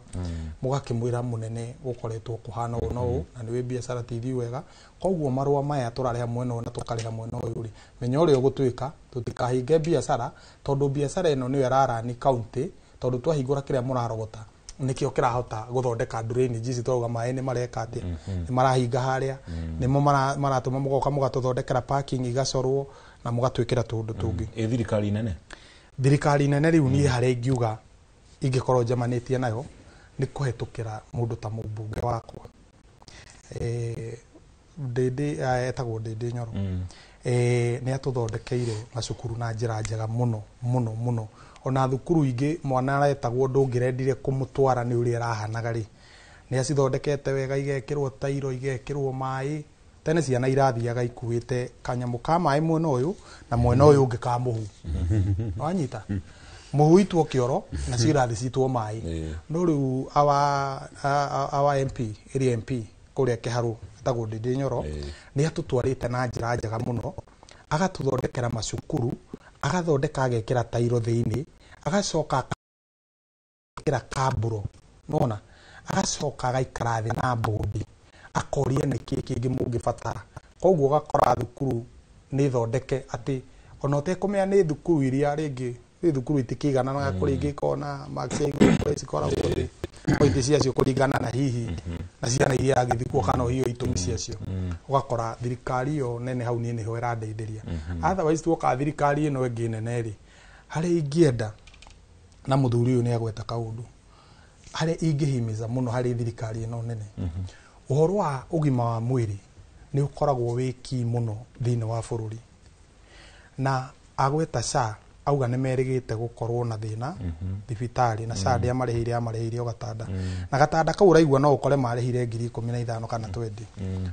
mugakimwira munene gukoretwo kuhana uno u na niwe biashara tithi wega koguo marua maya turareha mwena na tukariha mwena uyu ri menya uria gutwika tutikahinge biashara tondu biashara ino niyo rara ni county tondu twahingura kiria murarogota nikio kirahota guthondeka drainage ici twaga maĩ nĩ mareka atia nĩ marahinga harĩa nĩmo maratũma mũgoka mũgatũthondekera parking igacorwo na mũgatwĩkĩra tũndũ tũngĩ thirikari nene rĩu niĩ harĩa ingiuga ingĩkorwo njemanĩtie nayo nĩ kũhetũkĩra mũndũ ta mũmbunge wakwa etagwo Ndĩndĩ Nyoro nĩ atũthondekeire macukuru na njĩra njega mũno ona thukuru ingĩ mwana aretagwo ndũngĩrendire kũmũtwara nĩ ũrĩa arahanaga rĩ nĩ acithondekete wega igekĩrwo tairo igekĩrwo maĩ tene ciana irathiaga ikuĩte kanyamũ ka maĩ mwena ũyũ na mwena ũyũ ũngĩ ka mũhu wanyita mũhu itwo kĩoro na cirathi citwo maĩ no rĩu awa MP kũrĩa Kĩharũ etagwo Ndĩndĩ Nyoro nĩ atũtwarĩte na njĩra njega mũno agatũthondekera macukuru agathondeka agekĩra tairo thĩinĩ agacoka agekĩra kaburo nona agacoka agaikara thĩ na bodi akoria nĩkĩ kĩngĩ mũngĩbatara koguo gakora thukuru nĩ thondeke atĩ ona ũtekũmenya nĩ thukuru iria rĩngĩ nĩ thukuru itikĩigana na kũrĩa ingĩkona maxi cikoragwo thĩ pointi ciacio kũringana na hihi na ciana iria agĩthikwo kana hiyo itũmi ciacio ũgakora thirikari ĩyo nene hau niĩ nĩho ĩrandeithĩria otherwise tuoka thirikari ĩno ĩngĩ nene rĩ harĩa ingĩenda na mũthuri ũyũ nĩ agweta kaũndũ harĩa ingĩhimiza mũno harĩ thirikari ĩno nene ũhoro wa ũgima wa mwĩrĩ nĩ ũkoragwo wĩki mũno thĩinĩ wa bũrũri na agweta SHA auga nĩ merĩgĩte gũkorwo na thĩna thibitarĩ na SHA amarĩhĩire o gatanda na gatanda kau ũraigua no ũkore marĩhire 15,000 kana 20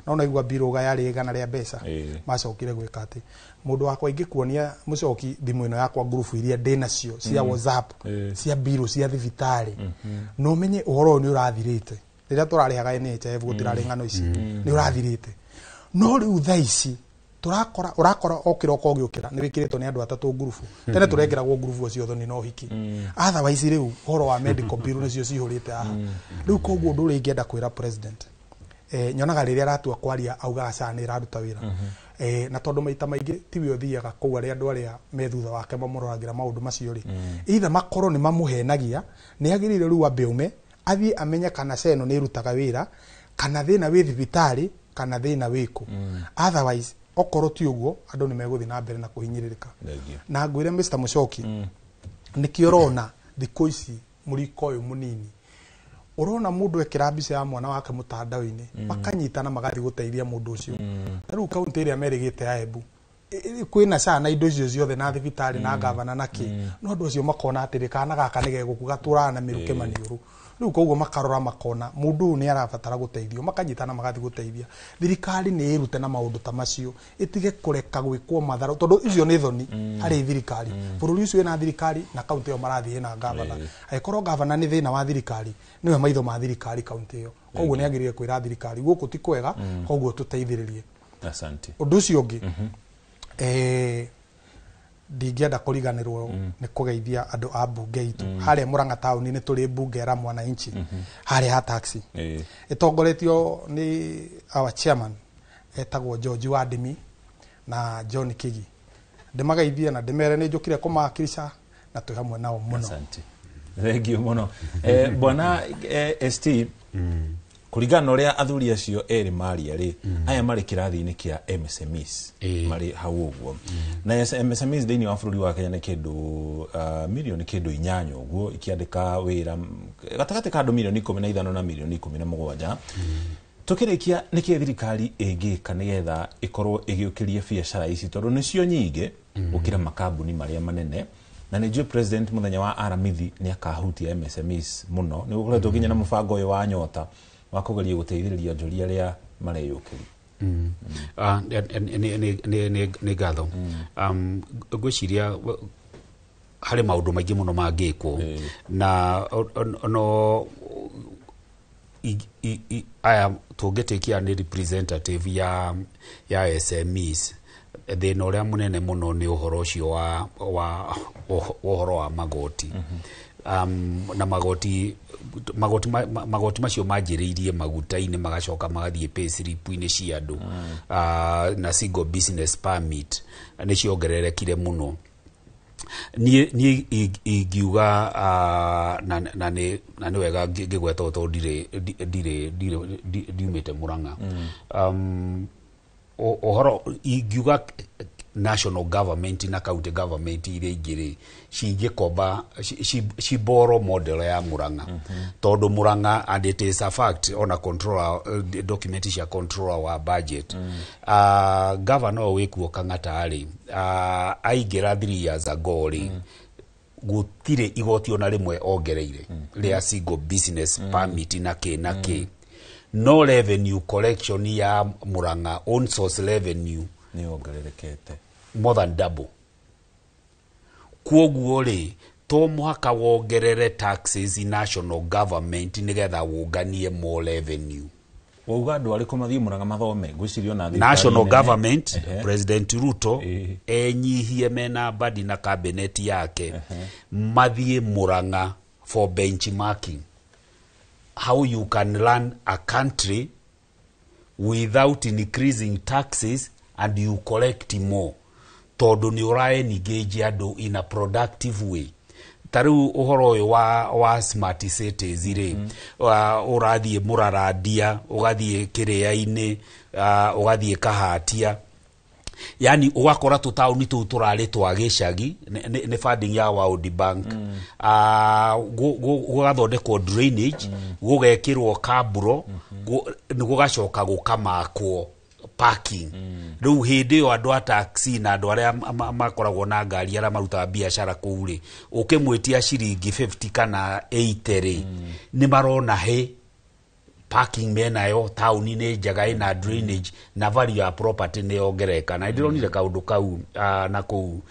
no naigua biroga yarĩ igana rĩa mbeca macokire gwĩka atĩ mũndũ wakwa ingĩkuonia mũcoki thimũ ĩno yakwa group iria ndĩnacio cia WhatsApp cia biro cia thibitarĩ no menye ũhoro nĩ ũrathirĩte rĩrĩa tũrarĩhaga NHIF gũtirarĩ ng'ano ici nĩ ũrathirĩte no rĩu thaa ici urakora okiroko giukira ni wikiritwo ni andu atatu ngurubu tene turengeragwo ngurubu ciothe ni no hiki otherwise riu horo wa medical bill nicio cihurite aha riu koguo ndu ringenda kwira president nyonaga riria aratua kwaria auga SHA ni iraruta wira na tondu maita maingi tiwe thiaga kuu aria andu aria me thutha wake mamuroragira maundu macio ri either makoro ni mamuhenagia ni agirire riu ambeume athie amenye kana SHA ino ni irutaga wira kana thina wi thibitari kana thina wiku otherwise okoro ti uguo andu ni meguthi na mbere na kuhinyiririka na ngwire Mr Muchoki nikiorona thikũ ici muriko uyu munini urona mundu ekira mbica ya mwana wake mutandao-ini makanyitana magathi guteithia mundu ucio riu kaunti iria merigite ya Embu kwina SHA na indo icio ciothe na thibitari na gavana naki no andu acio makona atiri kana gaka nigegũkuga turana miruke maniuru riu koguo makarora makona mundu ni arabatara guteithio makanyitana magathi guteithia thirikari ni irute na maundu ta macio itige kureka gwikwo matharo tondu icio ni thoni hari thirikari bururi ucio na thirikari na kaunti yo marathi na gavana aikorwo gavana ni thina wa thirikari niwe maitho ma thirikari kaunti yo koguo ni agirire kwira thirikari guku ti kwega koguo tuteithiririe asante undu ucio ungi ndingĩenda kũriganĩrwo nĩ kũgeithia andũ a mbunge itu harĩa Murang'a taũni nĩ tũrĩ mbunge ya mwananchi harĩa ha taxi itongoretio ni our chairman etagwo George Wadimi na John Kigi ndĩmageithia na ndĩmere nĩ njũkire kũmakirisha na twĩ hamwe nao mũno asante thank you mũno bwana ST kuringana uria athuri acio eri maria ri aya mari kirathi-ini kia MSMEs mari hau uguo na MSMEs thĩinĩ wa bũrũri wa Kenya nĩ kĩndũ milioni kĩndũ 8 uguo ikiandĩka wĩra gatagatĩ ka andũ milioni 15 na milioni 17 tukirikia nĩkĩ thirikari ĩngĩka nĩgetha ikorwo ĩgĩũkĩria biacara ici tondũ nĩcio nyingĩ gũkĩra makambuni marĩa manene na nĩjue president muthenya wa aramithi nĩ akahutia MSMEs muno nĩ gũkoretwo nginya na mũbango ũyũ wa nyota wakugeria guteithĩrĩria njũria aria mareyũkĩria nĩ ngatho ngwĩciria harĩ maũndũ maingĩ mũno mangĩkwo na no aya tũngĩtĩkia nĩ representative ya SMEs thĩna ũrĩa mũnene mũno nĩ ũhoro ũcio wa ũhoro wa magoti na magoti macio manjĩrĩirie maguta-inĩ magacoka magathiĩ pay slip-inĩ cia andũ na single business permit nĩ ciongererekire mũno ni ingiuga na ni wega ngigweta to ndiumite Murang'a ohoro ingiuga national government na county government ile igiri cingikomba ciboro model ya Murang'a tondu Murang'a, and it is a fact on a controller document cia controller wa budget governor wikuo Kang'ata ari aigira 3 years ago ri gutire igoti ona rimwe ongereire ria single business permit na ke no revenue collection ya Murang'a on source revenue ni ongererekete more than double. Kwoguo ri to muhaka wongerere taxes in national government nigetha wonganie more revenue. Wauga andu ari kumathie Murang'a mathome gwicirio na national government President Ruto enyihie mena badi na cabinet yake mathie Murang'a for benchmarking how you can run a country without increasing taxes and you collect more. Todo ni urae engage ado in a productive way. Taru uhoro wa smart cities ire urathie Muraradia, ugathie Kiria-ini, ugathie Kahatia. Yani ugakora tutauni tu turari twa gicagi ne funding ya World Bank gugathondekwo drainage gugekirwo kaburo gugacoka gukamakwo parking riu hindi yo andu a taxi na andu aria makoragwo na ngari aria maruta biashara kuuri ukimwitia ciringi 50 kana 80 ri ni marona he parking mena yo town ni njaga ina drainage na value ya property ni ongereka na ndironire kaundu kau na ku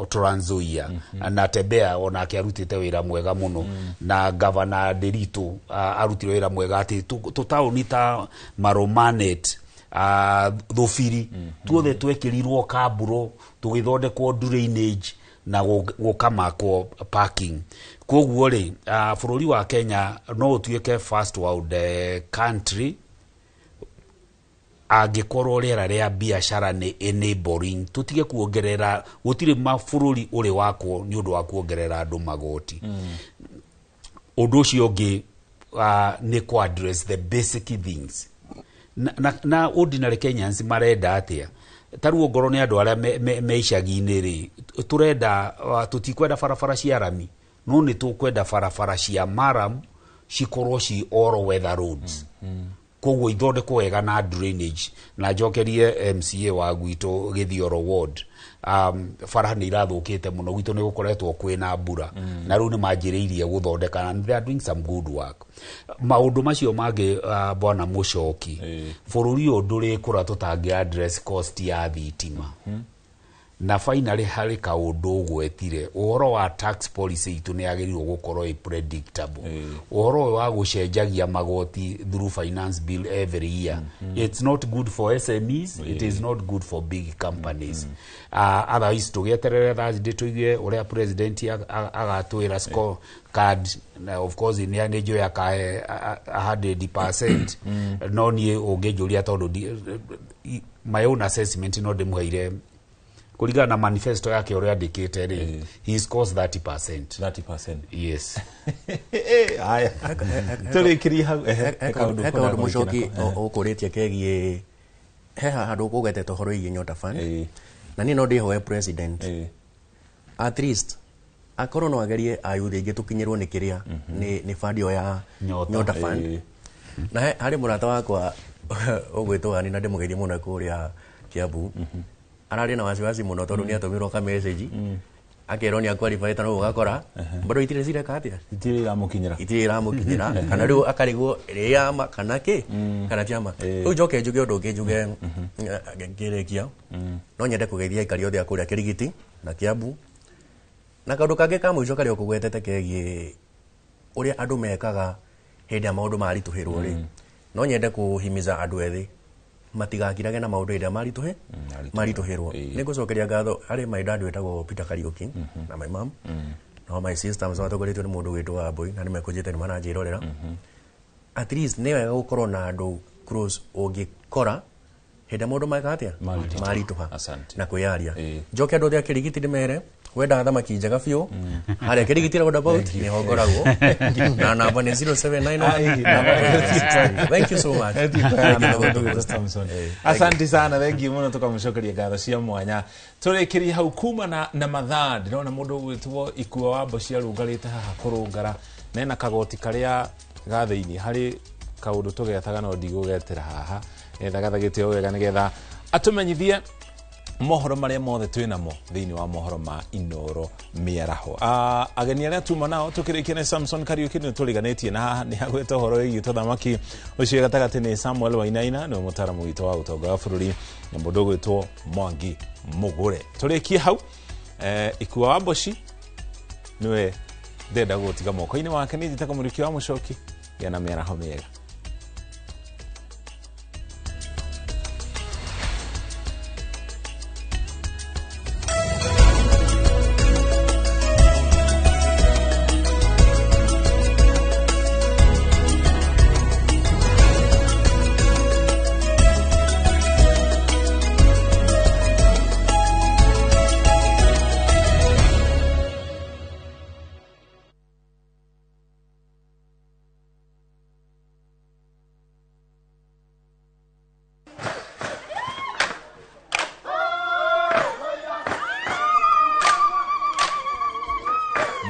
Trans Nzoia na Tembea ona akiarutite wira mwega muno na governor Nderitu arutire wira mwega ati tu town ta Maromanet Thufiri tuothe twekirirwo kaburo tugithondekwo drainage na gukamakwo parking. Kwoguo ri bururi wa Kenya no utuike first world country agikorwo rera ria biashara ni enabling tutige kuongerera gutire mabũrũri uri wakwo ni undu wa kuongerera andu magoti. Undu ucio ngi ni ku address the basic things na ordinary Kenyans marenda atia taruo ngoro ni andu aria me icagi-ini ri turenda tutikwenda barabara cia rami no ni tukwenda barabara cia maram cikorwo ci all weather roads koguo ithondekwo wega na drainage na njokerie MCA wa gwito Githioro ward bara ni irathukite muno gwito ni gukoretwo kwina mbura na riu ni manjiriirie guthondeka and they are doing some good work. Maundu macio mage bwana Muchoki bururi nduri kura tutangi address cost ya thitima na finally hari kaundu gwetire uhoro wa tax policy itu ni agirirwo gukorwo predictable uhoro wa gucenjagia magoti through finance bill every year it's not good for SMEs it is not good for big companies otherwise tugieterere Thursday tuigue uria president agatwira score card of course in ya nejo ya ka 100% no ni ungejuria tondu my own assessment no demuhaire kuligana na manifesto yake ore andikite ri he scores 30%. Yes. Aya turikiri hau eka Muchoki ukuritie kegie he handu kugetete horo iyi Nyota Fund na ni no ndihoe president at least akorwo no agerie ayuthi ingi tukinyirwo ni kiria ni fund ya Nyota Fund na hari murata wakwa ugwitwa ni na ndimugeithie muno kuria Kiambu arari na wasiwasi muno tondu ni atumirwo ka message akero ni qualify tano ugakora bado itire zire katia itire iramukinyira kana riu akarigwo ria ma kana ki kana tiama u joke njuge undu njuge ngerekia no nyende kugeithia ikari othe akuria Kirigiti na Kiambu na kaundu kange ka mwico kari okugwetete kegie uria andu mekaga hindi ya maundu marituhirwo ri no nyende kuhimiza andu ethi matigakirage na maundu iria marituhirwo ni gucokeria ngatho ari my dad wetagwo Peter Kariuki na my mom no my sister mwatongoretio ni mundu witwa Wambui na nimekujite ni manajirorera at least ne wega gukorwo na andu close ungikora henda maundu makatia marituha na kuyaria njoke andu thia Kirigiti ndimere wenda thamaki njega biũ harĩa kĩrigiti roundabout nĩ hongoragwo na namba nĩ 0791. Thank you so much. Asante sana, thank you muno, tukamũcokeria ngatho cia mwanya. Tũrĩkĩrie hau kuma na mathaa, ndĩrona mũndũ gwĩtwo Ikuo wa Mbocia arũngarĩte haha kũrũngara na ena kagoti karĩa gathĩinĩ harĩ kaũndũ tũgetaga no ndigũgetĩra haha getha gathagĩte o wega nĩgetha atũmenyithie mohoro marĩa mothe twĩnamo thĩinĩ wa mohoro ma Inooro Mĩaraho. Ageni arĩa tuma nao tũkĩrĩkia nĩ Samson Kariuki nĩ tũriganĩtie na haha nĩ agwĩte ũhoro wĩgiĩ tũthamaki ũcio gatagatĩ nĩ Samuel Wainaina nĩ mũtaaramu witũ wa ũtonga wa bũrũri na mũndũ gwĩtwo Mwangi Mũgũre. Tũrĩkie hau Ikuo wa Mboci nĩwe ndenda gũtiga moko-inĩ wake, nĩ njĩtaga mũriki wa Mũchoki gĩa na mĩaraho mĩega.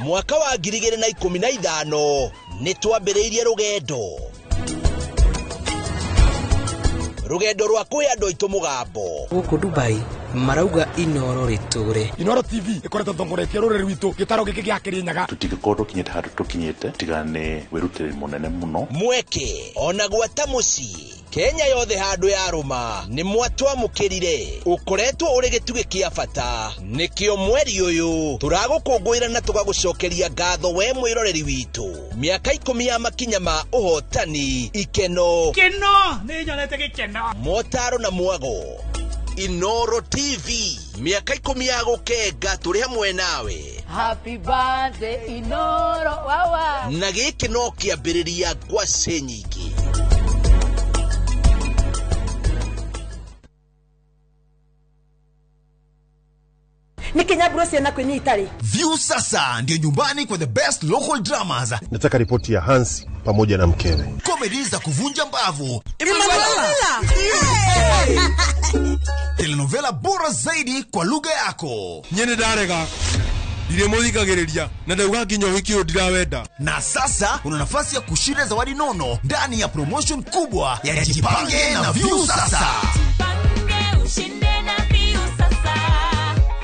Mwaka wa 2015 nĩ twambĩrĩirie rũgendo rwa kwĩ andũ aitũ mũgambo gũkũ Dubai marauga Inooro rĩtũre. Inooro TV ĩkoretwo tongoretie rũrĩrĩ rwitũ gĩtaro gĩkĩ gĩa Kĩrĩnyaga. Tũtingĩkorwo tũkinyĩte handũ tũkinyĩte tiga nĩ wĩrutĩri mũnene mũno. Mweke ona gwata mũciĩ Kenya yothe handũ ya rũma nĩ mwatwamũkĩrire ũkoretwo ũrĩ gĩtugĩ kĩa bata, nĩkĩo mweri ũyũ tũragũkũngũĩra na tũgagũcokeria ngatho we mwĩroreri witũ mĩaka 10 ya makinya ma ũhotani, ikeno nĩ nyonete gĩkeno, motaro na mwago. Inooro TV miaka 10 ya gũkenga tũrĩ hamwe nawe. Happy birthday Inooro wawa. Na gĩkĩ no kĩambĩrĩria ngwacĩ nyingĩ. View sasa ndio nyumbani kwa the best local dramas. Nataka ripoti ya Hansi pamoja na mkewe. Comedy za kuvunja mbavu. Telenovela bora zaidi kwa lugha yako. Nyene darega. Ile muthikagiriria na ndauga nginya wiki ndirawenda. Na sasa una nafasi ya kushinda zawadi nono ndani ya promotion kubwa ya Jipange na View sasa.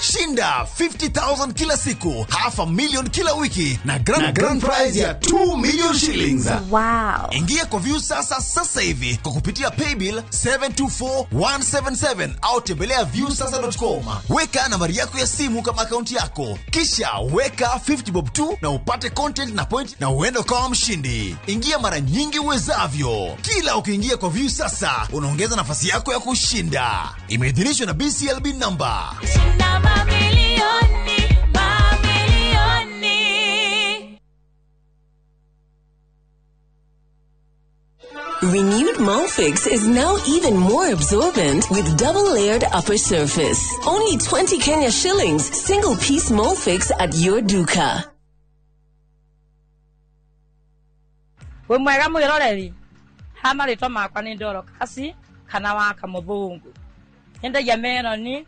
Shinda 50,000 kila siku, $500,000 kila wiki na grand prize ya 2 million shillings. Wow. Ingia kwa View sasa hivi kwa kupitia paybill 724177 au tembelea viewsasa.com. Weka nambari yako ya simu kama akaunti yako, kisha weka 50 bob tu na upate content na point na uende kama mshindi. Ingia mara nyingi uwezavyo. Kila ukiingia kwa View sasa unaongeza nafasi yako ya kushinda. Imeidhinishwa na BCLB number. Renewed Molfix is now even more absorbent with double-layered upper surface. Only 20 Kenya shillings, single-piece Molfix at your duka. We mwega mwiroreri. Hama rĩtwa makwa nĩ Ndoro Kasi kana wa Kamũthũngũ. Nyendagia meroni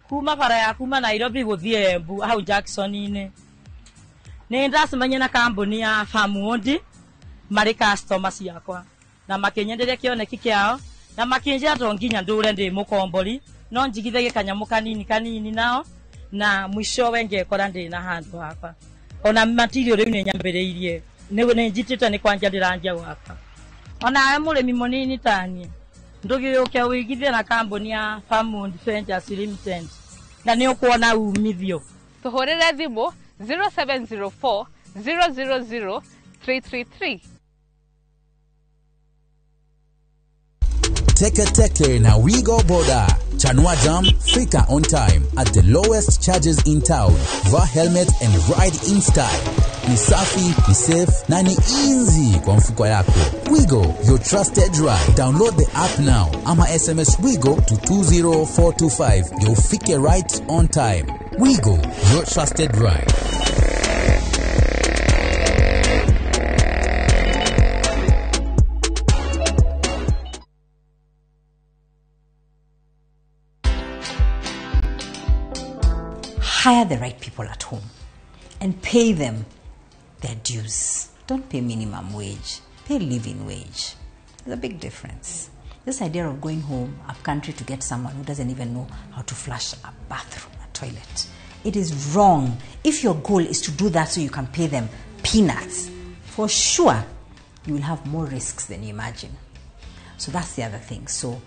kuma bara ya kuma Nairobi gũthiĩ Embu hau Jackson-inĩ. Nĩ ndacemania na kambuni ya Farmwood marĩ customers yakwa. Na makinyenderia kĩoneki kĩao na makinjia to nginya ndũre ndĩ mũkombori no njigithagie kanyamu kanini nao na mwisho wengekora ndĩ na handũ hakwa. Ona material rĩu nĩ nyambĩrĩirie nĩ njitĩte nĩ kwanja ndĩranjia gwaka. Ona mũrĩmi mũnini tani ndũgĩũke ũigithie na kambuni ya Farmwood Ventures Limited na nĩ ũkuona umithio. Tuhorere thimũ 0704 000 333. Teke na Wigo Boda. Chanua Jam, fika on time at the lowest charges in town. Vaa helmet and ride in style. Ni safi, ni safe, na ni easy kwa mfuko yako. Wigo, your trusted ride. Download the app now. Ama SMS Wigo to 20425. You'll fike right on time. Wigo, your trusted ride. Hire the right people at home and pay them their dues. Don't pay minimum wage, pay living wage. There's a big difference. This idea of going home up country to get someone who doesn't even know how to flush a bathroom, a toilet, it is wrong. If your goal is to do that so you can pay them peanuts, for sure you will have more risks than you imagine. So that's the other thing. So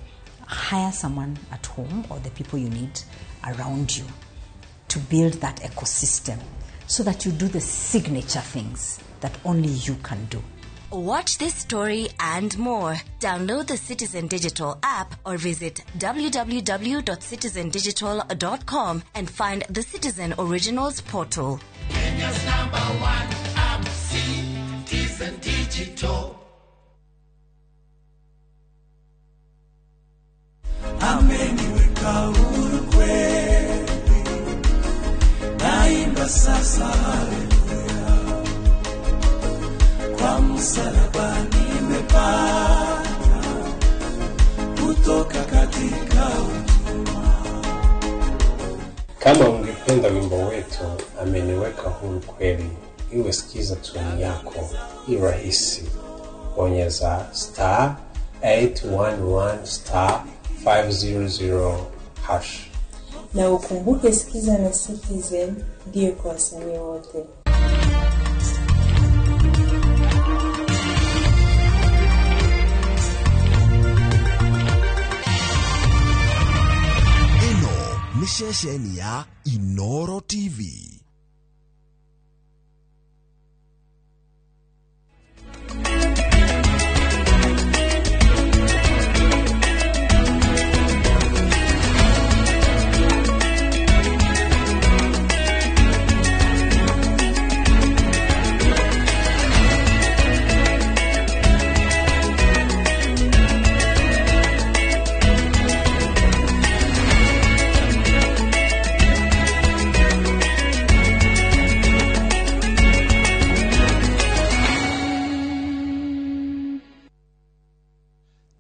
hire someone at home or the people you need around you to build that ecosystem so that you do the signature things that only you can do. Watch this story and more. Download the Citizen Digital app or visit www.citizendigital.com and find the Citizen Originals portal. Kenya's #1 app, Citizen Digital. Ameniweka huru kweli, naimba sasa haleluya, kwa msalaba nimepata kutoka katika utumwa. Kama ungependa wimbo wetu ameniweka huru kweli, iwe sikiza tuni yako, i rahisi. Bonyeza *811 *500#. Na ukumbuke sikiza na Citizen ndio kwa wasanii wote. Ino ni shesheni ya Inoro TV.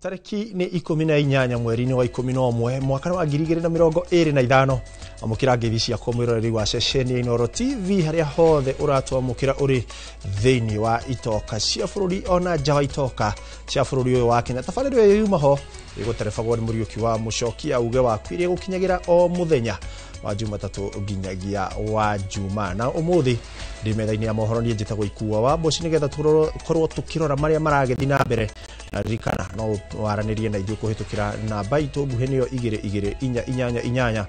Tariki ni 18 mweri-ini wa 11 mwaka wa 2025. Amukira ngethi cia komwiroreri wa ceceni ya Inoro TV haria hothe uratwamukira uri thiini wa itoka cia bururi ona nja wa itoka cia bururi uyu wa Kenya. Tabarĩra ĩyo yuma ho ĩgũterefagwo nĩ Mũriũki wa Mũcokia uge waku iria gũkinyagira o muthenya wa Jumatatu nginyagia wa Juma. Na umuthi ndi metha-ini ya mohoro nie njĩtagwo Ikuwa wa Mboci nigetha tukorwo tukirora maria maragethi na mbere. Na ririkana no waranirie na ithuĩ kũhĩtũkĩra namba itũ nguhĩ nĩyo 2288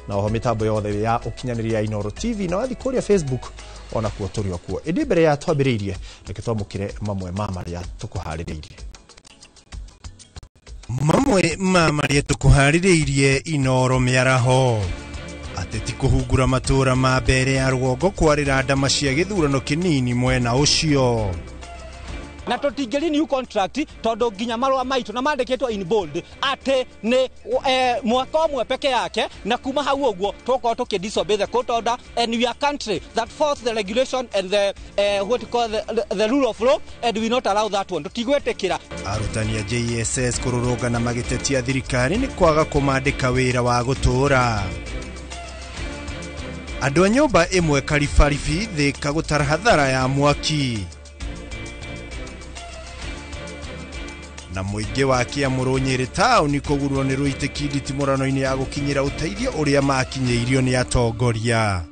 na oho mitambo yothe ya ukinyanĩria ya Inoro TV na wathi kũria Facebook ona kuo tũrĩ okuo. Ĩndĩ mbere ya twambĩrĩirie reke twamũkĩre mamwe ma marĩa tũkũharĩrĩirie. Mamwe ma marĩa tũkũharĩrĩirie Inoro mĩaraho. Ateti kũhungura matũra ma mbere ya rũgongo kwarĩra ndama cia gĩthurano kĩnini mwena ũcio. Na tutingeli new contract todo nginya marua maitu na mandiketwa in bold ate ne mwaka omwe peke yake na kuma hau uguo toko disobey the court order, and we are country that follows the regulation and the what you call the rule of law, and we not allow that one. Tutigwetekira arutani ya JSS kururunga na magitetia thirikari ni kwaga kumandika wira wa gutura. Andũ a nyũmba ĩmwe Karibaribi thĩka gũtara hathara ya mwaki. Na mũingĩ wa Kĩamũrũ Nyĩrĩ taũni kũgurwo nĩ rũitĩki nditimũrano-inĩ ya gũkinyĩra ũteithio ũrĩa makinyĩirio nĩ atongoria.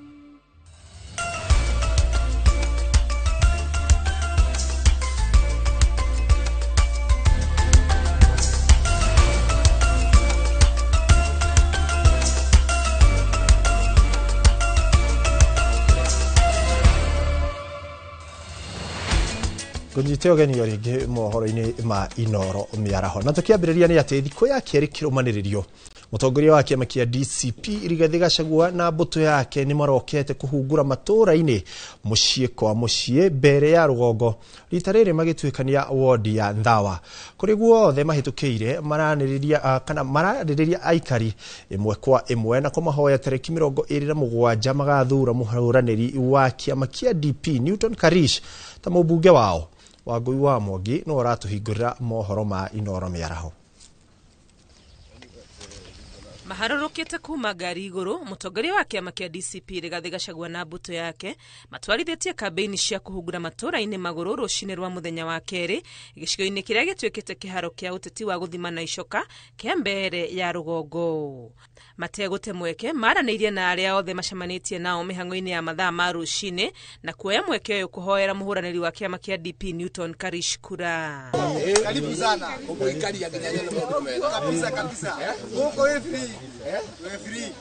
Kujiteo gani yoringi mohoro-ini ma Inoro miaraho. Na tukiambĩrĩria nĩ atĩ thikũ ya kerĩ kĩrũmanĩrĩrio Mutongoria wa kiama kia DCP Rigathi Gachagua na mbuto yake ni marokete kuhungura matura-ini muciĩ kwa muciĩ mbere ya Rugongo rita rĩrĩ magĩtuĩkania wodi ya Ndawa. Kũrĩ guothe mahĩtũkĩire mararĩrĩria aikari ĩmwe kwa ĩmwe na kũmahoya tarĩki 27 magathura mũhũranĩri wa kiama kia DP Newton Karish ta mũmbunge wao. Wangui wa Mwangi no aratũhingũrĩra mohoro ma Inooro Mĩaraho. Maharũrũkĩte kuma ngari igũrũ, mũtongoria wa kĩama kĩa DCP Rigathi Gachagua na mbuto yake matwarithĩtie kambĩini cia kũhungura matũra-inĩ magũrũ rũcinĩ rwa mũthenya wa kerĩ gĩcigo-inĩ kĩrĩa gĩtuĩkĩte kĩharo kĩa ũteti wa gũthimana icoka kĩa mbere ya Rugongo. Mategũte mweke maranĩirie na arĩa othe macemanĩtie nao mĩhang'o-inĩ ya mathaa ma rũcinĩ na kuoya mweke ũyũ kũhoera mũhũranĩri wa kĩama kĩa DP Newton Karish kura. Karibu sana. Umuikalia kabisa kabisa. Huko hivi we free.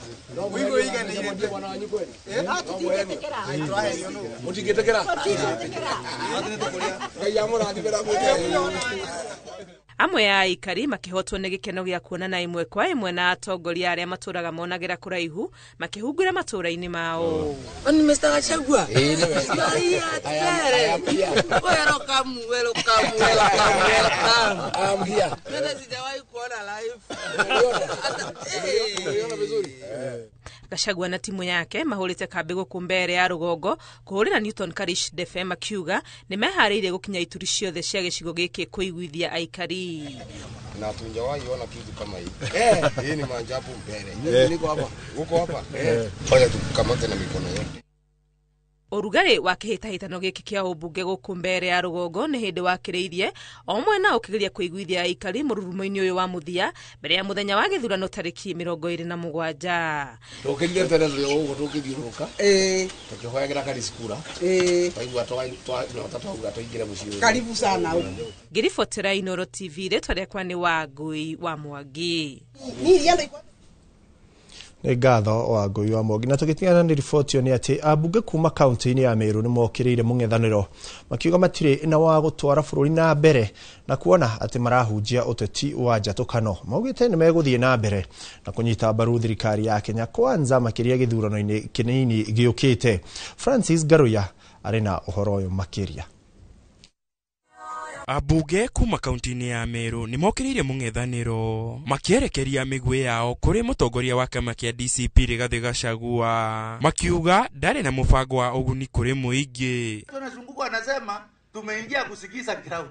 Wewe iga ni ile bwana wanyu kweli. Mutigetekera. Amwe ya aikari makĩhotwo nĩ gĩkeno gĩa kuonana ĩmwe kwa ĩmwe na atongoria arĩa matũraga monagĩra kũraihu makĩhungura matũra-inĩ mao. Oni Mr. Gachagua. I'm here. Mimi sijawahi kuona live. Gachagua na timu yake mahũrĩte kambĩ gũkũ mbere ya Rugongo kũhũrĩra Newton Karish Defe makiuga nĩ meharĩirie gũkinya ituri ciothe cia gĩcigo gĩkĩ kũiguithia aikari. Na tunjawahi ona kitu kama hii. Hii ni maajabu mbele. Niko hapa. Uko hapa. Fanya tukamate na mikono yote. Ũrugarĩ wa kĩhĩtahĩtano gĩkĩ kĩa ũmbunge gũkũ mbere ya Rugongo nĩ hĩndĩ wakĩrĩirie o mwena ũkĩgeria kũiguithia aikari mũrurumo-inĩ ũyũ wa mũthia mbere ya mũthenya wa gĩthurano tarĩki 27. Tũkĩgĩa tene ũguo tũkĩthiũrũka. Tũkĩhoyagĩra Karish kura. Waigua twatatuga tũingĩre mũciĩ. Karibu sana. Ngĩribotera Inooro TV rĩtwa rĩakwa nĩ Wangui wa Mwangi. Nĩ ngatho Wangui wa Mwangi. Na tũgĩtigana nĩ riboti ĩyo nĩ atĩ ambunge kuma kaunti-inĩ ya Meru nĩ mokĩrĩire mũng'ethanĩro makiuga matirĩ na wa gũtwara bũrũri na mbere na kuona atĩ marahunjia ũteti wa njatũkano. Maugĩte nĩ megũthiĩ na mbere na kũnyita mbaru thirikari ya Kenya Kwanza makĩria gĩthurano-inĩ kĩnini gĩũkĩte. Francis Garuya arĩ na ũhoro ũyũ makĩria. Ambunge kuma kaunti-inĩ ya Meru nĩ mokĩrĩire mũng'ethanĩro makĩerekeria mĩgwĩ yao kũrĩ mũtongoria wa kĩama kĩa DCP Rigathi Gachagua makiuga ndarĩ na mũbango wa ũguni kũrĩ mũingĩ. Tunazunguka anasema tumeingia kusikiza ground.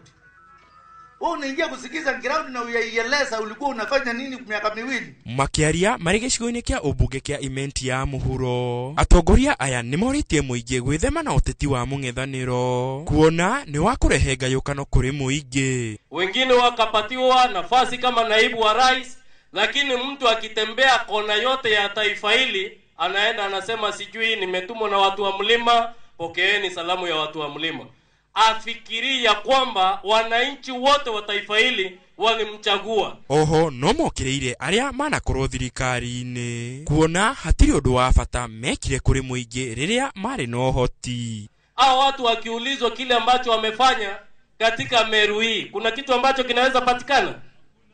Wewe unaingia kusikiza ground na uyaieleza ulikuwa unafanya nini miaka miwili? Makiaria marĩ gĩcigo-inĩ kĩa ũmbunge kĩa Imenti ya mũhuro. Atongoria aya nĩ morĩtie mũingĩ gwĩthema na ũteti wa mũng'ethanĩro kuona nĩ wa kũrehe ngayũkano kũrĩ mũingĩ. Wengine wakapatiwa nafasi kama naibu wa rais, lakini mtu akitembea kona yote ya taifa hili anaenda anasema sijui nimetumwa na watu wa mlima, pokeeni salamu ya watu wa mlima. Afikiria kwamba wananchi wote wa taifa hili walimchagua. Oho no mokĩrĩire arĩa manakorwo thirikari-inĩ kuona hatirĩ ũndũ wa bata mekire kũrĩ mũingĩ rĩrĩa marĩ na ũhoti. Hao watu wakiulizwa kile ambacho wamefanya katika Meru hii, kuna kitu ambacho kinaweza patikana?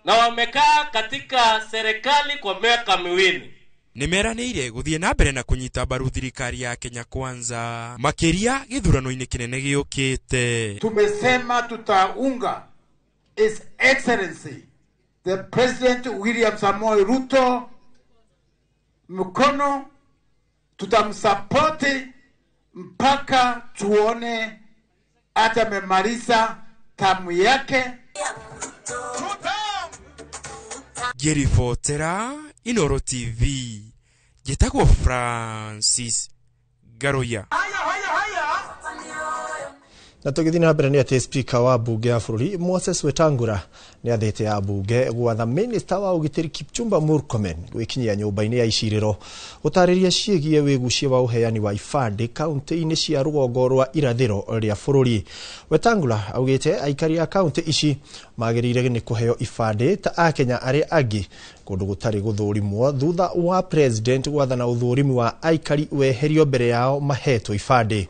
Na wamekaa katika serikali kwa miaka miwili. Nimeranĩire gũthiĩ na mbere na kũnyita mbaru thirikari ya Kenya Kwanza makĩria gĩthurano-inĩ kĩnene gĩũkĩte. Tumesema tutaunga His Excellency the President William Samoei Ruto mkono, tutamsapoti mpaka tuone hata memaliza tamu yake. Ngĩribotera Inooro TV njĩtagwo Francis Garuya. Na tũgĩthiĩ na mbere nĩ atĩ speaker wa bunge ya bũrũri Moses Wetangula nĩ athĩte ambunge gwatha minister wa ũgitĩri Kipchumba Murkomen gwĩkinyia nyũmba-inĩ ya icirĩro gũtarĩria ciĩgiĩ wĩgucia wa ũheani wa ibandĩ kaunti-inĩ cia rũgongo rwa irathĩro rĩa bũrũri. Wetangula augĩte aikari a kaunti ici magĩrĩire nĩ kũheo ibandĩ ta Akenya arĩa angĩ kũndũ gũtarĩ gũthũrimwo thutha wa president gwathana ũthũrimi wa aikari weherio mbere yao mahetwo ibandĩ.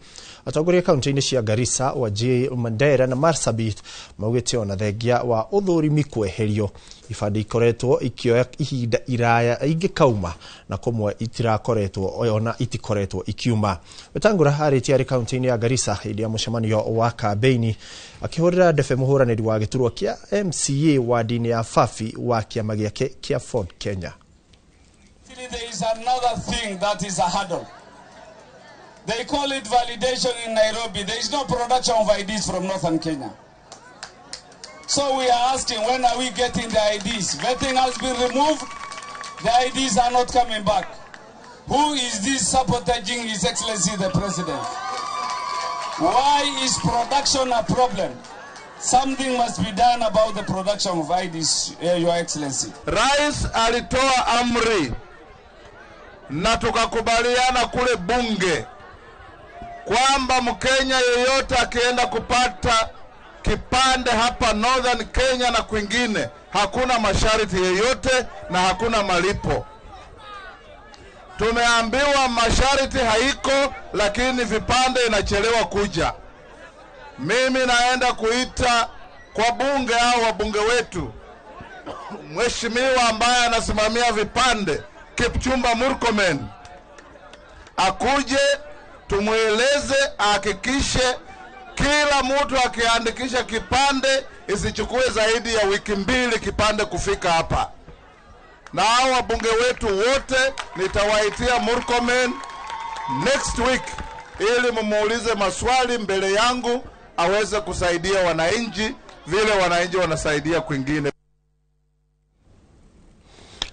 Atongoria kaunti-inĩ cia Garissa, Wajir, Mandera na Marsabit maugĩte ona thengia wa ũthũrimi kweherio ibandĩ ikoretwo ikioya ihinda iraya ingĩkauma na kumwe itirakoretwo ona itikoretwo ikiuma. Wetangura harĩtie arĩ kaunti-inĩ ya Garissa hĩndĩ ya mũcemanio wa kambeini akĩhũrĩra ndebe mũhũranĩri wa gĩturwa kĩa MCA wadi-inĩ ya Fafi wa kĩama gĩake kĩa Ford Kenya. There is another thing that is a hurdle. They call it validation in Nairobi. There is no production of IDs from Northern Kenya. So we are asking, when are we getting the IDs? Vetting has been removed. The IDs are not coming back. Who is this sabotaging His Excellency the President? Why is production a problem? Something must be done about the production of IDs, Your Excellency. Rais alitoa amri na tukakubaliana kule bunge kwamba Mkenya yeyote akienda kupata kipande hapa Northern Kenya na kwingine hakuna masharti yeyote na hakuna malipo. Tumeambiwa masharti haiko, lakini vipande inachelewa kuja. Mimi naenda kuita kwa bunge au wabunge wetu mheshimiwa ambaye anasimamia vipande Kipchumba Murkomen akuje tumueleze, ahakikishe kila mtu akiandikisha kipande isichukue zaidi ya wiki 2 kipande kufika hapa. Na hao wabunge wetu wote nitawaitia Murkomen next week ili mumuulize maswali mbele yangu aweze kusaidia wananchi vile wananchi wanasaidia kwingine.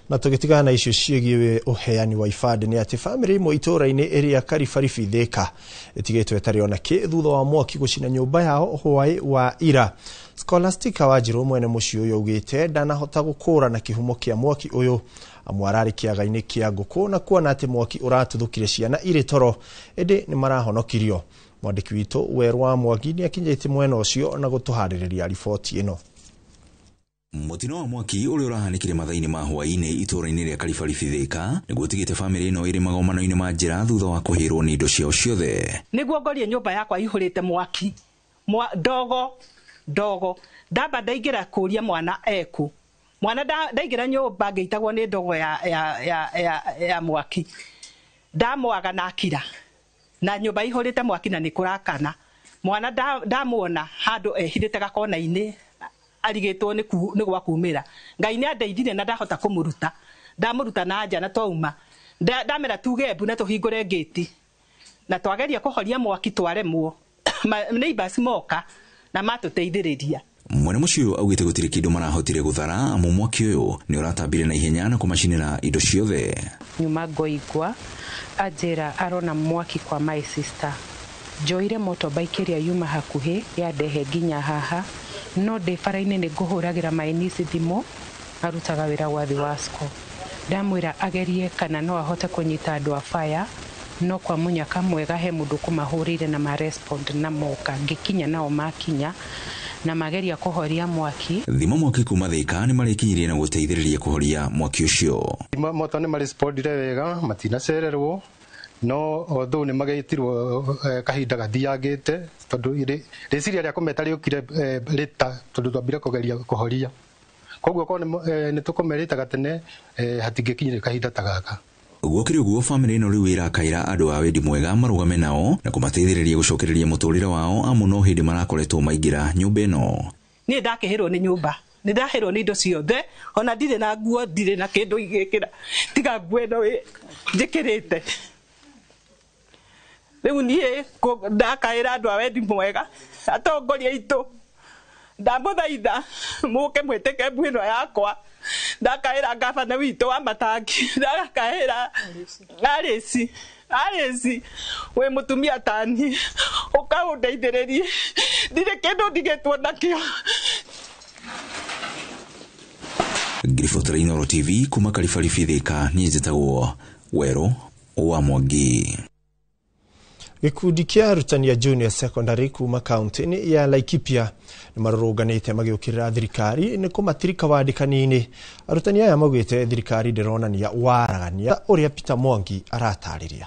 Na tugitigana na icio ciegiwe uheani wa ibandĩ nĩ atĩ famĩlĩ imwe itũũra-inĩ ĩrĩa Karibaribi Thika ĩtigĩtwo ĩtarĩ ona kĩ thutha wa mwaki gũcina nyũmba yao hwaĩ wa ira. Scholastica Wanjiru mwene mũciĩ ũyũ augĩte ndanahota gũkũũrana kĩhumo kĩa mwaki ũyũ amwe ararĩ kĩaga-inĩ kĩa ngũkũ na kuona atĩ mwaki ũratuthũkire ciana irĩ toro ĩndĩ nĩ marahonokirio. Mwandĩki witũ Werwa Mwangi nĩ akinyĩte mwena ũcio na gũtũharĩrĩria riboti ĩno. Mutino wa mwaki uri urahanikire mathaini ma hwaini itũũra-inĩ rĩa Karibaribi Thika nĩguo tigĩte famĩlĩ ĩno ĩrĩ magomano-inĩ ma njĩra thutha wa kũhĩrwo nĩ indo ciao ciothe. Nĩguo ngorie nyũmba yakwa ihũrĩte mwaki ndogo ndamba ndaingĩra kũria mwana eku mwana ndaingĩra nyũmba ngĩitagwo nĩ ndogo ya mwaki ndamwaga na akira na nyũmba ihũrĩte mwaki na nĩ kũrakana. Mwana ndamuona handũ ehithĩte gakona-inĩ arigĩtwo nĩ gwa kumĩra. Ngai nĩ andeithire na ndahota kũmũruta. Ndamuruta na nja na twauma. Ndamera tuge mbu na tũhingũre ngĩti. Na twageria kũhoria mwaki twaremwo. Neighbors moka na matũteithĩrĩria. Mwene mũciĩ ũyũ augĩte gũtirĩ kĩndũ marahotire gũthara amu mwaki ũyũ nĩ ũratambire na ihenya na kũmacinĩra indo ciothe. Nyuma ngoigwa anjĩra arona mwaki kwa my sister. Njoire motorbike ĩrĩa yuma hakuhĩ yandehe nginya haha. No ndĩ bara-inĩ nĩ ngũhũragĩra mainisi thimũ arutaga wĩra gwa Thiwasco. Ndamwĩra agerie kana no ahote kũnyita andũ a fire no kwa mũnyaka mwega he mũndũ kũmahũrĩire na marespond na moka ngĩkinya nao makinya na mageria kũhoria mwaki. Thima mwaki kuma Thika nĩ marĩkinyirie na gũteithĩrĩria kũhoria mwaki ũcio. Moto nĩ marespondire wega matinacererwo no although nĩ magĩtirwo kahinda gathiangĩte tondũ rĩciria rĩa kũmeta rĩũkire rĩta tondũ twambire kũgeria kũhoria. Koguo nĩ tũkũmerĩtaga tene hatingĩkinyire kahinda ta gaka. Gũkĩrĩ ũguo famĩlĩ ĩno rĩu ĩrakaĩra andũ a wendi mwega marũgame nao na kũmateithĩrĩria gũcokereria mũtũrĩre wao amu no hĩndĩ marakoretwo maingĩra nyũmba ĩno. Niĩ ndakĩhĩrwo nĩ nyũmba nĩ ndahĩrwo nĩ indo ciothe ona ndirĩ na nguo ndirĩ na kĩndũ igĩkĩra tiga nguo ĩno njĩkĩrĩte. Rĩu niĩ ndakaĩra andũ a wendi mwega atongoria itũ ndamũthaitha mũke mwĩtĩke mbu ĩno yakwa. Ndakaĩra ngabana witũ wa Matangi ndakaĩra Arĩci wĩ mũtumia tani ũkaũndeithĩrĩrie ndirĩ kĩndũ ndigĩtwo nakĩo. Ngiribotera Inooro TV kuma Karibaribi Thika niĩ njĩtagwo Werũ wa Mwangi. Gĩkundi kĩa arutani a junior secondary kuma kaunti-inĩ ya Laikipia nĩ marũrũnganĩte magĩũkĩrĩra thirikari nĩ kũmatirika wandĩkani-inĩ. Arutani aya maugĩte thirikari ndĩronania waragania ũrĩa Peter Mwangi aratarĩria.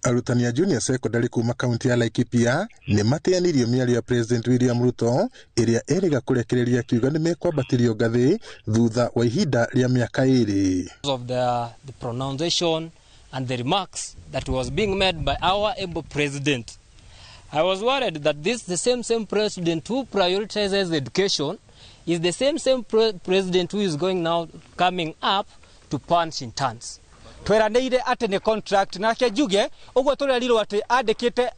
Arutani a junior secondary kuma kaunti ya Laikipia nĩ mateanirio mĩario ya President William Ruto ĩrĩa erĩga kũrekereria kiuga nĩ mekwambatirio ngathĩ thutha wa ihinda rĩa mĩaka 2. Of the pronunciation and the remarks that was being made by our able president, I was worried that the same president who prioritizes education is the same president who is coming up to punch in turns. Tweranĩire atĩ nĩ contract nake njuge ũguo tũrerirwo atĩ andĩkĩte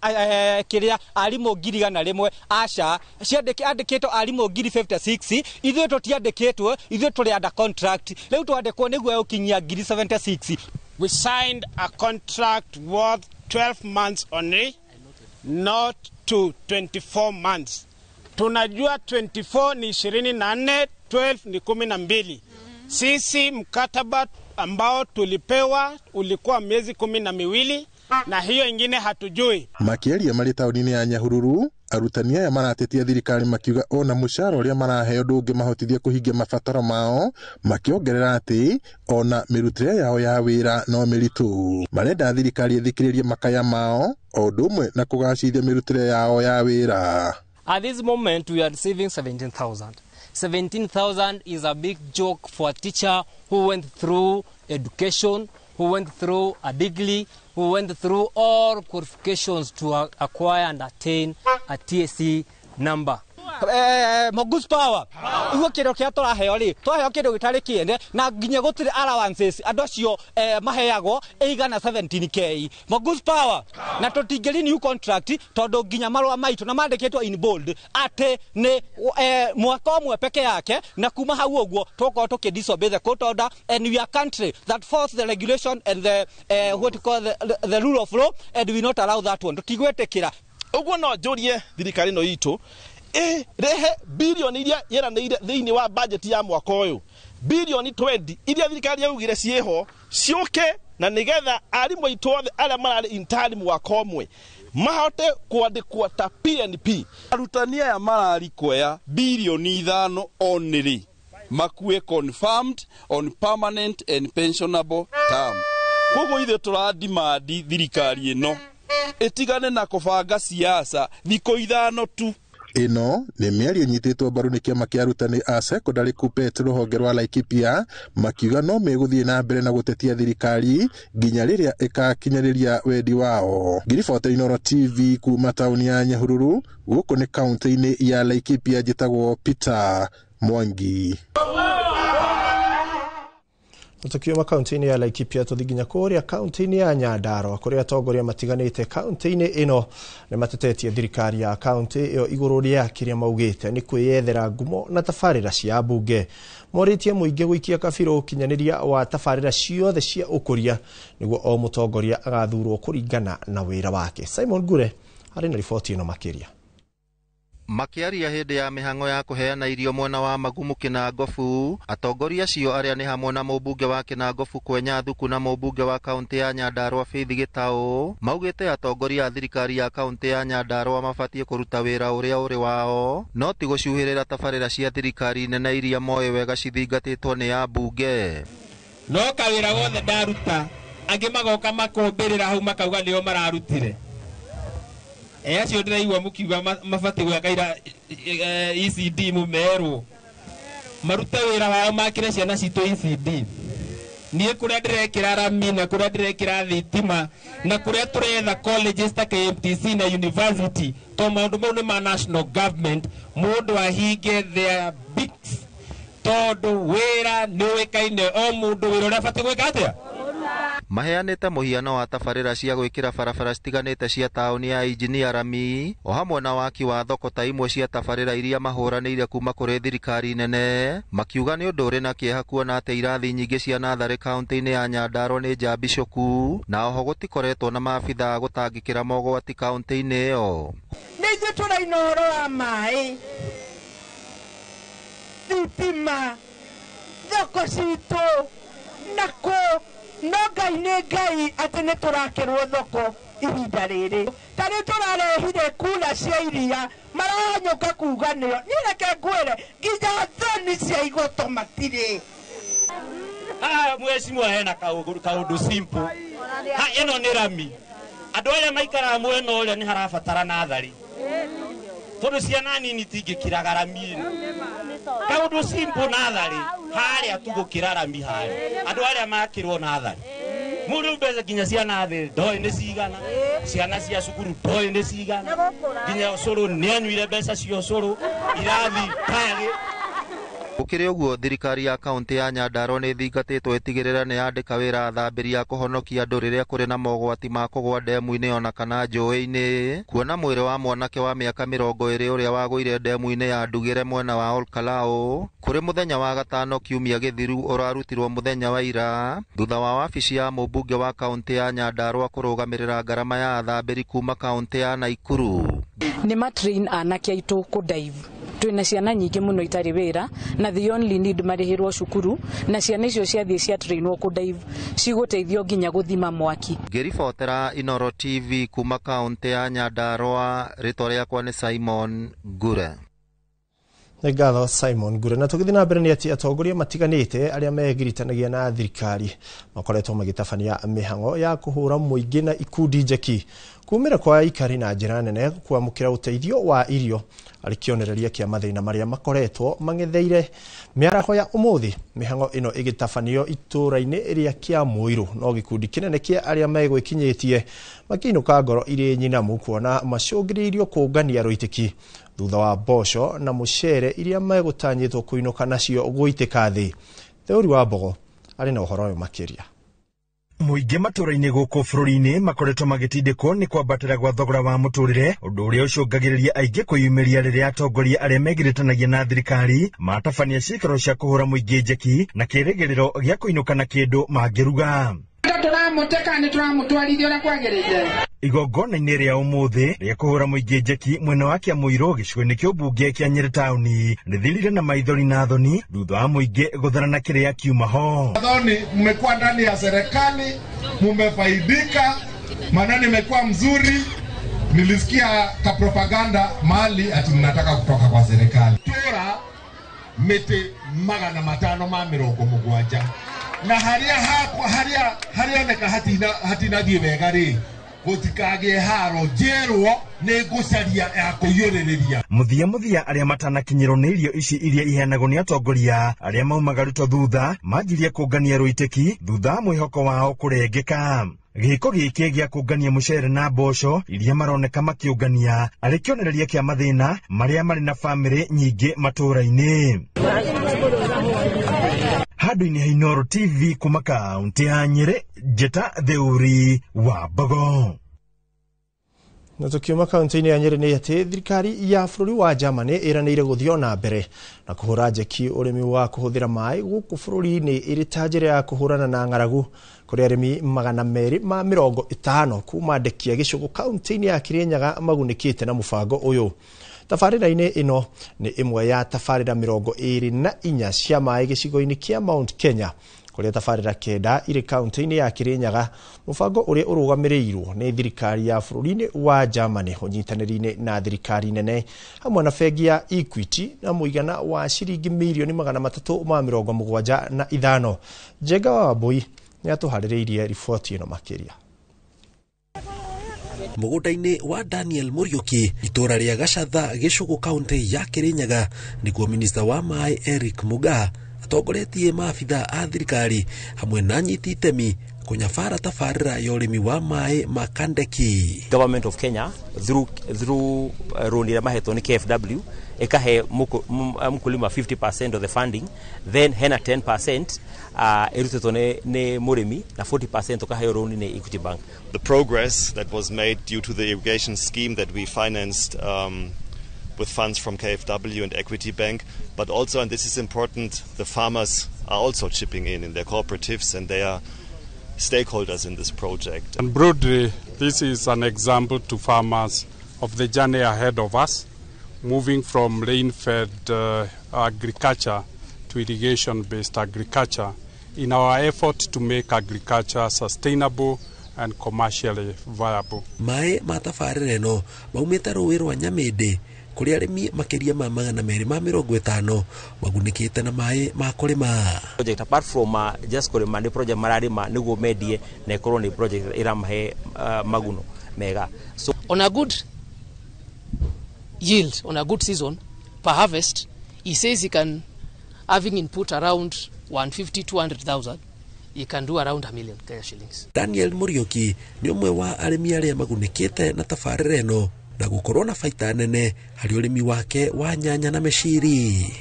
kĩrĩa arimũ 100,000 aca andĩkĩtwo arimũ 56,000 ithuĩ tũtiandĩkĩtwo ithuĩ tũrĩ under contract rĩu twandĩkwo nĩguo ũkinyia 76,000. We signed a contract worth 12 months only, not to 24 months. Tunajua 24 ni 24, 12 ni 12. Sisi mkataba ambao tulipewa ulikuwa miezi 12 na hiyo ingine hatujui. Makiaria marĩ taũni-inĩ ya Nyahururu, arutani aya maratetia thirikari makiuga ona mũcara ũrĩa maraheo ndũngĩmahotithia kũhingia mabataro mao, makiongerera atĩ ona mĩrutĩre yao ya wĩra no mĩritũ. Marenda thirikari ĩthikĩrĩrie makaya mao o ũndũ ũmwe na kũgacĩrithia mĩrutĩre yao ya wĩra. At this moment we are receiving 17,000. 17,000 is a big joke for a teacher who went through education, who went through a degree, who went through all qualifications to acquire and attain a TSC number. Mogus power ugo kĩndo kĩa tũraheo rĩ twaheo kĩndo gĩtarĩ kĩene na nginya gũtirĩ allowances andũ acio maheagwo eigana 17k. Mogus power na tũtingĩri new contract tondũ nginya marũa maitũ na mandĩkĩtwo in bold atĩ nĩ mwaka ũmwe peke yake na kuma hau ũguo tũkorwo tũkĩdisobey the court order, and we are country that follows the regulation and the what you call the rule of law, and we not allow that one. Tũtigwĩtĩkĩra ũguo no njũrie thirikari no itũ rehe bilioni iria yeranĩire thĩinĩ wa budget ya mwaka ũyũ, bilioni 20 iria thirikari yaugire ciĩho ciũke na nĩgetha arimũ aitũ othe arĩa mararĩ intern mwaka ũmwe mahote kwandĩkwo ta PNP. Arutani aya mararikoya bilioni 5 only makue confirmed on permanent and pensionable term. Koguo ithe tũradimandi thirikari ĩno ĩtigane na kũbanga siasa thikũ 5 tu. Ino nĩ mĩario nyitĩtwo mbaru nĩ kĩama kĩa arutani a secondary KUPPET rũhonge rwa Laikipia makiuga no megũthiĩ na mbere na gũtetia thirikari nginya rĩrĩa ĩkakinyĩrĩria wendi wao. Ngiribota Inooro TV kuma taũni ya Nyahururu gũkũ nĩ kaunti-inĩ ya Laikipia njĩtagwo Peter Mwangi. Tukiuma kaunti-inĩ ya Laikipia tuthiginya kũrĩa kaunti-inĩ ya Nyandarua kũrĩa atongoria matiganĩte kaunti-inĩ ĩno nĩ matetetie thirikari ya kaunti ĩyo igũrũ rĩa kĩrĩa maugĩte nĩ kwĩyethera ngumo na tabarĩra cia mbunge. Morĩtie mũingĩ gũikia kabirũ ũkinyanĩria wa tabarĩra ciothe cia ũkũria nĩguo o mũtongoria agathurwo kũringana na wĩra wake. Simon Gure harĩ na riboti ĩno makĩria. Makiaria hĩndĩ ya mĩhang'o ya kũheana irio mwena wa Magumu Kinangofu, atongoria acio arĩa nĩ hamwe na mũmbunge wa Kinangofu Kwenya Thuku na mũmbunge wa kaunti ya Nyandarua Faith Gĩtaũ maugĩte atongoria a thirikari ya kaunti ya Nyandarua mabatie kũruta wĩra ũrĩa ũrĩ wao no ti gũcuhĩrĩra tabarĩra cia thirikari nene iria moĩ wega cithingatĩtwo nĩ ambunge. No kawĩra wothe ndaruta angĩ magoka makũmbĩrĩra hau makauga nĩo mararutire. Acio ndĩraigua mũkiuga mabatiĩ gwĩkaira ECD mũmerũ maruta wĩra wao makĩre ciana citũ ECD. Niĩ kũrĩa ndĩrekĩra rami na kũrĩa ndĩrekĩra thitima na kũrĩa tũretha colleges ta KMTC na university to maũndũ mau nĩ ma national government mũndũ ahinge their bigs tondũ wĩra nĩ ũĩkaine o mũndũ wĩra ũrĩa abatiĩ gwĩka atĩa. Maheanĩte mũhiano wa tabarĩra cia gwĩkĩra barabara citiganĩte cia taũni ya Injinia Rami o hamwe na waki wa thoko ta imwe cia tabarĩra iria mahũranĩire kuma kũrĩ thirikari nene, makiuga nĩ ũndũ ũrĩ na kĩeha kuona atĩ irathi nyingĩ cia natharĩ kaunti-inĩ ya Nyandarua nĩ njambicoku na oho gũtikoretwo na maabitha gũtangĩkĩra mogwati kaunti-inĩ ĩyo. Nĩ ithuĩ tũraina ũhoro wa maĩ, thitima, thoko citũ na kũ no Ngai nĩ Ngai atĩ nĩ tũrakĩrwo thoko ihinda rĩrĩ. Tarĩ tũrarehire kula cia iria marahanyũka kuga nĩo. Niĩ reke ngwĩre nginya thoni cia igoto matirĩ. Mheshimiwa hena kaũndũ simple. Ĩno nĩ rami. Andũ arĩa maikara mwena ũrĩa nĩ harabatara nathari. Tondũ ciana nini tingĩkĩraga rami. Kaũndũ simple nathari harĩa tugũkĩra rami harĩa. Andũ arĩa makĩrwo nathari. Mũndũ mbeca nginya ciana thĩ ndoĩ nĩ cigana. Ciana cia cukuru ndoĩ nĩ cigana. Nginya ũcũrũ nĩ anyuire mbeca cia ũcũrũ. Irathi tagĩ. Gukiri uguo thirikari ya kaunti ya Nyandarua ni thingatitwo itigirira ni yandika wira athambiri ya kuhonokia andu riria kuri na mogwati ma kugwa ndemu-ini ona kana njũĩ-inĩ kuona mwĩrĩ wa mwanake wa mĩaka 20 uria wagũire ndemu-inĩ ya Ndugĩre mwena wa Olkalau kuri muthenya wa gatano kiumia githiru urarutirwo muthenya wa ira thutha wa wabici ya mũmbunge wa kaunti ya Nyandarua kurugamirira ngarama ya athambiri kuma kaunti ya Naikuru. Ni matrain anake aitu ku dive twina ciana nyingi muno itari wira na the only need marihirwo cukuru na ciana icio ciathie cia trainwo ku dive ciguteithio nginya guthima mwaki. Ngiribotera Inoro TV kuma kaunti ya Nyandarua, ritwa riakwa ni Simon Ngure. Ngatho Simon Ngure. Na tugithii na mbere ni ati atongoria matiganite aria megiritanagia na thirikari makoretwo magitabania mihango ya kuhura muingi na ikundi njeki kumira kwa ikari na njira nene kwamukira uteithio wa irio alikionereria kia mathina maria makoretwo mangetheire miaraho ya umuthi. Mihango ino igitafanio ituraini iria kia Muiru no gikundi kinene kia aria megwikinyitie makinuka ngoro iri nyinamu kuona macungiririo kungania ruitiki thutha wa mboco na mucere iria megutanyitwo kuinuka nacio guitika thi. Theuri wa Mbogo ari na uhoro uyu makiria. Muingi matũra-inĩ gũkũ bũrũri-inĩ makoretwo magĩtindĩkwo nĩ kwambatĩra gwa thogora wa mũtũrĩre, ũndũ ũrĩa ũcũngagĩrĩria aingĩ kwĩyumĩria rĩrĩa atongoria arĩa megiritanagia na thirikari matabania ciikaro cia kũhũra mũingĩ njeki na kĩĩrĩgĩrĩro gĩa kũinũka na kĩndũ mangĩruga. Turamuteka ni turamutwarithia uria kwagĩrĩire. Igongona-inĩ rĩa ũmũthĩ rĩa kũhũra mũingĩ njeki mwena wa Kĩamũirũ gĩcigo-inĩ kĩa ũmbunge kĩa Nyeri taũni nĩthirire na maithori na thoni thutha wa mũingĩ gũtharana kĩrĩa kiuma ho. Thoni, mmekuwa ndani ya serikali, mumefaidika, maneno imekuwa mzuri. Nilisikia ka propaganda mahali ati mnataka kutoka kwa serikali. Tora mete 570 na haria oneka hatina thie wega ri gutikage haro jerwo ni gucaria ya kuyuririria. Muthia aria matanakinyirwo nĩ irio ici iria iheanagwo nĩ atongoria aria maumaga ruto thutha manjirie kũngania rũitĩki thutha mwĩhoko wao kũrengeka. Gĩko gĩkĩ gĩa kũngania mũcere na mboco iria maroneka makĩũngania arĩ kĩonereria kĩa mathĩna marĩa marĩ na bamĩrĩ nyingĩ matũra-inĩ. Handũ-inĩ ha Inoro TV kuma kaunti ya Nyeri, Njeta Theuri wa Mbogo. Na tukiuma kaunti-inĩ ya Nyeri nĩ ati thirikari ya bũrũri wa Germany ĩranĩire gũthio na mbere na kũhũra njeki ũrĩmi wa kũhũthĩra maĩ gũkũ bũrũri-inĩ ĩrĩ ta njĩra ya kũhũrana na ng'aragu kũrĩ arĩmi 250 kuma Ndekia gĩcũgũ kaunti-inĩ ya Kirinyaga magunĩkĩte na mũbango ũyũ. Tabarĩra-inĩ ĩno nĩ ĩmwe ya tabarĩra 24 cia maĩ gĩcigo-inĩ kĩa Mount Kenya kũrĩa tabarĩra 9 irĩ kaunti-inĩ ya Kirinyaga, mũbango ũrĩa ũrũgamĩrĩirwo nĩ thirikari ya bũrũri-inĩ wa Germany ũnyitanĩri-inĩ na thirikari nene hamwe na bengi ya Equity na mũigana wa ciringi mirioni 375. Njenga wa Wambui nĩ atũharĩrĩirie riboti ĩno makĩria. Mũgũnda-inĩ wa Daniel Muriuki itũra rĩa Gacatha gĩcũgũ kaunti ya Kirinyaga nĩguo minista wa maĩ Eric Mugaa atongoretie maabitha a thirikari hamwe na nyiti itemi kunyabara tabarĩra ya ũrĩmi wa maĩ ma Kandeki. Government of Kenya through loan ĩrĩa mahetwo nĩ KFW ikahe mkulima 50% of the funding, then hena 10% irutĩtwo nĩ mũrĩmi na 40% ukaheo loan nĩ Equity Bank. The progress that was made due to the irrigation scheme that we financed with funds from KFW and Equity Bank, but also, and this is important, the farmers are also chipping in their cooperatives and they are stakeholders in this project. And broadly, this is an example to farmers of the journey ahead of us, moving from rain-fed agriculture to irrigation-based agriculture in our effort to make agriculture sustainable and commercially viable. Maĩ ma tabarĩra ĩno maumĩte rũĩ rwa Nyamĩndĩ kũrĩa arĩmi makĩria ma 250 magunĩkĩte na maĩ ma kũrĩma. Project apart from just kũrĩma nĩ project mararĩma nĩguo mendie na ikorwo nĩ project ĩramahe maguno. mega. So on a good yield, on a good season per harvest, he says he can, having input around 150-200,000, you can do around 1 million Kenya shillings. Daniel Muriuki ni umwe wa arimi aria magunikite na tabarĩra ĩno na gukorwo na baita nene harĩ ũrĩmi wake wa nyanya na meciri.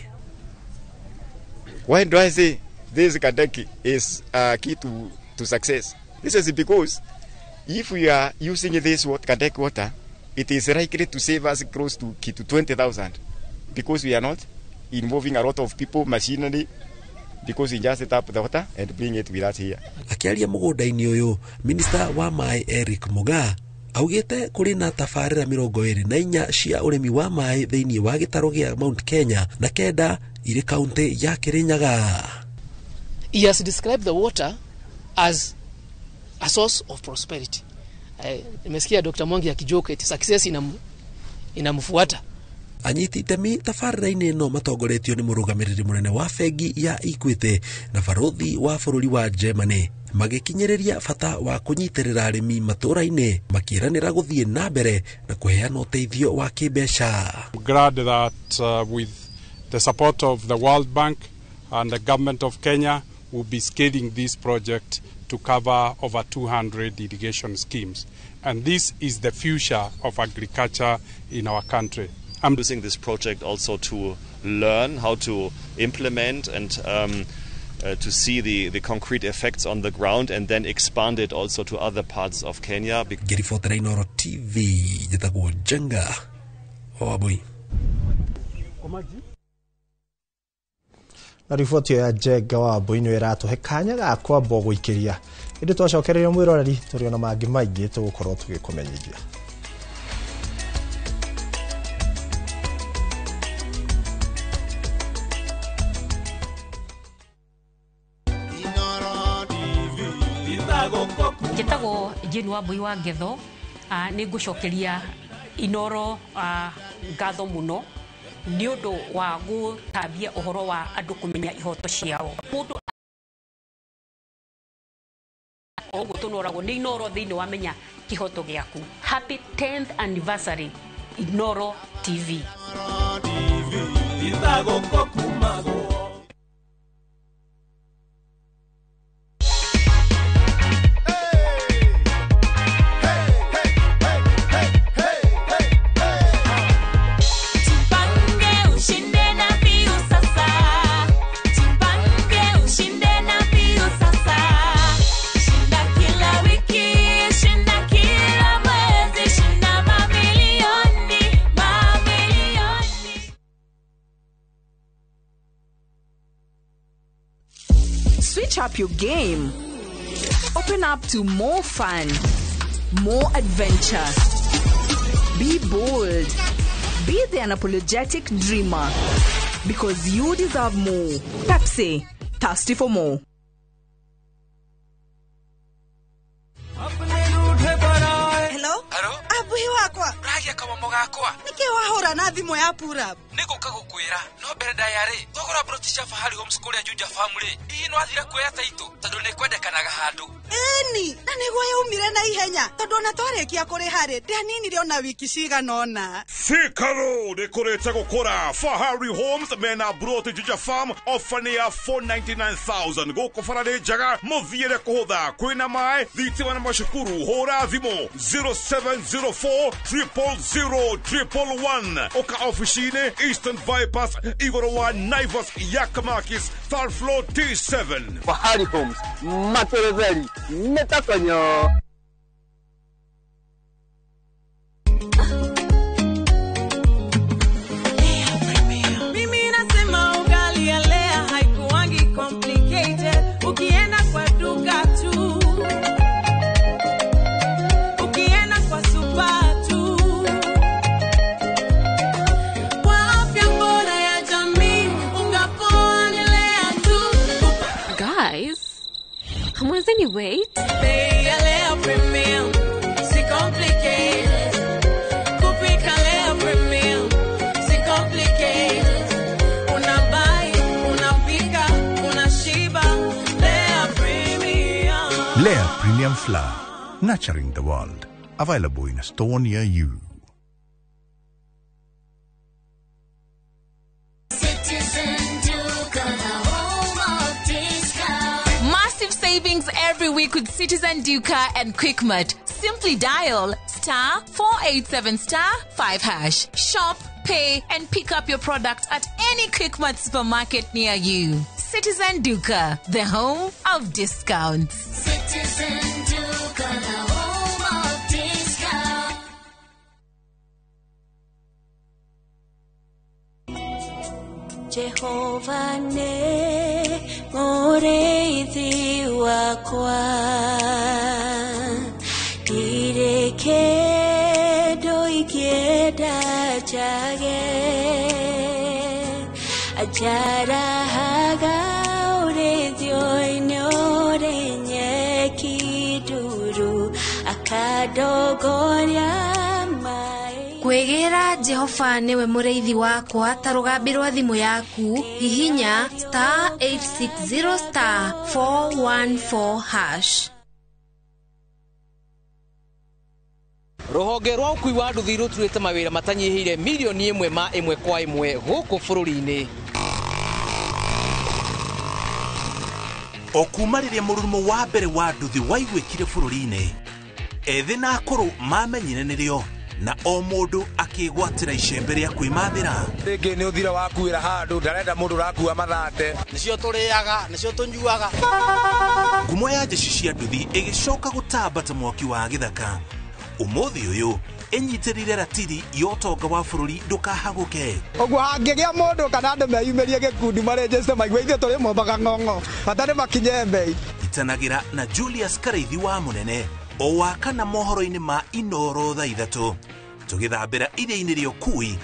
Why do I say this Kadeki is key to success? This is because if we are using this Kadeki water, it is likely to save us close to 20,000 because we are not involving a lot of people, machinery, because we just set up the water and bring it with us here. Akiaria mũgũnda-inĩ ũyũ, Minister wa Maĩ Eric Mugaa augĩte kũrĩ na tabarĩra 24 cia ũrĩmi wa maĩ thĩinĩ wa gĩtaro gĩa Mount Kenya na kenda irĩ kaunti ya Kirinyaga. He has described the water as a source of prosperity. Nimesikia Dr. Mwangi akijoke eti success inamfuata. Anyiti itemi tabarĩra-inĩ ĩno matongoretio nĩ mũrũgamĩrĩri mũnene wa bengi ya Equity na barothi wa bũrũri wa Germany magĩkinyĩrĩria bata wa kũnyitĩrĩra arĩmi matũũra-inĩ makĩranĩra gũthiĩ na mbere na kũheana ũteithio wa kĩmbeca. I'm glad that with the support of the World Bank and the government of Kenya will be scaling this project to cover over 200 irrigation schemes, and this is the future of agriculture in our country. I'm using this project also to learn how to implement and to see the concrete effects on the ground and then expand it also to other parts of Kenya. Gerifotera Inoro TV, jitagwo Jenga Wabui. Na riboti ya Jenga Wabui nĩ ĩratũhe kanya ga kwamba gũikĩria ĩndĩ twacokereria mwĩroreri tũrĩ na mangĩ maingĩ tũgũkorwo tũgĩkũmenyithia. Njĩtagwo Jane Wambui wa Ngetho, nĩ ngũcokeria Inoro ngatho mũno nĩ ũndũ wa gũtambia ũhoro wa andũ kũmenya ihoto ciao. Mũndũ ũguo tũnoragwo nĩ Inoro thĩinĩ wa menya kĩhoto gĩaku. Happy 10th anniversary Inoro TV. Switch up your game. Open up to more fun, more adventure. Be bold. Be the unapologetic dreamer. Because you deserve more. Pepsi, thirsty for more. Hello? Abuhi wakwa. Ragia kama mogakwa. Niki wahora na thimu ya pura. Niko kagukwira. No mbere ndayari. Thogora brotisha fahari homeschool ya Juja family. Ii no athira kuoya taito. Tondu ni kwendekanaga handu. Eni, na niguo yaumire na ihenya. Tondu na twarekia kuri hari. Ndianinire ona wiki cigana ona. Sikaro ni kurete gukura. Fahari Homes mena broti Juja farm ofania 499,000. Goko farade jaga muthiire kuhutha. Kwina mai thitima na mashukuru. Hora thimo 0704 000 Oka officine Eastern Bypass Igorowa Naivas Yakamakis third floor T7. Fahari Homes Materezeli Metakonyo. Mimi nasema ugali ya lea haikuwangi complicated. Ukienda kwa duka tu, ukienda kwa super tu, kwa afya bora ya jamii ungapoa ni lea tu. Guys, hamwezeni wait? Bei ya lea premium, si complicated. Kupika lea premium, si complicated. Unabai, unapika, unashiba. Lea premium. Lea Premium Flour, nurturing the world. Available in a store near you. Massive savings every week with Citizen Duca and Quickmart. Simply dial *487*5#. Shop, pay, and pick up your product at any Quickmart supermarket near you. Citizen Duca, the home of discounts. Citizen Duca, the home of discounts. Jehovah ne moreithi wakwa ireke doikieda jage ajara haga urethio inore nyeki duru akadogoria Kwegera Jehova niwe mureithi wakwa tarugambirwa thimu yaku hihinya *860*414#. Ruhonge rwa ukui wa nduthi ruturite mawira matanyihire milioni 1 kwa 1 guku bururi-ini. Okumaririe murumo wa mbere wa nduthi waigwikire bururi-ini. Ethi na akuru mamenyire nirio na o mundu akigwatira icembe ria kwimathira. Ringi ni uthira wakuira handu ndarenda mundu rakua mathate. Nicio turiaga, nicio tunyuaga. Ngumo ya jeshi cia nduthi igicoka gutambata mwaki wa githaka. Umuthi uyu enyitirire ratiri yotonga wa bururi ndukahaguke. Ogwo hangigia mundu kana andu meyumirie gikundi marejeste maigwithie turi mombaga ng'ong'o batari makinye mbei. Itanagira na Julius Kareithi wa munene o wakana mohoro-ini ma Inoro thaa 3 tugithambira iria-ini ria ukui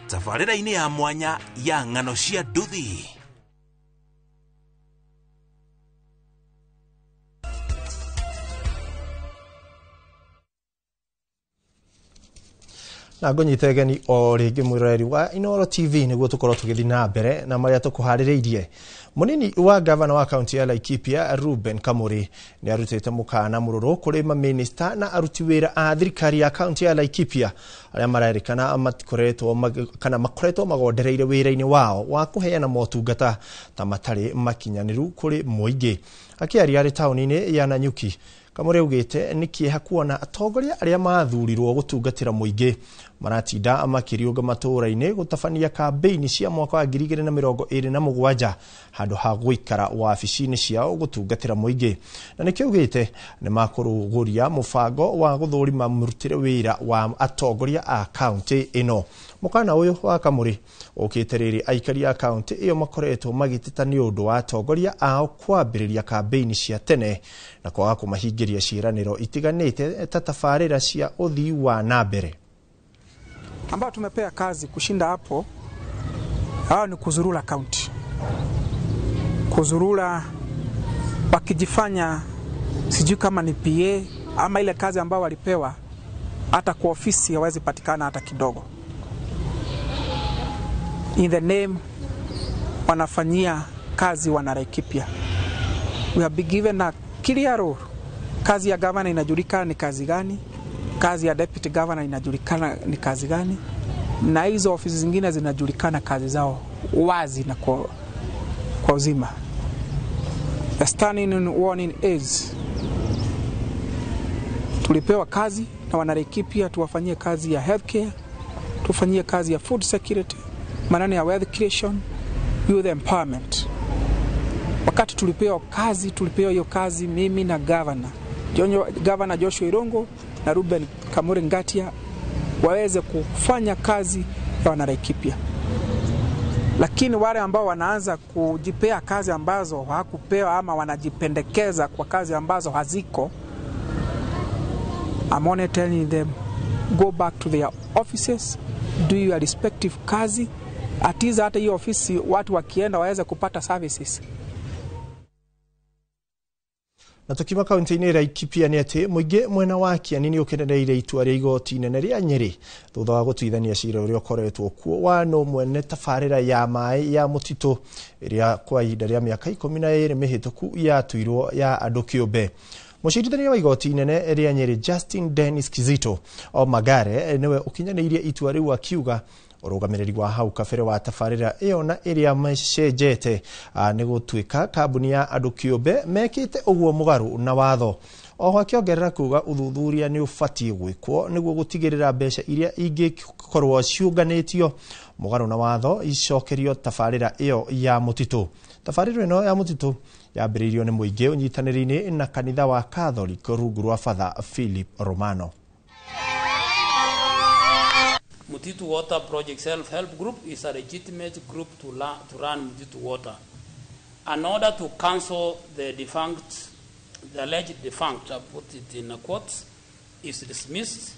tabarĩra-ini ya mwanya ya ng'ano cia nduthi. na ngonyitageni o ringi mwiroreri wa Inoro TV niguo tukorwo tugithi na mbere na maria tukuhaririirie. Munini wa gavana wa kaunti ya Laikipia Ruben Kamuri ni arutite mukana mururu kuri ma minister na aruti wira a thirikari ya kaunti ya Laikipia aria marerikana makoretwo magondereire wira-ini wao wa kuheana motungata ta matari makinyaniru kuri muingi. Akiaria ari tauni-ini ya Nanyuki, Kamuri ugite ni kieha kuona atongoria aria mathurirwo gutungatira muingi maratinda makiriunga matura-ini gutabania kampeini cia mwaka wa 2027 handu ha guikara wabici-ini ciao gutungatira muingi. Na nikio ugite ni makuruguria mubango wa guthurima murutire wira wa atongoria a kaunti ino. Mukana uyu wa Kamuri ukite riri aikari ya kaunti iyo makoretwo magitita ni undu wa atongoria ao kwambiriria kampeini cia tene na kwaga kumahingiria ciraniro itiganite ta tabarira cia uthii wa nambere. Ambao tumepea kazi kushinda hapo hao ni kuzurula kaunti, kuzurula wakijifanya sijui kama ni PA ama ile kazi ambao walipewa hata kwa ofisi hawezi patikana hata kidogo. In the name wanafanyia kazi wana Laikipia. We have been given a clear role. Kazi ya governor inajulikana ni kazi gani, kazi ya deputy governor inajulikana ni kazi gani, na hizo ofisi zingine zinajulikana kazi zao wazi na kwa uzima. The standing warning is tulipewa kazi na wana Laikipia tuwafanyie kazi ya healthcare, tufanyie kazi ya food security, maneno ya wealth creation, youth empowerment. Wakati tulipewa hiyo kazi mimi na Governor Joshua Irongo na Ruben Kamuri Ngatia waweze kufanya kazi ya wana Laikipia. Lakini wale ambao wanaanza kujipea kazi ambazo hawakupewa ama wanajipendekeza kwa kazi ambazo haziko, I'm only telling them, go back to their offices, do your respective kazi, atiza hata hiyo ofisi watu wakienda waweze kupata services. Na tukima kaunti-ini ya Laikipia ni ati muingi mwena wa Kieni ukenereire itua ria igoti inene ria Nyeri thutha wa gutuithania cira uria ukoretwo kuo wa no mwene tabarira ya mai ya mutitu iria kwa ihinda ria miaka 12 mihituku ya tuirwo ya andu kiumbe. Mucirithania wa igoti inene ria Nyeri Justin Dennis Kizito o Magare niwe ukinyanirie itua riu akiuga urugamiriri wa hau kabere wa tafarira iyo na iria macenjete ni gutwika kambuni ya andu kiumbe mekite uguo mugaru na watho. Oho akiongerera kuga uthuthuria ni ufatie gwikwo niguo gutigirira mbeca iria ingikorwo ciunganitio mugaru na watho icokerio tafarira iyo ya mutitu. Tafarira ino ya mutitu yambiriirio ni muingi unyitaniri-ini na kanitha wa Catholic rungu rwa Father Philip Romano. Mutitu Water Project Self-Help Group is a legitimate group to run Mutitu Water. In order to cancel the alleged defunct, I put it in quotes, is dismissed.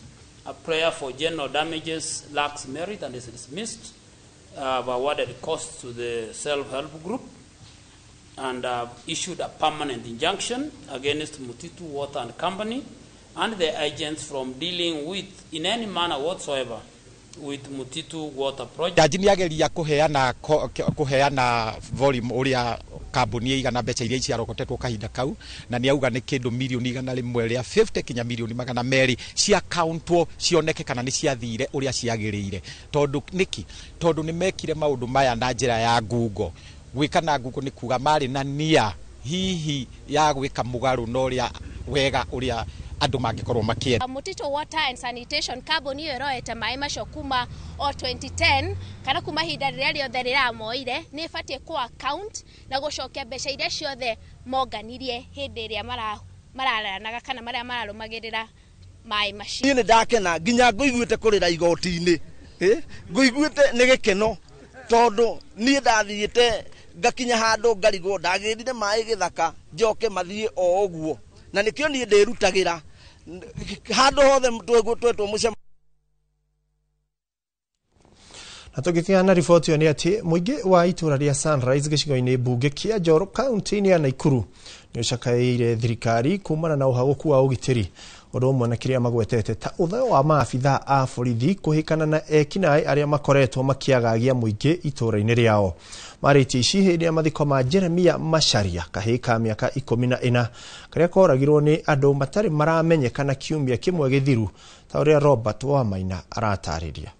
A prayer for general damages lacks merit and is dismissed. I've awarded costs to the self-help group and issued a permanent injunction against Mutitu Water and Company and the agents from dealing with, in any manner whatsoever, with Mutitu Water Project. Jajini ageria kuheana volume uria kambuni igana mbeca iria ciarokotetwo kahinda kau na ni auga ni kindu milioni igana rimwe ria 50 kinya milioni magana meri cia accountwo cioneke kana ni ciathire uria ciagirire tondu ni mekire maundu maya na njira ya ngungo gwikana ngungo ni kuga mari na nia hihi ya gwika mugaru no ria wega uria andu mangikorwo makienda. Mutitu Water and Sanitation Company iyo roete mai macio kuma o 2010 kana kuma hinda riria riothe riramoire ni ifatie ku account na gucokia mbeca iria ciothe monganirie hindi iria mararanaga kana maria mararumagirira mai macio. Ni ndakena nginya nguiguite kurira igoti-ini nguiguite ni gikeno tondu ni ndathiite ngakinya handu ngarigo ndagirire mai githaka njoke mathie o uguo na nikio ni ndirutagira handu hothe twetwo mucema. Na tugikia na ripoti yo ni ati muingi wa itura ria Sunrise gicigo-ini bunge kia Njoro kaunti-ini ya Naikuru ni ucakaire thirikari kumana na uhaguku wa ugitiri undu umwe na kiria magwetete ta uthayo wa maabitha a borithi kuhikana na ekinai aria makoretwo makiagagia muingi itura-ini riao. Mariti ici hindi ya mathiko ma Jeremia Macharia kahika miaka 14 karia koragirwo ni andu matari maramenyekana kiumia kimwe githiru ta uria Robert Wamaina aratariria.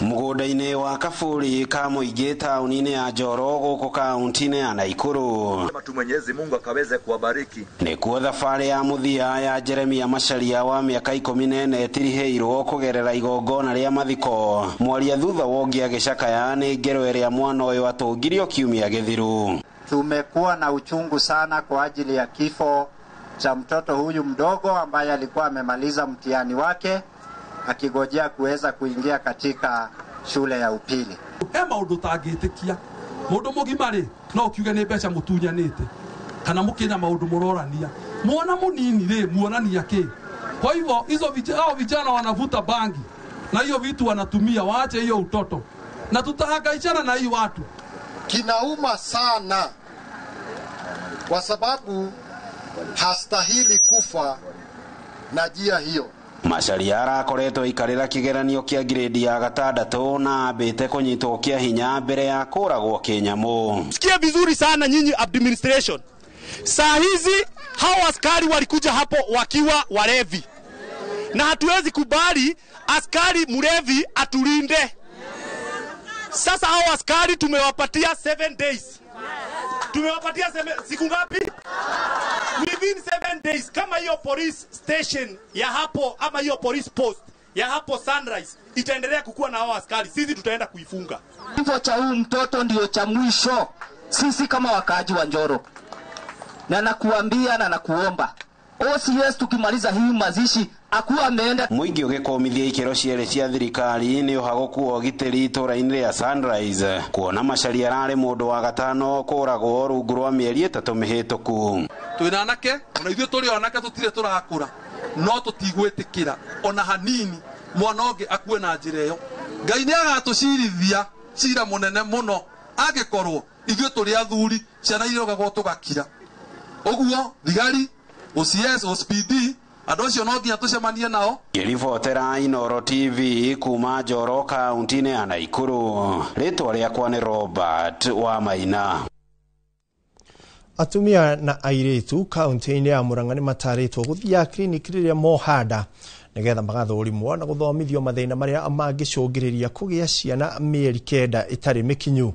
Mugunda-ini wa Kaburi ka muingi tauni-ini ya Njoro guku kaunti-ini ya Naikuru. Mwenyezi Mungu akaweze kuwabariki. Nikuo thabari ya muthia ya Jeremia Macharia wa miaka 14 tiriheirwo kugerera igongona ria mathiko. Mwaria thutha wongia gicakaya ni ngero iria mwana uyu atungirio kiumia githiru. Tumekuwa na uchungu sana kwa ajili ya kifo cha mtoto huyu mdogo ambaye alikuwa amemaliza mtihani wake akigojea kuweza kuingia katika shule ya upili. Maundu tangitikia mundu mugimari no kiuge ni mbeca mutunyanite kana mukina maundu murorania mwana munini ri muonania ki. Kwa hivyo hizo vijana wanavuta bangi na hiyo vitu wanatumia, waache hiyo utoto na tutahangaishana na hii watu. Kinauma sana kwa sababu hastahili kufa na njia hiyo. Macharia arakoretwo ikarira kigeranio kia grade ya 6 na ambite kunyitwo kia hinya mbere ya kuragwo kinyamu. Sikia vizuri sana nyinyi administration. Saa hizi hao askari walikuja hapo wakiwa walevi. Na hatuwezi kubali askari mlevi atulinde. Sasa hao askari tumewapatia 7 days. Tumewapatia siku ngapi? Within 7 days kama hiyo police station ya hapo ama hiyo police post ya hapo Sunrise itaendelea kukua na hao askari, sisi tutaenda kuifunga. Kifo cha huyu mtoto ndio cha mwisho sisi kama wakaaji wa Njoro. Na nakuambia na nakuomba OCS tukimaliza hii mazishi akuwa ameenda. Muingi ugikomithia ikero ciere cia thirikari ni uhaguku wa gitiri itura-ini ria Sunrise kuona Macharia arari mundu wa gatano kuragwo rungu rwa mieri 3 mihituku. Twina anake ona ithuĩ tũrĩ anake tũtire tũrakũra no tũtigwĩtĩkĩra ona hanini mwana ũngĩ akue na njĩra ĩyo. Ngai nĩ agatũcirithia cira mũnene mũno angĩkorwo ithuĩ tũrĩ athuri ciana irogagwo tũgakira. Ũguo thigari OCS OSPD andũ acio no nginya tũcemanie nao. Ngĩribotera Inooro TV kuma Njoro kaunti-inĩ ya Naikuru. Rĩtwa rĩakwa nĩ Robert Wamaina. Atumia na airitu kaunti-ini ya Murang'a ni mataritwo guthia clinic riria mohanda nigetha magathũrimwo na guthomithio mathina maria mangicũngĩrĩria kũgĩa ciana mĩeri 9 itarĩ mĩkinyu.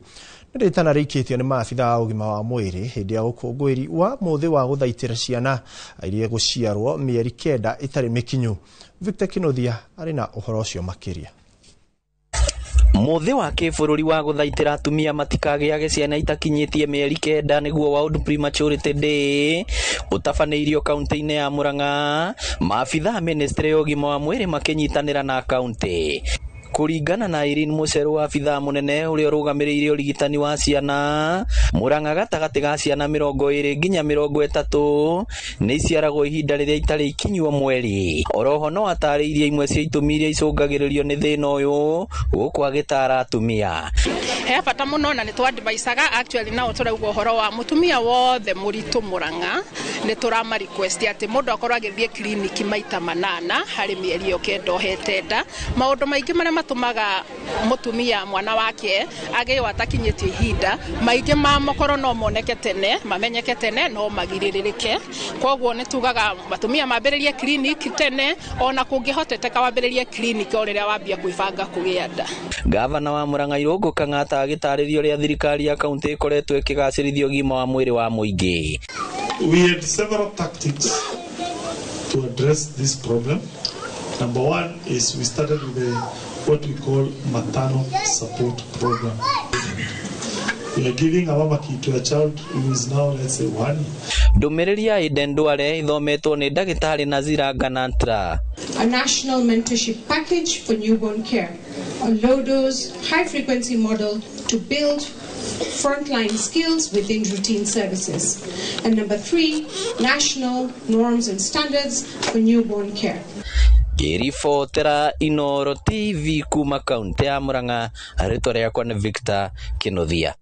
Nĩrĩtana rĩikĩtio nĩ maabitha a ũgima wa mwĩrĩ hĩndĩ ya ũkũngũĩri wa mũthĩ wa gũthaitĩra ciana iria gũciarwo mĩeri 9 itarĩ mĩkinyu. Victor Kinothia arĩ na ũhoro ũcio makĩria. Mũthĩ wa kĩbũrũri wa gũthaitĩra atumia matikagĩage ciana itakinyĩtie mĩeri 9 nĩguo World Prematurity Day ũtabanĩirio kaunti-inĩ ya Murang'a, maabitha ministry ya ũgima wa mwĩrĩ makĩnyitanĩra na kaunti. Kuringana na Irene Mucheru, abitha munene ũrĩa ũrũgamĩrĩire ũrigitani wa ciana Murang'a, gatagatĩ ga ciana 20 nginya 30 nĩ iciaragwo ihinda rĩrĩa itarĩ ikinyuo mweri. Oroho no atarĩirie imwe cia itũmi iria icũngagĩrĩrio nĩ thĩna ũyũ gũkũ agĩtara atumia. He bata mũno na nĩ twandibaicaga actually na ũtũrauga ũhoro wa mutumia wothe mũritũ Murang'a nĩ tũrama request atĩ mũndũ akorwo agĩthiĩ kliniki maita 8 harĩ mĩeri yo 9 ohete nda. Maũndũ maingĩ marĩa matumaga mutumia mwana wake agĩo atakinyĩtie ihinda maingĩ ma mokoro no moneke tene, mamenyeke tene, no magirirĩrĩke. Kwoguo nĩ tugaga atumia mambĩrĩrie clinic tene, ona kũngĩhoteteka wambĩrĩrie clinic o rĩrĩa wambia kwĩbanga kũgĩa nda. Gavana wa Murang'a Irũngũ Kang'ata agĩtarĩrio ũrĩa thirikari ya kaunti ĩkoretwo ĩkĩgacĩrithia ũgima wa mwĩrĩ wa mũingĩ. We had several tactics to address this problem. Number one is we started with what we call maternal support program. We are giving a mama kit to a child who is now, let's say, 1. Ndũmĩrĩri ya Eden Duale ithometwo nĩ ndagĩtarĩ Nazira Ganantra. A national mentorship package for newborn care, a low-dose, high-frequency model to build frontline skills within routine services. And number 3, national norms and standards for newborn care. Kiribotera Inoro TV kuma kaunti ya Murang'a, rĩtwa rĩakwa nĩ Victor Kinothia.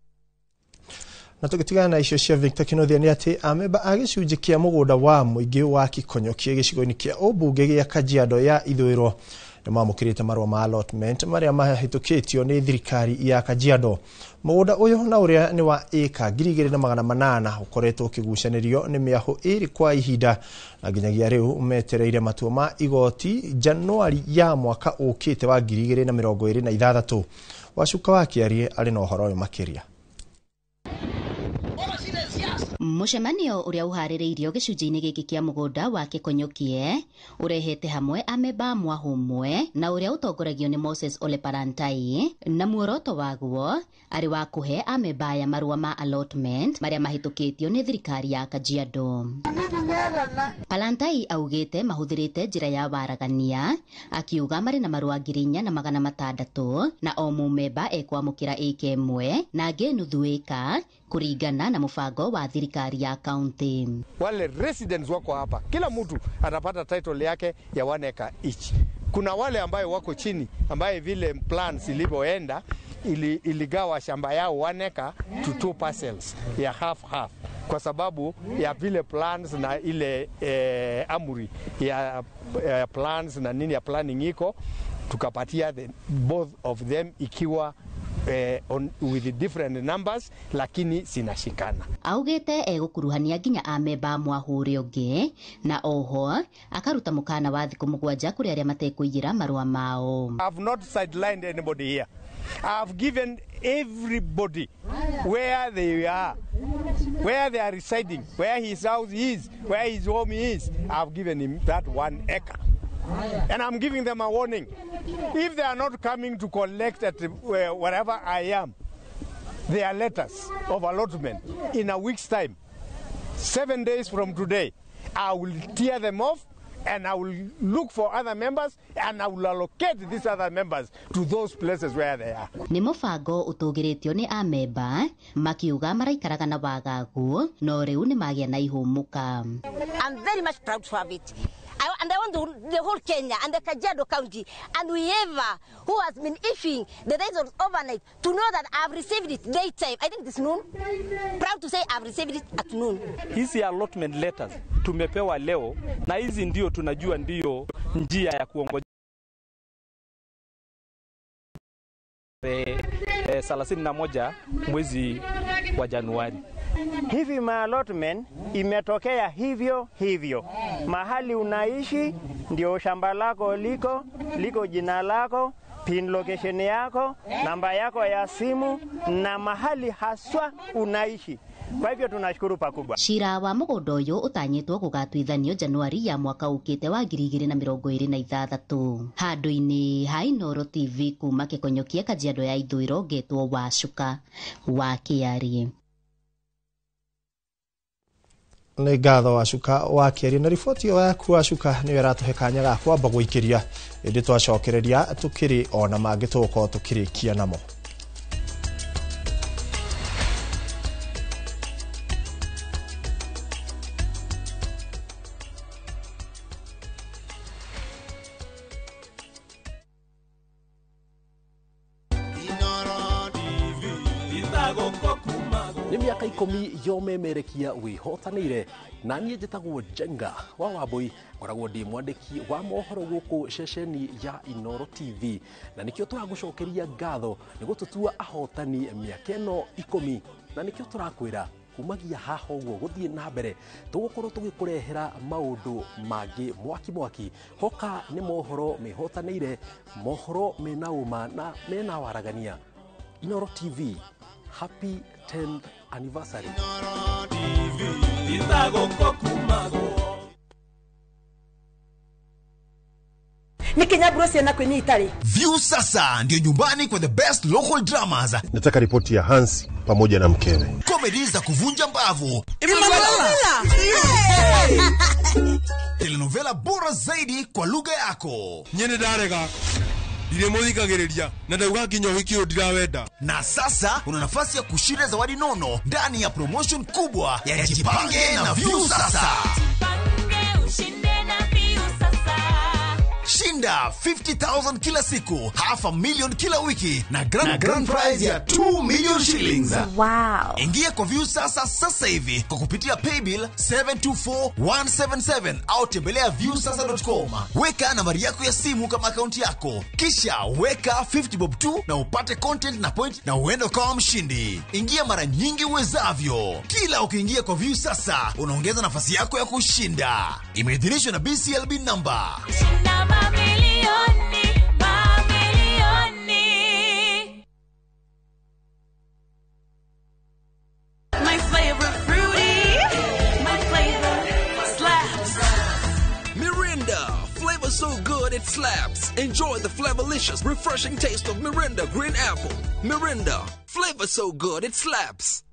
Na tũgĩtigana na icio cia Victor Kinothia nĩ atĩ amemba a gĩcunjĩ kĩa mũgũnda wa mũingĩ wa Kikonyokie gĩcigo-inĩ kĩa ũmbunge gĩa Kajiado ya ithũĩro nĩ mamũkĩrĩte marũa ma allotment marĩa mahĩtũkĩtio nĩ thirikari ya Kajiado. Mũgũnda ũyũ na ũrĩa nĩ wa ĩka 2,800 ũkoretwo ũkĩgucanĩrio nĩ mĩahũ ĩrĩ kwa ihinda na nginyagia rĩu metereire matua ma igoti Januari ya mwaka ũkĩte wa 2026. Wacuka wa Kĩarie arĩ na ũhoro ũyũ makĩria. Mũcemanio ũrĩa ũharĩrĩirio gĩcunjĩ-inĩ gĩkĩ kĩa mũgũnda wa Kikonyokie ũrehete hamwe amemba mwahũmwe na ũrĩa ũtongoragio nĩ Moses Ole Palantai, na muoroto waguo arĩ wa kũhe amemba aya marũa ma allotment marĩa mahĩtũkĩtio nĩ thirikari ya Kajiado. Palantai augĩte mahũthĩrĩte njĩra ya waragania, akiuga marĩ na marũa 4,600 na o mũmemba ekwamũkĩra ĩka ĩmwe na angĩ nuthu ĩka kuringana na mpango wa thirikari ya kaunti. Wale residents wako hapa, kila mtu atapata title yake ya 1 acre each. Kuna wale ambayo wako chini ambaye vile plans ilivyoenda iligawa shamba yao 1 acre to 2 parcels ya half kwa sababu ya vile plans na ile amri ya plans na nini ya planning iko, tukapatia both of them ikiwa with the different numbers lakini sinashikana. Augete egũkuruhania nginya amemba mwahũre ũngĩ na oho akaruta mũkana wa thikũ 7 kũrĩ arĩa matekũigĩra marũa mao. I've not sidelined anybody here. I've given everybody where they are residing, where his house is, where his home is. I've given him that 1 acre. And I'm giving them a warning. If they are not coming to collect at wherever I am, their letters of allotment in a week's time, 7 days from today, I will tear them off and I will look for other members and I will allocate these other members to those places where they are. Nĩ mũbango ũtũgĩrĩtio nĩ amemba makiuga maraikaraga na wagagu no rĩu nĩ magĩa na ihũmũka. I'm very much proud to have it. And I want the whole Kenya and the Kajiado County and whoever who has been issuing the days overnight to know that I've received it daytime. I think this noon. Proud to say I've received it at noon. Hizi allotment letters tumepewa leo na hizi ndio tunajua ndio njia ya kuongoza 31 mwezi wa Januari. Hivi allotment imetokea hivyo hivyo. Mahali unaishi ndio shamba lako liko jina lako, pin location yako, namba yako ya simu na mahali haswa unaishi. Kwa hivyo tunashukuru pakubwa. Cira wa mũgũnda ũyũ ũtanyĩtwo gũgatuithanio Januari ya mwaka ũkĩte wa 2026 handũ-inĩ ha Inooro TV kuma Gĩkonyokia Kajiado ya ithũĩro ngetwo Wacuka wa Kĩarĩ. Nĩ ngatho Wacuka wa Kĩarĩ na riboti ĩyo yaku Wacuka nĩyo ĩratũhe kanya ga kwamba gũikĩria ĩndĩ twacokereria tũkĩrĩ ona mangĩ tũgũkorwo tũkĩrĩkia namo. Nĩ mĩaka 10 yomemerekia wihotanĩire na niĩ njĩtagwo Jenga wa Wambui, ngoragwo ndĩ mwandĩki wa mohoro gũkũ ceceni ya Inooro TV na nĩkĩo tũragũcokeria ngatho nĩguo tũtua ahotani mĩaka ĩno 10 na nĩkĩo tũrakwĩra kumagia haha ũguo gũthiĩ na mbere tũgũkorwo tũgĩkũrehera maũndũ mangĩ mwaki hoka nĩ mohoro mehotanĩire, mohoro mena uma na mena waragania. Inooro TV, happy 10th anniversary. View sasa ndio nyumbani kwa the best local dramas. Nataka ripoti ya Hansi pamoja na mkewe. Comedy za kuvunja mbavu. Telenovela bora zaidi kwa lugha yako. Nyene darega. Ndiremuthikagiriria na ndauga nginya wiki ndirawenda. Na sasa una nafasi ya kushinda zawadi nono ndani ya promotion kubwa ya Jipange na View sasa. Shinda 50,000 kila siku, $500,000 kila wiki na grand prize ya 2 million shillings. Wow. Ingia kwa View sasa hivi kwa kupitia paybill 724177 au tembelea viewsasa.com. Weka nambari yako ya simu kama akaunti yako, kisha weka 50 bob tu na upate content na point na uende kama mshindi. Ingia mara nyingi uwezavyo. Kila ukiingia kwa View sasa unaongeza nafasi yako ya kushinda. Imeidhinishwa na BCLB number. My favorite fruity, my flavor slaps. Mirinda, flavor so good it slaps. Enjoy the flavorlicious, refreshing taste of Mirinda Green Apple. Mirinda, flavor so good it slaps.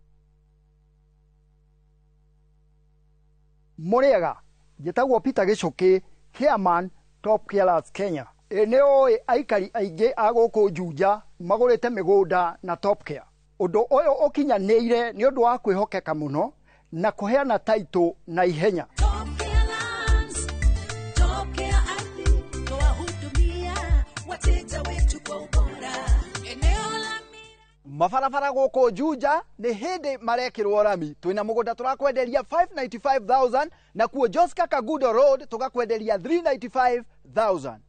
Moriaga, jetagwo Peter Gichuki, chairman Top Carers Kenya. Eneo aikari aingĩ agũkũ Juja magũrĩte mĩgũnda na Top Care. Ũndũ ũyũ ũkinyanĩire nĩ ũndũ wa kwĩhokeka mũno na kũheana taitũ na ihenya. Mabarabara gũkũ Juja nĩ hĩndĩ marekĩrwo rami. Twĩna mũgũnda tũrakwenderia 595,000 na kuo Joska Kagudo Road tũgakwenderia 395,000.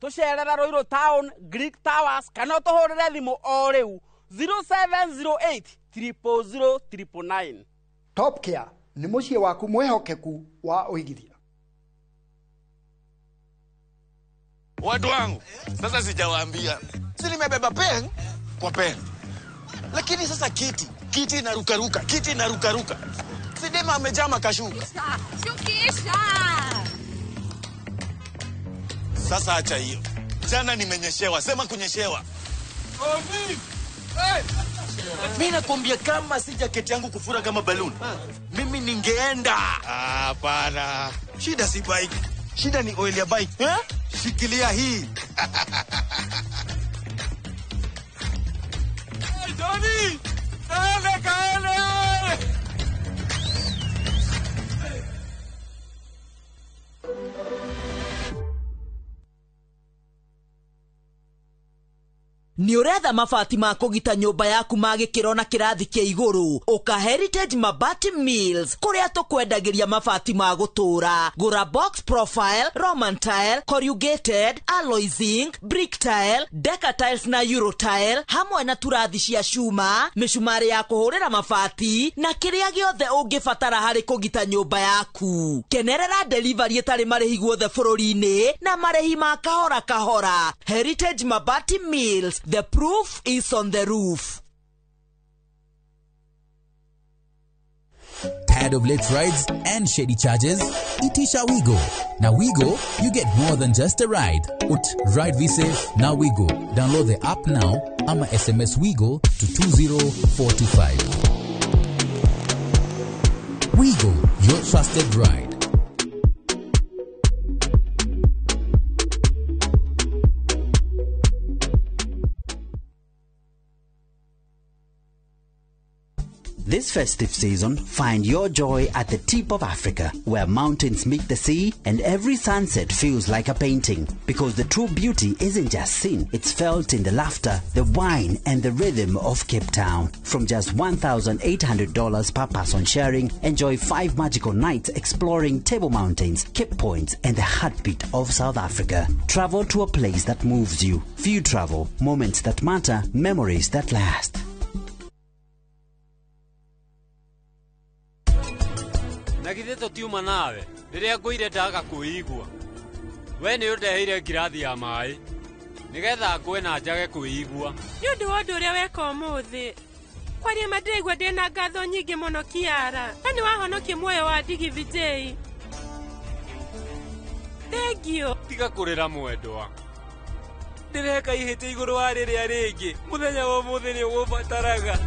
Tucerera Ruiru Town, Greek Towers, kana tũhũrĩre thimũ o rĩu 0708 000 999. Top Care nĩ mũciĩ waku mwehokeku wa ũigithia. Watu wangu, sasa sijawaambia. Si nimebeba pen kwa pen. Lakini sasa kiti inarukaruka, kiti inarukaruka. Sidema amejaa makashuka. Shukisha. Sasa acha hiyo. Jana nimenyeshewa, sema kunyeshewa. Mimi nakwambia kama si jaketi yangu kufura kama balloon. Mimi ningeenda. Hapana. Shida si bike. Shida ni oil ya bike. Shikilia hii. Johnny! Kaele! Ni uretha mabati ma kugita nyumba yaku magikiro na kirathi kia iguru. Uka Heritage Mabati Mills kuria tukwendagiria mabati ma gutura. Gura box profile, Roman tile, corrugated, alloy zinc, brick tile, Deca tiles na Euro tile, hamwe na turathi cia cuma, mishumari ya kuhurira mabati na kiria giothe ungibatara hari kugita nyumba yaku. Kenerera delivery etari marehi guothe bururi-ini na marehi ma kahora kahora. Heritage Mabati Mills, the proof is on the roof. Tired of late rides and shady charges? Itisha Wigo. Now Wigo, you get more than just a ride. Ut ride vise, now Wigo. Download the app now. Ama SMS Wigo to 20425. Wigo, your trusted ride. This festive season, find your joy at the tip of Africa, where mountains meet the sea and every sunset feels like a painting. Because the true beauty isn't just seen, it's felt in the laughter, the wine and the rhythm of Cape Town. From just $1,800 per person sharing, enjoy 5 magical nights exploring Table Mountains, Cape Points and the heartbeat of South Africa. Travel to a place that moves you. Few travel, moments that matter, memories that last. Nagithe tiuma nawe riria ngwire ndaga kuigua we ni undeheire ngirathi ya mai nigetha ngwe na njage kuigua ni undu wa undu uria weka umuthi kwaria madregwa ndina ngatho nyingi muno Kiara ni wahonokie muoyo wa Ndigi Vijay. Thank you. Tiga kurira mwendwa ndireka ihite iguru wa riria ringi muthenya wa umuthi ni ugubataraga.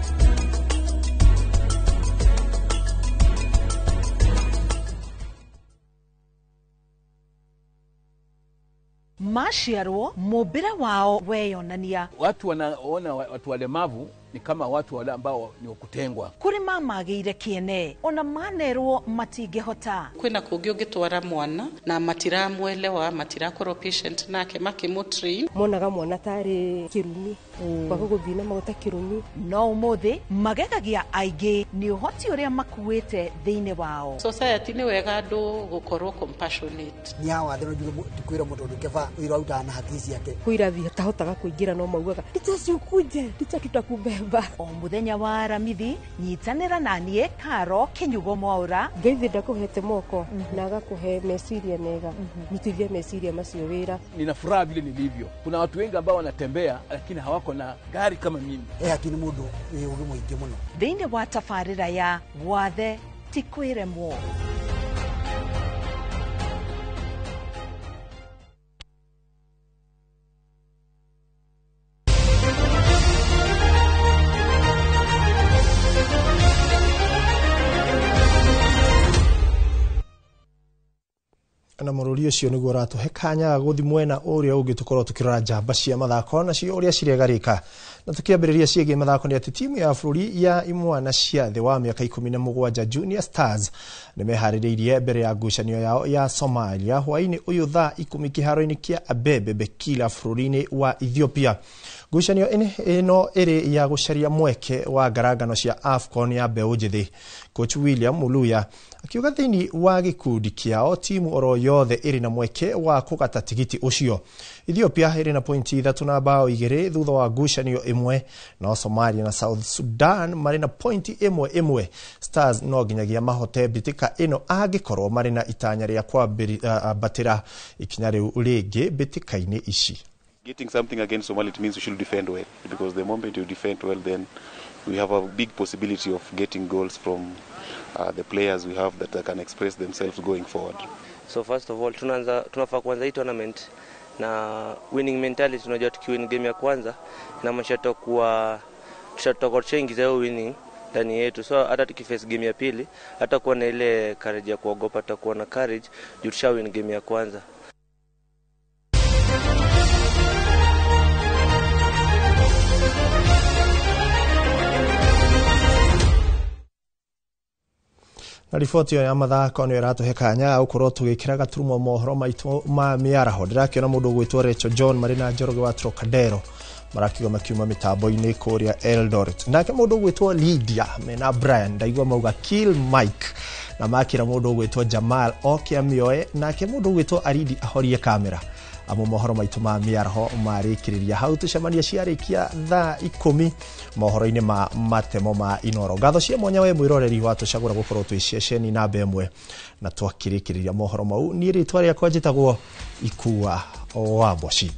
Mashiarwo mubira wao weyonania. Watu wanaona watu walemavu ni kama watu wale ambao ni kutengwa. Kuri mamageire kiene ona manerwo matingehota. Kwina kungi ungitwara mwana na matiramwelewa matirakoro patient nake makimutri monaga mwana tari kirumi kwa guthina maguta kirumi no umuthi magegagia aige ni uhoti uria makuite thiine wao. Society ni wega andu gukorwo compassionate. Nyawa thero ndikwira mundu ndukeva wira utana hakisi yake kuirathi tahotaga kuingira no maugaga ndicukuje ndicatutakumbe o muthenya wa Aramithi nyitanira nanie Karo Kinyugo Mwaura ngeithi ndakuhete moko na agakuhe meciria mega nitithie meciria macio wira. Nina furaha vile nilivyo. Kuna watu wengi ambao wanatembea lakini hawako na gari kama mimi. Akini mundu ugi muingi muno thiine wa tafarira ya wathe tikwiremwo. na mururi ucio niguo ratuhe kanya guthi mwena uria ungi tukorwo tukirora njamba cia mathako na cio uria ciregarika na tukiambiriria ciege mathako ni ati timu ya bururi ya imwana cia thi wa miaka 17 Junior Stars nimehaririirie mbere ya ngucanio yao ya Somalia hwaini uyu thaa 10 kiharo-ini kia Abebe Bekila bururi-ini wa Ethiopia. Ngucanio ino iri ya gucaria mweke wa ngaragano cia AFCON ya mbeu njithi. Coach William Muluya akiuga thiini wa gikundi kiao timu oro yothe iri na mweke wa kugata tigiti ucio. Ethiopia iri na pointi 3 na bao 2 thutha wa ngucanio imwe, no Somalia na South Sudan mari na pointi imwe. Stars no ginyagia mahote bitika ino agikorwo mari na itanya ria kwambatira ikinya riu ringi bitika-ini ici. Getting something against Somalia, it means we should defend well, because the moment you defend well, then we have a big possibility of getting goals from the players we have that can express themselves going forward. So first of all, tunafaa kuanza hii tournament na winning mentality. Tunajua tukiwin game ya kwanza na mshatakuwa chengi za winning ndani yetu, so hata tukiface game ya pili hata kuwa na ile courage ya kuogopa, hata kuwa na courage juu tushawin game ya kwanza. Na riboti ya mathako ni ratuhe kanya ukorwo tugikira gaturumo mohoro maitu ma miaraho ndirakiona mundu gwitwo Rachel John marina Njoroge wa Trocadero marakiuga makiuma mitambo-ini kuria Eldoret. Nake mundu gwitwo Lydia mena Brian ndaigua mauga Kill Mike na makira mundu gwitwo Jamal okia mioe nake mundu gwitwo Aridi ahorie kamera. Amo mohoro maitu ma miarho marikiriria hau tucemania ciarikia thaa 10 mohoro-ini ma matemo ma Inoro. Ngatho cia mwanya we mwiroreri wa tucagura gukorwo twi ceceni namba 1 na twakirikiriria mohoro mau ni ritwa riakwa njitagwo Ikua wa Boshi.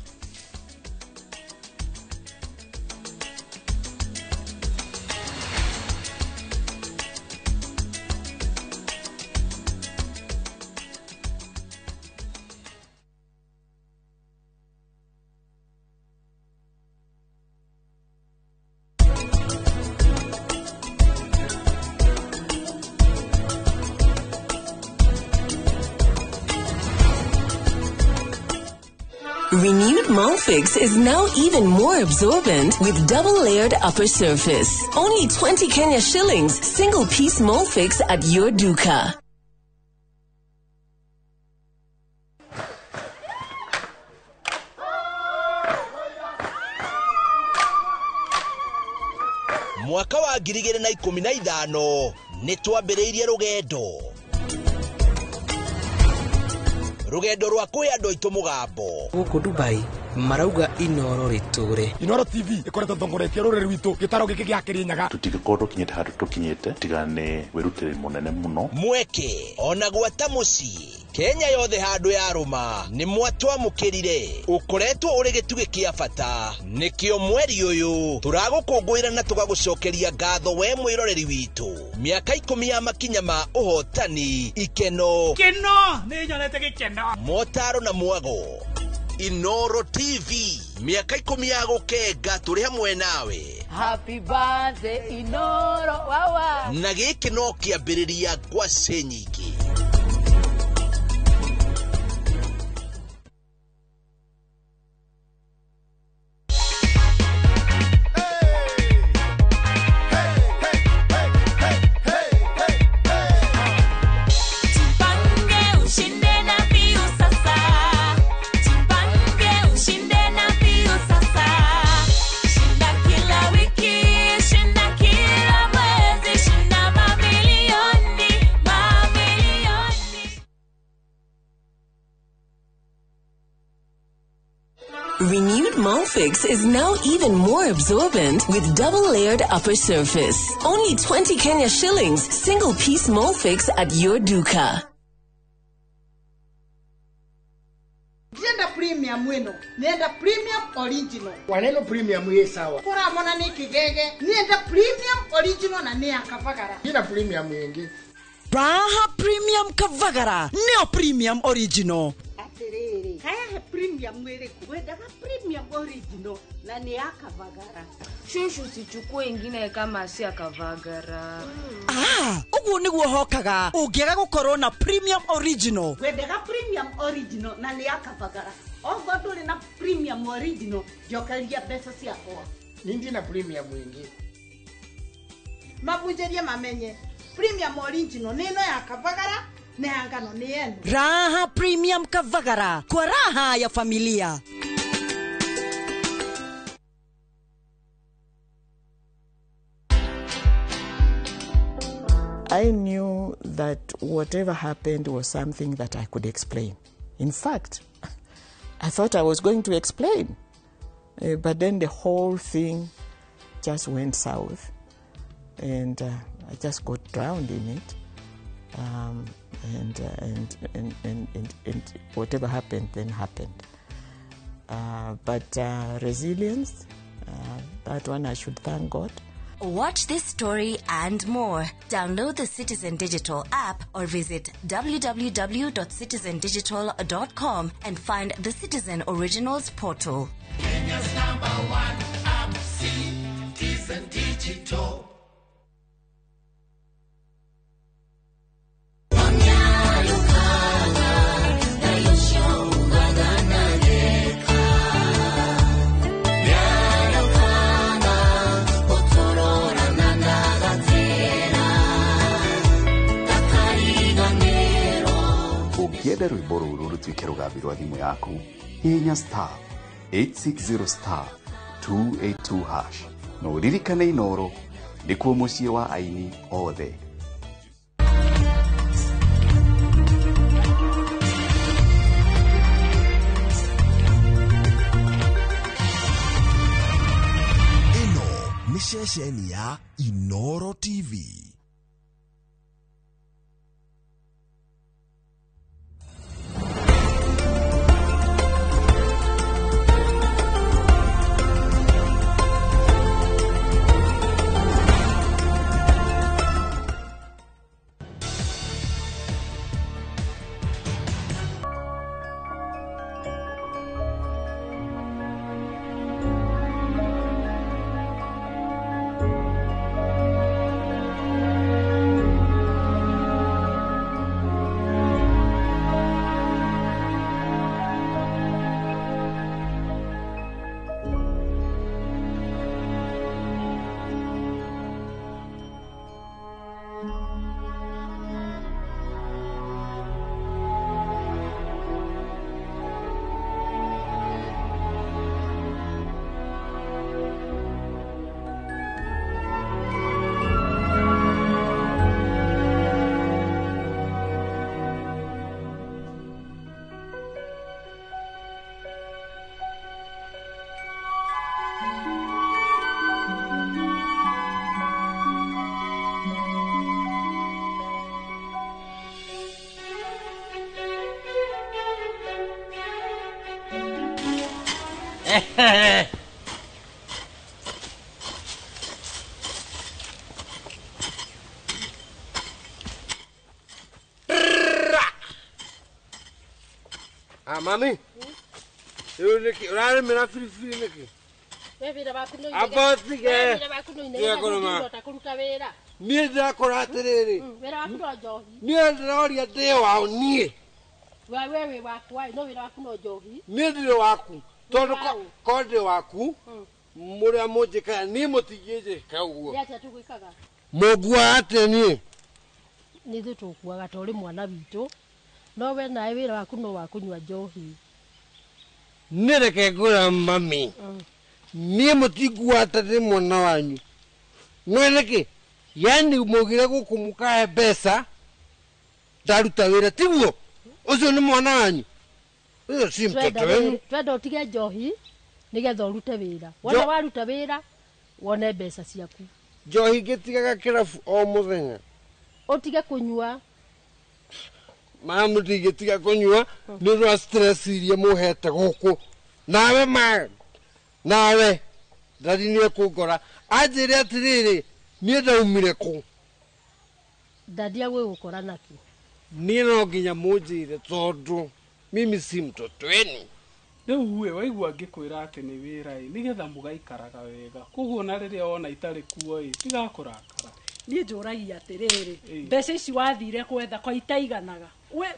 Renewed Molfix is now even more absorbent with double-layered upper surface. Only 20 Kenya shillings, single-piece Molfix at your duka. Mwaka wa 2015 nitwambiriirie rugendo rwa kuya ndo itu mugambo guku Dubai marauga Inoro riture. Inoro TV ikoreta thongoretie rureri witu gitaro giki gia Kirinyaga tutigikorwo kinyete hatu tukinyete tigane wirutire munene muno mweke ona gwata muci Kenya yothe handu ya ruma ni mwatwamukirire ukoretwo uri gituge kia bata nikio mweri uyu turagukungwira na tugagucokeria ngatho we mwiroreri witu miaka 10 ya makinya ma uhotani ikeno ni nyonete gikeno motaro na mwago. Inoro TV miaka 10 ya gukenga turi hamwe nawe. Happy birthday Inoro wawa na giki no kiambiriria gwa senyiki. Renewed Molfix is now even more absorbent with double-layered upper surface. Only 20 Kenya shillings, single-piece Molfix at your duka. Nienda premium wino, nienda premium original. Waneno premium ye sawa. Kura mona ni kigege, nienda premium original na ni akavagara. Ina premium yengi. Raha premium kavagara, neo premium original. Aterere, kaya he premium mwere kuweda premium original na ni akavagara. Shushu sichukue ingine kama si akavagara. Ugu niguo hokaga, ungiaga gukorwo na premium original. Wedega premium original na ni akavagara. Ogo na premium original, jokalia pesa siako. Nindi na premium wengi. Mabujeria mamenye. Premium original neno ya kavagara na angano ni yenu. Raha premium kavagara kwa raha ya familia. I knew that whatever happened was something that I could explain. In fact, I thought I was going to explain. But then the whole thing just went south. And I just got drowned in it. And whatever happened then happened. But resilience, that one I should thank God. Watch this story and more. Download the Citizen Digital app or visit www.citizendigital.com and find the Citizen Originals portal. Kenya's #1 app, Citizen Digital. Ukienda rwimbo ruru rutuike rugambi rwa thimu yaku hihinya *860* 282#. No ririkane Inoro nikuo muciĩ wa aini othe. Ni ceceni ya Inoro TV. Mami, eu niki, rare mera free niki. Wewe bakuno ine. Abati ke. Wewe bakuno ine. Ye koroma. Takuruta wera. Nie ndakora atiriri. Wera bakuno johi. Nie ndoria te wao nie. Wewe wakwa no wera bakuno johi. Nie ndire waku. Tondu konde waku. Muria mujika ni mutigeje kaugo. Yata tugwikaga. Mogwa ate nie. Ni thutukwaga tori mwana witu. No we nae wira waku no wakunywa njohi. Nireke ngura mami. Nie mutigwa tate mwana wanyu. No neke yani mugire gukumuka mbeca ndaruta wira tiguo. Ucio ni mwana wanyu. Ucio si mtoto wenu. Twenda utige njohi nigetha urute wira. Wona waruta wira wone mbeca ciaku. Njohi gitigaga kirabu o muthenya. Utige kunywa. Mamu tigitiga kunywa ni ro stress irie muhete guku. Nawe ma. Nawe ndari ni kugora. Ajire atiriri ni ndaumire ku. Ndadia we gukora naki. Ni no nginya munjire tondu mimi si mtoto wenu. Riu we waigua ngikwira ati ni wira nigetha mugaikaraga wega kuguo na riria ona itari kuo tigakurakara. Ni njuragia atiriri mbeca ici wathire kwetha kwa itaiganaga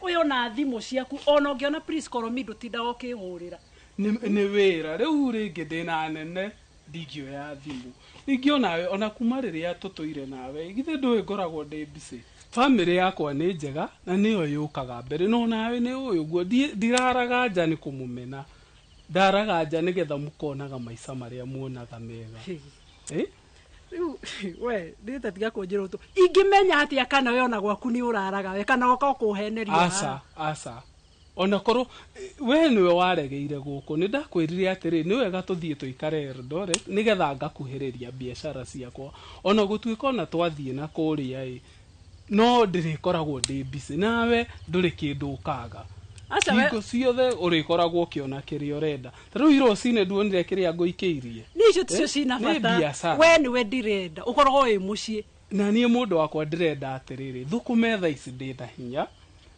we ona thimu ciaku ona ungiona please koromindo tindaga ukigurira ni wira riu ringi ndina nene ndingioya thimu ingiona ona kuma riria tutoire nawe githe ndui ngoragwo ndi busy. Family yakwa ni njega na niyo yukaga mbere no nawe ni uyu guo ndiraraga nja ni kumumena ndaraga nja nigetha mukonaga maica maria muonaga mega. We ndita tiga kunjira tu ingimenya atia kana we ona gwaku ni uraraga we kana goka kuheneria asa ona korwo we niwe waregeire guku ni ndakwirire atiri ni wega tuthie tuikare Eldoret nigetha ngakuhiriria biashara ciakwa ona gutuika ona twathie na kuria no ndirikoragwo ndi busy nawe nduri kindu ukaga Hingo ciothe urikoragwo ukiona kiria urenda. Tariu iro cine nduonire kiria nguikiirie. Nicio ticio cina bata. We ni we ndirenda. Ukoragwo wi mucii. Na nie mundu wakwa ndirenda atiriri. Thukume tha ici ndina hinya.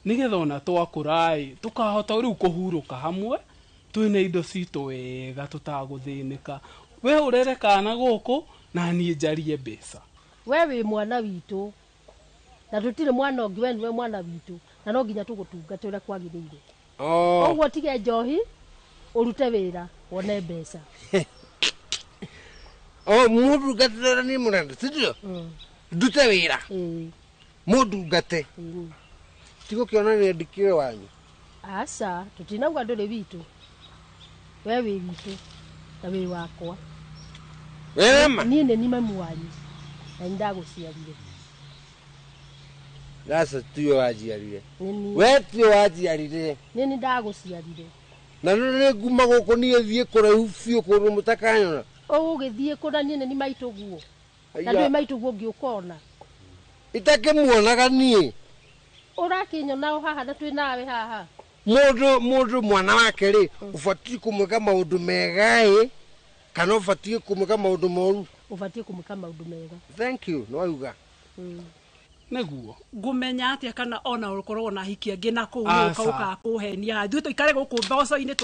Nigetha ona twakurai tukahota riu kuhuruka hamwe. Twine indo citu wega tutaguthinika. We urerekana guku na nie njarie mbeca. We wi mwana witu. Na tutire mwana ongi we niwe mwana witu. Na no nginya tugutunga ule kwagirire. Ogwo tige njohi urute wira wone mbeca. Mundu gatira ni murenda sidio? Ndute wira. Mundu gate. Tigo kiona ni ndikire wanyu. Asa tutinauga nduri witu. We wi witu. Na wi wakwa. Niĩ nĩ ni mamu wanyu na nĩndagũciarire. Sasa tuyo wajiarire. We tuyo wajiarire. Niĩ nĩndagũciarire. Na nĩ nguma gũkũ niĩ thiĩ kũraihu biũ kũndũ mũtakanyona. Ũgũgĩthiĩ kũna niĩ nĩ maitũguo. Na ndũĩ maitũguo ngĩũkona. Itakĩmuonaga niĩ. Ũrakĩnyona o haha na twĩ nawe haha. Mũndũ mwana wake rĩ ũbatiĩ kũmwĩka maũndũ mega ĩ kana ũbatiĩ kũmwĩka maũndũ moru? Ũbatiĩ kũmwĩka maũndũ mega. Thank you. No auga. Neguo ngumenya atia kana ona ukorwo na hiki angĩ na kũu ũka kũhenia ithuĩ tũikare gũkũ mboco-inĩ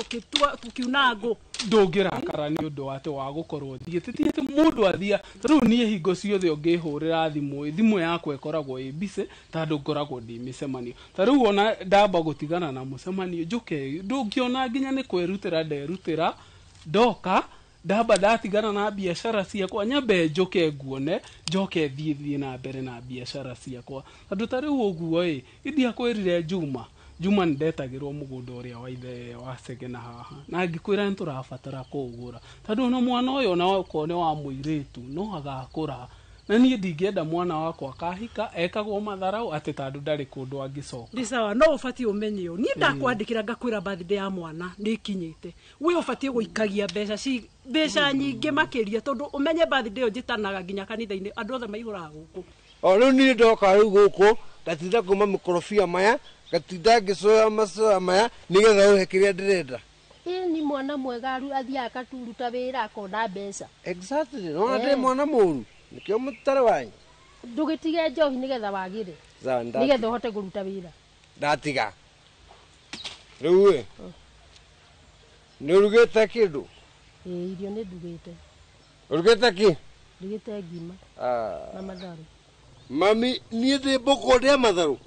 tukiuna ngũ ndũngĩrakara nĩ ũndũ wate wa gũkorwo thiĩte mũndũ athia rĩu niĩ hingo ciothe ũngĩhũrĩra thimũ yakwa ĩkoragwo ĩ busy tondũ ngoragwo ndĩ mĩcemanio ta rĩu ona ndamba gũtigana na mũcemanio njũke ndũngĩona nginya nĩ kwĩrutĩra nderutĩra ndoka ndamba ndatigana na biashara ciakwa nyambe njoke nguone njoke thiĩ na mbere na biashara ciakwa tondũ ta rĩu ũguo ĩ indiakwĩrire Juma ndetagĩrwo mũgũnda ũrĩa wa ithe wa Segena haha na ngĩkwĩra nĩ tũrabatara kũũgũra tondũ ona mwana ũyũ ona wakone wa mũirĩtu no agakũra na niĩ ndingĩenda mwana wakwa akahika ekagwo matharau atĩ tondũ ndarĩ kũndũ angĩcoka. Nĩ sawa no ũbatiĩ ũmenye ũũ niĩ ndakwandĩkĩra ngakwĩra birthday ya mwana nĩ ikinyĩte we ũbatiĩ gũikagia mbeca nyingĩ makĩria tondũ ũmenye birthday njĩtanaga nginya kanitha-inĩ andũ othe maihũraga gũkũ. O rĩu niĩ ndoka rĩu gũkũ ngatinda kuma mĩkorobia maya ngatinda ngĩcoya macoya maya nĩgetha ũhe kĩrĩa ndĩrenda. Ni mwana mwega athiaga akaturuta wĩra akona mbeca. Exactly. No ndĩ mwana mũru nĩkĩo mũtare wanyu. Ndũgĩtige njohi nĩgetha wagĩre. Nĩgetha ũhote kũruta wĩra. Ndatiga. Rĩu ĩ nĩ ũrugĩte kĩndũ? Irio nĩ ndugĩte. Ũrugĩte kĩ? Ndugĩte ngima na matharũ. Mami niĩ ndĩ mbũkũ ndĩa matharũ.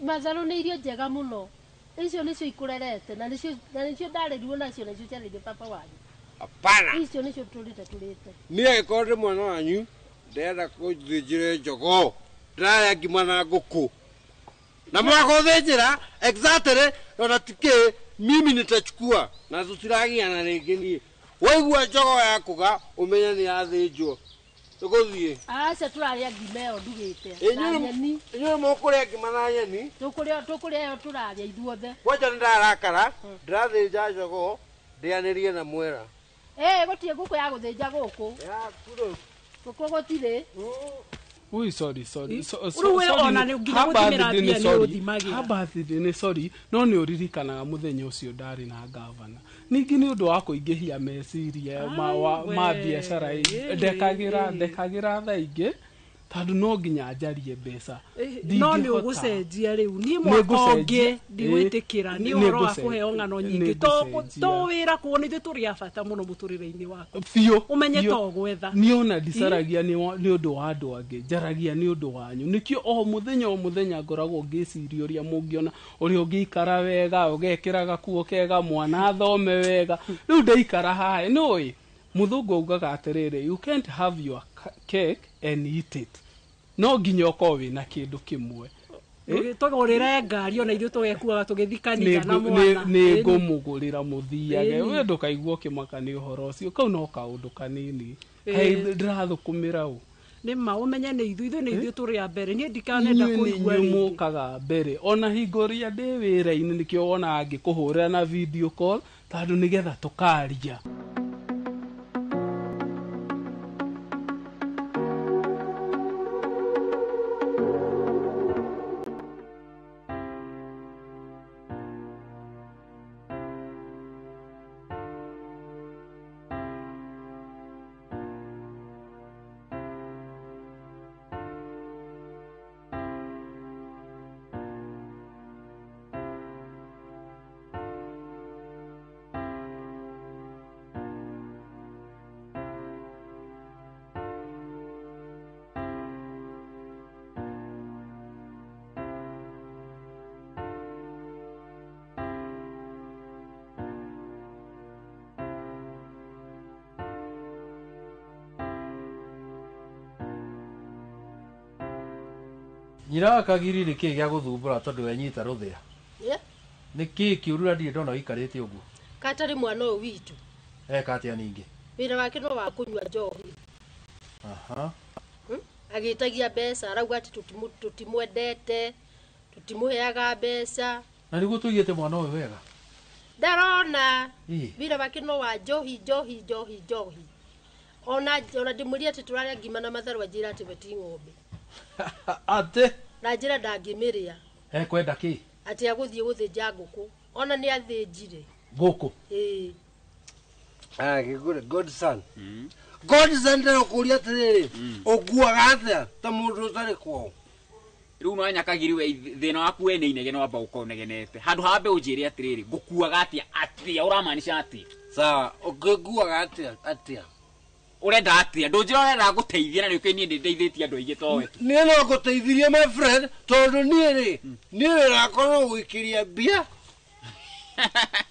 Matharũ nĩ irio njega mũno. Icio nĩcio ikũrerete na nĩcio ndarĩruo nacio nacio ciarĩire papa wanyu. Hapana. Icio nĩcio tũrĩte. Niĩ angĩkorwo ndĩ mwana wanyu ndĩrenda kũnthĩnjĩre njogoo ndĩrarĩa ngima na ngũkũ na mwagũthĩnjĩra exactly ona tikĩ mimi nitachukua na tutiragiana rĩngĩ niĩ waigua njogoo yakũga ũmenya nĩ yathĩnjwo tũgũthiĩ. Aca tũrarĩa ngima ĩyo ndugĩte. Inyuĩ mũkũrĩa ngima na nyeni? Tũkũrĩa ĩyo tũrarĩa ithuothe. Kwanja nĩndarakara ndĩrathĩnja njogoo ndĩanĩrie na mwera. Gũtirĩ ngũkũ ya gũthĩnja gũkũ. Gũkũ gũtirĩ. Ui sorry. Habathide sorry no nĩ ũririkanaga mũthenya ũcio ndarĩ na gavana. Ningĩ nĩ ũndũ wa kũingĩhia meciria ma biacara ndekagĩra thaa ingĩ tondũ no nginya njarie mbeca. No nĩ ũgũcenjia rĩu niĩ mwaka ũngĩ ndigwĩtĩkĩra nĩ ũhoro wa kũheo ng'ano nyingĩ to wĩra kuo nĩ tũrĩ a bata mũno mũtũrĩre-inĩ waku ũmenye to gwetha. Niĩ ona ndicaragia nĩ ũndũ wa andũ angĩ njaragia nĩ ũndũ wanyu nĩkĩo o mũthenya ngoragwo ngĩciria ũrĩa mũngĩona ũrĩa ũngĩikara wega ũgekĩra gakuo kega mwana athome wega rĩu ndaikara haha nĩũĩ mũthũngũ augaga atĩrĩrĩ you can't have your cake and eat it. No nginya ũkorwo wĩna kĩndũ kĩmwe. Tũgũrĩre ngari ona ithuĩ tũgekuaga tũgĩthikania na mwana. Nĩ ngũmũgũrĩra mũthiage we ndũkaigua kĩmaka nĩ ũhoro ũcio kau no kaũndũ kanini ndĩrathũkũmĩra ũ. Nĩ ma ũmenye nĩ ithuĩ tũrĩ a mbere niĩ ndikanenda kũigua rĩngĩ mũkaga mbere ona hingo rĩa ndĩ wĩra-inĩ nĩkĩo wona ngĩkũhũrĩra na video call tondũ nĩgetha tũkaria. Nyira kagiri nĩ kĩĩ gĩa gũthumbũra tondũ wenyita rũthĩa? Nĩ kĩĩ kĩũru ndirĩ ndona ũikarĩte ũguo? Katarĩ mwana ũyũ witũ. Eka atĩa ningĩ? Wĩra wake no wa kũnyua njohi agitagia mbeca arauga ati tutimwendete tutimuheaga mbeca na niguo tuigite mwana uyu wega ndarona vile vakino wa njohi ona ndimuria ati turaria ngima na matharu ajira ati beti ng'ombe ate na njira ndangimiria kwenda ki ati aguthie guthinja nguku ona ni athinjire nguku gigure Godson ndero kuria atiriri ukuaga atia ta mundu utari kwao riu no nyakagiri we thina waku we ni inege no amba ukonegenete handu hambe unjire atiriri ngukuaga atia uramaanisha atia sawa ukiguaga atia urenda atia ndunjira urenda guteithia na ni ukeni ndeithitie andu aingi towe ni no guteithia my friend tondu ni ri ni rakorwo gwikiria bia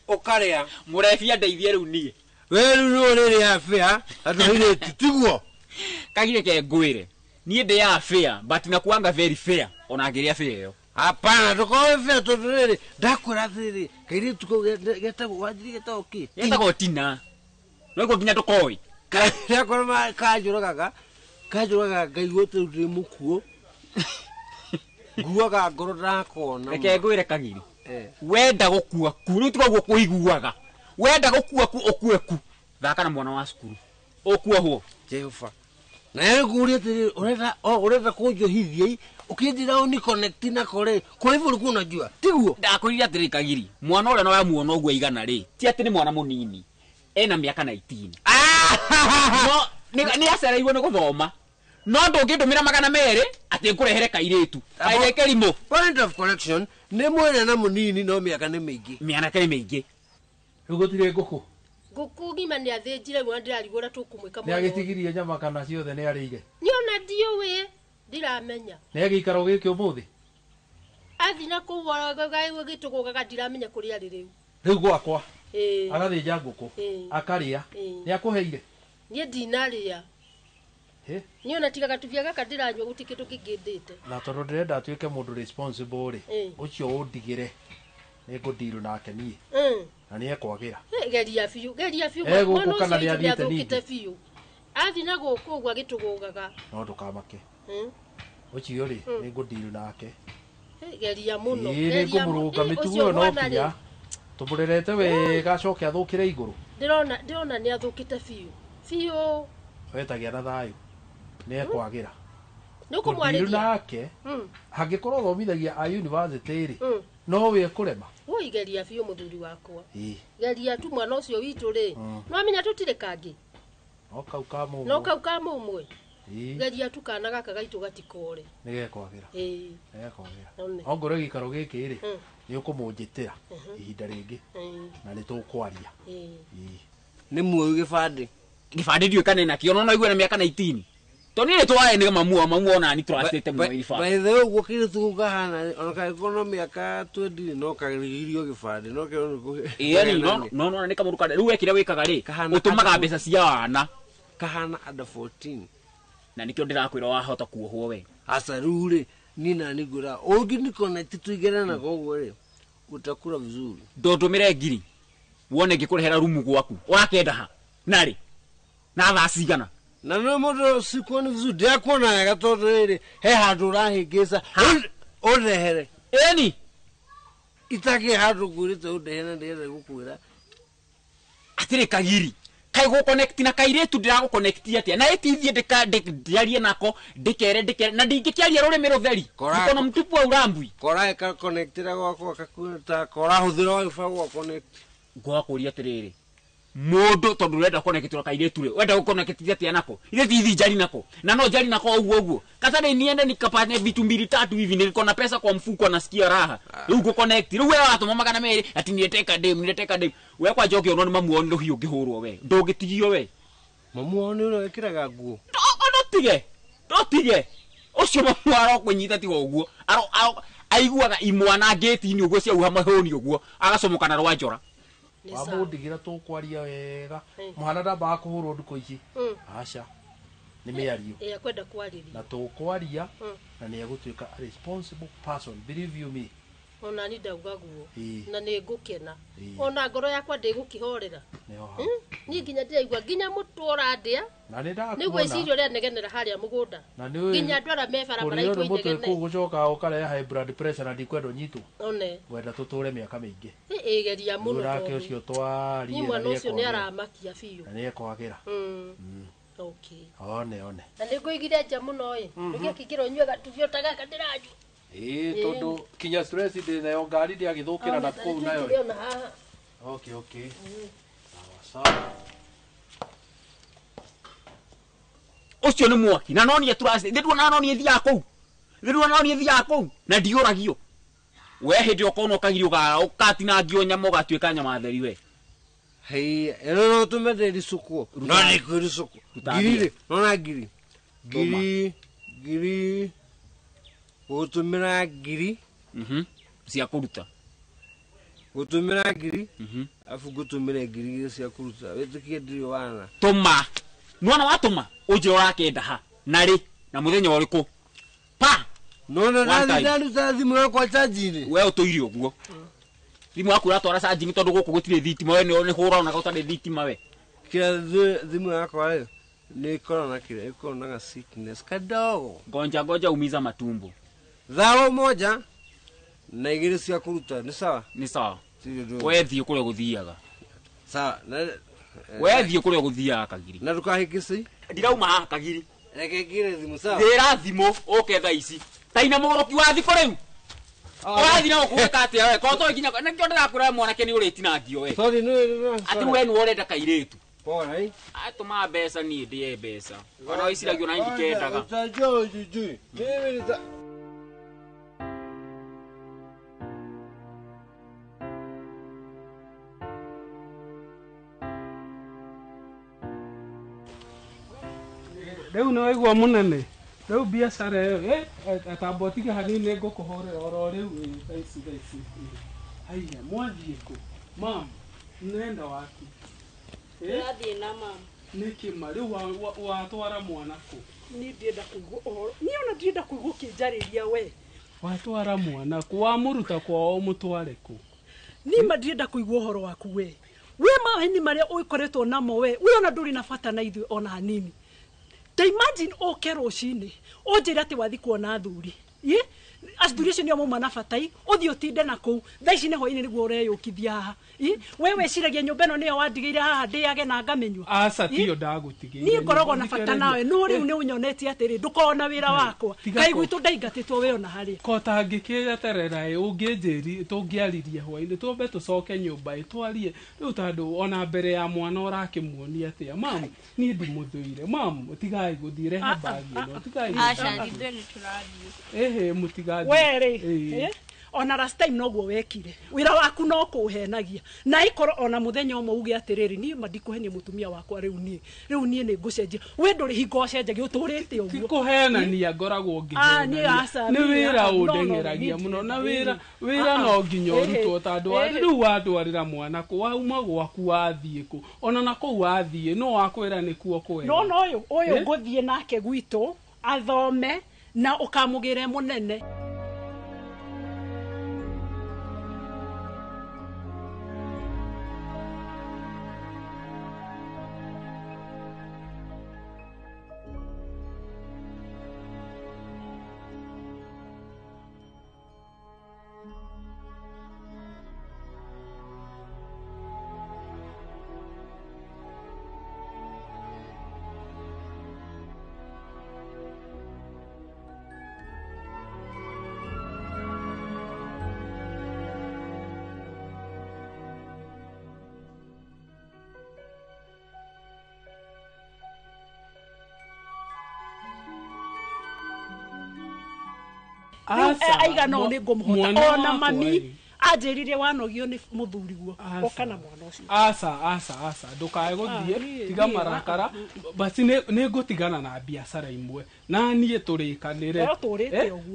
ukaria murefia ndeithie riu nie weru no riri afia andu ile tiguo kagire ke ngwire nie ndi ya fair but nakuanga very fair ona ngiria fair yo hapana tukoe fair tondu riri ndakwira thiri kairi tuko geta wajiri geta oki yeta gotina no ko ginya tukoi kaira korma kajuraga ngaigwo turi mukuo guaga ngoro ndakona reke ngwire kagiri wenda gukua kuru tuko kuiguaga wenda gukua ku okueku thaka na mwana wa cukuru okua ho Jehova na yeye kuria tiri urenda kunjohithia ukindira ni connect na kore kwa hivyo ulikuwa unajua tiguo ndakwirira atiri kagiri mwana ule no ya muono ogwa igana ri ti ati ni mwana munini ena miaka 19 no ni acereirwo ni guthoma no ndungindumira magana mere ati ngurehere kairetu kaireke rimo point of correction ni mwene na munini no miaka ni mingi rugotire nguku ngima ni athinjire mwana ndirarigura tukumwika mwana ni agitigirie nyama kana ciothe ni arige ni ona ndiuwi ndiramenya ni agikaro giki umuthi athina kuwaraga gitugugaga ndiramenya kuri ari riu gwakwa agathinja nguku akaria ni akuheire ni ndinaria ni ona tigaga tuvia gaka ndiranywa gutikitu kingindite na tondu ndirenda atuike mundu responsible ri ucio undigire ni ngudiru nake nie na ni ekwagira geria fiu guku kana ni athiete ni fiu athina guku gwa gitugugaga no ndukamake ucio ri ni ngudiru nake geria muno ni ngumuruga mitugo no kinya tumurerete wega acoke athukire iguru ndirona ni athukite fiu wetagia na thayu ni ekwagira nuko mwariria nake hangikorwo thomithagia a university ri no we kurema woi geria fiu muthuri wakwa geria tu mwana ucio witu ri no amenya tutire kangi no kau ka mumwe geria tu kana gaka gaitu gatikore ni gekwagira ongore gikaro giki ri ni ukumunjitira ihinda ringi na ni tukwaria ni muoyo gibandi ndio kana na kio no igwe na miaka 19 tonire twae ni mamu ona ni trustete mu ifa by the way gukire tuga hana onaka economy aka 20 no kagiririo gibandi no yani no ni kamuruka riu wekire wikaga ri utumaga mbeca cia wana kahana under 14 na nikio ndirakwira wahota kuohwo we asarure nina nigura ogi ni connect tuigerana gogo ri utakura vizuri ndondumire ngiri wone gikurehera rumu gwaku wakenda ha nari na thacigana na no modo sikuoni vizuri ndiakuona wega tondu riri he handu rahingisa urehere eni itaki handu ngurite udehere ndire gukwira atire kagiri kai go connect na kairetu ndira go connect atia na etithie ndiarie nako ndikere na ndingikiaria rure mero theri kono mtupu wa urambui kora ka connectira gwako akakuta kora huthira wa gwa connect gwakuria atiriri mundu tondu urenda connectira kairetu ri wenda go connect atia nako ile thithi jari nako na no jari nako uguo katane niende nikapane vitu mbili tatu hivi niko na pesa kwa mfuko nasikia raha riu go connect riu wewe watu magana meri ati nileteka dem we kwa joke ono ni mamuoni ndo hiyo ngihurwo we ndungitigio we mamuoni uno wekiraga nguo ndotige ucio mamuaro kunyita ti uguo aiguaga imwana gate ni uguo cia uhama honi uguo agacomoka na rwanjora wamundigira tukwaria wega muhana ndamba kuhurwo nduko ici aca ni miario kwenda kwariria na tukwaria na ni agutuika responsible person believe you me ona ni ndauga guo na nĩ ngũkena ona ngoro yakwa ndĩgũkĩhorera ni nginya ndĩraigua nginya mũtũ ũrandĩa na nĩ ndakuona nĩguo icirio rĩa negenera harĩa mũgũnda nginya ndwara me barabara itũ inegene kũ gũcoka ũkareha high blood pressure na ndikwenda ũnyitwo one wenda tũtũre mĩaka mĩingĩ ĩgeria mũno nake ũcio twari ni mwana ũcio nĩ aramakia biũ na nĩ ekwagĩra okay one na nĩ ngũigire nja mũno ndũgĩakĩingĩra ũnyue gatubio ta gaka ndĩranyu tondu kinya stress ndinayo ngari ndiagithukira na kuu nayo okay sawa ucio ni mwaki na noni turasi nditwa na noni thia kuu na ndiuragio we hindi okono kagirio ga ukatinangio nyamo gatwika nyama theri we hei no tumende suku no ni kuri suku giri no na giri gutumira giri cia kuruta gutumira giri afu gutumira giri cia kuruta wetikie ndiri wana tuma nwana watuma uje urakenda ha nari na muthenya uriku pa no ndani thimu yakwa charge we utoirio guo thimu yaku ratwara charging tondu guku gutire thitima we ni hura ona gutare thitima we kia thimu yakwa yo ni korona kile iko na sickness kadogo ngoja umiza matumbo thao moja na igiri cia kuruta ni sawa we thie kule guthiaga sawa we thie kule guthiaga kagiri na ndukahikisi ndirauma kagiri reke ngire thimu sawa ndira thimu oketha ici taina mugoroki wa thiko riu wathi na okuweka atia we ko to nginya na kionda akura mwanake ni uritinangio we sorry no ati we ni urenda kairetu pora atuma mbeca ni ndie mbeca ona iciragio na ndikendaga utajo juju mimi ni Rĩu nĩ waigua mũnene rĩu biacara ĩyo atambotiga hanini ngũkũhorera oro rĩu ici haya mwathiĩ kũ mam nenda waku ndathiĩ na mam nĩkĩma rĩu watwara mwana kũ ni ndienda kũigua ũhoro ni ona ndienda kũigua ũkĩnjarĩria we watwara mwana kũ wamũruta kwao mũtware kũ nima ndienda kũigua ũhoro waku we maheni marĩa ũkoretwo namo we ona ndũrĩ na bata na ithuĩ ona hanini. Ta imagine oke rũcinĩ ũnjĩre atĩ wathi kuona thuri athuri acio nĩo mauma na batai ũthiĩ ũtinde na kũu thaa ici nĩ hwainĩ nĩguo ũreyũkithia haha we weciragia nyũmba ĩno nĩyo wandigĩire haha ndĩage na ngamenyua aca tiyo ndagũtigĩire niĩ ngoragwo na bata nawe no rĩu nĩ ũnyonetie atĩrĩ ndũkorwo wĩra wakwa kaĩ gwitũ ndaingatĩtwo we ona harĩa ko tangĩkĩeterera ũngĩnjĩri tũngĩaririe hwainĩ twambe tũcoke nyũmba twarie rĩu tondũ ona mbere ya mwana ũrakĩmuonia atĩa mamu niĩ ndimũthũire mamu tigai gũthiĩ rehe bagi ĩno tigai aca ithuĩ nĩ tũrathiĩ mũtigathiĩ were ona last time noguo wekire wira waku no kuhenagia na ikoro ona muthenya umwe uge atiriri ni mandikuhenia mutumia wakwa riu nie nĩ ngucenjia we nduri hingo cenjagia uturite uguo kuhenania ngoragwo ngihena ni wira udengeragia muno na wira no nginya urutwo tondu riu watwarira mwana ku wauma gwaku wathie ku ona na ku wathie no wakwira ni kuo kwega no uyu nguthie nake gwitu athome na ukamugire munene aiga no nĩ ngũmũhota ona mami anjĩrire wanogio nĩ mũthuri guo okana mwana ũcio aca ndukae gũthiĩ tiga marakara basi nĩ ngũtigana na biacara imwe na niĩ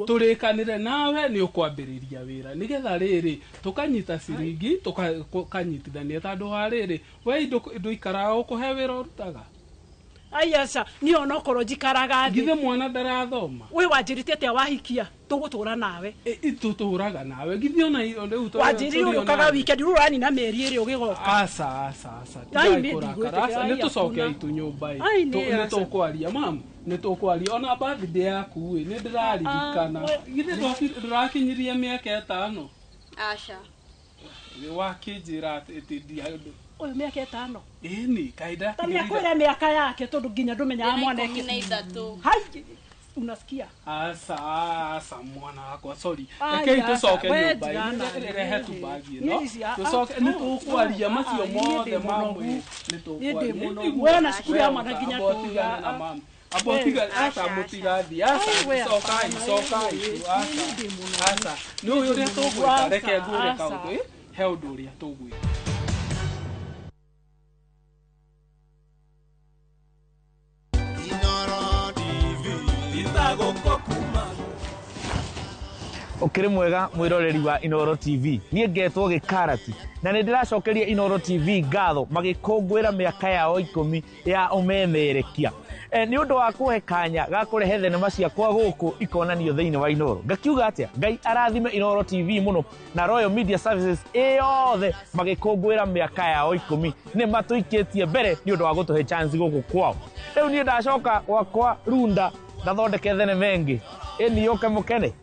tũrĩkanĩre nawe nĩ ũkwambĩrĩria wĩra nĩgetha rĩrĩ tũkanyita ciringi tũkanyitithania tondũ wa rĩrĩ we ndũikaraga ũkũhe wĩra ũrutaga Ayasa ni onokoro jikaraga Githe mwana ndarathoma. We wanjirite atia wahikia tugutura nawe. Ituturaga nawe. Githe ona riu to. Wanjiri urukaga weekend rurani na meri iri ugigoka. Asa. Nitucoke itu nyumba ii. Nitukwaria mama. Nitukwaria ona birthday yaku we ni ndiraririkana. Githe ndirakinyirie miaka 5. Asha. Wakinjira ati ndiaundu. Oyo miaka 5. Ni kaida. Tani akwira miaka yake tondu nginya ndumenya mwana yake. Hai. Unasikia? Asa mwana wako sorry. Eke tucoke nyumba ii. Rehe tu bagi no. Tucoke nitukwaria macio mothe mamwe. Nitukwaria. Wewe na shukuru ya mwana nginya tuga. Abotiga asa mutigathi asa sokai asa no yuri tugwita reke ngure kaundu he undu uria tugwita ukiri mwega mwiroreri wa Inoro TV nie ngetwo gikarati na ni ndiracokeria Inoro TV ngatho magikungwira miaka yao 10 ya umemerekia ni undu wa kuhe kanya ga kurehe thenema ciakwa guku ikonanio thiini wa Inoro ngakiuga atia Ngai arathime Inoro TV muno na Royal Media Services yothe magikungwira miaka yao 10 ni matuikitie mbere ni undu wa gutuhe chance guku kwao riu ni ndacoka gwakwa runda ndathondeke thenema ingi ni yoke mukene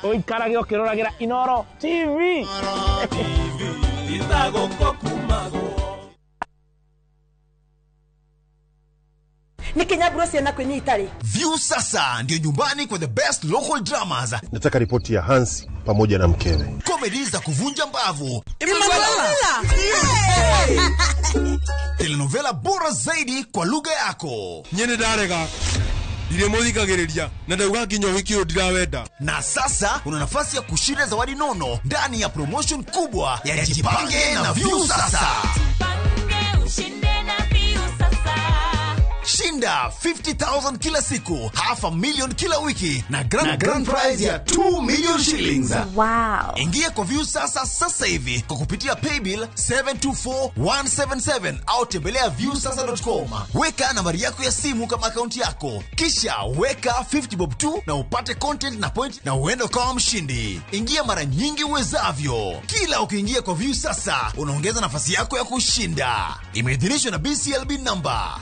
oikarage okiruragira Inoro TV ni Kenya Bros na kwenye Italy. View sasa ndio nyumbani kwa the best local dramas. Nataka ripoti ya Hansi pamoja na mkewe. Comedy za kuvunja mbavu. Telenovela bora zaidi kwa lugha yako. Nyene darega. Ile muthikagiriria na ndauga nginya wiki ndirawenda. Na sasa una nafasi ya kushinda zawadi nono ndani ya promotion kubwa ya Jipange na View sasa. Shinda 50,000 kila siku, $500,000 kila wiki na grand prize ya 2 million shillings. Wow. Ingia kwa View sasa hivi kwa kupitia paybill 724177 au tembelea viewsasa.com. Weka nambari yako ya simu kama akaunti yako. Kisha weka 50 bob tu na upate content na point na uende kama mshindi. Ingia mara nyingi uwezavyo. Kila ukiingia kwa View sasa unaongeza nafasi yako ya kushinda. Imeidhinishwa na BCLB number.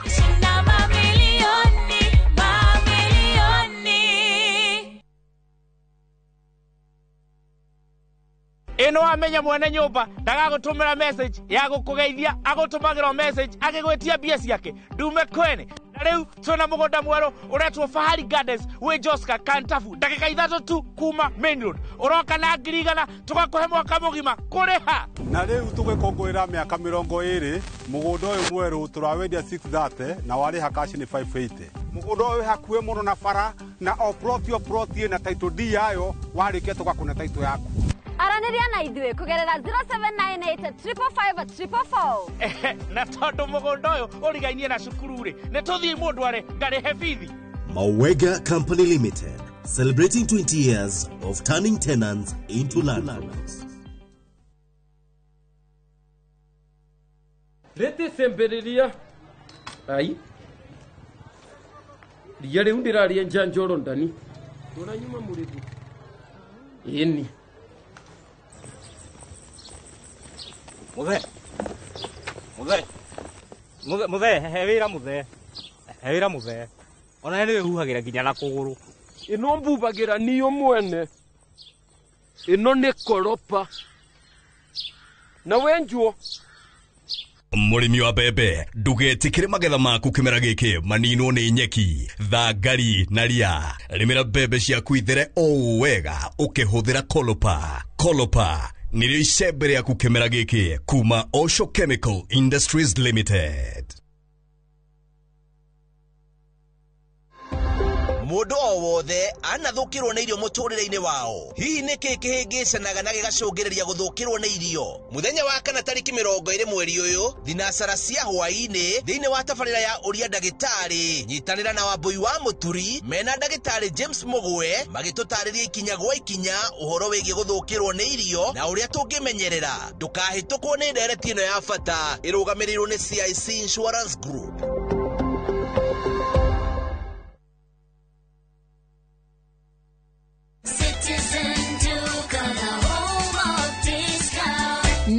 ino amenya mwene nyumba ndagagutumira message ya gukugeithia agutumagira message agigwetia bia ciake ndume kwene na riu tuna mugunda mweru uretwo Fahari Gardens we Joska Kantafu ndagika 3 tu kuma main road uroka na ngirigana tugakuhe mwaka mugima kuriha na riu tugikongwira miaka 20 mugunda uyu mweru turawendia 630 na wari hakashi ni 580 mugunda uyu hakuwe muno na bara na oproti na title D yayo warike tugakuna title yaku Araniria na idwe kugerera 0798 na tondu mugunda uyu urigainie na cukuru ri ne tuthii mundu are ngarihe bithi Mawega Company Limited, celebrating 20 years of turning tenants into landlords. Lete semberiria. Ai. Riare undiraria njanjoro ndani. Dona nyuma muribu. Ini. Muthe hewira muthe ona ni huhagira nginya na kuguru ino mbubagira niyo mwene ino ni koropa na wenjuo Murimi wa bebe ndugetikire magetha maku kimera giki manino ni nyeki thangari na ria rimira bebe ciaku ithere o wega ukihuthira Kolopa nirio icembe riaku kimera giki kuma Osho Chemical Industries Limited. Mundu o wothe anathukirwo na irio muturire-ini wao hihi niki kihingicanaga na gigacungiriria guthukirwo na irio muthenya wa kana tariki 20 mweri uyu thinasara cia hwaini thiini wa tabarira ya uria ndagitari nyitanira na Wambui wa Muturi mena ndagitari James Mugwe magitutariria ikinya gwa ikinya uhoro wigie guthukirwo ni irio na uria tungimenyerera ndukahitukwo ni ndereti ino ya bata irugamirirwo ni CIC Insurance Group.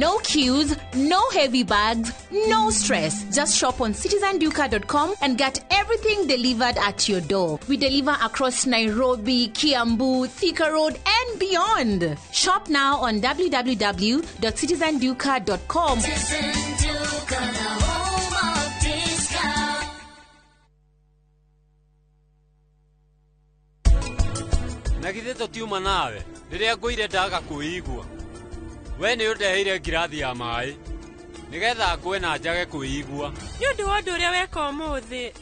No queues, no heavy bags, no stress. Just shop on citizenduka.com and get everything delivered at your door. We deliver across Nairobi, Kiambu, Thika Road, and beyond. Shop now on www.citizenduka.com. Nagithe tutiuma nawe riria ngwire ndaga kuigua we ni undeheire ngirathi ya mai nigetha ngwe na njage kuigua ni undu wa undu uria weka umuthi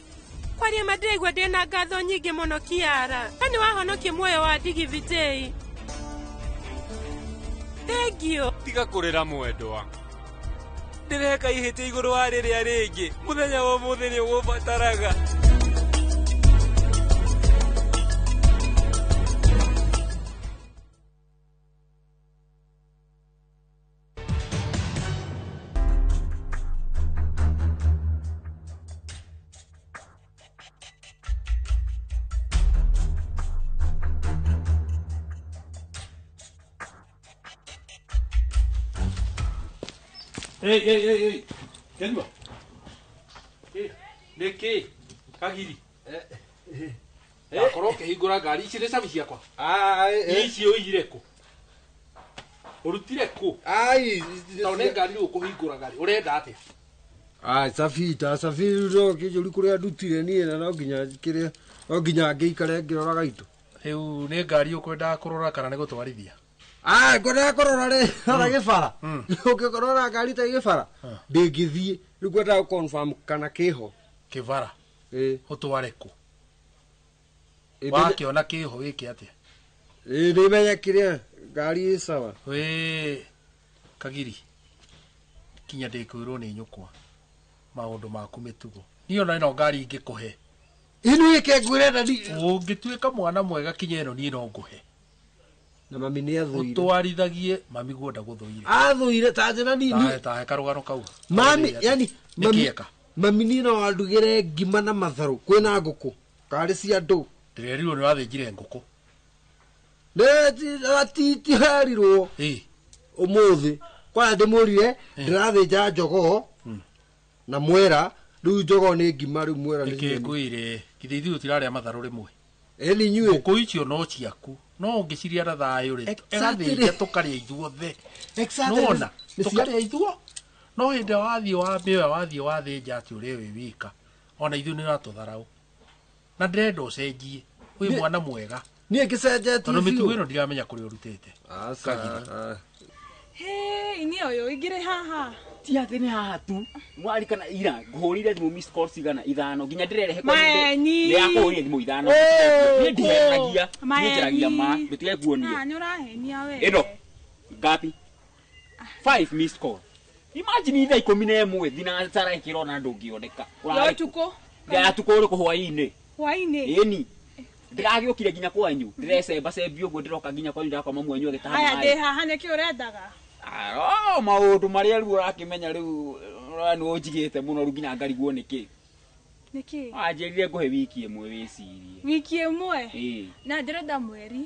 kwaria madregwa ndina ngatho nyingi muno Kiara ni wahonokie muoyo wa Digivitei. Thank you. Tiga kurira mwendwa ndireka ihite iguru wa riria ringi muthenya wa umuthi ni ugubataraga. Hey, Kenwa. Niki, Kagiri. Akoro kehingura ngari ici recabi ciakwa. Ici uigire ku. Urutire ku. Tone ngari ukuhingura ngari. Urenda atia? Safi ro kijuri kuria ndutire nie na no nginya kiria no nginya ngiikare ngirora gaitu. Riu ni ngari ukwenda kurora kana ni gutwarithia. Ngona korora re ara gifara ukikorora ngari ta gifara ndingithie riu kwenda confirm kana kiho kivara utware ku wakiona kiho wiki atia ndimenya kiria ngari sawa we Kagiri kinya ndikwirwo ni nyukwa maundu maku mitugo niona ino ngari ingikuhe inu ike ngwirenda ni ungituika mwana mwega kinya ino ni no nguhe na mami ni athuire utwarithagie mami gwenda guthuire athuire ta njena nini ta karugano kau mami yani mami ni no andugire ngima na matharu kwina nguku kari cia ndu ndirerirwo ni wathinjire nguku atiti harirwo umuthi kwa ndimurire ndirathinja njogo na mwera riu njogo ni ngima riu mwera ni ngwire githithi utiraria matharu rimwe eli nyue nguku icio no ciaku no ngiciria na thayo ri egathinja tukaria ithuothe nona tukaria ithuo no hinde wathie wathinja ati uri wi wika ona ithu ni natutharau na ndrenda ucenjie wi mwana mwega nie ngicenjetie tondu mitugo ino ndiramenya kuri urutite ini oyo igire haha ti ati ni haha tu mwari kana ira nguhurire thimu miss call cigana ithano nginya ndirerehe kwa ni yakuhurire thimu ithano ni ndiragia bitige kuonia ni urahenia we ino ngapi 5 miss call imagine itha 11 thina tsara ikirona ndungioneka ya tuko uri kuhwaini eni ndiragiukire nginya kwanyu ndirecemba cembi uguo ndiroka nginya kwanyu ndakwa mamwenyu agitaha aya ndi haha niki urendaga maundu maria riu urakimenya riu ni unjigite muno riu nginya ngarigwo niki anjirire nguhe wiki imwe wicirie wiki imwe na ndirenda mweri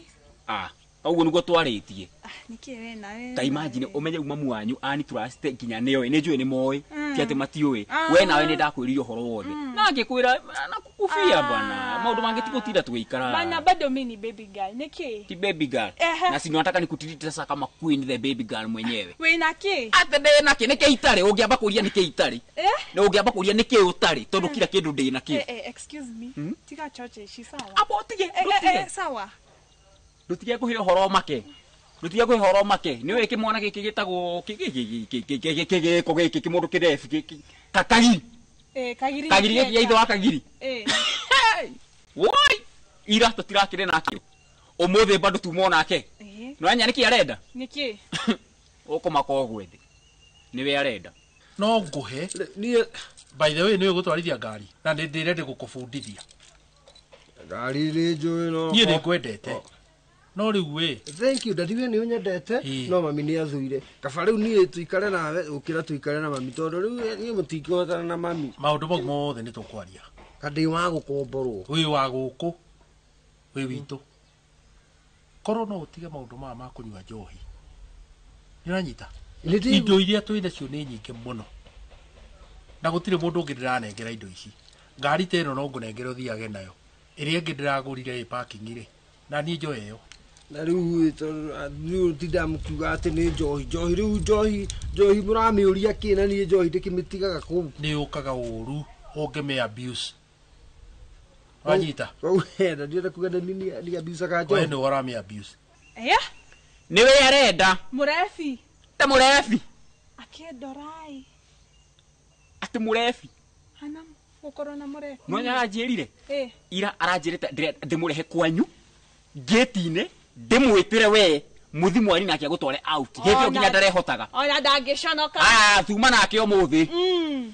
uguo niguo twaritie niki we nawe ta imagine umenye mamu wanyu ani trust nginya neo ni njui ni moi ti ati matiui we nawe ni ndakwiririo horo wothe na ngikwira na kukufia bana maundu mangitigutinda tuikara bana bado mimi ni baby girl niki ti baby girl na si nataka nikutirite sasa kama queen the baby girl mwenyewe we naki ate de naki niki itare ungiamba kuria niki itare na ungiamba kuria niki utare tondu kila kindu ndi naki excuse me tiga choche shi sawa abotige sawa rutige kuhira horo make ni we kimwana giki gitagwo kimundu kirefu kakagiri kagiri giki itho wa kagiri woi ira tutirakire nakio umuthi bado tumona nake no anya niki arenda niki ukoma ko gwethe niwe arenda no nguhe by the way niwe gutwarithia ngari na ndirende gukubundithia ngari ni njui no nie ni kwendete no riu we thank you dadi we ni unyendete no mami ni athuire kaba riu ni tuikare nawe ukira tuikare na mami tondu riu ni mutikihotana na mami maundu mau mothe ni tukwaria kadi wa gukomborwo wi wa guku wi witu korwo no utige maundu ma kunywa njohi ni uranyita indo iria twina cio nĩ nyingĩ mũno na gũtirĩ mũndũ ũngĩ ndĩranengera indo ici ngari ta ĩno no ngũnengere ũthiage nayo ĩrĩa ĩngĩ ndĩragũrire ĩ parking rĩ na niĩ njoe ĩyo na rĩu tinda mũkiuga atĩ nĩ njohi rĩu njohi mũramĩũria kĩ na niĩ njohi ndĩkĩmĩtigaga kũu nĩ ũkaga ũru ũngĩmĩ abuse wanyita na ndienda kuga nĩ abuse ka njohi we nĩ waramĩ abuse niwe arenda murefi ta murefi akendorai ati murefi hana gukorwo na murefi mwanya aranjirire ira aranjirite ndimurehe kwanyu gate-inĩ ndimwitire we muthi mwari nake agutware out hĩndĩ nginya ndarehotaga ona ndangĩconoka thuma nake ũmũthĩ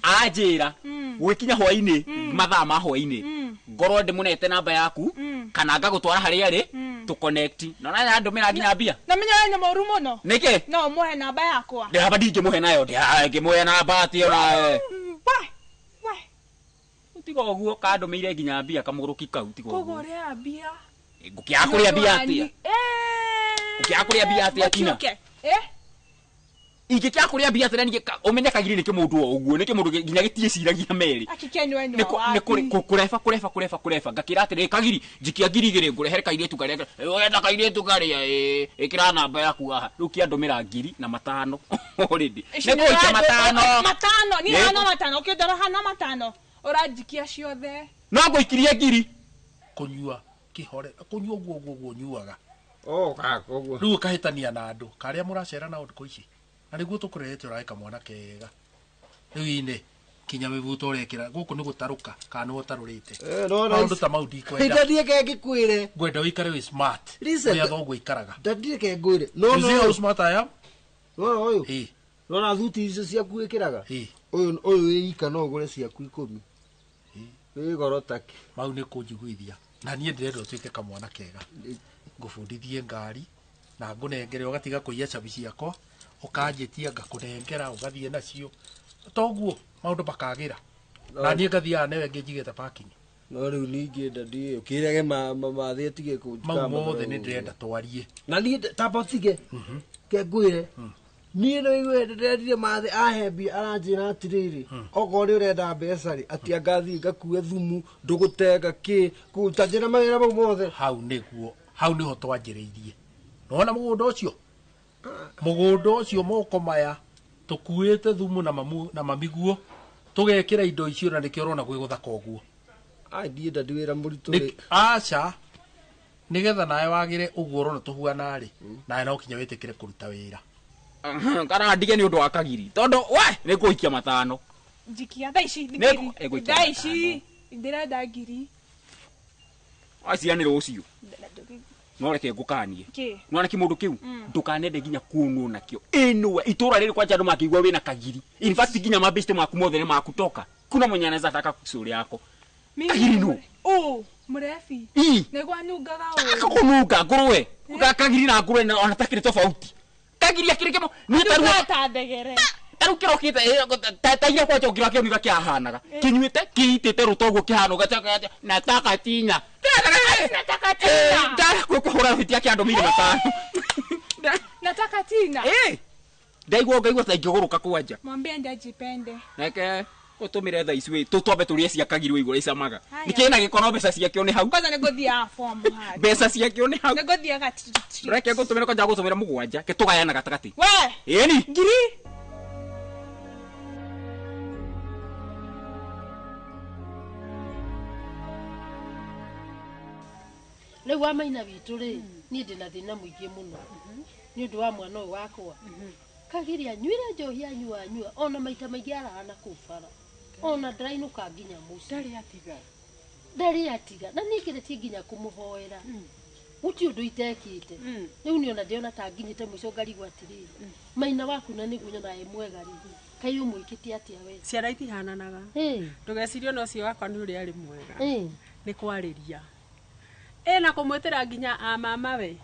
anjĩra gwikinya hwainĩ mathaa ma hwainĩ ngorwo ndimunete namba yaku kana ngagũtwara harĩa arĩ tu connect nona ya ndũmĩra nginya mbia na menya nĩ mũru mũno nĩkĩ no muhe namba yakwa ndĩraba ndingĩmũhe nayo ndĩngĩmũhe namba atĩ ona utiga ũguo kandũmĩire nginya mbia kamũgũrũki kau tiga ũguo kũgũrĩa mbia ngũkĩakũrĩa mbia atĩa ngũkĩakũrĩa mbia atĩa tina ingĩkĩakũrĩa mbia atĩa nĩ ũmenye kagiri nĩkĩ mũndũ ũguo nĩkĩ mũndũ nginya gĩtiĩciragia merĩ kũreba ngakĩra atĩ kagiri njikia ngiri igĩrĩ ngũrehere kairĩtu karĩa wenda kairĩtu karĩa ĩkĩra namba yaku haha rĩu kĩandũmĩra ngiri na matano already nĩgũikia matano ni hana matano ũkĩndora hana matano ũranjikia ciothe no ngũikirie ngiri kũnyua kihore kunyua guo nyuaga kaka guo riu kahitania na andu karia muracera na ndiko ici na niguo tukurehete uraika mwana kega riu ine kinya mibuto urekira guku ni gutaruka kana utarurite no ndu ta maudi kwenda ndadie ke gikwire gwenda uikare we smart ya thogo ikaraga ndadie ke ngwire no smart aya no uyu no na thuti icio ciaku ikiraga uyu ika no gure ciaku 10 gorotaki mau ni kunjiguithia na niĩ ndĩrenda ũtuĩke kamwana kega ngũbundithie ngari na ngũnengere ũgatiga kũiya cabi ciakwa ũkanjĩtia ngakũnengera ũgathiĩ nacio toguo maũndũ makagĩra na niĩ ngathiaga nawe ngĩnjigĩte parking no rĩu ningĩ ndadi ũkĩrege mathĩ atige mau mothe nĩ ndĩrenda twarie na niĩ tamba ũtige ke ngwĩre niĩ no igwendere mathĩ ahembia aranjĩra atĩrĩrĩ okorwo nĩ ũrenda mbeca rĩ atĩ angathiĩ ngakue thumu ndũgũtenga kĩ kũruta njĩra mawĩra mau mothe hau nĩho twanjĩrĩirie nona mũgũnda ũcio moko maya tũkuĩte thumu na mamiguo tũgekĩra indo icio na nĩkĩo ũrona gwĩ gũthaka ũguo ndiĩ ndadi wĩra mũritũ aca nĩgetha nawe wagĩre ũguo ũrona tũhuana rĩ nawe no kinya wĩtĩkĩre kũruta wĩra kana ndige nĩ ũndũ wa kagiri tondũ we nĩ kũikia matano njikia thaa ici ndĩrenda ngiri acianĩrwo ũcio no reke ngũkanie nona kĩmũndũ kĩu ndũkanende nginya kuonwo nakĩo ĩnwe itũra rĩrĩ kwanja andũ makĩigua wĩna kagiri in fact nginya mabeste maku mothe nĩ makutoka kuna mwenye anaweza taka sura yako kagiri no mrefi negwa nungaga kununga ngũrwe kagiri na ngũrwe ona takĩrĩ tofauti kagiri akĩrĩkemo nĩ tandegere taru kirokite taira kwa chokira kio niga kiahanaga kinyuite kiitite rutogo kihano gataka nataka tinya ndara kuhura fitia kia ndomire matano nataka tina ndaigwo ngaigwo ta ingiguruka kwanja mwambie ndajipende nake utumire tha icwe tutombe turie cia kagirwo iguru icamaga nikena gikono mbeca ciakio ni hau kwanza negothia form hadi mbeca ciakio ni hau negothia gati reke gutumire kwanja gutumira mugwanja kitugayana gatakati we eni ngiri rĩu wa maina witũ rĩ niĩ ndĩna thĩna mũingĩ mũno nĩ ũndũ wa mwana ũyũ wakwa kagiria nyuire njohi anyua ona maita maingĩ arahana kũu bara ona ndarainũka nginya mũciĩ ndarĩ atiga na niĩ kĩrĩtie nginya kũmũhoera gũtirĩ ũndũ itekĩte rĩu nĩ ona ndĩona ta nginyĩte mũico ngarigwo atĩrĩrĩ maina waku na nĩguo nyona e mwega rĩu kai ũmwĩkĩte atĩa we ciara itihananaga ndũgecirie no cio wakwa nĩ ũrĩa arĩ mwega nĩ kwarĩria na kumwetera nginya mama we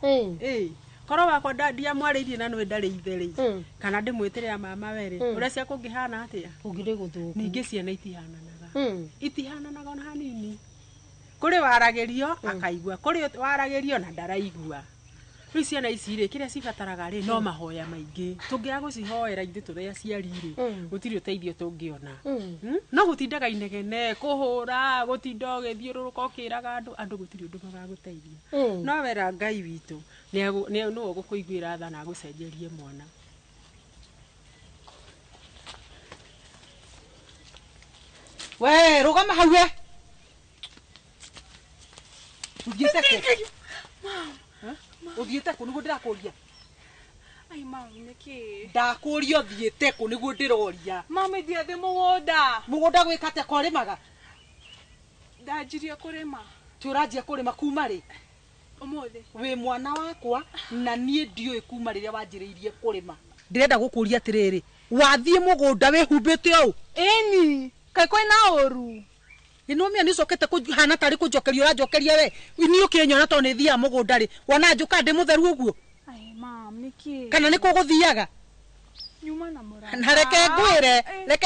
korwo wakwa ndiamwarĩirie na nĩ ndarĩ itherĩ kana ndĩmwĩtĩre mama we rĩ ũrĩa cia kũngĩhana atĩa ũngĩrĩ gũthũku ningĩ ciana itihananaga ona hanini kũrĩ waragĩrio akaigua kũrĩ waragĩrio na ndaraigua Rĩu ciana ici rĩ kĩrĩa cibataraga rĩ no mahoya maingĩ. Tũngĩaga gũcihoera ithuĩ tũrĩa aciari rĩ gũtirĩ ũteithio tũngĩona. No gũtindaga inegene kũhũra gũtinda ũgĩthiũrũrũka ũkĩraga andũ gũtirĩ ũndũ magagũteithia. No wera Ngai witũ nĩwe ũgũkũiguĩra tha na agũcenjerie mwana. We rugama hau we. Uthiĩte kũ? Uthiĩte kũ nĩguo ndĩrakũria? Ai mami nĩkĩ? Ndakũria uthiĩte kũ nĩguo ndĩroria? Mami thiathĩ mũgũnda. Mũgũnda gwĩka atĩa kũrĩmaga? Ndanjirie kũrĩma. Tũranjia kũrĩma kuma rĩ? Ũmũthĩ. Wĩ mwana wakwa na niĩ ndiũĩ kuma rĩrĩa wanjĩrĩirie kũrĩma. Ndĩrenda gũkũria atĩrĩrĩ, wathiĩ mũgũnda wĩhumbĩte ũũ? Ĩni, kaĩ kwĩna ũru. Inomia nicokete kuhana tarĩ kũnjokeria ũranjokeria we. Ni ũkĩnyona to nĩ thiaga mũgũnda rĩ. Wana njuka ndĩ mũtheru ũguo. Ai mam, nĩkĩ? Kana nĩ kũgũthiaga? Nyuma na mũrata. Na reke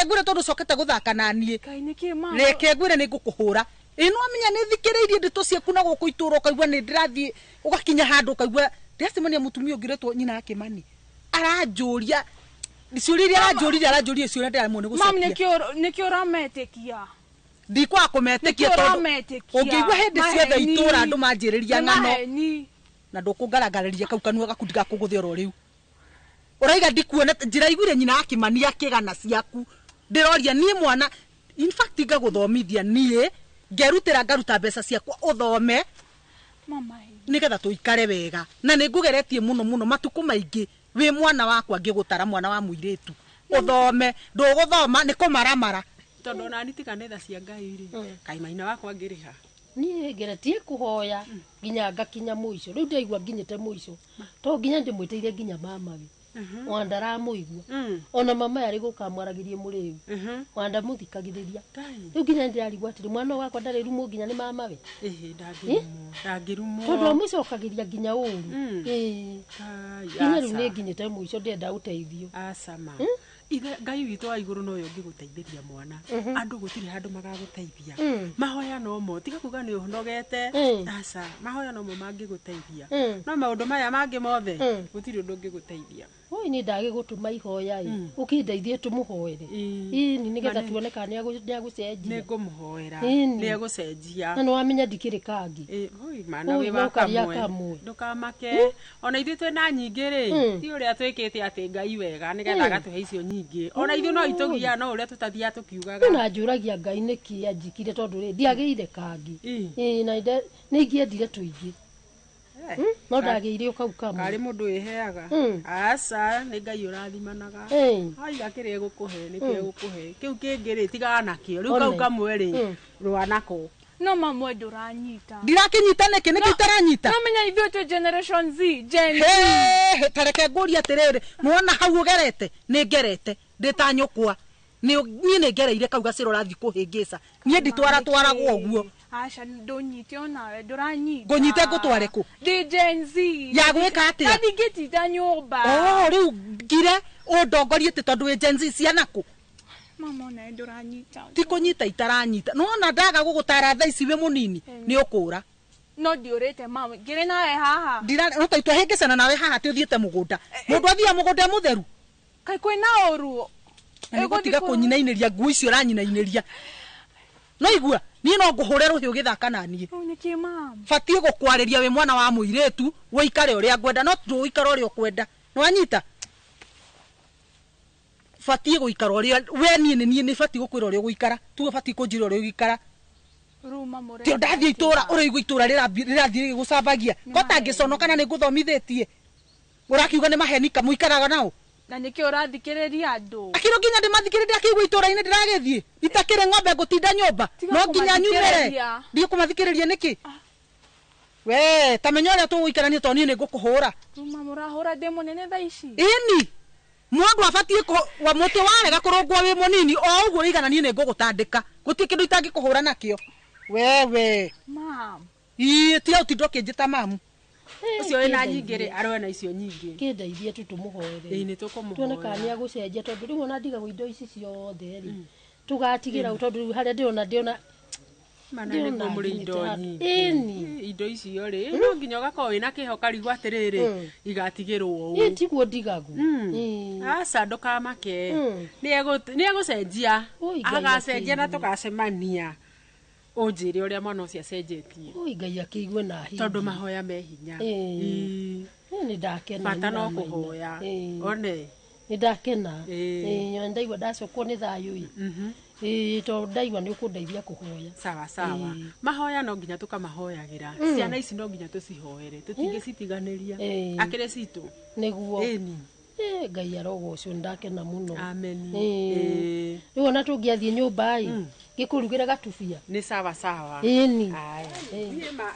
ngwĩre tondũ ũcokete gũthaka na niĩ. Kaĩ nĩkĩ mam? Reke ngwĩre nĩ ngũkũhũra. Inomia nĩ thikĩrĩirie ndeto ciaku na gũkũ itũũra ũkaigua nĩ ndĩrathiĩ ũgakinya handũ ũkaigua ndĩracemania mũtumia ũngĩretwo nyina yake Mani. Aranjũria ciũria aranjũria ciũria ndĩramwona gũcokia. Mam nĩkĩ ũrametĩkia? Ndikwa kũmetĩkia tondũ ũngĩigua hĩndĩ ciothe itũũra andũ manjĩrĩria ng'ano na ndũkũngaragĩrĩria kau kanua gaku ndigakũgũthia oro rĩu. Ũraiga ndikuona njĩraiguire nyina yake Mani akĩgana ciaku. Ndĩroria niĩ mwana in fact ngagũthomithia niĩ ngerutĩra ngaruta mbeca ciakwa ũthome mama nĩgetha tũikare wega na nĩngũgeretie mũno matukũ maingĩ wĩ mwana wakwa ngĩgũtara mwana wa mũirĩtu ũthome ndũgũthoma nĩ kũmaramara tondũ nani tikanetha cia Ngai rĩ Kai maina wakwa ngĩrĩha niĩ ngeretie kũhoya nginya ngakinya mũico rĩu ndaigua nginyĩte mũico to nginya ndĩmwĩtĩire nginya mama we wandara mũigua ona mama yarĩ gũkamwaragĩrie mũrĩu wanda mũthikagĩrĩria rĩu nginya ndĩrarigwo atĩrĩ mwana wakwa ndarĩ rumo nginya nĩ mama we ndangĩrumo tondũ mũcokagĩria nginya ũru nginya rĩu nĩ nginyĩte mũico ndĩrenda ũteithio acama Ngai witũ wa igũrũ no ũngĩgũteithĩria mwana andũ gũtirĩ handũ magagũteithia mahoya no mo tiga kuga nĩ ũhonogete aca mahoya no mo mangĩgũteithia no maũndũ maya mangĩ mothe gũtirĩ ũndũ ũngĩgũteithia oi nĩ ndagĩgũtũma ihoya ũkĩndeithie tũmũhoere ĩni nĩgetha tuone kana nĩagũcenjia nĩngũmũhoera nĩagũcenjia na nĩwamenya ndikĩrĩ kangi oi mana wĩ wa kamwe ndũkamake ona ithuĩ twĩna nyingĩ rĩ ti ũrĩa twĩkĩte atĩ Ngai wega nĩgetha agatũhe icio nyingĩ ona ithuĩ no itũgia no ũrĩa tũtathiaga tũkiugaga na njũragia Ngai nĩkĩ anjikire tondũ rĩ ndiagĩire kangi na nĩ ingĩendire tũingĩ no ndagĩire o kau kamwe arĩ mũndũ wĩheaga aca nĩ Ngai ũrathimanaga aiga kĩrĩa egũkũhe nĩkĩo egũkũhe kĩu kĩngĩ rĩ tigana nakĩo rĩu kau kamwe rĩ rũa nako no mamwe ndũranyita ndirakĩnyita nĩkĩ itaranyita no menya ithuĩ twĩ generation Z Gen Z tareke ngũria atĩrĩrĩ muona hau ũgerete nĩ ngerete ndĩ ta nyũkwa niĩ nĩ ngereire kau gacĩro rathiĩ kũhĩngĩca niĩ nditwaratwaragwo ũguo aca ndũnyite onawe ndũranyita ngũnyite ngũtware kũ ndĩ Gen Z ya gwĩka atĩa na ndingĩtinda nyũmba rĩu ngire ũndongorie tĩ tondũ wĩ Gen Z ciana kũ mama ona ndũranyita ti kũnyita itaranyita no ona ndaga gũgũtara thaa ici wĩ mũnini nĩ ũkũra no ndiũrĩte mama ngĩrĩ nawe haha no ta twahĩngĩcana nawe haha tĩ ũthiĩte mũgũnda mũndũ athiaga mũgũnda mũtheru kaĩ kwĩna ũru egũtiga kũnyinainĩria nguo icio ũranyinainĩria no igua niĩ no ngũhũre rũhiũ gĩthaka na niĩ nĩkĩ mama batiĩ gũkwarĩria wĩ mwana wa mũirĩtu wĩikare ũrĩa ngwenda no ndũikara ũrĩa ũkwenda nĩwanyita batiĩ gũikara ũrĩa we niĩ nĩ batiĩ gũkwĩra ũrĩa ũgũikara tuge batiĩ kũnjĩra ũrĩa ũgũikara tĩ ndathiĩ itũũra ũrĩigua itũũra rĩrathiĩ gũcambagia ko tangĩconoka na nĩ ngũthomithĩtie ũrakiuga nĩ maheni kamũikaraga nao na nĩkĩ ũrathikĩrĩria andũ akĩro nginya ndĩmathikĩrĩria akĩigua itũũra-inĩ ndĩragĩthiĩ itakĩrĩ ng'ombe ngũtinda nyũmba no nginya nyumĩre ndiĩ kũmathikĩrĩria nĩkĩ we tamenya ũrĩa tũgũikarania tondũ niĩ nĩ ngũkũhũra mama ũrahũra ndĩ mũnene thaa ici ĩni mũndũ abatiĩ wa mũtĩ warega kũrũngwo wĩ mũnini o ũguo ũigana niĩ nĩ ngũgũtandĩka gũtirĩ kĩndũ itangĩkũhũra nakĩo wewe mam tiga ũtinda ũkĩnjĩta mamu ucio wĩna nyingĩ rĩ aroe na icio nyingĩ kĩndeithie tu tũmũhoere nĩ tũkũmũhoera tuone kana nĩagũcenjia tondũ rĩu ona ndigagwo indo ici ciothe rĩ tũgatigĩra tondũ harĩa ndĩrona mana nä guo må rä indo nyingä indo icio rä no nginya å gakorwo wä na kä ho karigwo atä rä rä igatigä rwo ä tiguo ndigagu aca ndå kamake nä egå cenjia agacenjia na tå gacemania å njä re å rä a mwana å cio acenjetie ngai akä igue na tondå mahoya me hinya nä ndakena bata no kå hoya one nä ndakena ndaigua ndacokwo nä thayå to ndaigua nä å kå ndeithia kå hoya sawa sawa mahoya no nginya tå kamahoyagä ra ciana ici no nginya tå cihoere tå tingä citiganä ria akä rä citå nä guo ngai arogo å cio nä ndakena må no rä u ona tå ngä athiä nyå mba gä kå rugä ra gatubia nä sawa sawa ni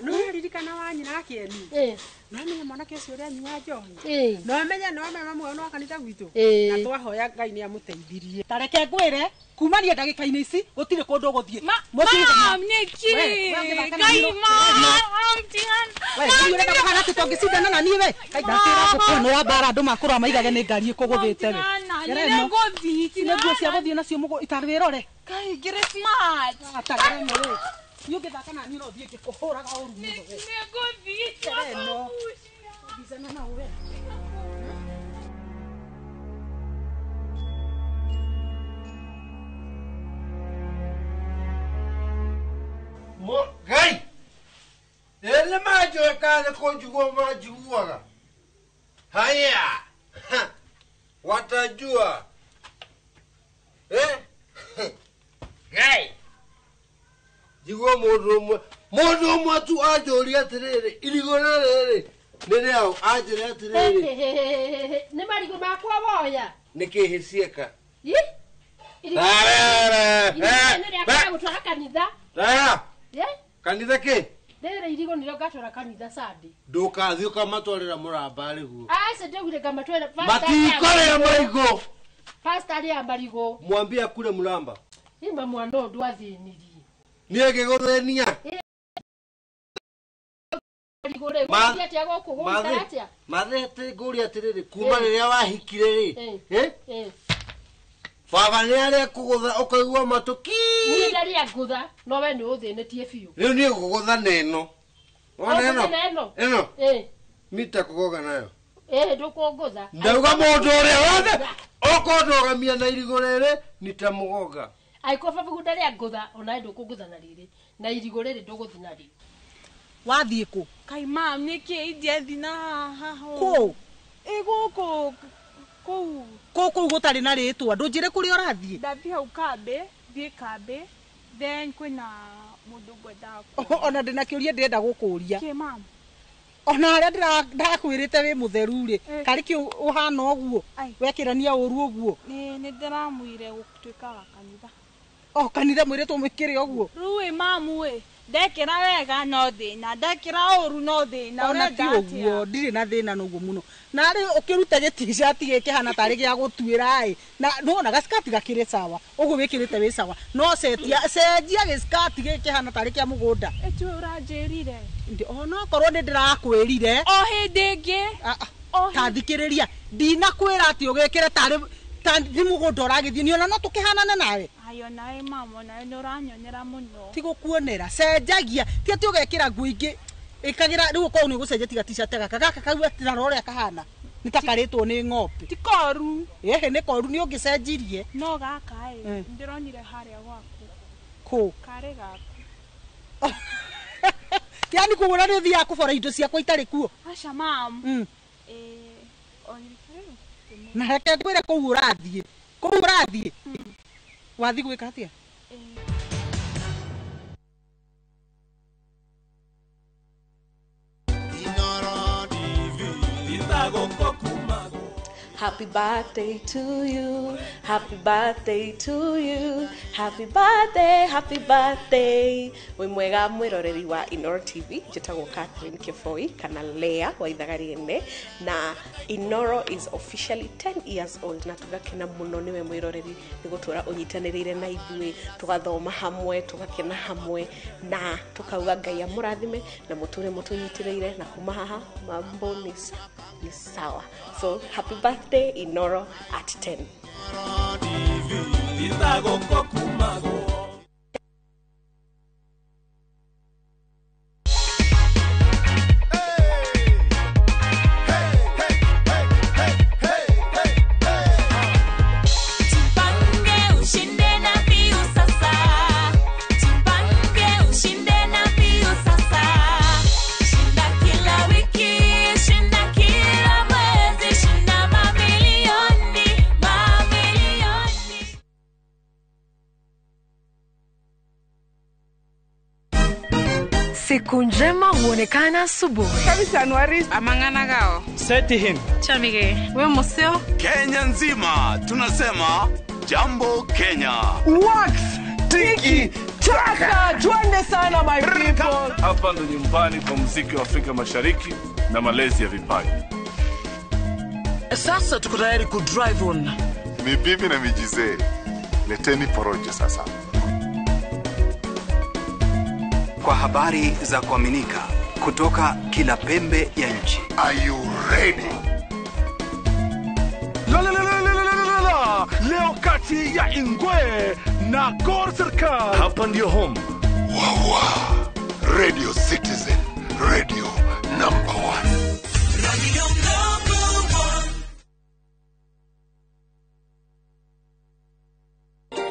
no ririkana wa nyina kĩeni no menye mwanake ũcio ũrĩa anyua njohi no menye no mema mwe no kanitha gwitũ na twahoya ngai nĩ amũteithirie tareke ngwĩre kumania ndagĩka-inĩ ici gũtirĩ kũndũ gũthiĩ tũngĩcindana na niĩ we ndakĩra wa mbara andũ makũrwa maigage nĩ ngari ĩkũgũthĩte we nĩguo cia gũthiĩ nacio itarwĩrore niä å ngä thaka naniä no thiä ngä kå hå raga å ru ngai ene manjoe kana kå njiguo manjiguaga haya watajua ngai jiguo må ndå å mwe tu anjå ria atä rä rä irigå rä rä nä rä au anjä re atä rä rä nä marigå makwa woya nä kä hä cieka gå twara kanitha kanitha kä rä rä irigå nä rä o ngatwara kanitha sande ndå kathiä å kamatwarä ra må ramba rä guo aca ndägire ngamatwara matikorä ra marigå pasta arä a marigå mwambie akure må ramba ima mwana å ndå athä nirie niä ngä gå thänia mathä atä ngå ria atä rä rä kuma rä rä a wahikire rä baba nä arä a kå gå tha å kaigua matå kiarä a ngå tha no we nä å thä nä tie biå rä u niä gå gå tha neno ä no mita kå goga nayo ndå kå ngå tha ndauga må ndå å rä a wothe å kondågamia na irigå rä rä nä ta må goga aiko baba gå ndarä a ngå tha ona ndå kå ngå tha na rä rä na irigå rä rä ndå gå thi na rä wathiä kå kai mam nä kä indethi na haho kå gå kå kå gå tarä na rä twa ndå njä rä kå rä a å rathiä ndathiä hau kambä thiä kambä then kwä na må ndå ngwendaga ona ndä na kä å ria ndärenda gå kå ria kä mam ona harä a ndakwä rä te wä må theru rä karä kä å hana å guo wekä rania å ru å guo nä ndä ramwä re gå tuä kaga kanitha kanitha mwä rä two mwä kä rä å guo rä u mamu ndekä ra wega no thä na ndekä ra å ru no thä na ona ti å guo ndirä na thä na noguo må no narä å kä rute gä ticati gä kä hana tarä gä a gå tuä ra na nona gacikati gakä rä sawa å guo wä kä rä te wä sawa no cenjia gä cikati gä kä hana tarä kä a må gå nda ä å ranjä rire ona korwo nä ndä rakwä rire o hä ndä ngä tathikä rä ria ndinakwä ra atä å gä kä re tarä nä må gå nda å ragä thiä nä ona no tå kä hanane nawe naä mama nawe nä å ranyonera må no ti gå kuonera cenjagia ti atä å gekä ra nguo ingä ä kagä ra rä u korwo nä å gå cenjia tiga ticate gaka gaka kau atirarå rä a kahana nä ta karä two nä ng'ombe ti koru ä nä koru nä å ngä cenjirie no gaka ndä ronire harä a gwaku kå karä gaku yani kå gå ra nä å thiaga kå bora indo ciakwa itarä kuo aca mam na reke ngwä re kå u å rathiä wathiĩ gwä ka atä a Happy birthday to you, happy birthday to you, happy birthday, happy birthday. Wĩ mwega mwĩroreri wa Inoro TV, njĩtagwo Catherine Kĩboi kana Lea wa Ithagariene, na Inoro is officially 10 years old, na tugakena mũno nĩwe mwĩroreri nĩ gũtũra ũnyitanĩrĩire na ithuĩ, tũgathoma hamwe, tũgakena hamwe, na tũkauga Ngai amũrathime na mũtũre mũtũnyitĩrĩire, na kuma haha mambo ni sawa. So happy birthday Inoro at 10. Siku njema huonekana asubuhi. Kabisa Januari amangana gao. Seti him. Chamige, we museo. Kenya nzima tunasema jambo Kenya. Wax, tiki, taka, twende sana my people. Hapa ndo nyumbani kwa muziki wa Afrika Mashariki na malezi ya vipaji. Sasa tuko tayari ku drive on. Mibibi na mijize. Leteni porojo sasa. Kwa habari za kuaminika kutoka kila pembe ya nchi. Are you ready? Leo kati ya Ingwe na Gor Serikali. Hapa ndio home. Wawa. Radio Citizen. Radio number 1. Radio number 1.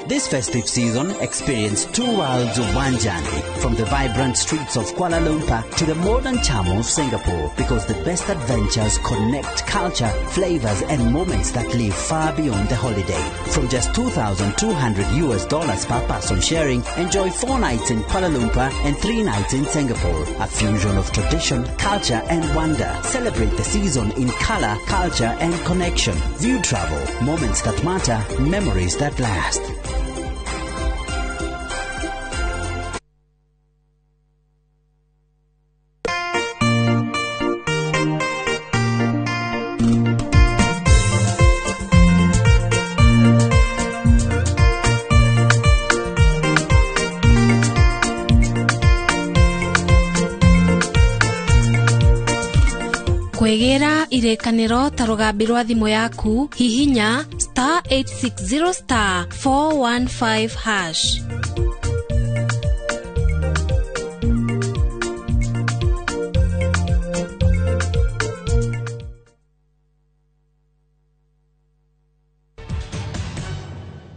This festive season, experience two worlds of one journey. From the vibrant streets of Kuala Lumpur to the modern charm of Singapore. Because the best adventures connect culture, flavors and moments that live far beyond the holiday. From just $2,200 per person sharing, enjoy 4 nights in Kuala Lumpur and 3 nights in Singapore. A fusion of tradition, culture and wonder. Celebrate the season in color, culture and connection. View travel. Moments that matter. Memories that last. Kwegera irekaniro ta rugambi rwa thimu yaku hihinya *860 *415#.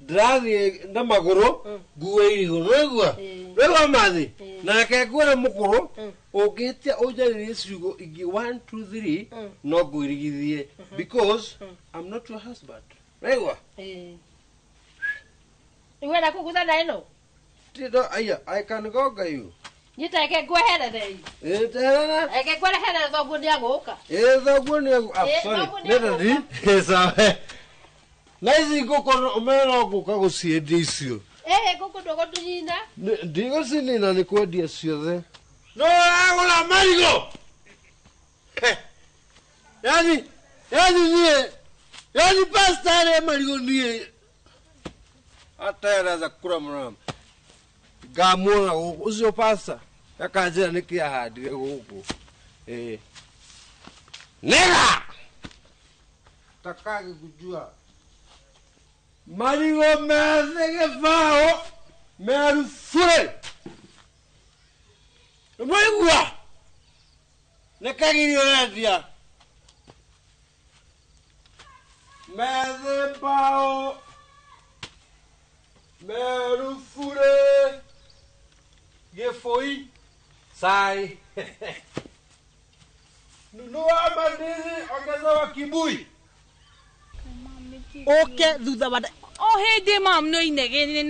Drathi na maguru guwe irigo nwegwa wewa mathi na kegwera mukuru ogetia ojarire ciugo igi 1 2 3 no gwirigithie because I'm not your husband wewa Iwe na kugutana ino tido aya I can go ga you Nyiteke gwehere dei tena eke gwehere thogu ni aguka thogu ni sorry neta di sawa Naizi ngoko omera guka guciendia icio. Ngoko ndogo tunyina. Ndigo cinina ni kwendia ciothe. No agura marigo. Yani pasta ile marigo nie. Atera za kura mram. Gamona ucio pasta. Akanjira nikia handire guku. Nega. Takagi kujua. Marigo methege fao merufure Mwigua Nekagirio redia Methe fao merufure Gefoi Sai Nunua madini ongeza wa kibui Oke thutha wa hende mam no inegene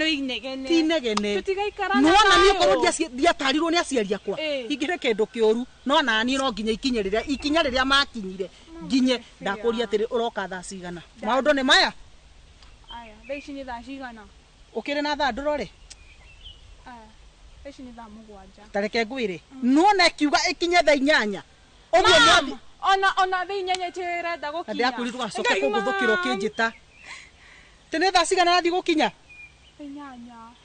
tinegene tutigaikara no na ni ko ndiatarirwo ni aciari akwa ingire kindu kioru no na ni no nginya ikinya riria makinyire nginye ndakuria atiri uroka thaa cigana maundu ni maya aya thaici ni thaa cigana ukire na thaa ndurore aya thaici ni thaa 7 tareke ngwire no na kiuga ikinye thaa 8 oguo mwathi ona thaa 8 tira ndagukinya ndiakuri tugacoka kuguthukiro kinjita tene thaa cigana nathi gukinya 8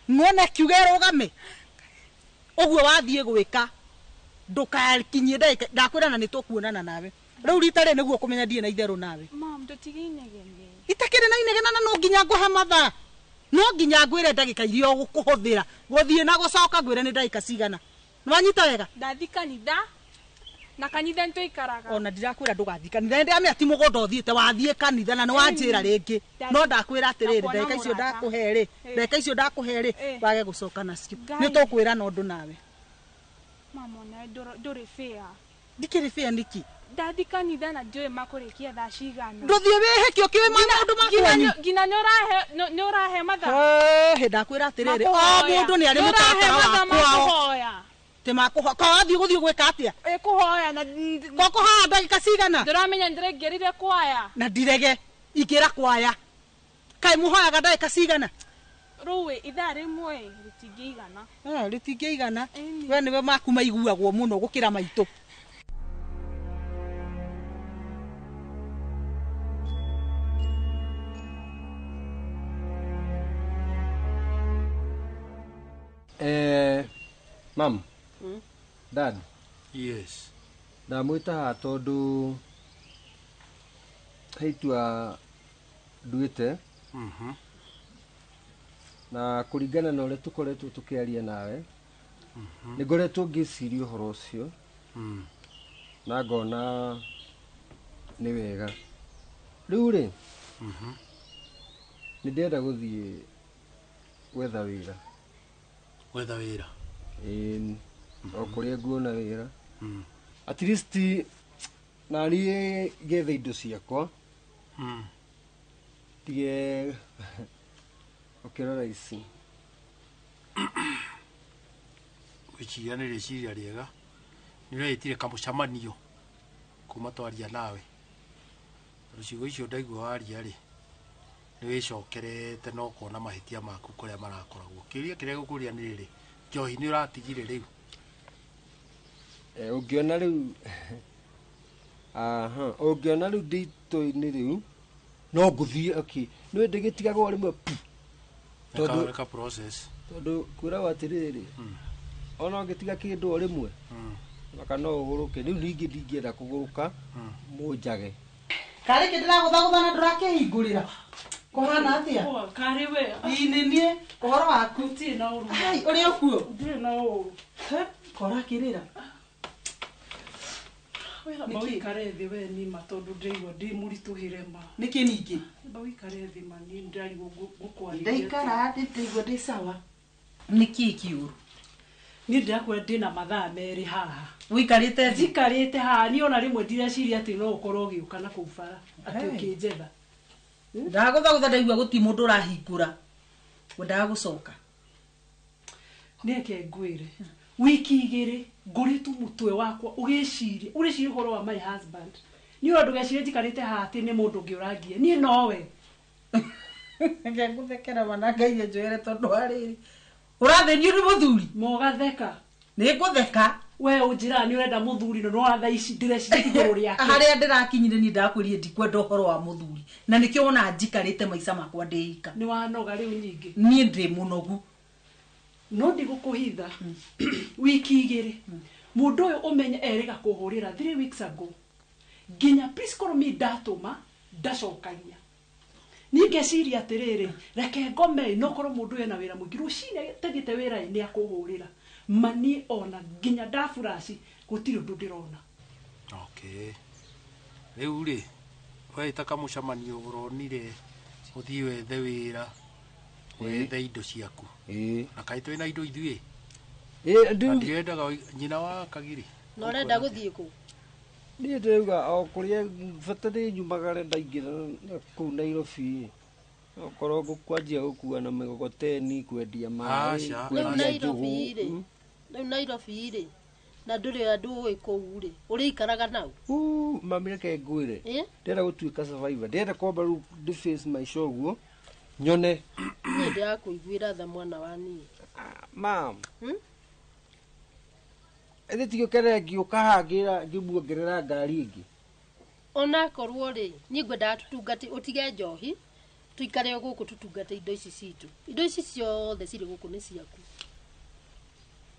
no na kiuga rugame oguo wathie gwika ndukakinyie ndagika ndakwira na nitukuonana nawe riu rita ri niguo kumenya ndie na itheru nawe mam tutiginegene itakire na inegena na no nginya nguha mathaa no nginya ngwire ndagika irio gukuhuthira guthie na gucoka ngwire ni ndagika cigana nwanyita wega ndathi kanitha na kanitha nto ikaraga ona ndirakwira ndugathikanitha ndi ame ati mugondo uthiite wathie kanitha na nwanjira ringi no ndakwira atiriri ndagika icio ndakuheri wage gucoka nacio ni tukwira no ndu nawe mama na ndore fair ndikiri fair niki ndathi kanitha na njoe makurikia thaa cigana nduthie wihe kio kiwe maundu makwanyu ngina ni urahe mathaa ndakwira atiriri o mundu ni ari mutata wa kwao Tema kwa thi gwika atia? Kuhoya na kuhoya ndagika cigana? Ndiramenya ndirengerire kwaya. Na ndirege igira kwaya. Kai muhoyaga ndagika cigana? Ruwe ithaa rimwe ritingĩigana. Ritingĩigana. We niwe maku maiguagwo muno gukira maitu. Mam. Dad. Yes. Ndamwita haha tondu heitua nduite. Na kuringana na uria tukoretwo tukiaria nawe ni ngoretwo ngiciria uhoro ucio na ngona ni wega riu ri ni ndenda guthie gwetha wira o kuria nguona wira at least nani getha indo ciakwa tige ukirora ici wiciria nä rä ciria rä ega nä retire kamucamanio kuma twaria nawe tondå ciugo icio ndaigua waria rä nä wä cokerete no kona mahätia maku kå rä a marakoragwo kä ria kä rä a gå kå ria nä rä rä njohi nä å ratigire rä u å ngä ona rä u å ngä ona rä u nditå-inä rä u no ngå thiä nä wä ndä gä tigagwo rä mwe tondå kwä ragwo atä rä rä ona å ngä tiga kä ndå o rä mwe maka no å gå rå ke rä u ningä ndingä enda kå gå rå ka må njage karä kä ndä ragå thagå na ndå rakä hingå rä ra kåhana atä a karä we inä niä å horo waku å rä o kuo kora kä rä ra Bawikare thĩ we nima tondũ ndĩigua ndĩ mũritũhĩre ma. Nĩkĩ ningĩ? Bawikare thĩ ma nĩ ndarigwo gũkwarĩria. Ndaikara ndĩigua ndĩ sawa. Nĩkĩ kĩũru? Niĩ ndĩrakũra ndĩna mathaa merĩ haha. Ũikarĩte thĩ? Njikarĩte haha niĩ ona rĩmwe ndireciria atĩ no ũkorwo ũgĩũka na kũu bara atĩ ũkĩnjetha. Ndagũthagũtha ndaigua gũtirĩ mũndũ ũrahingũra. Wendaga gũcoka. Nĩke ngwĩre. Wiki igĩrĩ ngũrĩtu mũtwe wakwa ũgĩciria ũhoro wa my husband ni ũndũ gecirie njikarĩte haha atĩ nĩ mũndũ ũngĩ ũrangia niĩ nowe ngũthekera mana Ngai njoere tondũ harĩrĩ ũrathenio nĩ mũthuri mogatheka nĩ ngũtheka we ũnjĩra nĩ ũrenda mũthuri no thaa ici ndĩreciria igũrũ rĩake harĩa ndĩrakinyire niĩ ndakwĩrire ndikwenda ũhoro wa mũthuri na nĩkĩo wona njikarĩte maica makwa ndĩika nĩ wanoga rĩu nyingĩ niĩ ndĩ mũnogu no ndigũkũhitha wiki igĩrĩ mũndũ ũyũ ũmenye erĩga kũhũrĩra 3 weeks ago nginya please call me ndatũma ndacokagia niĩ ngeciria atĩrĩrĩ reke ngome no korwo mũndũ ũyũ ena wĩra mũingĩ rũcinĩ tegĩte wĩra nĩ akũhũrĩra mani ona nginya ndaburaci gũtirĩ ũndũ ndĩrona rĩu rĩ weta kamũcamanio ũronire ũthiĩ wethe wĩra wethe indo ciaku na kaĩ twĩna indo ithuĩ ndirendaga nyina wa Kagiri no ũrenda gũthiĩ kũ niĩ ndĩrauga o kũrĩa bata nĩ nyumagare ndaingĩra kũu Nairobi okorwo ngũkwanjia gũkua na mĩgogoteni kwendia maaĩ rĩu Nairobi rĩ na ndũrĩ andũ ũĩ kũu rĩ ũrĩikaraga nau mami reke ngwĩre ndĩrenda gũtuĩka survivor ndĩrenda kwamba rĩu face maica ũguo nyone niĩ ndĩrakũiguĩra tha mwana wa niĩ mam ĩthĩ tigũkenera ngĩũka haha ngĩmuongerera ngari ĩngĩ onakorwo rĩ niĩ ngwendaga tũtungate ũtige njohi tũikare gũkũ tũtungate indo ici citũ indo ici ciothe cirĩ gũkũ nĩ ciaku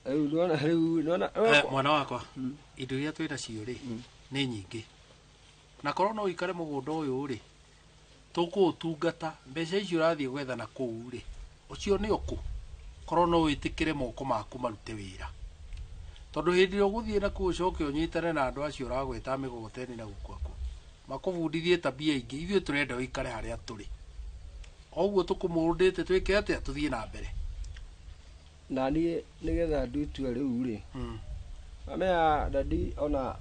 rĩu mwana wakwa indo iria twĩna cio rĩ nĩ nyingĩ na korwo no ũikare mũgũnda ũyũ rĩ tũkũũtungata mbeca icio ũrathiĩ gwetha na kũu rĩ ũcio nĩ ũkũ korwo no wĩtĩkĩre moko maku marute wĩra tondũ hĩndĩ ĩrĩa ũgũthiĩ na kũu ũcoke ũnyitane na andũ acio ũragweta mĩgogoteni na gũkwaku makũbundithie tabia ingĩ ithuĩ tũrenda ũikare harĩa tũrĩ oguo tũkũmũndĩte twĩke atĩa tũthiĩ na mbere na niĩ nĩgetha ndue itua rĩu rĩ amea dadi ona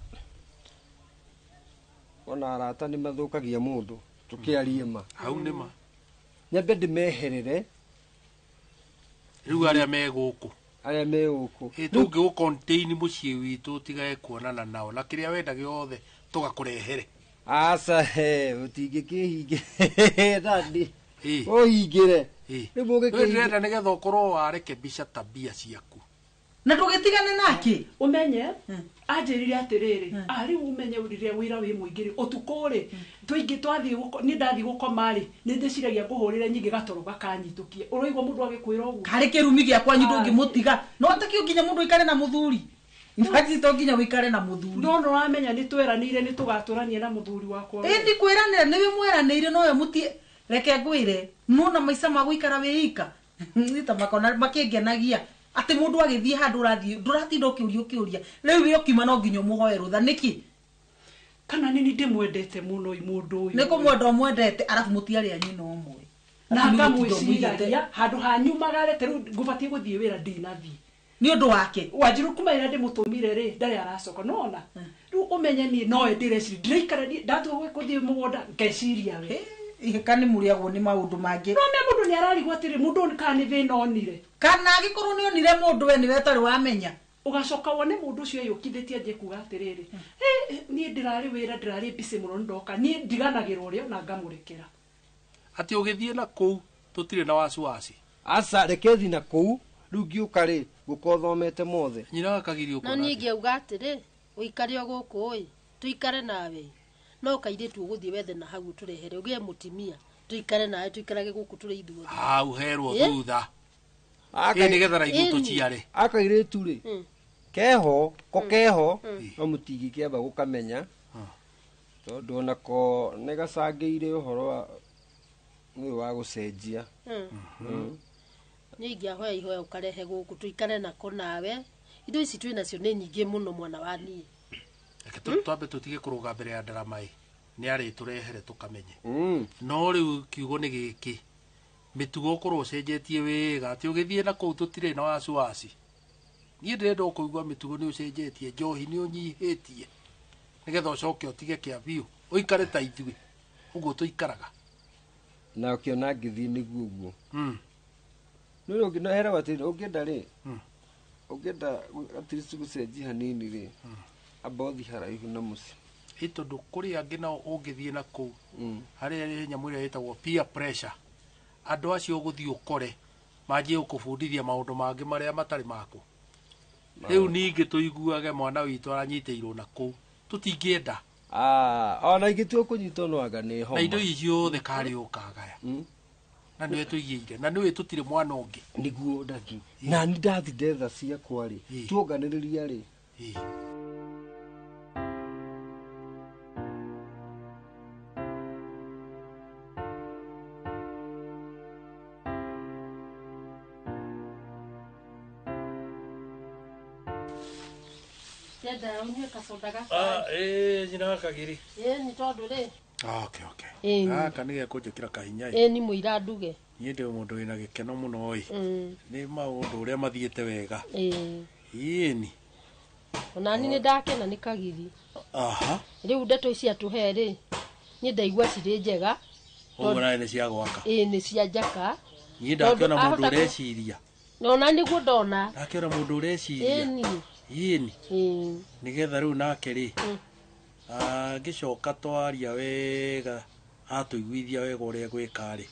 arata nĩ mathũkagia mũndũ tũkĩarie ma hau nĩ ma nyambe ndĩmeherere rĩu arĩa me gũkũ Aya me uku. Tungi go contain mucie witu tigae kuonana nao na kiria wenda giothe tugakurehere. Asa he utingikihinge dadi. Oingire. Ni mugikirenda nigetha ukorwo wareke bica tabia ciaku. Na tugitigane nake umenye anjirire atiriri ari umenye urire wira wi muingiri utukuri tuingi twathi ni ndathi gukoma ri ni ndiciragia kuhurire nyingi gatoro gakanyitukie uroigwa mundu agikwira ugu kari kirumi gya kwanyu ndungimutiga no atakio nginya mundu ikare na muthuri in fact to nginya wikare na muthuri no no ramenya ni tweranire ni tugaturanie na muthuri wakwa ndi kwiranira ni we mweranire no yo mutie reke ngwire no na maisa magwikara wika ni ta makona makingenagia ati mundu agithie handu urathie nduratinda ukiuria riu wi ukiuma no nginya muhoe rutha niki kana nini ndimwendete muno mundu uyu niko mwendo mwendete arafu mutiari anyu no mwe na ngamwiciria handu hanyumagare teru ngubatie guthie wira ndinathie ni undu wake wanjiru kumaira ndimutumire ri ndari aracoka nona riu umenye ni noe ndireci ndiraikara ndatu guthie mugunda ngeciria we ikani muriagwo ni maundu mangi no me mundu ni ararigwo atiri mundu ni kana thina onire kana agikorwo ni onire mundu we ni wetari wamenya ugacoka wone mundu ucio yukithitie nje kuga atiriri ni ndirari wira ndirari bisi muno ndoka ni ndiganagirwo rio na ngamurekera ati ugithie na kuu tutire na wasiwasi asa rekethi na kuu riu ngiuka ri gukothomete mothe nyina akagirio kuona no ningi auga atiri uikare guku oi tuikare nawe no kaire tu guthie wethe na hau turehere ugie mutimia tuikare nawe tuikarage guku turi ithuothe uherwo thutha ni gethara igutu ciare akaire tu ri keho kokeho no mutigi kiamba gukamenya tondu nako negacangeire uhoro wa ni wa gucenjia ningi ahoya ihoya ukarehe guku tuikare nako nawe indo ici twina cio ni nyingi muno mwana wa nie twambe tutige kuruga mbere ya ndaramai ni ari turehere tukamenye no riu kiugo ni giki mitugo korwo cenjetie wega ati ugithie na kuu tutire na wasiwasi nie ndirenda kuigua mitugo ni ucenjetie njohi ni unyihitie nigetha ucoke utige kia biu uikare ta ithui uguo tuikaraga na ukiona ngithii niguo guo no nginaherwa ati ungienda ri ungienda at least gucenjia hanini ri abothi haraihu na muci itondu kuri angi na ungithie na kuu hari nyamu ira yetagwo peer pressure andu acio guthii ukore manjie ukubundithia maundu mangi maria matari maku riu ningi tuiguage mwana witu aranyiteirwo na kuu tutingienda ona ingitue kunyitwo no anga ni homa na indo icio the kari ukagaya na niwe tuigire na niwe tutire mwana ungi niguo ndathi na ni ndathi ndetha ciakwa ri tuonganiriria ri Dada unye kasoda ga nyina kagiri ni tondu ri okay kanige kunjukira kahinya ni muira nduge nie ndi mundu wina gikeno muno oi ni maundu uria mathiete wega ni ona ni ndakena ni kagiri riu ndeto ici atuhe ri ni ndaigua ciri njega ona ni cia gwaka ni cia njaka nie ndakiona mundu ureciria ona niguo ndona ndakiona mundu ureciria ni nigetha riu nake ri ngicoka twaria wega atuiguithia wega uria gwika ri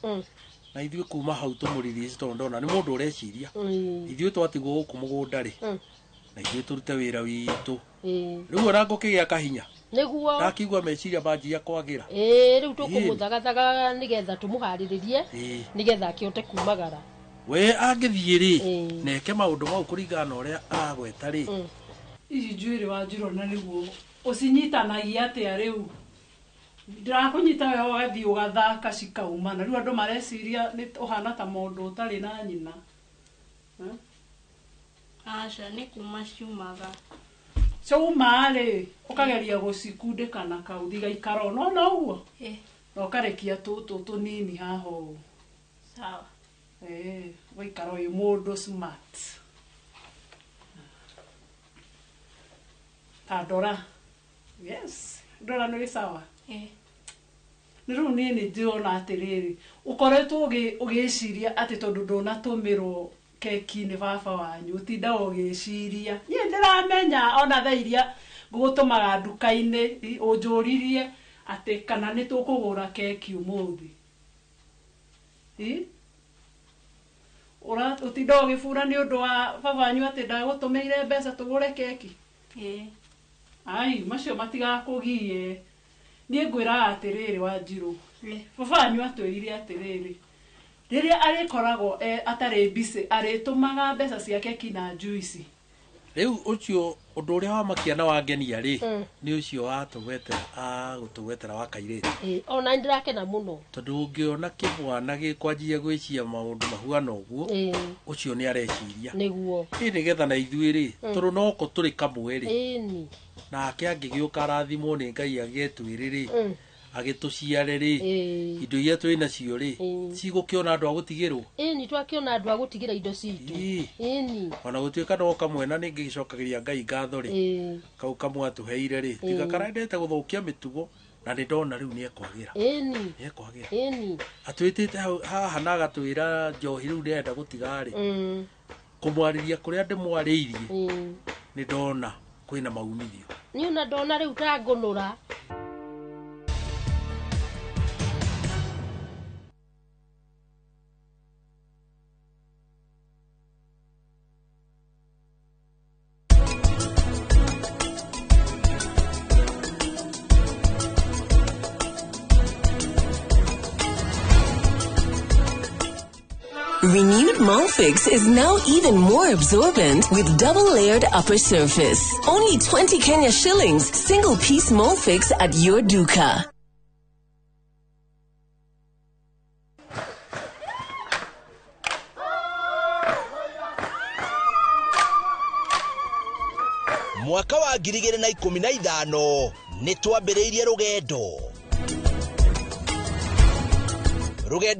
na ithuĩ kuma hau tumuririci tondu ndona ni mundu ureciria ithuĩ twatigwo guku mugunda ri na ithuĩ turute wira witu riu ona ngukigia kahinya niguo ndakigua meciria manjia kwagira riu tukumuthagathagaga nigetha tumuhariririe nigetha akiote kumagara we angithie ri neke maundu mau kuringana uria agweta ri ici njuiri wanjirona niguo ucinyitanagia atia riu ndirakunyita we wathi ugathaka cikauma na riu andu mareciria ni uhana ta mundu utari na nyina aca ni kuma ciumaga ciuma ri ukageria gucikundikana kauthi gaikara no uguo na ukarekia tutu tunini haho sawa waikara uyu mundu smart Adora. Yes. Dora no sawa. Niru nini ndirona atiriri. Ukoretwo ugiciria ati tondu ndona tumirwo keki ni baba wanyu utinda ugiciria nie ndiramenya ona thairia gugutumaga nduka-ini unjuririe ati kana ni tukugura keki umuthi ora utinda ugifura ni undu wa baba wanyu ati ndagutumeire mbeca tugure keki ai macio matigakugie nie ngwira atiriri Wanjiru baba wanyu atwirire atiriri riria arikoragwo atari busy aritumaga mbeca cia keki na juice riu ucio undu uria wa makiana wangenia ri ni ucio watugwetera gutugwetera wa kairete ona ndirakena muno tondu ungiona kibwana gikwanjia gwiciria maundu mahuana uguo ucio ni areciria niguo nigetha na ithuĩ ri turu noko turi kamwe ri nake angigiuka arathimwo ni Ngai agetwiri ri agituciare ri indo iria twi nacio ri cigukiona andu agutigirwo ni twakiona andu agutigira indo citu ni ona gutuika no kamwe na ningi gicokagiria Ngai ngatho ri kau kamwe atuheire ri tiga karendete guthukia mitugo na ni ndona riu ni ekwagira ni ekwagira atwitite haha na agatwira Njohi riu ndenda gutiga ri kumwariria kuria ndimwariirie ni ndona kwina maumithio ni una ndona riu ta ngunura Renewed Molfix is now even more absorbent with double-layered upper surface. Only 20 Kenya shillings, single-piece Molfix at your duka. Mwaka wa 2015 nitwambiriirie rugendo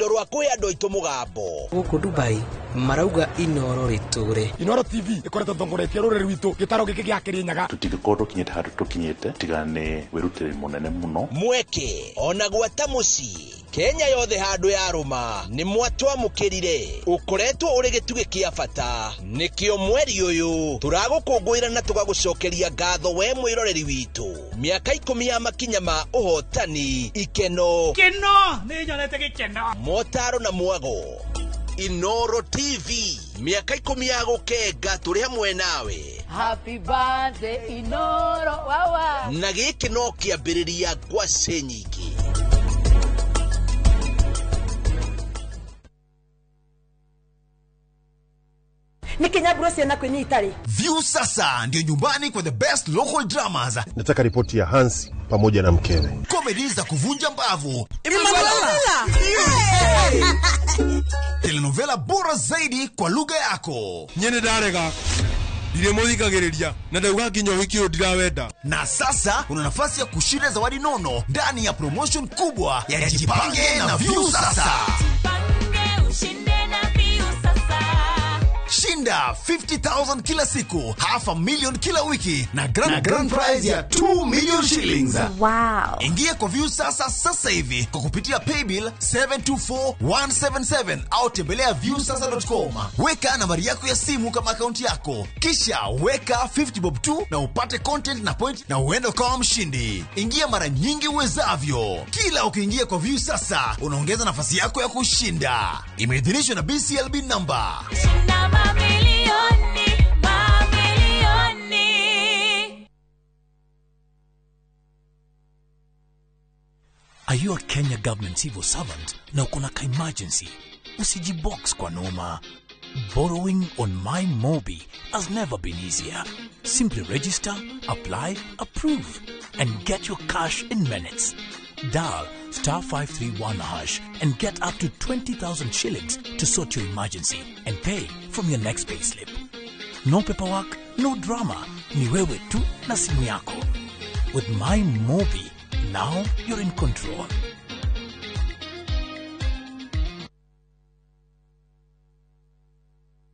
rwa kuhe andu aitu mugambo guku Dubai marauga Inoro riture. Inoro TV ikoretwo thongoretie ruriri rwitu gitaro giki gia Kirinyaga tutigikorwo tukinyite handu tukinyite tigane wirutire munene muno mweke ona gwata muci Kenya yothe handu ya ruma ni mwatwamukirire ukoretwo uri gitugi kia bata nikio mweri uyu turagukungwira na tugagucokeria ngatho we mwiroreri witu miaka 10 ya makinya ma uhotani ikeno ni nyonete gikeno motaro na mwago Inoro TV miaka 10 ya gukenga turi hamwe nawe. Happy birthday Inoro wawa na giki no kiambiriria ngwacĩ nyingĩ. View sasa ndio nyumbani kwa the best local dramas. Nataka ripoti ya Hansi pamoja na mkewe. Comedy za kuvunja mbavu. Telenovela bora zaidi kwa lugha yako. Nyene darega. Dire muthikagiriria na ndauga nginya wiki ndirawenda. Na sasa una nafasi ya kushinda zawadi nono ndani ya promotion kubwa ya Jipange na View sasa. Shinda 50,000 kila siku, $500,000 kila wiki na grand prize ya 2 million shillings. Wow. Ingia kwa View sasa hivi kwa kupitia paybill 724177 au tembelea viewsasa.com. Weka nambari yako ya simu kama akaunti yako, kisha weka 50 bob tu na upate content na point na uende kama mshindi. Ingia mara nyingi uwezavyo. Kila ukiingia kwa View sasa unaongeza nafasi yako ya kushinda. Imeidhinishwa na BCLB number. Are you a Kenya government civil servant na uko na emergency? Usijibox kwa noma. Borrowing on MyMobi has never been easier. Simply register, apply, approve, and get your cash in minutes. Dial *531# and get up to 20,000 shillings to sort your emergency and pay from your next payslip. No paperwork, no drama. Ni wewe tu na simu yako. With MyMobi, now you're in control.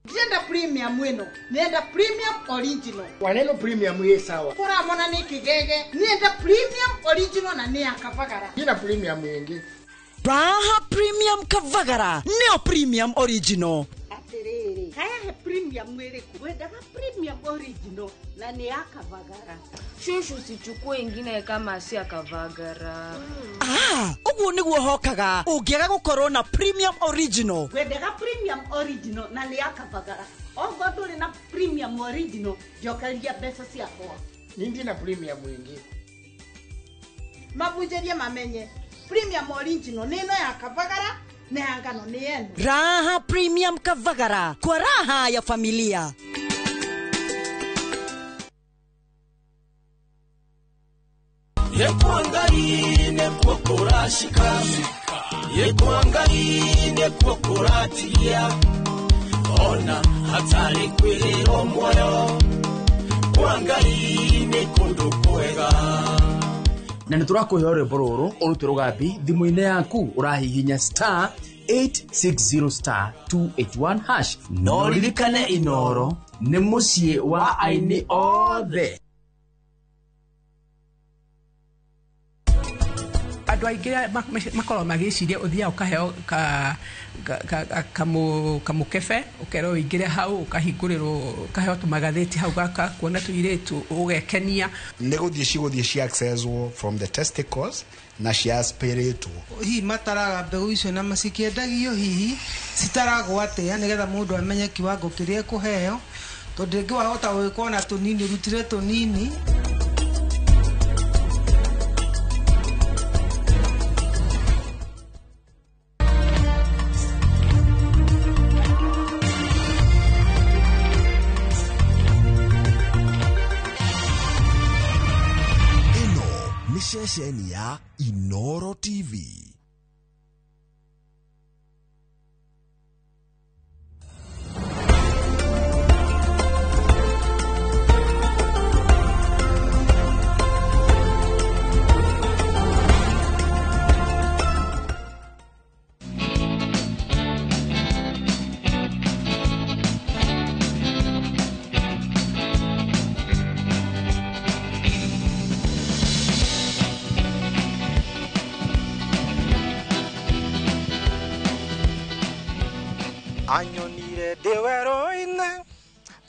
Nienda premium wino. Nienda premium original. Waneno premium ye sawa. Kura mona ni kigege. Nienda premium original na ni akavagara. Ina premium yengi. Raha premium kavagara. Neo premium original. Atiriri. Kaya he premium mwele kuwendaga premium original na ni akavagara. Shushu sichukue ingine kama si akavagara. Ugu niguo hokaga. Ungiaga gukorwo na premium original. Wendaga premium original na ni akavagara. Ogo nduri na premium original jokalia pesa ciakwa. Nindi na premium mwingi. Mabunjeria mamenye. Premium original nino ya kavagara na yangano ni yenu. Raha premium kavagara kwa raha ya familia. Yekuangaine kwokora shika Yekuangaine kwokora tia Ona hatari kwiriro moyo Kuangaine kundu kwega Na niturakuhe rwimbo ruru urute rugambi thimu-ini yaku urahihinya star 860 star 281 hash no ririkane Inoro ni mucii wa aini othe. Andũ aingĩ makorwo magĩciria ũthia ũkaheo kamũkebe ũkerwo ũingĩre hau ũkahingũrĩrwo ũkaheo tũmagathĩti hau gaka kuona tũirĩtu ũgekenia nĩ gũthiĩ cia accesswo from the testicles na cia spiritwo hihi mataraga mbegũ icio na macikĩendagio hihi citaragwo atĩa nĩgetha mũndũ amenye kiwango kĩrĩa kũheo tondũ ngĩ wahota gwĩkwo na tũnini rutire tũnini. Shesheni ya Inoro TV. Anyonire ndiweroine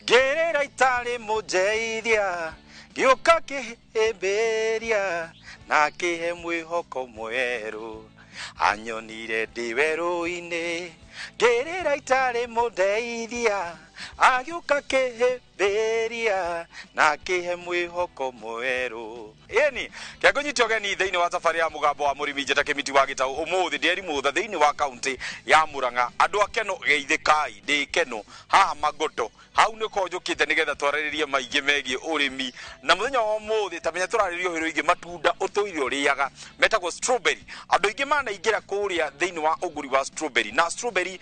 gerera itari mujeithia gioka kihimbiria na kihe mwihoko mweru. Anyonire ndiweroine gerera itari mujeithia agioka kihimbiria na kihe mwihoko mweru. Yeni kiagonyitio geni thiini wa safari ya mugambo wa murimi njeta kimiti wa Gitau umuthi ndieri mutha thiini wa county ya Murang'a. Andu akeno geithikai ndi keno haha Magoto hau ni ko njukite nigetha twararirie maingi megie urimi na muthenya wa umuthi tamenya turaririe uhiro ingi matunda utuire uriaga metagwo strawberry. Andu ingi manaingira kuria thiini wa uguri wa strawberry na strawberry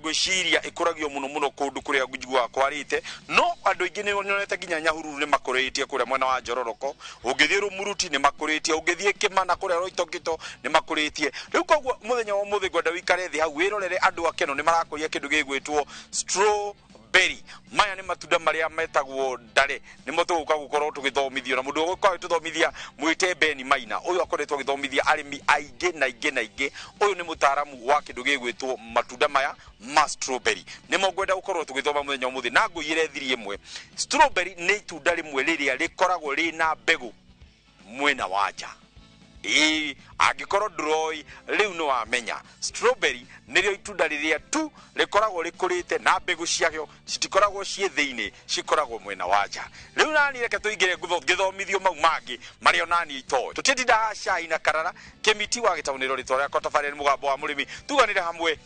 gwiciria ikuragio muno kundu kuria ngujugwa kwarite no andu ingi ni nyonete ginya Nyahururu ni makuritie kuria mwena wa Njororoko ungithie Rumuruti ni makuritie ungithie Kimana kuria Roitokito ni makuritie. Riu koguo muthenya wa umuthi gwenda wikare thi hau wirorere andu akeno ni marakuria kindu gigwitwo strawberry. Maya ni matunda maria metagwo ndare nimo tuguka gukorwo tugithomithio na mundu ugukorwo tuthomithia mwite Beni Maina uyu akoretwo githomithia arimi aige na ige uyu ni mutaramu wa kindu gigwitwo matunda maya ma strawberry nimo gwenda gukorwo tugithoma muthenya umuthi na nguyire thiri imwe. Strawberry ni itunda rimwe riria rikoragwo rina mbegu mwena waja agikorwo droi riu no amenya strawberry nirio itunda riria tu rikoragwo rikurite na mbegu ciakyo citikoragwo cie thiini cikoragwo mwena waja. Riu nani reke tuingire githomithio mau mangi mario nani itoe tutindida hashai na karara kimiti wa Gitau niro ritwa rĩa Tafari ni mugambo wa murimi tuganire hamwe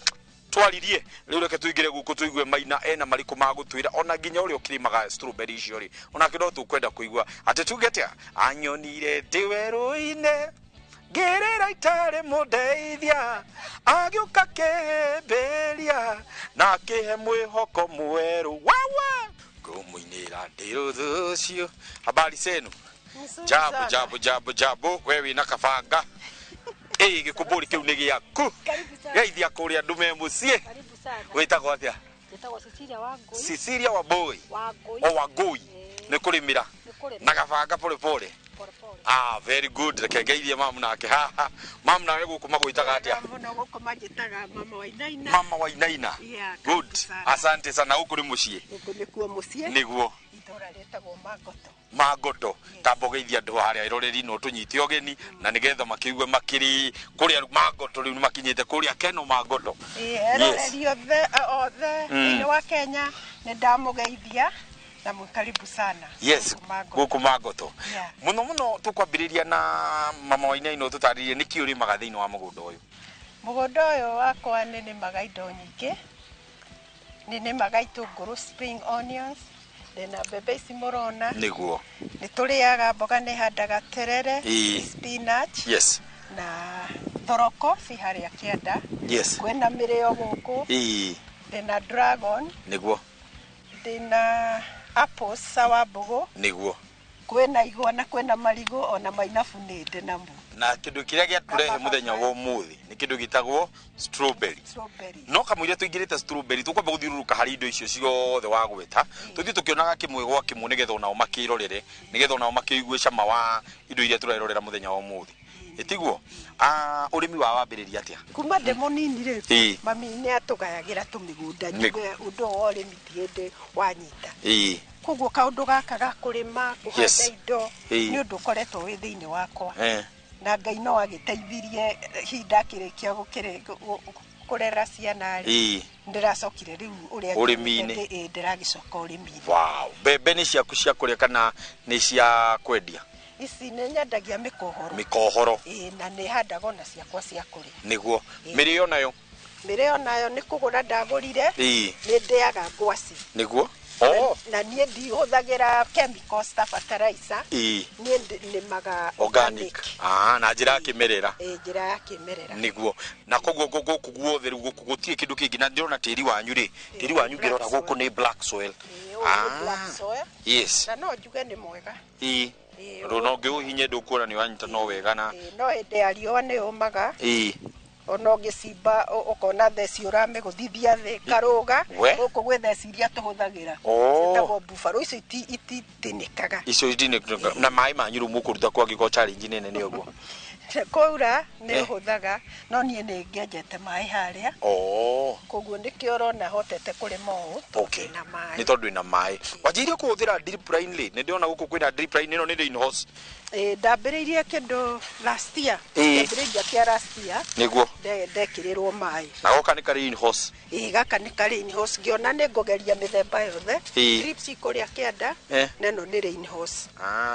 twaririe. Riu reke tuingire guku tuigue Maina ena mariku magutwira ona ginya uri ukirimaga strawberry icio ri ona kindo tukwenda kuigua ati tugetia anyonire ndiweruine gerera itare mudeithia agiuka kihimbiria na kihe mwihoko mweru wawa ngumuinira ndiruthu ucio. Habari zenu? Jabu wewe na kabanga gikumburi kiu ni giaku geithia kuria ndume mucie witagwo atia? Witagwo Cecilia Waboi Wagoi ni kurimira na kabanga pole pole Very good. Reke ngeithie mamu nake haha. Mamu nawe guku magwitaga atia? Muno guku majitaga Mama Wainaina. Mama Wainaina. Good. Asante sana. Huku ni muciĩ. Guku nikuo muciĩ. Niguo. Itora retagwo Magoto. Magoto. Tambo geithia andu haria iroreri no tunyite ogeni na nigetha makiugue makiri kuria Magoto riu makinyite kuria Keno Magoto. Eroreri othe ni wa Kenya ni ndamugeithia na karibu sana. Yes, guku Magoto. Muno tukwambiriria na Mama Wainaina tutaririe niki uri magathini wa mugunda uyu. Mugunda uyu wakwa ni magaindo nyingi. Ni magaitunguru spring onions. Ndena mbembe ici murona niguo nituriaga mboga ni handaga terere spinach na thoroko ci haria kienda kwena mirio guku ndena dragon niguo ndena apples sawa mbogo niguo kwena igwa na kwena marigo ona mainabu ni ndenamo na kindu kiria giaturehe muthenya wa umuthi ni kindu gitagwo strawberry no kamuire tuingirite strawberry tukwamba guthiururuka hari indo icio ciothe wa gweta tuthii tukionaga kimwe gwa kimwe nigetha onao makirorere nigetha onao makiigue cama wa indo iria turerorera muthenya wa umuthi etiguo urimi wa wambiriria atia kuma ndemo nini ri mami ni atugayagira tumigunda nyuge undu wa urimi tiende wanyita koguo kaundu gaka ga kurima kuhanda indo ni undu koretwo wi thiini wakwa na Ngai no agiteithirie hinda kirikia kurera ciana ri ndiracokire riu uria urimi-ini ndiragicoka urimi-ini. Wow, mbembe ni ciaku cia kuria kana ni cia kwendia? Ici ni nyendagia mikohoro. Mikohoro na ni handaga na ciakwa cia kuria. Niguo mirio nayo ni kugura ndagurire ni ndiaga ngwaci. Niguo na nie ndihuthagira chemicals ta fertilizer ni maga organic na njira ya kimerera njira ya kimerera niguo na koguo guku guothe guku gutie kindu kingi na ndirona tiri wanyu ri tiri wanyu ngirora guku ni black soil black soil yes na no njuge ni mwega no ngiuhinye ndukuona ni wanyita no wega na no ende ario ni umaga ono gicimba ukona theci urame guthithia thi karuga guku gwe theci iria tuhuthagira citagwo buffalo icio ititinikaga icio itinikaga na mai manyu mukuruta kwa giko challenge nene ni uguo koura ni huthaga no nie ni ngenjete mai haria koguo nikio rona hotete kurima uu na mai ni tondu ina mai wajirie kuhuthira drip line ri ni ndiona guku kwina drip line ino ni greenhouse ndambiriirie kindu last year ndambiriirie kia last year niguo ndekirirwo mai na goka ni greenhouse gaka ni greenhouse ngiona ni ngogeria mithemba yothe drips kuria kienda neno ni greenhouse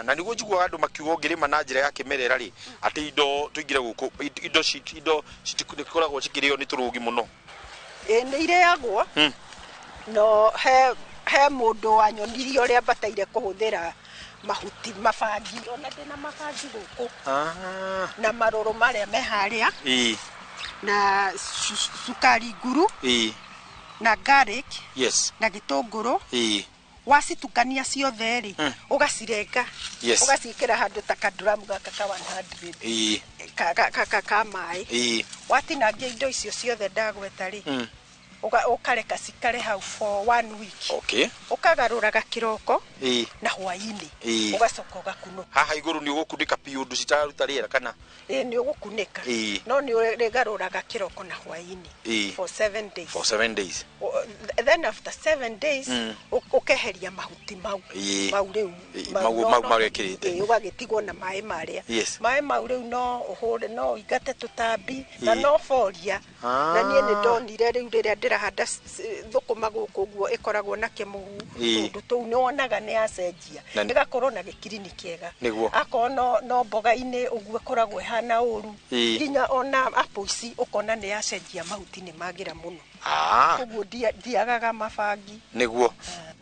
na niguo njiguaga andu makiuga ngirima na njira ya kimerera ri ati indo tuingire guku indo citikoragwo cikirio ni turugi muno ni ireagwo no he mundu wanyonirie uria bataire kuhuthira mahuti mabangi ona ndina mabangi guku na maruru maria me haria na sukari nguru na garlic na gitunguru wacitukania ciothe ri ugacirenga ugacikira handu ta kaduramu gaka ka 100 ka mai watinangia indo icio ciothe ndagweta ri ukareka cikare hau for 1 week ukagaruraga kiroko na hwaini ugacoka ugakunuka haha iguru ni ugukundika piundu citaruta riera kana ni ugukunika no ni uregaruraga kiroko na hwaini for 7 days then after 7 days ukeheria mahuti mau rekirite ugagitigwo na mai maria mai mau riu no uhure no igate tutambi na no foria na nie ni ndonire riu riria ndirahanda thukuma guku guo ikoragwo na kimugu ndu tu ni wonaga ni acenjia igakorwo na gikirini kiega akono no mboga-ini uguo koragwo hana uru nginya ona apple ici ukona ni acenjia mahuti ni magira muno uguo ndiagaga mabangi niguo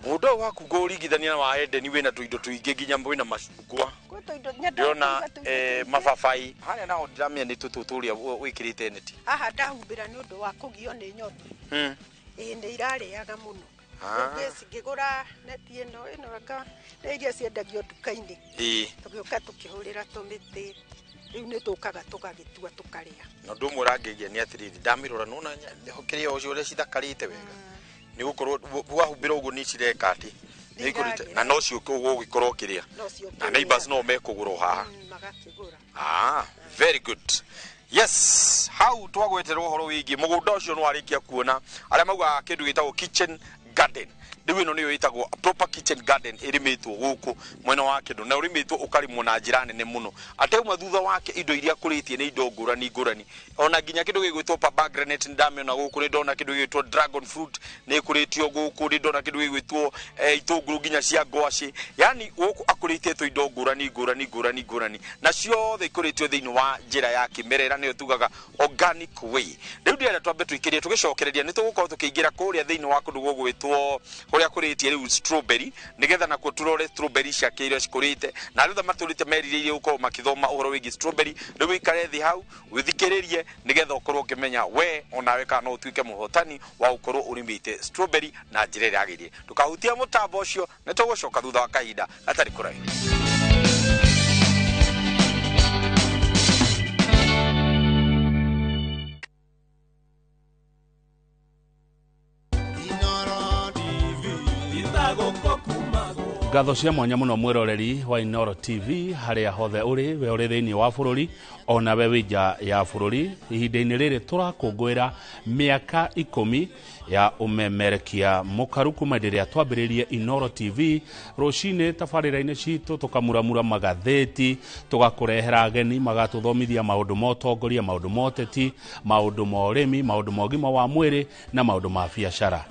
mundo waku ngurigithania wa Edeni wina tuindo tuingi nginya mwina macungwa ndona mababai hana nao ndiramia ni tututuria wikirite neti aha ndahumbira ni undu wa kugio ni nyoni ni irariaga muno ngigura neti ino aka iria ciendagio nduka-ini tugioka tukihurira tumiti riu ni tukaga tugagitua tukaria na ndu murangegia ni atiriri ndamirora nona hokiria ucio ule cithakarite wega ni gukorwo wahumbira uguo ni cireka ati Nikurite na no cio gugikorwo kiria na neighbors no mekuguro haha very good. Yes, how twagweterwo horo wigi mugunda ucio no arikia kuona aria mauga kindu gitagwo kitchen garden. Ndiwe no niyo itagwo proper kitchen garden irimitwo guku mwena wa kindu na urimitwo ukarimwo na njira nene muno. Ate uma thutha wake indo iria kuritie ni indo ngurani ona ginya kindu gigwitwo pomegranate ndame na guku ni ndona kindu gigwitwo dragon fruit ni kuritio guku ni ndona kindu gigwitwo itunguru ginya cia ngwaci. Yani guku akuritie to indo ngurani na ciothe ikuritio thiini wa njira ya kimerera ni tugaga organic way. Riu ndirenda twambe twikirie tugicokereria ni tugukorwo tukiingira kuria thiini wa kundu gugwitwo kuria kuritie riu strawberry nigetha na kuturore strawberry cia kirio cikurite na riu maturite meriririe uko makithoma uhoro wigi strawberry riu ikare thi hau withikiririe nigetha ukorwo ukimenya we onawe kana utuike muhotani wa ukorwo urimite strawberry na njira ria agirie tukahutia mutambo ucio ni tugucoka thutha wa kahinda atari kurai. Ngatho cia mwanya muno mwiroreri wa Inoro TV haria hothe uri we uri thiini wa bururi ona we wija ya bururi ihinda-ini riri turakungwira miaka 10 ya umemerekia mukaru kuma ndiria twambiririe Inoro TV rucini tabarira-ini citu tukamuramura magatheti tugakurehera ageni magatuthomithia maundu ma utongoria maundu ma uteti maundu ma urimi maundu ma ugima wa mwiri na maundu ma biashara.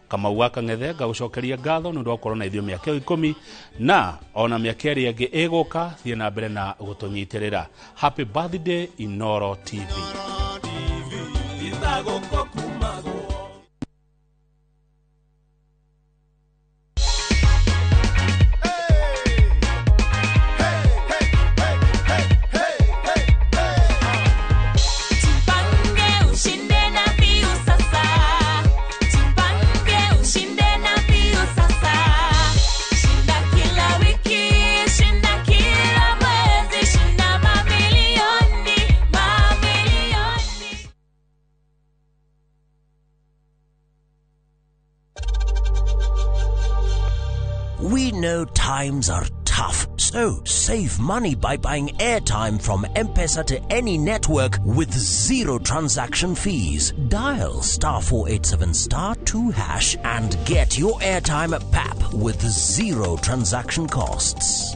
Kama uwaka ngethe gagucokeria ngatho nundu wa korona ithio miaka 10 na ona miaka iri ingi iguka thie na mbere na gutunyitirira. Happy birthday Inoro TV. We know times are tough, so save money by buying airtime from M-Pesa to any network with zero transaction fees. Dial *487*2# and get your airtime PAP with zero transaction costs.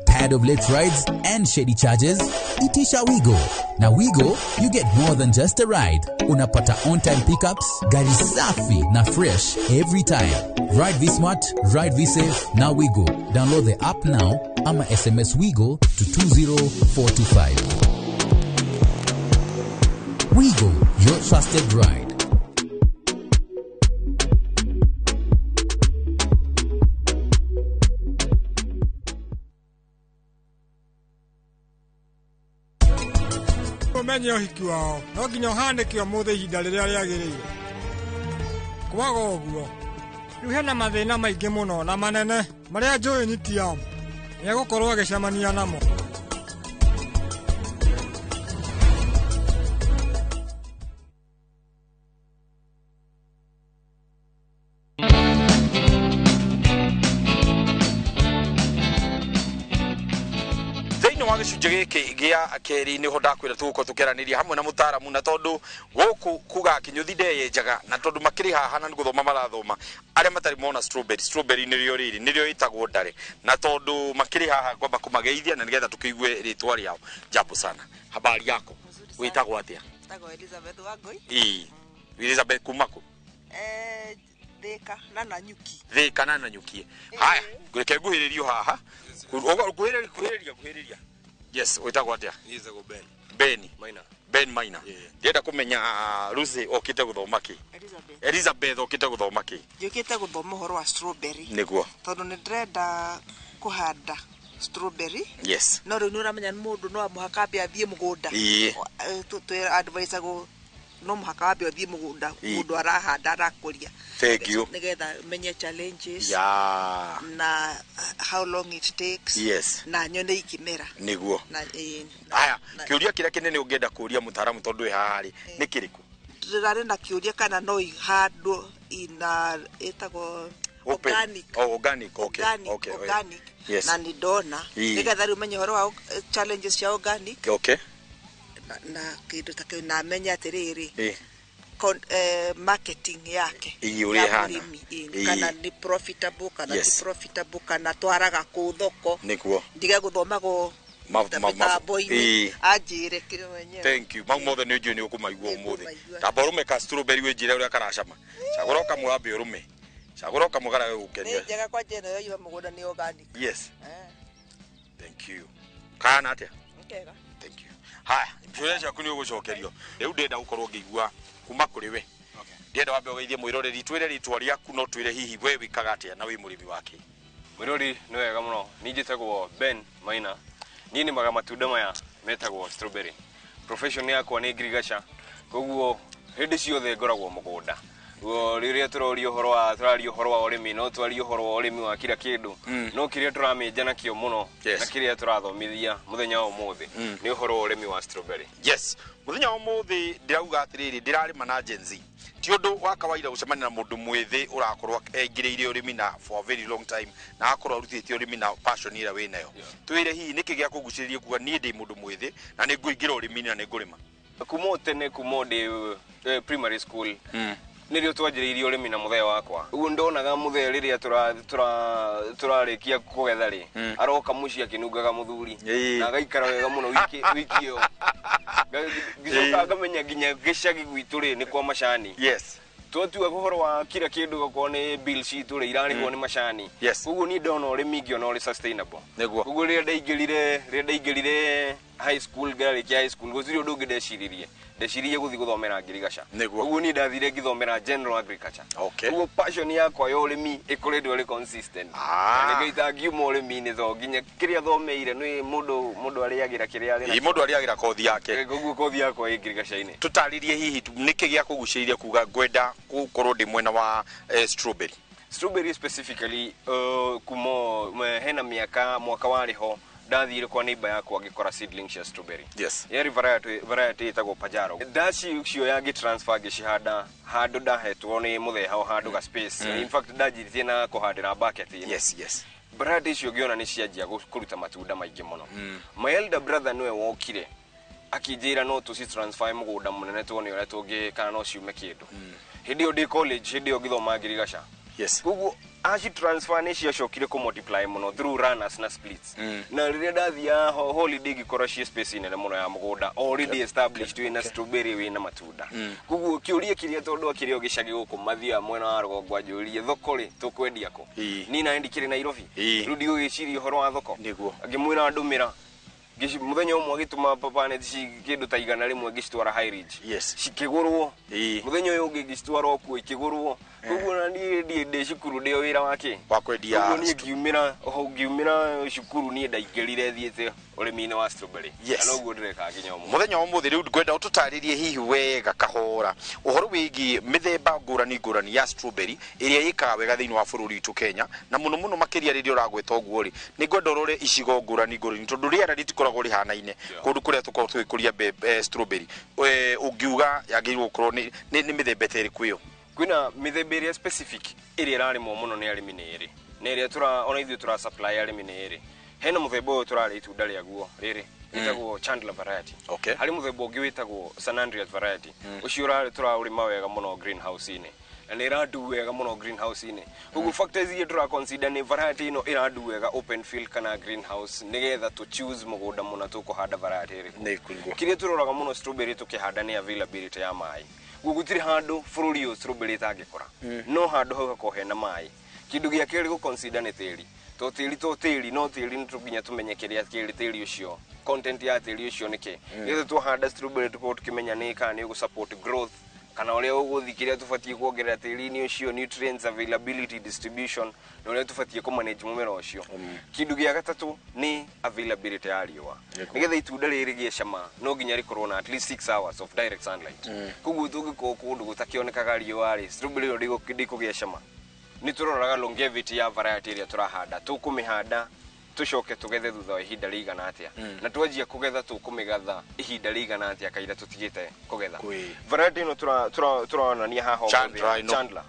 Tired of late rides and shady charges? Itisha Wigo. Now Wigo, you get more than just a ride. Unapata on-time pickups, gari safi na fresh every time. Ride V-Smart, ride V-Safe, now Wigo. Download the app now, ama SMS Wigo to 20425. Wigo, your trusted ride. Menye uhiki wao no nginya uhandike umuthe ihinda riria riagiriire kwaga uguo riu hena mathina maingi muno na manene maria njui nyitiamu niegukorwo agicemania namo. Gicunjĩ gĩkĩ gĩa keri nĩ ho ndakwĩra tũgũkorwo tũkĩaranĩria hamwe na mũtaaramu na tondũ gũkũ kuga kinyuthi ndeyenjaga na tondũ makĩrĩ haha na nĩgũthoma marathoma arĩa matarĩ mona strawberry nĩrĩo rĩrĩ nĩrĩo ĩtagwo ndare na tondũ makĩrĩ haha ngwamba kũmageithia na nĩgetha tũkĩigue rĩtwa rĩao. Jambo sana, habari yako, wĩtagwo atĩa? Wĩtagwo Elizabeth Wangui. Elizabeth kuma kũ? Thika na Nanyuki. Thika na Nanyuki. Haya, ngwĩke nguhĩrĩrio haha. Kuhĩrĩria. Yes, wĩtagwo atĩa? Wĩtagwo Ben Maina. Ndienda kũmenya Lucy okite guthoma kĩ? Elizabeth okite guthoma kĩ? Njũkĩte guthoma ũhoro wa strawberry. Nĩguo. Tondũ nĩ ndĩrenda kũhanda strawberry. Yes. No rĩu nĩ ũramenya mũndũ no mũhaka ambie athiĩ mũgũnda. Twĩ advise go no mũhaka ambie athiĩ mũgũnda mũndũ arahanda arakũria. Thank you. Nigetha menye challenges. Yeah. Na how long it takes. Yes. Na nyone ikimera. Niguo. Aya, kiuria kĩrĩa kĩnene ũngĩenda kũria mũtaaramu tondũ haha rĩ nĩ kĩrĩkũ? rare na kiuria kana no ihando ina etago organic. Organic, okay. Organic. Yes. Na ni dona. Nigetha riu menye horo wa challenges cia organic. Okay. Na kido takio na menya atiriri. Marketing yake. Iyuri hana. Kana ni profitable kana ni profitable kana twaraga ku thoko. Nikuo. Ndiga guthoma go ajire kire wenyewe. Thank you. Mau mothe ni njui ni ukumaigua umuthi. Taborume ka strawberry we njire uria karacama. Cagura kamurabe urume. Cagura kamugara gukenia. Ni njega kwa jena yo mugoda ni organic. Yes. Thank you. Kana atia? Nkega. Thank you. Haya, mjure ciaku ni ugucokerio. Riu ndenda gukorwo ngigua kuma kuri we. Okay. Ndenda wambe ugeithie mwiroreri twire ritwa riaku no twire hihi we wikaga atia na wi murimi wake. Mwirori ni wega muno. Ni njitagwo Ben Maina. Ni ni maga matunda maya metagwo strawberry. Profession yakwa ni ngirigaca. Koguo hindi ciothe ngoragwo mugunda. Riria turorio horo wa urimi no twario horo wa urimi wa kila kindu. No kiria turamenja nakio muno na kiria turathomithia muthenya wa muthi ni horo wa urimi wa strawberry. Yes. Muthenya wa muthi ndirauga atiriri ndirarima na Gen Z. Ti undu wa kawaida gucemania na mundu mwithi urakorwo engiriire urimi na for a very long time na akorwo arutithie urimi na passion ira we nayo. Twire hihi niki gia kuguciririe kuga nie ndi mundu mwithi na ni nguingira urimi na ni ngurima. Kumote ne kumode primary school. Nirio twanjiriirie urimi na muthee wakwa. Uguo ndonaga muthee riria turarikia kugetha ri aroka muci akinungaga muthuri na agaikara wega muno wiki yo. Gicoka ngamenya nginya gicagi gwitu ri ni kwa macani. Yes. Twatua guhoro wa kila kindu goko ni bill sheet ri irarihwo ni macani. Uguo ni ndona urimi ngio no ri sustainable. Uguo riria ndaingirire high school gariki high school guziri undu ngideciririe guthi guthomera ngirigaca. Uguo ni ndathire ngithomera general agriculture. Uguo passion yakwa yo urimi ikoretwo ri consistent. Na ngeita ngiuma urimi ni tho nginya kiria thomeire ni mundu ariagira kiria ari. Ii mundu ariagira kothi yake. Uguo kothi yakwa ngirigaca-ini. Tutaririe hihi niki gia kuguciriria kuga gwenda gukorwo ndi mwena wa strawberry. Strawberry specifically kumo hena mwaka wariho ndathire kwa neighbor yakwa ngikora seedlings ya strawberry. Yes. Yari variety itagwo Pajaro. Daci ucio yangi transfer gicihanda handu ndahetwo ni mutheha handu ga space. In fact ndajiritie na kuhandira bucket ini. Yes. Variety icio ngiona ni cianjia kuruta matunda maingi muno. My elder brother niwe wokire akijira no tuci transfer mugunda munene tuone ura tungi kana no ciume kindu. Hindi yo di college hindi yo ngithoma ngirigaca. Yes. Uguo aci transfer ni ciacokire ku multiply muno through runners na splits. Na riria ndathia holiday gikora cia space nene muno ya mugunda already established wina strawberry wina matunda. Kuguo kiuria kiria tondu akirio gicagi guku mathia mwena wa rugongo anjurie thoko ri tukwendia ko. Ni na ndikire Nairobi. Rudi ugiciria uhoro wa thoko. Ngimwira ndumira muthenya umwe agituma papa ne kindu ta igana rimwe ngicitwara High Ridge. Cikigurwo. Muthenya uyu ungi ngicitwara okuo ikigurwo. Kuguo na ni ndi cukuru ndio wira wake wa kwendia. Kuguo ni ngiumira cukuru ni ndaingirire thiete urimi-ini wa strawberry. Na uguo ndireka nginya umwe. Muthenya wa muthi riu ngwenda ututaririe hihi wega kahora uhoro wigi mithemba ngurani ya strawberry iria yikaga wega thiini wa bururi witu Kenya na muno makiria riria uragweta uguo ri ni ngwenda urore icigo ngurani tondu riera ritikoragwo rihanaine kundu kuria tukorwo twikuria strawberry ungiuga yagirwo gukorwo ni mithemba eri kuyo. Kwina mithemba iria specific iria irarimo muno ni arimi ni iri ni iria ona ithuĩ tura supply arimi ni iri. Hena muthemba uyu turari itunda riaguo riri itagwo Chandler variety. Hari muthemba ungi witagwo San Andreas variety. Ucio turaurima wega muno greenhouse ini na ni iradu wega muno greenhouse ini. Ugu factors iria tura consider ni variety ino iradu wega open field kana greenhouse nigetha to choose mugunda muno tukuhanda variety iri. Kiria turoraga muno strawberry tukihanda ni availability ya mai. Gugutiri handu bururi uyu strawberry tangikora. No handu hau hakohe na mai. Kindu gia keri go consider ni tiri. To tiri no tiri nituginya tumenye kiria kiri tiri ucio. Content ya tiri ucio niki. Ithu tuhanda strawberry tuko tukimenya ni kana ni go support growth kana uria uguthikiria tufatie kuongerera tiri-ini ucio nutrients availability distribution na uria tufatie ku manage mumera ucio. Kindu gia gatatu ni availability ya riua. Nigetha itunda riri gie cama no ginya rikorwo na at least 6 hours of direct sunlight. Kuguo tungiko kundu gutakionekaga riua ri strawberry ndiko gie cama. Ni turoraga longevity ya variety iria turahanda tukumihanda tucoke tugethe thutha wa ihinda rigana atia na twanjia kugetha tukumigatha ihinda rigana atia kaira tutigite kugetha variety ino turaonania haha Chandler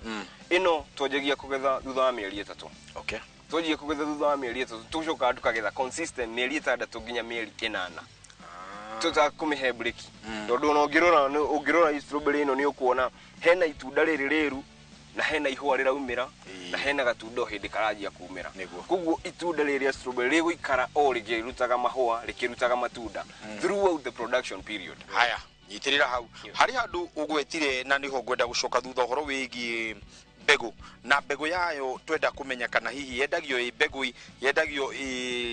ino twanjagia kugetha thutha wa mieri 3 okay twanjia kugetha thutha wa mieri 3 tucoka tukagetha consistent mieri 6 nginya mieri 8 tutakumihe break tondu no ngirora strawberry ino ni ukuona hena itunda riri riru na hena ihua riraumira na hena gatundo hindi karajia kumira kuguo itunda riri strawberry riguikara o rigirutaga mahua rikirutaga matunda throughout the production period. Haya nyitirira hau hari handu ugwetire na niho ngwenda gucoka thutha horo wigi mbegu na mbegu yayo twenda kumenya kana hihi yendagio mbegu yendagio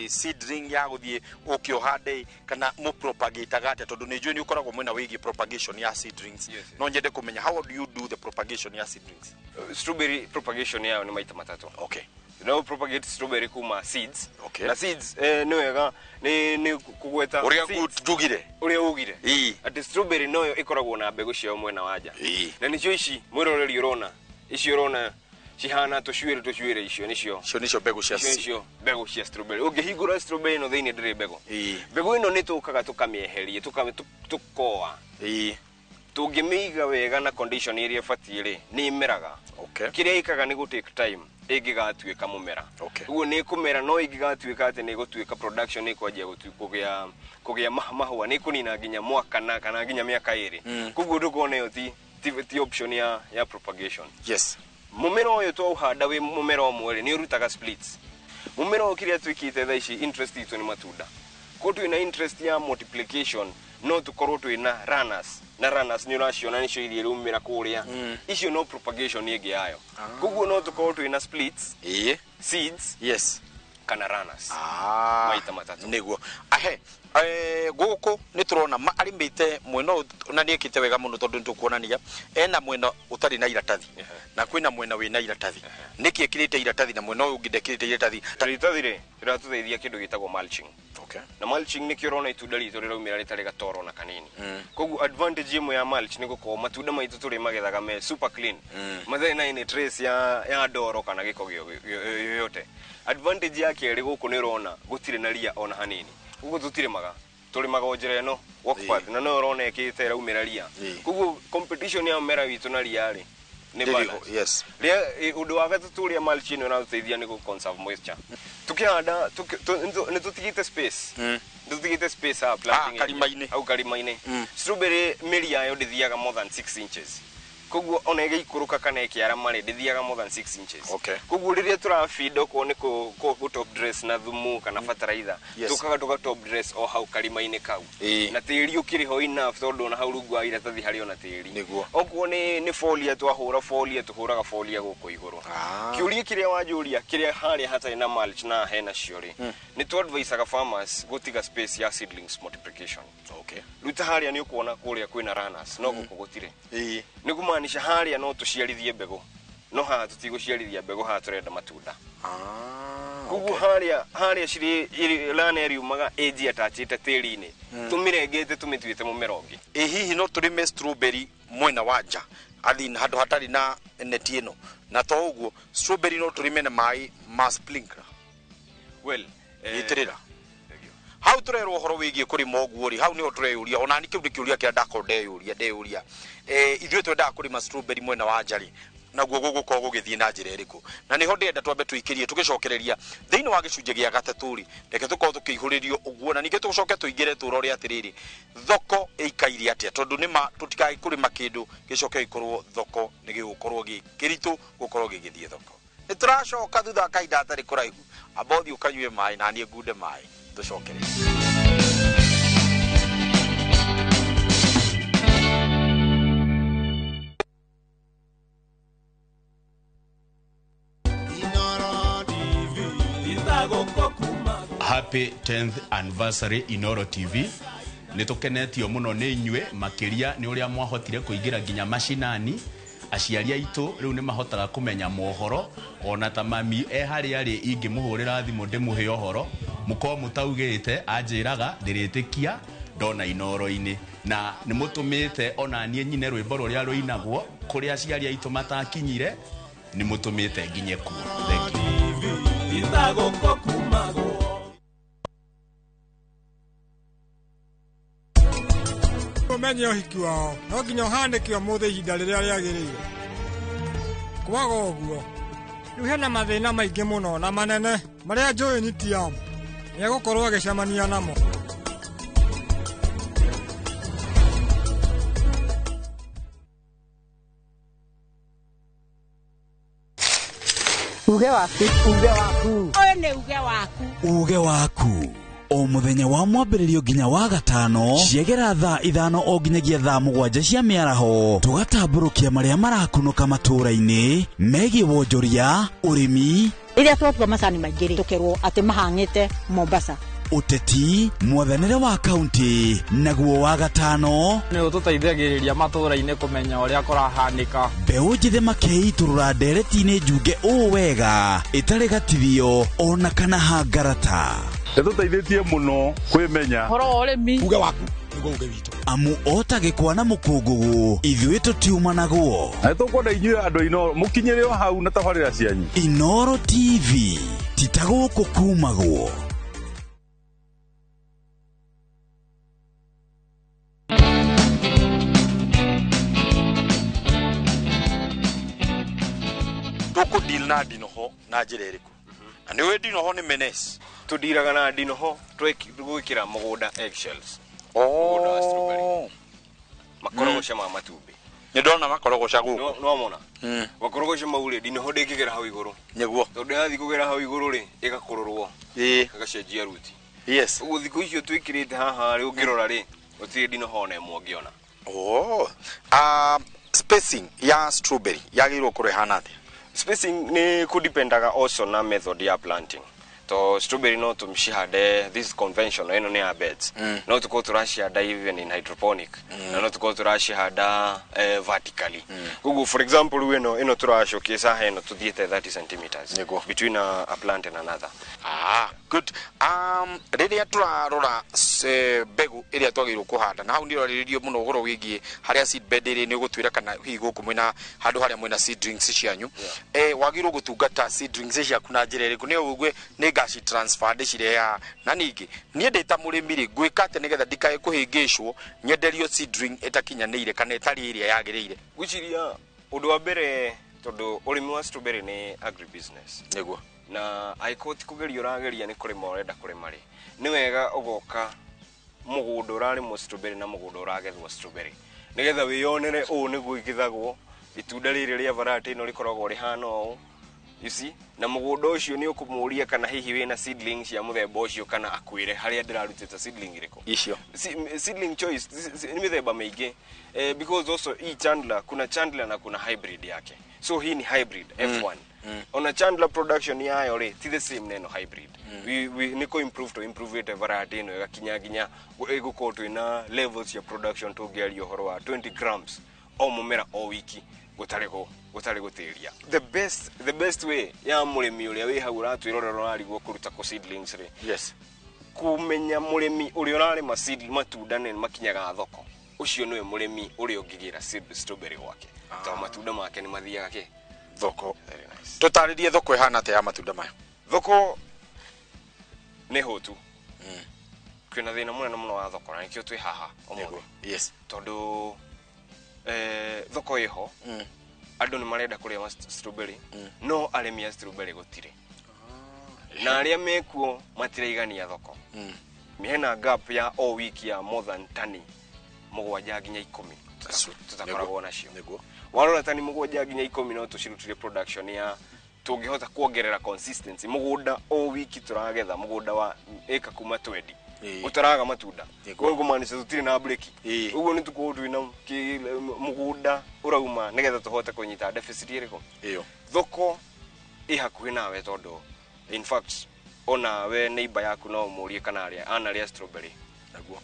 seedling ya guthie ukiohande kana mu propagate gate tondu ni njui ni ukoragwo mwena wigi propagation ya seedlings no nyende kumenya how do you do the propagation ya seedlings? Strawberry propagation yayo ni maita matatu. Okay. No propagate strawberry kuma seeds. Okay. Na seeds ni wega ni kugweta uria gutugire uria ugire ati strawberry noyo ikoragwo na mbegu cia mwena waja na nicio ici mwiroreri urona icio urona cihana tucwire icio nicio mbegu cia strawberry ungihingura strawberry no thiini ndiri mbegu mbegu ino ni tukaga tukamieherie tukoa tungimiiga wega na condition iria fatire ni imeraga kiria ikaga ni gutake time igigatuika mumera uguo ni kumera no igigatuika ati ni gutuika production ni kwajia kugia mahua ni kunina ginya mwaka na kana ginya miaka iri kuguo ndukone yo ti option ya propagation. Yes. Mumera oyo to uhanda we mumera omwe ni urutaga splits. Mumera okiria twikite tha ici interest itu ni matunda. Ko tu ina interest ya multiplication no tukorwo tu ina runners na runners ni uraciona nicio irie rumira kuria icio no propagation yege yayo kuguo no tukorwo tu ina splits seeds yes kana runners maita matatu niguo ahe guku ni turona arimite mweno na niekite wega muno tondu nitukuonania ena mweno utari na iratathi na kwina mwena wina iratathi niki ekirite iratathi na mweno ungidekirite iratathi ri iratutheithia kindu gitagwo mulching. Okay. Na mulching ni kirona itunda ritu riraumira ritari gatoro na kanini koguo advantage imwe ya mulch ni gukorwo matunda maitu turi magethaga me super clean mathe na ine trace ya ndoro kana giko yote advantage yake ri guku ni rona gutire na ria ona hanini uguo tutire maga turi magojere no walk path na no rona ekite raumira ria koguo competition ya mera witu na ria ri ni balance. Yes. Ria undu wa gatatu ria mulch ni unateithia ni ku conserve moisture tukihanda ni tutigite space tutigite space ha planting karimaine au karimaine strawberry miri yayo ndithiaga more than 6 inches koguo ona igikuruka kana ikiara mari ndithiaga more than 6 inches koguo riria turafeed ko ni ku top dress na thumu kana fertilizer tukaga top dress o hau karimaine kau na tiri ukiri ho enough tondu na hau rungu aira tathi hari ona tiri okuo ni folia twahura folia tuhuraga folia guku iguru kiuria kiria wajuria kiria hari hata ina mulch na hena ciori ni to advise aga farmers gutiga space ya seedlings multiplication ruta haria ni ukuona kuria kwina runners no guku gutire ni kumaanisha haria no tuciarithie mbegu no ha tutiguciarithia mbegu ha turenda matunda kugu haria ciri lana eriumaga age atachite tiri-ini tumirengete tumitwite mumera ungi hihi no turime strawberry mwena wanja athi handu hatari na neti ino na to uguo strawberry no turime na mai ma sprinkler yitirira hau turerwo horo wigie kuri moguo ri hau ni ho tureyuria ona ni kiuri kiuria kia ndako ndeyuria ithuĩ twenda kuri ma strawberry mwena wa njari na guo guko gugithie na njira iriku na niho ndenda twambe tuikirie tugicokereria thiini wa gicunje gia gataturi reke tukorwo tukihuririo uguo na ninge tucoke tuingire turore atiriri thoko ikairi atia tondu nima tutikai kuri makindu gicoke ikorwo thoko ni gigukorwo gikiritu gukorwo gigithie thoko nituracoka thutha kaida atari kuraihu abothi ukanywe mai na nie ngunde mai tucokereria Happy 10th anniversary Inoro TV. Nitukenetio muno ni inywe makiria ni uria mwahotire kuingira ginya mashinani aciaria itu riu ni mahotaga kumenya mohoro ona ta mami hari ari ingimuhurira thimu ndimuhe ohoro muko mutaugite anjiraga ndiritikia ndona Inoro-ini na ni mutumite ona nie nyine rwimbo ruria ruinagwo kuri aciaria itu matakinyire ni mutumite ginye ku. Thank you. umenye ũhiki wao no nginya ũhandĩke ũmũthĩ ihinda rĩrĩa rĩagĩrĩire kwaga ũguo rĩu hena mathĩna maingĩ mũno na manene marĩa njũĩ ni tiamu nĩegũkorwo agĩcemania namo. Uge waku. Oyo nĩ uge waku. O muthenya wa mwambĩrĩrio nginya wa gatano ciegera thaa 5 o nginyagia thaa 7 cia mĩaraho tugatambũrũkia marĩa marakunũka matũũra-inĩ megiĩ wonjoria ũrĩmi rĩrĩa twatua macani maingĩ tũkerwo atĩ mahang'ĩte Mombasa ũteti mwathanĩre wa kaunti naguo wa gatano nĩ ũtũteithagĩrĩria matũũra-inĩ kũmenya ũrĩa kũrahanĩka mbeũ njĩthĩ makeitũrũra ndereti-inĩ njunge ũũ wega ĩtarĩ gatithio ona kana hangarata nĩtũteithĩtie mũno kwĩmenya horo ũrĩmi uge waku nĩguo uge witũ amu otagĩkwa na mũkũngũgũ ithuĩ tũtiuma naguo na nĩtũkwenda inyuĩ andũ Inoro mũkinyĩre o hau na tabarĩra cianyu Inoro TV titagũkũ kumagwo. Tũkũdeal na ndinoho na njĩra ĩrĩkũ na nĩwe ndinoho nĩ menace tudiraga na ndinoho twĩkĩra mũgũnda eggshells mũgũnda wa strawberry makorogosha ma matumbĩ nĩndona makorogosha gũkũ no mona makorogosha maurĩ ndinoho ndĩkĩgera hau igũrũ nĩguo tondũ yathi kũgera hau igũrũ rĩ ĩgakũrũrwo ĩgacenjia ruti yes ũguo thikũ icio twĩkĩrĩte haha rĩ ũngĩrora rĩ gũtirĩ ndinoho ona ĩmwe ũngĩona spacing ya strawberry yagĩrĩirwo kũrĩa hana atĩa spacing ni kudipendaga also na method ya planting to strawberry no tumshihade this conventional eno ne beds no tuko turashihada even in hydroponic na no tuko turashihada vertically gugu for example eno turashokesa heno tudhiete 30 centimeters between a plant and another good rĩrĩa turarora mbegũ ĩrĩa twagĩrĩirwo kũhanda na hau nĩrarĩrĩrio mũno ũhoro wĩgiĩ harĩa seed bed ĩrĩ nĩ ũgũtwĩra kana hihi gũkũ mwĩna handũ harĩa mwĩna seedlings cianyu wagĩrĩirwo gũtungata seedlings ciaku na njĩra ĩrĩkũ nĩ ũguo nĩ gaci transfer ndĩcireha na ningĩ niĩ ndĩ ta mũrĩmi rĩ ngwĩka atĩ nĩgetha ndikae kũhĩngĩcwo nyenderio seedling ĩtakinyanĩire kana ĩtarĩ ĩrĩa yagĩrĩire gwĩciria ũndũ wa mbere tondũ ũrĩmi wa strawberry nĩ agribusiness nĩguo na aikoti kugeria ũrageria nĩ kũrĩma ũrenda kũrĩma rĩ nĩ wega ũgoka mũgũnda ũrarĩmwo strawberry na mũgũnda ũragethwo strawberry nĩgetha wĩyonere ũũ nĩguo igithagwo itunda rĩrĩ rĩa variety ĩno rĩkoragwo rĩhana ũũ you see na mũgũnda ũcio nĩ ũkũmũria kana hihi wĩna seedlings cia mũthemba ũcio kana akwĩre harĩa ndĩrarutĩte seedling ĩrĩkũ icio seedling choice ni mĩthemba mĩingĩ because also hii chandler kuna chandler na kuna hybrid yake so hii ni hybrid F1 ona chandler production yayo rĩ ti the same neno hybrid we niko improve it variety ĩno ĩgakinya ĩgũkorwo twĩna levels ya production tũngĩaria ũhoro wa 20 grams o mũmera o wiki gũtarĩ gũtĩria the best way ya mũrĩmi ũrĩa wĩ hau ũratwĩrorera ũrarigwo kũruta ko seedlings rĩ yes kumenya mũrĩmi ũrĩa ũrarĩma seed matunda nĩ makinyaga thoko ucio niwe mũrĩmi ũrĩa ũngĩgĩra strawberry gwake ta matunda make nĩ mathiaga thoko tutarĩrie thoko ihana atĩa ya matunda maya thoko nĩ hũtu kwĩna thĩna mũnene mũno wa thoko na nĩkĩo twĩ haha ũmũthĩ yes tondũ thoko iho andũ nĩ marenda kũrĩa strawberry no arĩmi a strawberry gũtirĩ na arĩa mekuo matiraigania thoko mĩhena gap ya o wiki ya more than tani 7 nginya 10 tutakoragwo nacio warora tani 7 nginya 10 no tucirutire production ya tungĩhota kuongerera consistency mũgũnda o wiki turagetha mũgũnda wa eka kuma 20 utaraga matunda kongo manisha tutire na break uguo ni tuko twina mũgũnda urauma nigetha tuhote kunyita deficit ĩrĩkũ iyo thoko ihakuhĩ nawe tondu in fact ona we neighbor yaku no mũrie kana arĩa strawberry naguo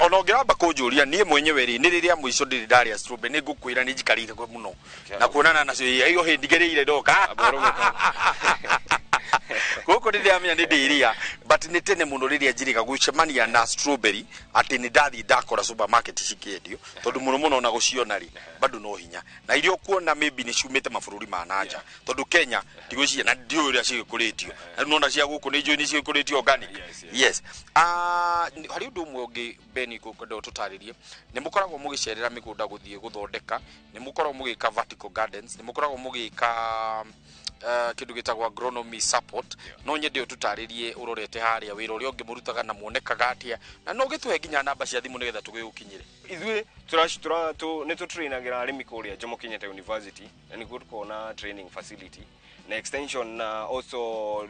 ona ũngĩramba kũnjũria niĩ mwenyewe rĩ nĩ rĩrĩa mũico ndĩrĩ ndarĩa strawberry nĩ ngũkwĩra nĩ njikarĩte kwa mũno na kuonana nacio iyo hĩndĩ ngereire ndoka Guku ndi amenya ndi ndiria but ni tene muno riria njiriga gucemania na strawberry ati ni ndathi ndakora supermarket cikendio tondu muno muno na guciona ri bado no hinya na irio kuona maybe ni ciumite mabururi ma nanja tondu Kenya ndigwiciria na ndio ria cigikuritio na nona cia guku ni njui ni cigikuritio organic yes hari undu umwe ungi Beni gukondo tutaririe ni mukoragwo mugicerera migunda guthie guthondeka ni mukoragwo mugika vertical gardens ni mukoragwo mugika kindu gitagwa agronomy support no nyende ututaririe urorete haria wira uria ungi murutaga na muonekaga atia na no gitwe nginya namba cia thimu nigetha tugiukinyire ithuĩ nĩ tũtrainagira arĩmi kũrĩa Jomo Kenyatta University na nĩkuo tukona training facility na extension na also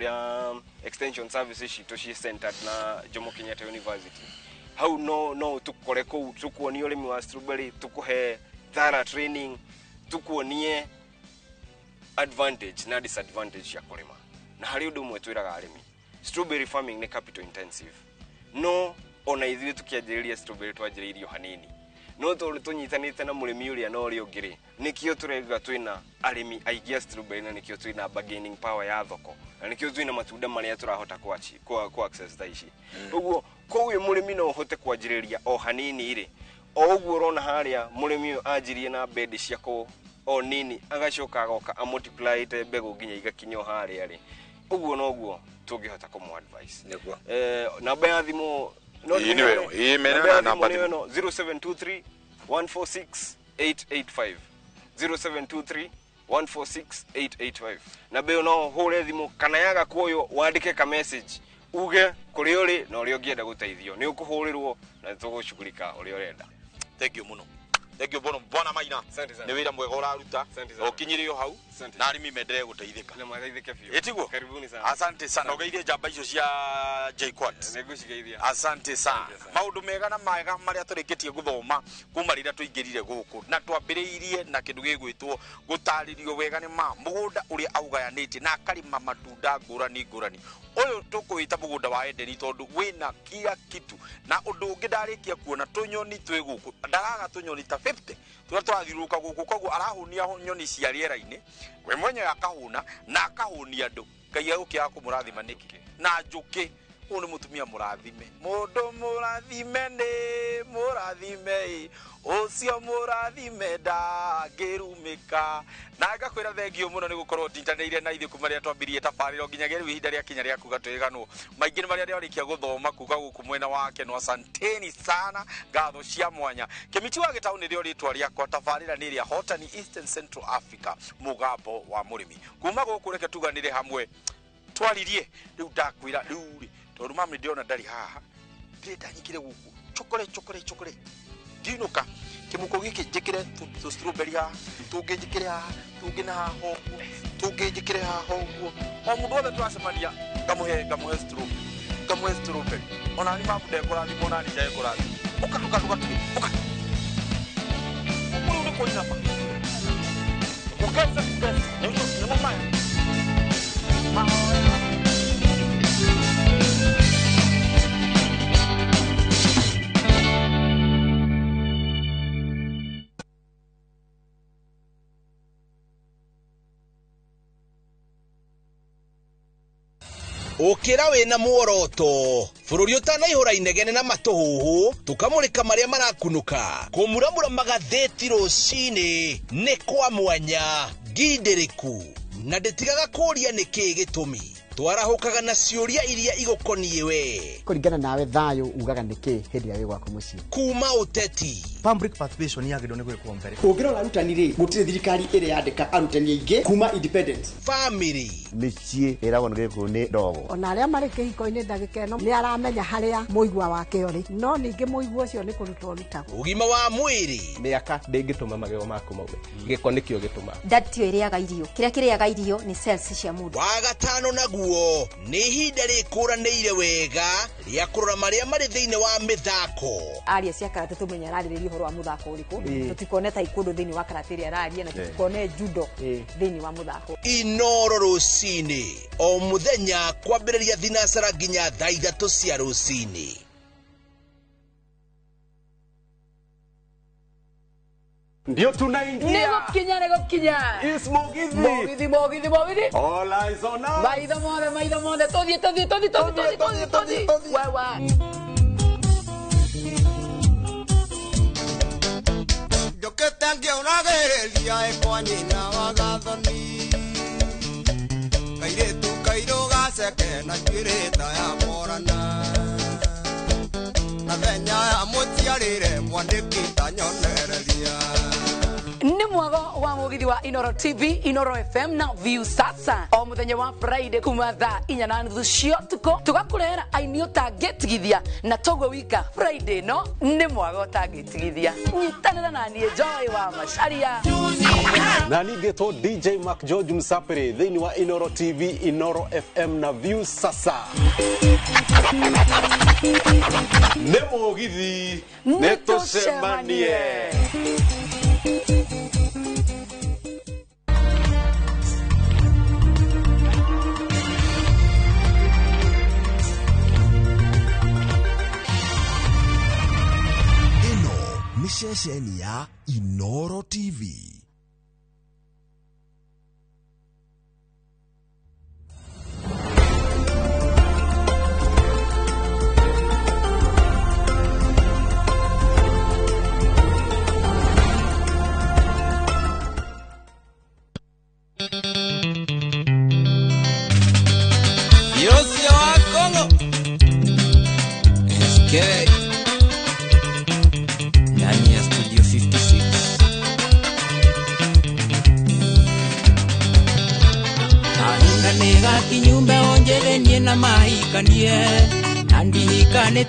extension services citũ ci centered na Jomo Kenyatta University hau no tukore kũu tukuonie ũrĩmi wa strawberry tukuhe thorough training tukuonie advantage na disadvantage ya kulima na hari undu umwe twiraga arimi strawberry farming ni capital intensive no ona ithuĩ tukianjĩrĩria strawberry twanjĩrĩirio hanini no tunyitanĩte na mũrĩmi ũrĩa na ũrĩa ũngĩ nikio turega twina arimi aingĩ strawberry na nikio twina bargaining power ya thoko na nikio twina matunda marĩa turahota ku access thaici ũguo kowe mũrĩmi no ũhote kwanjĩrĩria o hanini ire o ũguo ũrona harĩa mũrĩmi anjirie na bed cia o nini agacoka agoka a multiply te mbegu nginya igakinyo haria ri uguo no guo tungihota kumu advice namba ya thimu no imena namba 0723 146 885 0723 146 885 na be no hore thimu kana yaga kuoyo wandike ka message uge kuri uri na uri ungienda guteithio ni ukuhurirwo na tugushugulika uri urenda. Thank you muno. Thank you bona maina ni wira mwega uraruta okinyirio hau na arimi mendere guteithika na mwateithike biu etiguo karibuni sana asante sana ugeithie jamba icio cia JQuat negucigeithia asante sana maundu mega na maega maria turikitie guthoma kuma rira tuingirire guku na twambiriirie na kindu gigwitwo gutaririo wega ni mugunda uria augayanite na karima matunda ngurani uyu tukuita mugunda wa Edeni tondu wina kila kitu na undu ungi ndarikia kuona tunyoni twi guku ndaraga tunyoni ta 50 turathiruka guku koguo arahunia nyoni cia riera-ini we mwenye akahuna na akahunia andu Ngai agukia kumurathima niki na njuki uyu ni mutumia murathime mundu murathime ni murathime ucio murathime ndangirumika na ngakwira thengio muno ni gukorwo tintaneire na ithu kumaria twambirie tabariro nginyagia riu ihinda ria kinya ria kuga twiganu maingi ni maria rikia guthoma kuga guku mwena wake no asanteni sana ngatho cia mwanya Kimiti wa Gitau ni rio ritwa riakwa tabarira ni ria Hotani Eastern Central Africa mugambo wa murimi kuma guku reke tuganire hamwe twaririe riu ndakwira riu tondu mami ndiona ndari haha ndenda nyikire guku chokore dinuka kimuko giki njikire tu strawberry ha tungijikire ha tungina haho tungijikire haho guo o mundu wothe turacemania ngamuhe strawberry ona ni mabude kora ni mona ni jaye kora uka ulu ni koina pa ukasa ni mama ukira wina muoroto bururi utanaihura inegene na matuhuhu tukamurika maria marakunuka kumuramura magatheti rucini ni kwa mwanya ngindiriku na nditigaga kuria niki gitumi twarahukaga na ciuria iria igukonie we kuringana nawe thayo ugaga niki hindi ya wigwa kumuci kuma uteti public participation yagirwo ni gwikwo mbere kungirora arutani ri gutire thirikari iri yandika arutani aingi kuma independent family micie irago ngikwo ni ndogo ona aria mari kihiko-ini ndagika ino ni aramenya haria muigwa wake uri no ningi muigwa ucio ni kurutwo rutagwo ugima wa mwiri miaka ndingituma magego maku maume giko nikio gituma ndatio iriaga irio kiria kiriaga irio ni cells cia mundu wa gatano naguo ni ihinda rikuranĩire wega ria kurora maria mari thiini wa mithako aria cia karate tumenya ararĩrĩria uhoro wa muthako uriku tutikone taekwondo thiini wa karate araria na tutikone judo thiini wa muthako Inoro rucini o muthenya kwambĩrĩria thinacara nginya thaa 3 cia rucini Ndio tunaingia. Nego kinya. Is Mogithi. Mogithi. All eyes on us. Maitho mothe. Todhi. Wewe. Yo que tengo una guerrilla kwa nyina wa gathoni. Kaire tu kairo gaseke na kireta ya morana. Na venya ya mutiarire mwandiki tanyonereria. Ni mwago wa Mugithi wa Inoro TV, Inoro FM na View Sasa. O muthenya wa Friday kuma thaa 4:30 cia tuko tugakurehera aini utangitigithia na togo wika Friday no ni mwago utangitigithia. Nyitanira na nie Joy wa Macharia. Na nigeto DJ Mark George Msapere thini wa Inoro TV, Inoro FM na View Sasa. Ne Mugithi netucemanie. Mishesheni ya Inoro TV. Yosia wa Kongo. SK. Ndani ya Studio 56. Nanga nega kinyumba onjele nye na mahikanie. Nandihikane